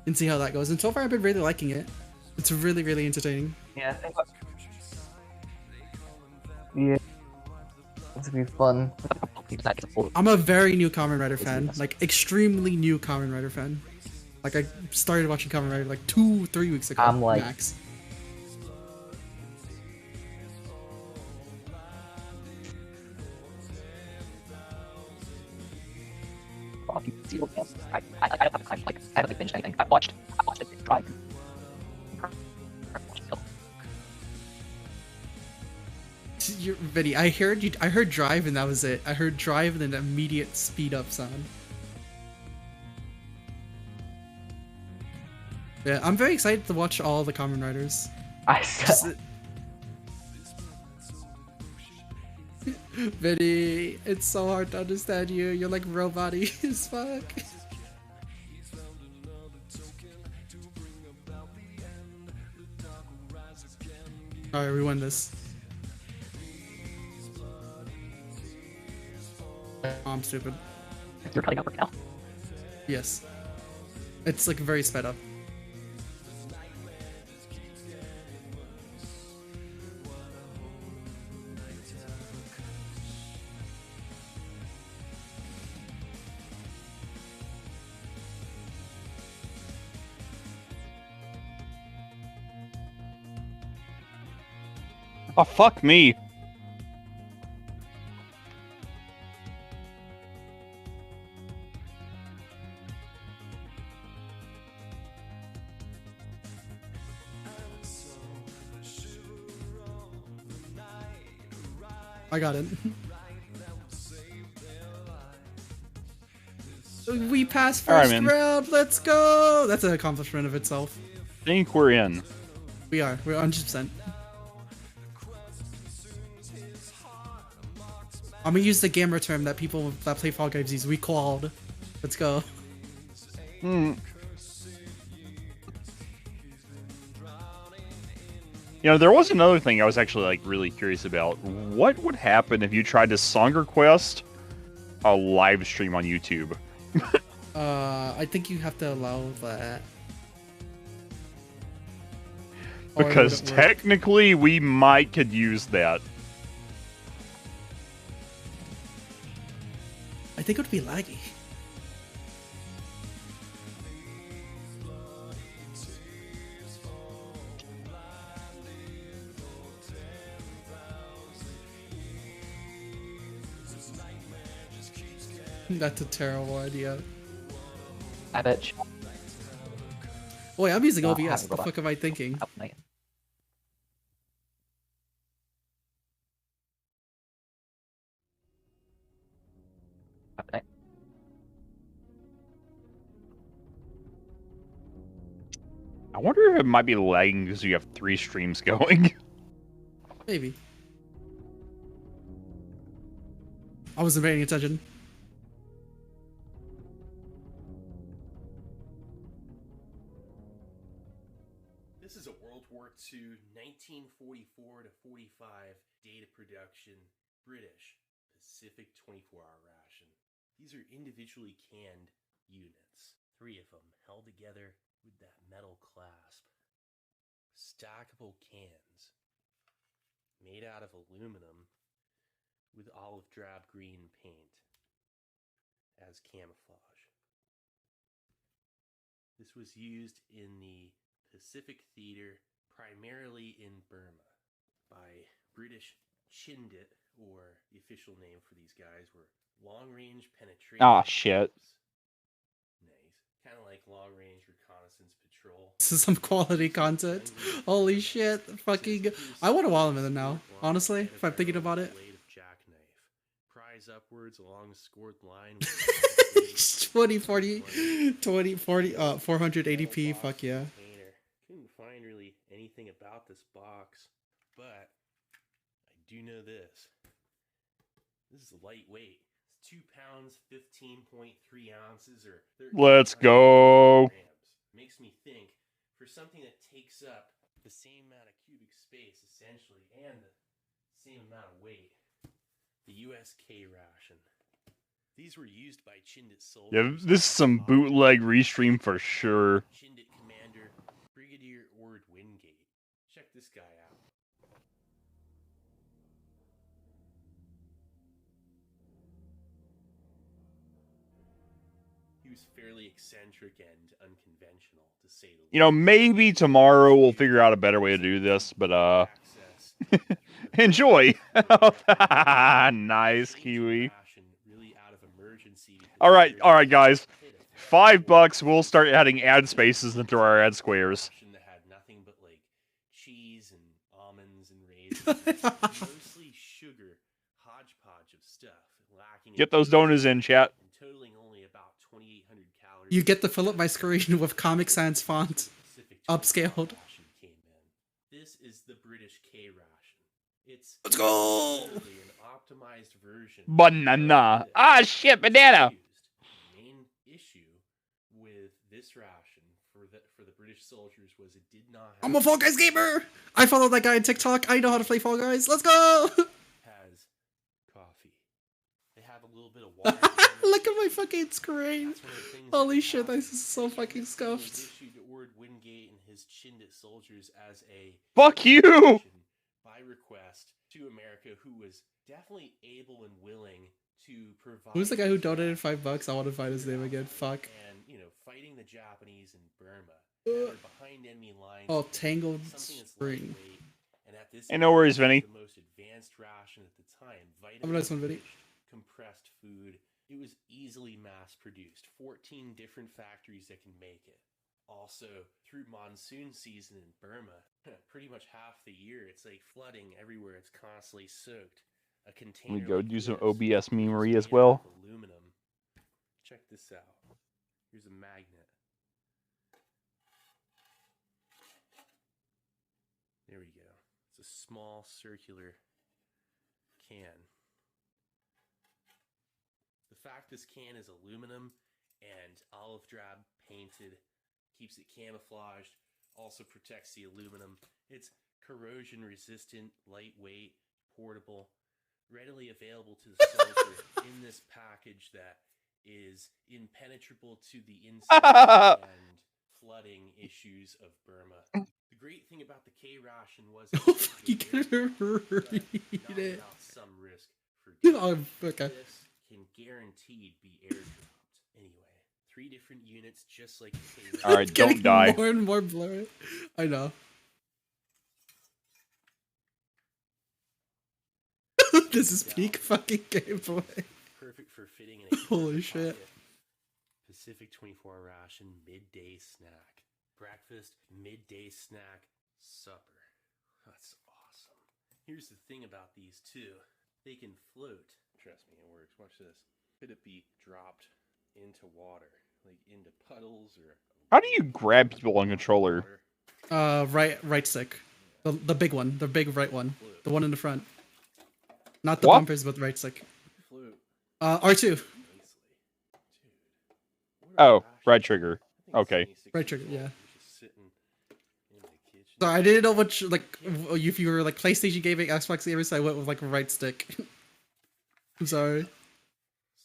Speaker 16: and see how that goes. And so far, I've been really liking it. It's really, really entertaining.
Speaker 18: Yeah, I think. Yeah, it's gonna be fun.
Speaker 16: I'm a very new Kamen Rider fan, like extremely new Kamen Rider fan. Like I started watching Kamen Rider like 2-3 weeks ago.
Speaker 18: I'm like-
Speaker 16: max.
Speaker 18: I don't have time. Like, I haven't finished anything. I watched it drive.
Speaker 16: Vinny, I heard Drive and that was it. I heard Drive and then an immediate speed up sound. Yeah, I'm very excited to watch all the Kamen Riders. Vinny, it's so hard to understand you. You're like robot-y as fuck. Alright, we won this. Oh, I'm stupid.
Speaker 18: You're cutting up right now.
Speaker 16: Yes. It's like very sped up.
Speaker 15: Oh, fuck me.
Speaker 16: I got it. We passed
Speaker 15: All right,
Speaker 16: first
Speaker 15: man.
Speaker 16: round. Let's go. That's an accomplishment of itself.
Speaker 15: I think we're in.
Speaker 16: We are. We're 100%. I'm gonna use the gamer term that people that play Fall Guys use. We qualled. Let's go.
Speaker 15: Hmm. You know, there was another thing I was actually like really curious about. What would happen if you tried to song request a live stream on YouTube?
Speaker 16: I think you have to allow that. Or it
Speaker 15: Because
Speaker 16: wouldn't work.
Speaker 15: technically we might could use that.
Speaker 16: I think it would be laggy. That's a terrible idea.
Speaker 18: I bet.
Speaker 16: Wait, I'm using
Speaker 18: No, I
Speaker 16: OBS.
Speaker 18: haven't
Speaker 16: What the
Speaker 18: got
Speaker 16: fuck am I thinking?
Speaker 15: I wonder if it might be lagging because you have 3 streams going.
Speaker 16: Maybe. I wasn't paying attention.
Speaker 13: This is a World War II, 1944 to 45 data production British Pacific 24-hour ration. These are individually canned units. 3 of them held together with that metal clasp. Stackable cans made out of aluminum with olive drab green paint as camouflage. This was used in the Pacific Theater, primarily in Burma, by British Chindit, or the official name for these guys were long-range penetration.
Speaker 15: Ah, shit.
Speaker 13: Nice. Kind of like long-range reconnaissance patrol.
Speaker 16: This is some quality content. Holy shit. Fucking. I want a Wallaman now, honestly, if I'm thinking about it.
Speaker 13: Prise upwards along the scored line.
Speaker 16: 2040, 480p, fuck yeah.
Speaker 13: Couldn't find really anything about this box, but I do know this. This is lightweight. It's 2 pounds, 15.3 ounces, or 13
Speaker 15: Let's go.
Speaker 13: grams. Makes me think, for something that takes up the same amount of cubic space, essentially, and the same amount of weight, the USK ration. These were used by Chindit soldiers.
Speaker 15: Yeah, this is some bootleg restream for sure.
Speaker 13: Chindit Commander Brigadier Ord Wingate. Check this guy out. He was fairly eccentric and unconventional, to say the least.
Speaker 15: You know, maybe tomorrow we'll figure out a better way to do this, but enjoy. Nice, Kiwi. All right, guys. $5. We'll start adding ad spaces into our ad squares.
Speaker 13: That had nothing but like cheese and almonds and raisins, mostly sugar, hodgepodge of stuff, lacking.
Speaker 15: Get those donors in, chat.
Speaker 13: And totaling only about 2,800 calories.
Speaker 16: You get to fill up my screen with Comic Sans font, upscaled.
Speaker 13: This is the British K ration. It's
Speaker 16: Let's go.
Speaker 13: An optimized version.
Speaker 15: Banana. Ah, shit, banana.
Speaker 13: The main issue with this ration for the British soldiers was it did not have.
Speaker 16: I'm a Fall Guys gamer. I follow that guy on TikTok. I know how to play Fall Guys. Let's go.
Speaker 13: Has coffee. They have a little bit of water.
Speaker 16: Look at my fucking screen. Holy shit, this is so fucking scuffed.
Speaker 13: Issued to Ord Wingate and his Chindit soldiers as a
Speaker 15: fuck you
Speaker 13: by request to America, who was definitely able and willing to provide.
Speaker 16: Who's the guy who donated $5? I want to find his name again. Fuck.
Speaker 13: And fighting the Japanese in Burma, they're behind enemy lines.
Speaker 16: Oh, Tangled Spring.
Speaker 13: And at this
Speaker 15: hey, no worries, Vinny.
Speaker 13: The most advanced ration at the time.
Speaker 16: Have a nice one, Vinny.
Speaker 13: Compressed food. It was easily mass-produced. 14 different factories that can make it. Also, through monsoon season in Burma, pretty much half the year, it's like flooding everywhere. It's constantly soaked. A container.
Speaker 15: Let me go do some OBS memery as well.
Speaker 13: Aluminum. Check this out. Here's a magnet. There we go. It's a small circular can. The fact this can is aluminum and olive drab painted keeps it camouflaged, also protects the aluminum. It's corrosion resistant, lightweight, portable, readily available to the soldier in this package that is impenetrable to the insect and flooding issues of Burma. The great thing about the K ration was
Speaker 16: you can read it.
Speaker 13: Some risk for
Speaker 16: okay.
Speaker 13: This can guaranteed be airdropped. Anyway, 3 different units, just like the K ration.
Speaker 15: All right, don't die.
Speaker 16: More and more blurry. I know. This is peak fucking gameplay.
Speaker 13: Perfect for fitting in a
Speaker 16: holy shit.
Speaker 13: Pacific 24-hour ration, midday snack. Breakfast, midday snack, supper. That's awesome. Here's the thing about these too. They can float. Trust me, it works. Watch this. Could it be dropped into water? Like into puddles or...
Speaker 15: How do you grab people on controller?
Speaker 16: Right stick. The big one. The big right one. The one in the front. Not the
Speaker 15: What?
Speaker 16: bumpers, but the right stick. R2.
Speaker 15: Oh, right trigger. Okay.
Speaker 16: Right trigger, yeah. So I didn't know which, like, if you were like PlayStation gaming, Xbox gaming, so I went with like right stick. I'm sorry.
Speaker 13: So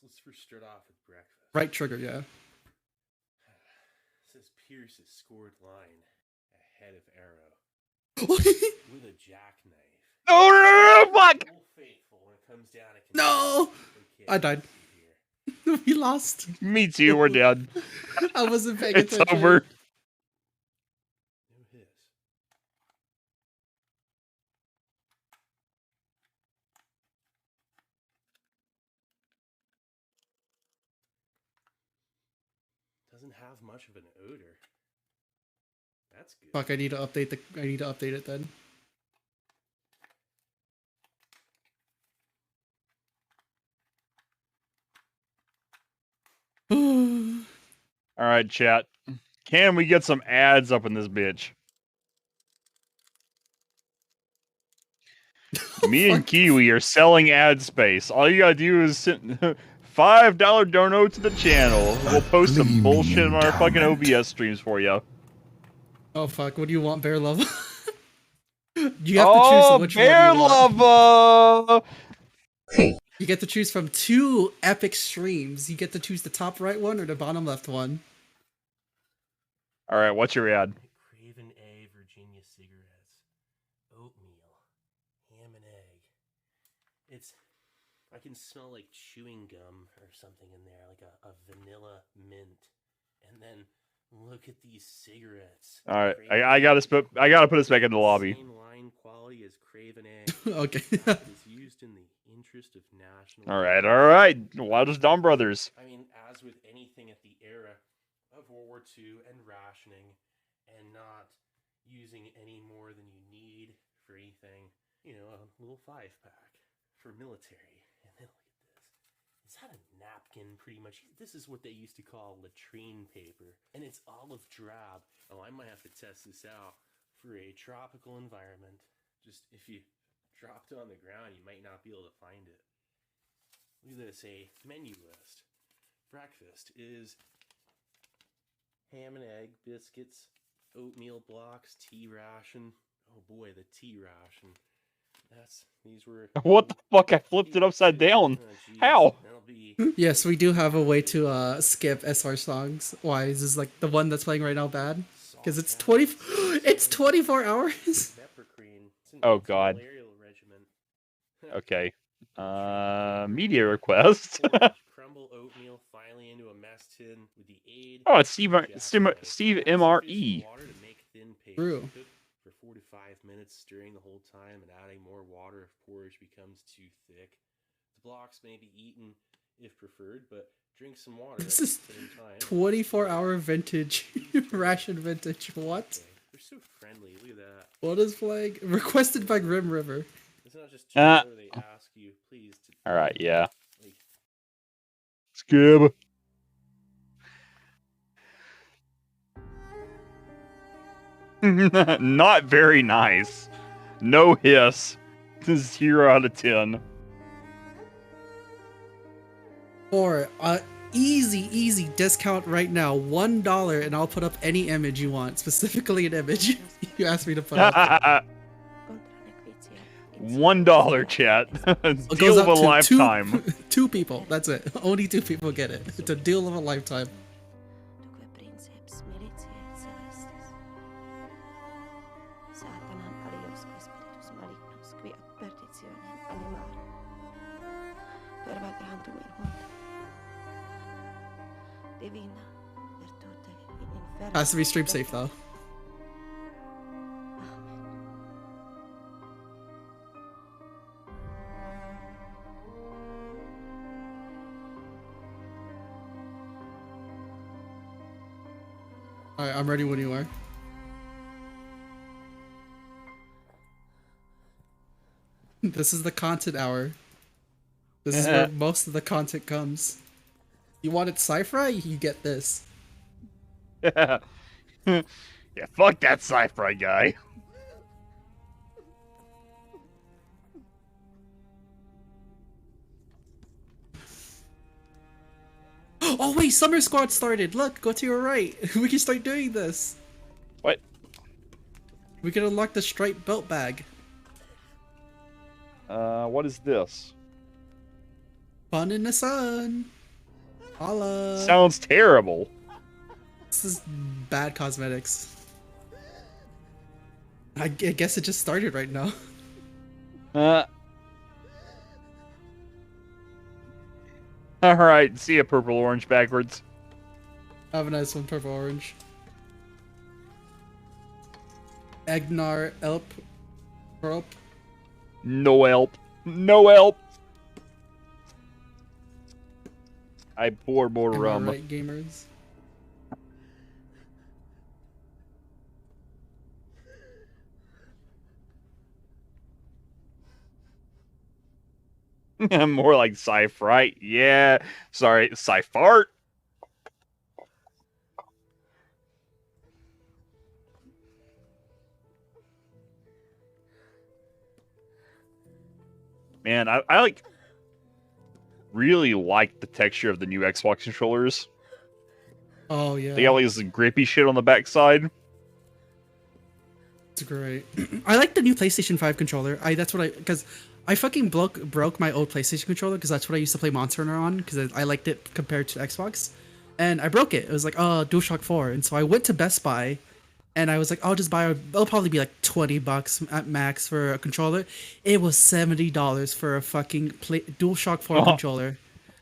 Speaker 13: let's first start off with breakfast.
Speaker 16: Right trigger, yeah.
Speaker 13: pierce a scored line ahead of arrow with a jackknife.
Speaker 15: No, fuck!
Speaker 13: Old Faithful when it comes down to
Speaker 16: No!
Speaker 13: okay,
Speaker 16: I died. We lost.
Speaker 15: Me too, we're dead.
Speaker 16: I wasn't paying
Speaker 15: It's
Speaker 16: attention.
Speaker 15: over.
Speaker 13: No hiss. Doesn't have much of an odor. That's good.
Speaker 16: Fuck, I need to update it then.
Speaker 15: All right, chat. Can we get some ads up in this bitch? Me and Kiwi are selling ad space. All you gotta do is send $5 dono to the channel. We'll post some bullshit on our fucking OBS streams for you.
Speaker 16: Oh fuck, what do you want, bear love? You have to choose which
Speaker 15: bear
Speaker 16: one you want.
Speaker 15: lover!
Speaker 16: You get to choose from 2 epic streams. You get to choose the top right one or the bottom left one.
Speaker 15: All right, what's your ad?
Speaker 13: Craven A Virginia cigarettes, oatmeal, ham and egg. I can smell like chewing gum or something in there, like a vanilla mint. And then look at these cigarettes.
Speaker 15: All right, I gotta put this back in the lobby.
Speaker 13: Same line quality as Craven A.
Speaker 16: Okay.
Speaker 13: It is used in the interest of national.
Speaker 15: All right. Loudest Dumb Brothers.
Speaker 13: I mean, as with anything at the era of World War II and rationing, and not using any more than you need for anything, you know, a little 5-pack for military. And then look at this. Is that a napkin, pretty much? This is what they used to call latrine paper. And it's olive drab. Oh, I might have to test this out for a tropical environment. Just if you dropped it on the ground, you might not be able to find it. Look at this, a menu list. Breakfast is ham and egg, biscuits, oatmeal blocks, tea ration. Oh boy, the tea ration. These were.
Speaker 15: What the fuck? I flipped it upside down. How?
Speaker 16: Yes, we do have a way to skip SR songs. Why is this like the one that's playing right now bad? Because it's 24 hours.
Speaker 15: Oh god. Okay. Media request.
Speaker 13: Crumble oatmeal finally into a mess tin with the aid.
Speaker 15: Oh, it's Steve MRE.
Speaker 16: True.
Speaker 13: For 4 to 5 minutes, stirring the whole time and adding more water if porridge becomes too thick. The blocks may be eaten if preferred, but drink some water.
Speaker 16: This
Speaker 13: at
Speaker 16: is
Speaker 13: the same time.
Speaker 16: 24-hour vintage ration vintage. What?
Speaker 13: Okay. They're so friendly. Look at that.
Speaker 16: What is playing? Requested by Grim River.
Speaker 13: It's not just where they ask you, please.
Speaker 15: All right, yeah. Skib. Not very nice. No hiss. 0 out of 10.
Speaker 16: Or easy discount right now, $1, and I'll put up any image you want, specifically an image you asked me to put up.
Speaker 15: $1, chat.
Speaker 16: It
Speaker 15: Deal
Speaker 16: goes
Speaker 15: of a
Speaker 16: up to
Speaker 15: lifetime.
Speaker 16: Two people. That's it. Only 2 people get it. It's a deal of a lifetime. Has to be stream safe though. Alright, I'm ready when you are. This is the content hour. This is where most of the content comes. You wanted sci-fi? You get this.
Speaker 15: Yeah, fuck that sci-fi guy.
Speaker 16: Oh wait, Summer Squad started. Look, go to your right. We can start doing this.
Speaker 15: What?
Speaker 16: We can unlock the striped belt bag.
Speaker 15: What is this?
Speaker 16: Fun in the sun. Holla.
Speaker 15: Sounds terrible.
Speaker 16: This is bad cosmetics. I guess it just started right now.
Speaker 15: Alright, see ya, purple orange backwards.
Speaker 16: Have a nice one, purple orange. Agnar Elp. Elp.
Speaker 15: No help. No help. I pour more
Speaker 16: Am I
Speaker 15: rum.
Speaker 16: right, gamers?
Speaker 15: More like sci-fri. Yeah. Sorry, sci-fart. Man, I like really like the texture of the new Xbox controllers.
Speaker 16: Oh yeah.
Speaker 15: They got like this grippy shit on the backside.
Speaker 16: It's great. I like the new PlayStation 5 controller. Because I fucking broke my old PlayStation controller because that's what I used to play Monster Hunter on because I liked it compared to Xbox. And I broke it. It was like, oh, DualShock 4. And so I went to Best Buy and I was like, I'll just it'll probably be like $20 at max for a controller. It was $70 for a fucking DualShock 4 controller.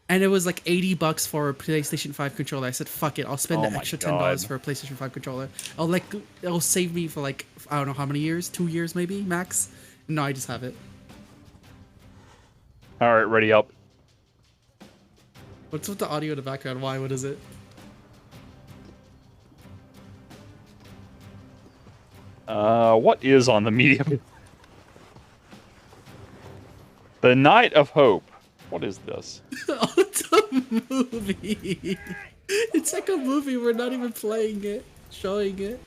Speaker 16: And it was like $80 for a PlayStation 5 controller. I said, fuck it, I'll spend the extra $10 for a PlayStation 5 controller. It'll save me for like, I don't know how many years, 2 years maybe, max. No, I just have it.
Speaker 15: Alright, ready up.
Speaker 16: What's with the audio in the background? Why? What is it?
Speaker 15: What is on the medium? The Night of Hope. What is this?
Speaker 16: Oh, it's a movie. It's like a movie. We're not even playing it, showing it.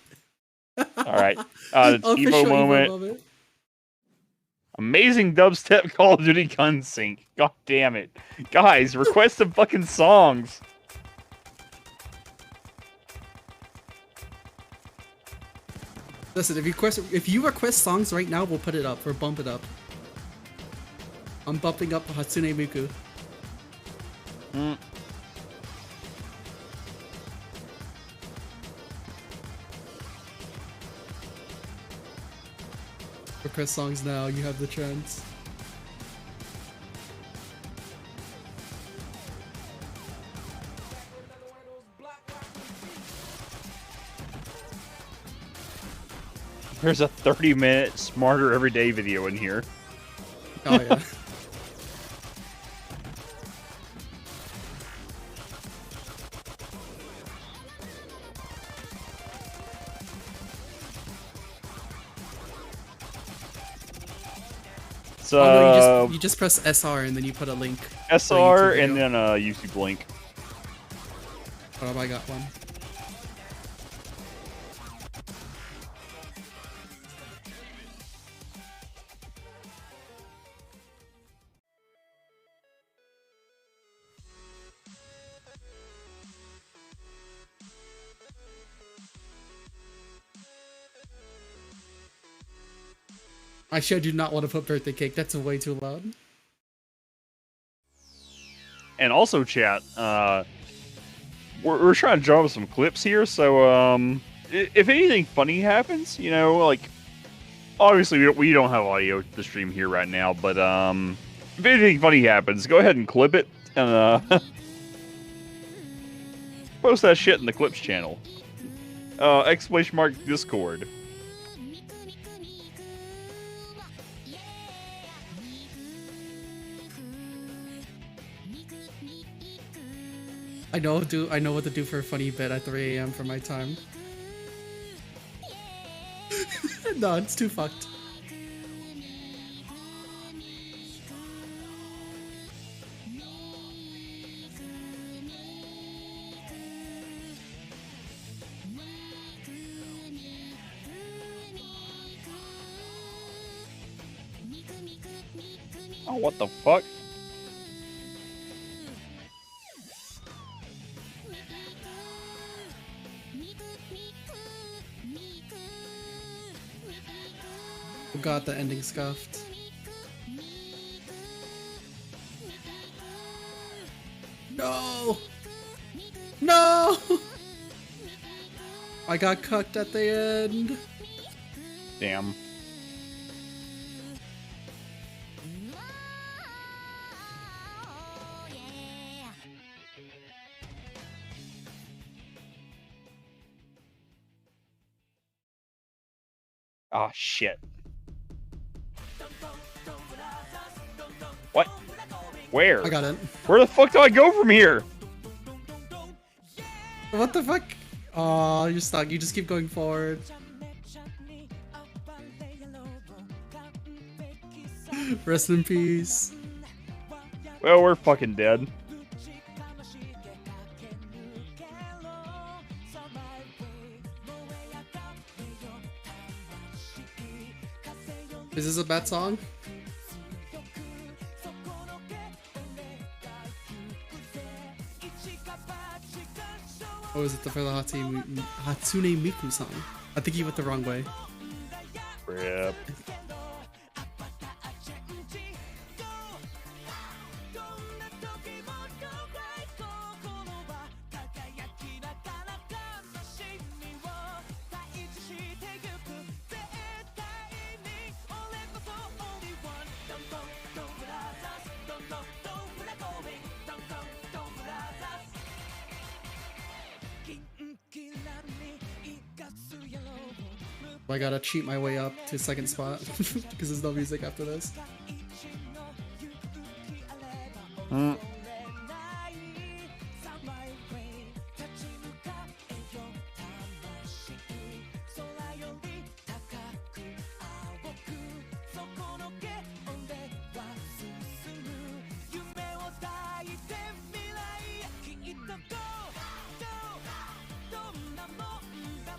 Speaker 15: Alright. Evo moment. Amazing dubstep Call of Duty gun sync. God damn it. Guys, request some fucking songs.
Speaker 16: Listen, if you request songs right now, we'll put it up or bump it up. I'm bumping up Hatsune Miku. Request songs now, you have the chance.
Speaker 15: There's a 30-minute Smarter Everyday video in here.
Speaker 16: Oh, yeah.
Speaker 15: So,
Speaker 16: oh, no, you just press SR and then you put a link.
Speaker 15: SR and then a YouTube link.
Speaker 16: Oh, I got one. Actually, I do not want to put birthday cake. That's way too loud.
Speaker 15: And also, chat, we're trying to draw up some clips here, so if anything funny happens, you know, like, obviously we don't have audio to stream here right now, but if anything funny happens, go ahead and clip it and post that shit in the clips channel. ! Discord.
Speaker 16: I know what to do for a funny bit at 3 AM for my time. No, it's too fucked.
Speaker 15: Oh, what the fuck?
Speaker 16: Got the ending scuffed. No! No! I got cucked at the end.
Speaker 15: Damn. Oh shit. What? Where?
Speaker 16: I got it.
Speaker 15: Where the fuck do I go from here?
Speaker 16: What the fuck? Oh, you're stuck. You just keep going forward. Rest in peace.
Speaker 15: Well, we're fucking dead.
Speaker 16: Is this a bad song? Or is it for the Hatsune Miku song? I think you went the wrong way.
Speaker 15: Rip.
Speaker 16: I gotta cheat my way up to second spot because there's no music after this.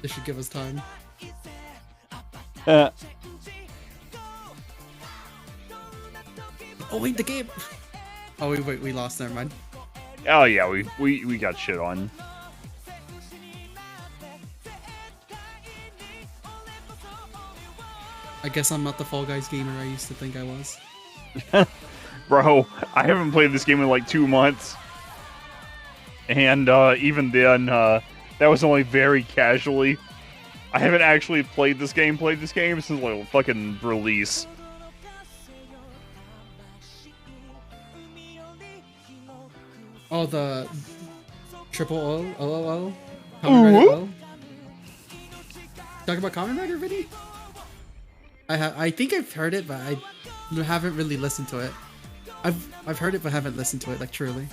Speaker 16: They should give us time. Oh wait, the game. Oh wait, we lost. Never mind.
Speaker 15: Oh yeah, we got shit on.
Speaker 16: I guess I'm not the Fall Guys gamer I used to think I was.
Speaker 15: Bro, I haven't played this game in like 2 months. And even then, that was only very casually. I haven't actually played this game since like fucking release.
Speaker 16: Oh, the triple O. Kamen Rider O. Talk about Kamen Rider video? I think I've heard it, but I haven't really listened to it. I've heard it, but haven't listened to it, like, truly.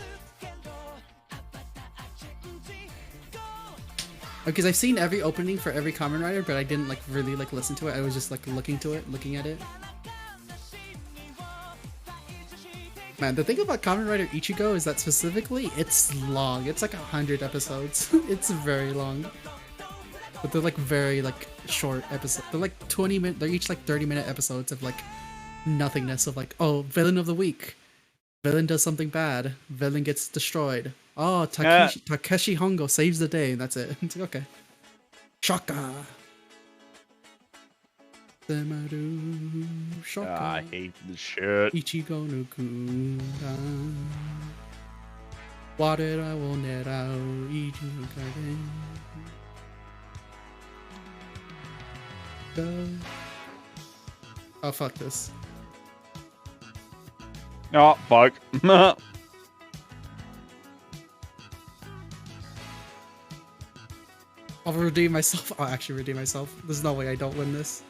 Speaker 16: Because I've seen every opening for every Kamen Rider, but I didn't like really like listen to it. I was just like looking at it. Man, the thing about Kamen Rider Ichigo is that specifically it's long. It's like 100 episodes. It's very long. But they're like very like short episodes. They're like 20 minutes. They're each like 30-minute episodes of like nothingness of like, oh, villain of the week. Villain does something bad. Villain gets destroyed. Oh, Takeshi Hongo saves the day, and that's it. It's like, okay. Shaka. Shaka.
Speaker 15: I hate this shit.
Speaker 16: Ichigo no Kunda. Water will net out. Ichigo Garden. Go. Oh, fuck this.
Speaker 15: Oh, fuck.
Speaker 16: I'll redeem myself. I'll actually redeem myself. There's no way I don't win this.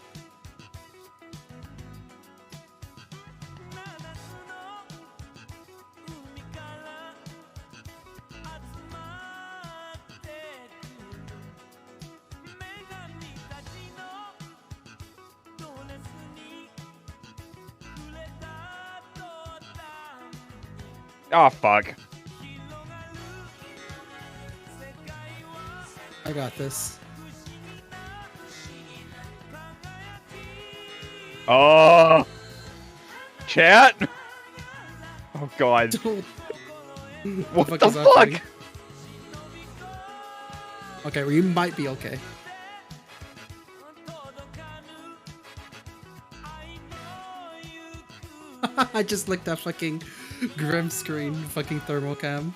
Speaker 15: Oh, fuck.
Speaker 16: I got this.
Speaker 15: Oh, chat. Oh god. What the fuck?
Speaker 16: Okay, well, you might be okay. I just licked that fucking Grim screen, fucking thermal cam.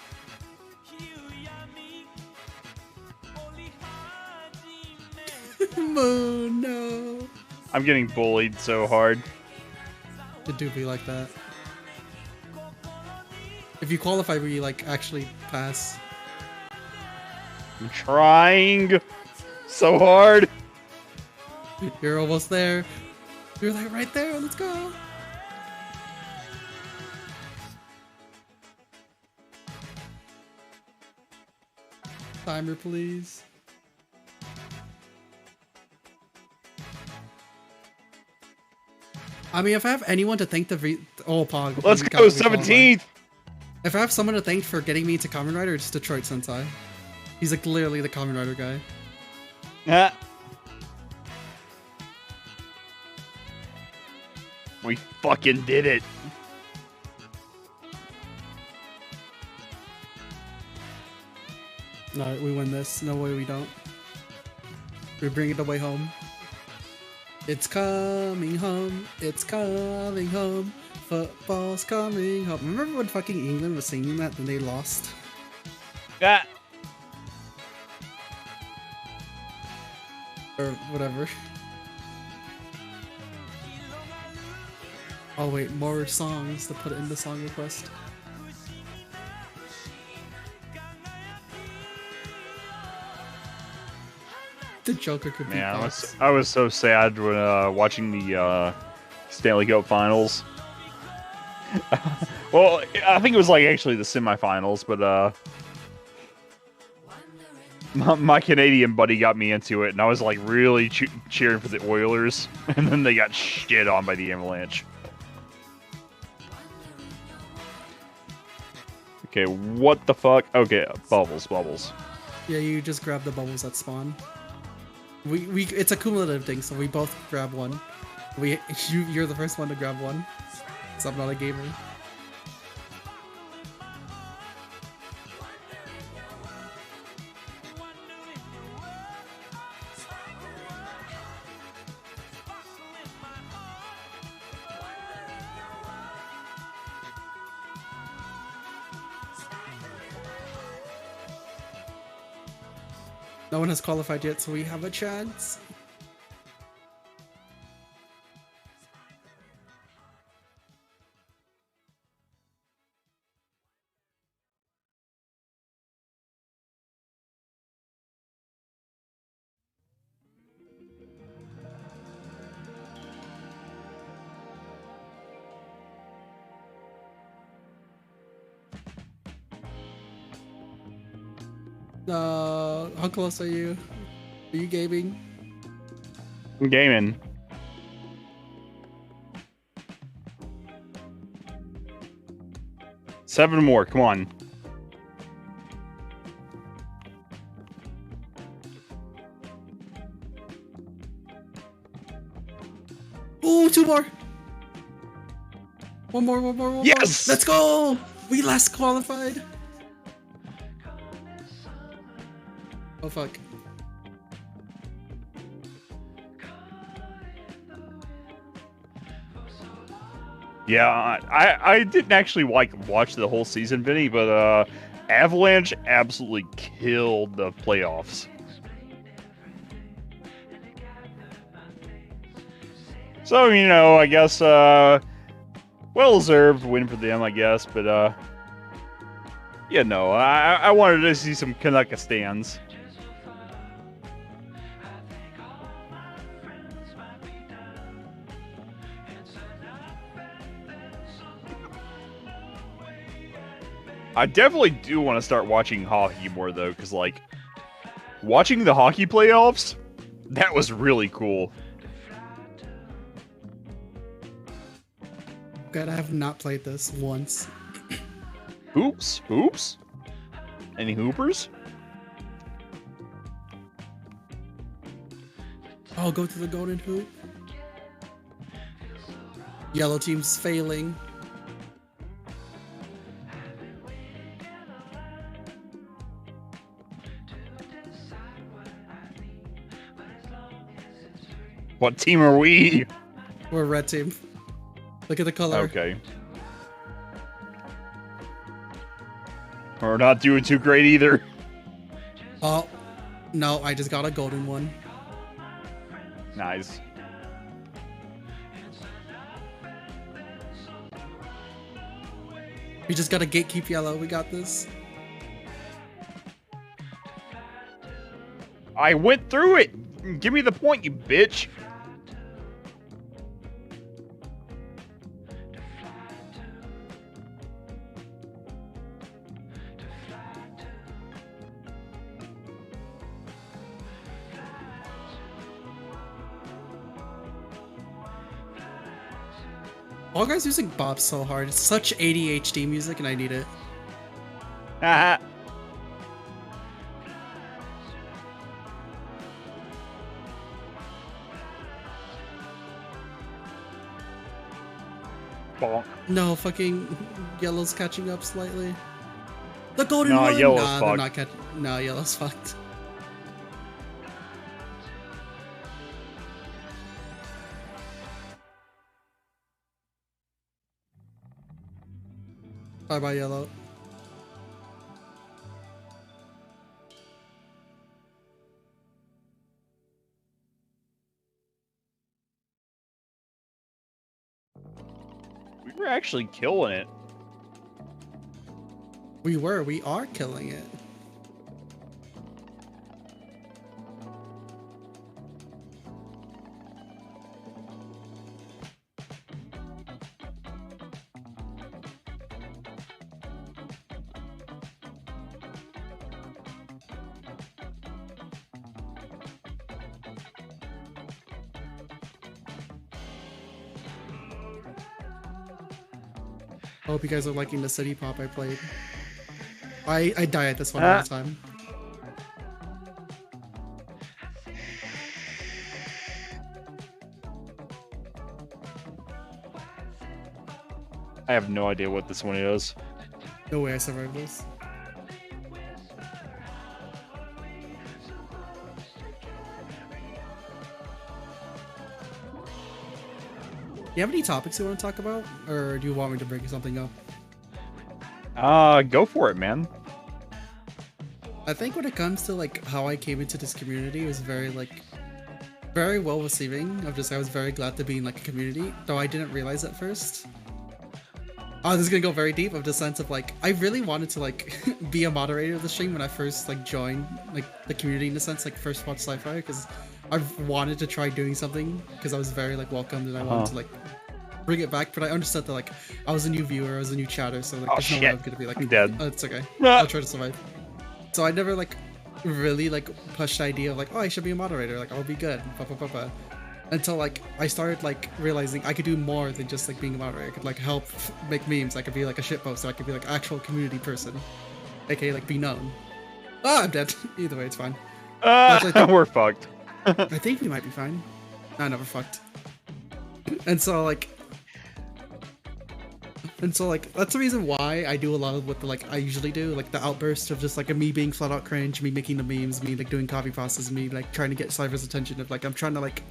Speaker 16: Moon, no.
Speaker 15: I'm getting bullied so hard.
Speaker 16: It do be like that. If you qualify, we like actually pass.
Speaker 15: I'm trying so hard.
Speaker 16: You're almost there. You're like right there. Let's go. Timer, please. I mean, if I have anyone to thank Pog.
Speaker 15: Let's go, 17th.
Speaker 16: If I have someone to thank for getting me to Kamen Rider, it's Detroit Sensei. He's like literally the Kamen Rider guy.
Speaker 15: Yeah. We fucking did it.
Speaker 16: No, we win this. No way we don't. We bring it away home. It's coming home. It's coming home. Football's coming home. Remember when fucking England was singing that, then they lost?
Speaker 15: Yeah.
Speaker 16: Or whatever. Oh wait, more songs to put in the song request. The Joker could be boss.
Speaker 15: I was so sad when watching the Stanley Cup Finals. Well, I think it was like actually the semifinals, but my Canadian buddy got me into it, and I was like really cheering for the Oilers, and then they got shit on by the Avalanche. Okay, what the fuck? Okay, bubbles.
Speaker 16: Yeah, you just grab the bubbles that spawn. It's a cumulative thing, so we both grab one. You're the first one to grab one, so I'm not a gamer. No one has qualified yet, so we have a chance. How close are you? Are you gaming?
Speaker 15: I'm gaming. Seven more, come on.
Speaker 16: Oh, two more. One more.
Speaker 15: Yes!
Speaker 16: Let's go! We last qualified. Oh fuck.
Speaker 15: Yeah, I didn't actually watch the whole season, Vinny, but Avalanche absolutely killed the playoffs. So, you know, I guess well-deserved win for them, I guess, but yeah, no, I wanted to see some Canucka stands. I definitely do want to start watching hockey more, though, because, like, watching the hockey playoffs, that was really cool.
Speaker 16: God, I have not played this once.
Speaker 15: Hoops? Any hoopers?
Speaker 16: Oh, go to the golden hoop. Yellow team's failing.
Speaker 15: What team are we?
Speaker 16: We're red team. Look at the color.
Speaker 15: Okay. We're not doing too great either.
Speaker 16: Oh, no, I just got a golden one.
Speaker 15: Nice.
Speaker 16: We just gotta gatekeep yellow. We got this.
Speaker 15: I went through it! Give me the point, you bitch!
Speaker 16: All Guys music bops so hard. It's such ADHD music and I need it.
Speaker 15: Haha. Bonk.
Speaker 16: No, fucking yellow's catching up slightly. The golden
Speaker 15: No,
Speaker 16: one.
Speaker 15: yellow's
Speaker 16: Nah, they're
Speaker 15: fucked.
Speaker 16: not catching. No, yellow's fucked. Bye bye, yellow.
Speaker 15: We were actually killing it.
Speaker 16: We are killing it. I hope you guys are liking the city pop I played. I die at this one all the time.
Speaker 15: I have no idea what this one is.
Speaker 16: No way I survived this. Do you have any topics you want to talk about? Or do you want me to bring something up?
Speaker 15: Go for it, man.
Speaker 16: I think when it comes to like how I came into this community, it was very very well receiving. I was very glad to be in like a community, though I didn't realize at first. Oh, this is gonna go very deep of the sense of like I really wanted to like be a moderator of the stream when I first like joined like the community in a sense, like first watched sci-fi, because I've wanted to try doing something because I was very like welcomed and I wanted to like bring it back, but I understood that like I was a new viewer, I was a new chatter, so like there's no way I was gonna be like
Speaker 15: I'm dead.
Speaker 16: Oh, it's okay. I'll try to survive. So I never like really like pushed the idea of like, oh, I should be a moderator, like I'll be good, until like I started like realizing I could do more than just like being a moderator. I could like help make memes, I could be like a shitposter, I could be like actual community person, aka like be known. Oh, I'm dead. Either way, it's fine. Actually,
Speaker 15: We're fucked.
Speaker 16: I think we might be fine. I never fucked. And so like that's the reason why I do a lot of what I usually do, like the outburst of just like me being flat out cringe, me making the memes, me like doing copy pastas, me like trying to get Cypher's attention, of like I'm trying to like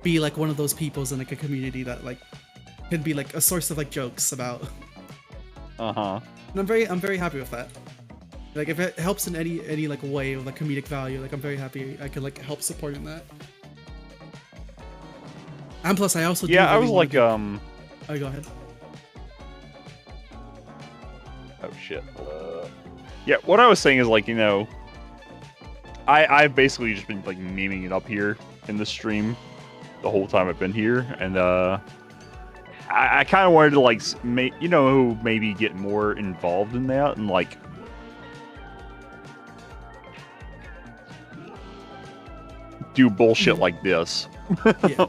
Speaker 16: be like one of those peoples in like a community that like can be like a source of like jokes about.
Speaker 15: And
Speaker 16: I'm very happy with that. Like if it helps in any like way of like comedic value, like I'm very happy I could like help supporting that. And plus I also
Speaker 15: I was like
Speaker 16: Oh, go ahead.
Speaker 15: Oh shit. Yeah, what I was saying is like, you know, I've basically just been like memeing it up here in the stream the whole time I've been here, and I kind of wanted to like maybe get more involved in that and like do bullshit like this.
Speaker 16: Yeah.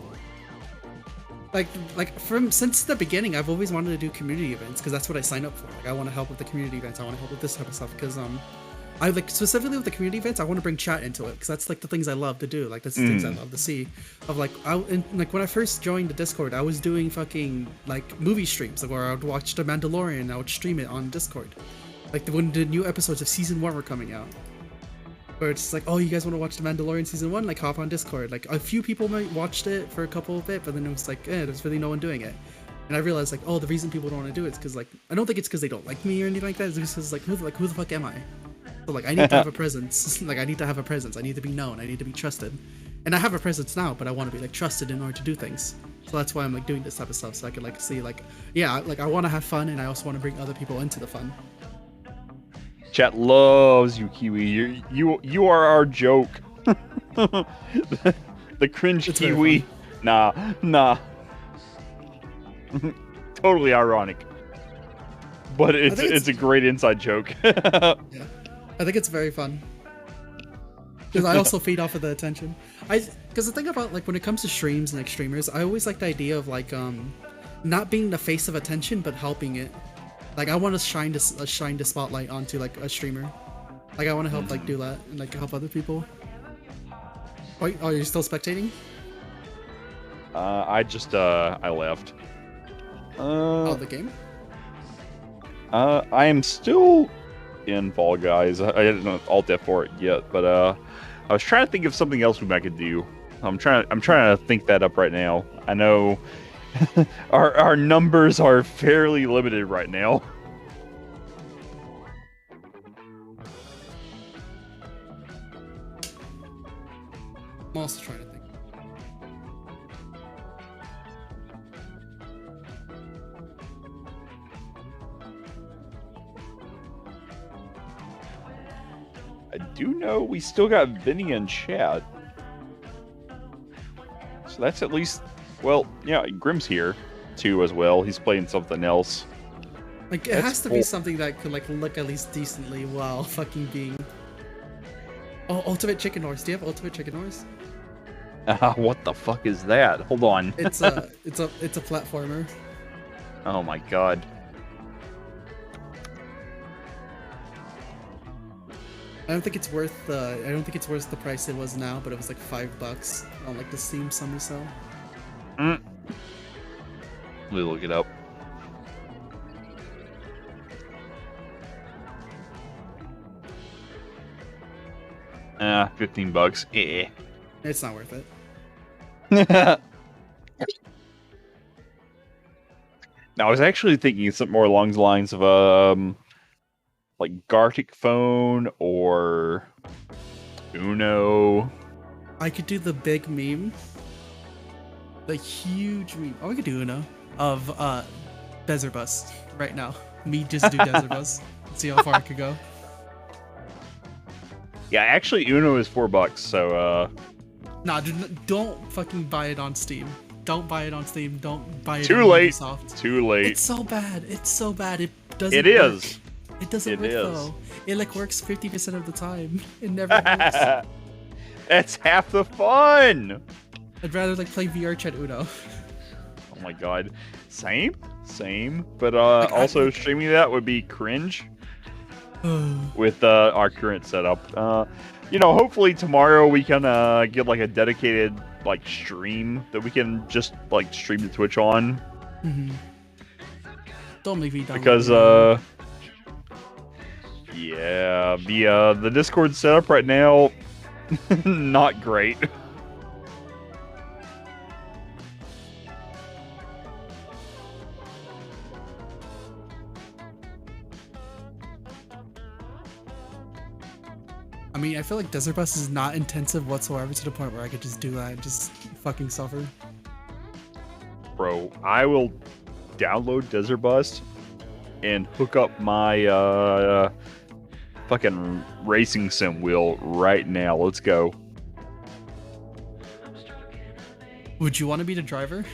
Speaker 16: Like since the beginning, I've always wanted to do community events because that's what I signed up for. Like I want to help with the community events. I want to help with this type of stuff because I like specifically with the community events. I want to bring chat into it because that's like the things I love to do. Like that's the things I love to see. Of like like when I first joined the Discord, I was doing fucking like movie streams, like where I would watch The Mandalorian and I would stream it on Discord. Like when the new episodes of season 1 were coming out. Where it's like, oh, you guys want to watch The Mandalorian season 1? Like, hop on Discord. Like, a few people might watched it for a couple of it, but then it was like, there's really no one doing it. And I realized, like, oh, the reason people don't want to do it is because, like, I don't think it's because they don't like me or anything like that. It's just because, like, who the fuck am I? So like I need to have a presence. Like I need to have a presence. I need to be known. I need to be trusted. And I have a presence now, but I want to be like trusted in order to do things. So that's why I'm like doing this type of stuff, so I can like see like, yeah, like I want to have fun, and I also want to bring other people into the fun.
Speaker 15: Chat loves you, Kiwi. You are our joke. the cringe
Speaker 16: It's very
Speaker 15: Kiwi. Nah. Totally ironic. But it's a great inside joke.
Speaker 16: Yeah, I think it's very fun. Because I also feed off of the attention. Because the thing about like when it comes to streams and like streamers, I always like the idea of like not being the face of attention, but helping it. Like I want to shine the spotlight onto like a streamer. Like I want to help like do that and like help other people. Oh, you're still spectating?
Speaker 15: I left.
Speaker 16: The game?
Speaker 15: I am still in Fall Guys. I didn't alt F4 it yet, but I was trying to think of something else we might could do. I'm trying to think that up right now. I know our numbers are fairly limited right now.
Speaker 16: I'm also trying to think.
Speaker 15: I do know we still got Vinny in chat. So that's at least, well, yeah, Grim's here too as well. He's playing something else.
Speaker 16: Like it has to be something that could like look at least decently while fucking being. Oh, Ultimate Chicken Horse. Do you have Ultimate Chicken Horse?
Speaker 15: What the fuck is that? Hold on.
Speaker 16: It's a platformer.
Speaker 15: Oh my god.
Speaker 16: I don't think it's worth the price it was now, but it was like $5 on like the Steam summer sale.
Speaker 15: Let me look it up. $15. Eh.
Speaker 16: It's not worth it.
Speaker 15: Now, I was actually thinking something more along the lines of like Gartic Phone or Uno.
Speaker 16: I could do the big meme, the huge meme. Oh, I could do Uno of Desert Bus right now. Me just do Desert Bus. See how far I could go.
Speaker 15: Yeah, actually, Uno is $4, so
Speaker 16: Nah, don't fucking buy it on Steam. Don't buy it on Steam. Don't buy it
Speaker 15: Too
Speaker 16: on
Speaker 15: late.
Speaker 16: Microsoft.
Speaker 15: Too late.
Speaker 16: It's so bad. It's so bad. It doesn't.
Speaker 15: It
Speaker 16: work.
Speaker 15: is.
Speaker 16: It doesn't
Speaker 15: It
Speaker 16: work
Speaker 15: is.
Speaker 16: though. It like works 50% of the time. It never works.
Speaker 15: That's half the fun.
Speaker 16: I'd rather like play VR chat Uno.
Speaker 15: Oh my god. Same. But also streaming that would be cringe with our current setup. Hopefully tomorrow we can get like a dedicated like stream that we can just like stream to Twitch on.
Speaker 16: Mm-hmm. Don't make me download
Speaker 15: Because
Speaker 16: it.
Speaker 15: yeah, the Discord setup right now not great.
Speaker 16: I mean, I feel like Desert Bus is not intensive whatsoever to the point where I could just do that and just fucking suffer.
Speaker 15: Bro, I will download Desert Bus and hook up my fucking racing sim wheel right now. Let's go.
Speaker 16: Would you want to be the driver?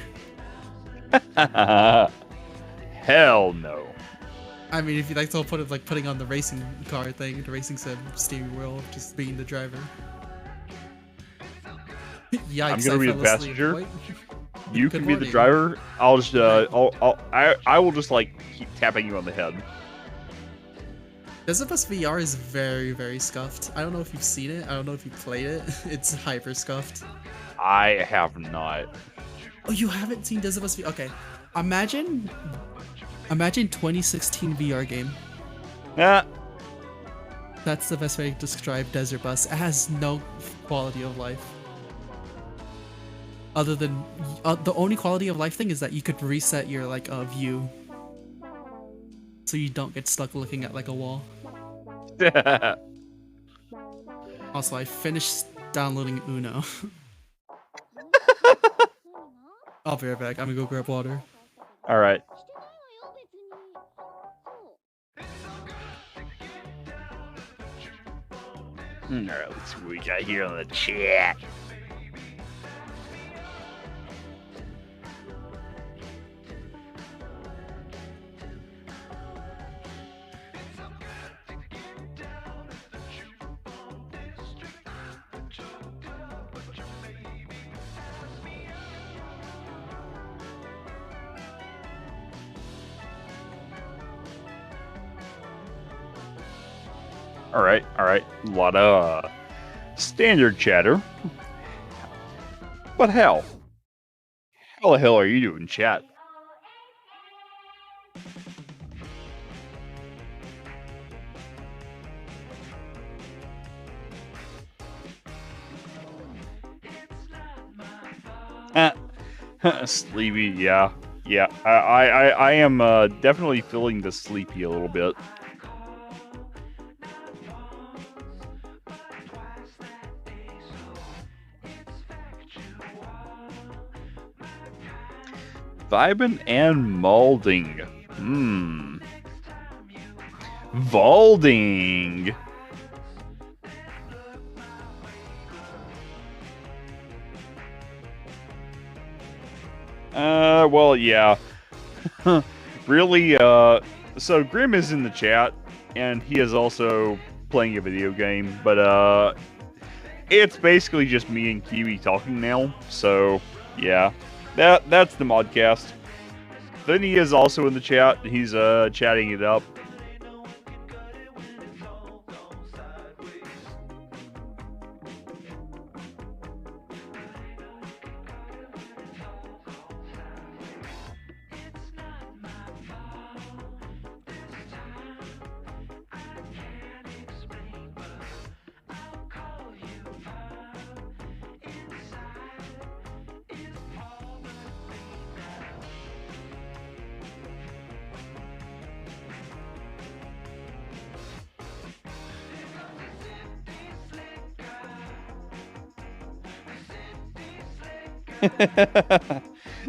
Speaker 15: Hell no.
Speaker 16: I mean, if you like to put it like putting on the racing car thing, the racing sim steering wheel, just being the driver. Yikes!
Speaker 15: I'm gonna be the passenger.
Speaker 16: Wait.
Speaker 15: You
Speaker 16: Good
Speaker 15: can be the
Speaker 16: morning.
Speaker 15: driver. I'll just I will just like keep tapping you on the head.
Speaker 16: Desert Bus VR is very, very scuffed. I don't know if you've seen it. I don't know if you played it. It's hyper scuffed.
Speaker 15: I have not.
Speaker 16: Oh, you haven't seen Desert Bus VR? Okay. Imagine 2016 VR game.
Speaker 15: Yeah.
Speaker 16: That's the best way to describe Desert Bus. It has no quality of life. Other than the only quality of life thing is that you could reset your like view, so you don't get stuck looking at like a wall. Also, I finished downloading Uno. I'll be right back. I'm gonna go grab water.
Speaker 15: All right. All right, let's see what we got here on the chat. All right. A lot of standard chatter. But how the hell are you doing, chat? Sleepy, yeah. I am definitely feeling the sleepy a little bit. Vibin and molding. Valding. Well, yeah. Really, so Grim is in the chat, and he is also playing a video game, but, it's basically just me and Kiwi talking now, so, yeah. That's the modcast. Then he is also in the chat, he's, chatting it up.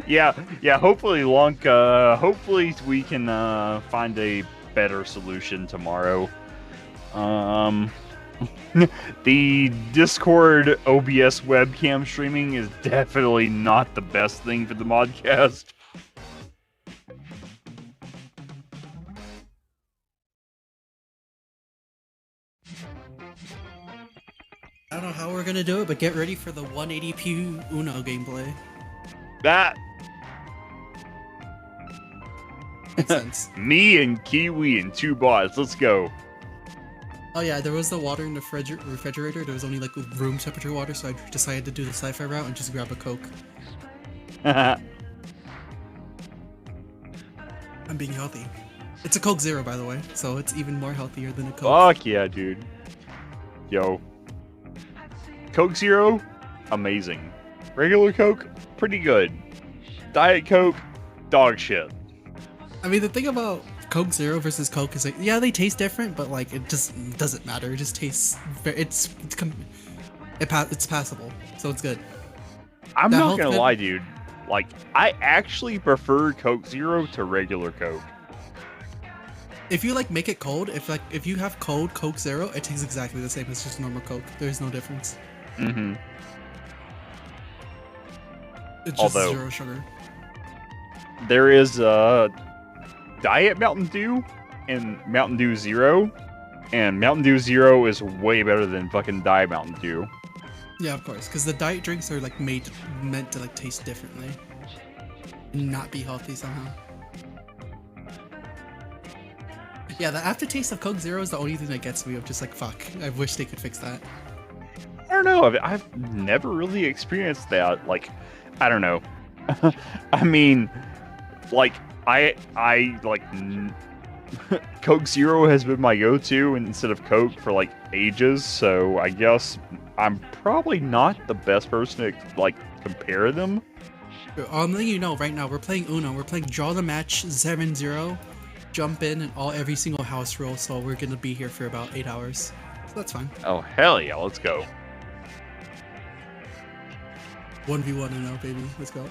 Speaker 15: Yeah, hopefully hopefully we can find a better solution tomorrow. The Discord OBS webcam streaming is definitely not the best thing for the modcast.
Speaker 16: I don't know how we're gonna do it, but get ready for the 180p Uno gameplay.
Speaker 15: That
Speaker 16: makes sense.
Speaker 15: Me and Kiwi and two bots. Let's go.
Speaker 16: Oh yeah, there was the water in the refrigerator. There was only like room temperature water, so I decided to do the sci-fi route and just grab a Coke. I'm being healthy. It's a Coke Zero, by the way, so it's even more healthier than a Coke.
Speaker 15: Fuck yeah, dude. Yo. Coke Zero, amazing. Regular Coke, pretty good. Diet Coke, dog shit.
Speaker 16: I mean, the thing about Coke Zero versus Coke is like, yeah, they taste different, but like it just doesn't matter. It just tastes, it's passable, so it's good.
Speaker 15: I'm not gonna lie, dude. Like, I actually prefer Coke Zero to regular Coke.
Speaker 16: If you like make it cold, if you have cold Coke Zero, it tastes exactly the same as just normal Coke. There's no difference.
Speaker 15: Mm-hmm.
Speaker 16: It's just zero sugar.
Speaker 15: There is Diet Mountain Dew and Mountain Dew Zero, and Mountain Dew Zero is way better than fucking Diet Mountain Dew.
Speaker 16: Yeah, of course, because the diet drinks are like meant to like taste differently, and not be healthy somehow. Yeah, the aftertaste of Coke Zero is the only thing that gets me. I'm just like, fuck. I wish they could fix that.
Speaker 15: I don't know. I've never really experienced that. Like, I don't know. I mean, like, I like Coke Zero has been my go-to instead of Coke for like ages. So I guess I'm probably not the best person to like compare them.
Speaker 16: I'm letting you know right now. We're playing Uno. We're playing Draw the Match 7-0. Jump in and every single house roll. So we're gonna be here for about 8 hours. That's fine.
Speaker 15: Oh, hell yeah, let's go.
Speaker 16: 1v1 Uno, baby. Let's go.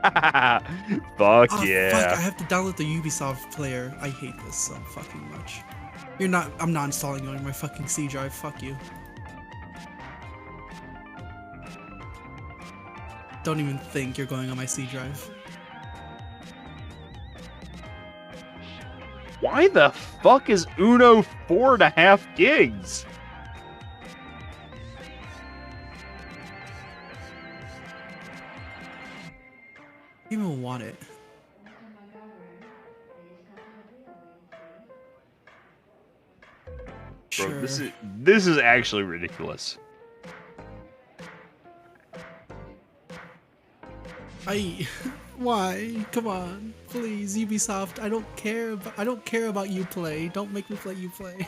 Speaker 15: Fuck
Speaker 16: Oh,
Speaker 15: yeah.
Speaker 16: fuck, I have to download the Ubisoft player. I hate this so fucking much. I'm not installing you on my fucking C drive. Fuck you. Don't even think you're going on my C drive.
Speaker 15: Why the fuck is Uno 4.5 gigs?
Speaker 16: I don't even want it.
Speaker 15: Bro,
Speaker 16: Sure.
Speaker 15: this is actually ridiculous.
Speaker 16: Why? Come on, please, Ubisoft. I don't care about Uplay. Don't make me play Uplay.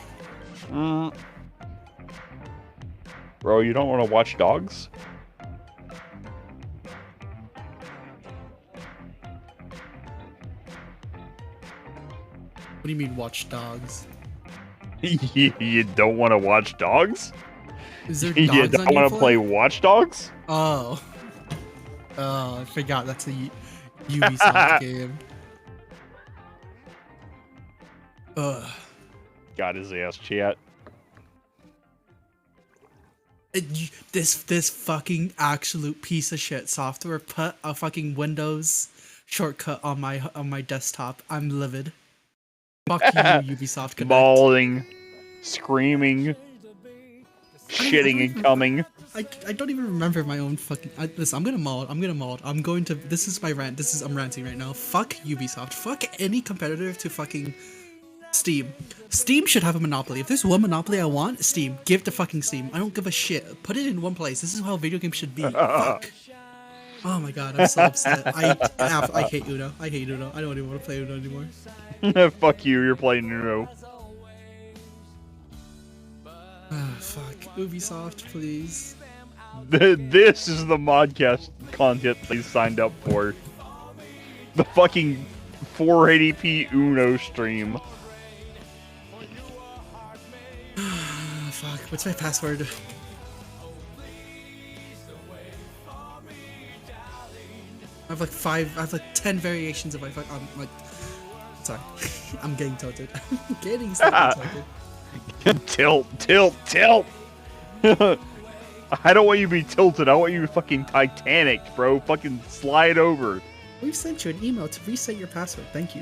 Speaker 15: Bro, you don't want to watch dogs?
Speaker 16: What do you mean, Watch Dogs?
Speaker 15: You don't want to watch dogs?
Speaker 16: Is there
Speaker 15: You
Speaker 16: dogs
Speaker 15: don't
Speaker 16: on
Speaker 15: want to
Speaker 16: Uplay?
Speaker 15: play Watch Dogs?
Speaker 16: Oh. Oh, I forgot that's a Ubisoft game. Ugh.
Speaker 15: Got his ass, chat.
Speaker 16: This fucking absolute piece of shit software put a fucking Windows shortcut on my desktop. I'm livid. Fuck you, Ubisoft Connect.
Speaker 15: Bawling, screaming, shitting and coming.
Speaker 16: I don't even remember my own fucking. Listen, I'm gonna mod. I'm going to. This is my rant. I'm ranting right now. Fuck Ubisoft. Fuck any competitor to fucking Steam. Steam should have a monopoly. If there's one monopoly I want, Steam. Give it to fucking Steam. I don't give a shit. Put it in one place. This is how video games should be. Fuck. Oh my god, I'm so upset. I hate Uno. I hate Uno. I don't even want to play Uno anymore.
Speaker 15: Fuck you, you're playing Uno.
Speaker 16: Fuck. Ubisoft, please.
Speaker 15: This is the modcast content they signed up for. The fucking 480p Uno stream.
Speaker 16: Fuck. What's my password? I have like 10 variations of my fuck. Sorry. I'm getting tilted. I'm getting so tilted.
Speaker 15: Tilt. I don't want you to be tilted. I want you to fucking Titanic, bro. Fucking slide over.
Speaker 16: We've sent you an email to reset your password. Thank you.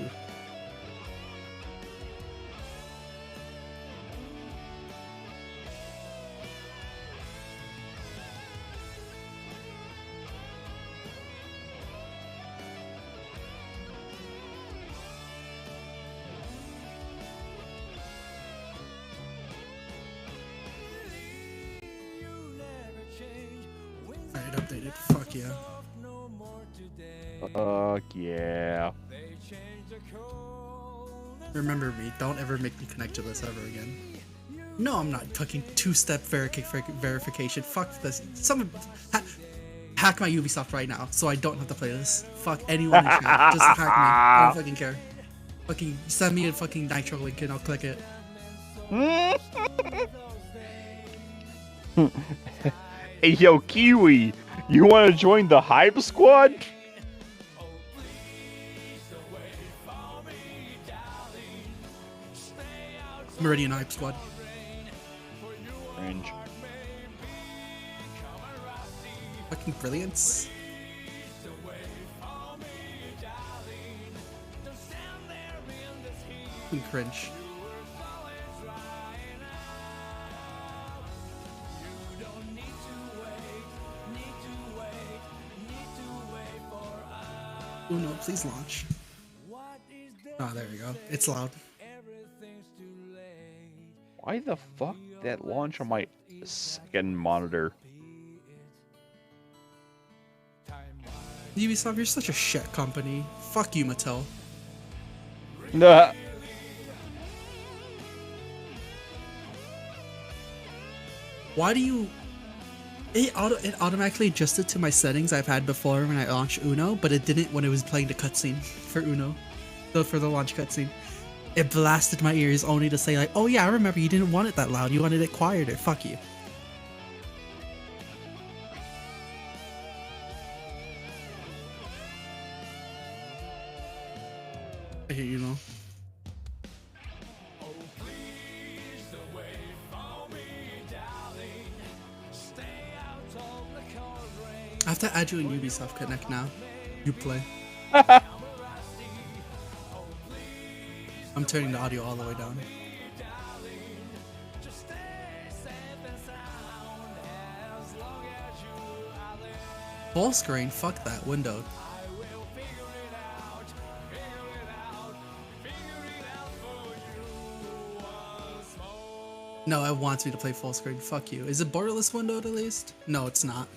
Speaker 16: Alright, updated. Fuck yeah.
Speaker 15: Fuck yeah.
Speaker 16: Remember me. Don't ever make me connect to this ever again. No, I'm not fucking two-step verification. Fuck this. Someone hack my Ubisoft right now so I don't have to play this. Fuck anyone in chat. Just hack me. I don't fucking care. Fucking send me a fucking Nitro link and I'll click it.
Speaker 15: Hey, yo, Kiwi, you want to join the Hype Squad?
Speaker 16: I'm already in Hype Squad.
Speaker 15: Cringe.
Speaker 16: Fucking brilliance. Fucking cringe. Oh no, please launch. Oh, there we go. It's loud.
Speaker 15: Why the fuck that launch on my second monitor?
Speaker 16: Ubisoft, you're such a shit company. Fuck you, Mattel.
Speaker 15: Nah.
Speaker 16: Why do you... It automatically adjusted to my settings I've had before when I launched Uno, but it didn't when it was playing the cutscene for Uno. For the launch cutscene. It blasted my ears only to say like, oh yeah, I remember you didn't want it that loud. You wanted it quieter. Fuck you. I hate you know. I have to add you in Ubisoft Connect now. You play. I'm turning the audio all the way down. Full screen? Fuck that. Window. No, it wants me to play full screen. Fuck you. Is it borderless windowed at least? No, it's not.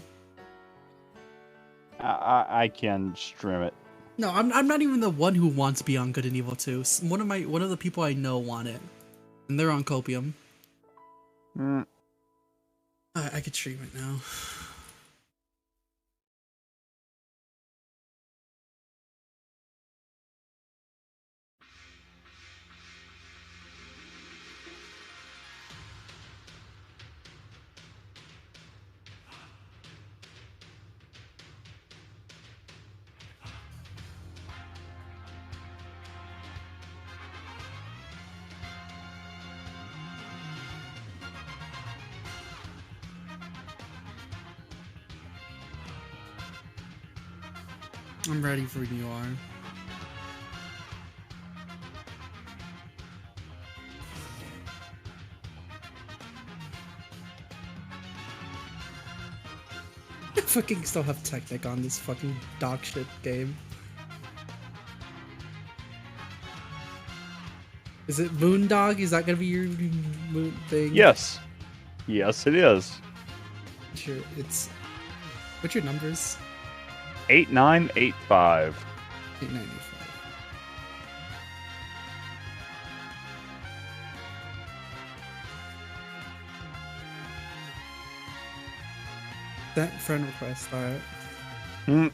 Speaker 15: I can stream it.
Speaker 16: No, I'm not even the one who wants Beyond Good and Evil 2. One of the people I know want it, and they're on Copium. I could stream it now. I'm ready for New R. I fucking still have Technic on this fucking dog shit game. Is it Moondog? Is that gonna be your moon thing?
Speaker 15: Yes. Yes, it is.
Speaker 16: Sure, it's... What's your numbers?
Speaker 15: 8985.
Speaker 16: 8985. That friend request, alright.
Speaker 15: Alright,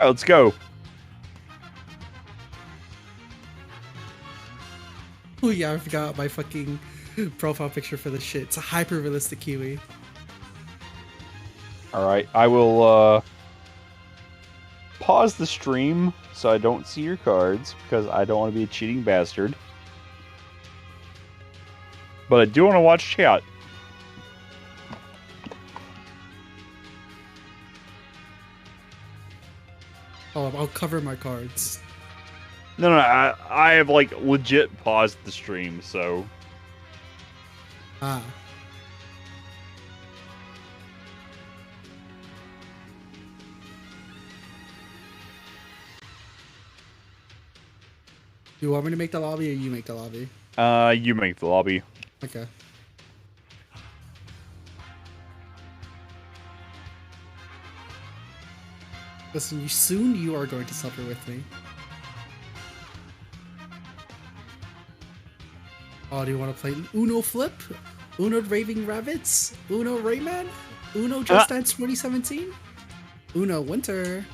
Speaker 15: let's go.
Speaker 16: Oh yeah, I forgot my fucking profile picture for the shit. It's a hyper-realistic Kiwi.
Speaker 15: Alright, I will pause the stream so I don't see your cards, because I don't want to be a cheating bastard. But I do want to watch chat.
Speaker 16: Oh, I'll cover my cards.
Speaker 15: No, I have like legit paused the stream, so...
Speaker 16: Ah. You want me to make the lobby or you make the lobby?
Speaker 15: You make the lobby.
Speaker 16: Okay. Listen, soon you are going to suffer with me. Oh, do you want to play Uno Flip? Uno Raving Rabbits? Uno Rayman? Uno Just Dance 2017? Uno Winter?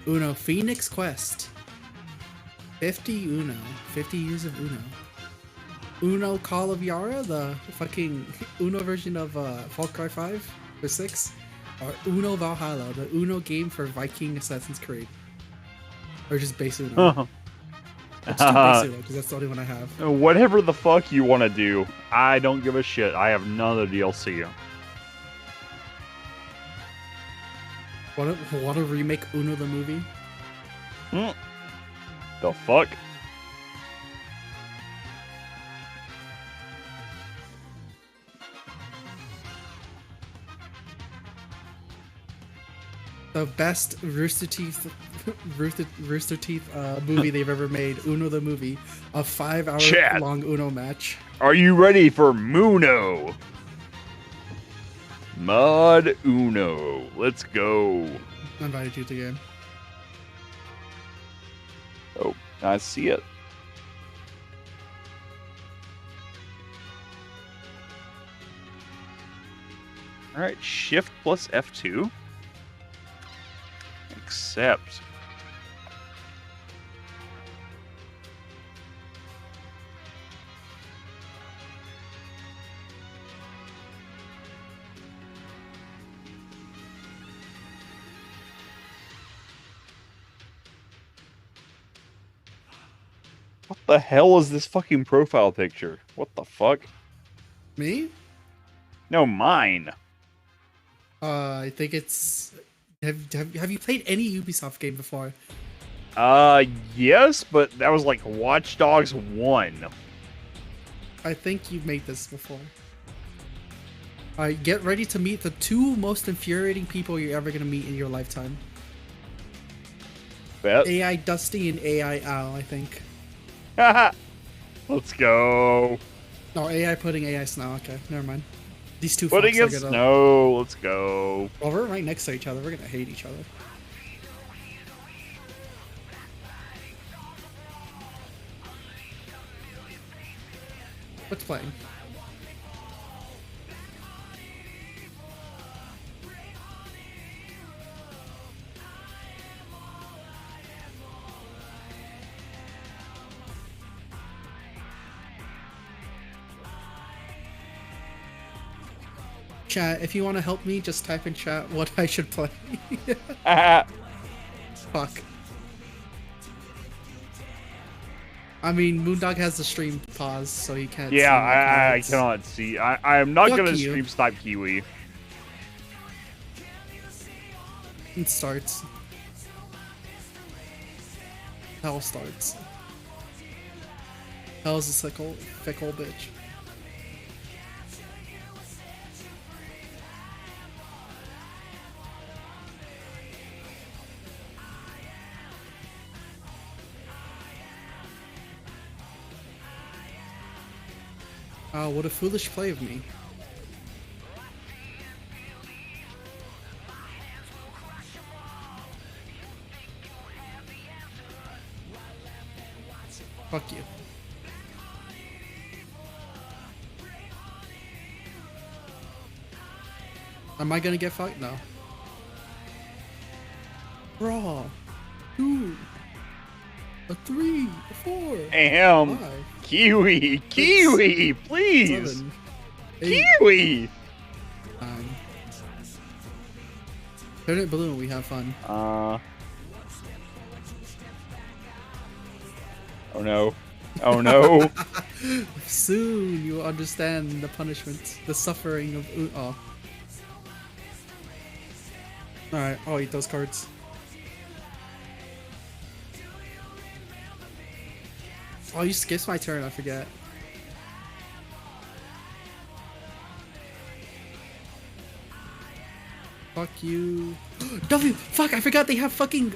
Speaker 16: Uno Phoenix Quest? 50 Uno. 50 years of Uno. Uno Call of Yara, the fucking Uno version of Far Cry 5 or 6? Or Uno Valhalla, the Uno game for Viking Assassin's Creed? Or just base Uno? It's too base Uno, because that's the only one I have.
Speaker 15: Whatever the fuck you want to do, I don't give a shit. I have none of the DLC.
Speaker 16: Want to remake Uno the movie?
Speaker 15: The fuck?
Speaker 16: The best Rooster Teeth movie they've ever made, Uno the movie, a 5-hour long Uno match.
Speaker 15: Are you ready for Muno? Mod Uno. Let's go.
Speaker 16: I invited you to the game.
Speaker 15: Oh, I see it. Alright, Shift plus F2. Accept. The hell is this fucking profile picture? What the fuck?
Speaker 16: Me?
Speaker 15: No, mine.
Speaker 16: I think it's. Have you played any Ubisoft game before?
Speaker 15: Yes, but that was like Watch Dogs 1.
Speaker 16: I think you've made this before. Alright, get ready to meet the two most infuriating people you're ever gonna meet in your lifetime.
Speaker 15: Bet.
Speaker 16: AI Dusty and AI Al, I think.
Speaker 15: Let's go.
Speaker 16: No, AI Pudding, AI Snow. Okay, never mind. These two
Speaker 15: Pudding
Speaker 16: fucks
Speaker 15: and
Speaker 16: are gonna...
Speaker 15: Snow. Let's go.
Speaker 16: Well, we're right next to each other. We're gonna hate each other. What's playing? Chat, if you want to help me, just type in chat what I should play. Fuck. I mean, Moondog has the stream pause, so he can't
Speaker 15: Yeah,
Speaker 16: see my
Speaker 15: I cannot see. I am not
Speaker 16: Fuck
Speaker 15: gonna
Speaker 16: you.
Speaker 15: stream Snipe Kiwi.
Speaker 16: It starts. Hell starts. Hell's a fickle bitch. Oh, what a foolish play of me. Fuck you. Am I gonna get fucked? No. Raw. 2. A 3. A 4.
Speaker 15: Damn.
Speaker 16: 5.
Speaker 15: Kiwi. Kiwi, please.
Speaker 16: 7, 8,
Speaker 15: Kiwi.
Speaker 16: 9. Turn it blue and we have fun.
Speaker 15: Oh no. Oh no.
Speaker 16: Soon you will understand the punishment, the suffering of oh. Alright, I'll eat those cards. Oh, you skipped my turn, I forget. Fuck you. W! Fuck, I forgot they have fucking...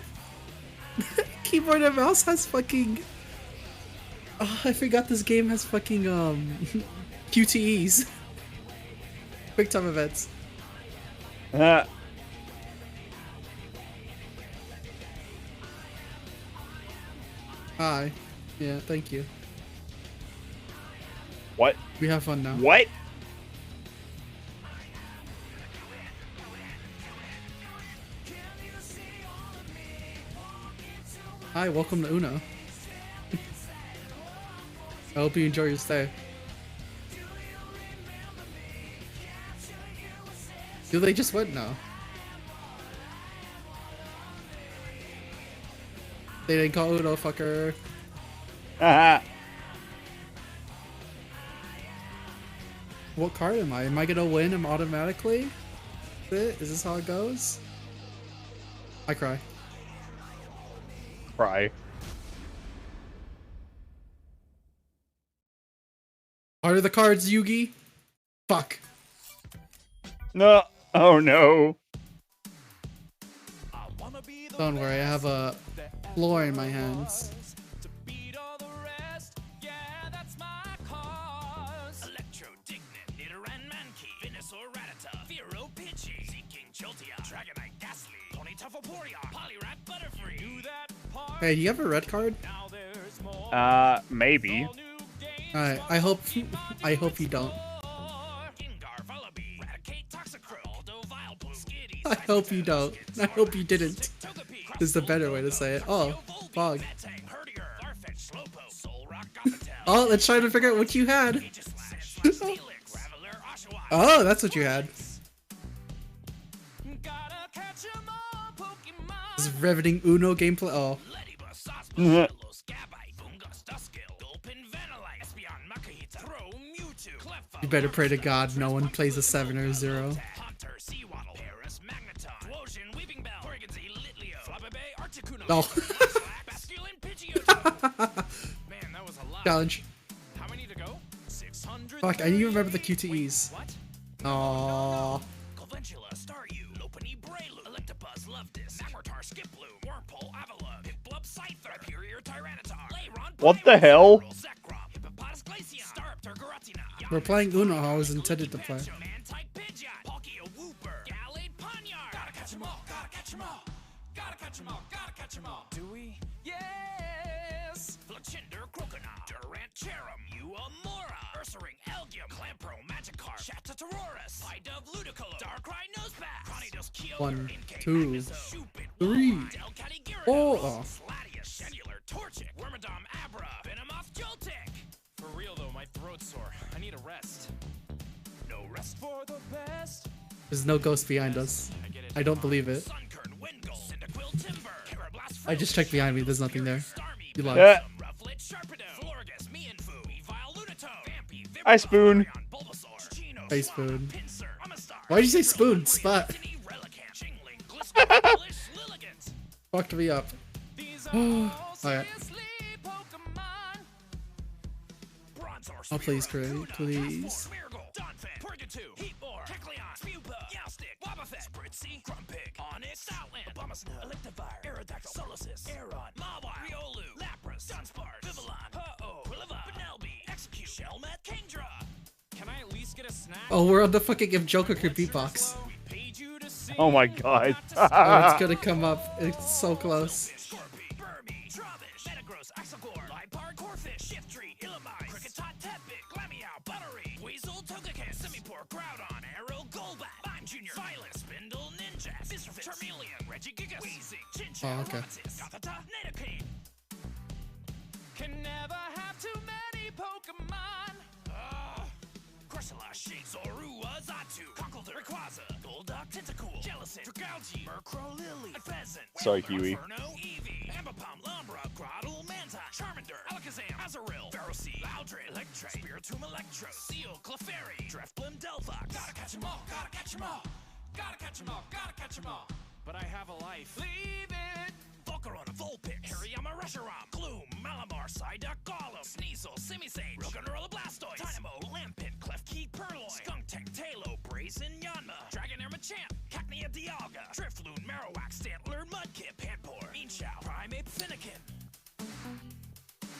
Speaker 16: Keyboard and mouse has fucking... Oh, I forgot this game has fucking, QTEs. Quick time events. Hi. Yeah, thank you.
Speaker 15: What?
Speaker 16: We have fun now.
Speaker 15: What?
Speaker 16: Hi, welcome to Uno. I hope you enjoy your stay. Do they just win now? They didn't call Uno, fucker. What card am I? Am I gonna win him automatically? Is this how it goes? I cry.
Speaker 15: Cry.
Speaker 16: Are the cards, Yugi? Fuck.
Speaker 15: No. Oh no.
Speaker 16: Don't worry, I have a floor in my hands. Hey, do you have a red card?
Speaker 15: Maybe.
Speaker 16: Alright, I hope you don't. I hope you don't. I hope you didn't. Is the better way to say it. Oh, fog. Oh, let's try to figure out what you had. Oh, that's what you had. This is riveting Uno gameplay. Oh. You better pray to God no one plays a 7 or 0. Oh. Challenge.
Speaker 3: How many to go? 600.
Speaker 16: Fuck, I need to remember the QTEs. Aww.
Speaker 15: What the hell?
Speaker 16: We're playing Uno how I was intended to play.
Speaker 3: Do we? Yes! Flachinder, Croconaut, Durant, Cherum, Uamora, Ursaring, Elgium, Clampro, Magikarp, Shatataurus, Idove, Ludicolo, Darkrai, Nosepass, Cronidos, Kyogre,
Speaker 16: 1, 2, 3, 4.
Speaker 3: Cellular, Torchic, Wormadom, Abra, Venomoth, Joltik. For real though, my throat's sore. I need a rest. No rest for the best.
Speaker 16: There's no ghost behind us. I don't believe it. I just checked behind me. There's nothing there. You lied.
Speaker 15: I spoon.
Speaker 16: I spoon. Why'd you say spoon? Spot. Fucked me up. Alright. Oh, please, Craig. Please. Oh, we're on the fucking if Joker could beatbox.
Speaker 15: Oh my god.
Speaker 16: Oh, it's gonna come up. It's so close. Oh, okay.
Speaker 3: Can never have too many Pokemon. Cressala, Shake, Zoru, Azatu, Conkeldurr, Rayquaza, Bulldog, Tentacool, Jellicent, Dragalge, Murkrow, Lily, Pheasant,
Speaker 15: Sorry, Huey.
Speaker 3: Inferno, Eevee, Ambipom, Lumbra, Grotle, Manta, Charmander, Alakazam, Azurill, Ferroseed, Loudred, Electric, Spiritomb, Electro, Seal, Clefairy, Drifblim, Delphox. Gotta catch 'em all, gotta catch 'em all. Gotta catch 'em all, gotta catch 'em all. But I have a life. Leave it! Volcarona, Vulpix, Hariyama, Reshiram, Gloom, Malamar, Psyduck, Golem, Sneasel, Simisage, Roggenrola, Blastoise, Dynamo, Lampent, Klefki, Purloin, Skuntank, Talo, Brazen, Yanma, Dragonair, Machamp, Cacnea, Dialga, Drifloon, Marowak, Stantler, Mudkip, Panpour, Meanshao, Primeape, Finnegan.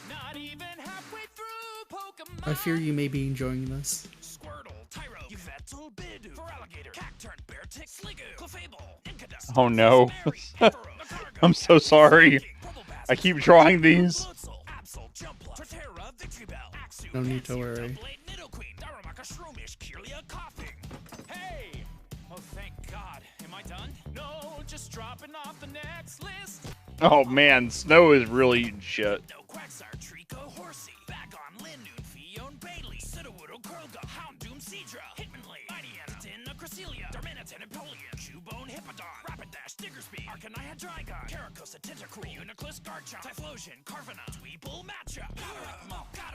Speaker 3: Not even halfway through Pokemon.
Speaker 16: I fear you may be enjoying this.
Speaker 3: Squirtle, Tyro, Yveltal, Bidoof, Feraligatr, Cacturn, Beartick, Sliggoo, Clefable, Incadus.
Speaker 15: Oh no. I'm so sorry. I keep drawing these.
Speaker 16: No need to worry.
Speaker 3: Hey! Oh, thank God. Am I done? No, just dropping off the next list.
Speaker 15: Oh man, Snow is really eating shit.
Speaker 3: No Quagsire, Trico, Horsey, Bagon, Linoon, Fion, Bailey, Sudowoodo, Curlga, Houndoom, Seadra, Hitmonlee, Mightyena, Tinna, Cresselia, Darmanitan, Empoleon, Cubone, Hippodon, Rapidash, Diggersby, Arcanine, Hydreigon, Caracosa, Tentacruel, Uniclus, Garchomp, Typhlosion, Carvanha, Dweeble, Matchup.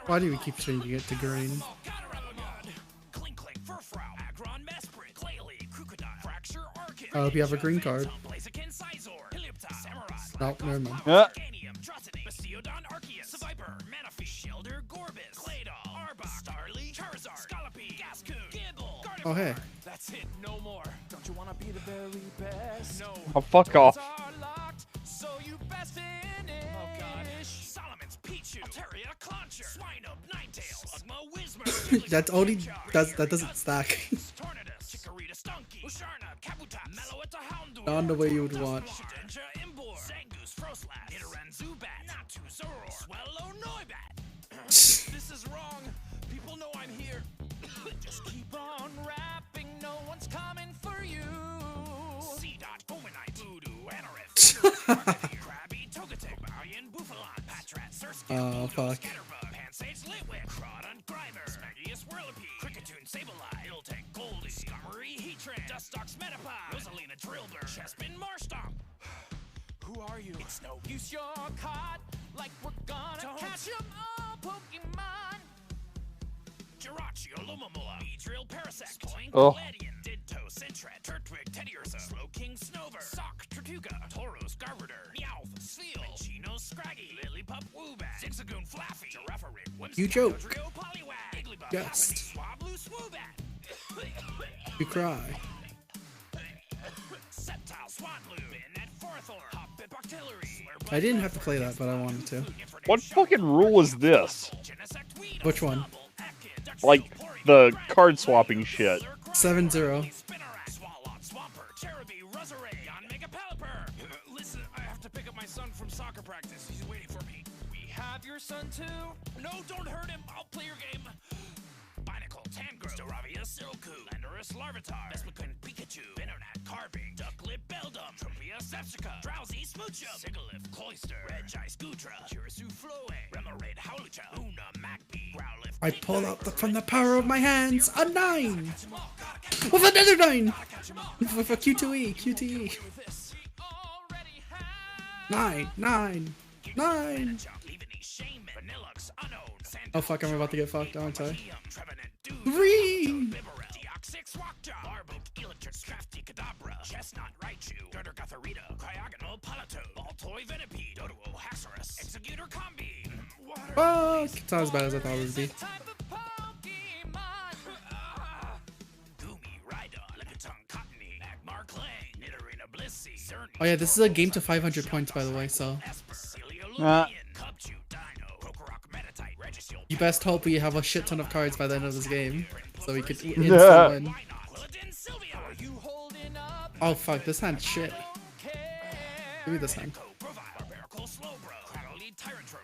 Speaker 16: Why do we keep changing it to green?
Speaker 3: Clink, Clink, Furfrou, Aggron, Mesprit, Clayley, Crocodile, Fracture, Arcid.
Speaker 16: I hope you have a green card.
Speaker 3: Blaziken, Sizor, Helioptile, Samurai,
Speaker 16: No, never mind.
Speaker 3: Arcanium, Trotonate, Bastiodon, Arceus, Viper, Manaphy, Shieldar, Gorbis, Claydol, Arbok, Starly, Charizard, Scalopy, Gascoon, Gibble, Gardevoir.
Speaker 16: Oh, hey.
Speaker 3: That's it, no more. Don't you wanna be the very best? No.
Speaker 15: Oh, fuck off.
Speaker 3: Are locked, so you best finish. Oh God. Solomon's Pichu, Altaria, Clauncher, Swinub, Ninetales, Ugma, Whismur,
Speaker 16: That only that doesn't stack.
Speaker 3: Tornadus, Chikorita, Stunky, Usharna, Kabutops, Meloetta, Houndour,
Speaker 16: Not the way you would want.
Speaker 3: Shedinja, Imbor, Zangoose, Froslass, Nidoran, Zubat, Natu, Zoroark, Swellow, Noibat. This is wrong. People know I'm here. Just keep on rapping. No one's coming for you. C-Dot, Omanite, Voodoo, Anorith, Krabby, Togetic, Valiant, Buffalon, Patrat, Surskit,
Speaker 16: Oh, fuck.
Speaker 3: Scatterbug, Pansage, Litwick, Crawdon, Grimer, Smagius, Whirlipede, Kricketune, Sableye, Iltank, Goldie, Skarmory, Heatran, Dustox, Metapod, Rosalina, Drillbur, Chespin, Marstomp. Who are you? It's no use you're caught, like we're gonna catch 'em all, Pokemon. Jirachi, Olumamula, Beedrill, Parasect, Spoink,
Speaker 15: Oh.
Speaker 3: Gladian, Ditto, Sintret, Turtwig, Teddiursa, Slowking, Snover, Sock, Tortuga, Tauros, Garverder, Meowth, Sfeel, Chino, Scraggy, Lillipup, Woobat, Zigzagoon, Flaffy, Girafarig, Whimsicott,
Speaker 16: You joke.
Speaker 3: Dodrio, Poliwag, Igglybuff,
Speaker 16: Jest.
Speaker 3: Trapinch, Swablu, Swoobat,
Speaker 16: You cry.
Speaker 3: Sceptile, Swatlu, Binet, Forthor, Hoppip, Octillery,
Speaker 16: I didn't have to play that, but I wanted to.
Speaker 15: What fucking rule is this?
Speaker 16: Which one?
Speaker 15: Like the card swapping shit.
Speaker 16: 7-0.
Speaker 3: Listen, I have to pick up my son from soccer practice. He's waiting for me. We have your son too? No, don't hurt him. I'll play your game. Binacle, Tangrowth, Staravia, Silcoon, Landorus, Larvitar, Vespiquen, Pikachu, Venonat, Carving, Ducklip, Beldum, Trumpia, Sepsica, Drowsy, Smoochum, Sigalith, Cloyster, Reggie, Scootra, Chirisu, Floe, Remoraid, Howlucha, Una, Magpie, Growlithe.
Speaker 16: I pull out from the power of my hands a 9! With another 9! With a Q2E, QTE. 9, 9, 9! Oh fuck, I'm about to get fucked, aren't I? 3! Chestnut, Raichu, Garter, Gotharita, Cryogonal, Palato, Baltoy, Venipede, Doduo, Haxorus, Executor, Combi. Fuck! It's not as bad as I thought it would be. Oh yeah, this is a game to 500 points, by the way, so... You best hope we have a shit ton of cards by the end of this game, so we could instantly win. Oh fuck, this hand's shit. Give me this hand.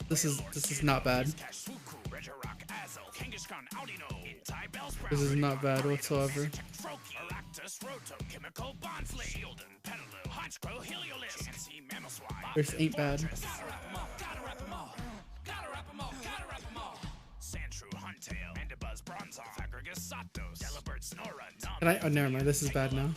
Speaker 16: This is not bad. This is not bad whatsoever. This ain't bad. Can I? Oh, never mind. This is bad now.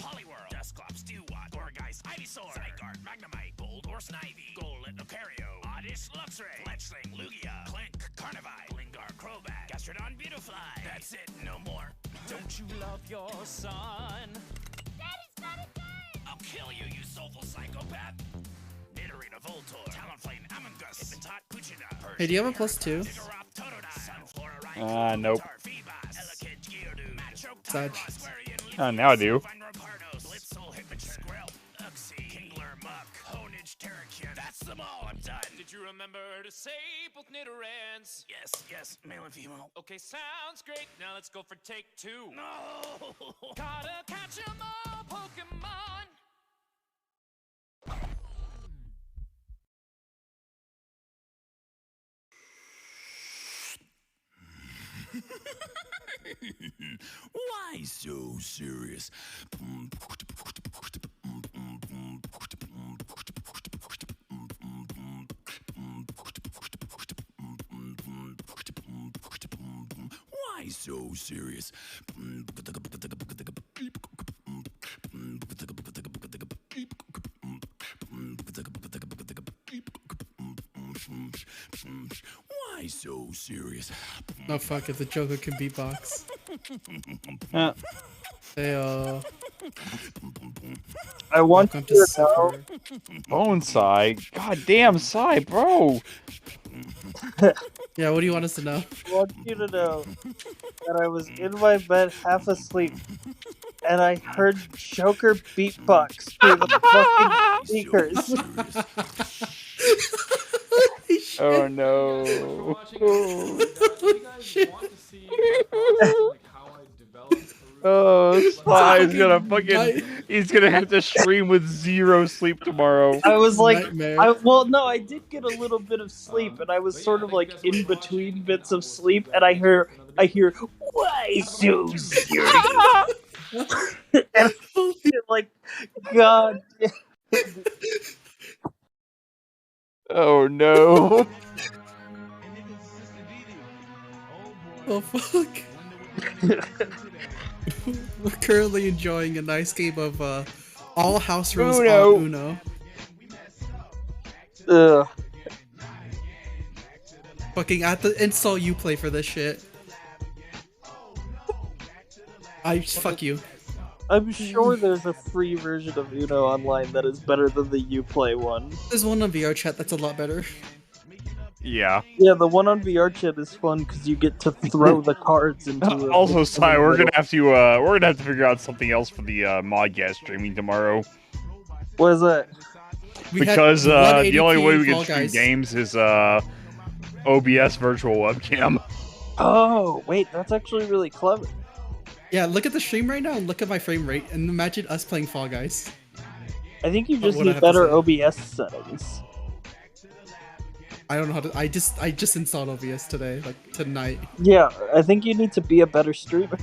Speaker 3: That's it, no more. Don't you love your son? Daddy's not a guy. I'll kill you, you soulful psychopath. Nidorina, Voltor, Talonflame, Amogus, Hypnotot, Puchina.
Speaker 16: Hey, do you have a +2?
Speaker 15: Nope.
Speaker 16: Sag.
Speaker 15: Now I do.
Speaker 3: That's them all, I'm done. Did you remember to say both Nidorans? Yes, male and female. Okay, sounds great. Now let's go for take 2. No! Gotta catch 'em all, Pokemon! Why so serious? Why so serious? Why so serious?
Speaker 16: No fuck it, the Joker can beatbox. Hey
Speaker 15: I want
Speaker 16: welcome
Speaker 15: you
Speaker 16: to
Speaker 15: to know. Bone Sai. God damn Sai, bro.
Speaker 16: Yeah, what do you want us to know?
Speaker 1: I want you to know that I was in my bed half asleep and I heard Joker beatbox through the fucking speakers.
Speaker 15: Oh no. Oh, Sai's gonna fucking. He's gonna have to stream with 0 sleep tomorrow.
Speaker 1: I was like, I did get a little bit of sleep, and I was sort of like in between bits of sleep, and I hear, why so serious? And I'm like, God.
Speaker 15: Oh no.
Speaker 16: Oh fuck. We're currently enjoying a nice game of all house rules
Speaker 15: Uno.
Speaker 16: on Uno.
Speaker 1: Ugh.
Speaker 16: Fucking at the install you play for this shit. Fuck you.
Speaker 1: I'm sure there's a free version of Uno online that is better than the Uplay one.
Speaker 16: There's one on VR chat that's a lot better.
Speaker 15: Yeah.
Speaker 1: Yeah, the one on VR chat is fun because you get to throw the cards into.
Speaker 15: Also, Sai, we're gonna have to figure out something else for the Modcast streaming tomorrow.
Speaker 1: What is that?
Speaker 15: Because the only way we can stream games is OBS virtual webcam.
Speaker 1: Oh, wait, that's actually really clever.
Speaker 16: Yeah, look at the stream right now and look at my frame rate and imagine us playing Fall Guys.
Speaker 1: I think you just
Speaker 16: What I
Speaker 1: need
Speaker 16: have to
Speaker 1: better
Speaker 16: say.
Speaker 1: OBS settings.
Speaker 16: I don't know how to. I just installed OBS today, like tonight.
Speaker 1: Yeah, I think you need to be a better streamer.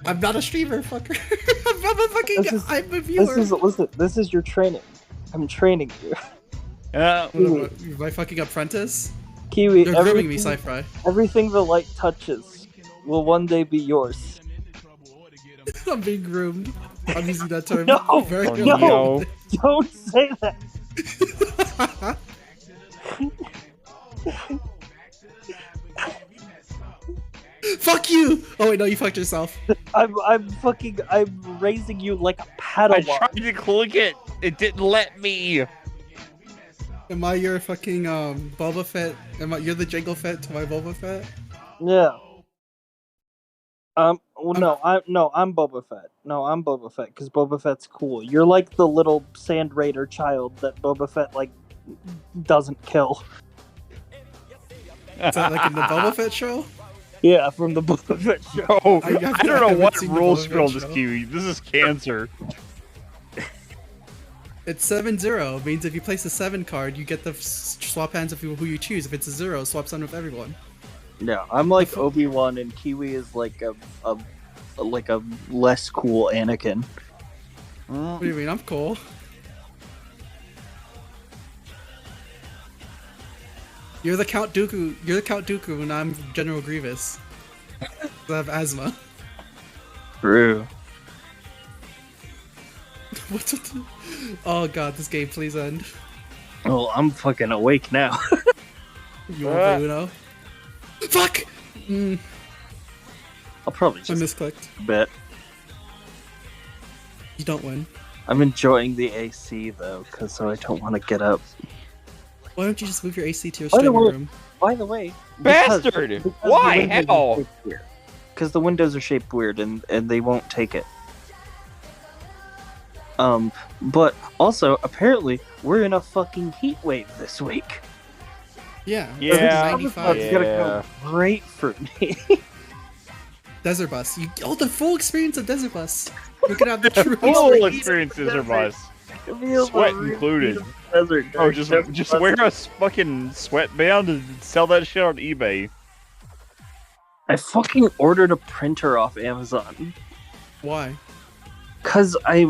Speaker 16: I'm not a streamer, fucker. I'm a fucking. I'm a viewer.
Speaker 1: Listen, this is your training. I'm training you.
Speaker 16: What am I fucking apprentice?
Speaker 1: Kiwi,
Speaker 16: They're grooming me, Sci-Fi.
Speaker 1: Everything the light touches will one day be yours.
Speaker 16: I'm being groomed. I'm using that term.
Speaker 1: No,
Speaker 16: very
Speaker 1: no, don't say that.
Speaker 16: Fuck you! Oh wait, no, you fucked yourself.
Speaker 1: I'm raising you like a Padawan.
Speaker 15: I tried to click it. It didn't let me.
Speaker 16: Am I your fucking Boba Fett? You're the Jango Fett to my Boba Fett?
Speaker 1: Yeah. Well, I'm Boba Fett. No, I'm Boba Fett because Boba Fett's cool. You're like the little Sand Raider child that Boba Fett like doesn't kill.
Speaker 16: Is that like in the Boba Fett show?
Speaker 1: Yeah, from the Boba Fett show.
Speaker 15: Oh, I don't know what
Speaker 16: seen the
Speaker 15: rules
Speaker 16: Boba
Speaker 15: scroll
Speaker 16: Fett
Speaker 15: this
Speaker 16: show.
Speaker 15: Kiwi. This is cancer.
Speaker 16: It's 7-0. Means if you place a 7 card, you get the swap hands of who you choose. If it's a 0, swaps on with everyone.
Speaker 1: Yeah, I'm like Obi-Wan and Kiwi is like a less cool Anakin.
Speaker 16: What do you mean? I'm cool. You're the Count Dooku. You're the Count Dooku, and I'm General Grievous. I have asthma.
Speaker 1: True.
Speaker 16: What's with the... Oh god, this game, please end.
Speaker 1: Oh, I'm fucking awake now.
Speaker 16: You want to play Uno? Fuck!
Speaker 1: I'll probably just
Speaker 16: misclicked.
Speaker 1: Bet.
Speaker 16: You don't win.
Speaker 1: I'm enjoying the AC though, because so I don't want to get up.
Speaker 16: Why don't you just move your AC to your
Speaker 1: By the
Speaker 16: streaming
Speaker 1: way-
Speaker 16: room?
Speaker 1: By the way,
Speaker 15: Bastard! Why? How?
Speaker 1: Because the windows are shaped weird and they won't take it. But also, apparently, we're in a fucking heat wave this week.
Speaker 16: Yeah.
Speaker 15: Yeah.
Speaker 16: 95.
Speaker 1: It's gonna go great for me.
Speaker 16: Desert Bus. The full experience of Desert Bus. You're gonna have the true
Speaker 15: Full experiences are bus. Sweat included.
Speaker 1: Desert
Speaker 15: Oh, just wear a fucking sweatband and sell that shit on eBay.
Speaker 1: I fucking ordered a printer off Amazon.
Speaker 16: Why?
Speaker 1: Because I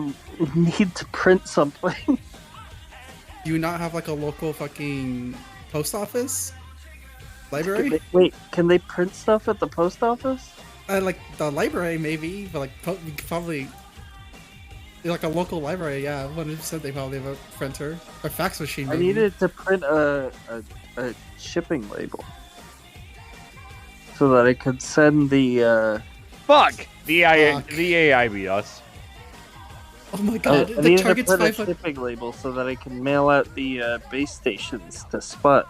Speaker 1: need to print something.
Speaker 16: Do you not have like a local fucking post office? Library?
Speaker 1: Can they print stuff at the post office?
Speaker 16: Like the library maybe, but like you could probably like a local library, yeah, 100% they probably have a printer or fax machine.
Speaker 1: I
Speaker 16: Maybe.
Speaker 1: needed to print a shipping label so that I could send the
Speaker 15: Fuck! The AI beat us.
Speaker 16: Oh my god,
Speaker 1: I
Speaker 16: the
Speaker 1: needed to
Speaker 16: target's
Speaker 1: print a
Speaker 16: 500.
Speaker 1: shipping label so that I can mail out the base stations to Sput.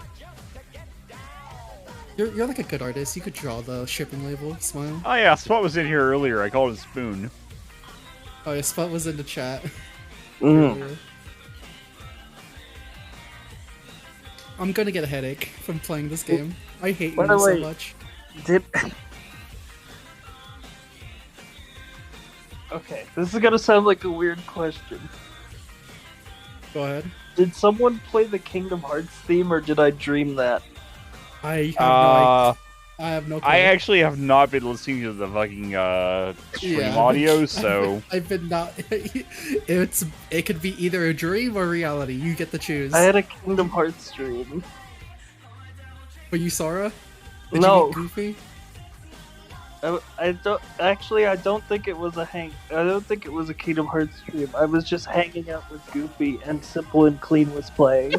Speaker 16: You're like a good artist. You could draw the shipping label. Smile.
Speaker 15: Oh yeah, Spot was in here earlier. I called it Spoon.
Speaker 16: Oh yeah, Spot was in the chat.
Speaker 1: Mm.
Speaker 16: I'm gonna get a headache from playing this game. I hate
Speaker 1: By the
Speaker 16: Uno so
Speaker 1: way,
Speaker 16: much.
Speaker 1: Okay, this is gonna sound like a weird question.
Speaker 16: Go ahead.
Speaker 1: Did someone play the Kingdom Hearts theme, or did I dream that?
Speaker 16: I have I have no clue.
Speaker 15: I actually have not been listening to the fucking stream
Speaker 16: Yeah,
Speaker 15: audio, so
Speaker 16: I've been not. It could be either a dream or reality. You get to choose.
Speaker 1: I had a Kingdom Hearts dream.
Speaker 16: Were you Sora? Did
Speaker 1: No.
Speaker 16: you meet Goofy?
Speaker 1: I don't actually. I don't think it was I don't think it was a Kingdom Hearts stream. I was just hanging out with Goofy, and Simple and Clean was playing.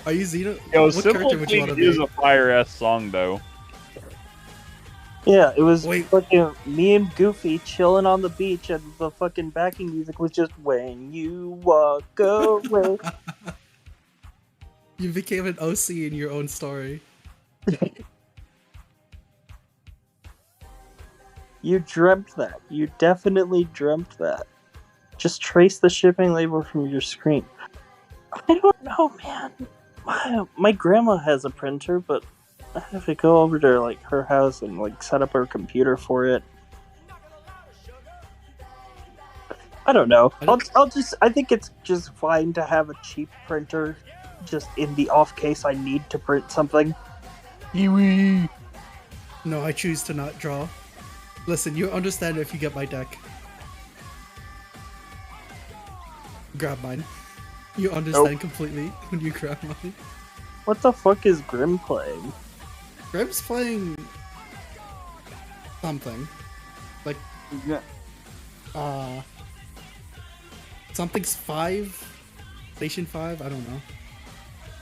Speaker 16: Are you Xeno?
Speaker 15: Yo,
Speaker 16: What
Speaker 15: Simple
Speaker 16: character would you want
Speaker 15: Clean
Speaker 16: to
Speaker 15: is
Speaker 16: be?
Speaker 15: a fire ass song though.
Speaker 1: Yeah, it was fucking me and Goofy chilling on the beach, and the fucking backing music was just "When You Walk Away."
Speaker 16: You became an OC in your own story.
Speaker 1: You dreamt that. You definitely dreamt that. Just trace the shipping label from your screen. I don't know, man. My grandma has a printer, but I have to go over to like her house and like set up her computer for it. I don't know. I think it's just fine to have a cheap printer, just in the off case I need to print something.
Speaker 16: No, I choose to not draw. Listen, you understand if you get my deck. Grab mine. You understand completely when you grab mine.
Speaker 1: What the fuck is Grim playing?
Speaker 16: Grim's playing something. Like something's 5? Station 5? I don't know.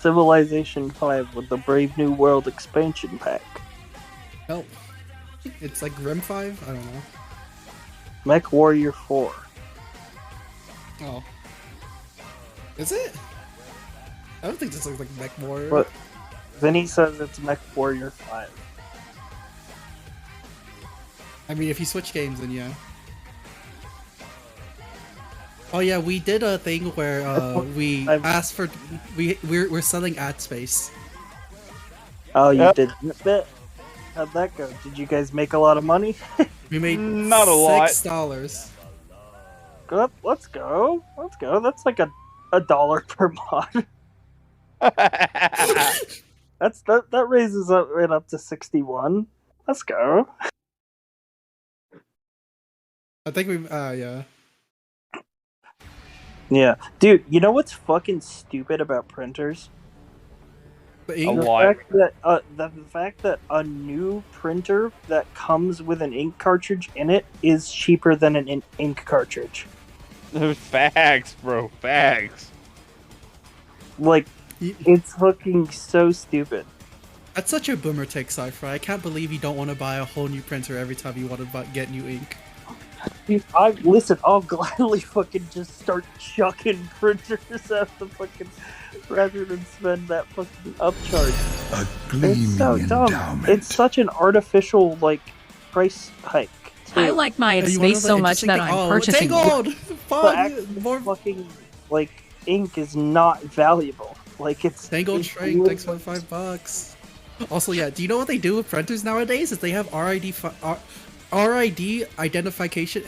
Speaker 1: Civilization 5 with the Brave New World expansion pack.
Speaker 16: No. It's like Grim 5? I don't know.
Speaker 1: Mech Warrior 4.
Speaker 16: Oh. Is it? I don't think this looks like Mech Warrior.
Speaker 1: But Vinny says it's Mech Warrior 5.
Speaker 16: I mean, if you switch games, then yeah. Oh yeah, we did a thing where we asked for we're selling ad space.
Speaker 1: Oh, you did that? How'd that go? Did you guys make a lot of money?
Speaker 16: We made
Speaker 15: not a lot.
Speaker 16: $6.
Speaker 1: Good. Let's go. Let's go. That's like a $1 per mod. That raises it right up to 61. Let's go.
Speaker 16: I think we yeah.
Speaker 1: Yeah, dude. You know what's fucking stupid about printers? The fact that a new printer that comes with an ink cartridge in it is cheaper than an ink cartridge.
Speaker 15: Facts, bro. Facts.
Speaker 1: Like, it's fucking so stupid.
Speaker 16: That's such a boomer take, Cypher. I can't believe you don't want to buy a whole new printer every time you want to get new ink.
Speaker 1: Dude, I'll gladly fucking just start chucking printers at the fucking rather than spend that fucking upcharge.
Speaker 6: A gleaming
Speaker 1: It's so dumb.
Speaker 6: endowment.
Speaker 1: It's such an artificial like price hike.
Speaker 2: I like my space so much that I'm purchasing
Speaker 16: gold.
Speaker 1: More fucking like ink is not valuable. Like it's
Speaker 16: Tangled
Speaker 1: it's
Speaker 16: Shrink,
Speaker 1: really
Speaker 16: thanks for $5. Also, yeah, do you know what they do with printers nowadays? Is they have RID identification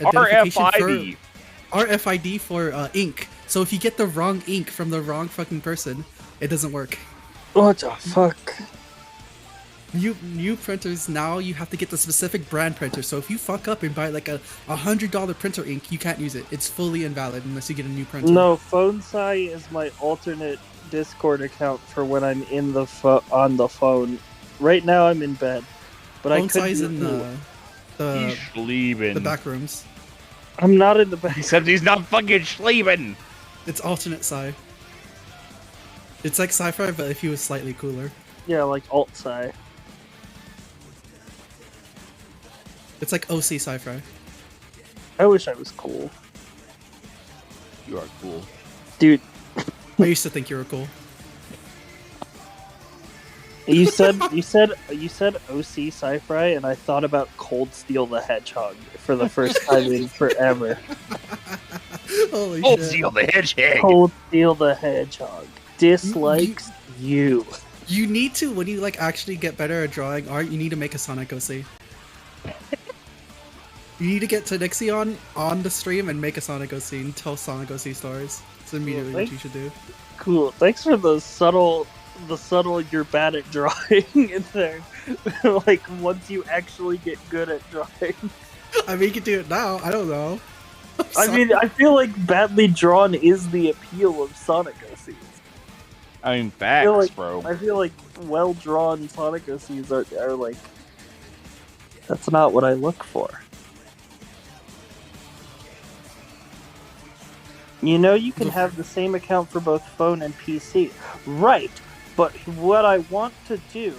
Speaker 16: RFID for ink. So if you get the wrong ink from the wrong fucking person, it doesn't work.
Speaker 1: What the fuck?
Speaker 16: New printers now you have to get the specific brand printer. So if you fuck up and buy like a $100 printer ink, you can't use it. It's fully invalid unless you get a new printer.
Speaker 1: No, PhoneSci is my alternate Discord account for when I'm in the on the phone. Right now I'm in bed, but I could
Speaker 16: PhoneSci's in
Speaker 15: He's sleeping.
Speaker 16: the back rooms.
Speaker 1: I'm not in the back.
Speaker 15: Except he's not fucking sleeping.
Speaker 16: It's alternate Sci. It's like Sci-Fi, but if he was slightly cooler.
Speaker 1: Yeah, like alt-sci.
Speaker 16: It's like OC Sci-Fi.
Speaker 1: I wish I was cool.
Speaker 15: You are cool.
Speaker 1: Dude.
Speaker 16: I used to think you were cool.
Speaker 1: You said OC Sci-Fi, and I thought about Cold Steel the Hedgehog for the first time in forever.
Speaker 16: Holy
Speaker 15: Cold
Speaker 16: shit.
Speaker 15: Steel the Hedgehog.
Speaker 1: Cold Steel the Hedgehog dislikes you.
Speaker 16: You need to, when you like actually get better at drawing art, you need to make a Sonic OC. You need to get to Nixion on the stream and make a Sonic OC and tell Sonic OC stories. It's immediately what you should do.
Speaker 1: Cool. Thanks for the subtle you're bad at drawing in there. Like once you actually get good at drawing.
Speaker 16: I mean, you can do it now. I don't know.
Speaker 1: I mean, I feel like badly drawn is the appeal of Sonic OCs.
Speaker 15: I mean, facts, bro.
Speaker 1: I feel like well-drawn Sonic OCs are like... That's not what I look for. You know you can have the same account for both phone and PC. Right, but what I want to do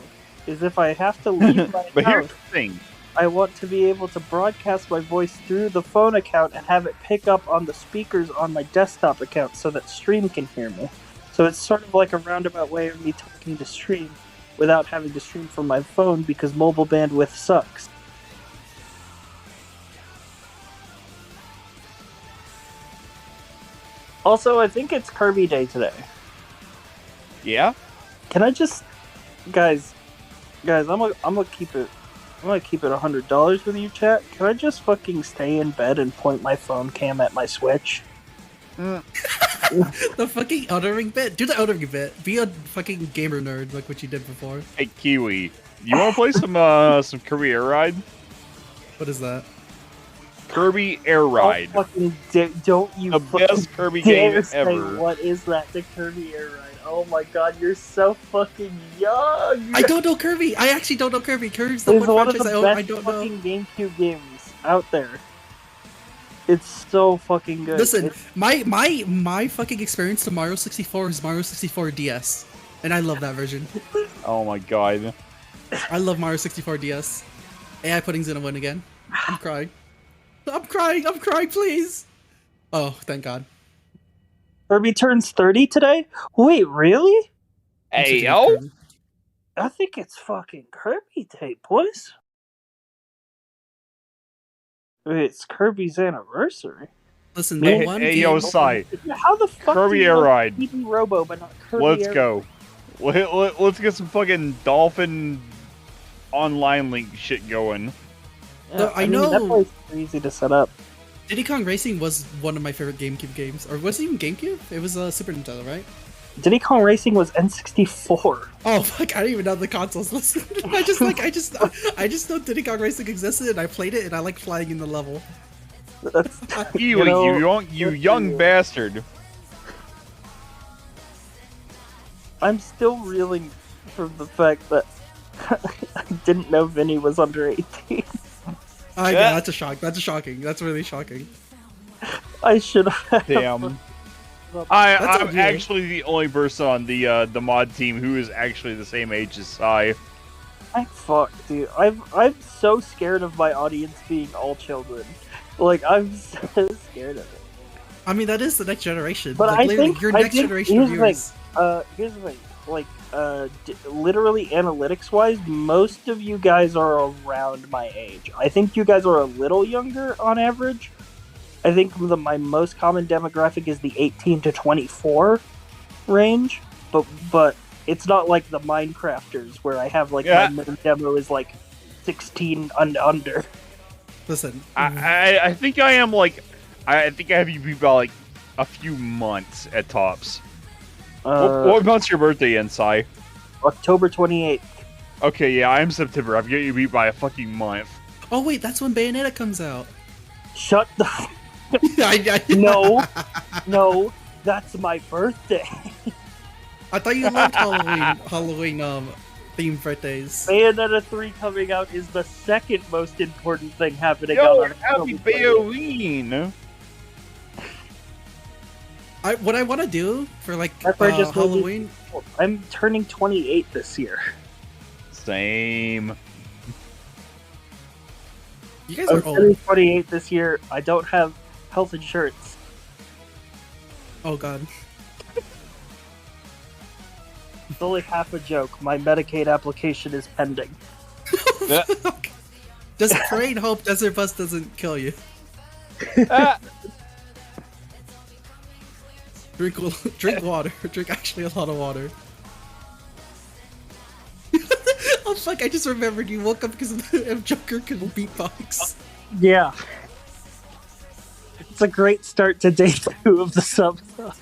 Speaker 1: is if I have to leave my
Speaker 15: But here's
Speaker 1: house...
Speaker 15: the thing.
Speaker 1: I want to be able to broadcast my voice through the phone account and have it pick up on the speakers on my desktop account so that Stream can hear me. So it's sort of like a roundabout way of me talking to Stream without having to stream from my phone because mobile bandwidth sucks. Also, I think it's Kirby Day today.
Speaker 15: Yeah?
Speaker 1: Can I just, guys, I'm gonna keep it. I'm gonna keep it $100 with you, chat. Can I just fucking stay in bed and point my phone cam at my Switch?
Speaker 16: The fucking Elden Ring bit. Do the Elden Ring bit. Be a fucking gamer nerd like what you did before.
Speaker 15: Hey, Kiwi, you want to play some Kirby Air Ride?
Speaker 16: What is that?
Speaker 15: Kirby Air Ride.
Speaker 1: Don't you
Speaker 15: the
Speaker 1: fucking
Speaker 15: best Kirby
Speaker 1: dare
Speaker 15: game
Speaker 1: say
Speaker 15: ever.
Speaker 1: what is that? The Kirby Air Ride. Oh my god, you're so fucking young.
Speaker 16: I don't know Kirby. I actually don't know Kirby. Kirby's the
Speaker 1: It's
Speaker 16: one
Speaker 1: one of
Speaker 16: franchise
Speaker 1: the
Speaker 16: I
Speaker 1: best
Speaker 16: don't know.
Speaker 1: fucking GameCube games out there. It's so fucking good.
Speaker 16: Listen, my fucking experience to Mario 64 is Mario 64 DS, and I love that version.
Speaker 15: Oh my god.
Speaker 16: I love Mario 64 DS. AI Pudding's gonna win again. I'm crying. I'm crying. I'm crying. Please. Oh, thank God.
Speaker 1: Kirby turns 30 today? Wait, really?
Speaker 15: Hey, yo?
Speaker 1: I think it's fucking Kirby Day, boys. Wait, it's Kirby's anniversary.
Speaker 16: Listen,
Speaker 15: Hey, hey yo, Sai.
Speaker 1: How the fuck
Speaker 15: Kirby
Speaker 1: do you
Speaker 15: Air
Speaker 1: know
Speaker 15: Ride.
Speaker 1: PB Robo, but not Kirby
Speaker 15: Let's
Speaker 1: Air
Speaker 15: go. Let's get some fucking Dolphin online link shit going.
Speaker 1: Yeah,
Speaker 16: I know
Speaker 1: that plays easy to set up.
Speaker 16: Diddy Kong Racing was one of my favorite GameCube games. Or was it even GameCube? It was Super Nintendo, right?
Speaker 1: Diddy Kong Racing was N64.
Speaker 16: Oh fuck! I don't even know the consoles. Listen, I just know Diddy Kong Racing existed, and I played it, and I like flying in the level.
Speaker 15: You young bastard.
Speaker 1: I'm still reeling from the fact that I didn't know Vinny was under 18.
Speaker 16: I know, that's a shock. That's shocking. That's really shocking.
Speaker 1: I should have.
Speaker 15: Damn. I'm actually the only person on the mod team who is actually the same age as Sai.
Speaker 1: Fuck, dude. I'm so scared of my audience being all children. Like, I'm so scared of it.
Speaker 16: I mean, that is the next generation.
Speaker 1: But
Speaker 16: like,
Speaker 1: I think
Speaker 16: your next generation of viewers.
Speaker 1: Here's the thing. Like, literally analytics-wise, most of you guys are around my age. I think you guys are a little younger on average. I think my most common demographic is the 18 to 24 range, but it's not like the Minecrafters where I have like my main demo is like 16 and under.
Speaker 16: Listen,
Speaker 15: I think I am like, I think I have you beat by like a few months at tops. What month's your birthday in, Sai?
Speaker 1: October 28th.
Speaker 15: Okay, yeah, I'm September. I've got you beat by a fucking month.
Speaker 16: Oh wait, that's when Bayonetta comes out.
Speaker 1: Shut the. No, that's my birthday.
Speaker 16: I thought you loved Halloween themed birthdays.
Speaker 1: Bayonetta 3 coming out is the second most important thing happening
Speaker 15: on
Speaker 1: our
Speaker 15: happy Bayonetta.
Speaker 16: What I want to do for like Halloween.
Speaker 1: I'm turning 28 this year.
Speaker 15: Same.
Speaker 16: You guys are
Speaker 1: turning
Speaker 16: old.
Speaker 1: 28 this year. I don't have health insurance.
Speaker 16: Oh god.
Speaker 1: It's only half a joke. My Medicaid application is pending.
Speaker 16: Just pray and hope Desert Bus doesn't kill you. Drink water. Drink actually a lot of water. Oh fuck, I just remembered you woke up because of Joker could beatbox.
Speaker 1: Yeah. It's a great start to day 2 of the Subathon.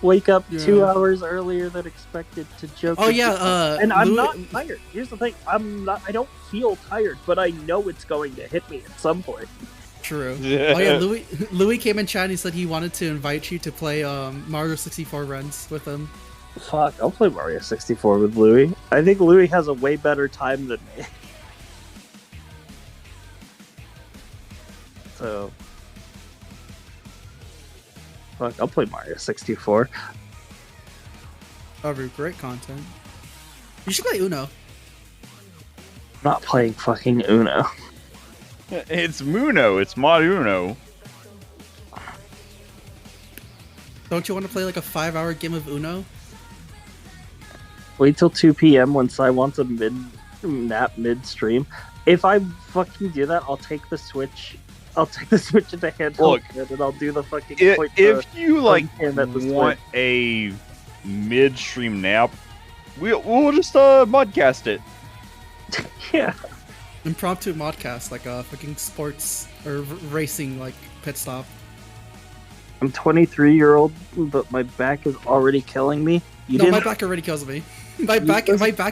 Speaker 1: Wake up 2 hours earlier than expected to Joker.
Speaker 16: Oh yeah,
Speaker 1: and I'm not tired. Here's the thing, I don't feel tired, but I know it's going to hit me at some point.
Speaker 16: True. Oh yeah, Louis came in chat and he said he wanted to invite you to play Mario 64 runs with him.
Speaker 1: Fuck, I'll play Mario 64 with Louis. I think Louis has a way better time than me. So, fuck, I'll play Mario 64.
Speaker 16: Oh, great content. You should play Uno.
Speaker 10: not playing fucking Uno.
Speaker 15: It's Muno. It's Mod Uno.
Speaker 16: Don't you want to play like a 5-hour game of Uno?
Speaker 10: Wait till 2 p.m. once I want a nap midstream. If I fucking do that, I'll take the Switch. I'll take the Switch into handheld mode and I'll do the fucking.
Speaker 15: If you like
Speaker 10: want
Speaker 15: want a midstream nap, we'll just modcast it.
Speaker 10: Yeah.
Speaker 16: Impromptu modcast, like a fucking sports or racing like pit stop.
Speaker 10: I'm 23-year-old, but my back is already killing me.
Speaker 16: My back already kills me. My back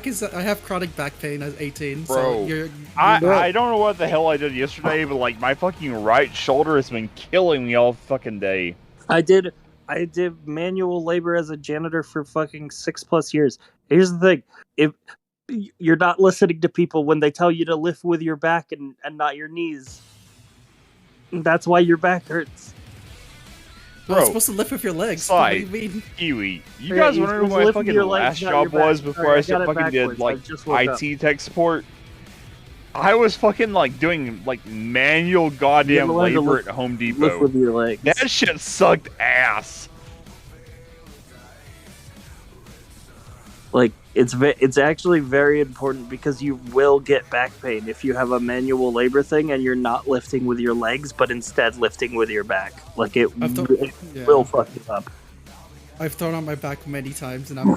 Speaker 16: is. I have chronic back pain as 18.
Speaker 15: Bro,
Speaker 16: so you're
Speaker 15: I don't know what the hell I did yesterday, but like my fucking right shoulder has been killing me all fucking day.
Speaker 10: I did manual labor as a janitor for fucking 6+ years. Here's the thing: if you're not listening to people when they tell you to lift with your back and not your knees, that's why your back hurts.
Speaker 16: Bro, it's supposed to lift with your legs. What do you mean?
Speaker 15: Kiwi, you guys want to know what my fucking last job was before I fucking did like IT tech support? I was fucking like doing like manual goddamn labor at Home Depot.
Speaker 10: Lift with your legs.
Speaker 15: That shit sucked ass.
Speaker 10: Like it's actually very important because you will get back pain if you have a manual labor thing and you're not lifting with your legs, but instead lifting with your back. Like it will fuck you up.
Speaker 16: I've thrown on my back many times, and I'm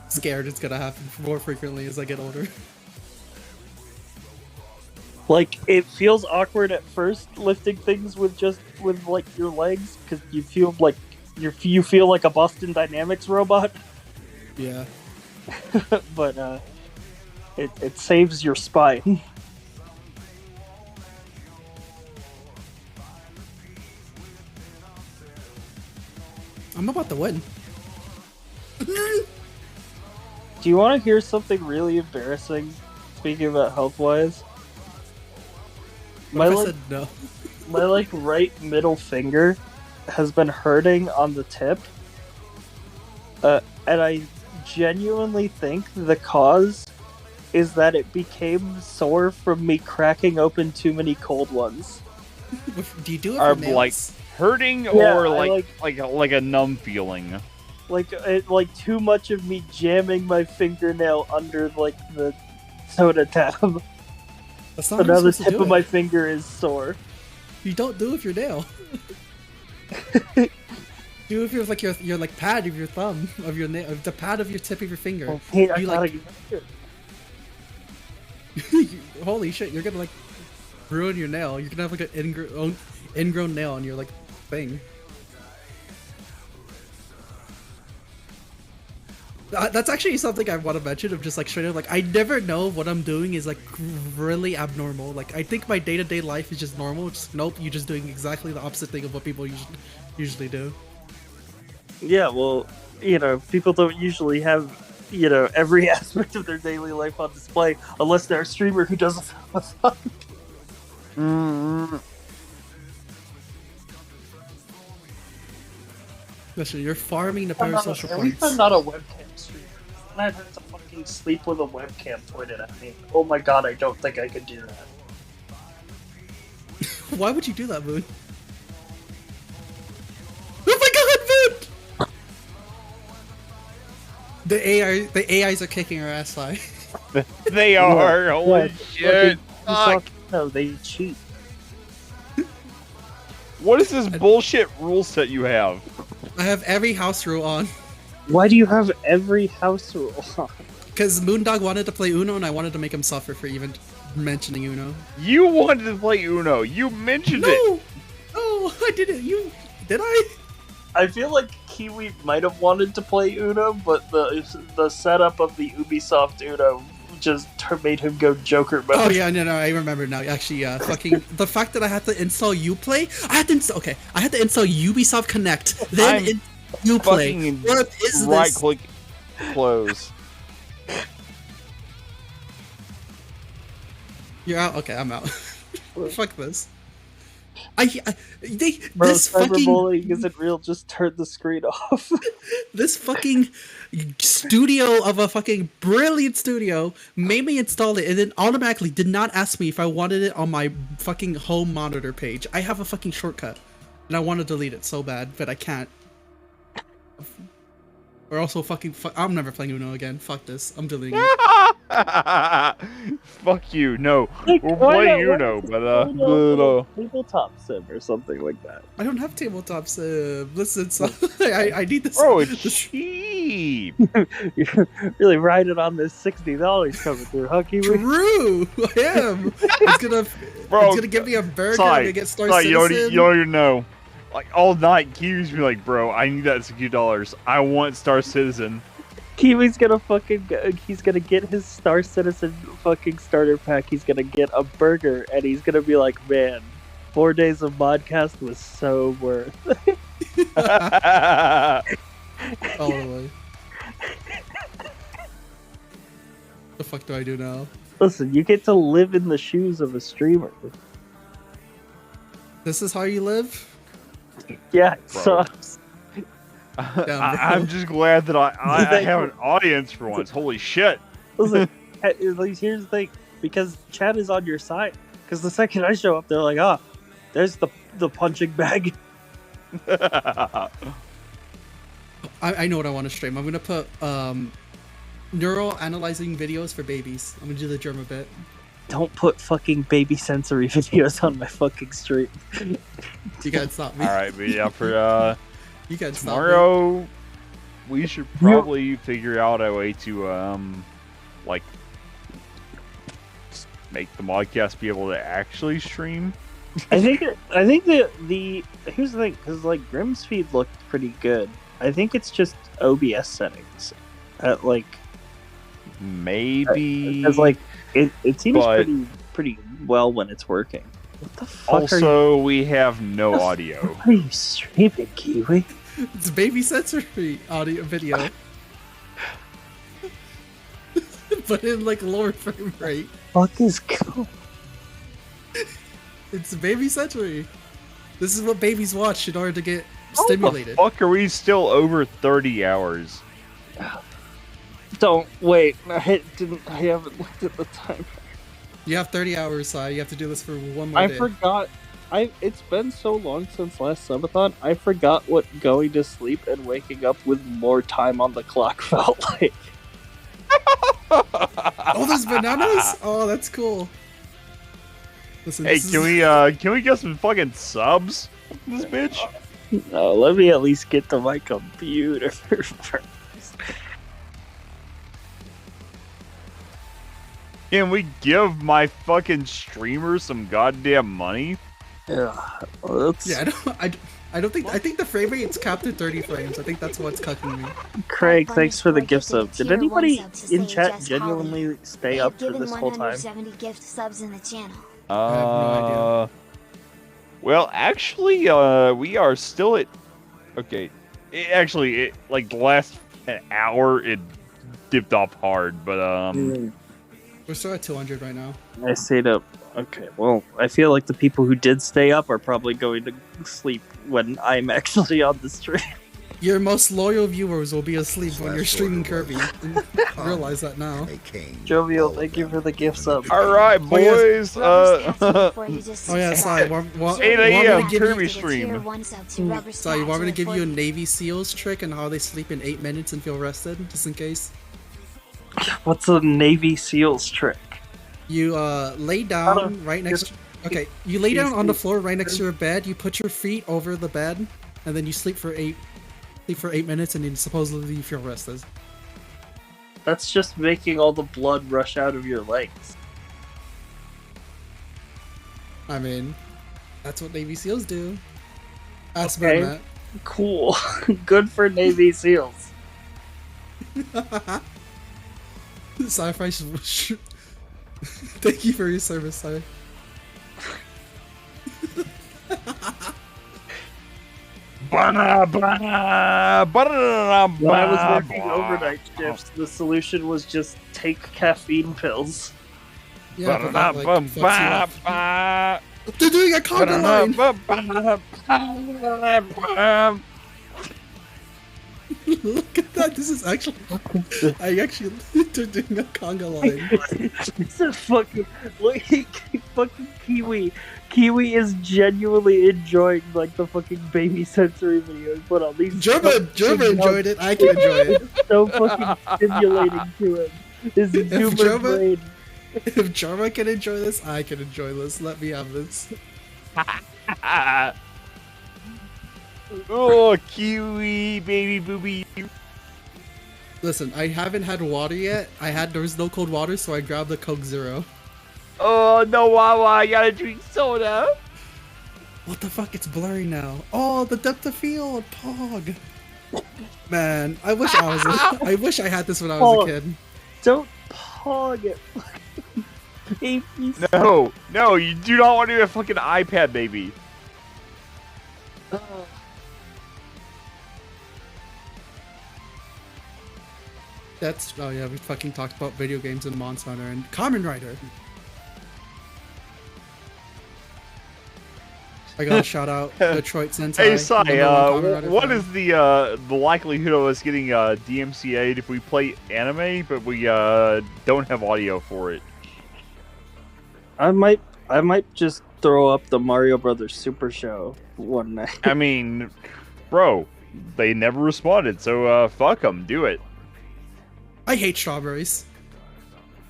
Speaker 16: scared it's gonna happen more frequently as I get older.
Speaker 10: Like it feels awkward at first lifting things with like your legs because you feel like you feel like a Boston Dynamics robot.
Speaker 16: Yeah.
Speaker 10: But it saves your spine.
Speaker 16: I'm about to win.
Speaker 10: Do you want to hear something really embarrassing? Speaking about health-wise,
Speaker 16: I said no.
Speaker 10: My like right middle finger has been hurting on the tip, and I genuinely think the cause is that it became sore from me cracking open too many cold ones.
Speaker 16: Do you do it
Speaker 15: Are
Speaker 16: for nails?
Speaker 15: like hurting or like a numb feeling?
Speaker 10: Like too much of me jamming my fingernail under like the soda tab.
Speaker 16: That's not
Speaker 10: so
Speaker 16: how
Speaker 10: now
Speaker 16: you're
Speaker 10: the
Speaker 16: supposed to
Speaker 10: tip
Speaker 16: do
Speaker 10: of my
Speaker 16: it.
Speaker 10: finger is sore.
Speaker 16: You don't do it with your nail. Do it with like your like pad of your thumb of your nail, the pad of your tip of your finger.
Speaker 10: Oh, hey, I
Speaker 16: you
Speaker 10: gotta
Speaker 16: like.
Speaker 10: get
Speaker 16: Holy shit! You're gonna like ruin your nail. You're gonna have like an ingrown nail on your like thing. That's actually something I want to mention. Of just like straight up like I never know what I'm doing is like really abnormal. Like I think my day-to-day life is just normal. Just nope, you're just doing exactly the opposite thing of what people usually do.
Speaker 10: Yeah, well, people don't usually have, every aspect of their daily life on display unless they're a streamer who does a Subathon.
Speaker 16: Listen, you're farming the parasocial
Speaker 10: At least
Speaker 16: points.
Speaker 10: I'm not a webcam streamer. Then I'd have to fucking sleep with a webcam pointed at me. Oh my god, I don't think I could do that.
Speaker 16: Why would you do that, Moon? Oh my god, Moon! The AIs are kicking our ass, high.
Speaker 15: They are. Holy shit! Fuck.
Speaker 10: No, they cheat.
Speaker 15: What is this bullshit rule set you have?
Speaker 16: I have every house rule on.
Speaker 10: Why do you have every house rule on?
Speaker 16: Because Moondog wanted to play Uno, and I wanted to make him suffer for even mentioning Uno.
Speaker 15: You wanted to play Uno. You mentioned it.
Speaker 16: No, I didn't. Did I?
Speaker 10: I feel like Kiwi might have wanted to play Uno, but the setup of the Ubisoft Uno just made him go Joker mode.
Speaker 16: Oh yeah, no, I remember now. Actually, fucking the fact that I had to install Uplay, I had to install Ubisoft Connect, then Uplay. What is this?
Speaker 15: Right click, close.
Speaker 16: You're out. Okay, I'm out. Fuck this.
Speaker 10: Bro,
Speaker 16: this fucking
Speaker 10: cyberbullying isn't real. Just turn the screen off.
Speaker 16: this fucking studio of a fucking brilliant studio made me install it and then automatically did not ask me if I wanted it on my fucking home monitor page. I have a fucking shortcut and I want to delete it so bad, but I can't. Or also fucking I'm never playing Uno again. Fuck this. I'm deleting it.
Speaker 15: Fuck you. No,
Speaker 10: Like,
Speaker 15: we'll
Speaker 10: why
Speaker 15: play
Speaker 10: not?
Speaker 15: Uno, but
Speaker 10: Tabletop sim or something like that.
Speaker 16: I don't have tabletop sim. Listen, so I need this.
Speaker 15: Bro, it's cheap.
Speaker 10: You're really riding on this $60 coming through, huh, Kiwi?
Speaker 16: True, I am. It's gonna give me a burger to get Star Citizen.
Speaker 15: You don't even know. Like all night, Kiwi's be like, bro, I need that $60. I want Star Citizen.
Speaker 10: Kiwi's gonna he's gonna get his Star Citizen fucking starter pack. He's gonna get a burger, and he's gonna be like, man, 4 days of podcast was so worth.
Speaker 16: All the way. The fuck do I do now?
Speaker 10: Listen, you get to live in the shoes of a streamer.
Speaker 16: This is how you live?
Speaker 10: Yeah, it
Speaker 15: Bro.
Speaker 10: sucks.
Speaker 15: I'm just glad that I have an audience for once. Holy shit.
Speaker 10: Listen, here's the thing. Because Chad is on your side. Because the second I show up, they're like, there's the punching bag.
Speaker 16: I know what I want to stream. I'm gonna put neural analyzing videos for babies. I'm gonna do the German bit.
Speaker 10: Don't put fucking baby sensory videos on my fucking stream.
Speaker 16: You gotta stop me.
Speaker 15: Alright, but yeah, for
Speaker 16: you gotta
Speaker 15: tomorrow, we should probably figure out a way to, like, make the modcast be able to actually stream.
Speaker 10: I think the here's the thing, because like Grim's feed looked pretty good. I think it's just OBS settings. Like
Speaker 15: maybe
Speaker 10: because like it seems pretty well when it's working. What the fuck
Speaker 15: also, we have no audio.
Speaker 10: What are you streaming, Kiwi?
Speaker 16: It's baby sensory audio video. But in like lower frame rate.
Speaker 10: Fuck is cool.
Speaker 16: It's baby sensory. This is what babies watch in order to get
Speaker 15: How
Speaker 16: stimulated.
Speaker 15: the fuck are we still over 30 hours?
Speaker 10: Don't wait. I haven't looked at the time.
Speaker 16: You have 30 hours, Si. You have to do this for one more
Speaker 10: I
Speaker 16: day.
Speaker 10: forgot. It's been so long since last Subathon. I forgot what going to sleep and waking up with more time on the clock felt like.
Speaker 16: Oh, there's bananas? Oh, that's cool. Listen,
Speaker 15: Hey, can we get some fucking subs? This bitch.
Speaker 10: No, let me at least get to my computer first.
Speaker 15: Can we give my fucking streamer some goddamn money?
Speaker 10: Yeah, well,
Speaker 16: Yeah, I think the frame rate's capped at 30 frames. I think that's what's cucking me.
Speaker 10: Craig, thanks for the gift sub. Did anybody in chat genuinely stay up for this whole time?
Speaker 5: 170 gift subs in the channel.
Speaker 16: I have no idea.
Speaker 15: Well, actually, we are still at. Okay, like the last hour, it dipped off hard, but
Speaker 16: We're still at 200 right now.
Speaker 10: I stayed up. Okay, well, I feel like the people who did stay up are probably going to sleep when I'm actually on the stream.
Speaker 16: Your most loyal viewers will be asleep when you're streaming Kirby. I realize that now.
Speaker 10: Jovial, thank you for the gift sub.
Speaker 15: All right, boys.
Speaker 16: Oh yeah, Si.
Speaker 15: 8 a.m. Kirby stream.
Speaker 16: Si, you want me to give you a Navy SEALs trick on how they sleep in 8 minutes and feel rested, just in case?
Speaker 10: What's a Navy SEALs trick?
Speaker 16: You lay down right next. Okay, you lay down on the floor right next to your bed. You put your feet over the bed, and then you sleep for 8 minutes, and then supposedly you feel rested.
Speaker 10: That's just making all the blood rush out of your legs.
Speaker 16: I mean, that's what Navy SEAls do. That's
Speaker 10: Okay,
Speaker 16: Matt.
Speaker 10: cool. Good for Navy SEAls.
Speaker 16: Sci-fi. Thank you for your service, Si.
Speaker 10: When I was working overnight shifts, the solution was just take caffeine pills.
Speaker 16: Yeah, but that, like, fucks you up. They're doing a conga line. Look at that. This is actually. They're doing a conga line.
Speaker 10: This is fucking. Look, fucking Kiwi. Kiwi is genuinely enjoying like the fucking baby sensory videos, but at least
Speaker 16: German enjoyed it. I can enjoy it.
Speaker 10: It's so fucking stimulating to him. His human brain.
Speaker 16: If Jarma can enjoy this, I can enjoy this. Let me have this.
Speaker 15: Oh, Kiwi, baby booby.
Speaker 16: Listen, I haven't had water yet. There was no cold water, so I grabbed the Coke Zero.
Speaker 15: Oh, no, Wawa, I gotta drink soda.
Speaker 16: What the fuck? It's blurry now. Oh, the depth of field, Pog. Man, I wish I wish I had this when I was a kid.
Speaker 10: Don't Pog it. Baby.
Speaker 15: No, you do not want to do a fucking iPad, baby.
Speaker 16: Oh yeah, we fucking talked about video games and Monster Hunter and Kamen Rider. I gotta shout out Detroit Sentai.
Speaker 15: Hey, Sai, what is the likelihood of us getting DMCA'd if we play anime, but we don't have audio for it?
Speaker 10: I might just throw up the Mario Brothers Super Show one night.
Speaker 15: I mean, bro, they never responded, so fuck them, do it.
Speaker 16: I hate strawberries.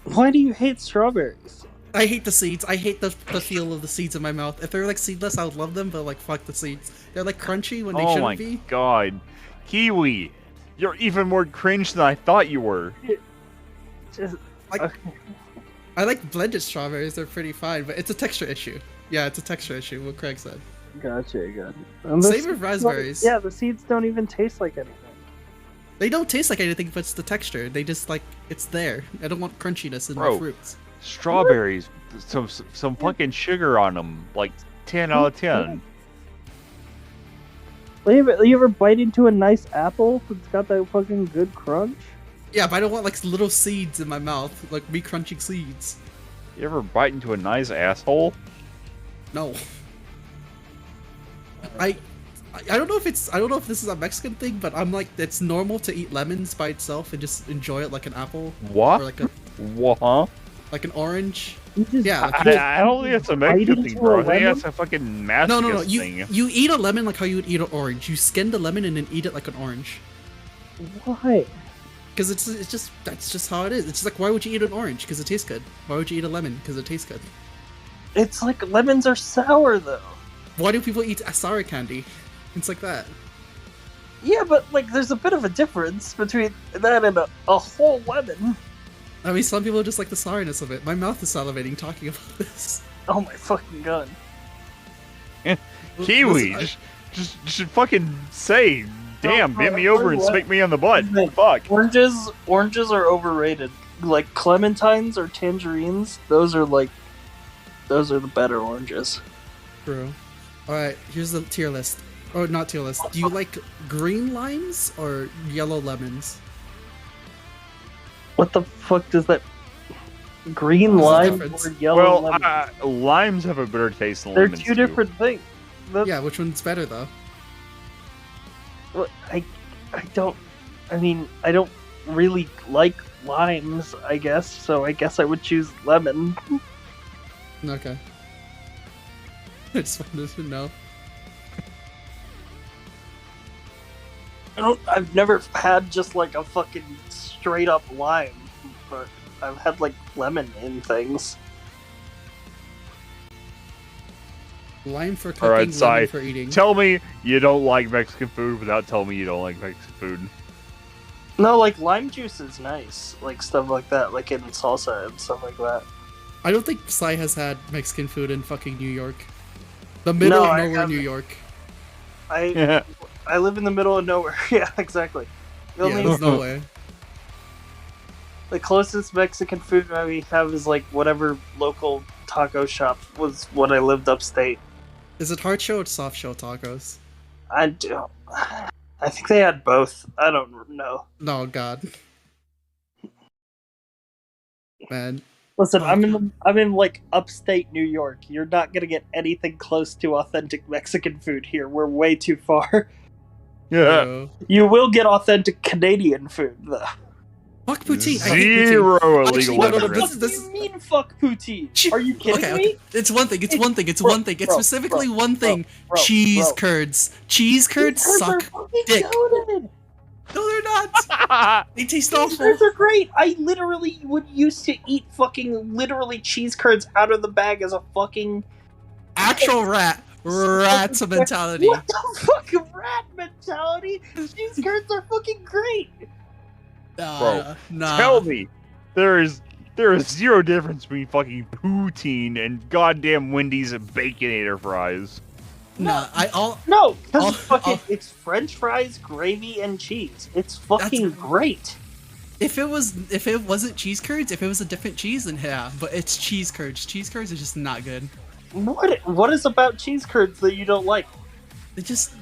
Speaker 10: Why do you hate strawberries?
Speaker 16: I hate the seeds. I hate the feel of the seeds in my mouth. If they're like seedless, I would love them, but like fuck the seeds. They're like crunchy when they shouldn't be.
Speaker 15: Oh my god. Kiwi, you're even more cringe than I thought you were.
Speaker 16: I like blended strawberries. They're pretty fine, but it's a texture issue. Yeah, it's a texture issue, what Craig said.
Speaker 10: Gotcha.
Speaker 16: Same with raspberries.
Speaker 10: Yeah, the seeds don't even taste like anything.
Speaker 16: They don't taste like anything, but it's the texture. They just like, it's there. I don't want crunchiness in my fruits.
Speaker 15: Strawberries, some fucking sugar on them, like 10 out of 10.
Speaker 10: You ever bite into a nice apple that's got that fucking good crunch?
Speaker 16: Yeah, but I don't want like little seeds in my mouth, like me crunching seeds.
Speaker 15: You ever bite into a nice asshole?
Speaker 16: No. I don't know if this is a Mexican thing, but I'm like, it's normal to eat lemons by itself and just enjoy it like an apple.
Speaker 15: What?
Speaker 16: Or like
Speaker 15: What?
Speaker 16: like an orange.
Speaker 10: Yeah,
Speaker 16: like
Speaker 15: I don't think that's a Mexican thing, bro. I think that's a fucking masochist
Speaker 16: No.
Speaker 15: thing.
Speaker 16: You eat a lemon like how you would eat an orange. You skin the lemon and then eat it like an orange.
Speaker 10: Why?
Speaker 16: Because that's just how it is. It's just like, why would you eat an orange? Because it tastes good. Why would you eat a lemon? Because it tastes good.
Speaker 10: It's like lemons are sour though.
Speaker 16: Why do people eat sour candy? It's like that.
Speaker 10: Yeah, but like there's a bit of a difference between that and a whole lemon.
Speaker 16: I mean, some people just like the sourness of it. My mouth is salivating talking about this.
Speaker 10: Oh my fucking god.
Speaker 15: Kiwi, just fucking say, damn, bend me over and smack me on the butt. Fuck.
Speaker 10: Oranges are overrated. Like clementines or tangerines, those are the better oranges.
Speaker 16: True. Alright, here's the tier list. Or not tier list. Do you like green limes or yellow lemons?
Speaker 10: What the fuck does that... Green lime or yellow lemon?
Speaker 15: Limes have a better taste than
Speaker 10: They're
Speaker 15: lemons
Speaker 10: two different things.
Speaker 16: Yeah, which one's better though?
Speaker 10: Well, I don't really like limes, I guess, so I guess I would choose lemon.
Speaker 16: Okay. I just wanted to know.
Speaker 10: I've never had just like a fucking straight up lime, but I've had like lemon in things.
Speaker 16: Lime for cooking,
Speaker 15: Alright, Sai,
Speaker 16: lemon for eating.
Speaker 15: tell me you don't like Mexican food without telling me you don't like Mexican food.
Speaker 10: No, like lime juice is nice, like stuff like that, like in salsa and stuff like that.
Speaker 16: I don't think Sai has had Mexican food in fucking New York. The middle of nowhere, New York.
Speaker 10: I live in the middle of nowhere. Yeah, exactly.
Speaker 16: There's no way.
Speaker 10: The closest Mexican food we have is like whatever local taco shop was when I lived upstate.
Speaker 16: Is it hard shell or soft shell tacos?
Speaker 10: I think they had both. I don't know.
Speaker 16: No, God. Man.
Speaker 10: Listen, I'm in like upstate New York. You're not gonna get anything close to authentic Mexican food here. We're way too far.
Speaker 15: Yeah.
Speaker 10: You will get authentic Canadian food though.
Speaker 16: Fuck poutine.
Speaker 15: Zero illegal
Speaker 16: no,
Speaker 15: immigrants.
Speaker 16: this
Speaker 10: What do you mean fuck poutine? Are you kidding
Speaker 16: okay,
Speaker 10: me?
Speaker 16: okay. It's one thing. It's one thing. It's one thing. It's specifically one thing. Cheese curds. Cheese curds suck dick.
Speaker 10: Goated.
Speaker 16: No, they're not. They taste
Speaker 10: Cheese
Speaker 16: awful.
Speaker 10: curds are great. I literally would used to eat fucking literally cheese curds out of the bag as a fucking
Speaker 16: actual rat's mentality.
Speaker 10: What the fuck, rat mentality? Cheese curds are fucking great.
Speaker 15: Bro,
Speaker 16: nah.
Speaker 15: tell me, there is zero difference between fucking poutine and goddamn Wendy's Baconator fries.
Speaker 16: Nah,
Speaker 10: No, because it's French fries, gravy, and cheese. It's fucking great.
Speaker 16: If it wasn't cheese curds, if it was a different cheese, then yeah. But it's cheese curds. Cheese curds are just not good.
Speaker 10: What is about cheese curds that you don't like?
Speaker 16: They just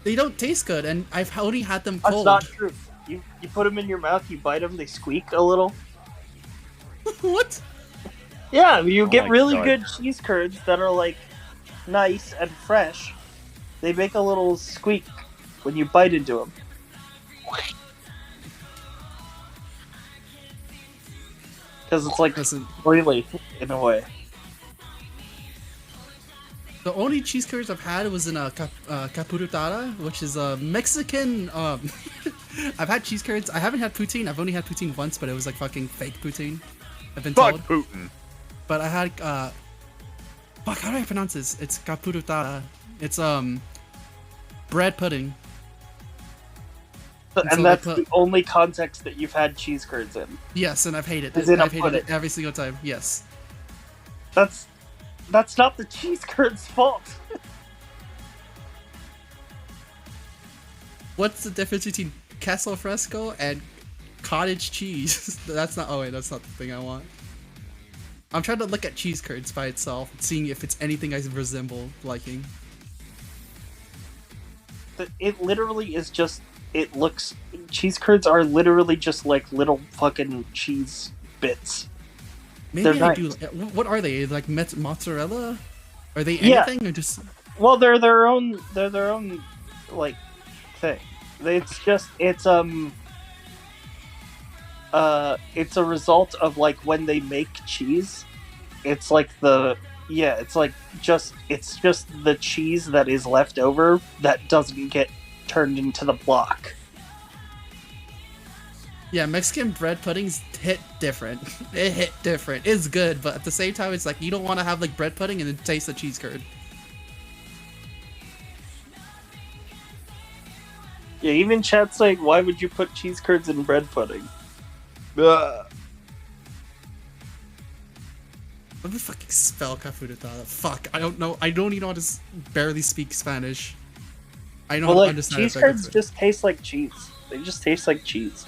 Speaker 16: they don't taste good, and I've only had them
Speaker 10: That's
Speaker 16: cold.
Speaker 10: not true. You put them in your mouth, you bite them, they squeak a little.
Speaker 16: What?
Speaker 10: Yeah, you get
Speaker 15: my
Speaker 10: really
Speaker 15: God.
Speaker 10: good cheese curds that are like nice and fresh. They make a little squeak when you bite into them. Because it's like oily in a way.
Speaker 16: The only cheese curds I've had was in a capurutada, which is a Mexican. I've had cheese curds. I haven't had poutine. I've only had poutine once, but it was like fucking fake poutine. I've been told.
Speaker 15: Fuck Putin.
Speaker 16: But I had fuck. How do I pronounce this? It's capurutada. It's bread pudding.
Speaker 10: And
Speaker 16: so they
Speaker 10: that's
Speaker 16: put-
Speaker 10: the only context that you've had cheese curds in.
Speaker 16: Yes, and I've hated
Speaker 10: Is
Speaker 16: it.
Speaker 10: it a
Speaker 16: I've hated it
Speaker 10: pudding?
Speaker 16: every single time. Yes.
Speaker 10: That's not the cheese curds' fault.
Speaker 16: What's the difference between castle fresco and cottage cheese? That's not. Oh wait, that's not the thing I want. I'm trying to look at cheese curds by itself, seeing if it's anything I resemble liking.
Speaker 10: It literally is just. It looks. Cheese curds are literally just like little fucking cheese bits.
Speaker 16: Maybe
Speaker 10: They're
Speaker 16: I
Speaker 10: nice.
Speaker 16: do. What are they? Like mozzarella? Are they
Speaker 10: Yeah.
Speaker 16: anything or just?
Speaker 10: Well, they're their own. They're their own, like, thing. It's a result of like when they make cheese. It's like it's just the cheese that is left over that doesn't get turned into the block.
Speaker 16: Yeah, Mexican bread puddings hit different. It hit different. It's good, but at the same time, it's like you don't want to have like bread pudding and then taste the cheese curd.
Speaker 10: Yeah, even chat's like, why would you put cheese curds in bread pudding?
Speaker 16: Let me fucking spell capurutada. Fuck, I don't know. I don't even know how to barely speak Spanish. I know
Speaker 10: Well,
Speaker 16: how to
Speaker 10: like,
Speaker 16: understand
Speaker 10: cheese
Speaker 16: it.
Speaker 10: curds just taste like cheese. They just taste like cheese.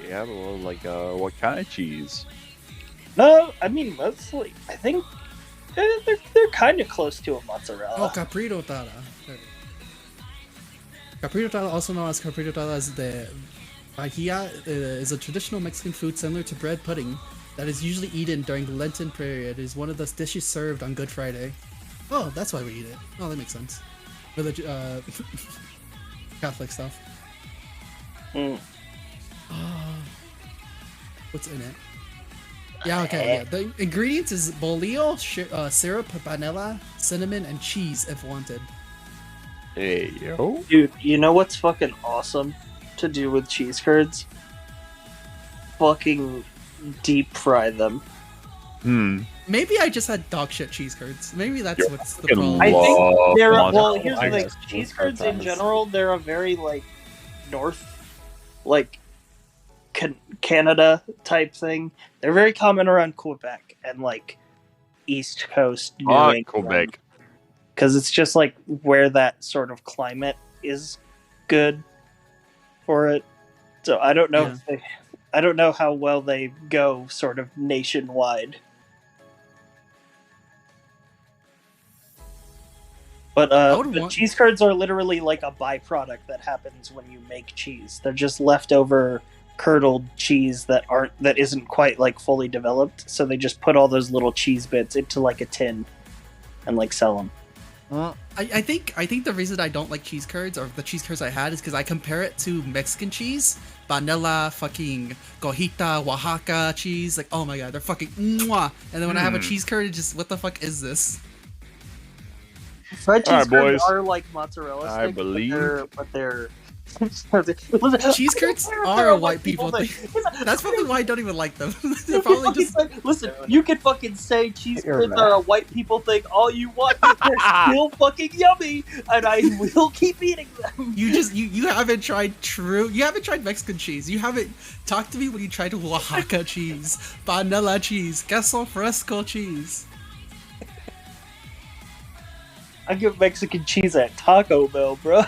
Speaker 15: Yeah, well, like, what kind of cheese?
Speaker 10: No, I mean mostly. I think they're kind of close to a mozzarella.
Speaker 16: Oh, capurutada. Capurutada, also known as capurutada, is the vajilla, is a traditional Mexican food similar to bread pudding that is usually eaten during the Lenten period. It is one of the dishes served on Good Friday. Oh, that's why we eat it. Oh, that makes sense. Catholic stuff. What's in it? Yeah, okay, yeah. The ingredients is bolillo, syrup, vanilla, cinnamon, and cheese if wanted.
Speaker 15: Hey, yo.
Speaker 10: Dude, you know what's fucking awesome to do with cheese curds? Fucking deep fry them.
Speaker 16: Maybe I just had dog shit cheese curds. Maybe that's what's the
Speaker 15: fucking
Speaker 16: problem.
Speaker 10: I think they're well.
Speaker 15: mozzarella.
Speaker 10: Here's the thing: cheese curds in general, they're a very like north, like Canada type thing. They're very common around Quebec and like East Coast New England.
Speaker 15: Quebec.
Speaker 10: Because it's just like where that sort of climate is good for it. So I don't know. I don't know how well they go sort of nationwide. But the cheese curds are literally like a byproduct that happens when you make cheese. They're just leftover curdled cheese that isn't quite like fully developed. So they just put all those little cheese bits into like a tin and like sell them.
Speaker 16: I think the reason I don't like cheese curds, or the cheese curds I had, is because I compare it to Mexican cheese, vanilla, fucking cojita, Oaxaca cheese. Like, oh my god, they're fucking mwah. And then when I have a cheese curd, it's just, what the fuck is this?
Speaker 10: Fried cheese
Speaker 15: Alright,
Speaker 10: curds
Speaker 15: boys.
Speaker 10: are like mozzarella
Speaker 15: I
Speaker 10: sticks,
Speaker 15: believe-
Speaker 10: but they're
Speaker 16: Cheese curds are a white people thing. That's probably why I don't even like them. They're probably just...
Speaker 10: Listen, you can fucking say cheese
Speaker 16: You're
Speaker 10: curds
Speaker 16: mad.
Speaker 10: are a white people thing all you want, but they're still fucking yummy, and I will keep eating them.
Speaker 16: You haven't tried Mexican cheese. You haven't talked to me when you tried Oaxaca cheese, vanilla cheese, queso fresco cheese.
Speaker 10: I get Mexican cheese at Taco Bell, bro.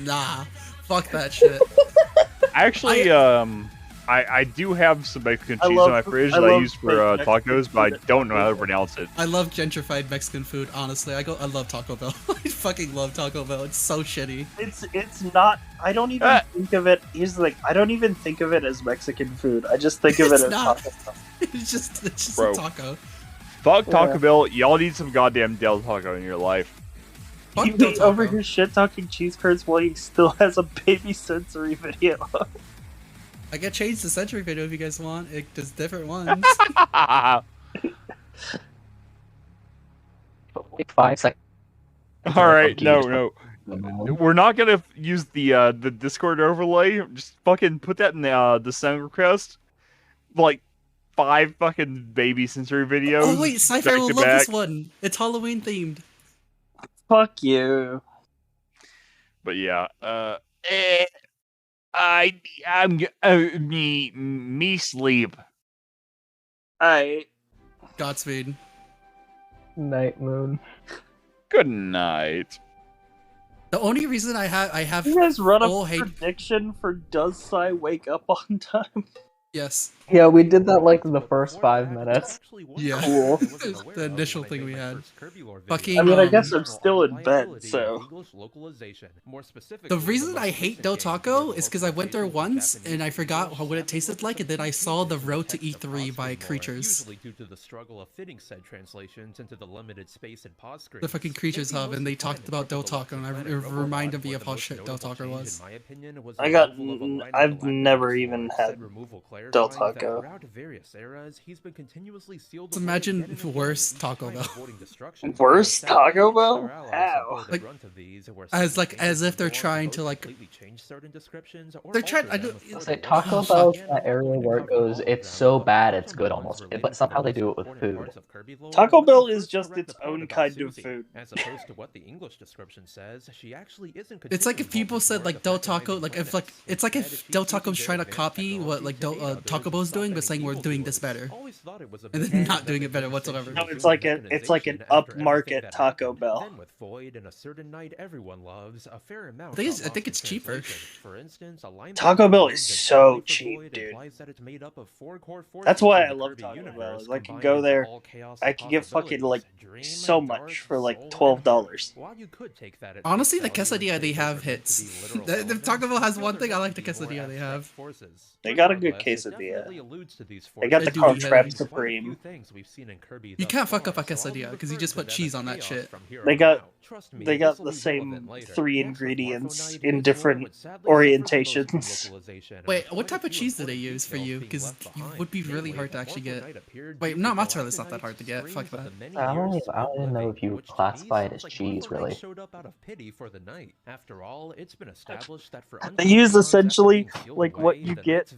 Speaker 16: Nah, fuck that shit.
Speaker 15: Actually, I do have some Mexican cheese in my fridge that I use for tacos, but I don't know how to pronounce it.
Speaker 16: I love gentrified Mexican food. Honestly, I love Taco Bell. I fucking love Taco Bell. It's so shitty.
Speaker 10: It's not. I don't even think of it. Here's the thing. I don't even think of it as Mexican food. I just think of it
Speaker 16: It's
Speaker 10: as
Speaker 16: not.
Speaker 10: Taco Bell.
Speaker 16: It's just
Speaker 15: Bro.
Speaker 16: a taco.
Speaker 15: Fuck Taco
Speaker 10: Yeah.
Speaker 15: Bell. Y'all need some goddamn Del Taco in your life.
Speaker 10: You be over here shit talking cheese curds while he still has a baby sensory video.
Speaker 16: I can change the century video if you guys want. There's different ones.
Speaker 18: Like 5 seconds.
Speaker 15: All right, no. We're not gonna use the Discord overlay. Just fucking put that in the sound request. Like 5 fucking baby sensory videos.
Speaker 16: Oh wait, Cypher
Speaker 15: back
Speaker 16: will
Speaker 15: to
Speaker 16: love this
Speaker 15: back.
Speaker 16: one. It's Halloween themed.
Speaker 10: Fuck you.
Speaker 15: But yeah, me sleep.
Speaker 16: Godspeed.
Speaker 18: Night moon.
Speaker 15: Good night.
Speaker 16: The only reason I have
Speaker 10: You guys run
Speaker 16: full
Speaker 10: a
Speaker 16: hate.
Speaker 10: prediction for does Psy wake up on time?
Speaker 16: Yes.
Speaker 18: Yeah, we did that like in the first 5 minutes.
Speaker 16: Yeah.
Speaker 10: Cool.
Speaker 16: The initial thing we had.
Speaker 10: I mean, I guess I'm still in bed, so.
Speaker 16: The reason I hate Del Taco is because I went there once and I forgot what it tasted like, and then I saw The Road to E3 by Creatures.
Speaker 12: Usually due to the struggle of fitting said translations into the limited space and pause screens.
Speaker 16: The fucking Creatures Hub, and they talked about Del Taco, and it reminded me of how shit Del Taco was.
Speaker 10: I've never even had Del Taco.
Speaker 16: Just imagine worse Taco Bell.
Speaker 10: Worse Taco Bell? How?
Speaker 16: As if they're trying to like. They're trying.
Speaker 18: It's like Taco Bell's in that area where it goes, it's so bad it's good almost, but somehow they do it with food.
Speaker 10: Taco Bell is just its own kind of food.
Speaker 12: As opposed to what the English description says, she actually isn't.
Speaker 16: It's like if people said like Del Taco, it's like if Del Taco's trying to copy what like Taco Bell's doing, but saying we're doing this better, and then not doing it better whatsoever.
Speaker 10: No, it's like an upmarket Taco Bell.
Speaker 12: Then with Void and a certain night everyone loves, a fair amount.
Speaker 16: I think it's cheaper.
Speaker 12: For instance, a
Speaker 10: Taco Bell is so cheap, dude. That's why I love Taco Bell. Is I can go there, I can get fucking like so much for like $12.
Speaker 16: Honestly, the quesadilla they have hits. If Taco Bell has one thing, I like the quesadilla they have.
Speaker 10: They got a good quesadilla. They got the Crunchwrap Supreme.
Speaker 16: You can't fuck up a quesadilla because you just put cheese on that shit.
Speaker 10: They got the same 3 ingredients in different orientations.
Speaker 16: Wait, what type of cheese do they use for you? Because it would be really hard to actually get. Wait, not mozzarella's not that hard to get. Fuck that.
Speaker 18: I don't even know if you classify it as cheese, really.
Speaker 10: They use essentially like what you get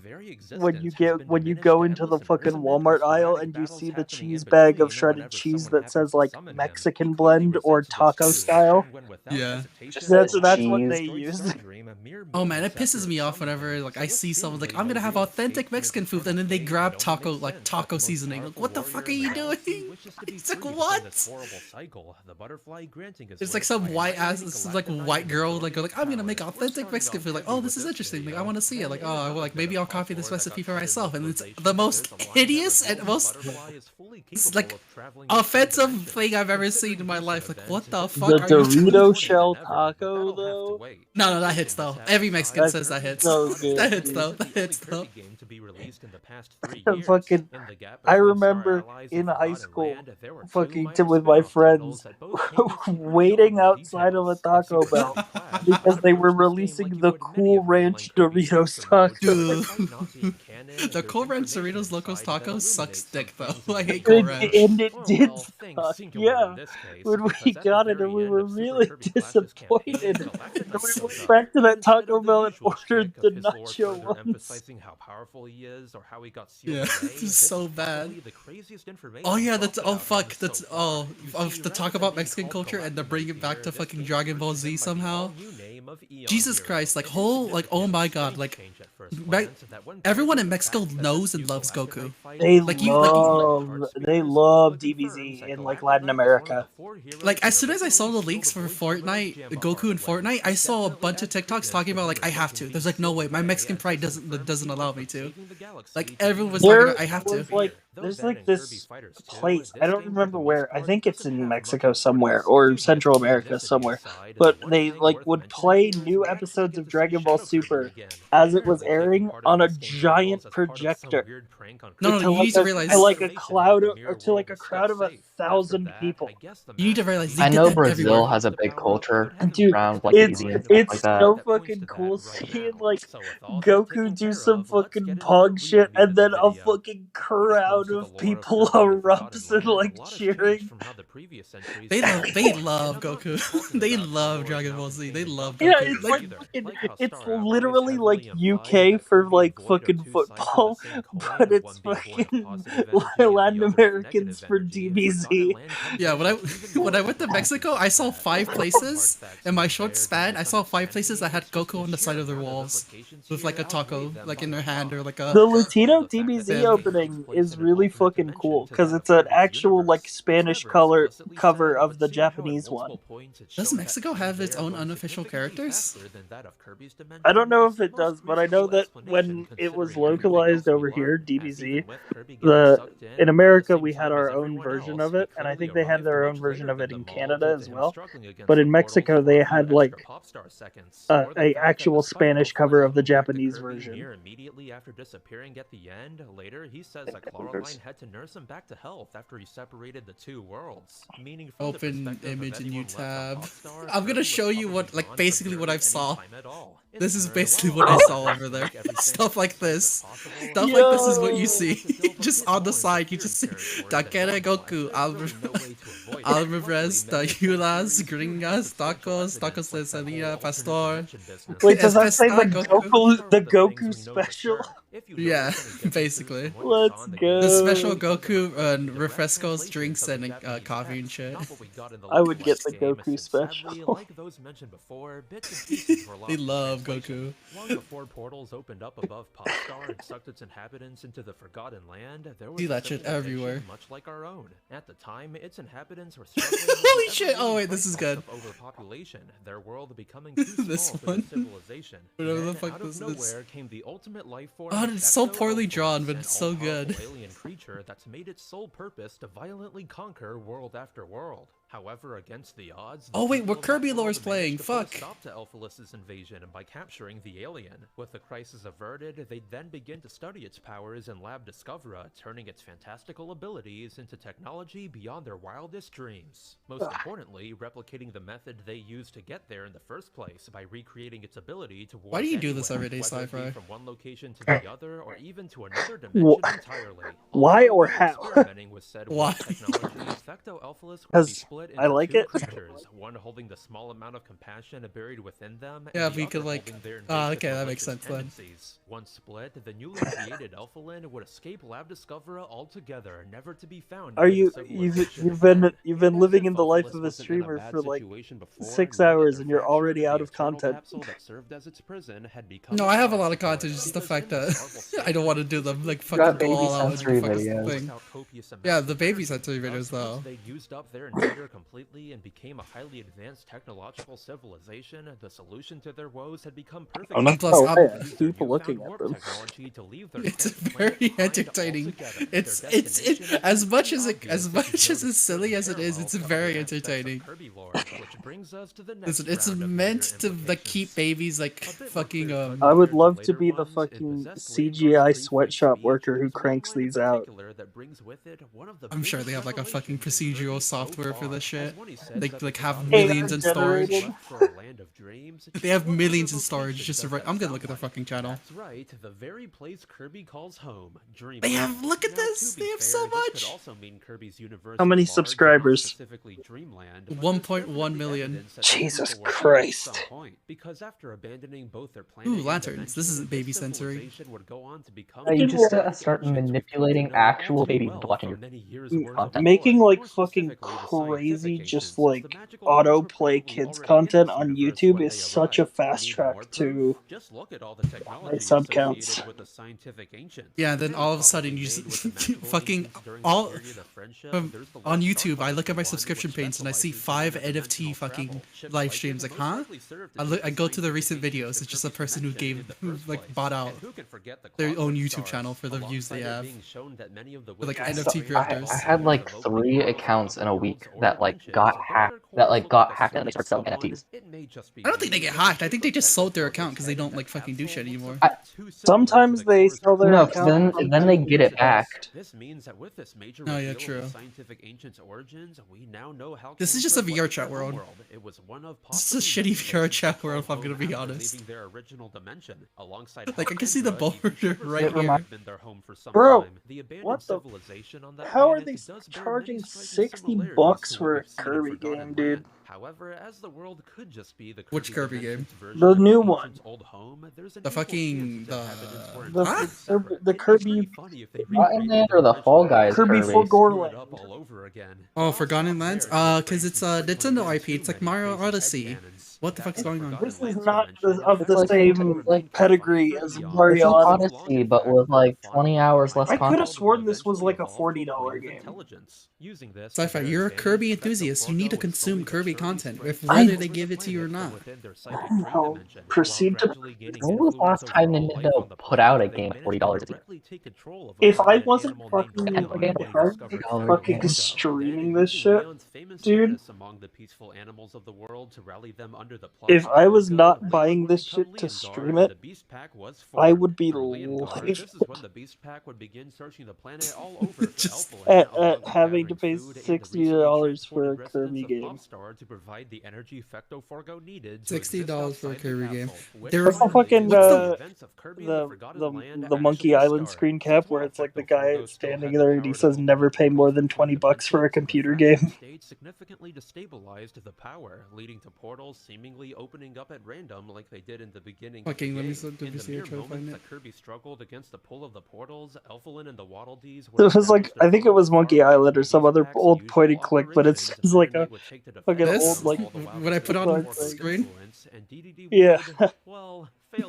Speaker 10: when you go into the fucking Walmart aisle and you see the cheese bag of shredded cheese that says like Mexican blend or taco style.
Speaker 16: Yeah,
Speaker 10: that's what they use.
Speaker 16: Oh man, it pisses me off whenever like I see someone like I'm gonna have authentic Mexican food and then they grab taco seasoning. Like, what the fuck are you doing? It's like what? It's like some white white girl like I'm gonna make authentic Mexican food. Like, oh, this is interesting. Like I want to see it. Like, oh, maybe I'll copy this recipe copy for myself, and it's the most hideous and most like offensive thing I've ever seen in my life. Like, what the fuck
Speaker 10: The
Speaker 16: are you doing?
Speaker 10: Dorito shell taco, though.
Speaker 16: No, that hits though. Every Mexican says that hits.
Speaker 10: so good,
Speaker 16: that hits
Speaker 10: dude.
Speaker 16: though. That hits though.
Speaker 10: Fucking, I remember in high school, fucking with my friends, waiting outside of a Taco Bell because they were releasing the Cool Ranch Doritos taco.
Speaker 16: Dude. The Cool Ranch Doritos Locos Tacos sucks dick though. I hate Cool Ranch.
Speaker 10: And it did suck, yeah. When we got it, and we were really disappointed. And we went back to that Taco Bell and ordered the nacho ones.
Speaker 12: How powerful he is, or how he got sealed
Speaker 16: Yeah,
Speaker 12: away.
Speaker 16: this is so bad.
Speaker 12: The craziest information
Speaker 16: Oh yeah, that's fuck. That's to talk about Mexican culture and to bring it back to fucking Dragon Ball Z somehow. Jesus Christ, like oh my god, like everyone in Mexico knows and loves Goku.
Speaker 10: They
Speaker 16: Like
Speaker 10: love DBZ in like Latin America.
Speaker 16: Like as soon as I saw the leaks for Fortnite, Goku in Fortnite, I saw a bunch of TikToks talking about like I have to. There's like no way, my Mexican pride doesn't allow me to. Like everyone was talking about I have to.
Speaker 10: There's like this place, I don't remember where, I think it's in Mexico somewhere, or Central America somewhere, but they like would play new episodes of Dragon Ball Super as it was airing on a giant projector.
Speaker 16: No, you need to realize
Speaker 10: to like a crowd of 1,000 people.
Speaker 16: You need to realize
Speaker 18: I know Brazil has a big culture around like
Speaker 10: it's
Speaker 18: DBZ and stuff like that.
Speaker 10: so fucking cool seeing like Goku do some fucking pog shit and then a fucking crowd of people erupts and like cheering.
Speaker 16: They love Goku. They love Dragon Ball Z. They love Goku.
Speaker 10: Yeah, it's like it's literally like UK for like fucking football, but it's fucking Latin Americans for DBZ.
Speaker 16: Yeah, when I went to Mexico, I saw 5 places in my short span. I saw 5 places that had Goku on the side of their walls with like a taco like in their hand or like a.
Speaker 10: The Latino DBZ opening is really fucking cool because it's an actual like Spanish cover of the Japanese one.
Speaker 16: Does Mexico have its own unofficial characters?
Speaker 10: I don't know if it does, but I know that when it was localized over here, DBZ, in America we had our own version of it, and I think they had their own version of it in Canada as well. But in Mexico they had like a actual Spanish cover of the Japanese version.
Speaker 12: Immediately after disappearing at the end, later he says that Chloroline had to nurse him back to health after he separated the two worlds. Meaning from
Speaker 16: open image in new tab. I'm gonna show you what like basically what I saw. This is basically what I saw over there. Stuff like this. Stuff like this is what you see. Just on the side, you just see Takere Goku, Alvarez, Tayulas, Gringas, Tacos de Salida, Pastor.
Speaker 10: Wait, does that say the Goku special?
Speaker 16: Yeah, basically.
Speaker 10: Let's go.
Speaker 16: The special Goku and refrescos, drinks, and coffee and shit.
Speaker 10: I would get the Goku special.
Speaker 16: They love Goku.
Speaker 12: Long before portals opened up above Popstar and sucked its inhabitants into the Forgotten Land, there was
Speaker 16: see that shit everywhere.
Speaker 12: Much like our own. At the time, its inhabitants were struggling
Speaker 16: holy shit! Oh wait, this is good.
Speaker 12: Overpopulation, their world becoming too
Speaker 16: this
Speaker 12: small for
Speaker 16: one.
Speaker 12: their civilization.
Speaker 16: Whatever the
Speaker 12: Then,
Speaker 16: fuck
Speaker 12: out
Speaker 16: this
Speaker 12: of nowhere
Speaker 16: is.
Speaker 12: Came the ultimate life form.
Speaker 16: Oh, it's so poorly drawn, but it's so good.
Speaker 12: Alien creature that's made its sole purpose to violently conquer world after world. However, against the odds.
Speaker 16: Oh wait, what Kirby Lore's playing? Fuck.
Speaker 12: Stop to Elphalus's invasion by capturing the alien. With the crisis averted, they then begin to study its powers in Lab Discovera, turning its fantastical abilities into technology beyond their wildest dreams. Most importantly, replicating the method they used to get there in the first place by recreating its ability to.
Speaker 16: Why do you do this every day,
Speaker 12: whether it be
Speaker 16: Sci-Fi?
Speaker 12: From one location to the other, or even to another dimension entirely.
Speaker 10: Why or how?
Speaker 16: Why?
Speaker 10: Because I like it.
Speaker 12: Creatures, one holding the small amount of compassion buried within them.
Speaker 16: Yeah,
Speaker 12: and the
Speaker 16: we could
Speaker 12: other
Speaker 16: like.
Speaker 12: holding their
Speaker 16: Okay, that
Speaker 12: invasive
Speaker 16: makes sense then.
Speaker 12: tendencies. Once split, the newly created Elfalin would escape Lab Discovera altogether, never to be found.
Speaker 10: Are
Speaker 12: by the
Speaker 10: you
Speaker 12: civilization.
Speaker 10: you've been living in the life of a streamer for like 6 hours and you're already out of content?
Speaker 16: No, I have a lot of content. It's just the fact that I don't want to do them like
Speaker 18: got
Speaker 16: fucking go
Speaker 18: baby
Speaker 16: all out and
Speaker 18: sensory
Speaker 16: fucking
Speaker 18: videos.
Speaker 16: thing. Yeah, the baby sensory videos though.
Speaker 12: They used up their entire completely and became a highly advanced technological civilization, the solution to their woes had become perfect.
Speaker 10: I'm not gonna lie, I keep looking at them.
Speaker 12: Technology to leave their
Speaker 16: It's
Speaker 12: tenth planet
Speaker 16: very
Speaker 12: behind
Speaker 16: entertaining.
Speaker 12: altogether.
Speaker 16: It's
Speaker 12: Their
Speaker 16: it's
Speaker 12: destination
Speaker 16: as much
Speaker 12: is
Speaker 16: as
Speaker 12: obvious
Speaker 16: as silly as it is, it's very entertaining.
Speaker 12: Kirby lore, which brings us to the next
Speaker 16: Listen, it's
Speaker 12: round of
Speaker 16: meant
Speaker 12: major
Speaker 16: to like keep babies like fucking
Speaker 10: I would love to be the fucking CGI sweatshop worker who cranks these out.
Speaker 12: that brings with it one of the
Speaker 16: I'm sure they have like a fucking procedural software for this shit. They like have
Speaker 10: AI
Speaker 16: millions in storage.
Speaker 10: generated.
Speaker 12: for a land of dreams.
Speaker 16: They have millions in storage just to write. I'm gonna look at their fucking channel.
Speaker 12: That's right, the very place Kirby calls home, Dreamland.
Speaker 16: They have look at
Speaker 12: Now,
Speaker 16: this.
Speaker 12: to be
Speaker 16: They have
Speaker 12: fair,
Speaker 16: so
Speaker 12: this
Speaker 16: much.
Speaker 12: could also mean Kirby's universe
Speaker 10: How many
Speaker 12: is large and not
Speaker 10: subscribers?
Speaker 12: specifically Dreamland, but
Speaker 16: 1.1 million.
Speaker 10: Jesus
Speaker 12: people were
Speaker 10: Christ.
Speaker 12: at some point, because after abandoning both their planet
Speaker 16: Ooh,
Speaker 12: and
Speaker 16: lanterns. This isn't baby
Speaker 12: dimension,
Speaker 16: sensory.
Speaker 12: civilization would go on to become
Speaker 18: You just
Speaker 12: the
Speaker 18: start manipulating actual babies into watching your content.
Speaker 10: Making like fucking crazy, just like autoplay kids content on YouTube is such a fast track to
Speaker 12: Just look at all the
Speaker 10: my
Speaker 12: technology
Speaker 10: sub counts.
Speaker 12: associated with the scientific ancients.
Speaker 16: Yeah, then all of a sudden you just fucking all on YouTube. I look at my subscription page and I see 5 NFT fucking live streams. Like, huh? I go to the recent videos. It's just a person who like bought out their own YouTube channel for the views they have. With like NFT creators.
Speaker 18: I had like 3 accounts in a week that like got hacked. And they started selling NFTs.
Speaker 16: I don't think they get hacked. I think they just sold their account because they don't like fucking do shit anymore.
Speaker 10: Sometimes they sell their
Speaker 18: No,
Speaker 10: account.
Speaker 18: then they get it back.
Speaker 12: This means that with this major
Speaker 16: Oh, yeah,
Speaker 12: reveal
Speaker 16: true.
Speaker 12: of the scientific ancients' origins, we now know how
Speaker 16: This is just a VR chat world.
Speaker 12: It was one of
Speaker 16: This is a shitty VR chat world, if I'm gonna be honest.
Speaker 12: leaving their original dimension alongside
Speaker 16: Like, I can see the boulder right
Speaker 12: It
Speaker 16: here.
Speaker 12: been their home for some
Speaker 10: Bro,
Speaker 12: time. The abandoned
Speaker 10: what the?
Speaker 12: civilization on that
Speaker 10: How are
Speaker 12: planet
Speaker 10: they
Speaker 12: does bear
Speaker 10: charging
Speaker 12: many striking
Speaker 10: $60
Speaker 12: similarities to
Speaker 10: for
Speaker 12: what
Speaker 10: a
Speaker 12: we've seen in
Speaker 10: Kirby
Speaker 12: Forgotten
Speaker 10: game, dude?
Speaker 12: Land. However, as the world could just be the
Speaker 16: Which Kirby game?
Speaker 10: The new one.
Speaker 16: The fucking
Speaker 10: The Kirby
Speaker 18: Forgotten Land or the Fall Guys
Speaker 10: Kirby
Speaker 18: Kirby?
Speaker 10: Forgotten.
Speaker 16: Oh, Forgotten Lands? Cause it's a Nintendo IP. It's like Mario Odyssey. What the fuck is going on?
Speaker 10: This is not of the
Speaker 18: like-
Speaker 10: same
Speaker 18: like-
Speaker 10: pedigree as
Speaker 18: It's
Speaker 10: Mario
Speaker 18: like
Speaker 10: Odyssey.
Speaker 18: Odyssey, but with like 20 hours less
Speaker 10: I could have
Speaker 18: content.
Speaker 10: sworn this was like a $40 game.
Speaker 16: Sci-Fi, you're a Kirby enthusiast. You need to consume Kirby content, if whether they give it to you or not.
Speaker 10: I'll proceed to.
Speaker 18: When was the last time Nintendo put out a game at $40 a year?
Speaker 10: If I wasn't fucking streaming this shit, dude.
Speaker 12: Among the peaceful animals of the world to rally them under the
Speaker 10: If I was not buying this shit to stream it, I would be livid
Speaker 12: This is when the Beast Pack would begin searching the planet all over
Speaker 10: just at having to pay $60 for a Kirby game.
Speaker 12: to provide the energy Fecto needed.
Speaker 16: $60 for a Kirby game.
Speaker 10: There's the fucking the Monkey Island screen cap where it's like the guy standing there and he says never pay more than $20 for a computer game.
Speaker 12: Significantly destabilized the power, leading to portals seemingly opening up at random like they did in the beginning.
Speaker 16: Fucking, let me
Speaker 12: In
Speaker 16: see
Speaker 12: the
Speaker 16: here,
Speaker 12: mere
Speaker 16: try to find
Speaker 12: moments
Speaker 16: it.
Speaker 12: that Kirby struggled against the pull of the portals, Elfilin and the Waddle Dees
Speaker 10: It was like, I think it was Monkey Island or some other old point and click, but it's just like a fucking
Speaker 16: This?
Speaker 10: old like.
Speaker 16: What I put on screen?
Speaker 10: Yeah.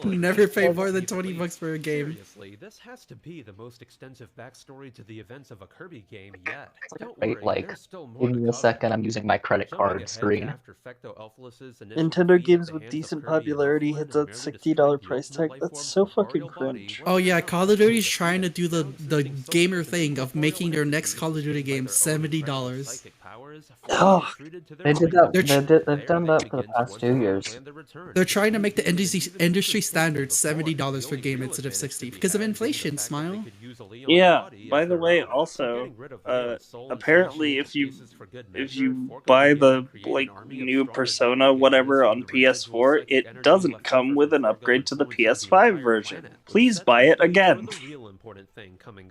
Speaker 16: Never pay more than $20 for a game.
Speaker 12: Seriously, this has to be the most extensive backstory to the events of a Kirby game yet. Don't
Speaker 18: Wait,
Speaker 12: worry,
Speaker 18: like,
Speaker 12: there's still more
Speaker 18: give
Speaker 12: to
Speaker 18: me a
Speaker 12: come.
Speaker 18: second, I'm using my credit
Speaker 12: Jumping
Speaker 18: card
Speaker 12: ahead to
Speaker 18: screen.
Speaker 12: after Fecto Elfilis's initial
Speaker 10: Nintendo
Speaker 12: defeat
Speaker 10: games
Speaker 12: at the
Speaker 10: with
Speaker 12: hands of
Speaker 10: decent
Speaker 12: Kirby and
Speaker 10: popularity
Speaker 12: Elfilin
Speaker 10: hits
Speaker 12: and
Speaker 10: that
Speaker 12: Mary
Speaker 10: $60
Speaker 12: destroyed
Speaker 10: price
Speaker 12: the
Speaker 10: tag.
Speaker 12: life
Speaker 10: That's
Speaker 12: form
Speaker 10: so
Speaker 12: of the
Speaker 10: fucking
Speaker 12: primordial body,
Speaker 10: cringe.
Speaker 16: Oh yeah, Call of Duty's trying to do the gamer thing of making their next Call of Duty game $70.
Speaker 10: Oh.
Speaker 18: They did that. They've done that for the past 2 years.
Speaker 16: They're trying to make the industry standard $70 for a game instead of $60 because of inflation. Smile.
Speaker 10: Yeah. By the way, also, apparently, if you buy the like new Persona whatever on PS4, it doesn't come with an upgrade to the PS5 version. Please buy it again.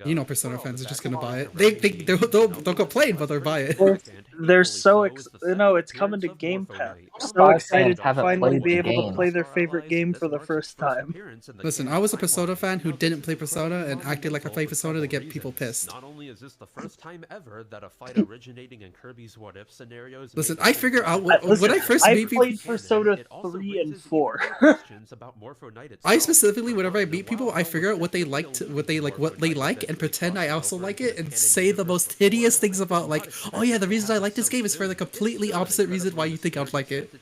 Speaker 16: You know, Persona fans are just gonna buy it. They'll complain, but they'll buy it.
Speaker 10: They're so it's coming to Game Pass. I'm so excited to finally be able to play their favorite game for the first time.
Speaker 16: Listen, I was a Persona fan who didn't play Persona and acted like I played Persona to get people pissed.
Speaker 12: is this the first time ever that a fight originating in Kirby's What If scenarios?
Speaker 16: Listen,
Speaker 12: made
Speaker 16: I
Speaker 12: it
Speaker 16: figure
Speaker 12: into
Speaker 16: out
Speaker 12: the
Speaker 16: when I first
Speaker 12: canon?
Speaker 16: meet people.
Speaker 10: played Persona
Speaker 12: It also
Speaker 10: 3 and
Speaker 12: raises even
Speaker 10: 4.
Speaker 12: more questions about Morpho Knight
Speaker 16: I
Speaker 12: itself.
Speaker 16: specifically, whenever I meet people, I figure out what they like, what they like, and pretend I also like it, and say the most hideous things about like, oh yeah, the reason I like this game is for the completely opposite reason why you think I'd like it.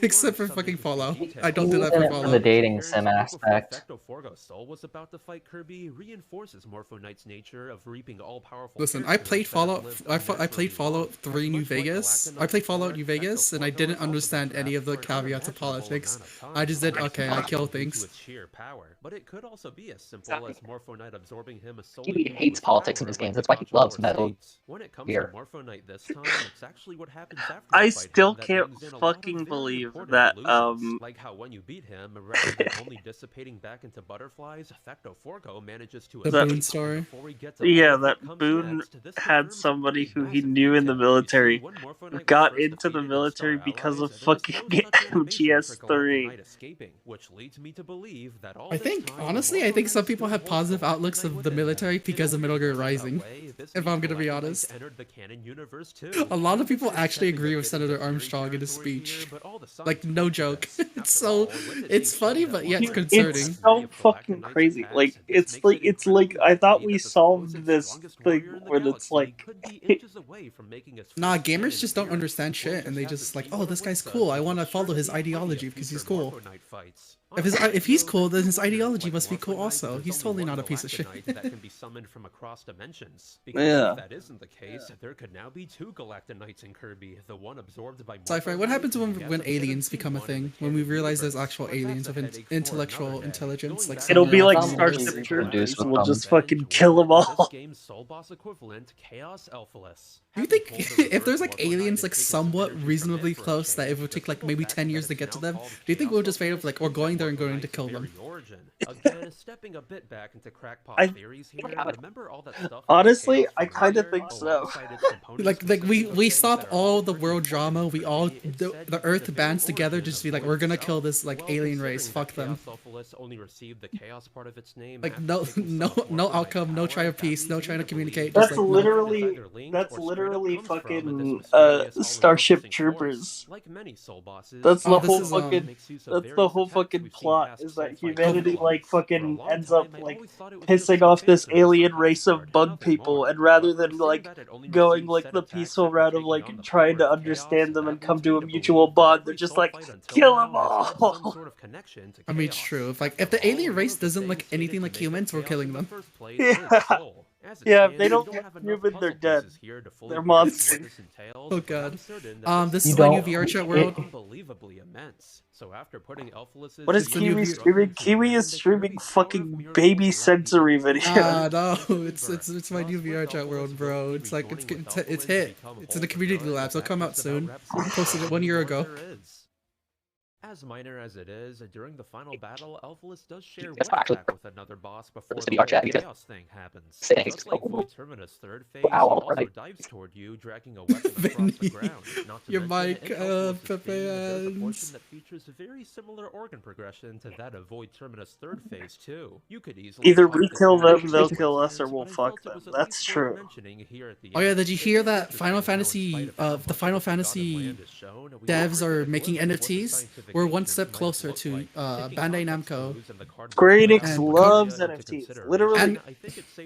Speaker 16: Except for fucking Fallout. I don't do that for
Speaker 18: in it for the
Speaker 16: Fallout.
Speaker 18: dating sim aspect.
Speaker 12: Forgo Soul was about to fight Kirby reinforces Morpho Knight's nature of reaping all-powerful.
Speaker 16: Listen, I played Fallout. I played Fallout 3 New Vegas. I played Fallout New Vegas, and I didn't understand any of the caveats of politics. I just did okay. I kill things.
Speaker 12: But it could also be as simple as Morpho Knight absorbing him as
Speaker 18: He hates politics in his games. That's why he loves Metal
Speaker 12: When it comes
Speaker 18: Gear.
Speaker 12: to Morpho Knight this time, it's actually what happens after
Speaker 10: I
Speaker 12: you fight
Speaker 10: still
Speaker 12: him that
Speaker 10: can't
Speaker 12: brings in a lot of
Speaker 10: fucking
Speaker 12: very
Speaker 10: believe
Speaker 12: important
Speaker 10: that
Speaker 12: illusions. Like how when you beat him, rather than only dissipating back into butterflies, Fecto Forgo manages to
Speaker 16: The
Speaker 12: escape.
Speaker 16: Boone story.
Speaker 12: Before we get to
Speaker 10: Yeah,
Speaker 12: all of what
Speaker 10: that
Speaker 12: comes
Speaker 10: Boone
Speaker 12: next, this
Speaker 10: had somebody who he knew in the military, got into the military because of fucking MGS3.
Speaker 12: escaping, which leads me to believe that all
Speaker 16: I
Speaker 12: this
Speaker 16: think,
Speaker 12: time,
Speaker 16: honestly, I think some people have positive outlooks of the military because of Metal Gear Rising. If I'm gonna be honest.
Speaker 12: entered the canon universe too.
Speaker 16: A lot of people actually agree with Senator Armstrong in his speech. Like, no joke. It's funny, but yet it's concerning.
Speaker 10: It's so fucking crazy. Like it's like I thought we solved this thing where it's like
Speaker 16: Nah, gamers just don't understand shit, and they just like, oh, this guy's cool. I want to follow his ideology because he's cool. If he's cool, then his ideology must be cool also. He's totally not a piece of shit.
Speaker 12: that can be summoned from across dimensions. Because
Speaker 10: Yeah.
Speaker 12: if that isn't the case, there could now be two Galactonites in Kirby, the one absorbed by
Speaker 16: Sci-fi. What happens when aliens become a thing? When we realize there's actual aliens of intellectual intelligence? Like
Speaker 10: It'll be like
Speaker 16: somewhere
Speaker 10: Starship
Speaker 16: else?
Speaker 10: Troopers. We'll just fucking kill them all.
Speaker 12: game's soul boss equivalent, Chaos Elphalus.
Speaker 16: Do you think if there's like aliens like somewhat reasonably close that it would take like maybe 10 years to get to them, do you think we'll just fade off like we're going there and going to kill them?
Speaker 12: Again, stepping a bit back into crackpot theories here. Remember all that stuff?
Speaker 10: Honestly, I kind of think so.
Speaker 16: Like we stop all the world drama. We all the Earth bands together to just be like, we're gonna kill this like alien race. Fuck them.
Speaker 12: Only received the chaos part of its name.
Speaker 16: Like no outcome, no try of peace, no trying to communicate.
Speaker 10: That's
Speaker 16: Just like,
Speaker 10: literally fucking Starship Troopers.
Speaker 12: Like many soul bosses,
Speaker 10: That's the
Speaker 16: this
Speaker 10: whole
Speaker 16: is,
Speaker 10: fucking that's the whole fucking plot is that humanity like fucking ends up like pissing off this alien race of bug people, and rather than like going like the peaceful route of like trying to understand them and come to a mutual bond, they're just like kill them all.
Speaker 16: I mean, it's true. If the alien race doesn't look anything like humans, we're killing them.
Speaker 10: Yeah, if they don't get human, they're dead. They're monsters.
Speaker 16: Oh god. This is my new VR chat world.
Speaker 12: Unbelievably immense. So after putting Elphalus's
Speaker 10: What is Kiwi streaming? Kiwi is streaming fucking baby sensory videos.
Speaker 16: No, it's my new VR chat world, bro. It's like it's hit. It's in the community labs. It'll come out soon. I posted it 1 year ago.
Speaker 12: As minor as it is, during the final battle, Elphalus does share
Speaker 18: That's
Speaker 12: one
Speaker 18: actually-
Speaker 12: attack with another boss before
Speaker 18: Just
Speaker 12: the
Speaker 18: the
Speaker 12: whole
Speaker 18: VR chat, because-
Speaker 12: chaos thing happens.
Speaker 18: Saying
Speaker 12: Just like
Speaker 18: so-
Speaker 12: Void Terminus' third phase,
Speaker 18: Wow,
Speaker 12: he also
Speaker 18: alright.
Speaker 12: dives toward you, dragging a weapon across the ground. Not to
Speaker 16: Your
Speaker 12: mention,
Speaker 16: mic,
Speaker 12: in Elphalus's
Speaker 16: Pepe
Speaker 12: theme, there's a
Speaker 16: Ends.
Speaker 12: portion that features a very similar organ progression to that of Void Terminus' third phase too. You could easily
Speaker 10: Either
Speaker 12: fight
Speaker 10: we
Speaker 12: the
Speaker 10: kill
Speaker 12: same
Speaker 10: them, they'll
Speaker 12: Void
Speaker 10: kill us, or
Speaker 12: Terminus,
Speaker 10: we'll
Speaker 12: but I
Speaker 10: fuck
Speaker 12: felt it
Speaker 10: them.
Speaker 12: was at
Speaker 10: That's
Speaker 12: least worth
Speaker 10: true.
Speaker 12: mentioning here at the
Speaker 16: Oh yeah,
Speaker 12: end.
Speaker 16: did you hear that Final Fantasy devs are making NFTs? We're one step closer to Bandai Namco.
Speaker 10: Square Enix
Speaker 16: And-
Speaker 10: loves NFTs. Literally,
Speaker 16: And-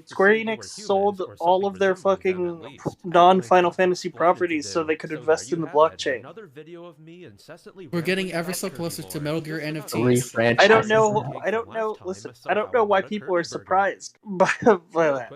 Speaker 10: Square Enix sold all of their fucking non-Final Fantasy properties so they could invest in the blockchain.
Speaker 12: Another video of me incessantly
Speaker 16: We're getting ever so closer to Metal Gear NFTs.
Speaker 10: I don't know. Listen, I don't know why people are surprised by that.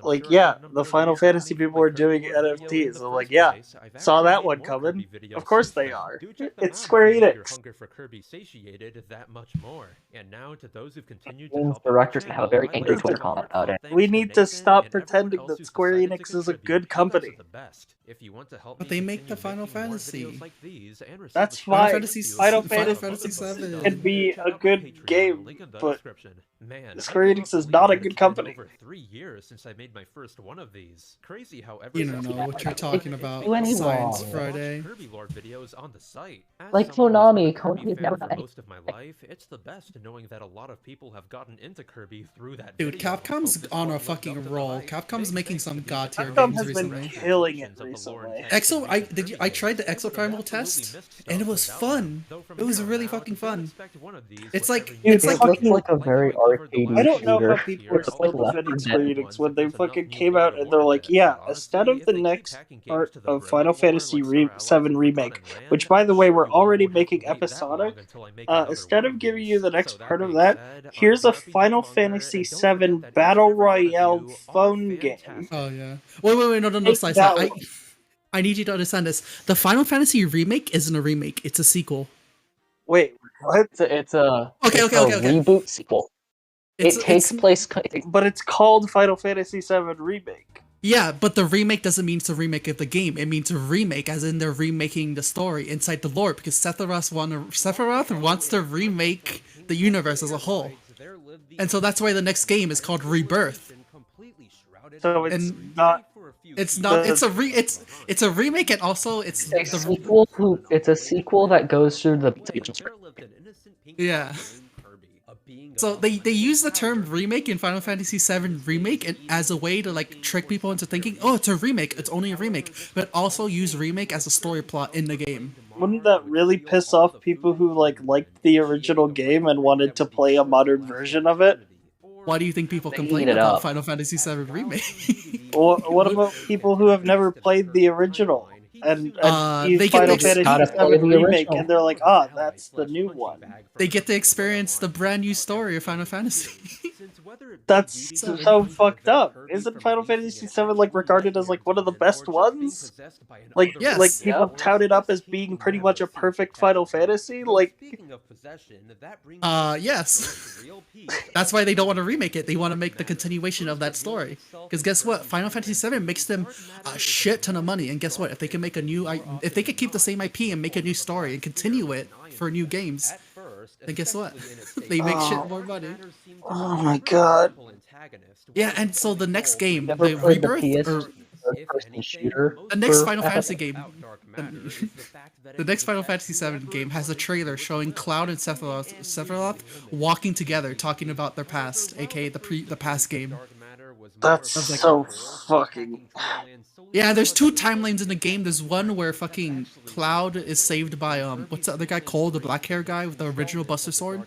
Speaker 10: Like, yeah, the Final Fantasy people are doing NFTs. I'm like, yeah, saw that one coming. Of course they are. It's Square Enix.
Speaker 12: Hunger for Kirby satiated that much more. And now to those who've continued to
Speaker 18: Games
Speaker 12: help
Speaker 18: directors can have a very angry Twitter comment about it.
Speaker 10: We need to stop pretending that Square Enix is a good company.
Speaker 12: If you want to help
Speaker 16: But
Speaker 12: me
Speaker 16: they make the
Speaker 12: continue
Speaker 16: Final
Speaker 12: making more
Speaker 16: Fantasy.
Speaker 12: videos like these and receive
Speaker 10: That's
Speaker 12: a
Speaker 16: Final
Speaker 10: fine.
Speaker 16: Fantasy
Speaker 10: Final
Speaker 16: Final
Speaker 10: Fantasy
Speaker 16: Fantasy
Speaker 10: can
Speaker 16: 7.
Speaker 10: be
Speaker 12: check
Speaker 10: a
Speaker 12: out my
Speaker 10: good
Speaker 12: Patreon,
Speaker 10: game,
Speaker 12: link in the
Speaker 10: but
Speaker 12: description. Man, I
Speaker 10: Square
Speaker 12: cannot
Speaker 10: Enix is
Speaker 12: believe
Speaker 10: not a
Speaker 12: that
Speaker 10: good
Speaker 12: it's been
Speaker 10: company.
Speaker 12: over 3 years since I made my first one of these. Crazy how ever
Speaker 16: You
Speaker 12: since
Speaker 16: don't know
Speaker 12: then,
Speaker 16: what you're
Speaker 12: I've
Speaker 16: talking
Speaker 12: wanted
Speaker 16: about.
Speaker 18: do any
Speaker 16: Science
Speaker 18: wrong.
Speaker 16: Friday.
Speaker 12: Kirby lore videos on the site. As
Speaker 18: Like
Speaker 12: someone who's been a
Speaker 18: Konami,
Speaker 12: Kirby
Speaker 18: Konami has
Speaker 12: fan
Speaker 18: never
Speaker 12: for
Speaker 18: done anything.
Speaker 12: most of my life, it's the best knowing that a lot of people have gotten into Kirby through that
Speaker 16: Dude,
Speaker 12: video.
Speaker 16: Capcom's
Speaker 12: Focus
Speaker 16: on a
Speaker 12: lived up
Speaker 16: fucking
Speaker 12: to the
Speaker 16: roll.
Speaker 12: hype.
Speaker 16: Capcom's
Speaker 12: Big
Speaker 16: making
Speaker 12: thanks
Speaker 16: some
Speaker 12: to these
Speaker 16: god tier
Speaker 12: amazing
Speaker 10: Capcom
Speaker 16: games
Speaker 10: has been
Speaker 16: recently.
Speaker 10: killing it
Speaker 12: translations of the lore and
Speaker 10: recently.
Speaker 12: text of
Speaker 16: Exo, I
Speaker 12: recent
Speaker 16: did.
Speaker 12: Kirby
Speaker 16: I tried the
Speaker 12: games.
Speaker 16: Exo
Speaker 12: I would have
Speaker 16: Primal
Speaker 12: absolutely
Speaker 16: test,
Speaker 12: missed stuff
Speaker 16: and it was
Speaker 12: without
Speaker 16: fun.
Speaker 12: them. Though from
Speaker 16: It was
Speaker 12: here on
Speaker 16: really
Speaker 12: out,
Speaker 16: fucking
Speaker 12: you can
Speaker 16: fun.
Speaker 12: expect one of these
Speaker 16: It's
Speaker 12: with
Speaker 16: like
Speaker 12: every
Speaker 10: Dude,
Speaker 16: it's
Speaker 18: It
Speaker 16: like
Speaker 18: looks
Speaker 10: fucking
Speaker 18: like a
Speaker 12: like
Speaker 18: very
Speaker 12: how I covered the
Speaker 18: arcadey
Speaker 10: I
Speaker 12: last
Speaker 10: don't know how
Speaker 18: shooter.
Speaker 12: shooter
Speaker 10: people are
Speaker 18: It's
Speaker 12: here,
Speaker 10: still
Speaker 18: like
Speaker 12: I'll leave
Speaker 18: Left
Speaker 12: the
Speaker 18: 4
Speaker 10: defending
Speaker 12: rest
Speaker 18: Dead.
Speaker 10: Square
Speaker 12: of the
Speaker 10: Enix
Speaker 12: ones
Speaker 10: when
Speaker 12: if
Speaker 10: they
Speaker 12: there's enough
Speaker 10: fucking
Speaker 12: new
Speaker 10: came
Speaker 12: lore
Speaker 10: out
Speaker 12: to
Speaker 10: and they're
Speaker 12: warrant
Speaker 10: like,
Speaker 12: it.
Speaker 10: yeah, instead
Speaker 12: Honestly,
Speaker 10: of
Speaker 12: if
Speaker 10: the
Speaker 12: they keep
Speaker 10: next
Speaker 12: packing games
Speaker 10: part
Speaker 12: to the
Speaker 10: of
Speaker 12: brim
Speaker 10: Final
Speaker 12: with lore
Speaker 10: Fantasy
Speaker 12: like Sorrel
Speaker 10: 7
Speaker 12: and
Speaker 10: Remake,
Speaker 12: Forgotten Land,
Speaker 10: which by the
Speaker 12: I'm
Speaker 10: way,
Speaker 12: sure
Speaker 10: we're
Speaker 12: you all
Speaker 10: already
Speaker 12: won't have to
Speaker 10: making
Speaker 12: wait that long
Speaker 10: episodic,
Speaker 12: until I make another
Speaker 10: instead
Speaker 12: one
Speaker 10: of
Speaker 12: of
Speaker 10: giving you
Speaker 12: these.
Speaker 10: the
Speaker 12: So
Speaker 10: next
Speaker 12: that
Speaker 10: part of
Speaker 12: being
Speaker 10: that,
Speaker 12: said, I'm
Speaker 10: here's a
Speaker 12: JRPG
Speaker 10: Final
Speaker 12: Monger,
Speaker 10: Fantasy
Speaker 12: and don't forget
Speaker 10: 7
Speaker 12: that each
Speaker 10: Battle
Speaker 12: and every one of
Speaker 10: Royale
Speaker 12: you are
Speaker 10: phone game.
Speaker 12: fantastic.
Speaker 16: Oh yeah. Wait, no,
Speaker 10: Take
Speaker 16: side.
Speaker 10: that one.
Speaker 16: I need you to understand this. The Final Fantasy remake isn't a remake; it's a sequel.
Speaker 10: Wait, what?
Speaker 18: It's a
Speaker 16: Okay.
Speaker 18: reboot sequel.
Speaker 16: It's
Speaker 18: It takes place.
Speaker 10: But it's called Final Fantasy 7 Remake.
Speaker 16: Yeah, but the remake doesn't mean it's a remake of the game. It means a remake, as in they're remaking the story inside the lore, because Sephiroth wants to remake the universe as a whole, and so that's why the next game is called Rebirth.
Speaker 10: So it's
Speaker 16: And
Speaker 10: not.
Speaker 16: it's not. It's a remake, and also it's
Speaker 18: a sequel it's a sequel that goes through the
Speaker 16: yeah. So they use the term remake in Final Fantasy VII Remake as a way to like trick people into thinking, oh, it's a remake, it's only a remake, but also use remake as a story plot in the game.
Speaker 10: Wouldn't that really piss off people who liked the original game and wanted to play a modern version of it?
Speaker 16: Why do you think people
Speaker 18: They
Speaker 16: complain
Speaker 18: eat it
Speaker 16: about
Speaker 18: up.
Speaker 16: Final Fantasy VII Remake?
Speaker 10: What about people who have never played the original and use
Speaker 16: they get
Speaker 10: Final
Speaker 16: the
Speaker 10: Fantasy
Speaker 18: gotta play
Speaker 10: VII
Speaker 18: the
Speaker 10: Remake
Speaker 18: original.
Speaker 10: and they're like, ah, that's the new one.
Speaker 16: They get to experience the brand new story of Final Fantasy.
Speaker 10: That's so fucked up. Isn't Final Fantasy VII regarded as one of the best ones?
Speaker 16: Yes.
Speaker 10: Like people tout it up as being pretty much a perfect Final Fantasy.
Speaker 16: Yes. That's why they don't want to remake it. They want to make the continuation of that story. Because guess what? Final Fantasy VII makes them a shit ton of money. And guess what? If they can make if they could keep the same IP and make a new story and continue it for new games, then guess what? They make shit more money.
Speaker 10: Oh my god.
Speaker 16: Yeah, and so the next game,
Speaker 18: Never
Speaker 16: the
Speaker 18: played the
Speaker 16: Rebirth, or
Speaker 18: third-person shooter.
Speaker 16: the next
Speaker 18: for
Speaker 16: Final
Speaker 18: FF?
Speaker 16: Fantasy game, the next Final Fantasy VII game has a trailer showing Cloud and Sephiroth walking together, talking about their past, aka the past game.
Speaker 10: That's so fucking.
Speaker 16: Yeah, there's two timelines in the game. There's one where fucking Cloud is saved by what's the other guy called, the black hair guy with the original Buster Sword.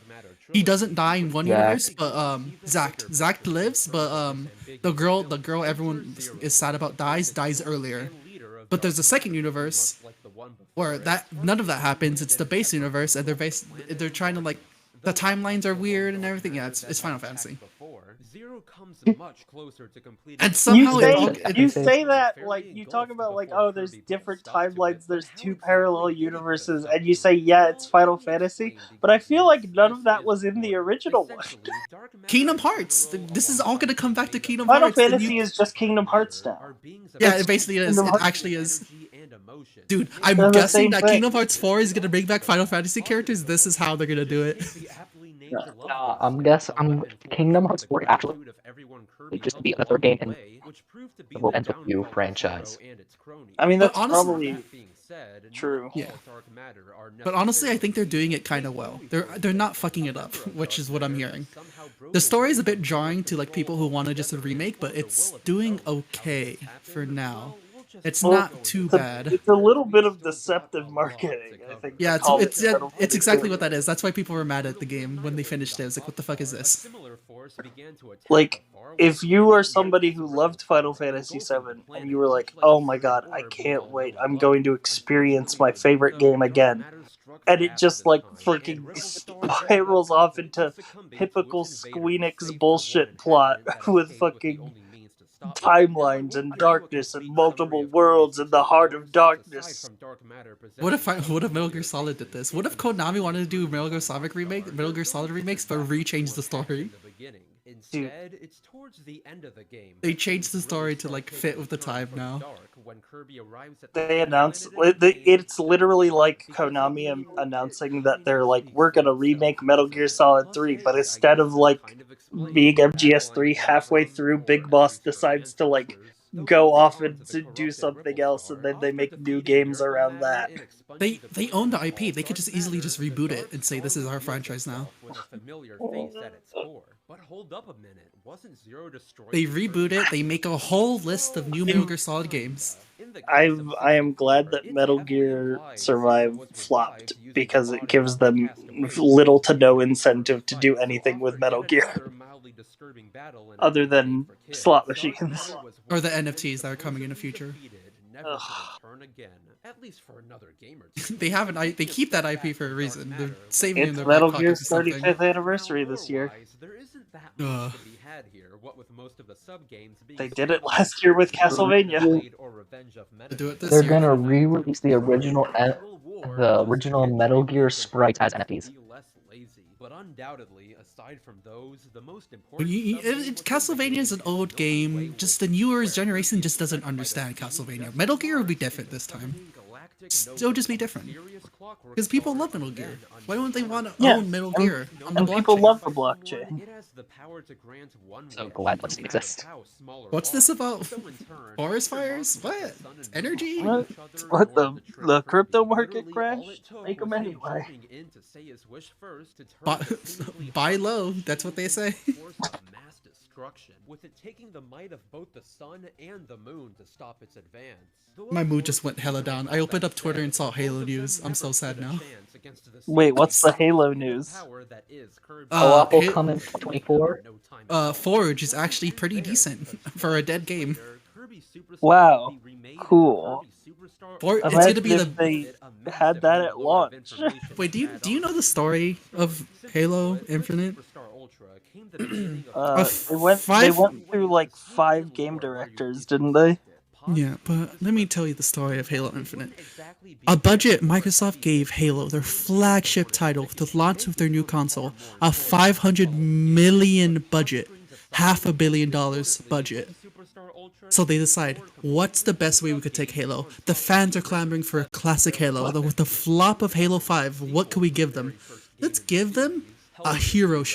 Speaker 16: He doesn't die in one universe, but Zack lives, but the girl everyone is sad about dies earlier. But there's a second universe where none of that happens. It's the base universe, and they're trying to the timelines are weird and everything. Yeah, it's Final Fantasy. And somehow
Speaker 10: you say that you talk about oh, there's different timelines, there's two parallel universes, and you say yeah, it's Final Fantasy, but I feel like none of that was in the original one.
Speaker 16: Kingdom Hearts. This is all gonna come back to Kingdom
Speaker 10: Final
Speaker 16: Hearts.
Speaker 10: Fantasy is just Kingdom Hearts now.
Speaker 16: Yeah, it basically is. It actually is. Dude, I'm
Speaker 10: They're the
Speaker 16: guessing
Speaker 10: same
Speaker 16: that
Speaker 10: thing.
Speaker 16: Kingdom Hearts 4 is gonna bring back Final Fantasy characters. This is how they're gonna do it.
Speaker 18: I'm Kingdom Hearts 4 actually just be another game in the World Ends With You franchise.
Speaker 10: I mean, that's
Speaker 16: honestly-
Speaker 10: probably true.
Speaker 16: Yeah. But honestly, I think they're doing it kind of well. They're not fucking it up, which is what I'm hearing. The story is a bit jarring to people who want to just a remake, but it's doing okay for now. It's not too bad.
Speaker 10: It's a little bit of deceptive marketing, I think.
Speaker 16: Yeah,
Speaker 10: to call it
Speaker 16: it's
Speaker 10: Final Fantasy.
Speaker 16: exactly what that is. That's why people were mad at the game when they finished it. It was like, what the fuck is this?
Speaker 10: If you are somebody who loved Final Fantasy VII and you were like, oh my god, I can't wait, I'm going to experience my favorite game again, and it just freaking spirals off into typical Squeenix bullshit plot with fucking timelines and darkness and multiple worlds in the heart of darkness.
Speaker 16: What if Metal Gear Solid did this? What if Konami wanted to do Metal Gear Solid remakes but rechange the story?
Speaker 12: Instead, it's towards the end of the game.
Speaker 16: They
Speaker 12: that
Speaker 16: changed the
Speaker 12: things really
Speaker 16: story to
Speaker 12: start
Speaker 16: like
Speaker 12: taking
Speaker 16: fit
Speaker 12: a
Speaker 16: with the
Speaker 12: turn
Speaker 16: time
Speaker 12: for the
Speaker 16: now.
Speaker 12: dark when Kirby arrives at the
Speaker 10: They
Speaker 12: final
Speaker 10: announced
Speaker 12: minute of the game.
Speaker 10: it's literally like Konami announcing that they're like, we're gonna remake Metal Gear Solid 3, but instead of like being MGS3 halfway through, Big Boss decides to like go off and to do something else, and then they make new games around that.
Speaker 16: They own the IP. They could just easily just reboot it and say this is our franchise now.
Speaker 12: With a familiar face at its core. But hold up a minute, wasn't Zero Destroy
Speaker 16: They
Speaker 12: the
Speaker 16: reboot it. They make a whole list of new Metal Gear Solid games.
Speaker 10: I am glad that Metal Gear Survive flopped because it gives them little to no incentive to do anything with Metal Gear other than slot machines.
Speaker 16: Or the NFTs that are coming in the future.
Speaker 12: Never to return again, at least for another game or two.
Speaker 16: They have they keep that IP for a reason. They're saving it in
Speaker 10: It's
Speaker 16: their
Speaker 10: Metal
Speaker 16: back
Speaker 10: Gear's
Speaker 16: pockets or something.
Speaker 10: 35th anniversary this year.
Speaker 12: There isn't that much to be had here, what with most of the sub-games being
Speaker 10: They did it last year with Castlevania.
Speaker 18: They're gonna re-release the original Metal Gear sprites as NFTs.
Speaker 12: But undoubtedly, aside from those, the most important
Speaker 16: Castlevania is an old game. Just the newer generation just doesn't understand Castlevania. Metal Gear will be different this time. It'll just be different. Because people love Metal Gear. Why don't they want to own Metal Gear on the
Speaker 10: and
Speaker 16: blockchain?
Speaker 10: people love the blockchain.
Speaker 18: So glad Bloodstained exists.
Speaker 16: What's this about? Forest fires? What? Energy?
Speaker 10: What the crypto market crashed? Make them anyway.
Speaker 16: Buy low. That's what they say.
Speaker 12: With it taking the might of both the sun and the moon to stop its advance.
Speaker 16: My mood just went hella down. I opened up Twitter and saw Halo news. I'm so sad now.
Speaker 10: Wait, what's the Halo news?
Speaker 18: Co-op will come in 2024.
Speaker 16: Forge is actually pretty decent for a dead game.
Speaker 10: Wow, cool.
Speaker 16: It's gonna be
Speaker 10: if they had that at launch.
Speaker 16: Wait, do you know the story of Halo Infinite?
Speaker 10: They went through like 5 game directors, didn't they?
Speaker 16: Yeah, but let me tell you the story of Halo Infinite. A budget Microsoft gave Halo, their flagship title, for the launch of their new console, a $500 million budget, $500 million budget. So they decide, what's the best way we could take Halo? The fans are clamoring for a classic Halo. With the flop of Halo 5, what can we give them? Let's give them a hero shooter.